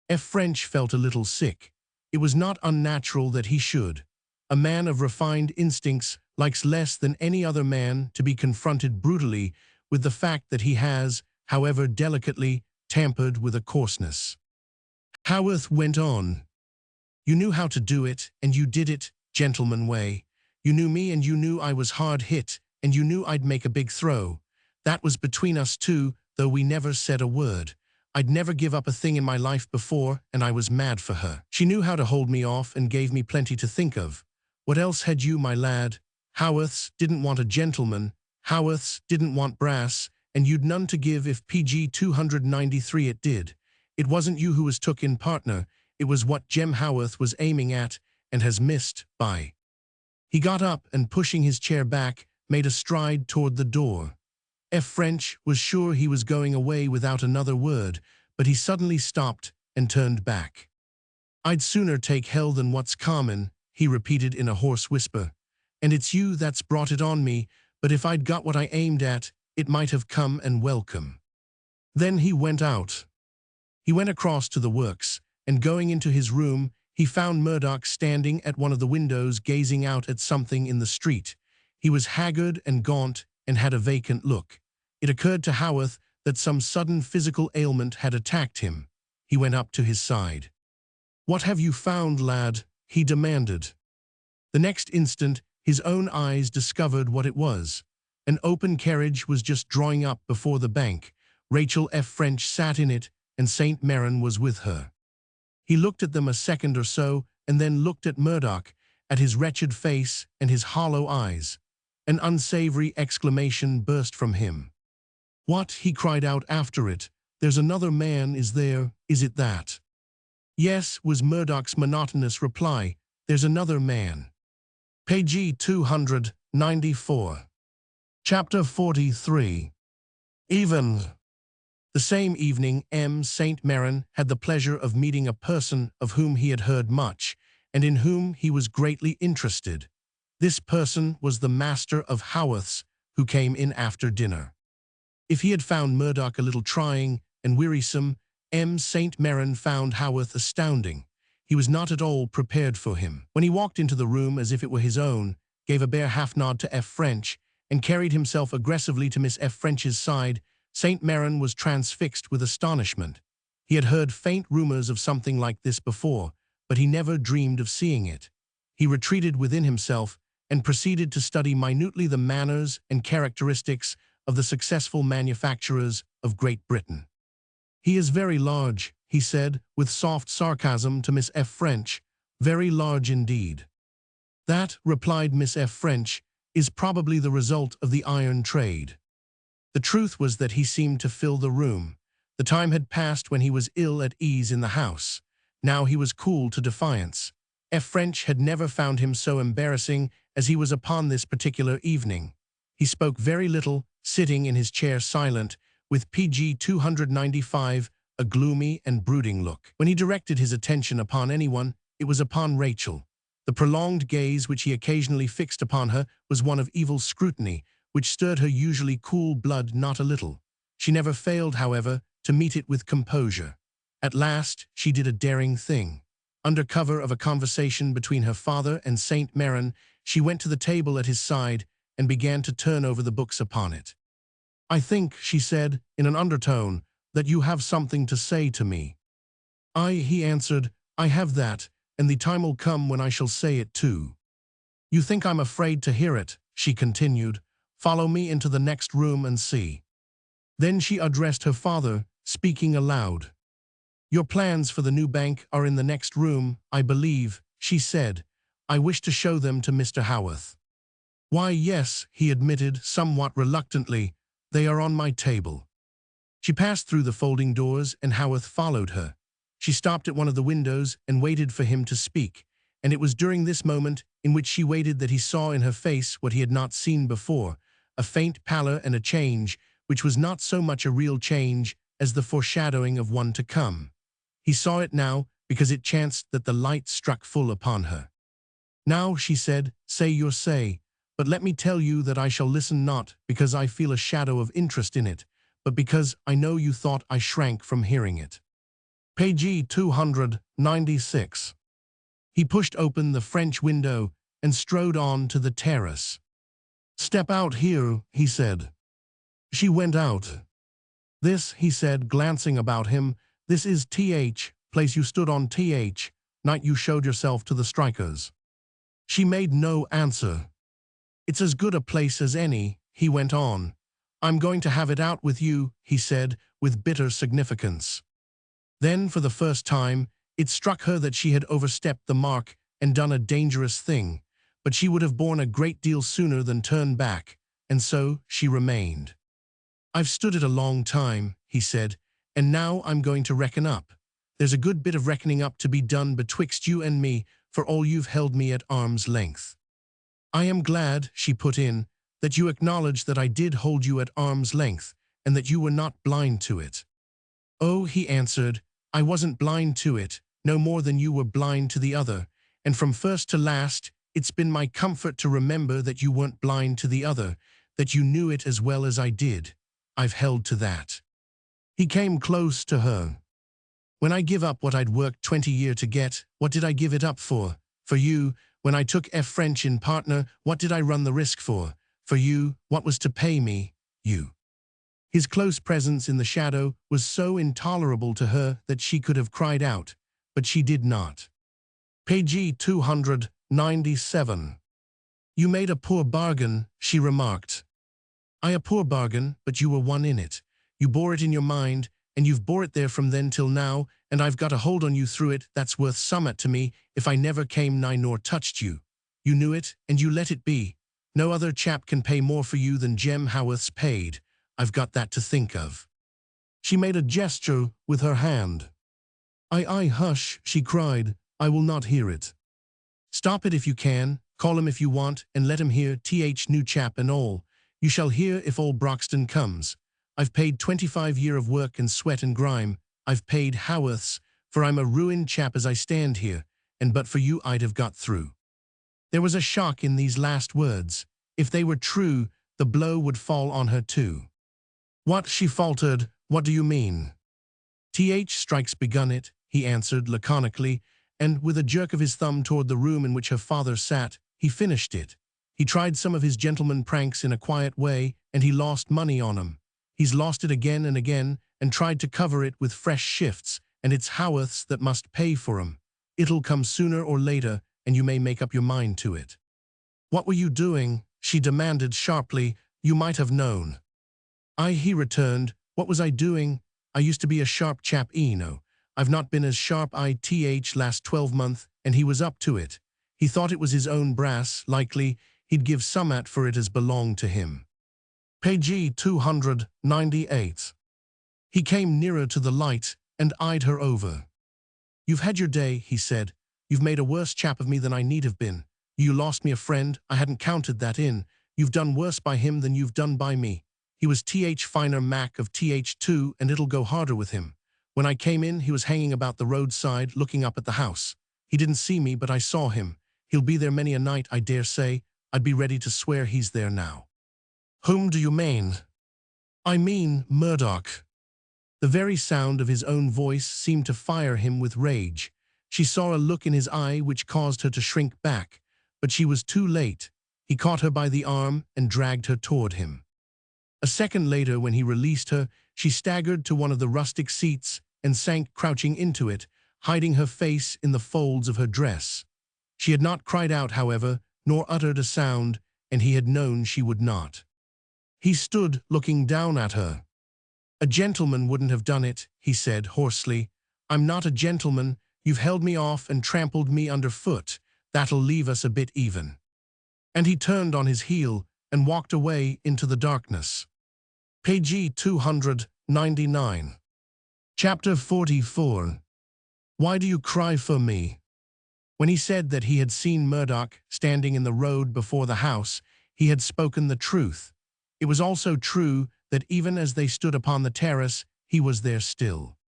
F. French felt a little sick. It was not unnatural that he should. A man of refined instincts likes less than any other man to be confronted brutally with the fact that he has, however delicately, tampered with a coarseness. Haworth went on. You knew how to do it, and you did it, gentleman way. You knew me and you knew I was hard hit, and you knew I'd make a big throw. That was between us two, though we never said a word. I'd never give up a thing in my life before, and I was mad for her. She knew how to hold me off and gave me plenty to think of. What else had you, my lad? Haworths didn't want a gentleman, Haworths didn't want brass, and you'd none to give if PG 293 it did. It wasn't you who was took in partner, it was what Jem Haworth was aiming at, and has missed, by. He got up and, pushing his chair back, made a stride toward the door. F. French was sure he was going away without another word, but he suddenly stopped and turned back. I'd sooner take hell than what's common, he repeated in a hoarse whisper. And it's you that's brought it on me, but if I'd got what I aimed at, it might have come and welcome. Then he went out. He went across to the works, and going into his room, he found Murdoch standing at one of the windows gazing out at something in the street. He was haggard and gaunt and had a vacant look. It occurred to Haworth that some sudden physical ailment had attacked him. He went up to his side. "What have you found, lad?" he demanded. The next instant, his own eyes discovered what it was. An open carriage was just drawing up before the bank. Rachel F. French sat in it, and St. Maron was with her. He looked at them a second or so, and then looked at Murdoch, at his wretched face and his hollow eyes. An unsavory exclamation burst from him. "What?" he cried out after it. "There's another man, is there? Is it that?" "Yes," was Murdoch's monotonous reply. "There's another man." Page 294. Chapter 43. Even. The same evening, M. St. Maron had the pleasure of meeting a person of whom he had heard much, and in whom he was greatly interested. This person was the master of Haworth's, who came in after dinner. If he had found Murdoch a little trying and wearisome, M. St. Maron found Haworth astounding. He was not at all prepared for him. When he walked into the room as if it were his own, gave a bare half-nod to F. French, and carried himself aggressively to Miss F. French's side, St. Maron was transfixed with astonishment. He had heard faint rumors of something like this before, but he never dreamed of seeing it. He retreated within himself and proceeded to study minutely the manners and characteristics of the successful manufacturers of Great Britain. "He is very large," he said, with soft sarcasm to Miss F. French, "very large indeed." "That," replied Miss F. French, "is probably the result of the iron trade." The truth was that he seemed to fill the room. The time had passed when he was ill at ease in the house. Now he was cool to defiance. F. French had never found him so embarrassing as he was upon this particular evening. He spoke very little, sitting in his chair silent, with PG 295, a gloomy and brooding look. When he directed his attention upon anyone, it was upon Rachel. The prolonged gaze which he occasionally fixed upon her was one of evil scrutiny, which stirred her usually cool blood not a little. She never failed, however, to meet it with composure. At last, she did a daring thing. Under cover of a conversation between her father and St. Maron, she went to the table at his side and began to turn over the books upon it. "I think," she said, in an undertone, "that you have something to say to me." He answered, "I have that, and the time will come when I shall say it too." "You think I'm afraid to hear it," she continued. "Follow me into the next room and see." Then she addressed her father, speaking aloud. "Your plans for the new bank are in the next room, I believe," she said. "I wish to show them to Mr. Haworth." "Why, yes," he admitted, somewhat reluctantly. "They are on my table." She passed through the folding doors, and Haworth followed her. She stopped at one of the windows and waited for him to speak, and it was during this moment in which she waited that he saw in her face what he had not seen before, a faint pallor and a change, which was not so much a real change as the foreshadowing of one to come. He saw it now because it chanced that the light struck full upon her. "Now," she said, "say your say, but let me tell you that I shall listen not because I feel a shadow of interest in it, but because I know you thought I shrank from hearing it." Page 296. He pushed open the French window and strode on to the terrace. "Step out here," he said. She went out. "This," he said, glancing about him, "this is place you stood on night you showed yourself to the strikers." She made no answer. "It's as good a place as any," he went on. "I'm going to have it out with you," he said, with bitter significance. Then, for the first time, it struck her that she had overstepped the mark and done a dangerous thing, but she would have borne a great deal sooner than turn back, and so she remained. "I've stood it a long time," he said, "and now I'm going to reckon up. There's a good bit of reckoning up to be done betwixt you and me, for all you've held me at arm's length." "I am glad," she put in, "that you acknowledge that I did hold you at arm's length, and that you were not blind to it." "Oh," he answered, "I wasn't blind to it, no more than you were blind to the other, and from first to last, it's been my comfort to remember that you weren't blind to the other, that you knew it as well as I did. I've held to that." He came close to her. "When I give up what I'd worked 20 years to get, what did I give it up for? For you. When I took French in partner, what did I run the risk for? For you. What was to pay me? You." His close presence in the shadow was so intolerable to her that she could have cried out, but she did not. Page 297. "You made a poor bargain," she remarked. "I a poor bargain, but you were one in it. You bore it in your mind, and you've bore it there from then till now, and I've got a hold on you through it that's worth summat to me if I never came nigh nor touched you. You knew it, and you let it be. No other chap can pay more for you than Jem Haworth's paid. I've got that to think of." She made a gesture with her hand. I, hush," she cried. "I will not hear it. Stop it if you can, call him if you want, and let him hear new chap and all. You shall hear if old Broxton comes. I've paid 25 year of work and sweat and grime. I've paid Haworth's, for I'm a ruined chap as I stand here, and but for you I'd have got through." There was a shock in these last words. If they were true, the blow would fall on her too. "What?" she faltered. "What do you mean?" Strikes begun it," he answered laconically, and with a jerk of his thumb toward the room in which her father sat, he finished it. "He tried some of his gentleman pranks in a quiet way, and he lost money on 'em. He's lost it again and again, and tried to cover it with fresh shifts, and it's Haworth's that must pay for 'em. It'll come sooner or later, and you may make up your mind to it." "What were you doing?" she demanded sharply. "You might have known." He returned. "What was I doing? I used to be a sharp chap, I've not been as sharp last 12 month, and he was up to it. He thought it was his own brass, likely. He'd give summat for it as belonged to him." Page 298. He came nearer to the light and eyed her over. "You've had your day," he said. "You've made a worse chap of me than I need have been. You lost me a friend, I hadn't counted that in. You've done worse by him than you've done by me. He was finer Mac of 2, and it'll go harder with him. When I came in, he was hanging about the roadside, looking up at the house. He didn't see me, but I saw him. He'll be there many a night, I dare say. I'd be ready to swear he's there now." "Whom do you mean?" "I mean Murdoch." The very sound of his own voice seemed to fire him with rage. She saw a look in his eye which caused her to shrink back, but she was too late. He caught her by the arm and dragged her toward him. A second later, when he released her, she staggered to one of the rustic seats and sank crouching into it, hiding her face in the folds of her dress. She had not cried out, however, nor uttered a sound, and he had known she would not. He stood looking down at her. "A gentleman wouldn't have done it," he said hoarsely. "I'm not a gentleman. You've held me off and trampled me underfoot. That'll leave us a bit even." And he turned on his heel and walked away into the darkness. Page 299. Chapter 44. Why do you cry for me? When he said that he had seen Murdoch standing in the road before the house, he had spoken the truth. It was also true that even as they stood upon the terrace, he was there still.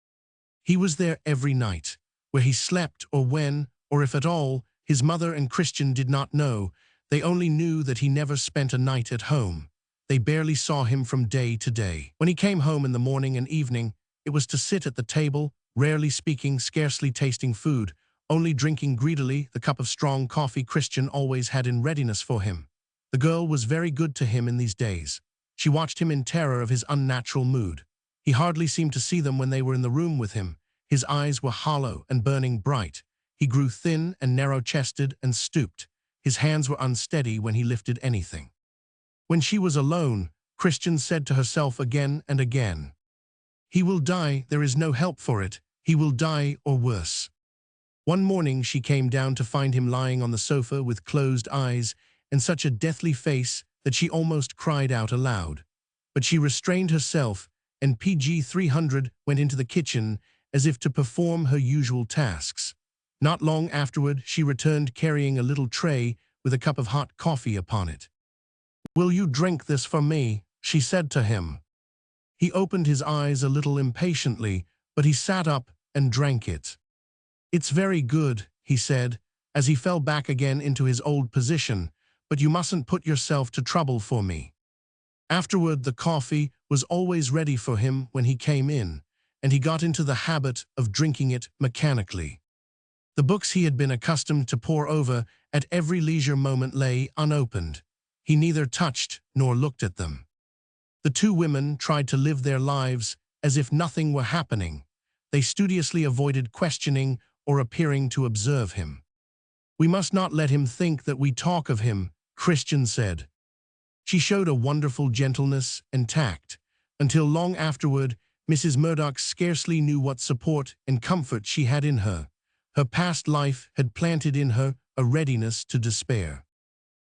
He was there every night. Where he slept or when, or if at all, his mother and Christian did not know. They only knew that he never spent a night at home. They barely saw him from day to day. When he came home in the morning and evening, it was to sit at the table, rarely speaking, scarcely tasting food, only drinking greedily the cup of strong coffee Christian always had in readiness for him. The girl was very good to him in these days. She watched him in terror of his unnatural mood. He hardly seemed to see them when they were in the room with him. His eyes were hollow and burning bright. He grew thin and narrow-chested and stooped. His hands were unsteady when he lifted anything. When she was alone, Christian said to herself again and again, "He will die, there is no help for it. He will die or worse." One morning she came down to find him lying on the sofa with closed eyes and such a deathly face that she almost cried out aloud. But she restrained herself, and PG 300 went into the kitchen as if to perform her usual tasks. Not long afterward she returned carrying a little tray with a cup of hot coffee upon it. "Will you drink this for me?" she said to him. He opened his eyes a little impatiently, but he sat up and drank it. "It's very good," he said, as he fell back again into his old position, "but you mustn't put yourself to trouble for me." Afterward the coffee was always ready for him when he came in, and he got into the habit of drinking it mechanically. The books he had been accustomed to pore over at every leisure moment lay unopened. He neither touched nor looked at them. The two women tried to live their lives as if nothing were happening. They studiously avoided questioning or appearing to observe him. "We must not let him think that we talk of him," Christian said. She showed a wonderful gentleness and tact. Until long afterward, Mrs. Murdoch scarcely knew what support and comfort she had in her. Her past life had planted in her a readiness to despair.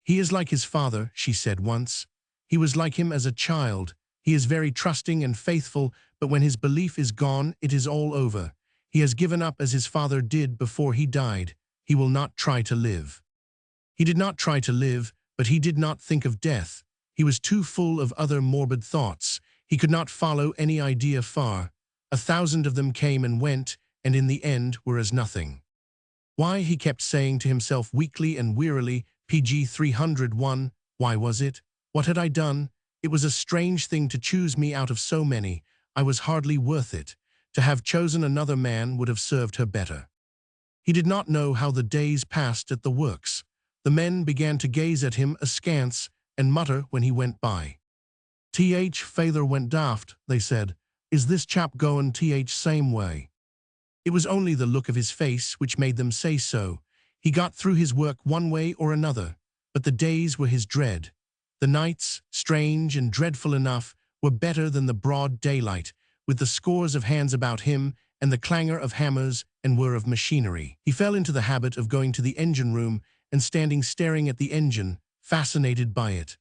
"He is like his father," she said once. "He was like him as a child. He is very trusting and faithful, but when his belief is gone, it is all over. He has given up as his father did before he died. He will not try to live." He did not try to live, but he did not think of death. He was too full of other morbid thoughts. He could not follow any idea far. 1,000 of them came and went, and in the end were as nothing. Why, he kept saying to himself weakly and wearily, PG 301, why was it? What had I done? It was a strange thing to choose me out of so many. I was hardly worth it. To have chosen another man would have served her better. He did not know how the days passed at the works. The men began to gaze at him askance and mutter when he went by. "Th Father went daft," they said. "Is this chap goin' th same way?" It was only the look of his face which made them say so. He got through his work one way or another, but the days were his dread. The nights, strange and dreadful enough, were better than the broad daylight, with the scores of hands about him and the clangor of hammers and whir of machinery. He fell into the habit of going to the engine room and standing staring at the engine, fascinated by it.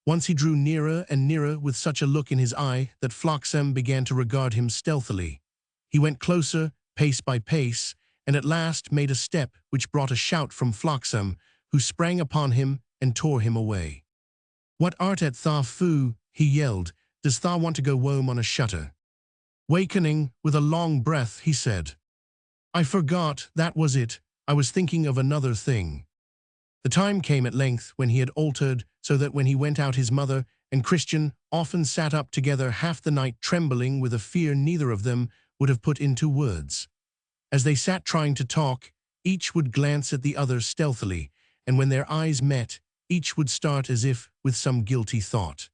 Once he drew nearer and nearer with such a look in his eye that Floxam began to regard him stealthily. He went closer, pace by pace, and at last made a step which brought a shout from Floxam, who sprang upon him and tore him away. "What art at tha foo?" he yelled. "Does tha want to go wome on a shutter?" Wakening, with a long breath, he said, "I forgot, that was it. I was thinking of another thing." The time came at length when he had altered so that when he went out his mother and Christian often sat up together half the night trembling with a fear neither of them would have put into words. As they sat trying to talk, each would glance at the other stealthily, and when their eyes met, each would start as if with some guilty thought.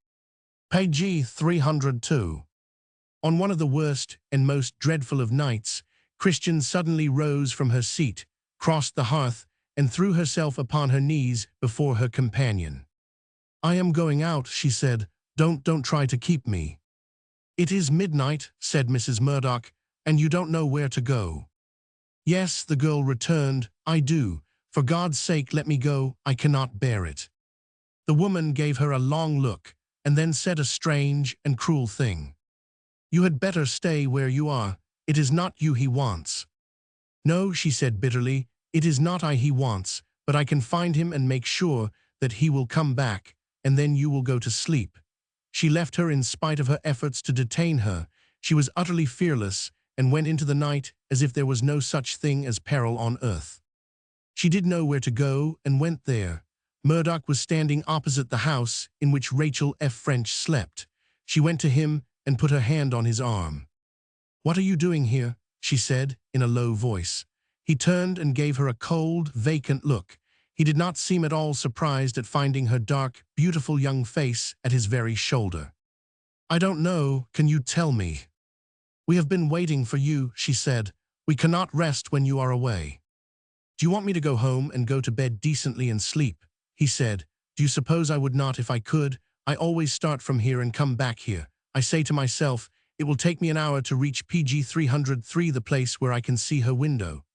Page 302. On one of the worst and most dreadful of nights, Christian suddenly rose from her seat, crossed the hearth, and threw herself upon her knees before her companion. "I am going out," she said. Don't try to keep me." "It is midnight," said Mrs. Murdoch, "and you don't know where to go." "Yes," the girl returned, "I do. For God's sake, let me go. I cannot bear it." The woman gave her a long look, and then said a strange and cruel thing. "You had better stay where you are. It is not you he wants." "No," she said bitterly, "it is not I he wants, but I can find him and make sure that he will come back, and then you will go to sleep." She left her in spite of her efforts to detain her. She was utterly fearless and went into the night as if there was no such thing as peril on earth. She did know where to go and went there. Murdoch was standing opposite the house in which Rachel F. French slept. She went to him and put her hand on his arm. "What are you doing here?" she said in a low voice. He turned and gave her a cold, vacant look. He did not seem at all surprised at finding her dark, beautiful young face at his very shoulder. "I don't know, can you tell me?" "We have been waiting for you," she said. "We cannot rest when you are away." "Do you want me to go home and go to bed decently and sleep?" he said. "Do you suppose I would not if I could? I always start from here and come back here. I say to myself, it will take me an hour to reach PG 303, the place where I can see her window.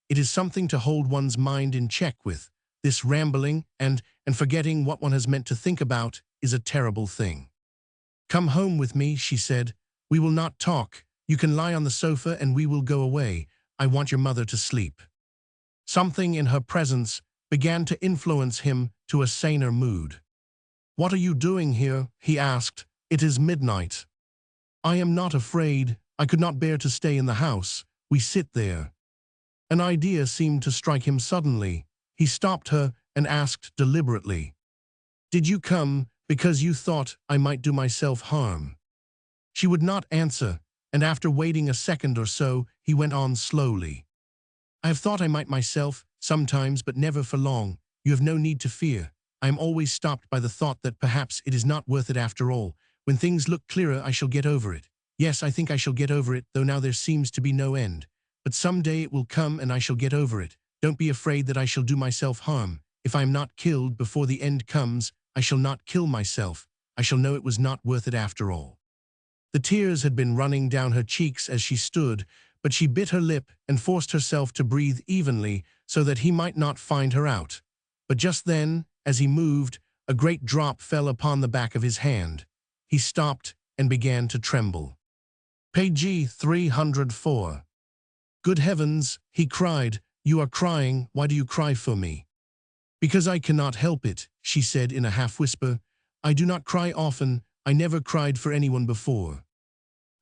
It is something to hold one's mind in check with. This rambling and forgetting what one has meant to think about is a terrible thing." "Come home with me," she said. "We will not talk. You can lie on the sofa and we will go away. I want your mother to sleep." Something in her presence began to influence him to a saner mood. "What are you doing here?" he asked. "It is midnight." "I am not afraid. I could not bear to stay in the house. We sit there." An idea seemed to strike him suddenly. He stopped her and asked deliberately, "Did you come because you thought I might do myself harm?" She would not answer, and after waiting a second or so, he went on slowly. "I have thought I might myself, sometimes, but never for long. You have no need to fear. I am always stopped by the thought that perhaps it is not worth it after all. When things look clearer, I shall get over it. Yes, I think I shall get over it, though now there seems to be no end. But some day it will come and I shall get over it. Don't be afraid that I shall do myself harm. If I am not killed before the end comes, I shall not kill myself. I shall know it was not worth it after all." The tears had been running down her cheeks as she stood, but she bit her lip and forced herself to breathe evenly so that he might not find her out. But just then, as he moved, a great drop fell upon the back of his hand. He stopped and began to tremble. Page 304. "Good heavens," he cried. "You are crying. Why do you cry for me?" "Because I cannot help it," she said in a half-whisper. "I do not cry often. I never cried for anyone before."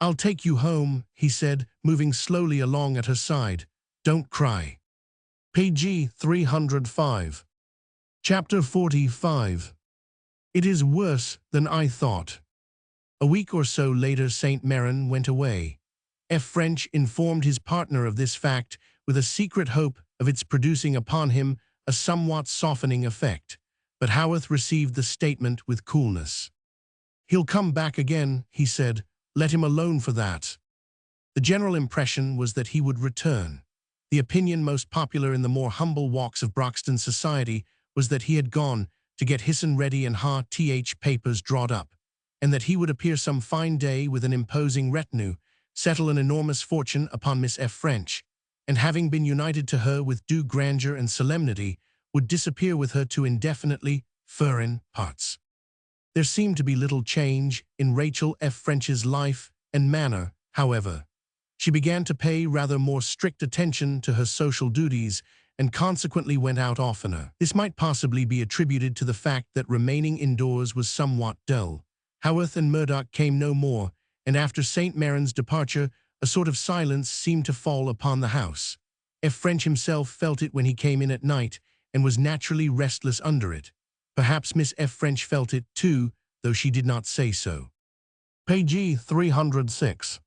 "I'll take you home," he said, moving slowly along at her side. "Don't cry." Page 305. Chapter 45. It is worse than I thought. A week or so later, St. Maron went away. F. French informed his partner of this fact with a secret hope of its producing upon him a somewhat softening effect. But Haworth received the statement with coolness. "He'll come back again," he said. "Let him alone for that." The general impression was that he would return. The opinion most popular in the more humble walks of Broxton society was that he had gone to get Hisson ready and th papers drawed up, and that he would appear some fine day with an imposing retinue, settle an enormous fortune upon Miss F. French, and having been united to her with due grandeur and solemnity, would disappear with her to indefinitely foreign parts. There seemed to be little change in Rachel F. French's life and manner, however. She began to pay rather more strict attention to her social duties and consequently went out oftener. This might possibly be attributed to the fact that remaining indoors was somewhat dull. Haworth and Murdoch came no more, and after St. Maron's departure, a sort of silence seemed to fall upon the house. F. French himself felt it when he came in at night, and was naturally restless under it. Perhaps Miss F. French felt it, too, though she did not say so. Page 306.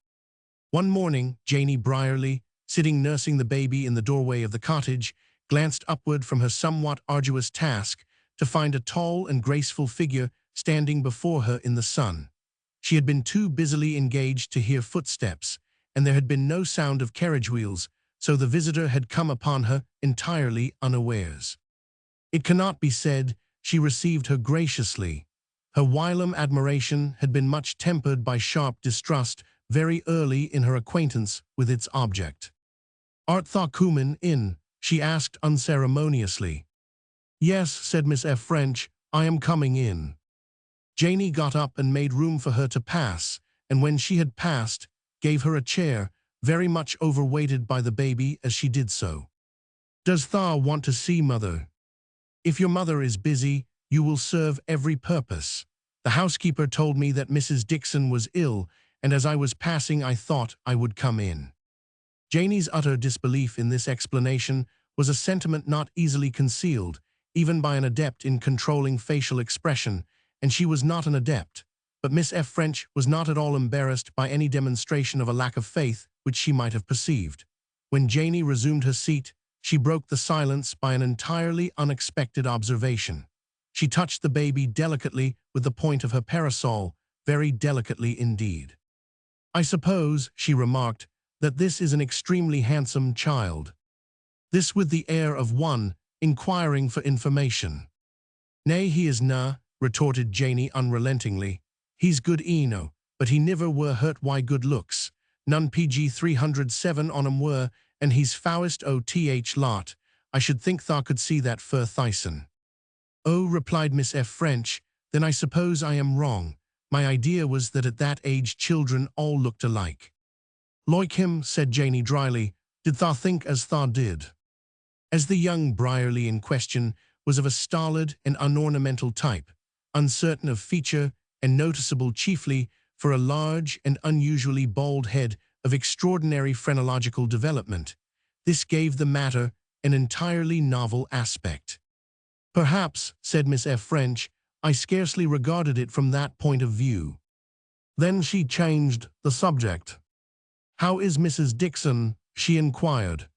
One morning, Janie Brierly, sitting nursing the baby in the doorway of the cottage, glanced upward from her somewhat arduous task to find a tall and graceful figure standing before her in the sun. She had been too busily engaged to hear footsteps, and there had been no sound of carriage wheels, so the visitor had come upon her entirely unawares. It cannot be said she received her graciously. Her whilom admiration had been much tempered by sharp distrust very early in her acquaintance with its object. "Art thou comin' in?" she asked unceremoniously. "Yes," said Miss F. French, "I am coming in." Janie got up and made room for her to pass, and when she had passed, gave her a chair, very much overweighted by the baby as she did so. "Does thou want to see mother?" "If your mother is busy, you will serve every purpose. The housekeeper told me that Mrs. Dixon was ill, and as I was passing I thought I would come in." Janie's utter disbelief in this explanation was a sentiment not easily concealed, even by an adept in controlling facial expression, and she was not an adept. But Miss F. French was not at all embarrassed by any demonstration of a lack of faith which she might have perceived. When Janie resumed her seat, she broke the silence by an entirely unexpected observation. She touched the baby delicately with the point of her parasol, very delicately indeed. "I suppose," she remarked, "that this is an extremely handsome child." This with the air of one inquiring for information. "Nay, he is na," retorted Janey unrelentingly. "He's good eno, but he niver were hurt why good looks. None PG 307 on 'em were, and he's fowest o' th lot. I should think tha could see that fur thyson." "Oh," replied Miss F. French, "then I suppose I am wrong. My idea was that at that age children all looked alike." "Like him," said Janey dryly. "Did tha think as tha did?" As the young Brierly in question was of a stolid and unornamental type, uncertain of feature and noticeable chiefly for a large and unusually bald head of extraordinary phrenological development, this gave the matter an entirely novel aspect. "Perhaps," said Miss F. French, "I scarcely regarded it from that point of view." Then she changed the subject. "How is Mrs. Dixon?" she inquired.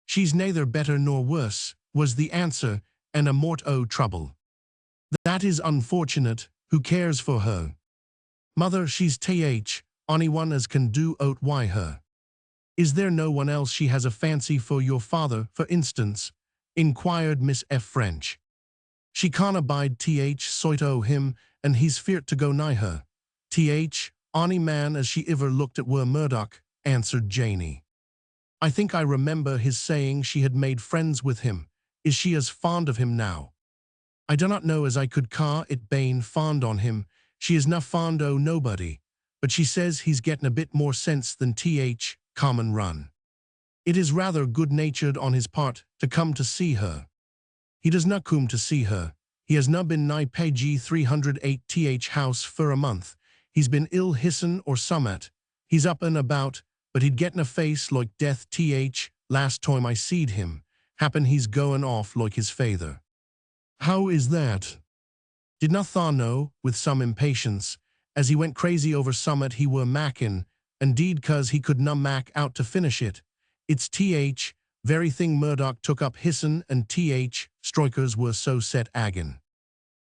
"She's neither better nor worse," was the answer, "and a mort o' trouble." "That is unfortunate. Who cares for her?" "Mother, she's anyone as can do ot why her." "Is there no one else she has a fancy for, your father, for instance?" inquired Miss F. French. "She can't abide sight o' him, and he's feart to go nigh her. Ony man as she iver looked at were Murdoch," answered Janey. "I think I remember his saying she had made friends with him. Is she as fond of him now?" "I do not know as I could ca' it bane fond on him. She is na fond o' nobody, but she says he's getting a bit more sense than common run. It is rather good-natured on his part to come to see her." "He does not come to see her. He has na been nigh PG 308 house for a month. He's been ill hisson or summat. He's up and about, but he'd getting a face like death last time I seed him. Happen he's goin' off like his father." "How is that?" "Did not tha know," with some impatience, "as he went crazy over summat he were mackin', indeed 'cause he could na mac out to finish it. It's very thing Murdoch took up hisson and strikers were so set agin."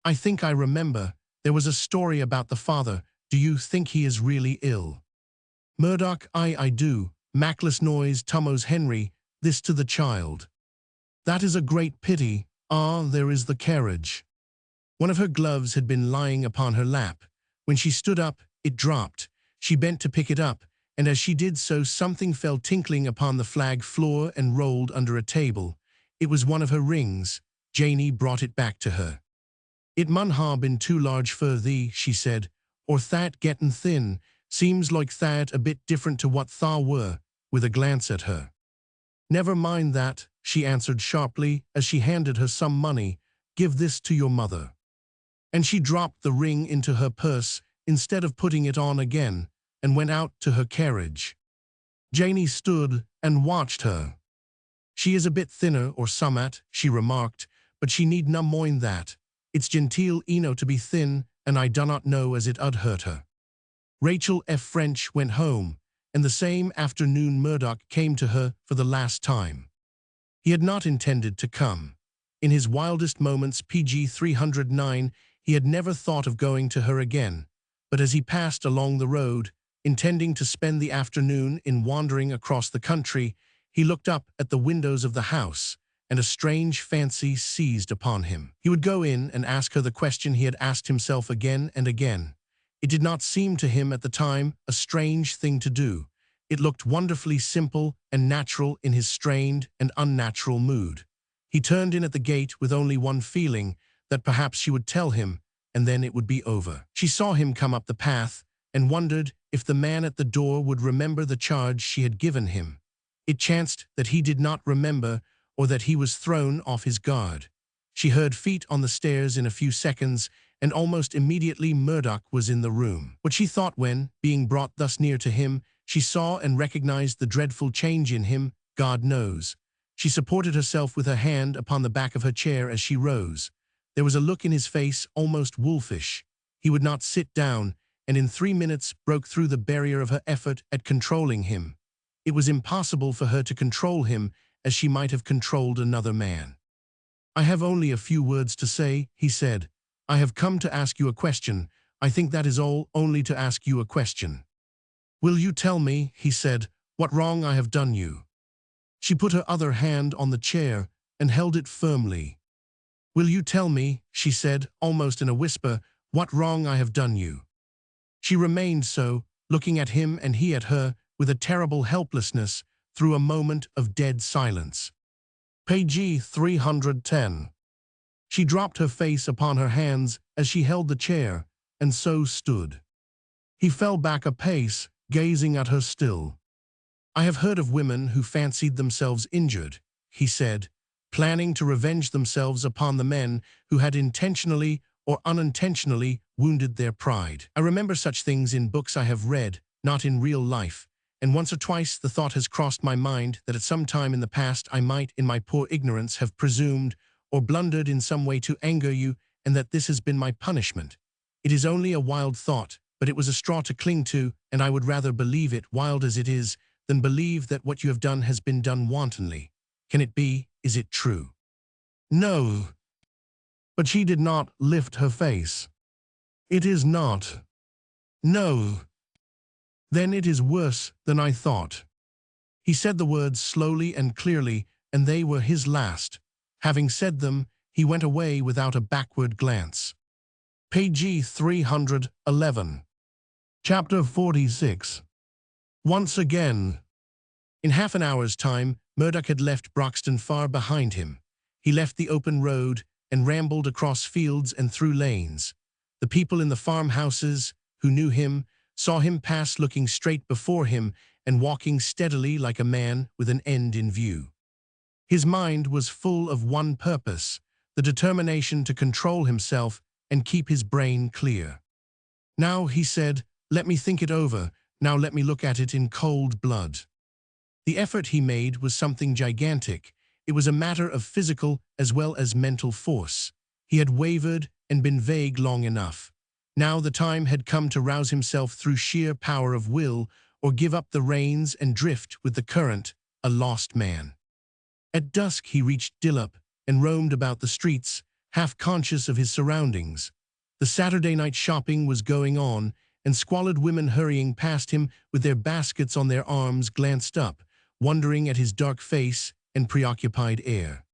"I think I remember. There was a story about the father. Do you think he is really ill?" "Murdoch, I do. Mackless noise Tummos Henry, this to the child." "That is a great pity. Ah, there is the carriage." One of her gloves had been lying upon her lap. When she stood up, it dropped. She bent to pick it up, and as she did so something fell tinkling upon the flag floor and rolled under a table. It was one of her rings. Janey brought it back to her. "It mun ha' been too large for thee," she said, "or that gettin' thin. Seems like that a bit different to what tha were," with a glance at her. "Never mind that," she answered sharply as she handed her some money. "Give this to your mother." And she dropped the ring into her purse instead of putting it on again, and went out to her carriage. Janey stood and watched her. "She is a bit thinner or summat," she remarked, "but she need na mind that. It's genteel eno to be thin, and I do not know as it 'ud hurt her." Rachel F. French went home, and the same afternoon Murdoch came to her for the last time. He had not intended to come. In his wildest moments PG 309, he had never thought of going to her again, but as he passed along the road, intending to spend the afternoon in wandering across the country, he looked up at the windows of the house, and a strange fancy seized upon him. He would go in and ask her the question he had asked himself again and again. It did not seem to him at the time a strange thing to do. It looked wonderfully simple and natural in his strained and unnatural mood. He turned in at the gate with only one feeling, that perhaps she would tell him, and then it would be over. She saw him come up the path, and wondered if the man at the door would remember the charge she had given him. It chanced that he did not remember, or that he was thrown off his guard. She heard feet on the stairs in a few seconds, and almost immediately Murdoch was in the room. What she thought when, being brought thus near to him, she saw and recognized the dreadful change in him, God knows. She supported herself with her hand upon the back of her chair as she rose. There was a look in his face almost wolfish. He would not sit down, and in 3 minutes broke through the barrier of her effort at controlling him. It was impossible for her to control him, as she might have controlled another man. "I have only a few words to say," he said. "I have come to ask you a question. I think that is all, only to ask you a question." "Will you tell me," he said, "what wrong I have done you?" She put her other hand on the chair and held it firmly. "Will you tell me," she said, almost in a whisper, "what wrong I have done you?" She remained so, looking at him and he at her, with a terrible helplessness, through a moment of dead silence. Page 310. She dropped her face upon her hands as she held the chair, and so stood. He fell back a pace, gazing at her still. "I have heard of women who fancied themselves injured," he said, planning to revenge themselves upon the men who had intentionally or unintentionally wounded their pride. "I remember such things in books I have read, not in real life, and once or twice the thought has crossed my mind that at some time in the past I might, in my poor ignorance, have presumed or blundered in some way to anger you, and that this has been my punishment. It is only a wild thought, but it was a straw to cling to, and I would rather believe it, wild as it is, than believe that what you have done has been done wantonly. Can it be? Is it true?" "No." But she did not lift her face. "It is not." "No." "Then it is worse than I thought." He said the words slowly and clearly, and they were his last. Having said them, he went away without a backward glance. Page 311. Chapter 46. Once again. In half an hour's time, Murdoch had left Broxton far behind him. He left the open road and rambled across fields and through lanes. The people in the farmhouses, who knew him, saw him pass looking straight before him and walking steadily like a man with an end in view. His mind was full of one purpose, the determination to control himself and keep his brain clear. "Now," he said, "let me think it over. Now let me look at it in cold blood." The effort he made was something gigantic. It was a matter of physical as well as mental force. He had wavered and been vague long enough. Now the time had come to rouse himself through sheer power of will, or give up the reins and drift with the current, a lost man. At dusk he reached Dillop and roamed about the streets, half conscious of his surroundings. The Saturday night shopping was going on, and squalid women hurrying past him with their baskets on their arms glanced up, wondering at his dark face and preoccupied air.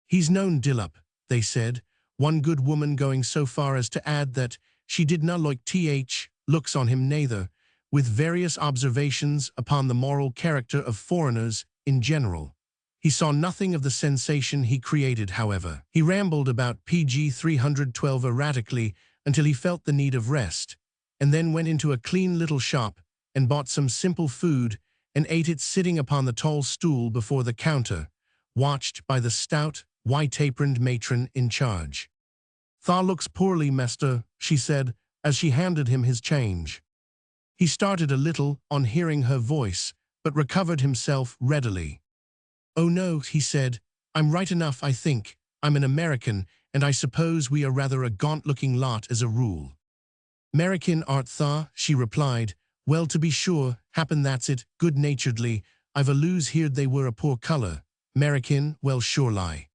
"He's known Dillop," they said, one good woman going so far as to add that she did not like looks on him neither, with various observations upon the moral character of foreigners in general. He saw nothing of the sensation he created, however. He rambled about Page 312 erratically until he felt the need of rest, and then went into a clean little shop and bought some simple food and ate it sitting upon the tall stool before the counter, watched by the stout, white-aproned matron in charge. "Tha looks poorly, Mester," she said, as she handed him his change. He started a little on hearing her voice, but recovered himself readily. "Oh no," he said, "I'm right enough, I think. I'm an American, and I suppose we are rather a gaunt-looking lot as a rule." "'Merican art tha?" she replied. "Well, to be sure, happen that's it, good-naturedly. I've always heard they were a poor colour. 'Merican, well, sure lie."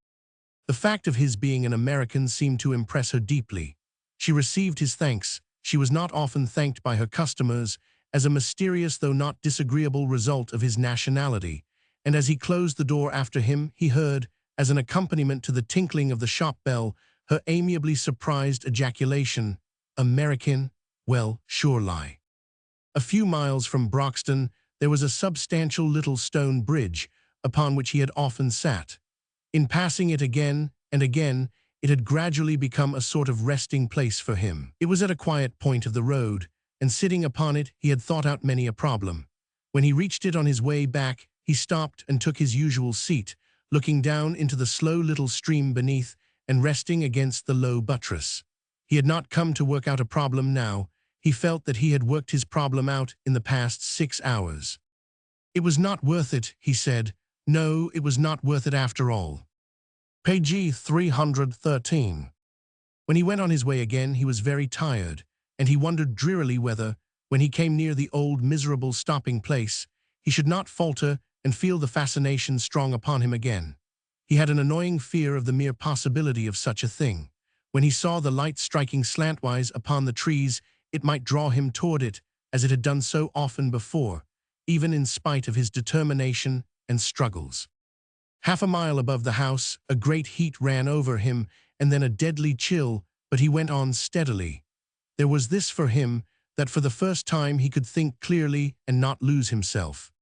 The fact of his being an American seemed to impress her deeply. She received his thanks. She was not often thanked by her customers, as a mysterious though not disagreeable result of his nationality, and as he closed the door after him, he heard, as an accompaniment to the tinkling of the shop bell, her amiably surprised ejaculation, "American, well, sure lie." A few miles from Broxton, there was a substantial little stone bridge, upon which he had often sat. In passing it again and again, it had gradually become a sort of resting place for him. It was at a quiet point of the road, and sitting upon it he had thought out many a problem. When he reached it on his way back, he stopped and took his usual seat, looking down into the slow little stream beneath and resting against the low buttress. He had not come to work out a problem now. He felt that he had worked his problem out in the past 6 hours. "It was not worth it," he said. "No, it was not worth it after all." Page 313. When he went on his way again, he was very tired, and he wondered drearily whether, when he came near the old miserable stopping place, he should not falter and feel the fascination strong upon him again. He had an annoying fear of the mere possibility of such a thing. When he saw the light striking slantwise upon the trees, it might draw him toward it, as it had done so often before, even in spite of his determination and struggles. Half a mile above the house, a great heat ran over him, and then a deadly chill, but he went on steadily. There was this for him, that for the first time he could think clearly and not lose himself.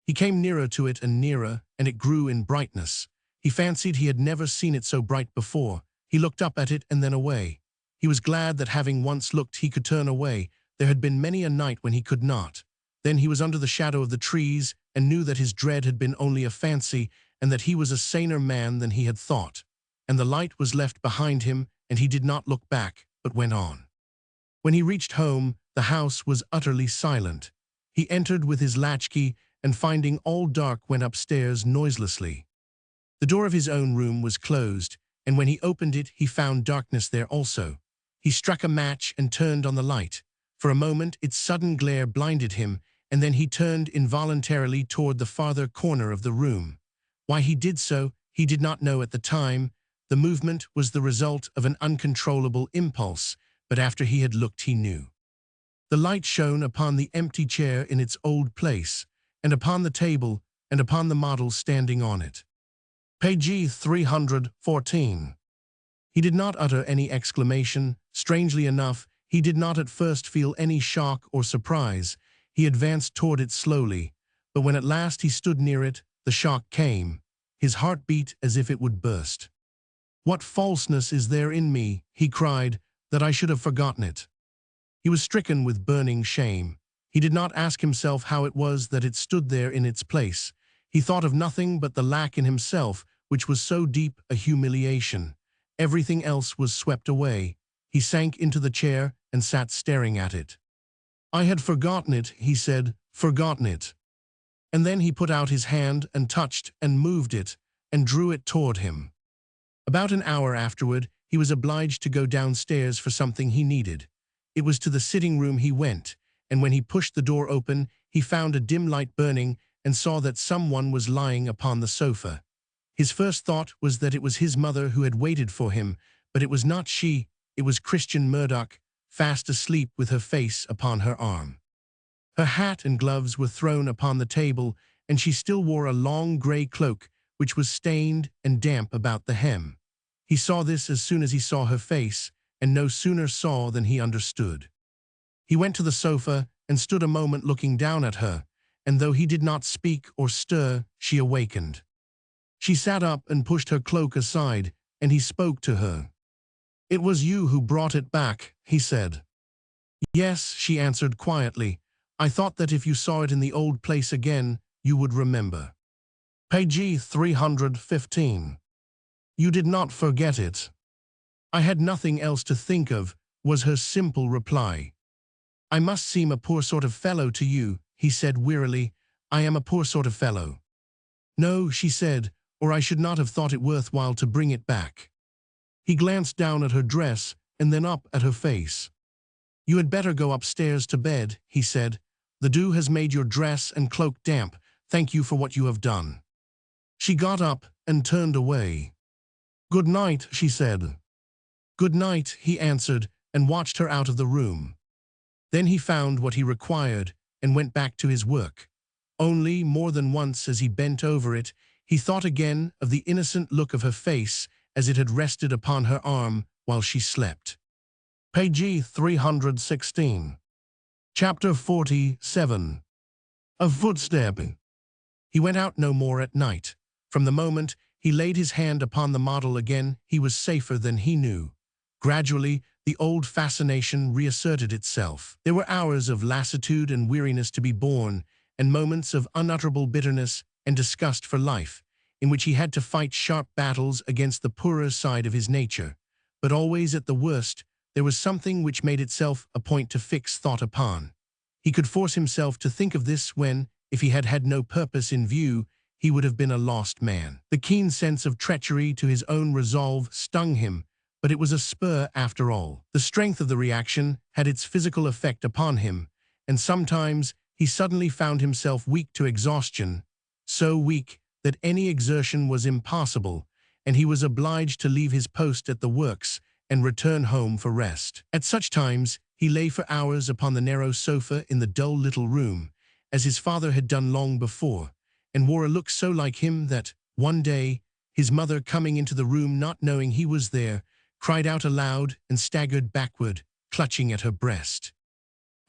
He came nearer to it and nearer, and it grew in brightness. He fancied he had never seen it so bright before. He looked up at it and then away. He was glad that having once looked he could turn away. There had been many a night when he could not. Then he was under the shadow of the trees and knew that his dread had been only a fancy and that he was a saner man than he had thought. And the light was left behind him, and he did not look back, but went on. When he reached home, the house was utterly silent. He entered with his latchkey and finding all dark went upstairs noiselessly. The door of his own room was closed, and when he opened it he found darkness there also. He struck a match and turned on the light. For a moment its sudden glare blinded him, and then he turned involuntarily toward the farther corner of the room. Why he did so, he did not know at the time. The movement was the result of an uncontrollable impulse, but after he had looked he knew. The light shone upon the empty chair in its old place, and upon the table, and upon the model standing on it. Page 314. He did not utter any exclamation. Strangely enough, he did not at first feel any shock or surprise. He advanced toward it slowly, but when at last he stood near it, the shock came. His heart beat as if it would burst. "What falseness is there in me," he cried, "that I should have forgotten it?" He was stricken with burning shame. He did not ask himself how it was that it stood there in its place. He thought of nothing but the lack in himself, which was so deep a humiliation. Everything else was swept away. He sank into the chair and sat staring at it. "I had forgotten it," he said, "forgotten it." And then he put out his hand and touched and moved it and drew it toward him. About an hour afterward, he was obliged to go downstairs for something he needed. It was to the sitting room he went, and when he pushed the door open, he found a dim light burning and saw that someone was lying upon the sofa. His first thought was that it was his mother who had waited for him, but it was not she, it was Christian Murdoch, fast asleep with her face upon her arm. Her hat and gloves were thrown upon the table, and she still wore a long grey cloak, which was stained and damp about the hem. He saw this as soon as he saw her face, and no sooner saw than he understood. He went to the sofa and stood a moment looking down at her, and though he did not speak or stir, she awakened. She sat up and pushed her cloak aside, and he spoke to her. "It was you who brought it back," he said. "Yes," she answered quietly. "I thought that if you saw it in the old place again, you would remember." Page 315. "You did not forget it." "I had nothing else to think of," was her simple reply. "I must seem a poor sort of fellow to you," he said wearily. "I am a poor sort of fellow." "No," she said, "or I should not have thought it worthwhile to bring it back." He glanced down at her dress and then up at her face. "You had better go upstairs to bed," he said. "The dew has made your dress and cloak damp. Thank you for what you have done." She got up and turned away. "Good night," she said. "Good night," he answered, and watched her out of the room. Then he found what he required and went back to his work. Only, more than once as he bent over it, he thought again of the innocent look of her face as it had rested upon her arm while she slept. Page 316. Chapter 47. A footstep. He went out no more at night. From the moment he laid his hand upon the model again, he was safer than he knew. Gradually, the old fascination reasserted itself. There were hours of lassitude and weariness to be borne, and moments of unutterable bitterness and disgust for life, in which he had to fight sharp battles against the poorer side of his nature. But always at the worst, there was something which made itself a point to fix thought upon. He could force himself to think of this when, if he had had no purpose in view, he would have been a lost man. The keen sense of treachery to his own resolve stung him, but it was a spur after all. The strength of the reaction had its physical effect upon him, and sometimes he suddenly found himself weak to exhaustion. so weak that any exertion was impossible, and he was obliged to leave his post at the works and return home for rest. At such times, he lay for hours upon the narrow sofa in the dull little room, as his father had done long before, and wore a look so like him that, one day, his mother, coming into the room not knowing he was there, cried out aloud and staggered backward, clutching at her breast.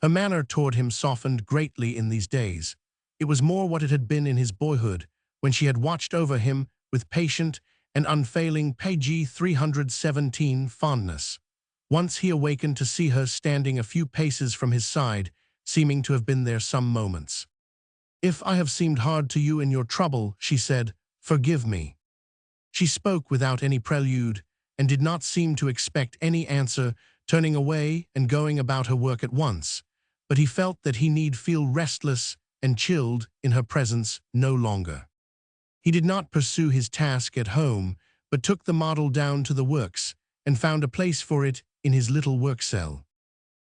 Her manner toward him softened greatly in these days. It was more what it had been in his boyhood, when she had watched over him with patient and unfailing page 317 fondness. Once he awakened to see her standing a few paces from his side, seeming to have been there some moments. "If I have seemed hard to you in your trouble," she said, "forgive me." She spoke without any prelude, and did not seem to expect any answer, turning away and going about her work at once. But he felt that he need feel restless and chilled in her presence no longer. He did not pursue his task at home, but took the model down to the works, and found a place for it in his little work cell.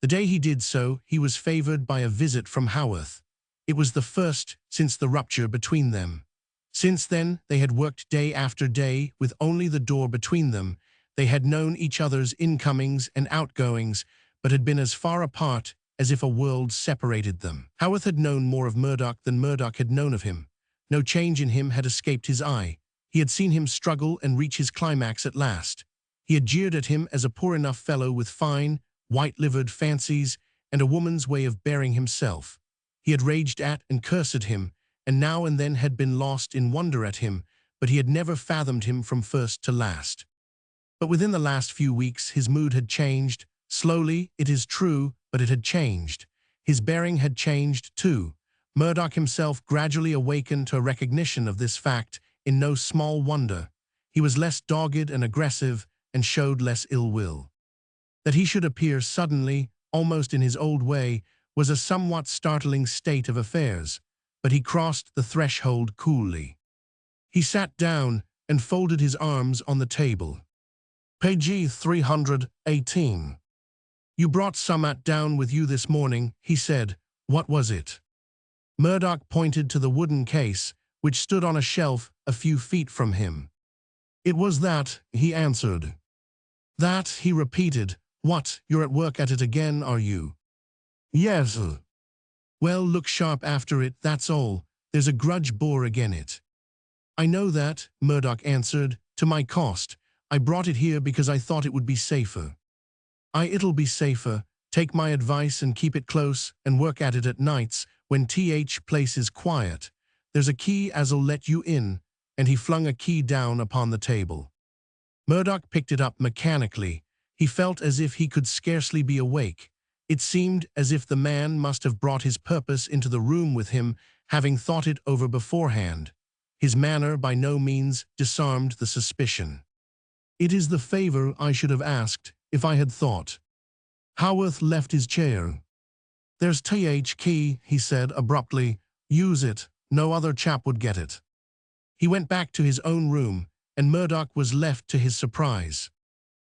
The day he did so, he was favored by a visit from Haworth. It was the first since the rupture between them. Since then, they had worked day after day with only the door between them. They had known each other's incomings and outgoings, but had been as far apart as if a world separated them. Haworth had known more of Murdoch than Murdoch had known of him. No change in him had escaped his eye. He had seen him struggle and reach his climax at last. He had jeered at him as a poor enough fellow with fine, white-livered fancies and a woman's way of bearing himself. He had raged at and cursed him, and now and then had been lost in wonder at him, but he had never fathomed him from first to last. But within the last few weeks his mood had changed, slowly, it is true, but it had changed. His bearing had changed too. Murdoch himself gradually awakened to a recognition of this fact, in no small wonder. He was less dogged and aggressive, and showed less ill will. That he should appear suddenly, almost in his old way, was a somewhat startling state of affairs, but he crossed the threshold coolly. He sat down and folded his arms on the table. Page 318. "You brought summat down with you this morning," he said. "What was it?" Murdoch pointed to the wooden case, which stood on a shelf a few feet from him. "It was that," he answered. "That," he repeated. "What, you're at work at it again, are you?" "Yes." "Well, look sharp after it, that's all. There's a grudge bore again it." "I know that," Murdoch answered, "to my cost. I brought it here because I thought it would be safer." It'll be safer. Take my advice and keep it close and work at it at nights when place is quiet. There's a key as'll let you in," and he flung a key down upon the table. Murdoch picked it up mechanically. He felt as if he could scarcely be awake. It seemed as if the man must have brought his purpose into the room with him, having thought it over beforehand. His manner by no means disarmed the suspicion. "It is the favor I should have asked if I had thought." Haworth left his chair. "There's key," he said abruptly. "Use it. No other chap would get it." He went back to his own room, and Murdoch was left to his surprise.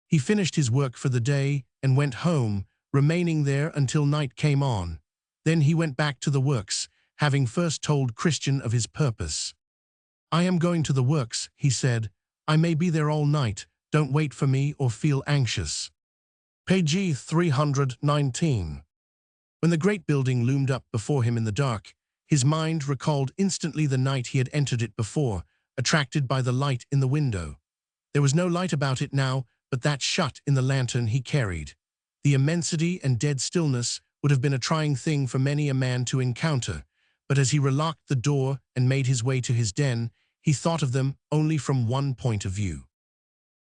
He finished his work for the day and went home, remaining there until night came on. Then he went back to the works, having first told Christian of his purpose. "I am going to the works," he said. "I may be there all night. Don't wait for me or feel anxious." Page 319. When the great building loomed up before him in the dark, his mind recalled instantly the night he had entered it before, attracted by the light in the window. There was no light about it now, but that shut in the lantern he carried. The immensity and dead stillness would have been a trying thing for many a man to encounter, but as he relocked the door and made his way to his den, he thought of them only from one point of view.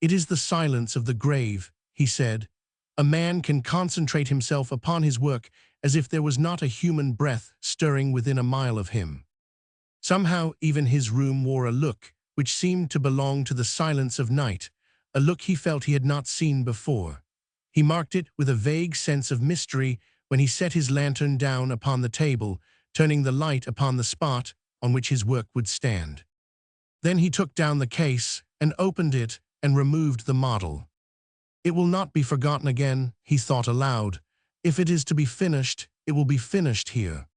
"It is the silence of the grave," he said. "A man can concentrate himself upon his work as if there was not a human breath stirring within a mile of him." Somehow even his room wore a look which seemed to belong to the silence of night, a look he felt he had not seen before. He marked it with a vague sense of mystery when he set his lantern down upon the table, turning the light upon the spot on which his work would stand. Then he took down the case and opened it and removed the model. "It will not be forgotten again," he thought aloud. "If it is to be finished, it will be finished here."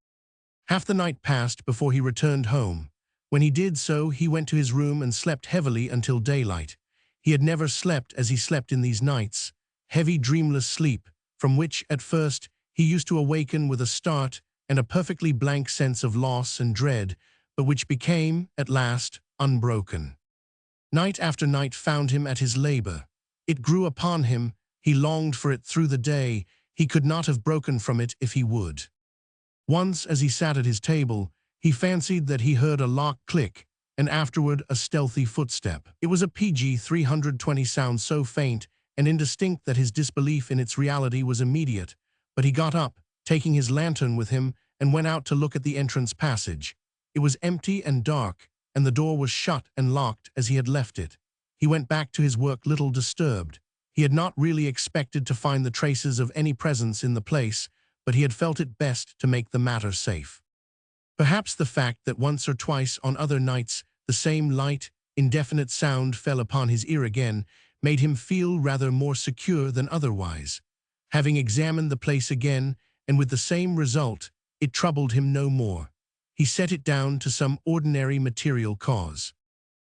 Half the night passed before he returned home. When he did so, he went to his room and slept heavily until daylight. He had never slept as he slept in these nights, heavy dreamless sleep, from which, at first, he used to awaken with a start and a perfectly blank sense of loss and dread, but which became, at last, unbroken. Night after night found him at his labor. It grew upon him, he longed for it through the day, he could not have broken from it if he would. Once, as he sat at his table, he fancied that he heard a lock click, and afterward a stealthy footstep. It was a PG 320 sound so faint and indistinct that his disbelief in its reality was immediate, but he got up, taking his lantern with him, and went out to look at the entrance passage. It was empty and dark, and the door was shut and locked as he had left it. He went back to his work little disturbed. He had not really expected to find the traces of any presence in the place, but he had felt it best to make the matter safe. Perhaps the fact that once or twice on other nights the same light, indefinite sound fell upon his ear again made him feel rather more secure than otherwise. Having examined the place again, and with the same result, it troubled him no more. He set it down to some ordinary material cause.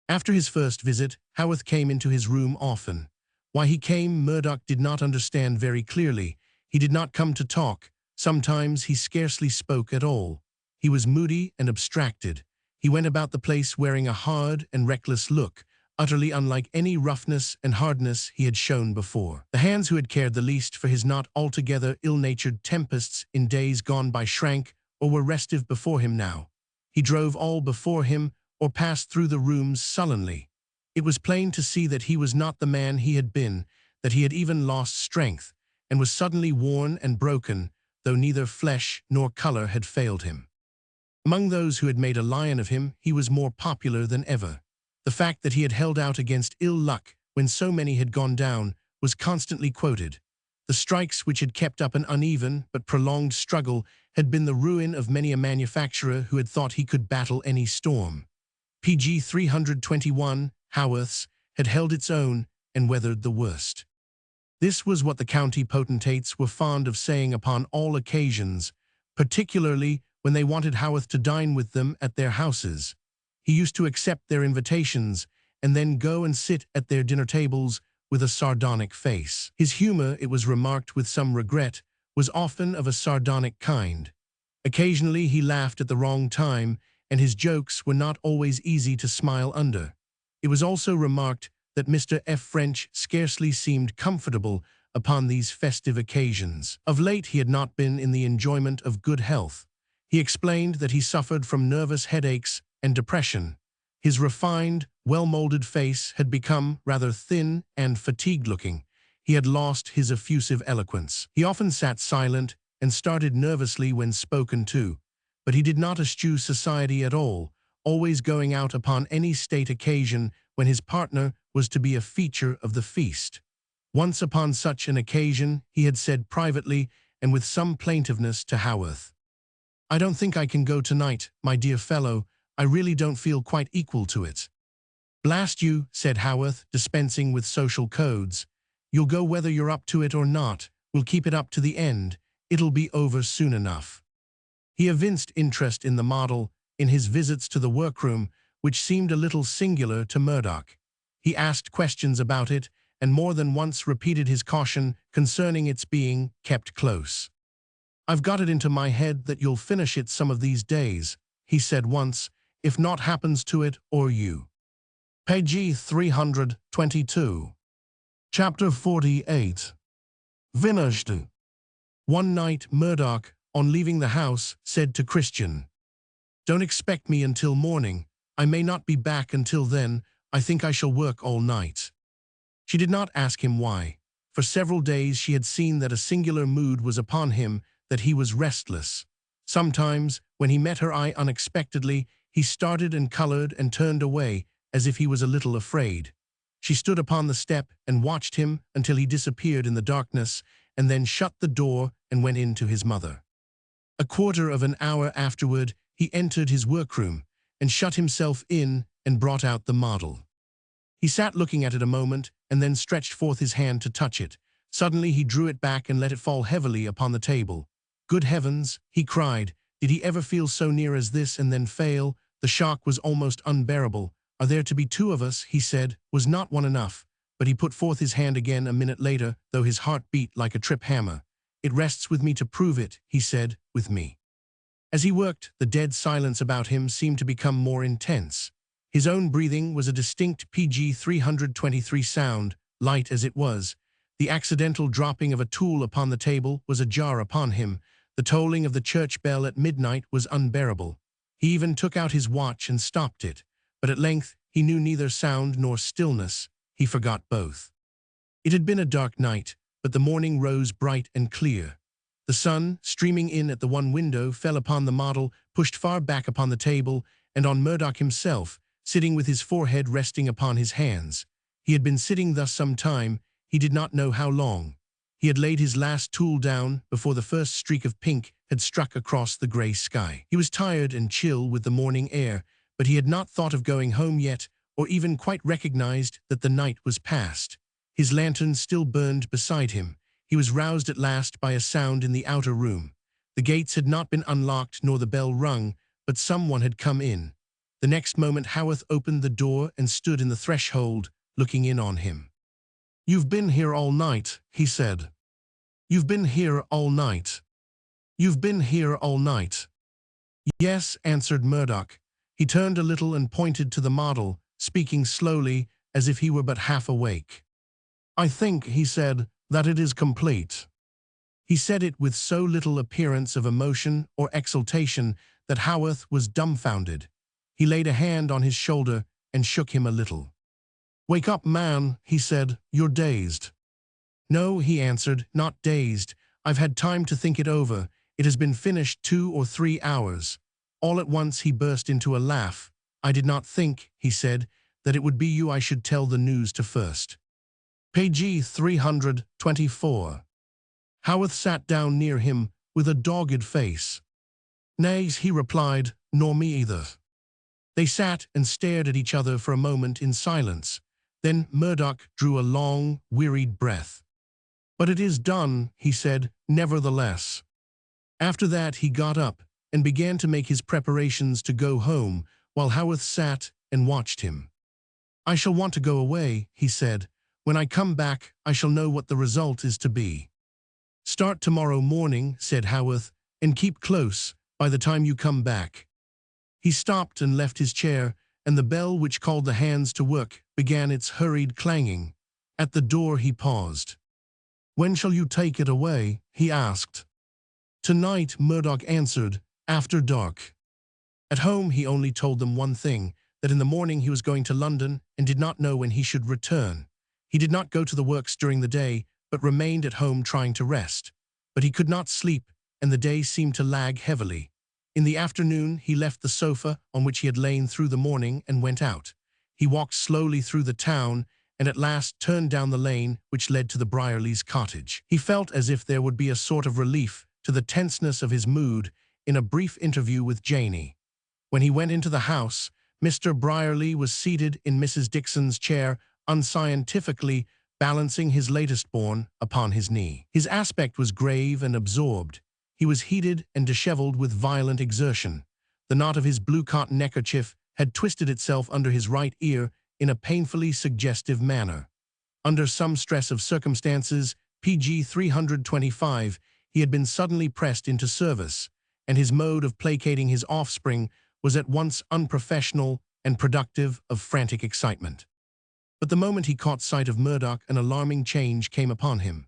After his first visit, Haworth came into his room often. Why he came, Murdoch did not understand very clearly. He did not come to talk. Sometimes he scarcely spoke at all. He was moody and abstracted. He went about the place wearing a hard and reckless look, utterly unlike any roughness and hardness he had shown before. The hands who had cared the least for his not altogether ill-natured tempests in days gone by shrank or were restive before him now. He drove all before him or passed through the rooms sullenly. It was plain to see that he was not the man he had been, that he had even lost strength, and was suddenly worn and broken, though neither flesh nor color had failed him. Among those who had made a lion of him, he was more popular than ever. The fact that he had held out against ill luck when so many had gone down was constantly quoted. The strikes which had kept up an uneven but prolonged struggle had been the ruin of many a manufacturer who had thought he could battle any storm. PG 321, Haworth's, had held its own and weathered the worst. This was what the county potentates were fond of saying upon all occasions, particularly when they wanted Haworth to dine with them at their houses. He used to accept their invitations and then go and sit at their dinner tables with a sardonic face. His humor, it was remarked with some regret, was often of a sardonic kind. Occasionally he laughed at the wrong time, and his jokes were not always easy to smile under. It was also remarked that Mr. F. French scarcely seemed comfortable upon these festive occasions. Of late he had not been in the enjoyment of good health. He explained that he suffered from nervous headaches and depression. His refined, well-molded face had become rather thin and fatigued-looking. He had lost his effusive eloquence. He often sat silent and started nervously when spoken to, but he did not eschew society at all, always going out upon any state occasion when his partner was to be a feature of the feast. Once upon such an occasion, he had said privately and with some plaintiveness to Haworth, "I don't think I can go tonight, my dear fellow. I really don't feel quite equal to it." "Blast you," said Haworth, dispensing with social codes. "You'll go whether you're up to it or not. We'll keep it up to the end. It'll be over soon enough." He evinced interest in the model, in his visits to the workroom, which seemed a little singular to Murdoch. He asked questions about it, and more than once repeated his caution concerning its being kept close. "I've got it into my head that you'll finish it some of these days," he said once, "if naught happens to it or you." Page 322. Chapter 48. Finished. One night Murdoch, on leaving the house, said to Christian, "Don't expect me until morning. I may not be back until then. I think I shall work all night." She did not ask him why. For several days she had seen that a singular mood was upon him, that he was restless. Sometimes, when he met her eye unexpectedly, he started and colored and turned away, as if he was a little afraid. She stood upon the step and watched him until he disappeared in the darkness, and then shut the door and went in to his mother. A quarter of an hour afterward, he entered his workroom and shut himself in and brought out the model. He sat looking at it a moment and then stretched forth his hand to touch it. Suddenly he drew it back and let it fall heavily upon the table. "Good heavens," he cried, "did he ever feel so near as this and then fail? The shock was almost unbearable. "Are there to be two of us?" he said. Was not one enough? But he put forth his hand again a minute later, though his heart beat like a trip hammer. "It rests with me to prove it," he said, "with me." As he worked, the dead silence about him seemed to become more intense. His own breathing was a distinct PG 323 sound, light as it was. The accidental dropping of a tool upon the table was a jar upon him. The tolling of the church bell at midnight was unbearable. He even took out his watch and stopped it. But at length he knew neither sound nor stillness. He forgot both. It had been a dark night, but the morning rose bright and clear. The sun, streaming in at the one window, fell upon the model, pushed far back upon the table, and on Murdoch himself, sitting with his forehead resting upon his hands. He had been sitting thus some time, he did not know how long. He had laid his last tool down before the first streak of pink had struck across the grey sky. He was tired and chill with the morning air, but he had not thought of going home yet, or even quite recognized that the night was past. His lantern still burned beside him. He was roused at last by a sound in the outer room. The gates had not been unlocked nor the bell rung, but someone had come in. The next moment Haworth opened the door and stood in the threshold, looking in on him. "You've been here all night," he said. "You've been here all night. You've been here all night." "Yes," answered Murdoch. He turned a little and pointed to the model, speaking slowly, as if he were but half awake. "I think," he said, "that it is complete." He said it with so little appearance of emotion or exultation that Haworth was dumbfounded. He laid a hand on his shoulder and shook him a little. "Wake up, man," he said. "You're dazed." "No," he answered, "not dazed. I've had time to think it over. It has been finished 2 or 3 hours. All at once he burst into a laugh. "I did not think," he said, "that it would be you I should tell the news to first." Page 324. Haworth sat down near him with a dogged face. "Nay," he replied, "nor me either." They sat and stared at each other for a moment in silence. Then Murdoch drew a long, wearied breath. "But it is done," he said, "nevertheless." After that he got up and began to make his preparations to go home, while Haworth sat and watched him. "I shall want to go away," he said. "When I come back, I shall know what the result is to be." "Start tomorrow morning," said Haworth, "and keep close by the time you come back." He stopped and left his chair, and the bell which called the hands to work began its hurried clanging. At the door he paused. "When shall you take it away?" he asked. "Tonight," Murdoch answered, "after dark." At home he only told them one thing, that in the morning he was going to London and did not know when he should return. He did not go to the works during the day, but remained at home trying to rest. But he could not sleep, and the day seemed to lag heavily. In the afternoon he left the sofa on which he had lain through the morning and went out. He walked slowly through the town, and at last turned down the lane which led to the Brierleys' cottage. He felt as if there would be a sort of relief to the tenseness of his mood in a brief interview with Janey. When he went into the house, Mr. Brierley was seated in Mrs. Dixon's chair, unscientifically balancing his latest-born upon his knee. His aspect was grave and absorbed. He was heated and disheveled with violent exertion. The knot of his blue cotton neckerchief had twisted itself under his right ear in a painfully suggestive manner. Under some stress of circumstances, PG 325, he had been suddenly pressed into service, and his mode of placating his offspring was at once unprofessional and productive of frantic excitement. But the moment he caught sight of Murdoch, an alarming change came upon him.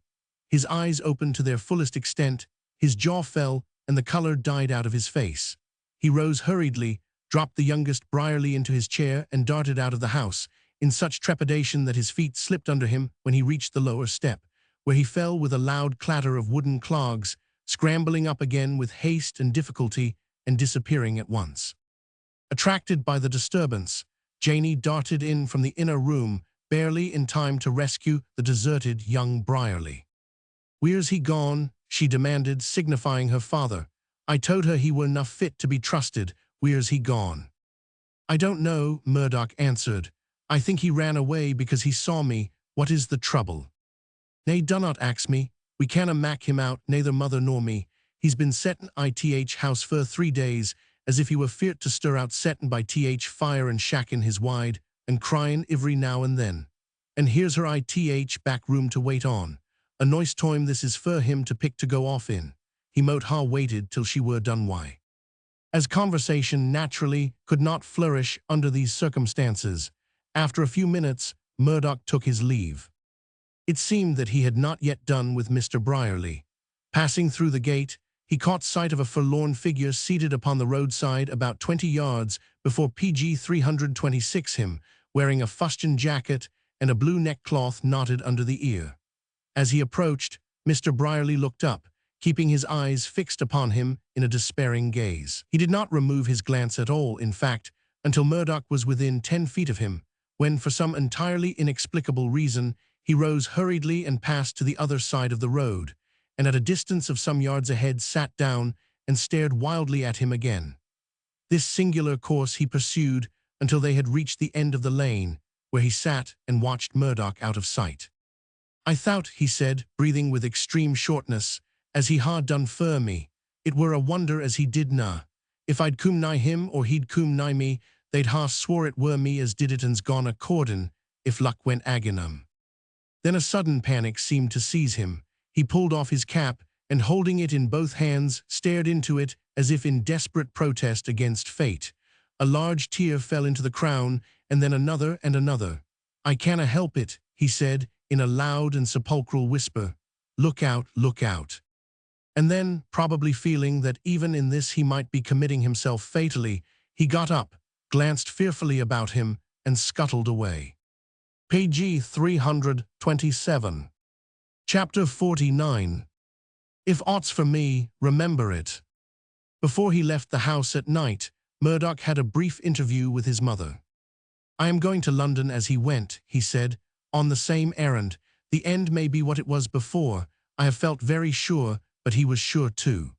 His eyes opened to their fullest extent, his jaw fell, and the color died out of his face. He rose hurriedly, dropped the youngest Brierley into his chair, and darted out of the house, in such trepidation that his feet slipped under him when he reached the lower step, where he fell with a loud clatter of wooden clogs, scrambling up again with haste and difficulty, and disappearing at once. Attracted by the disturbance, Janey darted in from the inner room, barely in time to rescue the deserted young Brierley. "Where's he gone?" she demanded, signifying her father. "I told her he were enough fit to be trusted. Where's he gone?" "I don't know," Murdoch answered. "I think he ran away because he saw me. What is the trouble?" "Nay, dunnot ax me. We canna mak him out, neither mother nor me. He's been settin' ith house for 3 days, as if he were feared to stir out settin by fire and shacken his wide, and cryin' every now and then. And here's her back room to wait on. A nice time this is for him to pick to go off in. He mote ha waited till she were done why. As conversation naturally could not flourish under these circumstances, after a few minutes Murdoch took his leave. It seemed that he had not yet done with Mr. Brierly. Passing through the gate, he caught sight of a forlorn figure seated upon the roadside about 20 yards before PG 326 him, wearing a fustian jacket and a blue neckcloth knotted under the ear. As he approached, Mr. Brierly looked up, keeping his eyes fixed upon him in a despairing gaze. He did not remove his glance at all, in fact, until Murdoch was within 10 feet of him, when, for some entirely inexplicable reason, he rose hurriedly and passed to the other side of the road, and at a distance of some yards ahead sat down and stared wildly at him again. This singular course he pursued until they had reached the end of the lane, where he sat and watched Murdoch out of sight. "I thought," he said, breathing with extreme shortness, "as he ha done fur me, it were a wonder as he did na. If I'd come nigh him or he'd come nigh me, they'd ha swore it were me as did it and's gone accordin', if luck went agin 'em." Then a sudden panic seemed to seize him. He pulled off his cap, and holding it in both hands, stared into it as if in desperate protest against fate. A large tear fell into the crown, and then another and another. "I canna help it," he said, in a loud and sepulchral whisper. "Look out, look out." And then, probably feeling that even in this he might be committing himself fatally, he got up, glanced fearfully about him, and scuttled away. PG 327. Chapter 49. If aught's for me, remember it. Before he left the house at night, Murdoch had a brief interview with his mother. "I am going to London," as he went, he said, "on the same errand. The end may be what it was before. I have felt very sure, but he was sure too."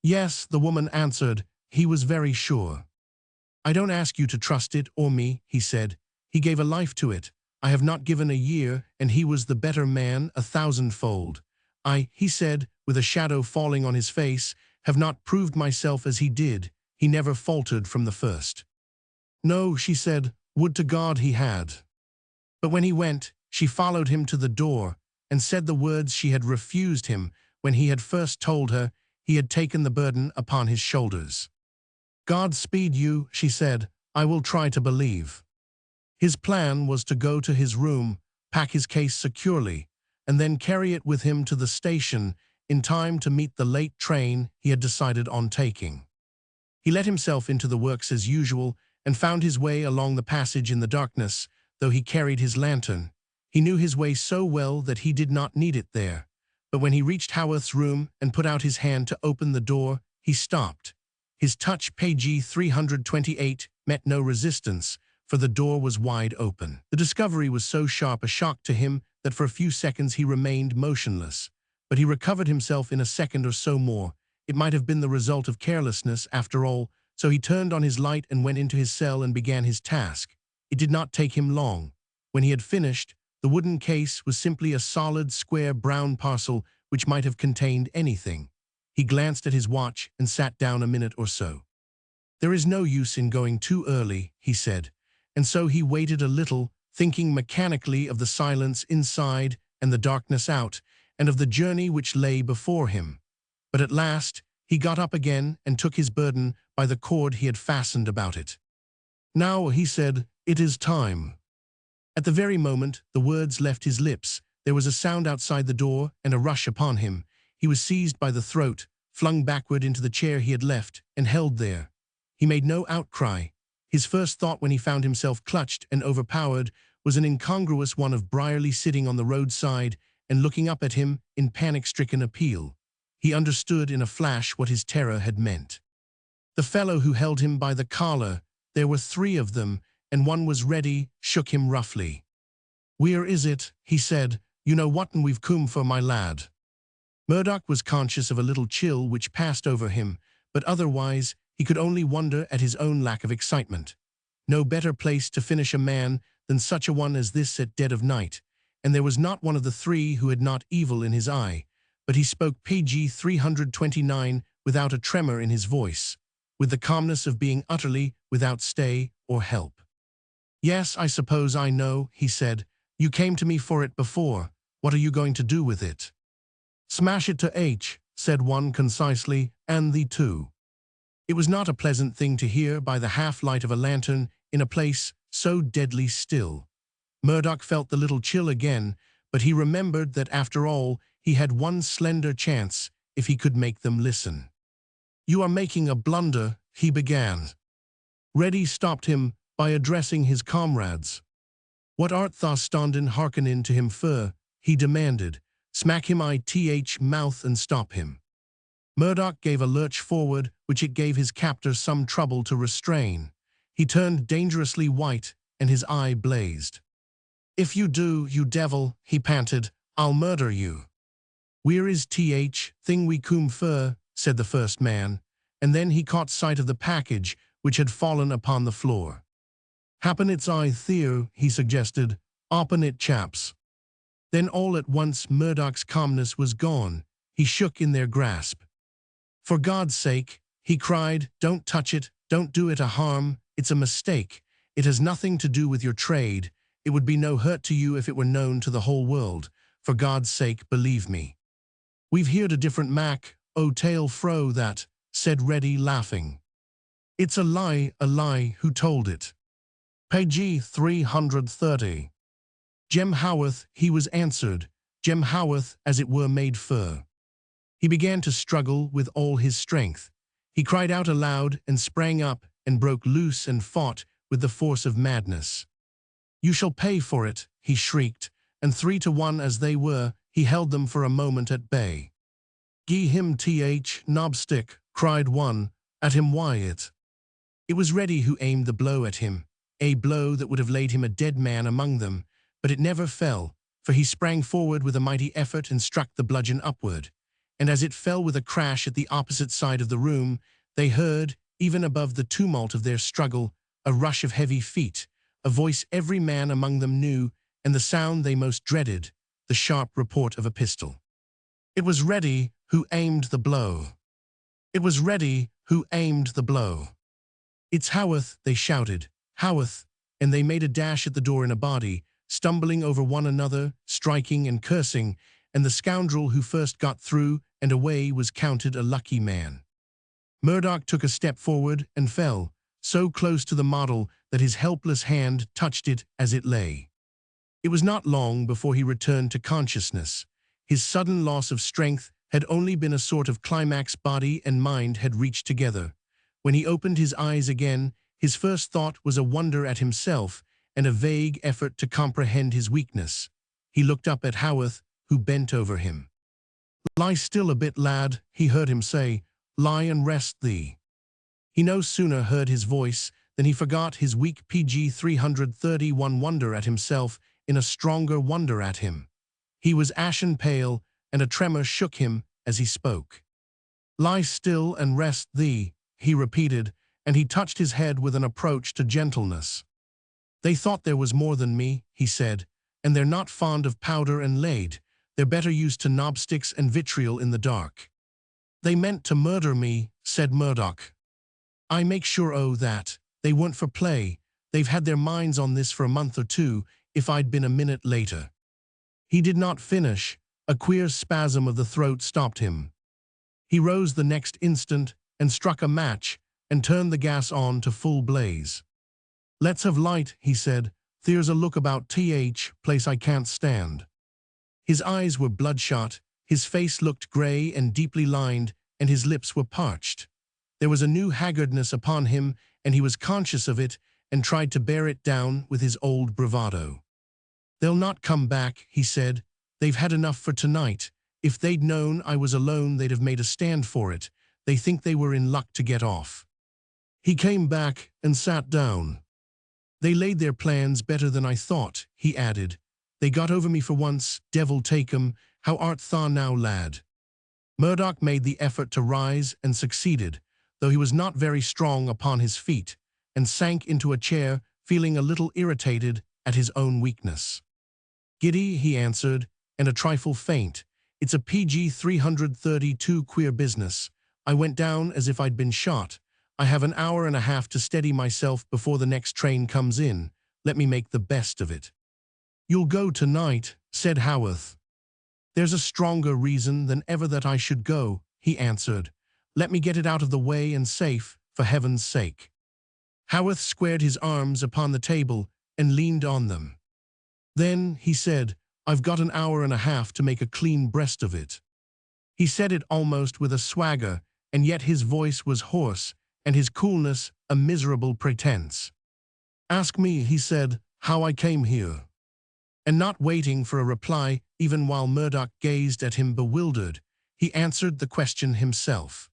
"Yes," the woman answered, "he was very sure." "I don't ask you to trust it or me," he said. "He gave a life to it. I have not given a year, and he was the better man 1,000-fold. He said, with a shadow falling on his face, have not proved myself as he did. He never faltered from the first." "No," she said, "would to God he had." But when he went, she followed him to the door, and said the words she had refused him when he had first told her he had taken the burden upon his shoulders. "God speed you," she said. "I will try to believe." His plan was to go to his room, pack his case securely, and then carry it with him to the station in time to meet the late train he had decided on taking. He let himself into the works as usual and found his way along the passage in the darkness, though he carried his lantern. He knew his way so well that he did not need it there. But when he reached Haworth's room and put out his hand to open the door, he stopped. His touch, PG 328, met no resistance, for the door was wide open. The discovery was so sharp a shock to him that for a few seconds he remained motionless. But he recovered himself in a second or so more. It might have been the result of carelessness, after all, so he turned on his light and went into his cell and began his task. It did not take him long. When he had finished, the wooden case was simply a solid, square brown parcel which might have contained anything. He glanced at his watch and sat down a minute or so. "There is no use in going too early," he said. And so he waited a little, thinking mechanically of the silence inside and the darkness out, and of the journey which lay before him. But at last he got up again and took his burden by the cord he had fastened about it. "Now," he said, "it is time." At the very moment the words left his lips, there was a sound outside the door and a rush upon him. He was seized by the throat, flung backward into the chair he had left, and held there. He made no outcry. His first thought when he found himself clutched and overpowered was an incongruous one of Brierly sitting on the roadside and looking up at him in panic-stricken appeal. He understood in a flash what his terror had meant. The fellow who held him by the collar, there were 3 of them, and one was ready, shook him roughly. "Where is it?" he said. "You know whatten we've come for, my lad." Murdoch was conscious of a little chill which passed over him, but otherwise he could only wonder at his own lack of excitement. No better place to finish a man than such a one as this at dead of night, and there was not one of the 3 who had not evil in his eye, but he spoke PG 329 without a tremor in his voice. with the calmness of being utterly without stay or help. "Yes, I suppose I know," he said. "You came to me for it before. What are you going to do with it?" "Smash it to H," said one concisely, and the two. It was not a pleasant thing to hear by the half-light of a lantern in a place so deadly still. Murdoch felt the little chill again, but he remembered that after all, he had one slender chance if he could make them listen. "You are making a blunder," he began. Reddy stopped him by addressing his comrades. "What art thou standen hearkening to him for?" he demanded. "Smack him ith mouth and stop him." Murdoch gave a lurch forward, which it gave his captor some trouble to restrain. He turned dangerously white, and his eye blazed. "If you do, you devil," he panted, "I'll murder you." "Where is thing we come for?" said the first man, and then he caught sight of the package which had fallen upon the floor. "Happen it's I there," he suggested. "Open it, chaps." Then all at once Murdoch's calmness was gone. He shook in their grasp. "For God's sake," he cried, "don't touch it, don't do it a harm, it's a mistake. It has nothing to do with your trade. It would be no hurt to you if it were known to the whole world. For God's sake, believe me." "We've heard a different Mac, tale fro that," said Reddy, laughing. "It's a lie, who told it?" Page 330. "Jem Haworth," he was answered, "Jem Haworth, as it were made fur." He began to struggle with all his strength. He cried out aloud and sprang up and broke loose and fought with the force of madness. "You shall pay for it," he shrieked, and 3-to-1 as they were, he held them for a moment at bay. "Gie him knobstick," cried one, "at him Wyatt." It was Reddy who aimed the blow at him, a blow that would have laid him a dead man among them, but it never fell, for he sprang forward with a mighty effort and struck the bludgeon upward. And as it fell with a crash at the opposite side of the room, they heard, even above the tumult of their struggle, a rush of heavy feet, a voice every man among them knew, and the sound they most dreaded, the sharp report of a pistol. It was Reddy who aimed the blow. It was Reddy who aimed the blow. "It's Haworth," they shouted, "Haworth," and they made a dash at the door in a body, stumbling over one another, striking and cursing, and the scoundrel who first got through and away was counted a lucky man. Murdoch took a step forward and fell, so close to the model that his helpless hand touched it as it lay. It was not long before he returned to consciousness. His sudden loss of strength had only been a sort of climax. Body and mind had reached together. When he opened his eyes again, his first thought was a wonder at himself and a vague effort to comprehend his weakness. He looked up at Haworth, who bent over him. "Lie still a bit, lad," he heard him say. "Lie and rest thee." He no sooner heard his voice than he forgot his weak PG 331 wonder at himself in a stronger wonder at him. He was ashen pale, and a tremor shook him as he spoke. "Lie still and rest thee," he repeated, and he touched his head with an approach to gentleness. "They thought there was more than me," he said, "and they're not fond of powder and lead. They're better used to knobsticks and vitriol in the dark." "They meant to murder me," said Murdoch. "I make sure o' that. They weren't for play. They've had their minds on this for a month or two, if I'd been a minute later." He did not finish. A queer spasm of the throat stopped him. He rose the next instant and struck a match and turned the gas on to full blaze. "Let's have light," he said. "There's a look about place I can't stand." His eyes were bloodshot, his face looked grey and deeply lined, and his lips were parched. There was a new haggardness upon him, and he was conscious of it and tried to bear it down with his old bravado. "They'll not come back," he said. "They've had enough for tonight. If they'd known I was alone, they'd have made a stand for it. They think they were in luck to get off." He came back and sat down. "They laid their plans better than I thought," he added. "They got over me for once, devil take 'em. How art thou now, lad?" Murdoch made the effort to rise and succeeded, though he was not very strong upon his feet, and sank into a chair, feeling a little irritated at his own weakness. "Giddy," he answered, "and a trifle faint. It's a PG 332 queer business. I went down as if I'd been shot. I have an hour and a half to steady myself before the next train comes in. Let me make the best of it." "You'll go tonight," said Haworth. "There's a stronger reason than ever that I should go," he answered. "Let me get it out of the way and safe, for heaven's sake." Haworth squared his arms upon the table and leaned on them. "Then," he said, "I've got an hour and a half to make a clean breast of it." He said it almost with a swagger, and yet his voice was hoarse, and his coolness a miserable pretense. "Ask me," he said, "how I came here." And not waiting for a reply, even while Murdoch gazed at him bewildered, he answered the question himself.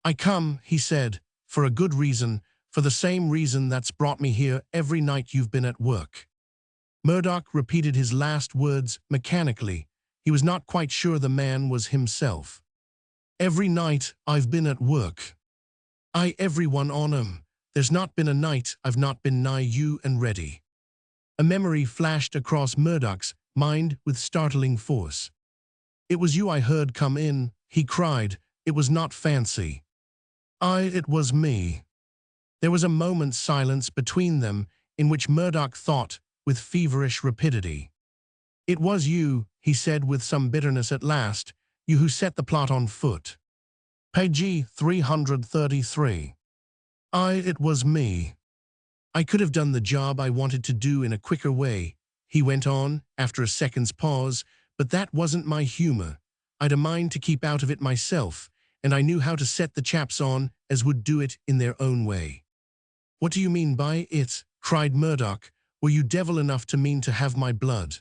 "I come," he said, "for a good reason, for the same reason that's brought me here every night you've been at work." Murdoch repeated his last words mechanically. He was not quite sure the man was himself. "Every night I've been at work. Everyone on 'em. There's not been a night I've not been nigh you and ready." A memory flashed across Murdoch's mind with startling force. "It was you I heard come in," he cried. "It was not fancy. It was me." There was a moment's silence between them, in which Murdoch thought with feverish rapidity. "It was you," he said with some bitterness at last, "you who set the plot on foot." Page 333. It was me. "I could have done the job I wanted to do in a quicker way," he went on, after a second's pause, "but that wasn't my humor. I'd a mind to keep out of it myself, and I knew how to set the chaps on as would do it in their own way." "What do you mean by it?" cried Murdoch. "Were you devil enough to mean to have my blood?"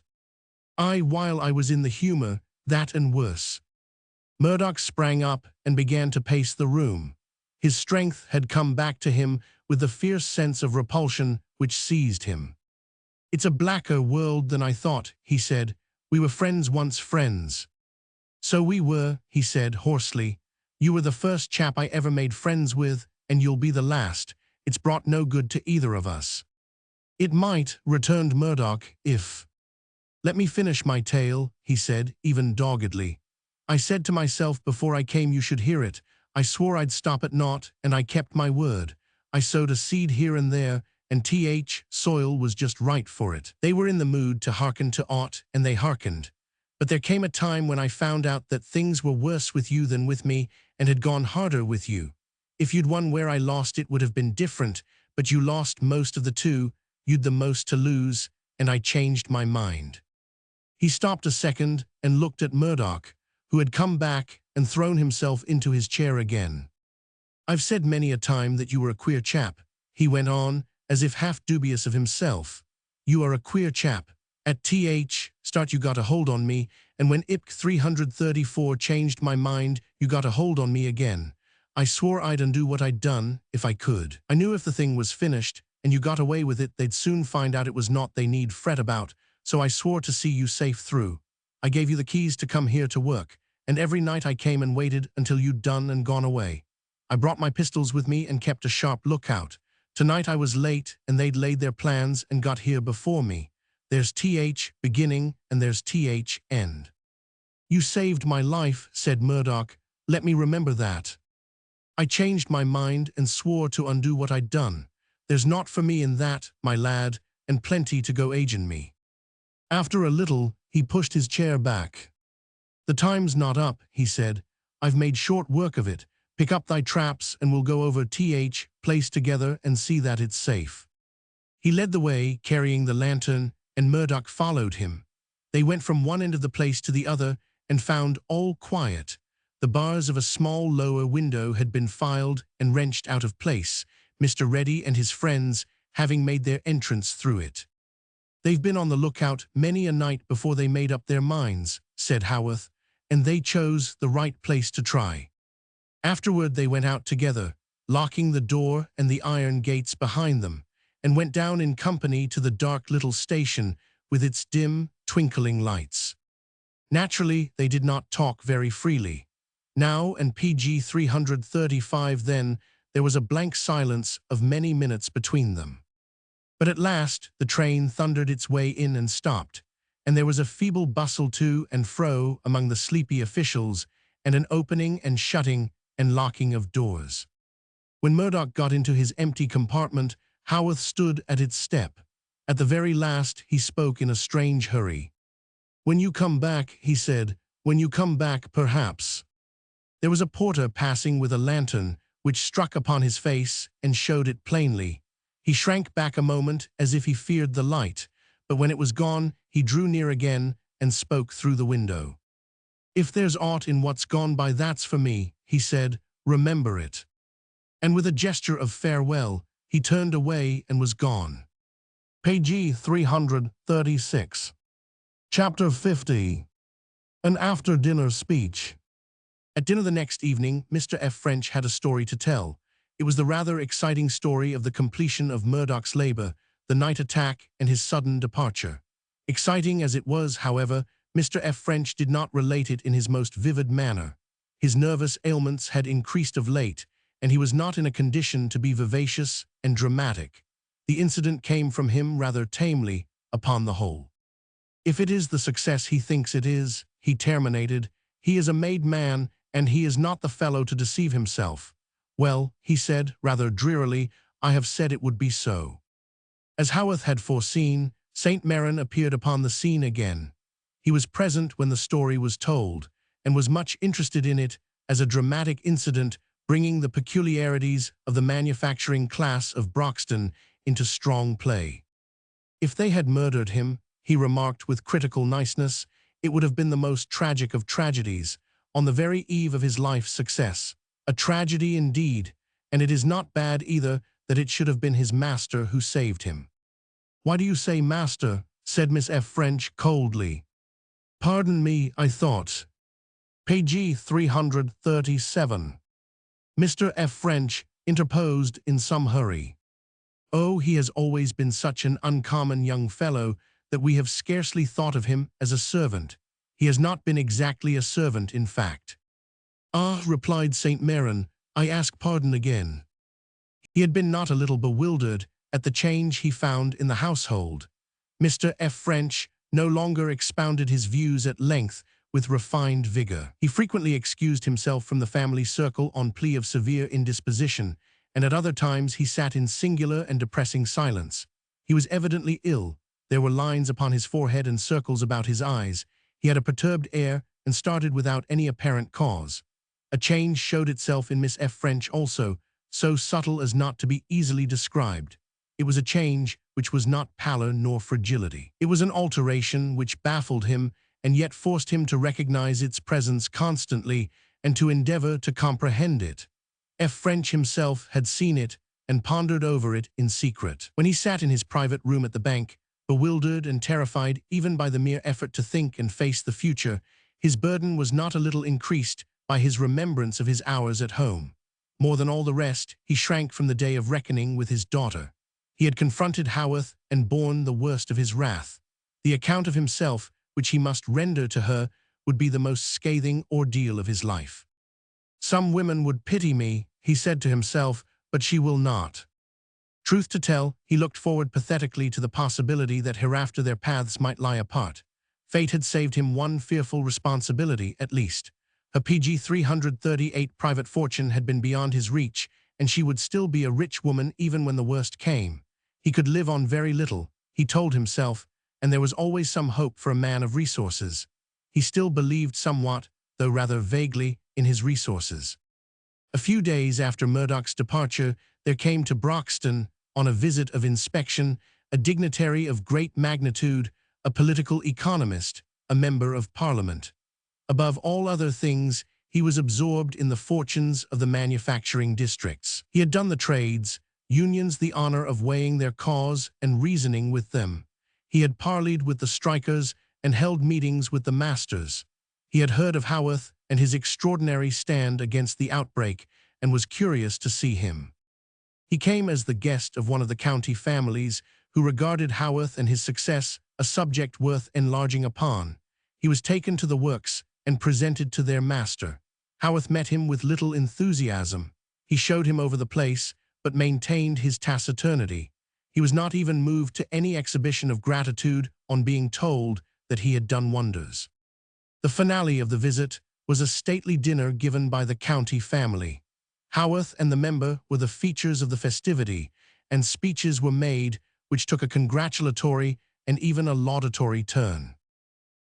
While I was in the humor, that and worse." Murdoch sprang up and began to pace the room. His strength had come back to him with the fierce sense of repulsion which seized him. "It's a blacker world than I thought," he said. "We were friends once, friends." "So we were," he said hoarsely. "You were the first chap I ever made friends with, and you'll be the last. It's brought no good to either of us." "It might," returned Murdoch, "if—" "Let me finish my tale," he said, even doggedly. "I said to myself before I came you should hear it. I swore I'd stop at naught, and I kept my word. I sowed a seed here and there, and soil was just right for it. They were in the mood to hearken to aught, and they hearkened. But there came a time when I found out that things were worse with you than with me, and had gone harder with you. If you'd won where I lost it would have been different, but you lost most of the two, you'd the most to lose, and I changed my mind." He stopped a second and looked at Murdoch, who had come back and thrown himself into his chair again. "I've said many a time that you were a queer chap," he went on, as if half dubious of himself. "You are a queer chap. At start you got a hold on me, and when IPC 334 changed my mind, you got a hold on me again. I swore I'd undo what I'd done, if I could. I knew if the thing was finished, and you got away with it, they'd soon find out it was not they need fret about, so I swore to see you safe through. I gave you the keys to come here to work, and every night I came and waited until you'd done and gone away. I brought my pistols with me and kept a sharp lookout. Tonight I was late, and they'd laid their plans and got here before me. There's beginning, and there's end." "You saved my life," said Murdoch. "Let me remember that. I changed my mind and swore to undo what I'd done. There's naught for me in that, my lad, and plenty to go agin me." After a little, he pushed his chair back. "The time's not up," he said. "I've made short work of it. Pick up thy traps and we'll go over place together and see that it's safe." He led the way, carrying the lantern, and Murdoch followed him. They went from one end of the place to the other and found all quiet. The bars of a small lower window had been filed and wrenched out of place, Mr. Reddy and his friends having made their entrance through it. "They've been on the lookout many a night before they made up their minds," said Haworth, "and they chose the right place to try." Afterward they went out together, locking the door and the iron gates behind them, and went down in company to the dark little station with its dim, twinkling lights. Naturally, they did not talk very freely. Now and PG 335 then, there was a blank silence of many minutes between them. But at last the train thundered its way in and stopped, and there was a feeble bustle to and fro among the sleepy officials, and an opening and shutting and locking of doors. When Murdoch got into his empty compartment, Haworth stood at its step. At the very last, he spoke in a strange hurry. "When you come back," he said, "when you come back, perhaps." There was a porter passing with a lantern, which struck upon his face and showed it plainly. He shrank back a moment as if he feared the light, but when it was gone, he drew near again and spoke through the window. "If there's aught in what's gone by, that's for me," he said. "Remember it." And with a gesture of farewell, he turned away and was gone. Page 336. Chapter 50. An after-dinner speech. At dinner the next evening, Mr. F. French had a story to tell. It was the rather exciting story of the completion of Murdoch's labor, the night attack, and his sudden departure. Exciting as it was, however, Mr. F. French did not relate it in his most vivid manner. His nervous ailments had increased of late, and he was not in a condition to be vivacious and dramatic. The incident came from him rather tamely, upon the whole. "If it is the success he thinks it is," he terminated, "he is a made man, and he is not the fellow to deceive himself." "Well," he said, rather drearily, "I have said it would be so." As Haworth had foreseen, St. Maron appeared upon the scene again. He was present when the story was told, and was much interested in it as a dramatic incident bringing the peculiarities of the manufacturing class of Broxton into strong play. "If they had murdered him," he remarked with critical niceness, "it would have been the most tragic of tragedies, on the very eve of his life's success. A tragedy indeed, and it is not bad either that it should have been his master who saved him." "Why do you say master?" said Miss F. French coldly. "Pardon me, I thought." Page 337. Mr. F. French interposed in some hurry. "Oh, he has always been such an uncommon young fellow that we have scarcely thought of him as a servant. He has not been exactly a servant, in fact." "Ah," replied St. Maron, "I ask pardon again." He had been not a little bewildered at the change he found in the household. Mr. F. French no longer expounded his views at length with refined vigor. He frequently excused himself from the family circle on plea of severe indisposition, and at other times he sat in singular and depressing silence. He was evidently ill. There were lines upon his forehead and circles about his eyes. He had a perturbed air and started without any apparent cause. A change showed itself in Miss F. French also, so subtle as not to be easily described. It was a change which was not pallor nor fragility. It was an alteration which baffled him and yet forced him to recognize its presence constantly and to endeavor to comprehend it. F. French himself had seen it and pondered over it in secret. When he sat in his private room at the bank, bewildered and terrified even by the mere effort to think and face the future, his burden was not a little increased by his remembrance of his hours at home. More than all the rest, he shrank from the day of reckoning with his daughter. He had confronted Haworth and borne the worst of his wrath. The account of himself, which he must render to her, would be the most scathing ordeal of his life. "Some women would pity me," he said to himself, "but she will not." Truth to tell, he looked forward pathetically to the possibility that hereafter their paths might lie apart. Fate had saved him one fearful responsibility, at least. Her PG 338 private fortune had been beyond his reach, and she would still be a rich woman even when the worst came. He could live on very little, he told himself, and there was always some hope for a man of resources. He still believed somewhat, though rather vaguely, in his resources. A few days after Murdoch's departure, there came to Broxton, on a visit of inspection, a dignitary of great magnitude, a political economist, a member of Parliament. Above all other things, he was absorbed in the fortunes of the manufacturing districts. He had done the trades, unions the honor of weighing their cause and reasoning with them. He had parleyed with the strikers and held meetings with the masters. He had heard of Haworth and his extraordinary stand against the outbreak and was curious to see him. He came as the guest of one of the county families who regarded Haworth and his success a subject worth enlarging upon. He was taken to the works and presented to their master. Haworth met him with little enthusiasm. He showed him over the place, but maintained his taciturnity. He was not even moved to any exhibition of gratitude on being told that he had done wonders. The finale of the visit was a stately dinner given by the county family. Haworth and the member were the features of the festivity, and speeches were made which took a congratulatory and even a laudatory turn.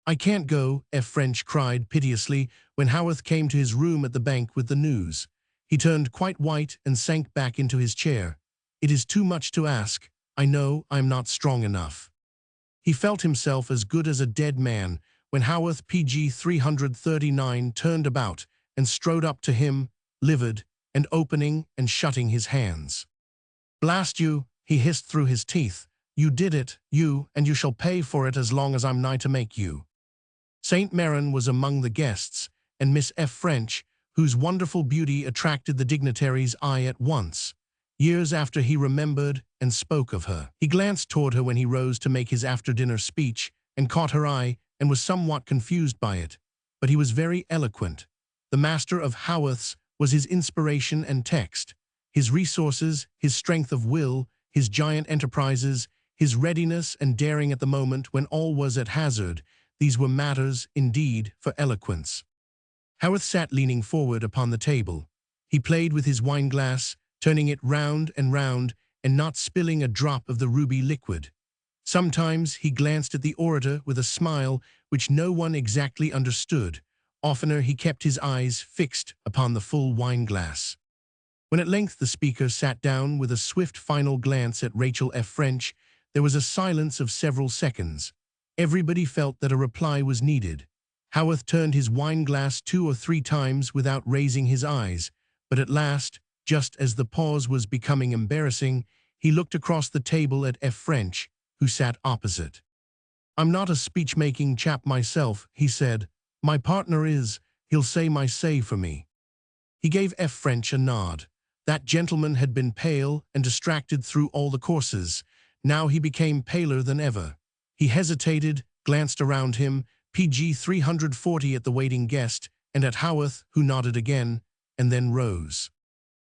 "I can't go," F. French cried piteously when Haworth came to his room at the bank with the news. He turned quite white and sank back into his chair. "It is too much to ask. I know I am not strong enough." He felt himself as good as a dead man when Haworth PG 339 turned about and strode up to him, livid, and opening and shutting his hands. "Blast you," he hissed through his teeth. "You did it, you, and you shall pay for it as long as I'm nigh to make you." St. Maron was among the guests, and Miss F. French, whose wonderful beauty attracted the dignitary's eye at once. Years after he remembered and spoke of her. He glanced toward her when he rose to make his after-dinner speech and caught her eye and was somewhat confused by it. But he was very eloquent. The master of Haworth's was his inspiration and text. His resources, his strength of will, his giant enterprises, his readiness and daring at the moment when all was at hazard, these were matters, indeed, for eloquence. Haworth sat leaning forward upon the table. He played with his wine-glass, turning it round and not spilling a drop of the ruby liquid. Sometimes he glanced at the orator with a smile which no one exactly understood. Oftener he kept his eyes fixed upon the full wine-glass. When at length the speaker sat down with a swift final glance at Rachel F. French, there was a silence of several seconds. Everybody felt that a reply was needed. Haworth turned his wine-glass 2 or 3 times without raising his eyes, but at last, just as the pause was becoming embarrassing, he looked across the table at F. French, who sat opposite. "I'm not a speech-making chap myself," he said. "My partner is. He'll say my say for me." He gave F. French a nod. That gentleman had been pale and distracted through all the courses. Now he became paler than ever. He hesitated, glanced around him, PG 340 at the waiting guest, and at Haworth, who nodded again, and then rose.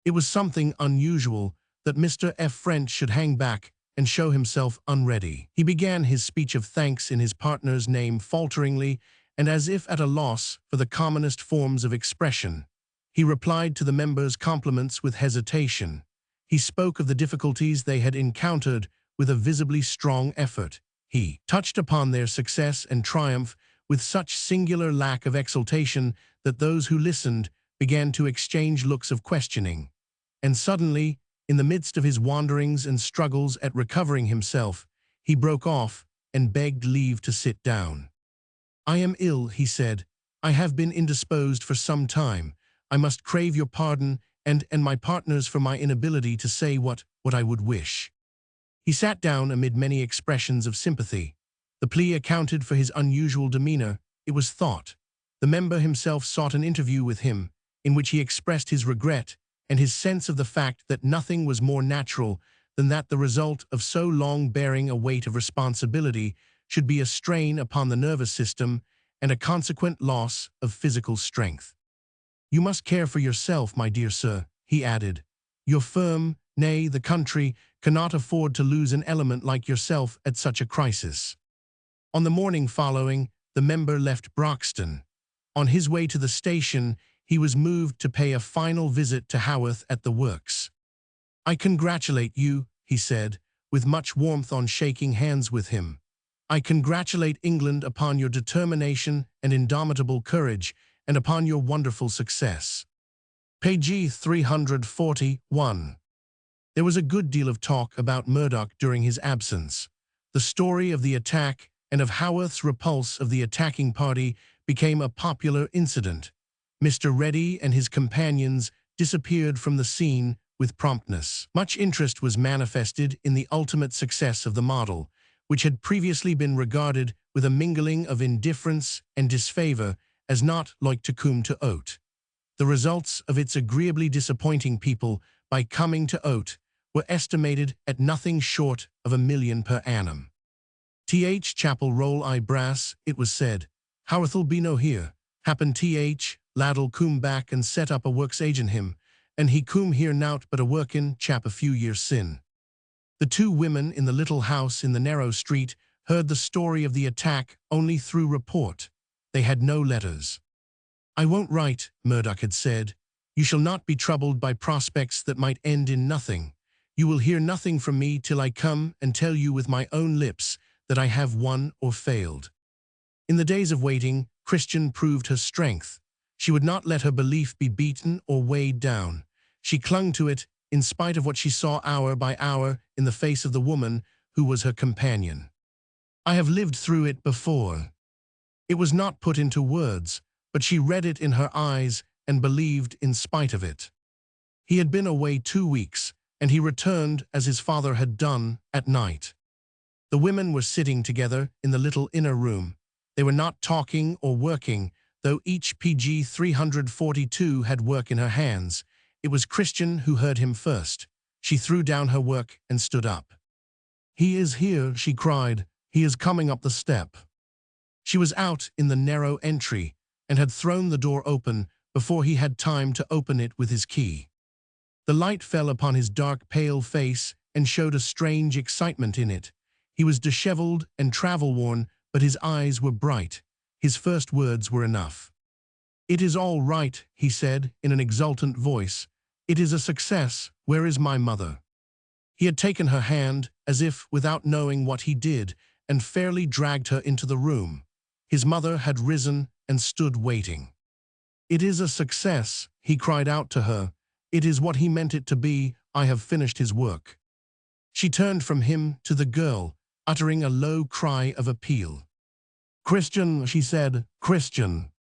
It was something unusual that Mr. F. French should hang back and show himself unready. He began his speech of thanks in his partner's name falteringly and as if at a loss for the commonest forms of expression. He replied to the members' compliments with hesitation. He spoke of the difficulties they had encountered with a visibly strong effort. He touched upon their success and triumph with such singular lack of exultation that those who listened began to exchange looks of questioning. And suddenly, in the midst of his wanderings and struggles at recovering himself, he broke off and begged leave to sit down. "I am ill," he said. "I have been indisposed for some time. I must crave your pardon and my partner's for my inability to say what I would wish." He sat down amid many expressions of sympathy. The plea accounted for his unusual demeanor, it was thought. The member himself sought an interview with him, in which he expressed his regret and his sense of the fact that nothing was more natural than that the result of so long bearing a weight of responsibility should be a strain upon the nervous system and a consequent loss of physical strength. "You must care for yourself, my dear sir," he added. "Your firm, nay, the country, cannot afford to lose an element like yourself at such a crisis." On the morning following, the member left Broxton. On his way to the station, he was moved to pay a final visit to Haworth at the works. "I congratulate you," he said, with much warmth on shaking hands with him. "I congratulate England upon your determination and indomitable courage, and upon your wonderful success." Page 341. There was a good deal of talk about Murdoch during his absence. The story of the attack and of Haworth's repulse of the attacking party became a popular incident. Mr. Reddy and his companions disappeared from the scene with promptness. Much interest was manifested in the ultimate success of the model, which had previously been regarded with a mingling of indifference and disfavor as not like Tecum to Oat. The results of its agreeably disappointing people by coming to Oat were estimated at nothing short of $1 million per annum. "Th Chapel roll I brass," it was said. "Haworth'll be no here. Happen lad'll coom back and set up a works agent him, and he coom here nout but a workin' chap a few years sin." The two women in the little house in the narrow street heard the story of the attack only through report. They had no letters. "I won't write," Murdoch had said. You shall not be troubled by prospects that might end in nothing. You will hear nothing from me till I come and tell you with my own lips that I have won or failed. In the days of waiting, Christian proved her strength. She would not let her belief be beaten or weighed down. She clung to it in spite of what she saw hour by hour in the face of the woman who was her companion. I have lived through it before. It was not put into words, but she read it in her eyes and believed in spite of it. He had been away 2 weeks, and he returned as his father had done at night. The women were sitting together in the little inner room. They were not talking or working, though each PG 342 had work in her hands. It was Christian who heard him first. She threw down her work and stood up. "He is here," she cried. "He is coming up the step." She was out in the narrow entry and had thrown the door open before he had time to open it with his key. The light fell upon his dark, pale face and showed a strange excitement in it. He was disheveled and travel-worn, but his eyes were bright. His first words were enough. "It is all right," he said in an exultant voice. "It is a success. Where is my mother?" He had taken her hand, as if without knowing what he did, and fairly dragged her into the room. His mother had risen and stood waiting. "It is a success," he cried out to her. "It is what he meant it to be. I have finished his work." She turned from him to the girl, uttering a low cry of appeal. "Christian," she said, "Christian."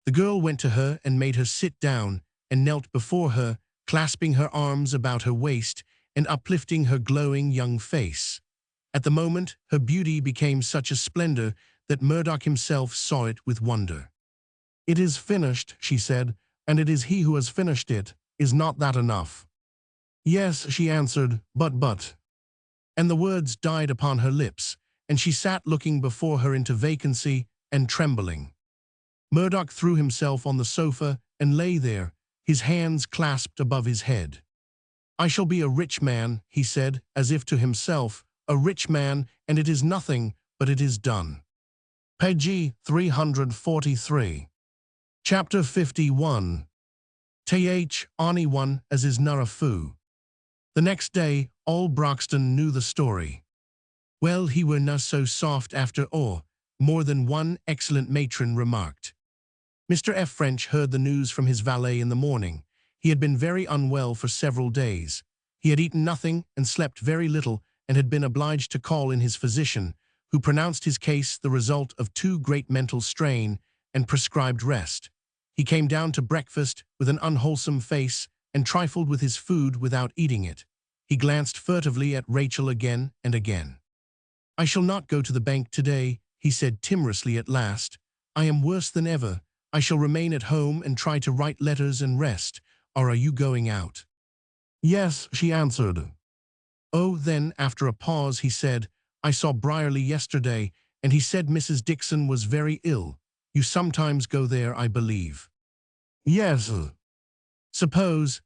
The girl went to her and made her sit down and knelt before her, clasping her arms about her waist and uplifting her glowing young face. At the moment, her beauty became such a splendor that Murdoch himself saw it with wonder. "It is finished," she said, "and it is he who has finished it. Is not that enough?" "Yes," she answered, but. And the words died upon her lips, and she sat looking before her into vacancy and trembling. Murdoch threw himself on the sofa and lay there, his hands clasped above his head. "I shall be a rich man," he said, as if to himself, "a rich man, and it is nothing, but it is done." Page 343. Chapter 51. Th anyone as is nara fu. The next day, all Broxton knew the story. "Well, he were not so soft after all," more than one excellent matron remarked. Mr. F. French heard the news from his valet in the morning. He had been very unwell for several days. He had eaten nothing and slept very little, and had been obliged to call in his physician, who pronounced his case the result of too great mental strain and prescribed rest. He came down to breakfast with an unwholesome face and trifled with his food without eating it. He glanced furtively at Rachel again and again. "I shall not go to the bank today," he said timorously at last. "I am worse than ever. I shall remain at home and try to write letters and rest. Or are you going out?" "Yes," she answered. "Oh, then," after a pause, he said, "I saw Brierly yesterday, and he said Mrs. Dixon was very ill. You sometimes go there, I believe." "Yes." Suppose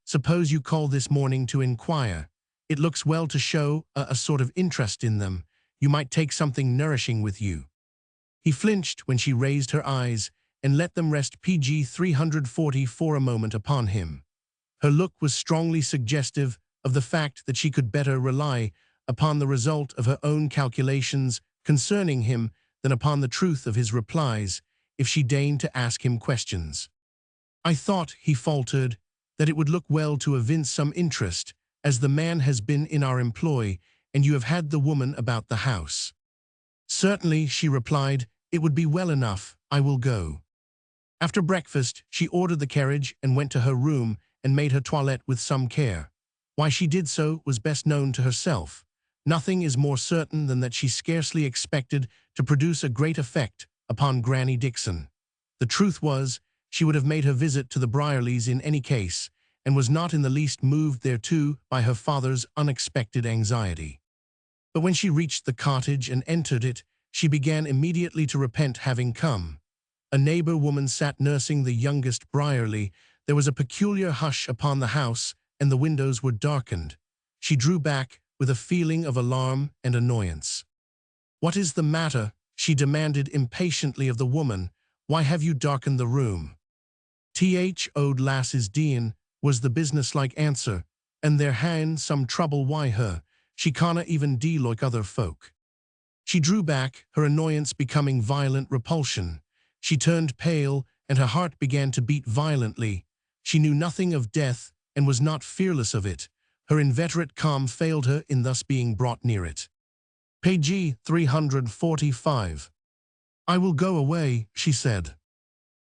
you call this morning to inquire. It looks well to show a sort of interest in them. You might take something nourishing with you." He flinched when she raised her eyes and let them rest PG 340 for a moment upon him. Her look was strongly suggestive of the fact that she could better rely upon the result of her own calculations concerning him than upon the truth of his replies, if she deigned to ask him questions. "I thought," he faltered, "that it would look well to evince some interest, as the man has been in our employ, and you have had the woman about the house." "Certainly," she replied, "it would be well enough. I will go." After breakfast, she ordered the carriage and went to her room and made her toilette with some care. Why she did so was best known to herself. Nothing is more certain than that she scarcely expected to produce a great effect upon Granny Dixon. The truth was, she would have made her visit to the Brierlys in any case, and was not in the least moved thereto by her father's unexpected anxiety. But when she reached the cottage and entered it, she began immediately to repent having come. A neighbor woman sat nursing the youngest Brierly. There was a peculiar hush upon the house, and the windows were darkened. She drew back with a feeling of alarm and annoyance. "What is the matter?" she demanded impatiently of the woman. "Why have you darkened the room?" Th owed lasses dean, was the businesslike answer, and there han some trouble why her, she canna even de like other folk. She drew back, her annoyance becoming violent repulsion. She turned pale, and her heart began to beat violently. She knew nothing of death, and was not fearless of it. Her inveterate calm failed her in thus being brought near it. Page 345. I will go away, she said.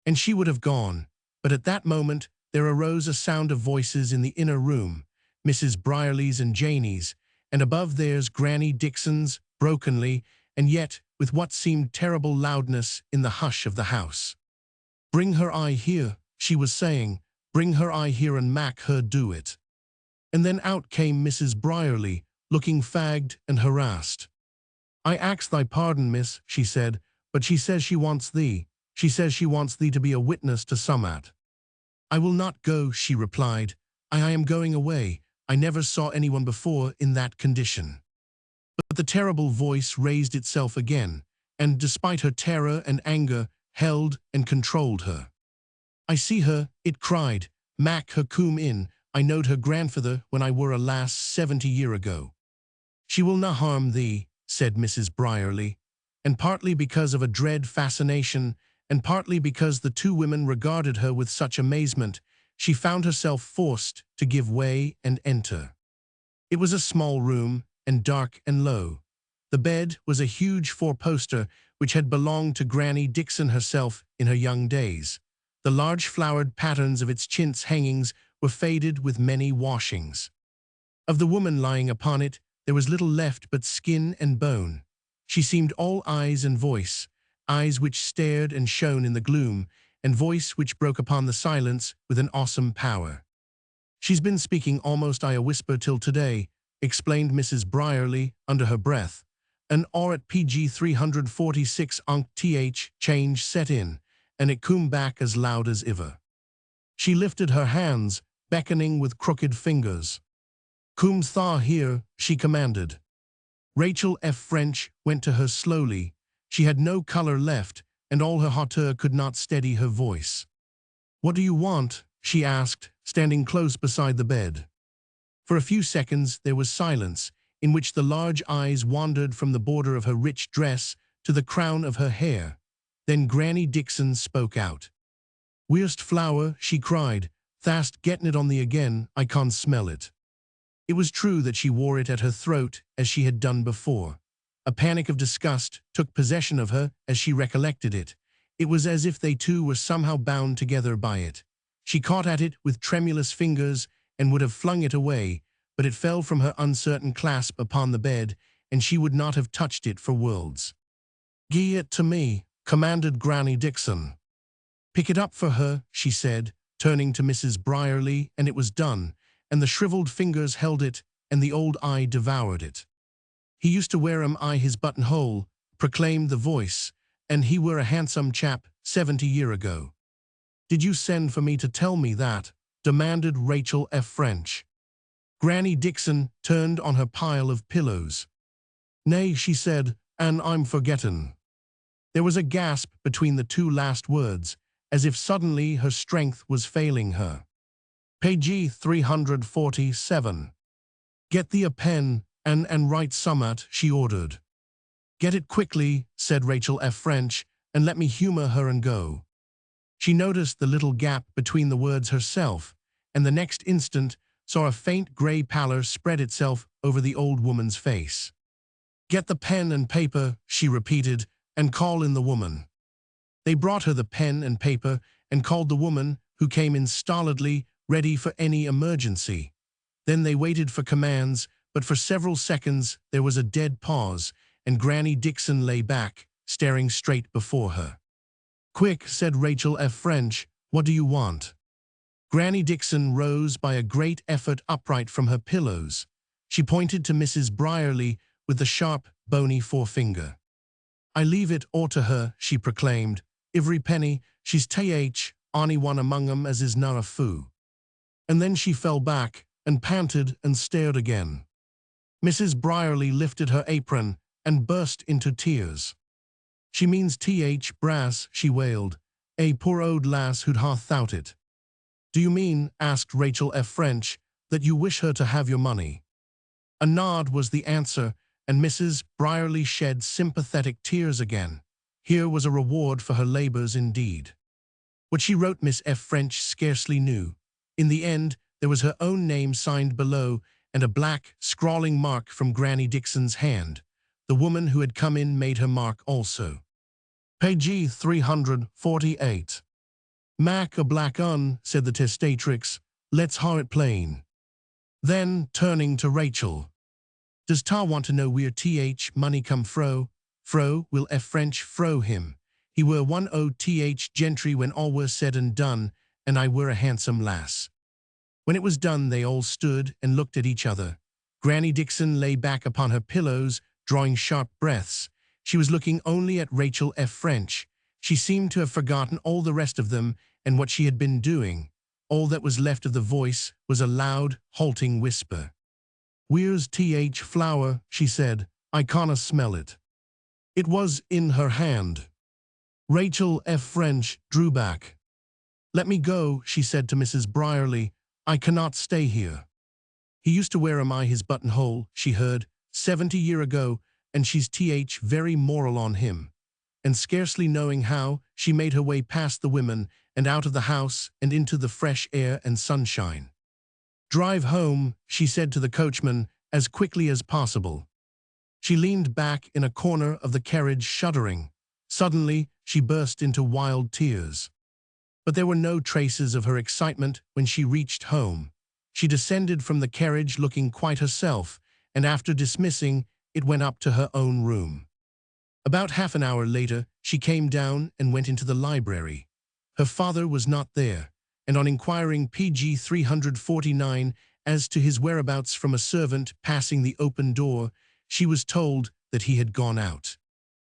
And she would have gone, but at that moment there arose a sound of voices in the inner room, Mrs. Brierly's and Janie's, and above theirs Granny Dixon's, brokenly, and yet with what seemed terrible loudness in the hush of the house. Bring her eye here, she was saying, bring her eye here and mak her do it. And then out came Mrs. Brierly, looking fagged and harassed. I ax thy pardon, miss, she said, but she says she wants thee. She says she wants thee to be a witness to summat. I will not go, she replied. I am going away. I never saw anyone before in that condition. But the terrible voice raised itself again, and despite her terror and anger, held and controlled her. I see her, it cried, mak her come in. I knowed her grandfather when I were a lass 70 year ago. She will na harm thee, said Mrs. Brierly, and partly because of a dread fascination, and partly because the two women regarded her with such amazement, she found herself forced to give way and enter. It was a small room, and dark and low. The bed was a huge four-poster which had belonged to Granny Dixon herself in her young days. The large flowered patterns of its chintz hangings were faded with many washings. Of the woman lying upon it, there was little left but skin and bone. She seemed all eyes and voice, eyes which stared and shone in the gloom, and voice which broke upon the silence with an awesome power. She's been speaking almost I a whisper till today, explained Mrs. Brierly under her breath. An or at pg 346 onk th change set in, and it come back as loud as ever. She lifted her hands, beckoning with crooked fingers. Come thaw here, she commanded. Rachel F. French went to her slowly. She had no color left, and all her hauteur could not steady her voice. What do you want? She asked, standing close beside the bed. For a few seconds there was silence, in which the large eyes wandered from the border of her rich dress to the crown of her hair. Then Granny Dixon spoke out. Weirst flower, she cried, thast gettin' it on thee again, I can't smell it. It was true that she wore it at her throat as she had done before. A panic of disgust took possession of her as she recollected it. It was as if they two were somehow bound together by it. She caught at it with tremulous fingers and would have flung it away, but it fell from her uncertain clasp upon the bed, and she would not have touched it for worlds. Gie it to me, commanded Granny Dixon. Pick it up for her, she said, turning to Mrs. Brierly, and it was done, and the shriveled fingers held it, and the old eye devoured it. He used to wear his buttonhole, proclaimed the voice, and he were a handsome chap 70 year ago. Did you send for me to tell me that? Demanded Rachel F. French. Granny Dixon turned on her pile of pillows. Nay, she said, and I'm forgettin'. There was a gasp between the two last words, as if suddenly her strength was failing her. Page 347. Get thee a pen, and write summat, she ordered. Get it quickly, said Rachel F. French, and let me humor her and go. She noticed the little gap between the words herself, and the next instant saw a faint grey pallor spread itself over the old woman's face. Get the pen and paper, she repeated, and call in the woman. They brought her the pen and paper and called the woman, who came in stolidly, ready for any emergency. Then they waited for commands, but for several seconds there was a dead pause, and Granny Dixon lay back, staring straight before her. Quick, said Rachel F. French, what do you want? Granny Dixon rose by a great effort upright from her pillows. She pointed to Mrs. Brierly with the sharp, bony forefinger. I leave it all to her, she proclaimed. Ivery penny, she's ony one among 'em as is na a foo. And then she fell back, and panted and stared again. Mrs. Brierly lifted her apron and burst into tears. She means brass, she wailed. Poor old lass who'd half thought it. Do you mean, asked Rachel F. French, that you wish her to have your money? A nod was the answer, and Mrs. Brierly shed sympathetic tears again. Here was a reward for her labors indeed. What she wrote Miss F. French scarcely knew. In the end, there was her own name signed below, and a black, scrawling mark from Granny Dixon's hand. The woman who had come in made her mark also. Page 348. Mac a black un, said the testatrix, let's haw it plain. Then, turning to Rachel. Does ta want to know where th money come fro? Fro, will F French fro him. He were one o th gentry when all were said and done, and I were a handsome lass. When it was done they all stood and looked at each other. Granny Dixon lay back upon her pillows, drawing sharp breaths. She was looking only at Rachel F. French. She seemed to have forgotten all the rest of them and what she had been doing. All that was left of the voice was a loud, halting whisper. Where's th flour, she said. I canna smell it. It was in her hand. Rachel F. French drew back. Let me go, she said to Mrs. Brierly. I cannot stay here. He used to wear his buttonhole, she heard, 70 year ago, and she's very moral on him. And scarcely knowing how, she made her way past the women and out of the house and into the fresh air and sunshine. Drive home, she said to the coachman, as quickly as possible. She leaned back in a corner of the carriage, shuddering. Suddenly, she burst into wild tears. But there were no traces of her excitement when she reached home. She descended from the carriage looking quite herself, and after dismissing, it went up to her own room. About half an hour later, she came down and went into the library. Her father was not there, and on inquiring page 349 as to his whereabouts from a servant passing the open door, she was told that he had gone out.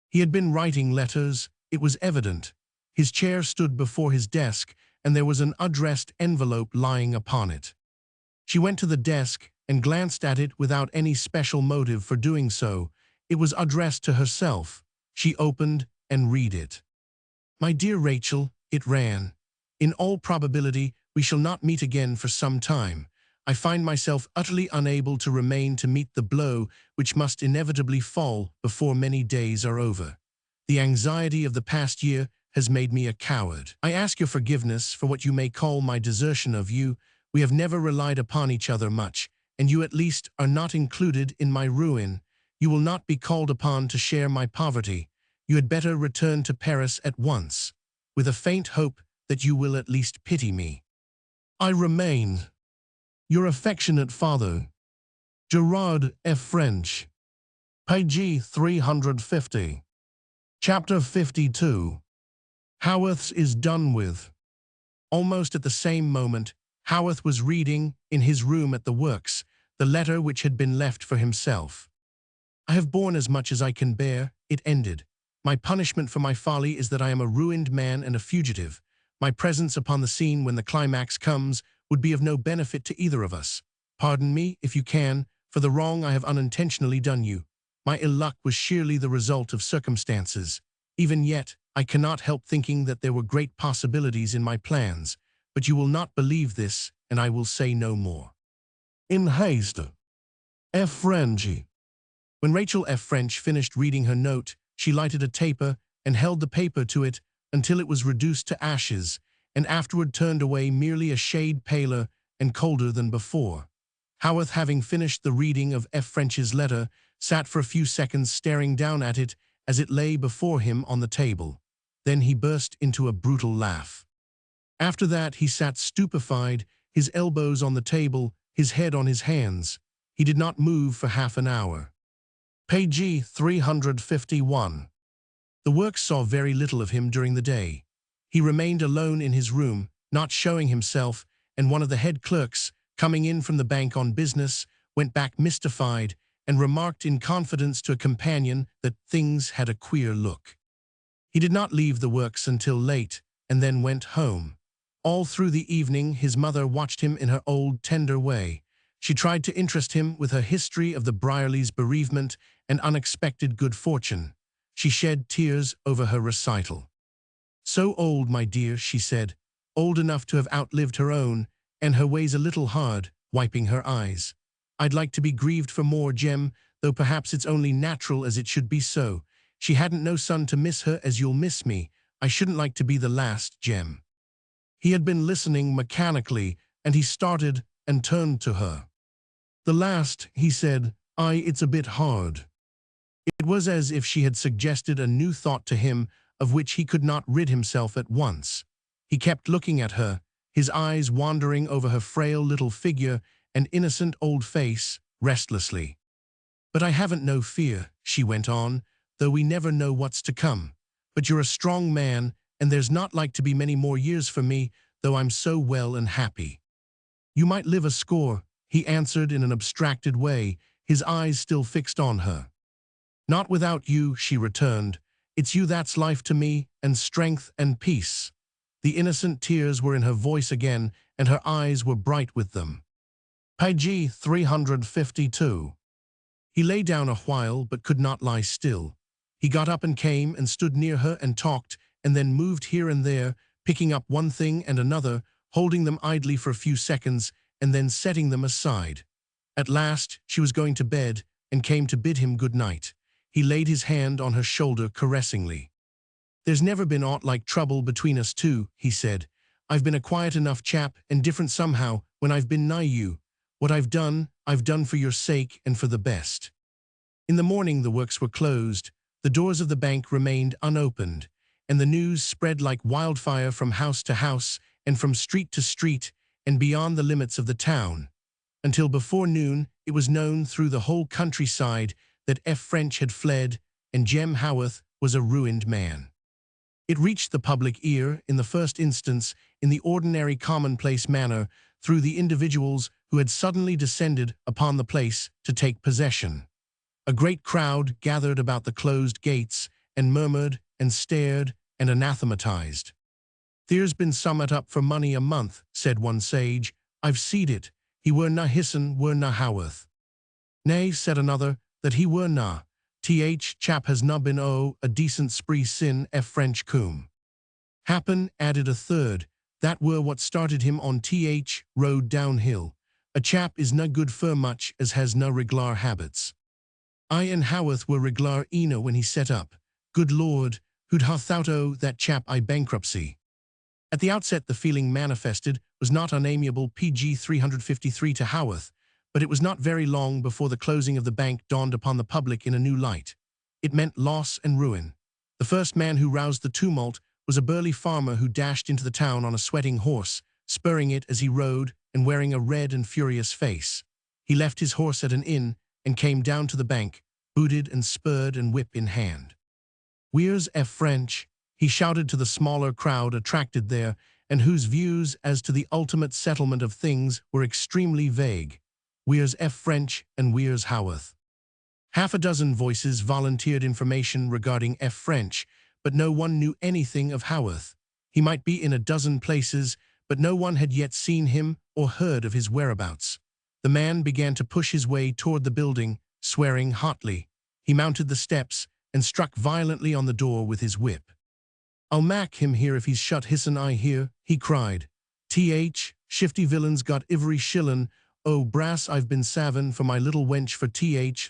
He had been writing letters, it was evident. His chair stood before his desk, and there was an addressed envelope lying upon it. She went to the desk and glanced at it without any special motive for doing so. It was addressed to herself. She opened and read it. My dear Rachel, it ran. In all probability, we shall not meet again for some time. I find myself utterly unable to remain to meet the blow which must inevitably fall before many days are over. The anxiety of the past year has made me a coward. I ask your forgiveness for what you may call my desertion of you. We have never relied upon each other much, and you at least are not included in my ruin. You will not be called upon to share my poverty. You had better return to Paris at once, with a faint hope that you will at least pity me. I remain your affectionate father, Gerard F. French. Page 350. Chapter 52. Haworth's is done with. Almost at the same moment, Haworth was reading, in his room at the works, the letter which had been left for himself. I have borne as much as I can bear, it ended. My punishment for my folly is that I am a ruined man and a fugitive. My presence upon the scene when the climax comes would be of no benefit to either of us. Pardon me, if you can, for the wrong I have unintentionally done you. My ill luck was sheerly the result of circumstances. Even yet, I cannot help thinking that there were great possibilities in my plans, but you will not believe this, and I will say no more. In haste. F. French. When Rachel F. French finished reading her note, she lighted a taper and held the paper to it until it was reduced to ashes, and afterward turned away merely a shade paler and colder than before. Haworth, having finished the reading of F. French's letter, sat for a few seconds staring down at it as it lay before him on the table. Then he burst into a brutal laugh. After that he sat stupefied, his elbows on the table, his head on his hands. He did not move for half an hour. Page 351. The works saw very little of him during the day. He remained alone in his room, not showing himself, and one of the head clerks, coming in from the bank on business, went back mystified and remarked in confidence to a companion that things had a queer look. He did not leave the works until late, and then went home. All through the evening his mother watched him in her old tender way. She tried to interest him with her history of the Brierlys' bereavement and unexpected good fortune. She shed tears over her recital. So old, my dear, she said, old enough to have outlived her own, and her ways a little hard, wiping her eyes. I'd like to be grieved for more, Jem, though perhaps it's only natural as it should be so. She hadn't no son to miss her as you'll miss me. I shouldn't like to be the last, Jem. He had been listening mechanically, and he started and turned to her. The last, he said, it's a bit hard. It was as if she had suggested a new thought to him of which he could not rid himself at once. He kept looking at her, his eyes wandering over her frail little figure and innocent old face, restlessly. But I haven't no fear, she went on, though we never know what's to come. But you're a strong man, and there's not like to be many more years for me, though I'm so well and happy. You might live a score, he answered in an abstracted way, his eyes still fixed on her. Not without you, she returned. It's you that's life to me, and strength and peace. The innocent tears were in her voice again, and her eyes were bright with them. Page 352. He lay down a while, but could not lie still. He got up and came and stood near her and talked, and then moved here and there, picking up one thing and another, holding them idly for a few seconds, and then setting them aside. At last she was going to bed, and came to bid him good night. He laid his hand on her shoulder caressingly. There's never been aught like trouble between us two, he said. I've been a quiet enough chap, and different somehow, when I've been nigh you. What I've done for your sake and for the best. In the morning the works were closed, the doors of the bank remained unopened, and the news spread like wildfire from house to house, and from street to street, and beyond the limits of the town. Until before noon, it was known through the whole countryside that F. French had fled, and Jem Haworth was a ruined man. It reached the public ear, in the first instance, in the ordinary commonplace manner, through the individuals who had suddenly descended upon the place to take possession. A great crowd gathered about the closed gates, and murmured, and stared, and anathematized. There's been summat up for money a month, said one sage. I've seed it. He were na hisson, were na Haworth. Nay, said another, that he were na. Chap has na been a decent spree sin F. French coom. Happen, added a third, that were what started him on road downhill. A chap is na good for much as has na reglar habits. I and Haworth were reglar eno when he set up. Good Lord, who'd ha thought that chap I bankruptcy. At the outset the feeling manifested was not unamiable PG 353 to Haworth, but it was not very long before the closing of the bank dawned upon the public in a new light. It meant loss and ruin. The first man who roused the tumult was a burly farmer who dashed into the town on a sweating horse, spurring it as he rode and wearing a red and furious face. He left his horse at an inn and came down to the bank, booted and spurred and whip in hand. "Where's F. French?" he shouted to the smaller crowd attracted there, and whose views as to the ultimate settlement of things were extremely vague. "Where's F. French and where's Haworth?" Half a dozen voices volunteered information regarding F. French, but no one knew anything of Haworth. He might be in a dozen places, but no one had yet seen him or heard of his whereabouts. The man began to push his way toward the building, swearing hotly. He mounted the steps and struck violently on the door with his whip. "I'll mack him here if he's shut his'n eye here," he cried. Shifty villains got ivery shillin'. Oh, brass, I've been savin' for my little wench for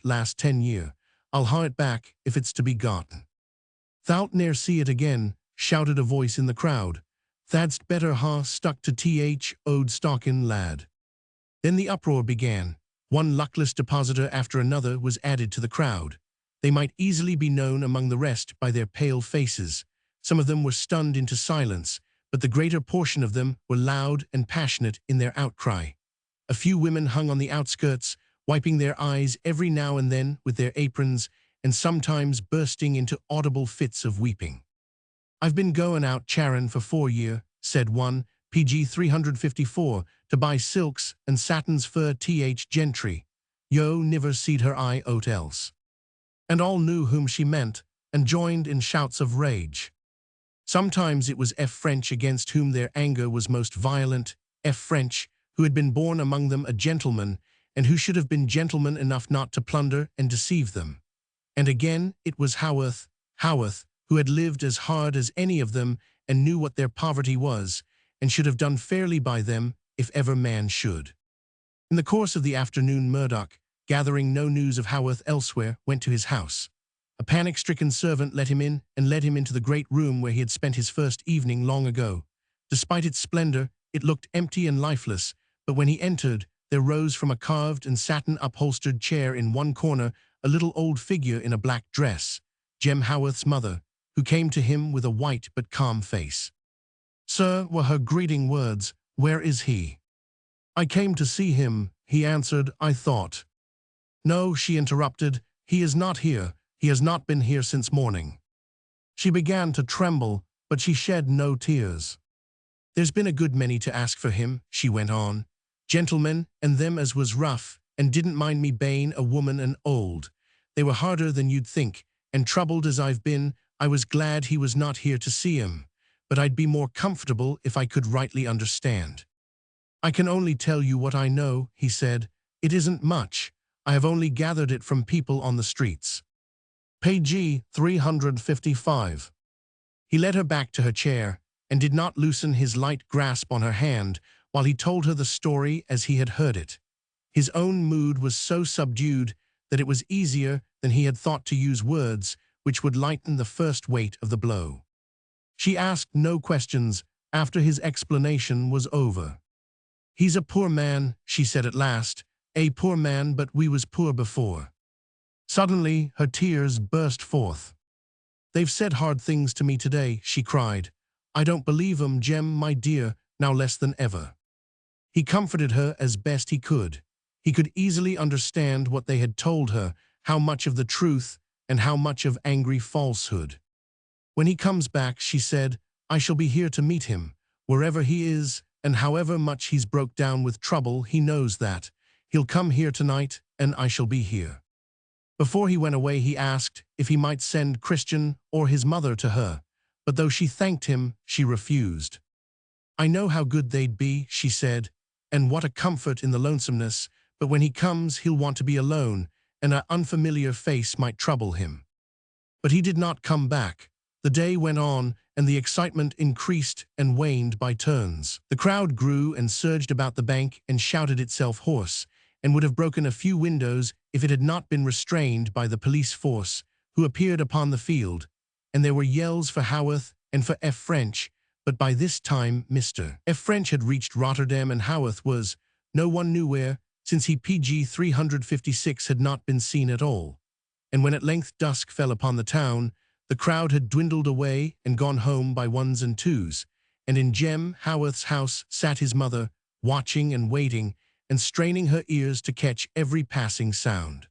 last 10 year. I'll haw it back if it's to be gotten. "Thou'lt ne'er see it again," shouted a voice in the crowd. "Thad'st better ha stuck to ode stockin', lad." Then the uproar began. One luckless depositor after another was added to the crowd. They might easily be known among the rest by their pale faces. Some of them were stunned into silence, but the greater portion of them were loud and passionate in their outcry. A few women hung on the outskirts, wiping their eyes every now and then with their aprons, and sometimes bursting into audible fits of weeping. "I've been goin' out charin' for 4 year," said one, PG 354, "to buy silks and satins for gentry. Yo niver seed her eye oat else." And all knew whom she meant, and joined in shouts of rage. Sometimes it was F. French against whom their anger was most violent, F. French, who had been born among them a gentleman, and who should have been gentleman enough not to plunder and deceive them. And again it was Haworth, who had lived as hard as any of them, and knew what their poverty was, and should have done fairly by them if ever man should. In the course of the afternoon, Murdoch, gathering no news of Haworth elsewhere, went to his house. A panic-stricken servant let him in and led him into the great room where he had spent his first evening long ago. Despite its splendor, it looked empty and lifeless, but when he entered, there rose from a carved and satin-upholstered chair in one corner a little old figure in a black dress, Jem Haworth's mother, who came to him with a white but calm face. "Sir," were her greeting words, "where is he?" "I came to see him," he answered. "I thought—" "No," she interrupted, "he is not here. He has not been here since morning." She began to tremble, but she shed no tears. "There's been a good many to ask for him," she went on. "Gentlemen, and them as was rough, and didn't mind me bane a woman and old. They were harder than you'd think, and troubled as I've been, I was glad he was not here to see him. But I'd be more comfortable if I could rightly understand." "I can only tell you what I know," he said. "It isn't much. I have only gathered it from people on the streets." Page 355. He led her back to her chair, and did not loosen his light grasp on her hand while he told her the story as he had heard it. His own mood was so subdued that it was easier than he had thought to use words which would lighten the first weight of the blow. She asked no questions after his explanation was over. "He's a poor man," she said at last, "a poor man, but we was poor before." Suddenly, her tears burst forth. "They've said hard things to me today," she cried. "I don't believe 'em, Jem, my dear, now less than ever." He comforted her as best he could. He could easily understand what they had told her, how much of the truth and how much of angry falsehood. "When he comes back," she said, "I shall be here to meet him. Wherever he is, and however much he's broke down with trouble, he knows that. He'll come here tonight, and I shall be here." Before he went away, he asked if he might send Christian or his mother to her, but though she thanked him, she refused. "I know how good they'd be," she said, "and what a comfort in the lonesomeness, but when he comes he'll want to be alone, and an unfamiliar face might trouble him." But he did not come back. The day went on, and the excitement increased and waned by turns. The crowd grew and surged about the bank and shouted itself hoarse, and would have broken a few windows if it had not been restrained by the police force, who appeared upon the field, and there were yells for Haworth and for F. French, but by this time Mr. F. French had reached Rotterdam, and Haworth was, no one knew where, since he PG 356 had not been seen at all. And when at length dusk fell upon the town, the crowd had dwindled away and gone home by ones and twos, and in Jem Haworth's house sat his mother, watching and waiting, and straining her ears to catch every passing sound.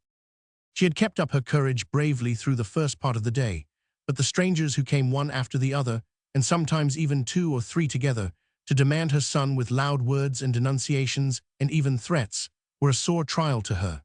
She had kept up her courage bravely through the first part of the day, but the strangers who came one after the other, and sometimes even two or three together, to demand her son with loud words and denunciations and even threats, were a sore trial to her.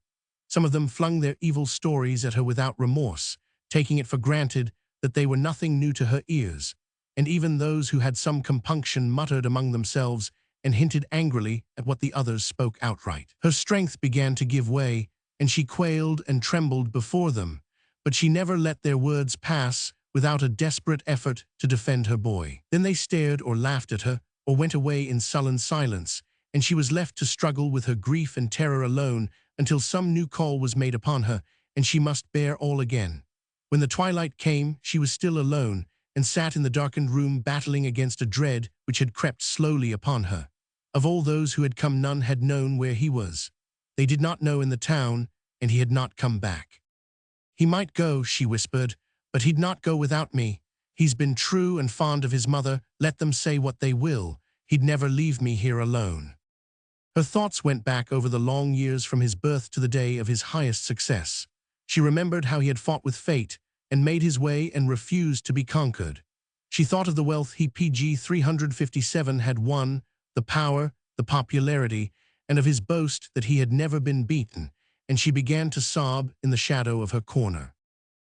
Some of them flung their evil stories at her without remorse, taking it for granted that they were nothing new to her ears, and even those who had some compunction muttered among themselves and hinted angrily at what the others spoke outright. Her strength began to give way, and she quailed and trembled before them, but she never let their words pass without a desperate effort to defend her boy. Then they stared or laughed at her, or went away in sullen silence, and she was left to struggle with her grief and terror alone until some new call was made upon her, and she must bear all again. When the twilight came, she was still alone, and sat in the darkened room battling against a dread which had crept slowly upon her. Of all those who had come, none had known where he was. They did not know in the town, and he had not come back. "He might go," she whispered, "but he'd not go without me. He's been true and fond of his mother, let them say what they will. He'd never leave me here alone." Her thoughts went back over the long years from his birth to the day of his highest success. She remembered how he had fought with fate and made his way and refused to be conquered. She thought of the wealth he PG 357 had won, the power, the popularity, and of his boast that he had never been beaten, and she began to sob in the shadow of her corner.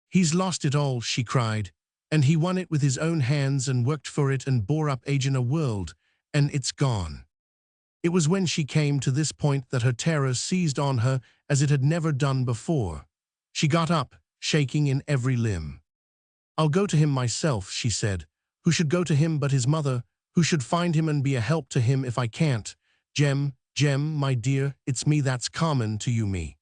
"He's lost it all," she cried, "and he won it with his own hands and worked for it and bore up age in a world, and it's gone." It was when she came to this point that her terror seized on her as it had never done before. She got up, shaking in every limb. "I'll go to him myself," she said. Who should go to him but his mother? Who should find him and be a help to him if I can't? Jem, my dear, it's me that's common to you me.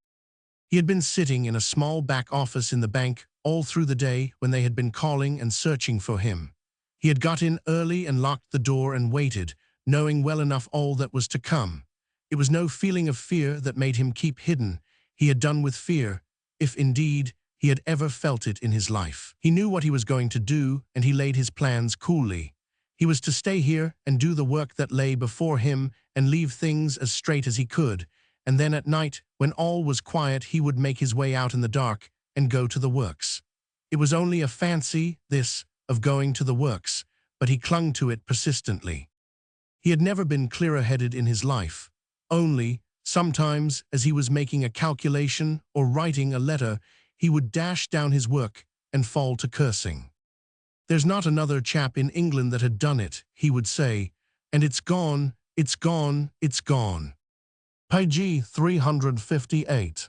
He had been sitting in a small back office in the bank all through the day when they had been calling and searching for him. He had got in early and locked the door and waited, knowing well enough all that was to come. It was no feeling of fear that made him keep hidden. He had done with fear, if indeed he had ever felt it in his life. He knew what he was going to do, and he laid his plans coolly. He was to stay here and do the work that lay before him and leave things as straight as he could, and then at night, when all was quiet, he would make his way out in the dark and go to the works. It was only a fancy, this, of going to the works, but he clung to it persistently. He had never been clearer-headed in his life. Only, sometimes, as he was making a calculation or writing a letter, he would dash down his work and fall to cursing. There's not another chap in England that had done it, he would say, and it's gone, it's gone, it's gone. Page 358.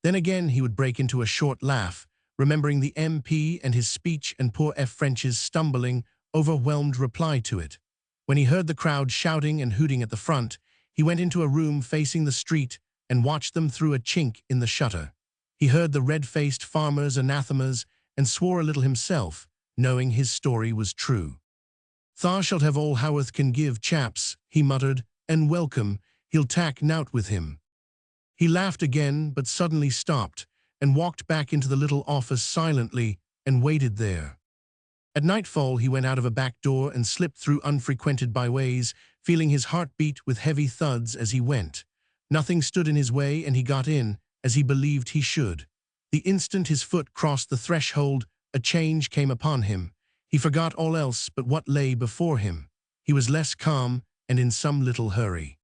Then again he would break into a short laugh, remembering the MP and his speech and poor F. French's stumbling, overwhelmed reply to it. When he heard the crowd shouting and hooting at the front, he went into a room facing the street and watched them through a chink in the shutter. He heard the red-faced farmers' anathemas and swore a little himself, knowing his story was true. "Thou shalt have all Haworth can give, chaps," he muttered, "and welcome, he'll tak' nowt with him." He laughed again, but suddenly stopped, and walked back into the little office silently and waited there. At nightfall he went out of a back door and slipped through unfrequented byways, feeling his heart beat with heavy thuds as he went. Nothing stood in his way, and he got in, as he believed he should. The instant his foot crossed the threshold, a change came upon him. He forgot all else but what lay before him. He was less calm and in some little hurry.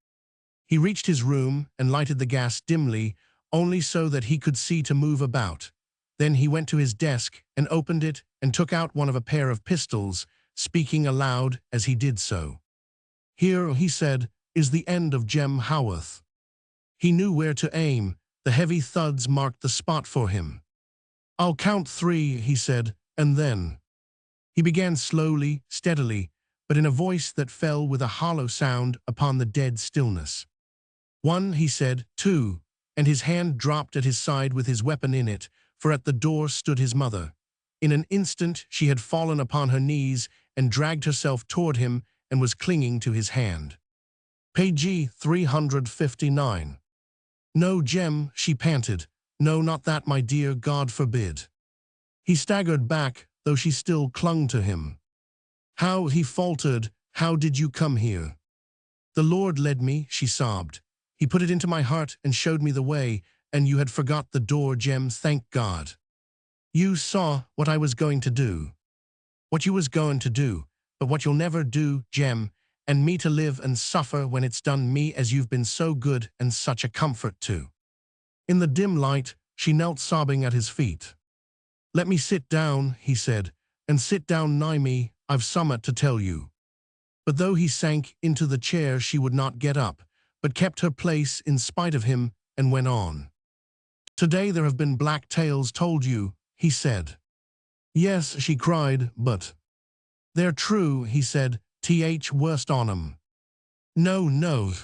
He reached his room and lighted the gas dimly, only so that he could see to move about. Then he went to his desk and opened it and took out one of a pair of pistols, speaking aloud as he did so. "Here," he said, "is the end of Jem Haworth." He knew where to aim. The heavy thuds marked the spot for him. "I'll count 3, he said, "and then—" He began slowly, steadily, but in a voice that fell with a hollow sound upon the dead stillness. "1, he said, "2, and his hand dropped at his side with his weapon in it, for at the door stood his mother. In an instant she had fallen upon her knees and dragged herself toward him and was clinging to his hand. Page 359. "No, Jem," she panted. "No, not that, my dear, God forbid." He staggered back, though she still clung to him. "How," he faltered, "how did you come here?" "The Lord led me," she sobbed. "He put it into my heart and showed me the way, and you had forgot the door, Jem, thank God. You saw what I was going to do. What you was going to do, but what you'll never do, Jem, and me to live and suffer when it's done me as you've been so good and such a comfort to." In the dim light, she knelt sobbing at his feet. "Let me sit down," he said, "and sit down nigh me, I've summat to tell you." But though he sank into the chair, she would not get up, but kept her place in spite of him and went on. "Today there have been black tales told you," he said. "Yes," she cried, "but—" "They're true," he said, worst on 'em." "No, no."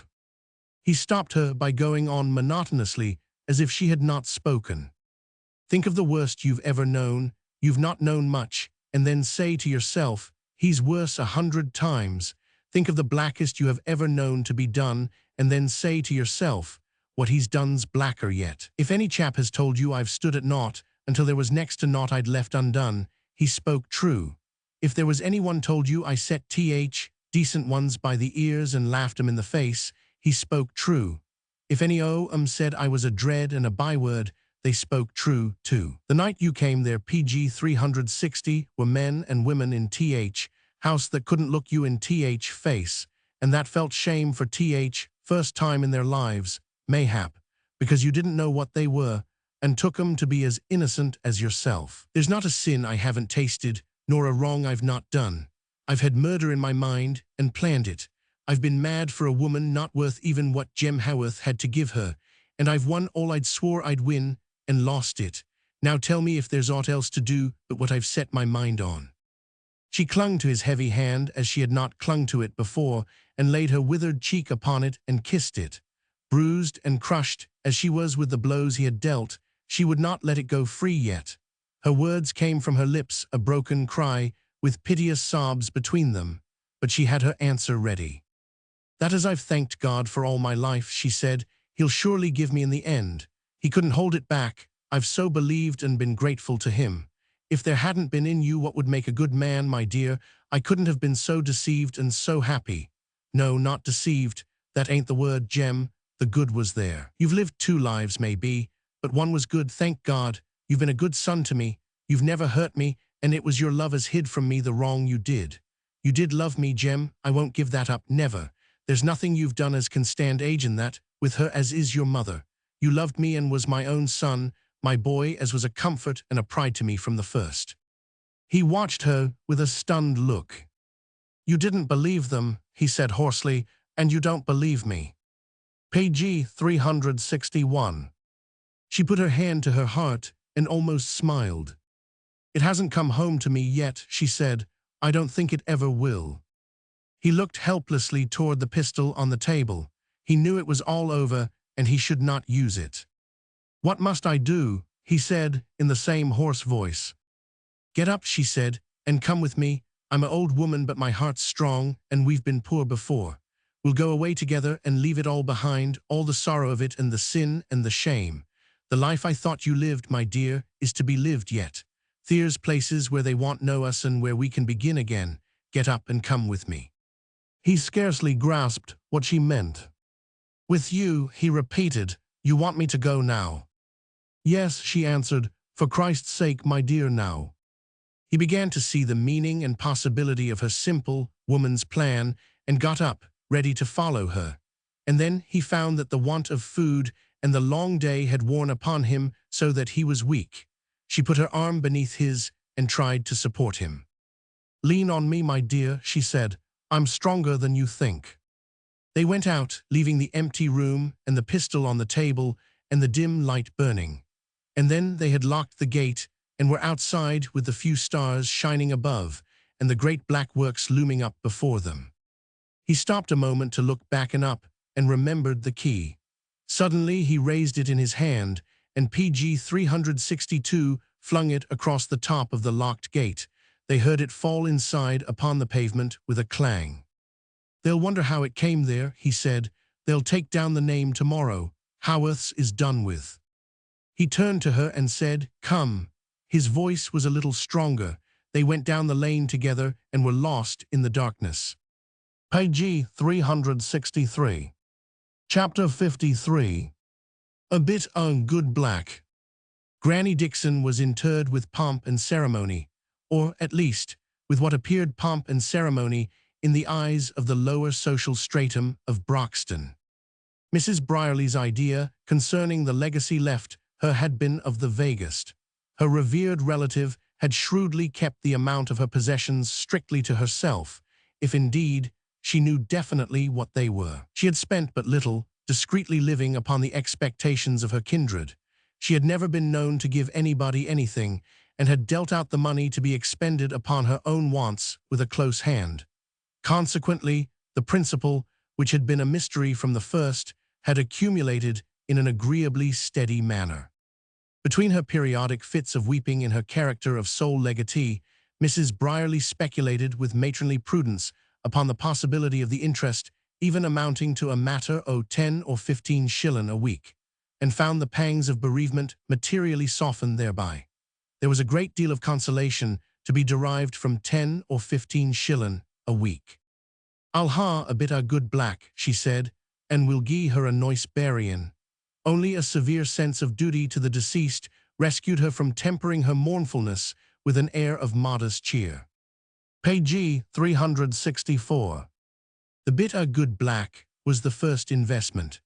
He stopped her by going on monotonously, as if she had not spoken. "Think of the worst you've ever known. You've not known much, and then say to yourself, he's worse 100 times. Think of the blackest you have ever known to be done, and then say to yourself, what he's done's blacker yet. If any chap has told you I've stood at naught until there was next to naught I'd left undone, he spoke true. If there was anyone told you I set decent ones by the ears and laughed 'em in the face, he spoke true. If any o' 'em said I was a dread and a byword, they spoke true, too. The night you came there, PG 360, were men and women in house that couldn't look you in face, and that felt shame for first time in their lives, mayhap, because you didn't know what they were, and took 'em to be as innocent as yourself. There's not a sin I haven't tasted, nor a wrong I've not done. I've had murder in my mind and planned it. I've been mad for a woman not worth even what Jem Haworth had to give her, and I've won all I'd swore I'd win and lost it. Now tell me if there's aught else to do but what I've set my mind on." She clung to his heavy hand as she had not clung to it before, and laid her withered cheek upon it and kissed it. Bruised and crushed as she was with the blows he had dealt, she would not let it go free yet. Her words came from her lips, a broken cry, with piteous sobs between them, but she had her answer ready. "That is, I've thanked God for all my life," she said. "He'll surely give me in the end. He couldn't hold it back. I've so believed and been grateful to him. If there hadn't been in you what would make a good man, my dear, I couldn't have been so deceived and so happy. No, not deceived. That ain't the word, Jem. The good was there. You've lived 2 lives, maybe, but one was good, thank God. You've been a good son to me. You've never hurt me, and it was your love as hid from me the wrong you did. You did love me, Jem. I won't give that up, never. There's nothing you've done as can stand age in that, with her as is your mother. You loved me and was my own son, my boy, as was a comfort and a pride to me from the first." He watched her with a stunned look. "You didn't believe them," he said hoarsely, "and you don't believe me." Page 361. She put her hand to her heart and almost smiled. "It hasn't come home to me yet," she said. "I don't think it ever will." He looked helplessly toward the pistol on the table. He knew it was all over, and he should not use it. "What must I do?" he said in the same hoarse voice. "Get up," she said, "and come with me. I'm an old woman, but my heart's strong, and we've been poor before. We'll go away together and leave it all behind, all the sorrow of it and the sin and the shame. The life I thought you lived, my dear, is to be lived yet. There's places where they won't know us and where we can begin again. Get up and come with me." He scarcely grasped what she meant. "With you," he repeated. "You want me to go now?" "Yes," she answered. "For Christ's sake, my dear, now." He began to see the meaning and possibility of her simple woman's plan and got up, ready to follow her. And then he found that the want of food and the long day had worn upon him so that he was weak. She put her arm beneath his and tried to support him. "Lean on me, my dear," she said. "I'm stronger than you think." They went out, leaving the empty room and the pistol on the table and the dim light burning. And then they had locked the gate and were outside with the few stars shining above and the great black works looming up before them. He stopped a moment to look back and up and remembered the key. Suddenly he raised it in his hand, and PG 362 flung it across the top of the locked gate. They heard it fall inside upon the pavement with a clang. "They'll wonder how it came there," he said. "They'll take down the name tomorrow. Haworth's is done with." He turned to her and said, "Come." His voice was a little stronger. They went down the lane together and were lost in the darkness. Page 363. Chapter 53. A bit of good black. Granny Dixon was interred with pomp and ceremony, or, at least, with what appeared pomp and ceremony in the eyes of the lower social stratum of Broxton. Mrs. Brierly's idea concerning the legacy left her had been of the vaguest. Her revered relative had shrewdly kept the amount of her possessions strictly to herself, if indeed she knew definitely what they were. She had spent but little, discreetly living upon the expectations of her kindred. She had never been known to give anybody anything, and had dealt out the money to be expended upon her own wants with a close hand. Consequently, the principal, which had been a mystery from the first, had accumulated in an agreeably steady manner. Between her periodic fits of weeping in her character of sole legatee, Mrs. Brierly speculated with matronly prudence upon the possibility of the interest even amounting to a matter of 10 or 15 shillin a week, and found the pangs of bereavement materially softened thereby. There was a great deal of consolation to be derived from 10 or 15 shillin a week. "I'll ha a bit o' good black," she said, "and we'll gie her a nice burying." Only a severe sense of duty to the deceased rescued her from tempering her mournfulness with an air of modest cheer. Page 364. The bit o' good black was the first investment.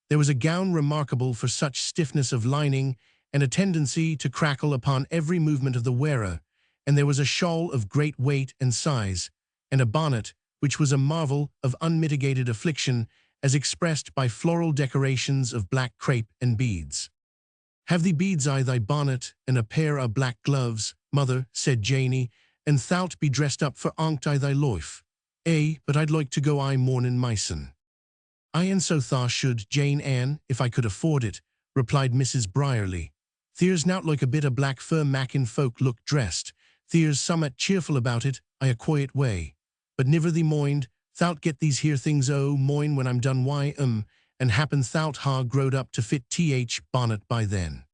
There was a gown remarkable for such stiffness of lining and a tendency to crackle upon every movement of the wearer, and there was a shawl of great weight and size, and a bonnet which was a marvel of unmitigated affliction as expressed by floral decorations of black crape and beads. "Have thee beads I thy bonnet and a pair o' black gloves, mother," said Janey, and thou'lt be dressed up for onct I thy loife. But I'd like to go I mornin' myson. I and so tha should, Jane Ann, if I could afford it, replied Mrs. Brierly. There's nowt like a bit of black fur mackin folk look dressed. There's summat cheerful about it, I a quiet way. But niver thee moind, thou'lt get these here things moin when I'm done and happen thou'lt ha growed up to fit bonnet by then.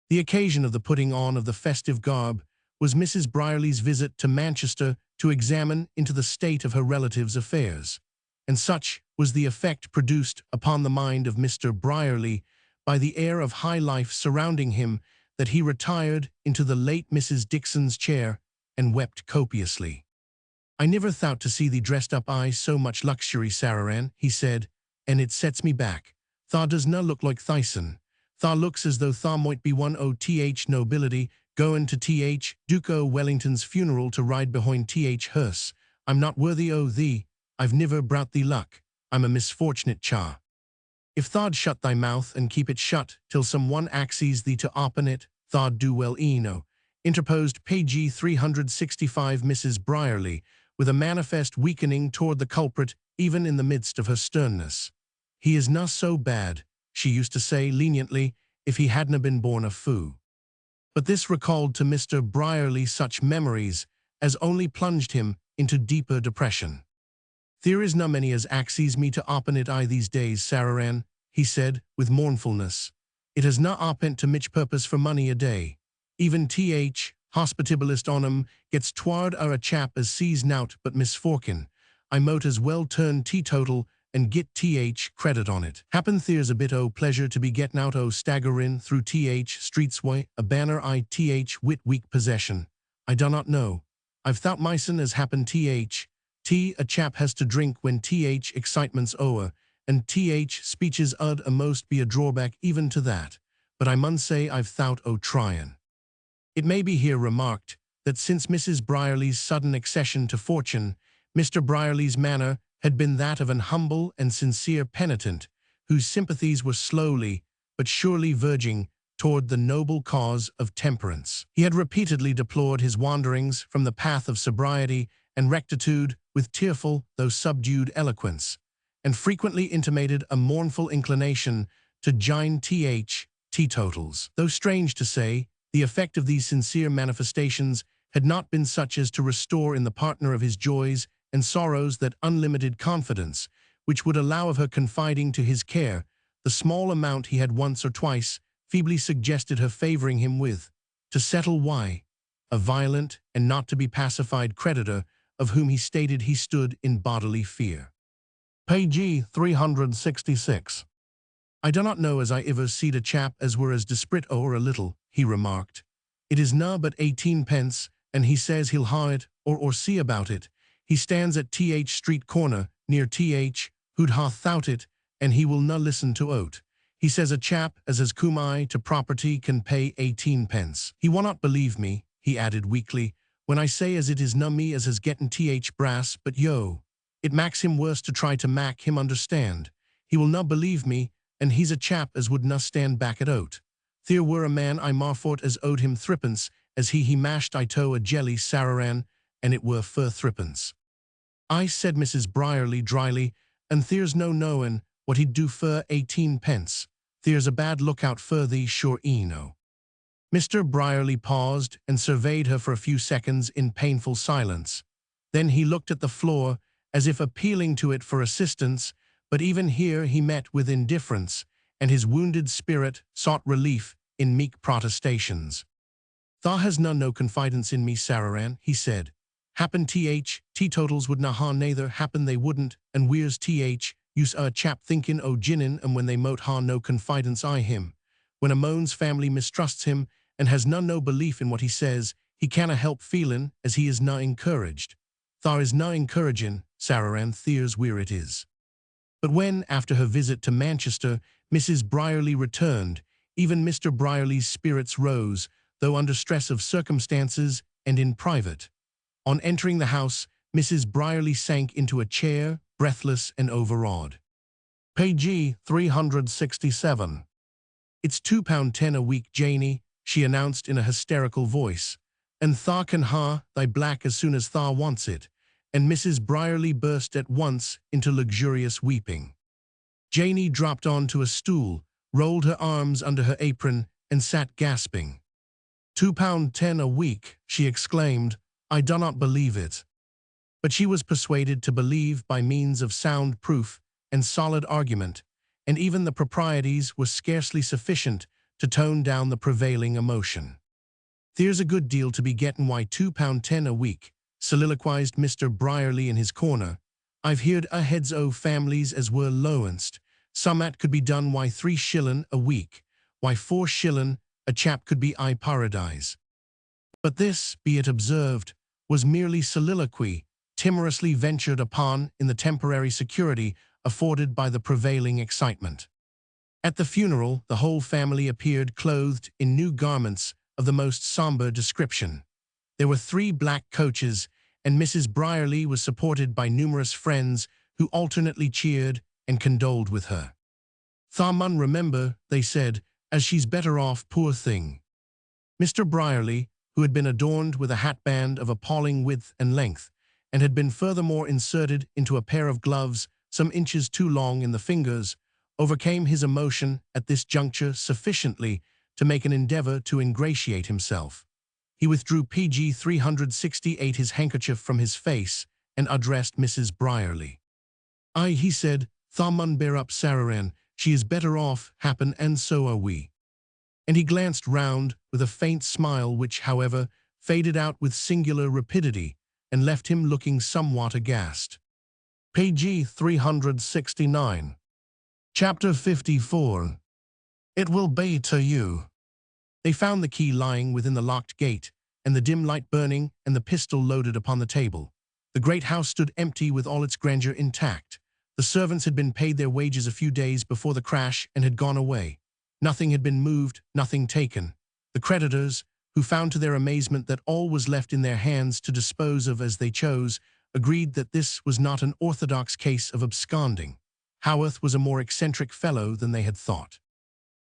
The occasion of the putting on of the festive garb was Mrs. Brierly's visit to Manchester to examine into the state of her relatives' affairs, and such was the effect produced upon the mind of Mr. Brierly by the air of high life surrounding him that he retired into the late Mrs. Dixon's chair and wept copiously. I niver thought to see thee dressed up I so much luxury, Sararan, he said, and it sets me back. Tha does na look like thyson. Tha looks as though tha might be one o' th nobility goin' to Duke o' Wellington's funeral to ride behind hearse. I'm not worthy o' thee. I've niver brought thee luck. I'm a misfortunate cha. If tha'd shut thy mouth and keep it shut till some one axes thee to open it, tha'd do well eno, interposed page 365 Mrs. Brierly, with a manifest weakening toward the culprit even in the midst of her sternness. He is na so bad, she used to say leniently, if he hadna been born a foo. But this recalled to Mr. Brierly such memories as only plunged him into deeper depression. There is na many as axes me to open it I these days, Sararan, he said, with mournfulness. It has na opent to mich purpose for money a day. Even hospitablest on 'em, gets tward a chap as sees nowt but misforkin. I mote as well turn teetotal and git credit on it. Happen there's a bit o' pleasure to be gettin' out o' staggerin' through streets way, a banner I wit weak possession. I do not know. I've thought myson as happen a chap has to drink when excitement's o'er, and speeches a most be a drawback even to that, but I mun say I've thought o' tryin'. It may be here remarked that since Mrs. Brierly's sudden accession to fortune, Mr. Brierly's manner had been that of an humble and sincere penitent, whose sympathies were slowly but surely verging toward the noble cause of temperance. He had repeatedly deplored his wanderings from the path of sobriety and rectitude with tearful though subdued eloquence, and frequently intimated a mournful inclination to join teetotals. Though strange to say, the effect of these sincere manifestations had not been such as to restore in the partner of his joys and sorrows that unlimited confidence, which would allow of her confiding to his care the small amount he had once or twice feebly suggested her favoring him with, to settle a violent and not to be pacified creditor of whom he stated he stood in bodily fear. Page 366. I do not know as I iver seed a chap as were as desprit or a little, he remarked. It is na but 18 pence, and he says he'll ha it, or see about it. He stands at Street corner, near who'd ha thought it, and he will na listen to oat. He says a chap as has cum I to property can pay 18 pence. He wannot believe me, he added weakly, when I say as it is na me as has getten brass, but it maks him worse to try to mak him understand. He will na believe me, and he's a chap as would na stand back at oat. There were a man I marfort as owed him thrippence, as he mashed I to a jelly Sararan, and it were fur thrippence. I said Mrs. Brierly dryly, and there's no knowin' what he'd do fur 18 pence. There's a bad lookout fur thee, sure eno. Mr. Brierly paused and surveyed her for a few seconds in painful silence. Then he looked at the floor, as if appealing to it for assistance, but even here he met with indifference, and his wounded spirit sought relief in meek protestations. "Tha has no confidence in me, Sararan," he said. "Happen teetotals would na ha neither, happen they wouldn't, and where's use a chap thinkin' o' ginnin' and when they mote ha no confidence I him. When a moan's family mistrusts him and has no belief in what he says, he canna help feelin' as he is na encouraged. Thar is na encouragin', Sararan, there's where it is." But when, after her visit to Manchester, Mrs. Brierly returned, even Mr. Brierly's spirits rose, though under stress of circumstances and in private. On entering the house, Mrs. Brierly sank into a chair, breathless and overawed. Page 367. "It's £2.10 a week, Janie," she announced in a hysterical voice, And tha can ha thy black as soon as tha wants it, and Mrs. Brierly burst at once into luxurious weeping. Janie dropped onto a stool, rolled her arms under her apron, and sat gasping. £2.10 a week, she exclaimed. I do not believe it. But she was persuaded to believe by means of sound proof and solid argument, and even the proprieties were scarcely sufficient to tone down the prevailing emotion. There's a good deal to be gettin' why £2.10 a week, soliloquized Mr. Brierly in his corner. I've heard a heads o' families as were lowest. Some at could be done why 3 shillin' a week, why 4 shillin' a chap could be I paradise. But this, be it observed, was merely soliloquy, timorously ventured upon in the temporary security afforded by the prevailing excitement. At the funeral, the whole family appeared clothed in new garments of the most somber description. There were 3 black coaches, and Mrs. Brierly was supported by numerous friends who alternately cheered and condoled with her. "Tha mun remember," they said, "as she's better off, poor thing." Mr. Brierly, who had been adorned with a hatband of appalling width and length, and had been furthermore inserted into a pair of gloves some inches too long in the fingers, overcame his emotion at this juncture sufficiently to make an endeavor to ingratiate himself. He withdrew PG 368 his handkerchief from his face and addressed Mrs. Brierly. "Aye," he said, "tha mun bear up, Sararan. She is better off, happen, and so are we." And he glanced round with a faint smile which, however, faded out with singular rapidity and left him looking somewhat aghast. PG 369. Chapter 54. It will be to you. They found the key lying within the locked gate, and the dim light burning, and the pistol loaded upon the table. The great house stood empty with all its grandeur intact. The servants had been paid their wages a few days before the crash and had gone away. Nothing had been moved, nothing taken. The creditors, who found to their amazement that all was left in their hands to dispose of as they chose, agreed that this was not an orthodox case of absconding. Haworth was a more eccentric fellow than they had thought.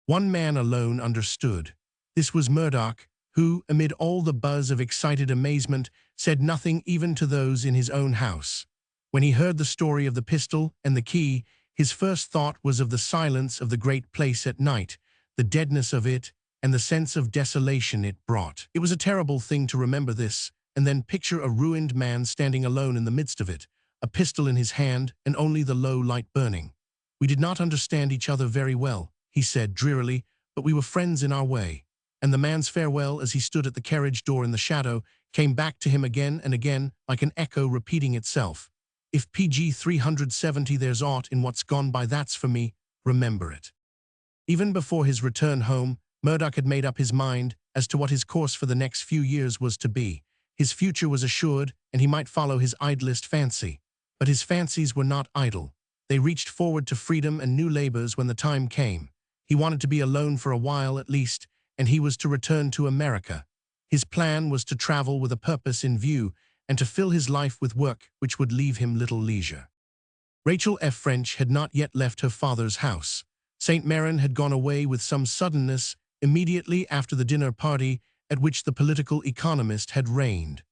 One man alone understood. This was Murdoch, who, amid all the buzz of excited amazement, said nothing even to those in his own house. When he heard the story of the pistol and the key, his first thought was of the silence of the great place at night, the deadness of it, and the sense of desolation it brought. It was a terrible thing to remember this, and then picture a ruined man standing alone in the midst of it, a pistol in his hand and only the low light burning. "We did not understand each other very well," he said drearily, "but we were friends in our way." And the man's farewell as he stood at the carriage door in the shadow came back to him again and again like an echo repeating itself. "If PG 370 there's aught in what's gone by, that's for me, remember it." Even before his return home, Murdoch had made up his mind as to what his course for the next few years was to be. His future was assured, and he might follow his idlest fancy. But his fancies were not idle. They reached forward to freedom and new labors when the time came. He wanted to be alone for a while at least, and he was to return to America. His plan was to travel with a purpose in view and to fill his life with work which would leave him little leisure. Rachel F. French had not yet left her father's house. St. Maron had gone away with some suddenness immediately after the dinner party at which the political economist had reigned.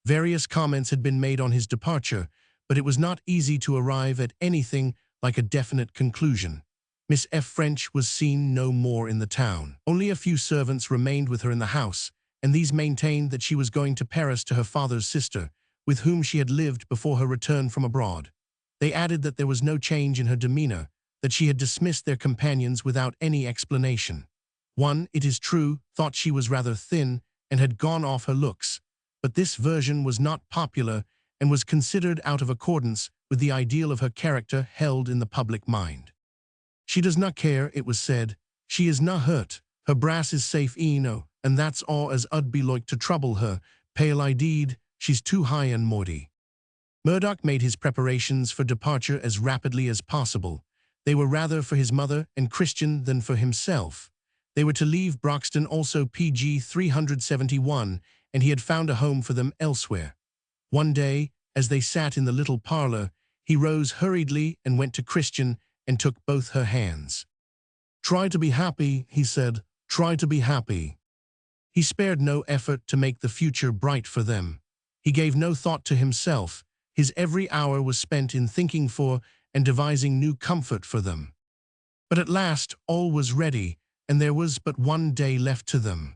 Various comments had been made on his departure, but it was not easy to arrive at anything like a definite conclusion. Miss F. French was seen no more in the town. Only a few servants remained with her in the house, and these maintained that she was going to Paris to her father's sister, with whom she had lived before her return from abroad. They added that there was no change in her demeanor, that she had dismissed their companions without any explanation. One, it is true, thought she was rather thin and had gone off her looks, but this version was not popular and was considered out of accordance with the ideal of her character held in the public mind. "She does not care," it was said. "She is not hurt. Her brass is safe eno, and that's all as 'ud be like to trouble her. Pale ideed, she's too high and mighty." Murdoch made his preparations for departure as rapidly as possible. They were rather for his mother and Christian than for himself. They were to leave Broxton also PG 371, and he had found a home for them elsewhere. One day, as they sat in the little parlor, he rose hurriedly and went to Christian and took both her hands. "Try to be happy," he said. "Try to be happy." He spared no effort to make the future bright for them. He gave no thought to himself. His every hour was spent in thinking for and devising new comfort for them. But at last all was ready, and there was but one day left to them.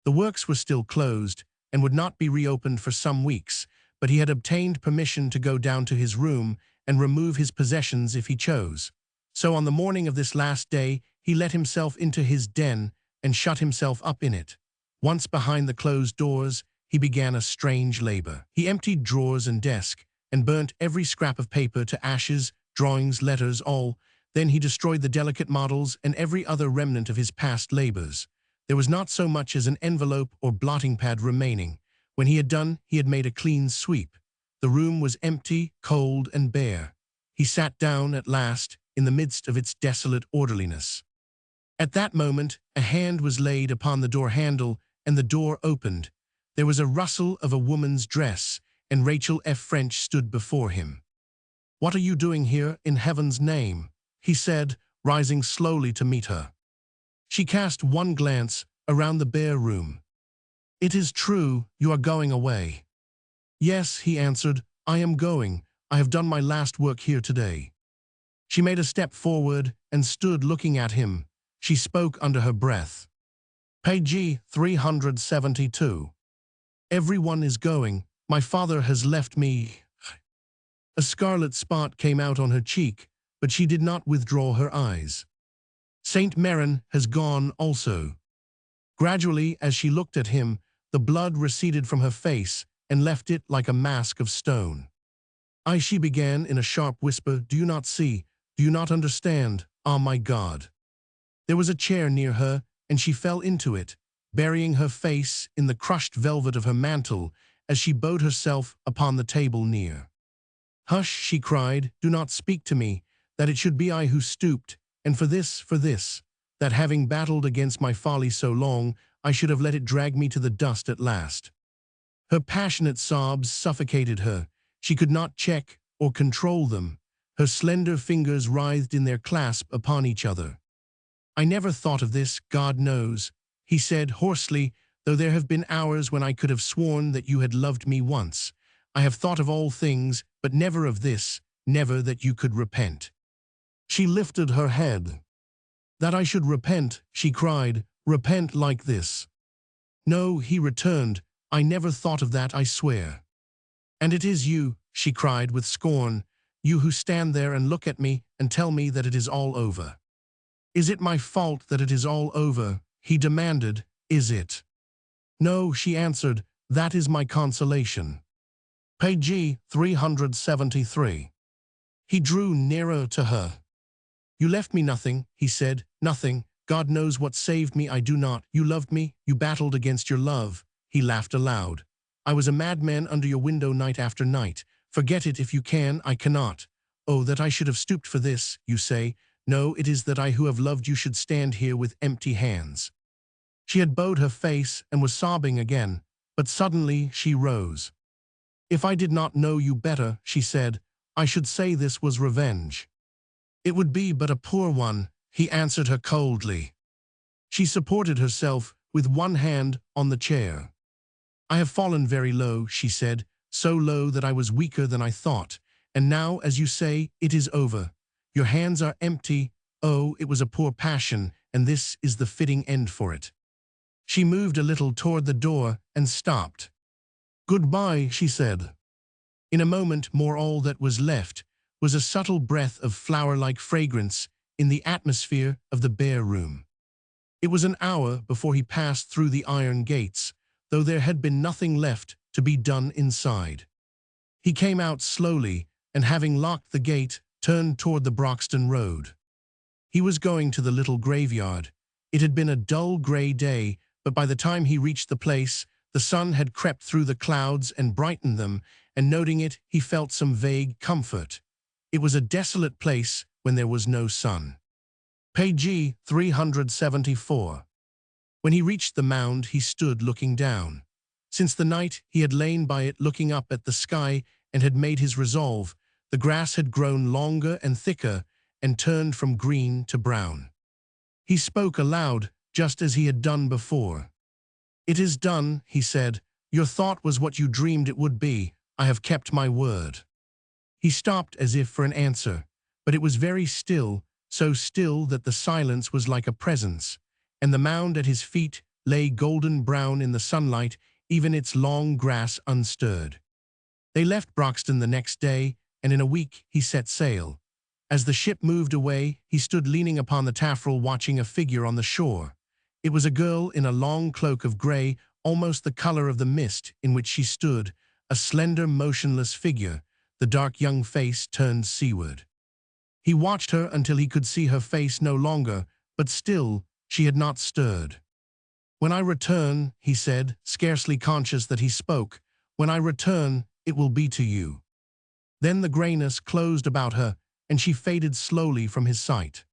The works were still closed, and would not be reopened for some weeks, but he had obtained permission to go down to his room and remove his possessions if he chose. So on the morning of this last day, he let himself into his den and shut himself up in it. Once behind the closed doors, he began a strange labor. He emptied drawers and desk, and burnt every scrap of paper to ashes, drawings, letters, all. Then he destroyed the delicate models and every other remnant of his past labors. There was not so much as an envelope or blotting pad remaining. When he had done, he had made a clean sweep. The room was empty, cold, and bare. He sat down, at last, in the midst of its desolate orderliness. At that moment, a hand was laid upon the door handle, and the door opened. There was a rustle of a woman's dress, and Rachel F. French stood before him. "What are you doing here, in heaven's name?" he said, rising slowly to meet her. She cast one glance around the bare room. "It is true, you are going away." "Yes," he answered, "I am going. I have done my last work here today." She made a step forward and stood looking at him. She spoke under her breath. Page 372. "Everyone is going. My father has left me." A scarlet spot came out on her cheek, but she did not withdraw her eyes. "Saint Maron has gone also." Gradually, as she looked at him, the blood receded from her face and left it like a mask of stone. She began in a sharp whisper, "Do you not see? Do you not understand? Ah, my God." There was a chair near her, and she fell into it, burying her face in the crushed velvet of her mantle as she bowed herself upon the table near. "Hush," she cried, "do not speak to me, that it should be I who stooped, and for this, that having battled against my folly so long, I should have let it drag me to the dust at last." Her passionate sobs suffocated her. She could not check or control them. Her slender fingers writhed in their clasp upon each other. "I never thought of this, God knows," he said hoarsely, "though there have been hours when I could have sworn that you had loved me once. I have thought of all things, but never of this, never that you could repent." She lifted her head. "That I should repent," she cried, "repent like this." "No," he returned, "I never thought of that, I swear." "And it is you," she cried with scorn, "you who stand there and look at me and tell me that it is all over." "Is it my fault that it is all over?" he demanded. "Is it?" "No," she answered, "that is my consolation." Page 373. He drew nearer to her. "You left me nothing," he said, "nothing. God knows what saved me, I do not. You loved me, you battled against your love." He laughed aloud. "I was a madman under your window night after night. Forget it if you can, I cannot. Oh, that I should have stooped for this, you say. No, it is that I who have loved you should stand here with empty hands." She had bowed her face and was sobbing again, but suddenly she rose. "If I did not know you better," she said, "I should say this was revenge." "It would be but a poor one," he answered her coldly. She supported herself with one hand on the chair. "I have fallen very low," she said, "so low that I was weaker than I thought. And now, as you say, it is over. Your hands are empty. Oh, it was a poor passion, and this is the fitting end for it." She moved a little toward the door and stopped. "Goodbye," she said. In a moment more all that was left was a subtle breath of flower-like fragrance in the atmosphere of the bare room. It was an hour before he passed through the iron gates, though there had been nothing left to be done inside. He came out slowly, and having locked the gate, turned toward the Broxton Road. He was going to the little graveyard. It had been a dull gray day, but by the time he reached the place, the sun had crept through the clouds and brightened them, and noting it, he felt some vague comfort. It was a desolate place when there was no sun. Page 374. When he reached the mound, he stood looking down. Since the night he had lain by it looking up at the sky and had made his resolve, the grass had grown longer and thicker and turned from green to brown. He spoke aloud, just as he had done before. "It is done," he said. "Your thought was what you dreamed it would be. I have kept my word." He stopped as if for an answer, but it was very still, so still that the silence was like a presence, and the mound at his feet lay golden brown in the sunlight, even its long grass unstirred. They left Broxton the next day, and in a week he set sail. As the ship moved away, he stood leaning upon the taffrail watching a figure on the shore. It was a girl in a long cloak of grey, almost the color of the mist in which she stood, a slender, motionless figure, the dark young face turned seaward. He watched her until he could see her face no longer, but still she had not stirred. "When I return," he said, scarcely conscious that he spoke, "when I return, it will be to you." Then the greyness closed about her, and she faded slowly from his sight.